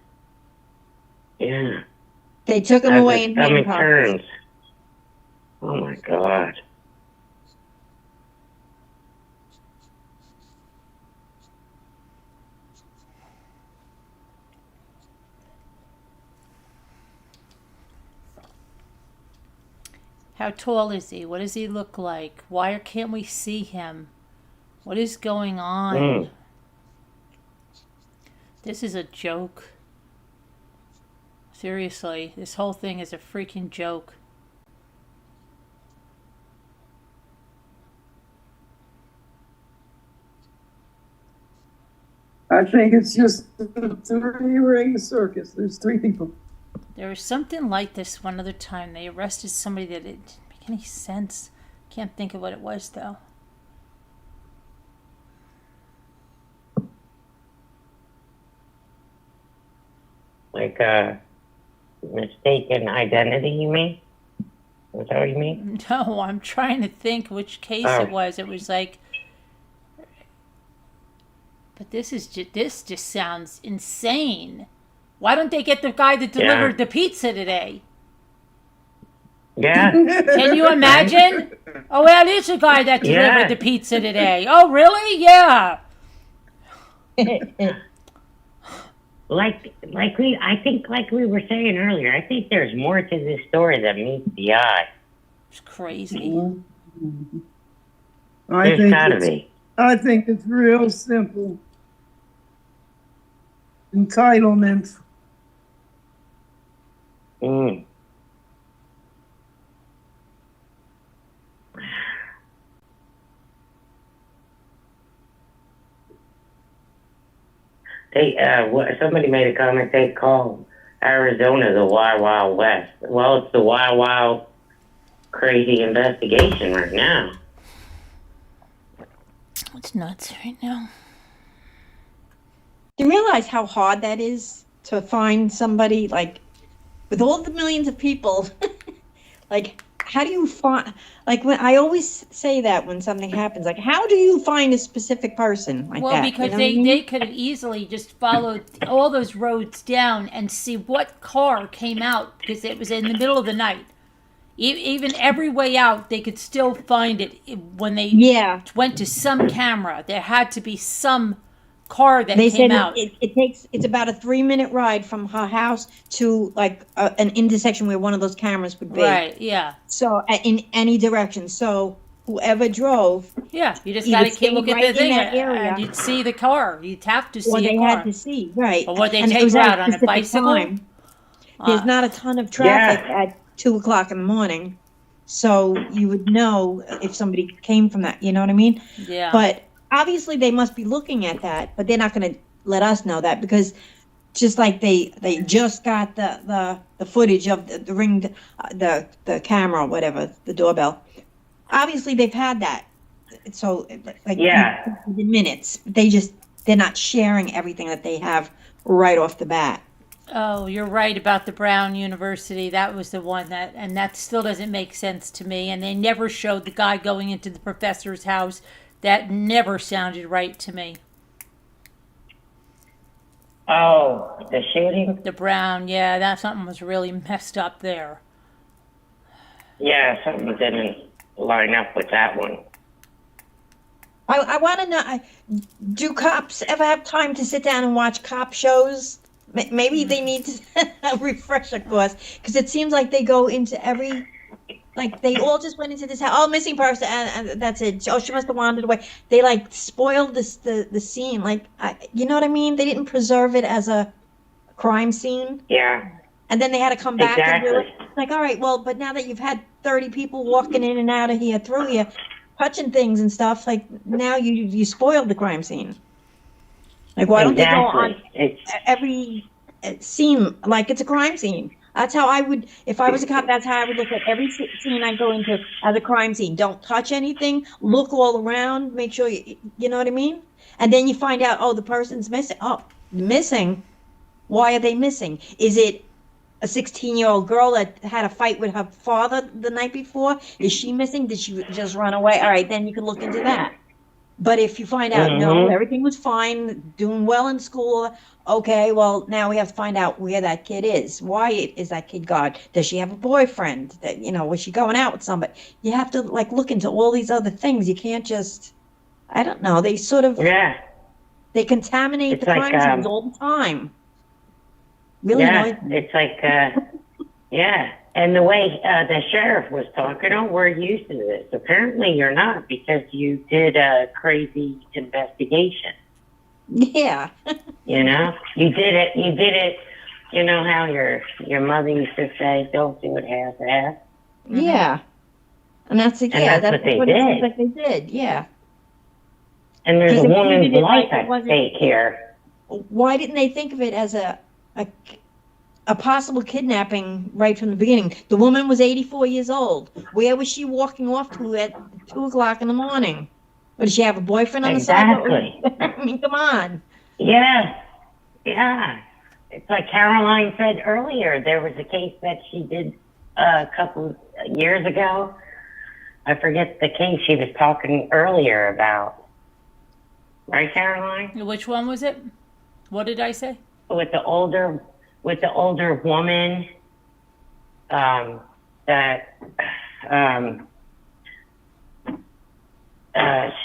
Yeah. They took him As away the in stomach handcuffs. turns. Oh my God. How tall is he? What does he look like? Why can't we see him? What is going on? Mm. This is a joke. Seriously, this whole thing is a freaking joke. I think it's just a three-ring circus. There's three people. There was something like this one other time. They arrested somebody that it didn't make any sense. Can't think of what it was though. Like mistaken identity, you mean? Is that what you mean? No, I'm trying to think which case Oh. it was. It was like, but this just sounds insane. Why don't they get the guy that delivered the pizza today? Yeah. Can you imagine? Oh, well, there's a guy that delivered Yeah. the pizza today. Oh, really? Yeah. I think like we were saying earlier, I think there's more to this story than meets the eye. It's crazy. There's gotta be. I think it's real simple. Entitlement. Mm. Somebody made a comment. They call Arizona the Wild Wild West. Well, it's the Wild Wild crazy investigation right now. It's nuts right now. Do you realize how hard that is to find somebody, like, with all the millions of people? Like, how do you find, like, when I always say that when something happens, like, how do you find a specific person like Well, that? because You know what I mean? they could have easily just followed all those roads down and see what car came out because it was in the middle of the night. Even every way out, they could still find it when they Yeah. went to some camera. There had to be some car that They came said out. it's about a 3-minute ride from her house to like an intersection where one of those cameras would be. Right, yeah. So in any direction. So whoever drove, Yeah, you just either got to keep stayed look at right the in thing, that area, and you'd see the car. You'd have to or see a they had car. to see, right. Or would they And it take was her at out a on a specific bicycle? time. There's not a ton of Yeah. traffic at 2 o'clock in the morning. So you would know if somebody came from that, you know what I mean? Yeah. But obviously they must be looking at that, but they're not going to let us know that, because just like they just got the footage of the ring, the camera or whatever, the doorbell. Obviously they've had that. So like Yeah. in minutes, they're not sharing everything that they have right off the bat. Oh, you're right about the Brown University. That was the one and that still doesn't make sense to me. And they never showed the guy going into the professor's house. That never sounded right to me. Oh, the shooting? The Brown, yeah, that something was really messed up there. Yeah, something didn't line up with that one. I want to know, do cops ever have time to sit down and watch cop shows? Maybe they need a refresher course, because it seems like they go into every, like they all just went into this house, oh, missing person, and that's it. Oh, she must have wandered away. They like spoiled the scene, like, you know what I mean? They didn't preserve it as a crime scene. Yeah. And then they had to come back and do it. Exactly. Like, all right, well, but now that you've had 30 people walking in and out of here through here, touching things and stuff, like now you spoiled the crime scene. Like, why don't they go on every scene like it's a crime scene? That's how I would, if I was a cop, that's how I would look at every scene I go into as a crime scene. Don't touch anything, look all around, make sure you know what I mean? And then you find out, oh, the person's missing. Oh, missing? Why are they missing? Is it a 16-year-old girl that had a fight with her father the night before? Is she missing? Did she just run away? All right, then you can look into that. But if you find out, no, everything was fine, doing well in school, okay, well, now we have to find out where that kid is. Why is that kid gone? Does she have a boyfriend? That, you know, was she going out with somebody? You have to, like, look into all these other things. You can't just, I don't know, they sort of, they contaminate the crime scenes all the time. Really annoying. It's like, yeah. And the way the sheriff was talking, oh, we're used to this. Apparently you're not, because you did a crazy investigation. Yeah. You know, you did it. You know how your mother used to say, don't do it half-ass? Yeah. And that's it. Yeah, that's what they what did. It seems like they did. Yeah. And there's a woman's life like at stake here. Why didn't they think of it as a possible kidnapping right from the beginning? The woman was 84 years old. Where was she walking off to at 2 o'clock in the morning? Or did she have a boyfriend on the side? Exactly. I mean, come on. Yeah. Yeah. It's like Caroline said earlier, there was a case that she did a couple years ago. I forget the case she was talking earlier about. Right, Caroline? Which one was it? What did I say? With the older woman that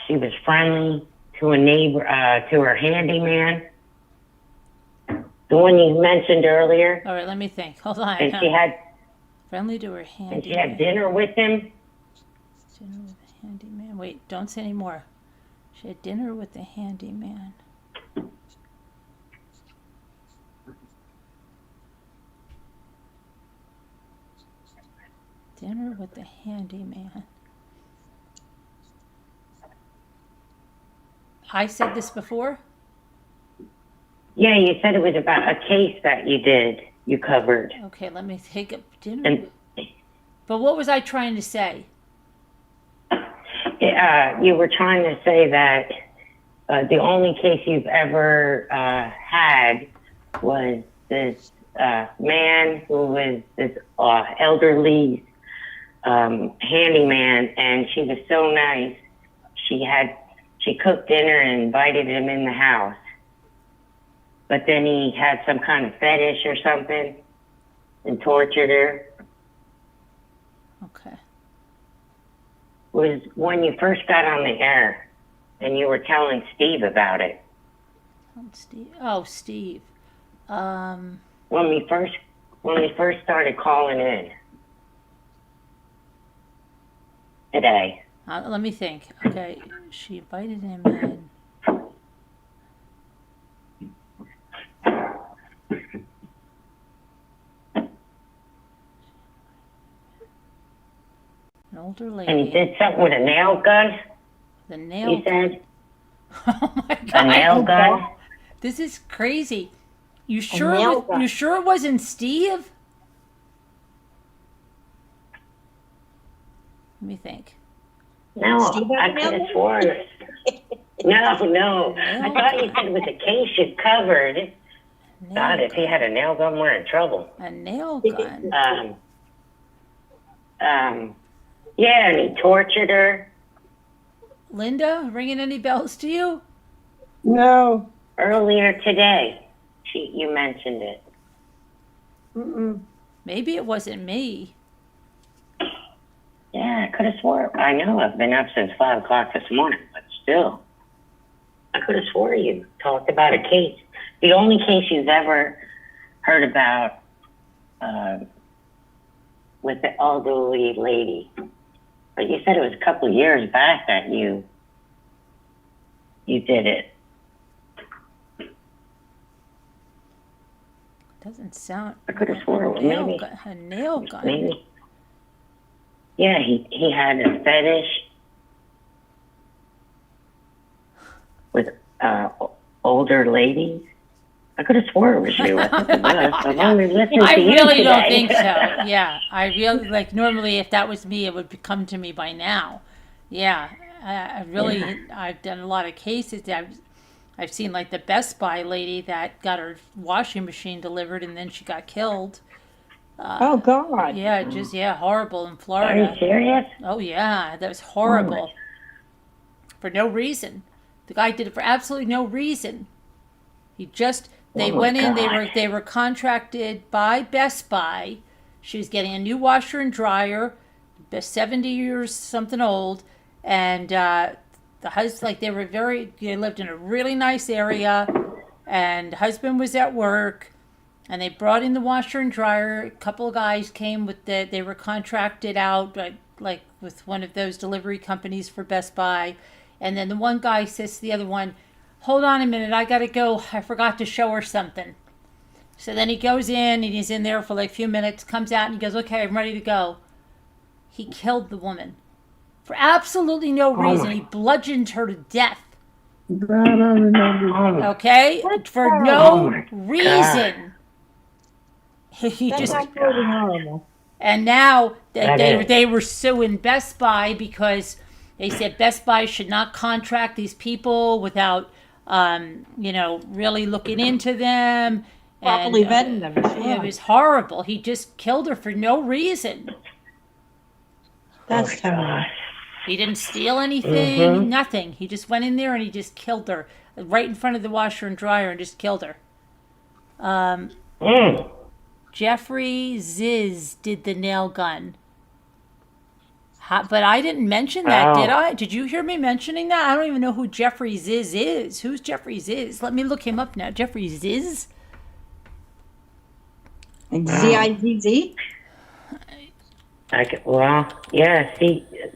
she was friendly to a neighbor, to her handyman. The one you mentioned earlier. All right, let me think. Hold on. And she had friendly to her handyman. And she had dinner with him. Dinner with the handyman. Wait, don't say any more. She had dinner with the handyman. Dinner with the handyman. I said this before? Yeah, you said it was about a case that you covered. Okay, let me take a dinner. But what was I trying to say? You were trying to say that the only case you've ever had was this man who was this elderly handyman, and she was so nice. She cooked dinner and invited him in the house. But then he had some kind of fetish or something and tortured her. Okay. was when you first got on the air and you were telling Steve about it. Steve. Oh, Steve. When we first started calling in today. Let me think. Okay, she invited him in. An older lady. And he did something with a nail gun. The nail. He said. Oh my God! A nail gun. This is crazy. You sure? You sure it wasn't Steve? Let me think. No, I could have sworn. No. I thought you said it was a case you covered. God, if he had a nail gun, we're in trouble. A nail gun. Yeah, and he tortured her. Linda, ringing any bells to you? No. Earlier today, you mentioned it. Mm-mm. Maybe it wasn't me. Yeah, I could have swore. I know I've been up since 5 o'clock this morning, but still. I could have swore you talked about a case. The only case you've ever heard about with the elderly lady. But you said it was a couple of years back that you did it. Doesn't sound. I could have sworn it was maybe. A nail gun. Maybe. Yeah, he had a fetish with older ladies. I could have sworn it was you. I think it was. I've only listened to you really don't today. think so. Yeah, I really like. Normally, if that was me, it would come to me by now. Yeah, I've done a lot of cases. I've seen like the Best Buy lady that got her washing machine delivered and then she got killed. Oh God. Yeah, horrible in Florida. Are you serious? Oh yeah, that was horrible. For no reason. The guy did it for absolutely no reason. They went in, they were contracted by Best Buy. She was getting a new washer and dryer, 70 years something old, and the husband, they lived in a really nice area, and the husband was at work, and they brought in the washer and dryer. A couple of guys came they were contracted out, like with one of those delivery companies for Best Buy, and then the one guy says to the other one, "Hold on a minute, I gotta go. I forgot to show her something." So then he goes in, and he's in there for like a few minutes, comes out, and he goes, "Okay, I'm ready to go." He killed the woman for absolutely no reason. He bludgeoned her to death. That I remember. Okay? For no reason. He That's just. absolutely horrible. And now they were suing Best Buy because they said Best Buy should not contract these people without, really looking into them. Properly vetting them. It was horrible. He just killed her for no reason. That's terrible. He didn't steal anything, nothing. He just went in there and he just killed her right in front of the washer and dryer and just killed her. Jeffrey Ziz did the nail gun. But I didn't mention that, did I? Did you hear me mentioning that? I don't even know who Jeffrey Ziz is. Who's Jeffrey Ziz? Let me look him up now. Jeffrey Ziz? Z-I-Z-Z?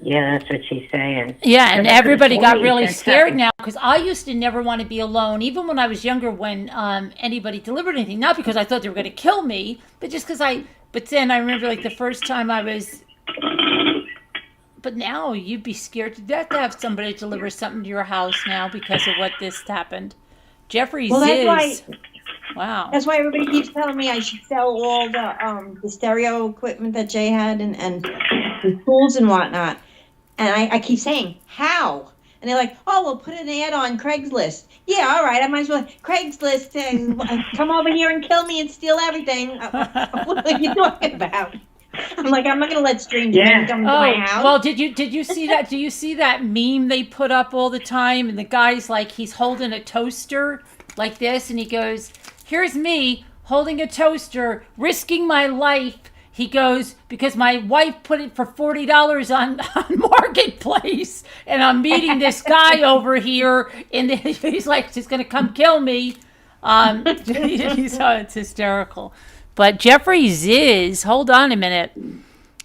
Yeah, that's what she's saying. Yeah, and everybody got really scared now because I used to never want to be alone, even when I was younger, when anybody delivered anything. Not because I thought they were going to kill me, but just because but then I remember like the first time I was, but now you'd be scared to death to have somebody deliver something to your house now because of what this happened. Jeffrey Ziz. Wow. That's why everybody keeps telling me I should sell all the stereo equipment that Jay had and the tools and whatnot. And I keep saying, how? And they're like, oh, we'll put an ad on Craigslist. Yeah, all right, I might as well. Craigslist, come over here and kill me and steal everything. What are you talking about? I'm like, I'm not going to let strangers come into my house. Well, did you see that? Do you see that meme they put up all the time? And the guy's like, he's holding a toaster like this, and he goes, here's me holding a toaster, risking my life. He goes, because my wife put it for $40 on Marketplace, and I'm meeting this guy over here, and he's like, he's going to come kill me. So it's hysterical. But Jeffrey Ziz, hold on a minute.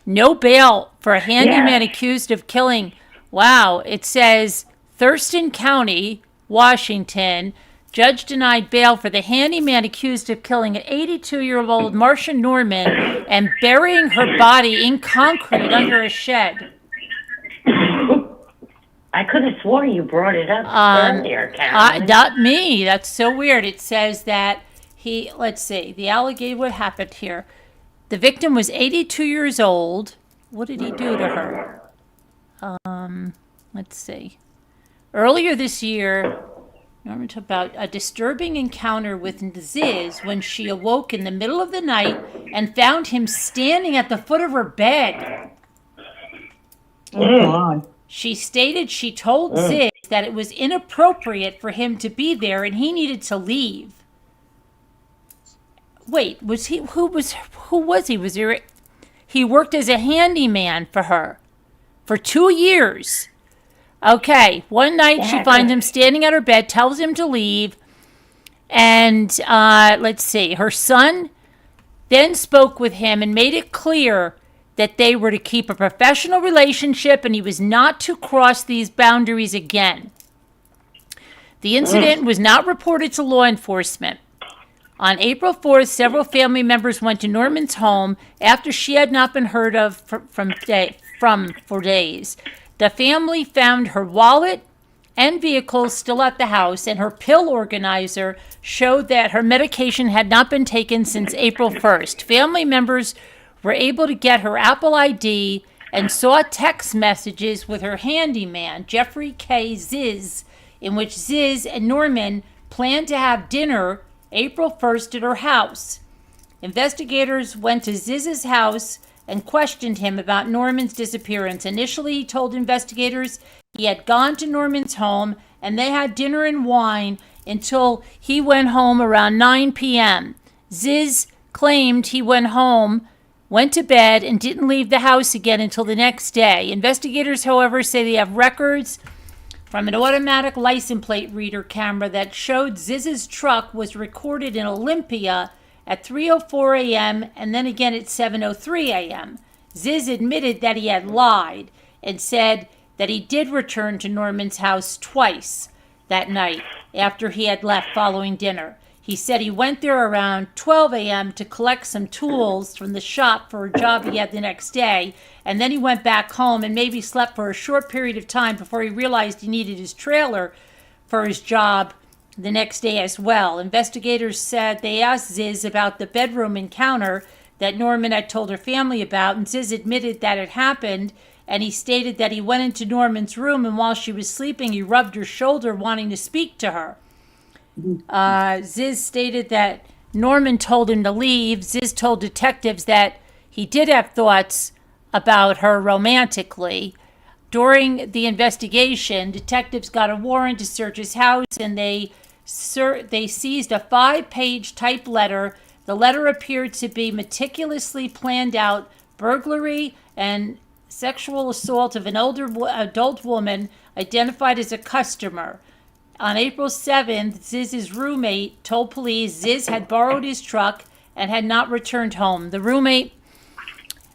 No bail for a handyman accused of killing. Wow, it says Thurston County, Washington. Judge denied bail for the handyman accused of killing an 82-year-old Marcia Norman and burying her body in concrete under a shed. I could have swore you brought it up earlier, Carolyn. Not me. That's so weird. It says that let's see, the allegation, what happened here? The victim was 82 years old. What did he do to her? Let's see. Earlier this year, Norman talked about a disturbing encounter with Ziz when she awoke in the middle of the night and found him standing at the foot of her bed. Oh, God. She stated she told Ziz that it was inappropriate for him to be there and he needed to leave. Wait, who was he? He worked as a handyman for her for 2 years. Okay, one night she finds him standing at her bed, tells him to leave, and let's see, her son then spoke with him and made it clear that they were to keep a professional relationship and he was not to cross these boundaries again. The incident was not reported to law enforcement. On April 4th, several family members went to Norman's home after she had not been heard of for days. The family found her wallet and vehicle still at the house, and her pill organizer showed that her medication had not been taken since April 1st. Family members were able to get her Apple ID and saw text messages with her handyman, Jeffrey K. Ziz, in which Ziz and Norman planned to have dinner April 1st at her house. Investigators went to Ziz's house and questioned him about Norman's disappearance. Initially, he told investigators he had gone to Norman's home and they had dinner and wine until he went home around 9 p.m. Ziz claimed he went home, went to bed, and didn't leave the house again until the next day. Investigators, however, say they have records from an automatic license plate reader camera that showed Ziz's truck was recorded in Olympia at 3:04 a.m. and then again at 7:03 a.m. Ziz admitted that he had lied and said that he did return to Norman's house twice that night after he had left following dinner. He said he went there around 12 a.m. to collect some tools from the shop for a job he had the next day, and then he went back home and maybe slept for a short period of time before he realized he needed his trailer for his job the next day as well. Investigators said they asked Ziz about the bedroom encounter that Norman had told her family about, and Ziz admitted that it happened, and he stated that he went into Norman's room, and while she was sleeping, he rubbed her shoulder wanting to speak to her. Ziz stated that Norman told him to leave. Ziz told detectives that he did have thoughts about her romantically. During the investigation, detectives got a warrant to search his house, and they seized a 5-page typed letter. The letter appeared to be meticulously planned out burglary and sexual assault of an older adult woman identified as a customer. On April 7th, Ziz's roommate told police Ziz had borrowed his truck and had not returned home. The roommate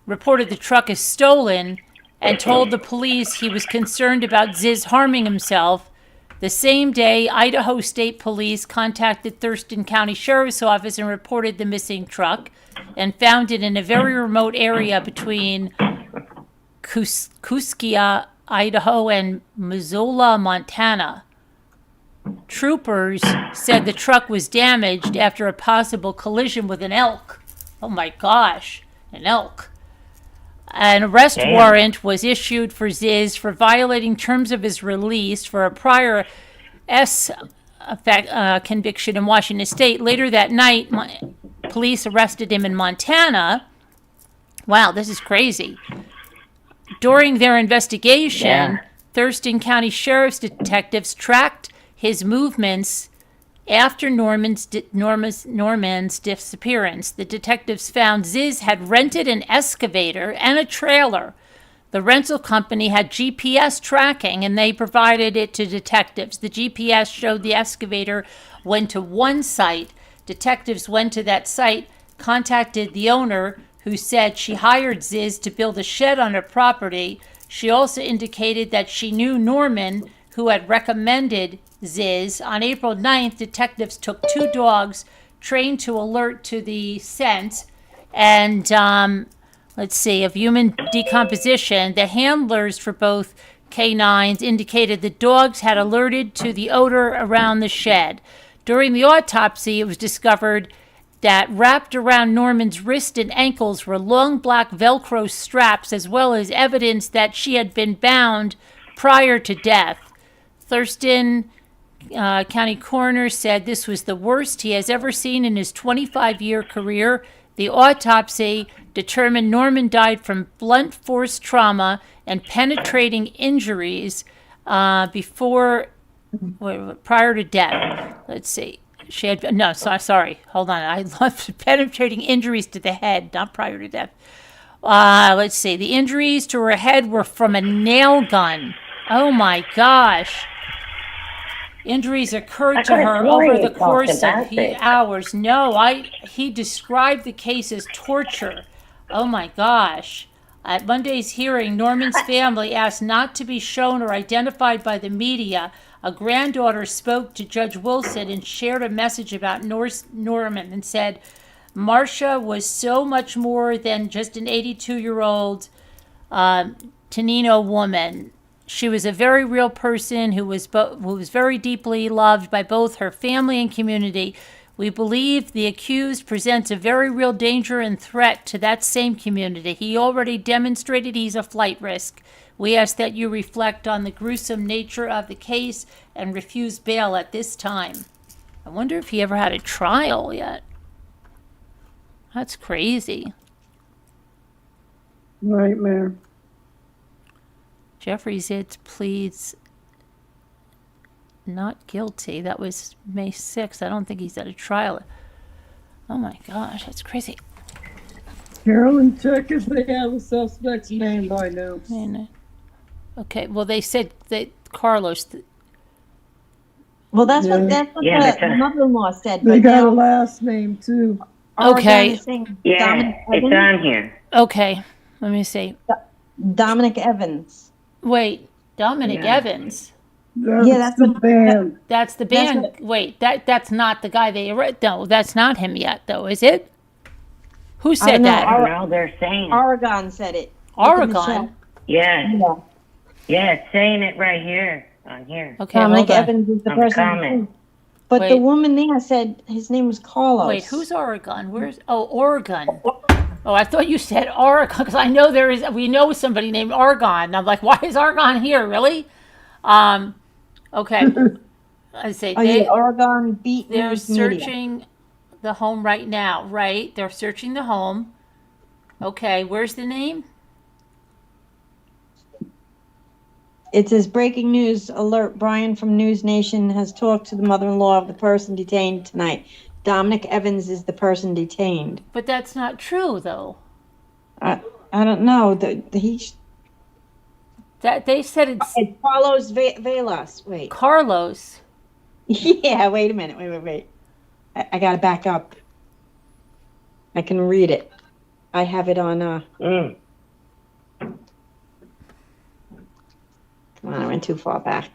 reported the truck as stolen and told the police he was concerned about Ziz harming himself. The same day, Idaho State Police contacted Thurston County Sheriff's Office and reported the missing truck and found it in a very remote area between Kuskia, Idaho, and Missoula, Montana. Troopers said the truck was damaged after a possible collision with an elk. Oh my gosh, an elk. An arrest warrant was issued for Ziz for violating terms of his release for a prior conviction in Washington State. Later that night, police arrested him in Montana. Wow, this is crazy. During their investigation, Thurston County Sheriff's detectives tracked his movements After Norman's disappearance, the detectives found Ziz had rented an excavator and a trailer. The rental company had GPS tracking, and they provided it to detectives. The GPS showed the excavator went to one site. Detectives went to that site, contacted the owner, who said she hired Ziz to build a shed on her property. She also indicated that she knew Norman, who had recommended Ziz. On April 9th, detectives took 2 dogs trained to alert to the scent and, of human decomposition. The handlers for both canines indicated the dogs had alerted to the odor around the shed. During the autopsy, it was discovered that wrapped around Norman's wrist and ankles were long black Velcro straps, as well as evidence that she had been bound prior to death. Thurston County coroner said this was the worst he has ever seen in his 25-year career. The autopsy determined Norman died from blunt force trauma and penetrating injuries prior to death. Let's see. She had hold on. I love penetrating injuries to the head, not prior to death. The injuries to her head were from a nail gun. Oh my gosh. Injuries occurred to her over the course of hours. No, he described the case as torture. Oh my gosh. At Monday's hearing, Norman's family asked not to be shown or identified by the media. A granddaughter spoke to Judge Wilson and shared a message about Norman and said, Marcia was so much more than just an 82-year-old Tenino woman. She was a very real person who was very deeply loved by both her family and community. We believe the accused presents a very real danger and threat to that same community. He already demonstrated he's a flight risk. We ask that you reflect on the gruesome nature of the case and refuse bail at this time. I wonder if he ever had a trial yet. That's crazy. Nightmare. Jeffrey Zitz pleads not guilty. That was May 6th. I don't think he's at a trial. Oh my gosh, that's crazy. Carolyn, check if they have a suspect's name by now. Okay, well, they said that Carlos. Well, that's what the mother-in-law said. They got a last name too. Okay. Yeah, it's on here. Okay, let me see. Dominic Evans. Wait, Dominic Evans. That's the band. That's the band. Wait, that's not the guy they arrested. No, that's not him yet, though, is it? Who said that? No, they're saying Oregon said it. Oregon? Yeah, it's saying it right here, on here. Okay, Dominic Evans is the person. But the woman there said his name was Carlos. Wait, who's Oregon? Oregon. Oh, I thought you said Oregon, because I know we know somebody named Oregon. And I'm like, why is Oregon here, really? Okay. I say Oregon beat. They're searching the home right now, right? They're searching the home. Okay, where's the name? It says breaking news alert. Brian from News Nation has talked to the mother-in-law of the person detained tonight. Dominic Evans is the person detained. But that's not true, though. I don't know. That they said it's Carlos Velas. Wait. Carlos. Yeah. Wait a minute. Wait. I gotta back up. I can read it. I have it on. Come on, I went too far back.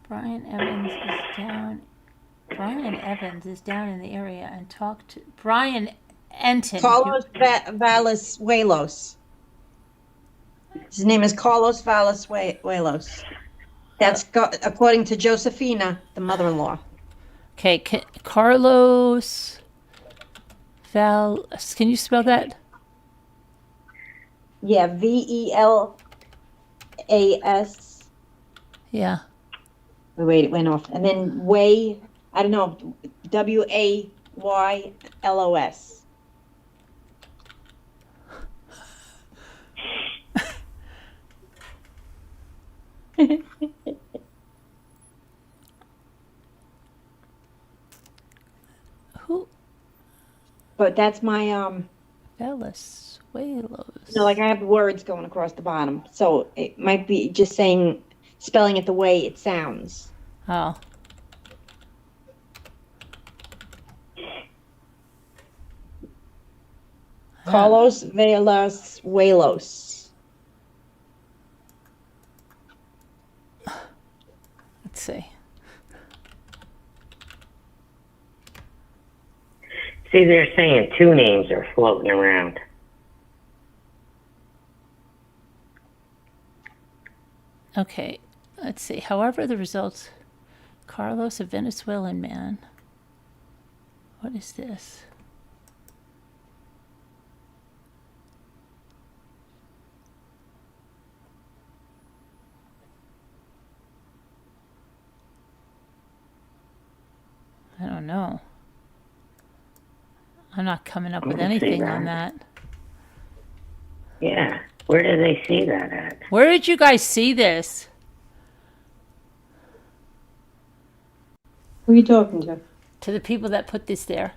Brian Evans is down in the area and talked to Brian Enton. Carlos Valenzuelos. His name is Carlos Valenzuelos. That's according to Josefina, the mother-in-law. Okay, Carlos Can you spell that? Yeah, Velas. Yeah. Wait, it went off. And then I don't know, Waylos. Who? But that's my Velas. Waylos. like I have words going across the bottom, so it might be just spelling it the way it sounds. Oh. Carlos Velas Waylos. Let's see. See, they're saying two names are floating around. Okay, let's see. However, the results, Carlos, a Venezuelan man. What is this? I don't know. I'm not coming up with anything on that. Yeah, where did they see that at? Where did you guys see this? Who are you talking to? To the people that put this there.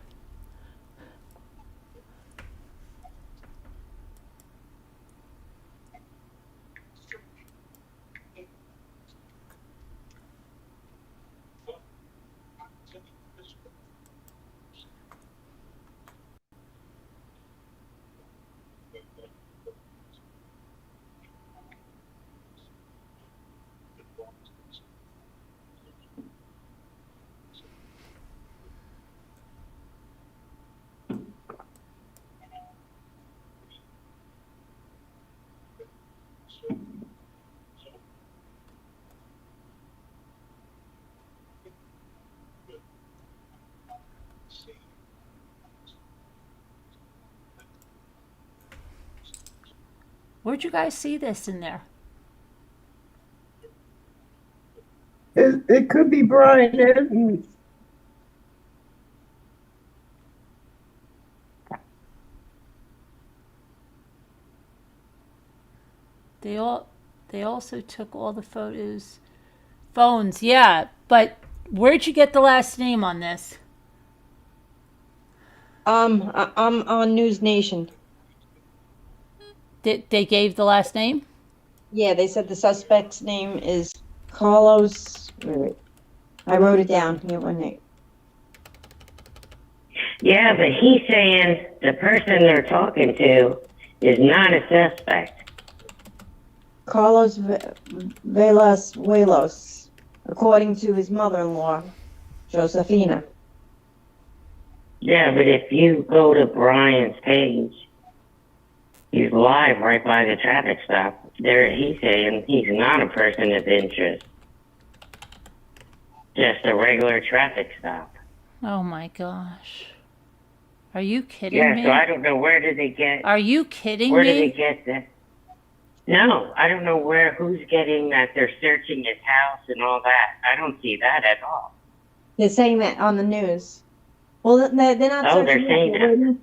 Where'd you guys see this in there? It could be Brian Evans. They also took all the phones, yeah, but where'd you get the last name on this? I'm on News Nation. They gave the last name? Yeah, they said the suspect's name is Carlos. Wait. I wrote it down. Here, one name. Yeah, but he's saying the person they're talking to is not a suspect. Carlos Velas Waylos, according to his mother-in-law, Josefina. Yeah, but if you go to Brian's page, he's live right by the traffic stop. There, he's saying he's not a person of interest. Just a regular traffic stop. Oh my gosh. Are you kidding Yeah, me? so I don't know where did they get... Are you kidding where me? Where did they get that? No, I don't know who's getting that they're searching his house and all that. I don't see that at all. They're saying that on the news. Well, they're not Oh, searching. they're saying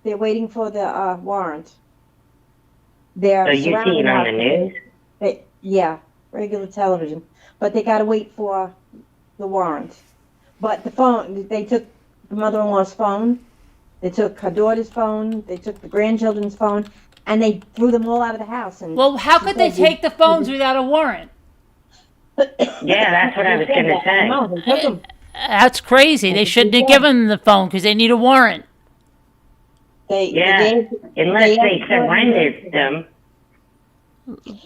They're waiting for the warrant. They're so you see it on the news? Yeah, regular television. But they got to wait for the warrant. But the phone, they took the mother-in-law's phone. They took her daughter's phone. They took the grandchildren's phone. And they threw them all out of the house. And well, how could they take the phones without a warrant? Yeah, that's what I was going to say. No, they took them. That's crazy. They shouldn't have given them the phone because they need a warrant. Unless they surrendered them.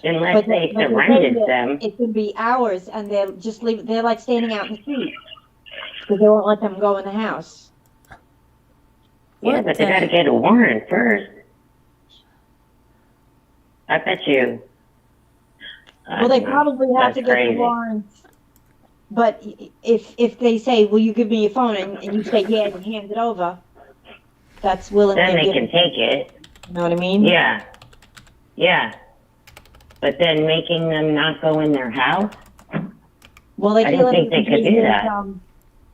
Unless they surrendered them. It could be hours, and they're just leave. They're like standing out in the street because they won't let them go in the house. Yeah, but they got to get a warrant first. I bet you. Well, they probably have to get the warrant. But if they say, "Will you give me your phone?" and you say, "Yeah," and hand it over, that's willingly. Then they can take it. You know what I mean? Yeah. Yeah. But then making them not go in their house? Well, they I can't don't let think them they could do that.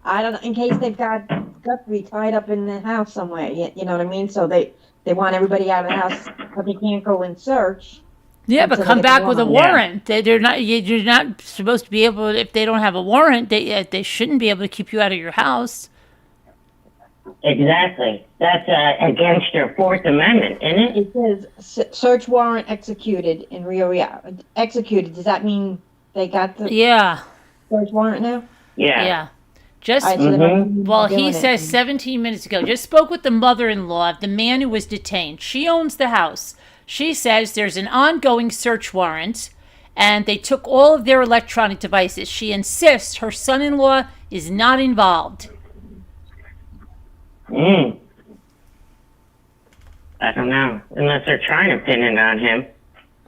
I don't know, in case they've got Guthrie tied up in the house somewhere, you know what I mean? So they want everybody out of the house, but they can't go and search Yeah, but until they come get the back with a warrant. warrant. They're not. You're not supposed to be able. If they don't have a warrant, they shouldn't be able to keep you out of your house. Exactly. That's against your Fourth Amendment, isn't it? It says search warrant executed in Rio. Yeah, executed. Does that mean they got the Yeah. search warrant now? Yeah. Yeah. Just So they must be well, he doing says it. 17 minutes ago. Just spoke with the mother-in-law of the man who was detained. She owns the house. She says there's an ongoing search warrant, and they took all of their electronic devices. She insists her son-in-law is not involved. I don't know. Unless they're trying to pin it on him.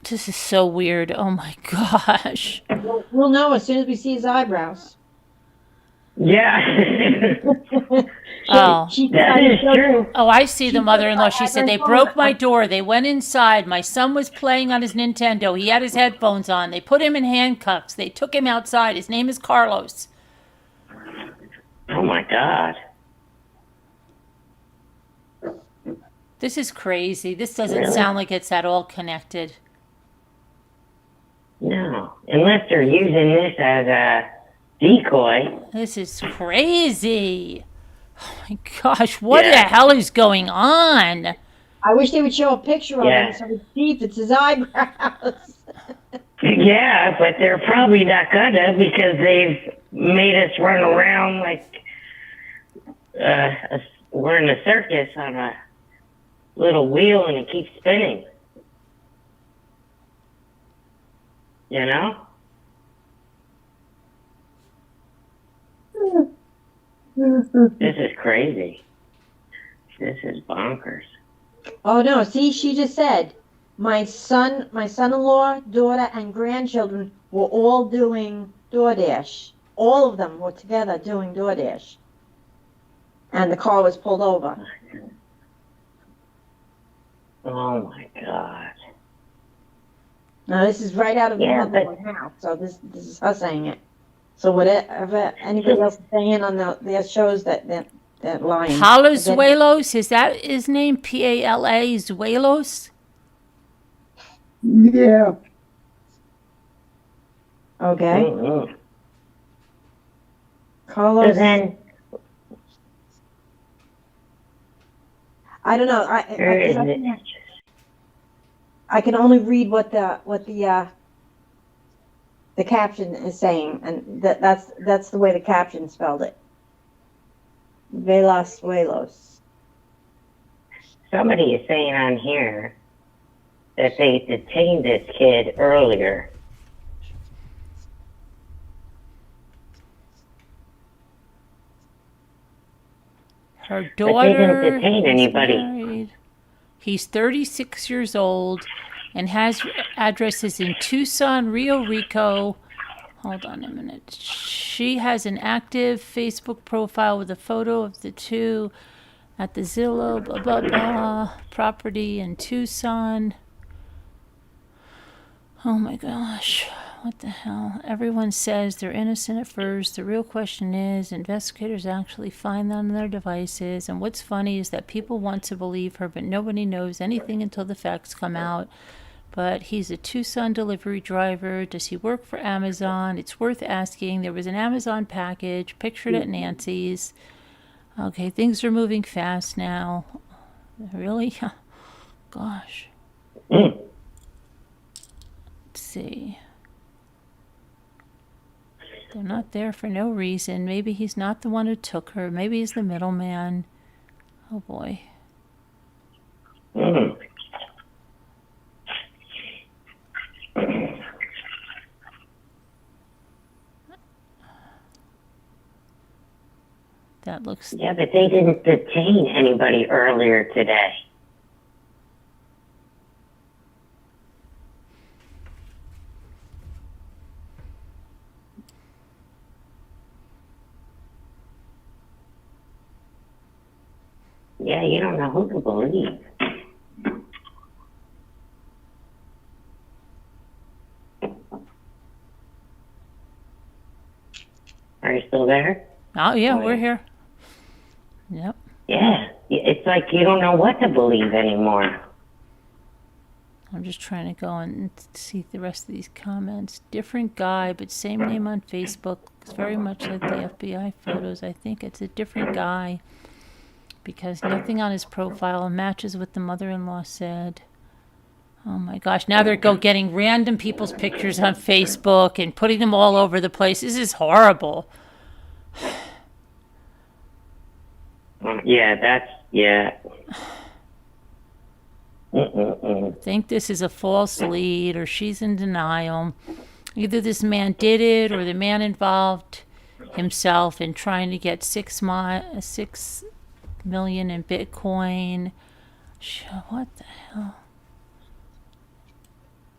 This is so weird. Oh my gosh. We'll know as soon as we see his eyebrows. Yeah. Oh, that is true. Oh, I see the mother-in-law. She said, they broke my door. They went inside. My son was playing on his Nintendo. He had his headphones on. They put him in handcuffs. They took him outside. His name is Carlos. Oh my God. This is crazy. This doesn't Really? sound like it's at all connected. No. Unless they're using this as a decoy. This is crazy. Oh my gosh, what the hell is going on? I wish they would show a picture of Yeah. him so we see if it's his eyebrows. Yeah, but they're probably not gonna because they've made us run around like we're in a circus on a little wheel and it keeps spinning. You know? This is crazy. This is bonkers. Oh no, see, she just said, my son-in-law, daughter, and grandchildren were all doing DoorDash. All of them were together doing DoorDash. And the car was pulled over. Oh my God. Now this is right out of the Yeah, mother's house, so this is her saying it. So whatever anybody else is saying on their shows that lying. Palazuelos, is that his name? P-A-L-A, Zuelos? Yeah. Okay. Mm-hmm. Carlos. So then, I don't know. I can only read what the caption is saying, and that's the way the caption spelled it. Velasquelos. somebody is saying on here that they detained this kid earlier. Her But daughter they didn't detain is anybody. married. He's 36 years old and has addresses in Tucson, Rio Rico. Hold on a minute. She has an active Facebook profile with a photo of the two at the Zillow blah blah blah property in Tucson. Oh my gosh. What the hell? Everyone says they're innocent at first. The real question is, investigators actually find them on their devices. And what's funny is that people want to believe her, but nobody knows anything until the facts come out. But he's a Tucson delivery driver. Does he work for Amazon? It's worth asking. There was an Amazon package pictured at Nancy's. Okay, things are moving fast now. Really? Gosh. Let's see. They're not there for no reason. Maybe he's not the one who took her. Maybe he's the middleman. Oh boy. That looks... Yeah, but they didn't detain anybody earlier today. Yeah, you don't know who to believe. Are you still there? Oh, yeah, we're here. Yep. Yeah, it's like you don't know what to believe anymore. I'm just trying to go and see the rest of these comments. Different guy, but same name on Facebook. It's very much like the FBI photos. I think it's a different guy because nothing on his profile matches what the mother-in-law said. Oh my gosh, now they're getting random people's pictures on Facebook and putting them all over the place. This is horrible. Yeah. I think this is a false lead or she's in denial. Either this man did it or the man involved himself in trying to get 6 million in Bitcoin. What the hell?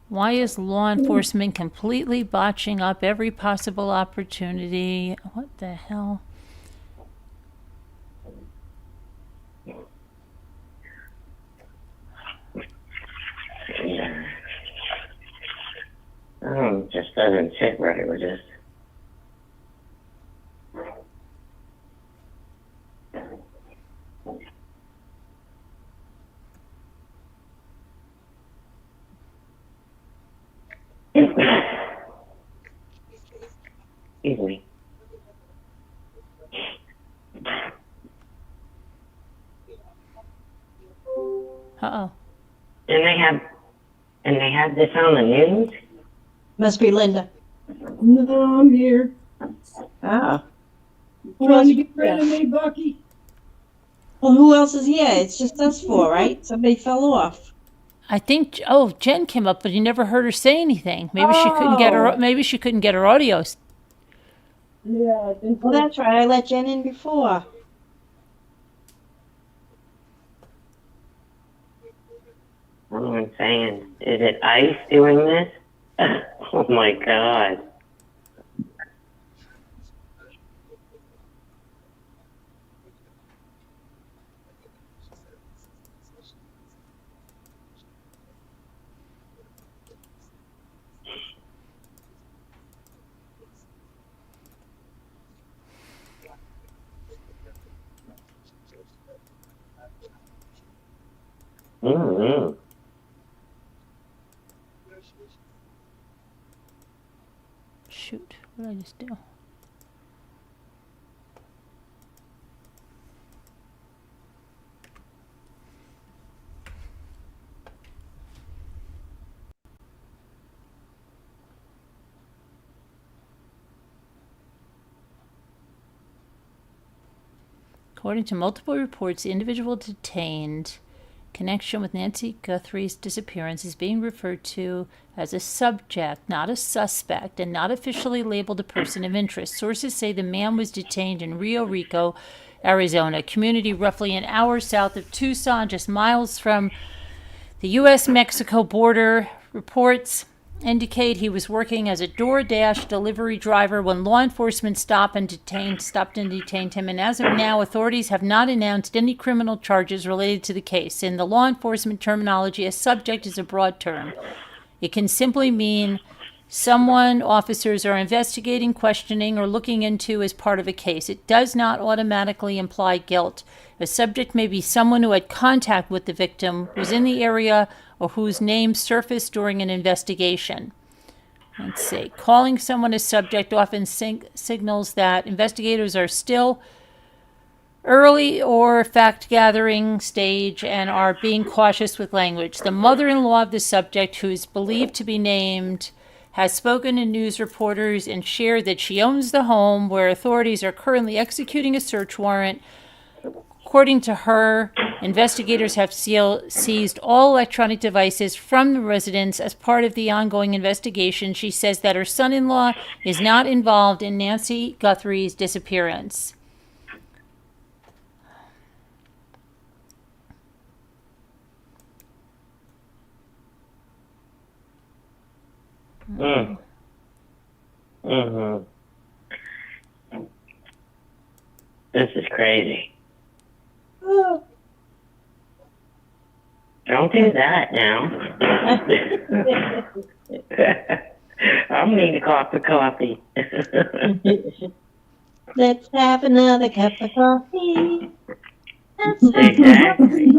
Why is law enforcement completely botching up every possible opportunity? What the hell? Yeah. Just doesn't sit right with us. Excuse me. Uh-oh. And they have this on the news? Must be Linda. No, I'm here. Ah. Trying to get rid of me, Bucky? Well, who else is here? It's just us four, right? Somebody fell off. I think Jen came up, but you never heard her say anything. Maybe she couldn't get her. Maybe she couldn't get her audio. Yeah, I think so. Well, that's right. I let Jen in before. I'm saying, is it ICE doing this? Oh my God. Mm-hmm. Shoot, what did I just do? According to multiple reports, the individual detained connection with Nancy Guthrie's disappearance is being referred to as a subject, not a suspect, and not officially labeled a person of interest. Sources say the man was detained in Rio Rico, Arizona, a community roughly an hour south of Tucson, just miles from the U.S.-Mexico border. Reports indicate he was working as a DoorDash delivery driver when law enforcement stopped and detained him. And as of now, authorities have not announced any criminal charges related to the case. In the law enforcement terminology, a subject is a broad term. It can simply mean someone officers are investigating, questioning, or looking into as part of a case. It does not automatically imply guilt. A subject may be someone who had contact with the victim, was in the area, or whose name surfaced during an investigation. Let's see. Calling someone a subject often signals that investigators are still early or fact-gathering stage and are being cautious with language. The mother-in-law of the subject, who is believed to be named, has spoken to news reporters and shared that she owns the home where authorities are currently executing a search warrant. According to her, investigators have seized all electronic devices from the residence as part of the ongoing investigation. She says that her son-in-law is not involved in Nancy Guthrie's disappearance. Mm-hmm. This is crazy. Don't do that now. I'm need a cup of coffee. Let's have another cup of coffee. Exactly.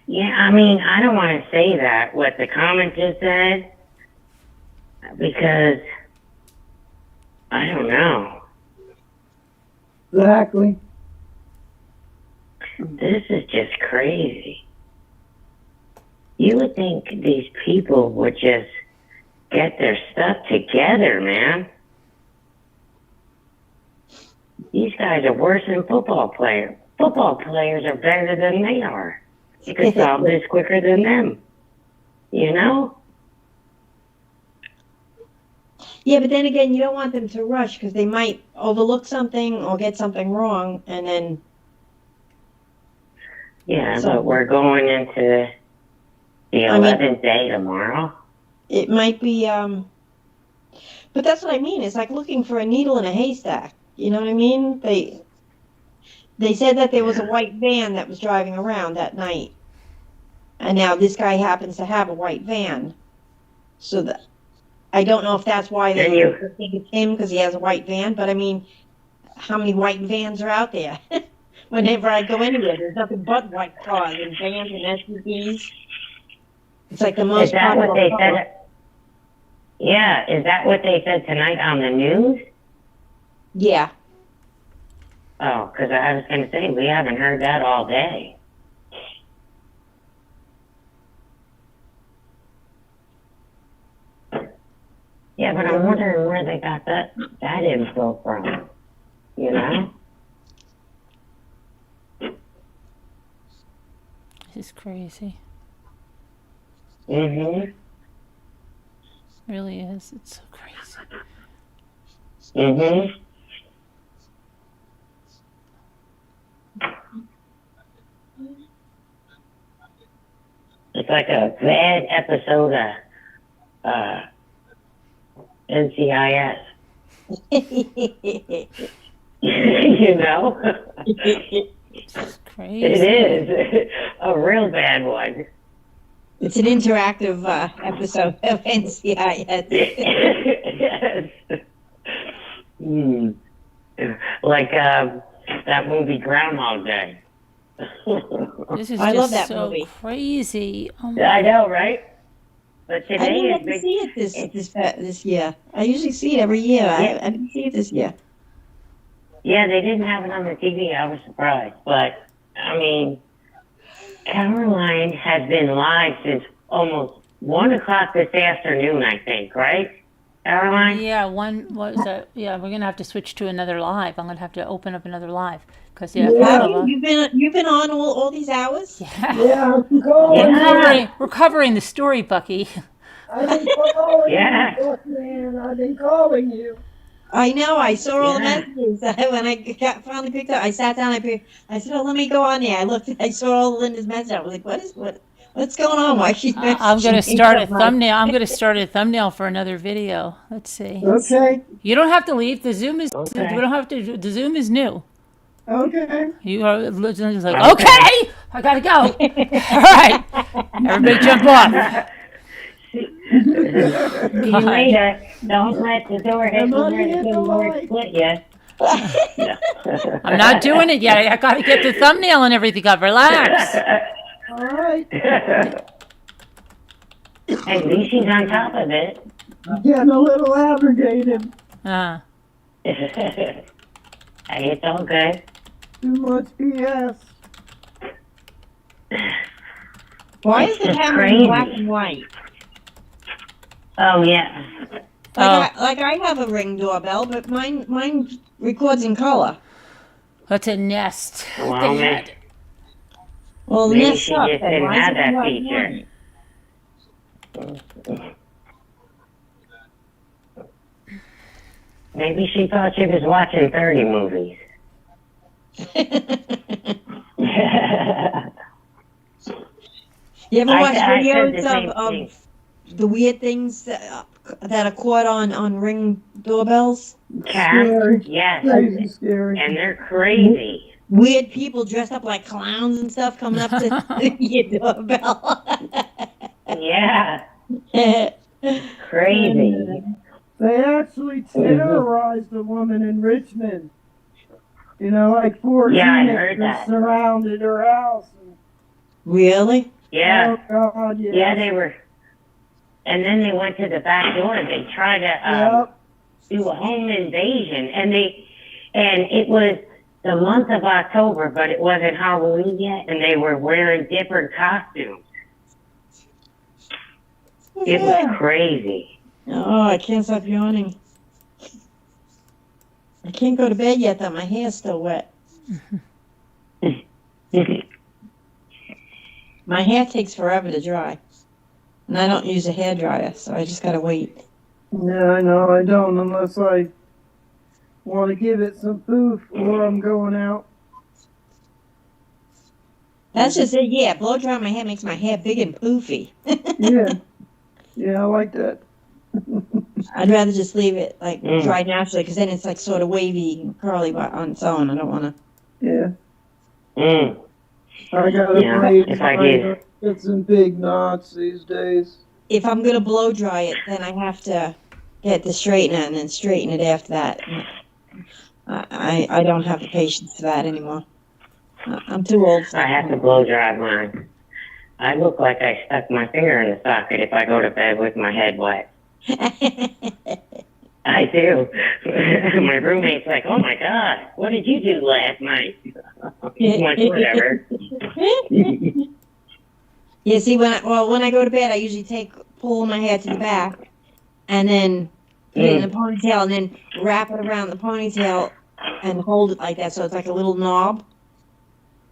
Yeah, I mean, I don't want to say that, what the comment just said, because I don't know. Exactly. This is just crazy. You would think these people would just get their stuff together, man. These guys are worse than football players. Football players are better than they are. You could solve this quicker than them. You know? Yeah, but then again, you don't want them to rush because they might overlook something or get something wrong, and then. Yeah, but we're going into the 11th day tomorrow. It might be, but that's what I mean. It's like looking for a needle in a haystack. You know what I mean? They said that there was a white van that was driving around that night, and now this guy happens to have a white van. So that I don't know if that's why they think it's him because he has a white van. But I mean, how many white vans are out there? Whenever I go anywhere, there's nothing but white cars and vans and SUVs. It's like the most Is that what popular they car. said? Yeah, is that what they said tonight on the news? Yeah. Oh, because I was going to say, we haven't heard that all day. Yeah, but I'm wondering where they got that info from, you know? This is crazy. Mm-hmm. It really is. It's so crazy. Mm-hmm. It's like a bad episode of NCIS. You know? It's crazy. It is. A real bad one. It's an interactive episode of NCIS. Yes. Like that movie Groundhog Day. This is I just love that so movie. crazy. Oh my I know, right? But I today didn't is get to see it this year. I usually see it every year. Yeah. I didn't see it this year. Yeah, they didn't have it on the TV. I was surprised. But, I mean, Caroline has been live since almost 1 o'clock this afternoon, I think, right? Caroline? Yeah, what was that? Yeah, we're gonna have to switch to another live. I'm gonna have to open up another live because Have you? You've been on all these hours? Yeah, I'm calling. We're covering the story, Bucky. I've been calling Yeah. you, man. I've been calling you. I know. I saw all the Yeah. messages when I finally picked up. I sat down. I said, "Oh, let me go on there." I looked. I saw all Linda's messages. I was like, What's going on? Why she's I'm gonna start a thumbnail. I'm gonna start a thumbnail for another video. Let's see. Okay. You don't have to leave. The Zoom is. Okay. We don't have to. The Zoom is new. Okay. You are just like, okay, I gotta go. All right, everybody jump off. See you later. Don't let the door hit the split yet. I'm not doing it yet. I gotta get the thumbnail and everything up. Relax. All right. At least she's on top of it. I'm getting a little aggravated. Hey, it's all good. Too much BS. Why It's is the just camera crazy. in black and white? Oh, yeah. Like I have a Ring doorbell, but mine records in color. That's a Nest. Well, They had. Well, maybe Nest she sucks. just Then didn't why is have it in that black and feature. white? Maybe she thought she was watching 30 movies. You ever watch I said the videos same thing. of the weird things that are caught on Ring doorbells? Cats, yes. Crazy scary. And they're crazy. Weird people dressed up like clowns and stuff coming up to your doorbell. Yeah. Crazy. They actually terrorized a woman in Richmond. You know, like four Yeah, I heard teenagers that. surrounded her house. Really? Yeah. Oh God, yes. Yeah, they were. And then they went to the back door. They tried to do a home invasion, and it was the month of October, but it wasn't Halloween yet, and they were wearing different costumes. It was crazy. Oh, I can't stop yawning. I can't go to bed yet though. My hair's still wet. My hair takes forever to dry. And I don't use a hair dryer, so I just gotta wait. Yeah, I know, I don't unless I want to give it some poof or I'm going out. That's just it, yeah. Blow dry my hair makes my hair big and poofy. Yeah. Yeah, I like that. I'd rather just leave it like dry naturally, because then it's like sort of wavy and curly on its own. I don't want to. Yeah. Mm. I gotta Yeah, braid if I mine. did. Get some big knots these days. If I'm gonna blow dry it, then I have to get the straightener and then straighten it after that. I don't have the patience for that anymore. I'm too old for that. I have to blow dry mine. I look like I stuck my finger in the socket if I go to bed with my head wet. I do. My roommate's like, "Oh my God, what did you do last night?" I'm like, whatever. Yeah, see, when I go to bed, I usually pull my hair to the back, and then put it in a ponytail, and then wrap it around the ponytail, and hold it like that, so it's like a little knob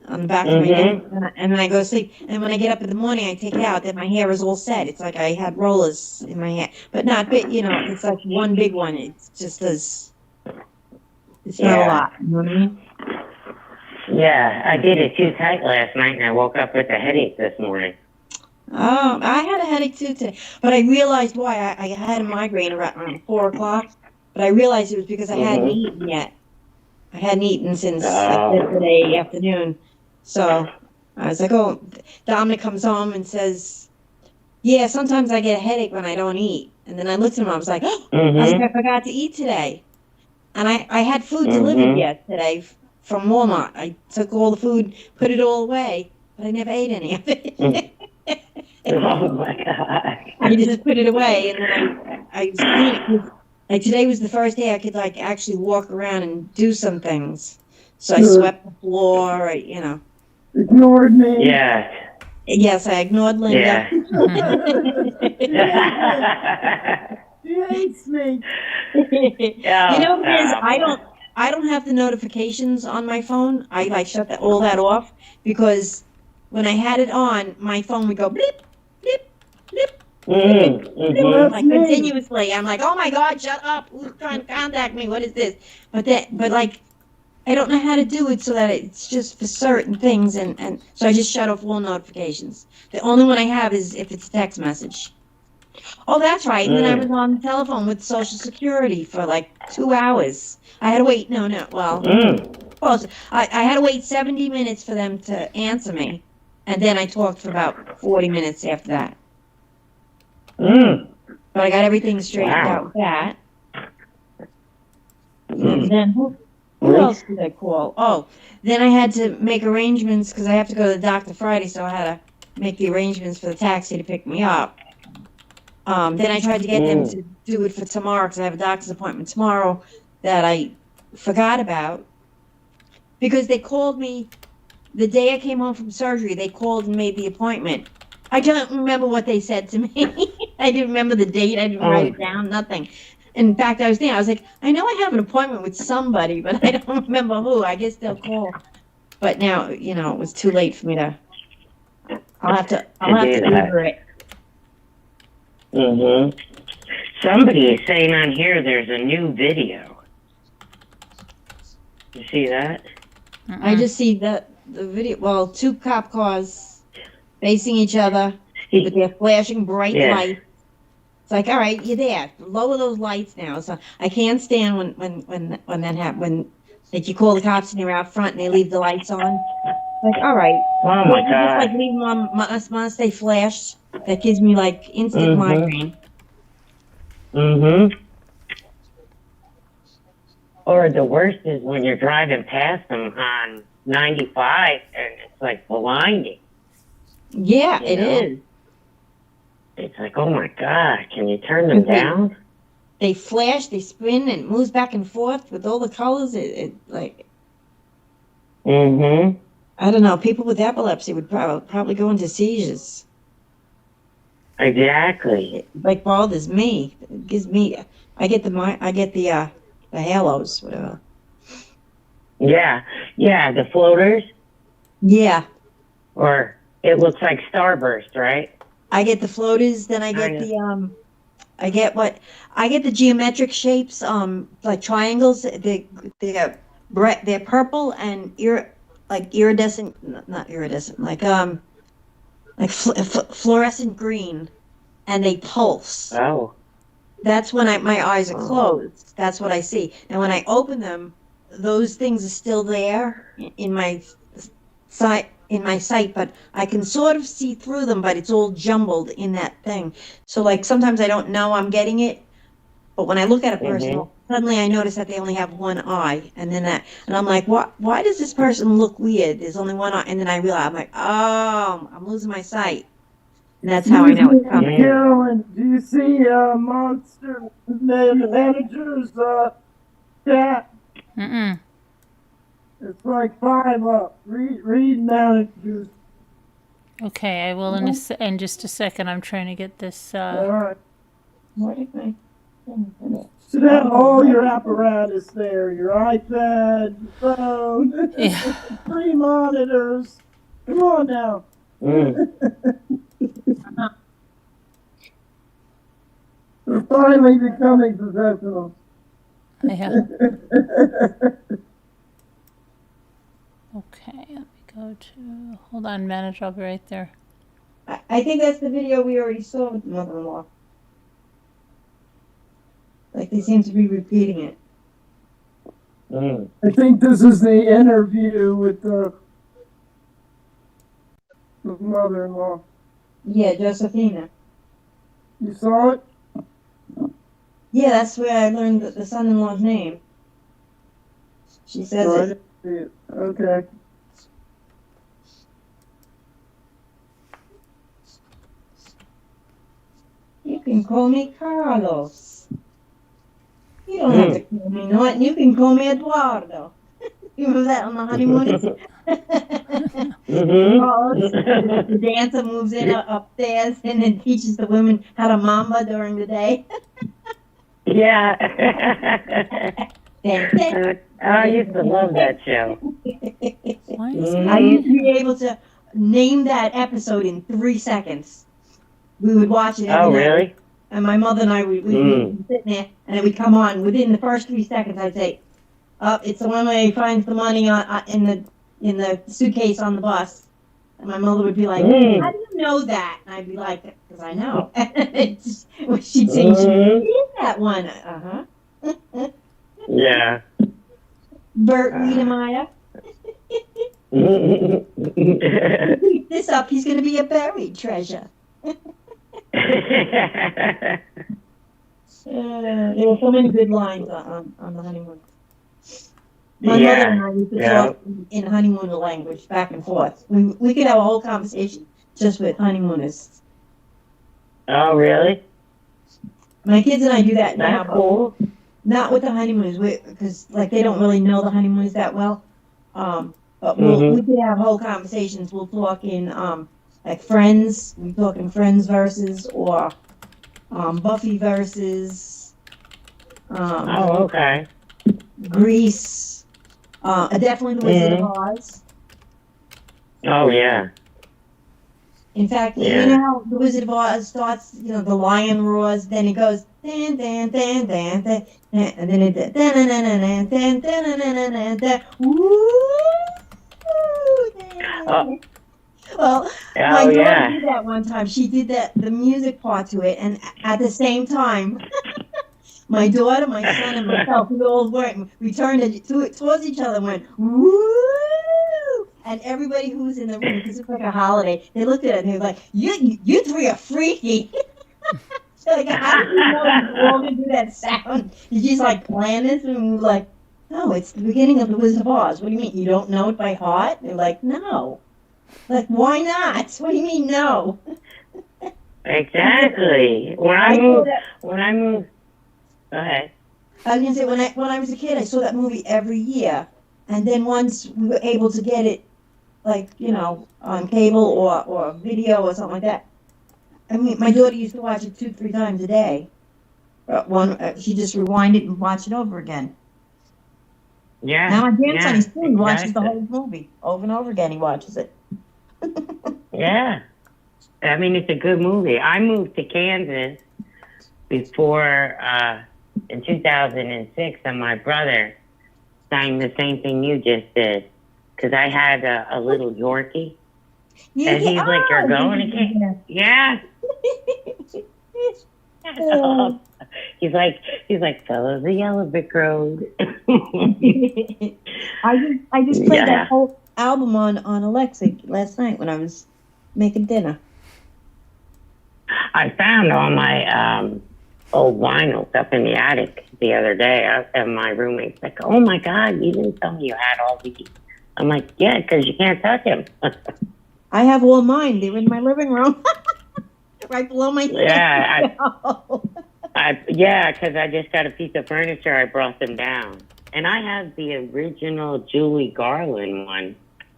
on the back of my neck, and then I go to sleep. And when I get up in the morning, I take it out. Then my hair is all set. It's like I had rollers in my hair, but not big. You know, it's like one big one. It's just as it's not a lot. You know what I mean? Yeah, I did it too tight last night, and I woke up with a headache this morning. Oh, I had a headache too today, but I realized why. I had a migraine around 4 o'clock, but I realized it was because I hadn't eaten yet. I hadn't eaten since like yesterday afternoon. So I was like, oh, Dominic comes home and says, yeah, sometimes I get a headache when I don't eat. And then I looked at him, I was like, oh, I forgot to eat today. And I had food delivered yesterday from Walmart. I took all the food, put it all away, but I never ate any of it. Oh my God. I just put it away, and then I was cleaning. Like today was the first day I could like actually walk around and do some things. So I swept the floor, you know. Ignored me. Yeah. Yes, I ignored Linda. Yeah. She hates me. You know what it is? I don't have the notifications on my phone. I like shut all that off, because when I had it on, my phone would go bleep, bleep, bleep. Like continuously. I'm like, oh my God, shut up. Who's trying to contact me? What is this? But like, I don't know how to do it so that it's just for certain things. And so I just shut off all notifications. The only one I have is if it's a text message. Oh, that's right. And then I was on the telephone with Social Security for like 2 hours. I had to wait. Well, I had to wait 70 minutes for them to answer me. And then I talked for about 40 minutes after that. But I got everything straightened out with that. And then who else did I call? Oh, then I had to make arrangements because I have to go to the doctor Friday, so I had to make the arrangements for the taxi to pick me up. Then I tried to get them to do it for tomorrow because I have a doctor's appointment tomorrow that I forgot about. Because they called me the day I came home from surgery. They called and made the appointment. I don't remember what they said to me. I didn't remember the date. I didn't write it down, nothing. In fact, I was like, I know I have an appointment with somebody, but I don't remember who. I guess they'll call. But now, you know, it was too late for me to. I'll have to Uber it. Somebody is saying on here there's a new video. You see that? I just see the video. Well, 2 cop cars facing each other with their flashing bright lights. It's like, all right, you're there. Lower those lights now. So I can't stand when that happens. When like you call the cops and they're out front and they leave the lights on. Like, all right. Oh my God. Just like leave them on. Must they flash? that gives me like instant migraine. Or the worst is when you're driving past them on 95 and it's like blinding. Yeah, You it know? is. It's like, oh my God, can you turn them down? They flash, they spin, and it moves back and forth with all the colors. It like. I don't know. People with epilepsy would probably go into seizures. Exactly. It like bothers me. It gives me. I get the halos, whatever. Yeah, the floaters. Yeah. Or it looks like starburst, right? I get the floaters, then I get I get the geometric shapes, like triangles. They're purple and iridescent, not iridescent, like fluorescent green, and they pulse. Oh. That's when my eyes are closed. That's what I see. And when I open them, those things are still there in my sight, but I can sort of see through them, but it's all jumbled in that thing. So like sometimes I don't know I'm getting it, but when I look at a person, suddenly I notice that they only have one eye, and I'm like, why does this person look weird? There's only one eye, and then I realize, I'm like, oh, I'm losing my sight. And that's how I know it's coming. Carolyn, do you see Monster Manager's chat? It's like 5 up. Read Managers. Okay, I will in just a second. I'm trying to get this. All right. What if I? Should have all your apparatus there. Your iPad, your phone, 3 monitors. Come on now. We're finally becoming professionals. Yeah. Okay, let me go to. Hold on, manager. I'll be right there. I think that's the video we already saw with the mother-in-law. Like they seem to be repeating it. I think this is the interview with the mother-in-law. Yeah, Josephina. You saw it? Yeah, that's where I learned the son-in-law's name. She says I it. didn't see it. Okay. You can call me Carlos. You don't have to call me Norton. You can call me Eduardo. You remember that on the honeymoon? The dancer moves in upstairs and then teaches the women how to mamba during the day. Yeah. I used to love that show. I used to be able to name that episode in 3 seconds. We would watch it every night. Really? And my mother and I would be sitting there, and it would come on. Within the first 3 seconds, I'd say, "Oh, it's the one where he finds the money in the suitcase on the bus." And my mother would be like, "How do you know that?" And I'd be like, "Because I know." She'd say, "She did that one." Yeah. Bert Wiedemeyer. Keep this up, he's going to be a buried treasure. There were so many good lines on the honeymoon. My mother and I used to talk in honeymoon language back and forth. We could have a whole conversation just with honeymooners. Oh, really? My kids and I do that now. That's cool. Not with the honeymooners, because like they don't really know the honeymooners that well. But we could have whole conversations. We'll talk in like Friends. We talk in Friends verses or Buffy verses. Okay. Grease. Definitely the Wizard of Oz. Oh yeah. In fact, you know how the Wizard of Oz starts, the lion roars, then it goes dan dan dan dan dan, and then it dan dan dan dan dan dan dan. Well, my daughter did that one time. She did the music part to it, and at the same time, my daughter, my son, and myself, we all went. We turned towards each other and went woo, And everybody who was in the room, because it was like a holiday, they looked at it and they were like, you three are freaky. So like, how did you know you were all gonna do that sound? Did you just like plan this? And we were like, no, it's the beginning of The Wizard of Oz. What do you mean? You don't know it by heart? They're like, no. Like, why not? What do you mean, no? Exactly. When I moved, go ahead. I was gonna say when I was a kid, I saw that movie every year, and then once we were able to get it, like on cable or video or something like that. I mean, my daughter used to watch it 2-3 times a day. She just rewind it and watch it over again. Yeah. Now my grandson, he's 2, he watches the exactly. whole movie over and over again. He watches it. Yeah. I mean, it's a good movie. I moved to Kansas before, in 2006, and my brother signed the same thing you just did. Because I had a little Yorkie. Yeah, And he's like, you're going to Kansas? Yeah. He's like, follow the yellow brick road. I just played that whole album on Alexa last night when I was making dinner. I found all my old vinyls up in the attic the other day, and my roommate's like, oh my God, you didn't tell me you had all these. I'm like, yeah, because you can't touch them. I have all mine. They're in my living room. Right below my Yeah, because I just got a piece of furniture. I brought them down. And I have the original Julie Garland one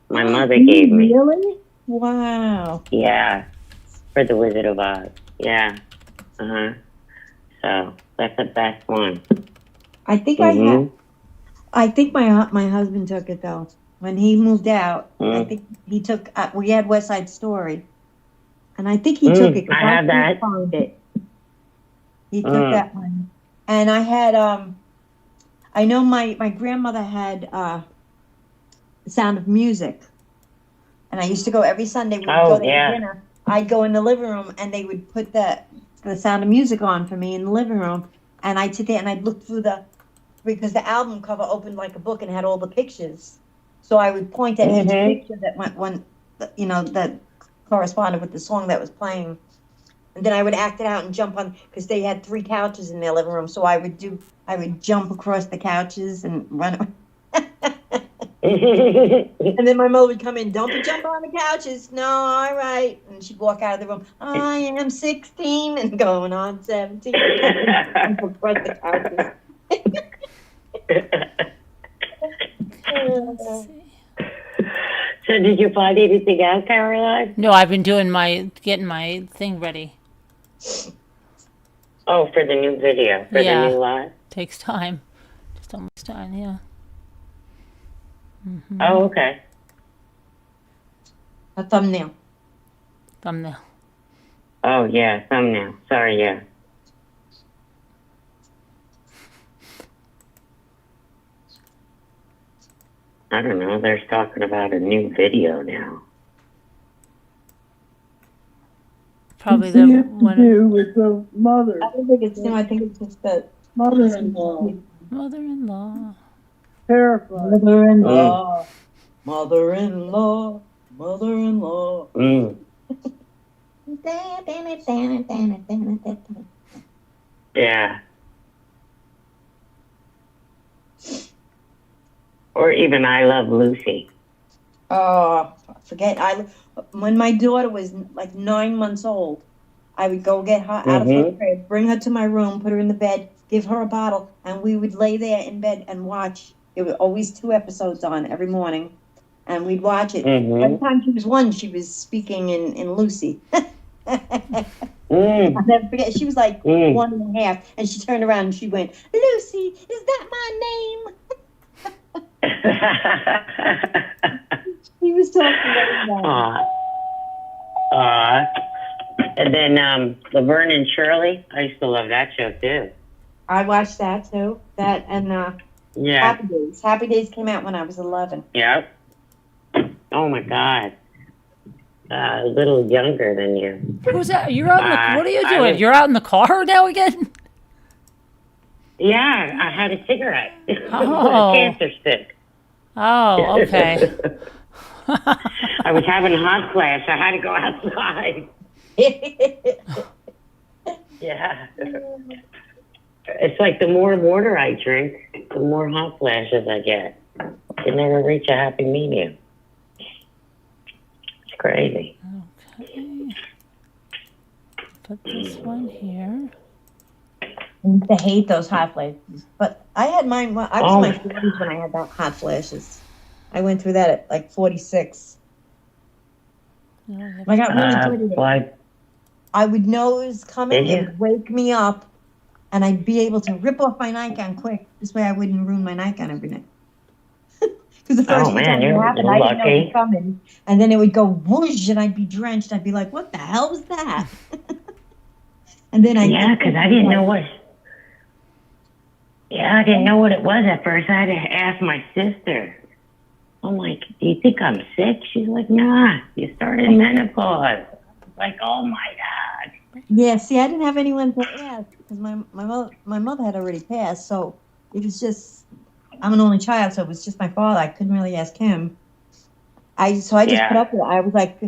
my mother gave me. Really? Wow. Yeah, for The Wizard of Oz. Yeah. So that's the best one. I think I think my husband took it though. When he moved out, I think he took. We had West Side Story, and I think he took it. I have that. Found it. He took that one, and I had. I know my grandmother had The Sound of Music, and I used to go every Sunday. We'd go there to dinner. I'd go in the living room, and they would put the Sound of Music on for me in the living room, and I'd sit there and I'd look through because the album cover opened like a book and had all the pictures. So I would point at each picture that that corresponded with the song that was playing. And then I would act it out and jump on, because they had 3 couches in their living room. So I would jump across the couches and run away. And then my mother would come in, don't jump on the couches. No, all right. And she'd walk out of the room. I am 16 and going on 17. And across the couches. So did you find anything out, Caroline? No, I've been getting my thing ready. Oh, for the new video, for the new live? Takes time. Just almost done, yeah. Oh, okay. A thumbnail. Oh, yeah, thumbnail. Sorry, yeah. I don't know. They're talking about a new video now. Probably the one to do with the mother. I don't think it's new. I think it's just the Mother-in-law. Mother-in-law. Terrified. Mother-in-law. Mother-in-law. Mother-in-law. Yeah. Or even I Love Lucy. Oh, when my daughter was like 9 months old, I would go get her out of her crib, bring her to my room, put her in the bed, give her a bottle, and we would lay there in bed and watch. There were always 2 episodes on every morning, and we'd watch it. By the time she was 1, she was speaking in Lucy. I'll never forget. She was like 1.5, and she turned around and she went, "Lucy, is that my name?" He was talking about and then Laverne and Shirley. I used to love that show too. I watched that too. That and Happy Days. Happy Days came out when I was 11. Yep. Oh my God. A little younger than you. Who's that? You're out in the, what are you doing? You're out in the car now again? Yeah, I had a cigarette. Oh. A cancer stick. Oh, okay. I was having a hot flash. I had to go outside. Yeah. It's like the more water I drink, the more hot flashes I get. You never reach a happy medium. It's crazy. Okay. Put this one here. I hate those hot flashes. But I had mine, I was in my 40s when I had that hot flashes. I went through that at like 46. I got really good at it. I would know it was coming, it would wake me up, and I'd be able to rip off my nightgown quick. This way I wouldn't ruin my nightgown every night. Because the first few times it happened, I didn't know it was coming. And then it would go whoosh, and I'd be drenched. I'd be like, what the hell was that? And then Yeah, because I didn't know what... Yeah, I didn't know what it was at first. I had to ask my sister. I'm like, do you think I'm sick? She's like, nah, you started menopause. Like, oh my God. Yeah, see, I didn't have anyone to ask because my mother had already passed, so it was just, I'm an only child, so it was just my father. I couldn't really ask him. I just put up with it. I was like,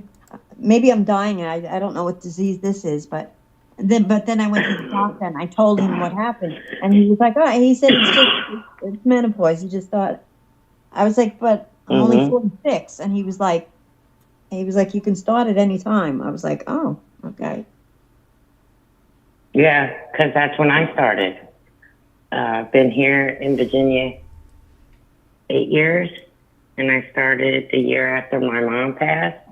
maybe I'm dying, and I don't know what disease this is, but then I went to the doctor and I told him what happened, and he was like, oh, he said it's menopause. He just thought, I was like, but I'm only 46, and he was like, you can start at any time. I was like, oh, okay. Yeah, because that's when I started. I've been here in Virginia 8 years, and I started the year after my mom passed.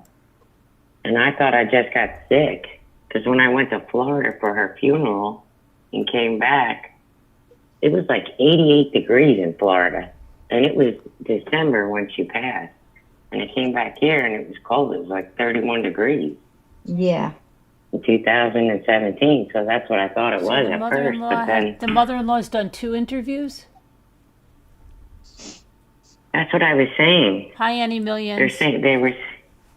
And I thought I just got sick, because when I went to Florida for her funeral and came back, it was like 88 degrees in Florida. And it was December when she passed. And I came back here, and it was cold. It was like 31 degrees. Yeah. In 2017, so that's what I thought it was at first. But then the mother-in-law's done 2 interviews. That's what I was saying. Hi, Annie Millions. They're saying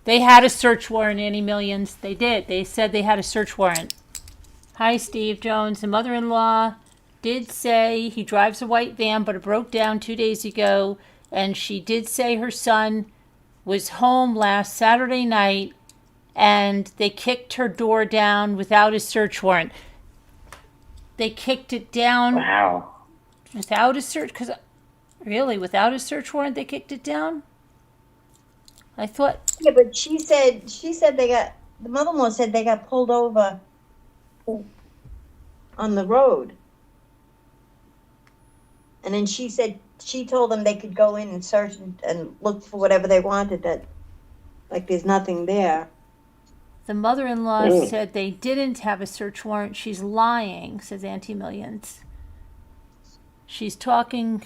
they had a search warrant, Annie Millions. They did. They said they had a search warrant. Hi, Steve Jones. The mother-in-law did say he drives a white van, but it broke down 2 days ago, and she did say her son was home last Saturday night, and they kicked her door down without a search warrant. They kicked it down. Wow. Without a search, without a search warrant, they kicked it down? I thought. Yeah, but she said the mother-in-law said they got pulled over on the road. And then she said, she told them they could go in and search and look for whatever they wanted, that, like, there's nothing there. The mother-in-law said they didn't have a search warrant. She's lying, says Auntie Millions. She's talking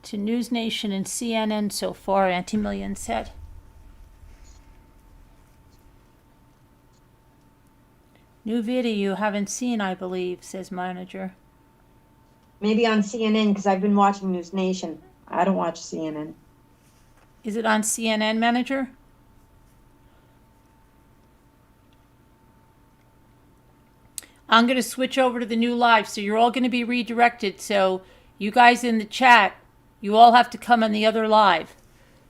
to News Nation and CNN so far, Auntie Millions said. New video you haven't seen, I believe, says manager. Maybe on CNN, because I've been watching News Nation. I don't watch CNN. Is it on CNN, manager? I'm going to switch over to the new live, so you're all going to be redirected. So you guys in the chat, you all have to come on the other live.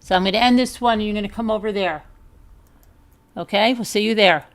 So I'm going to end this one, and you're going to come over there. Okay? We'll see you there.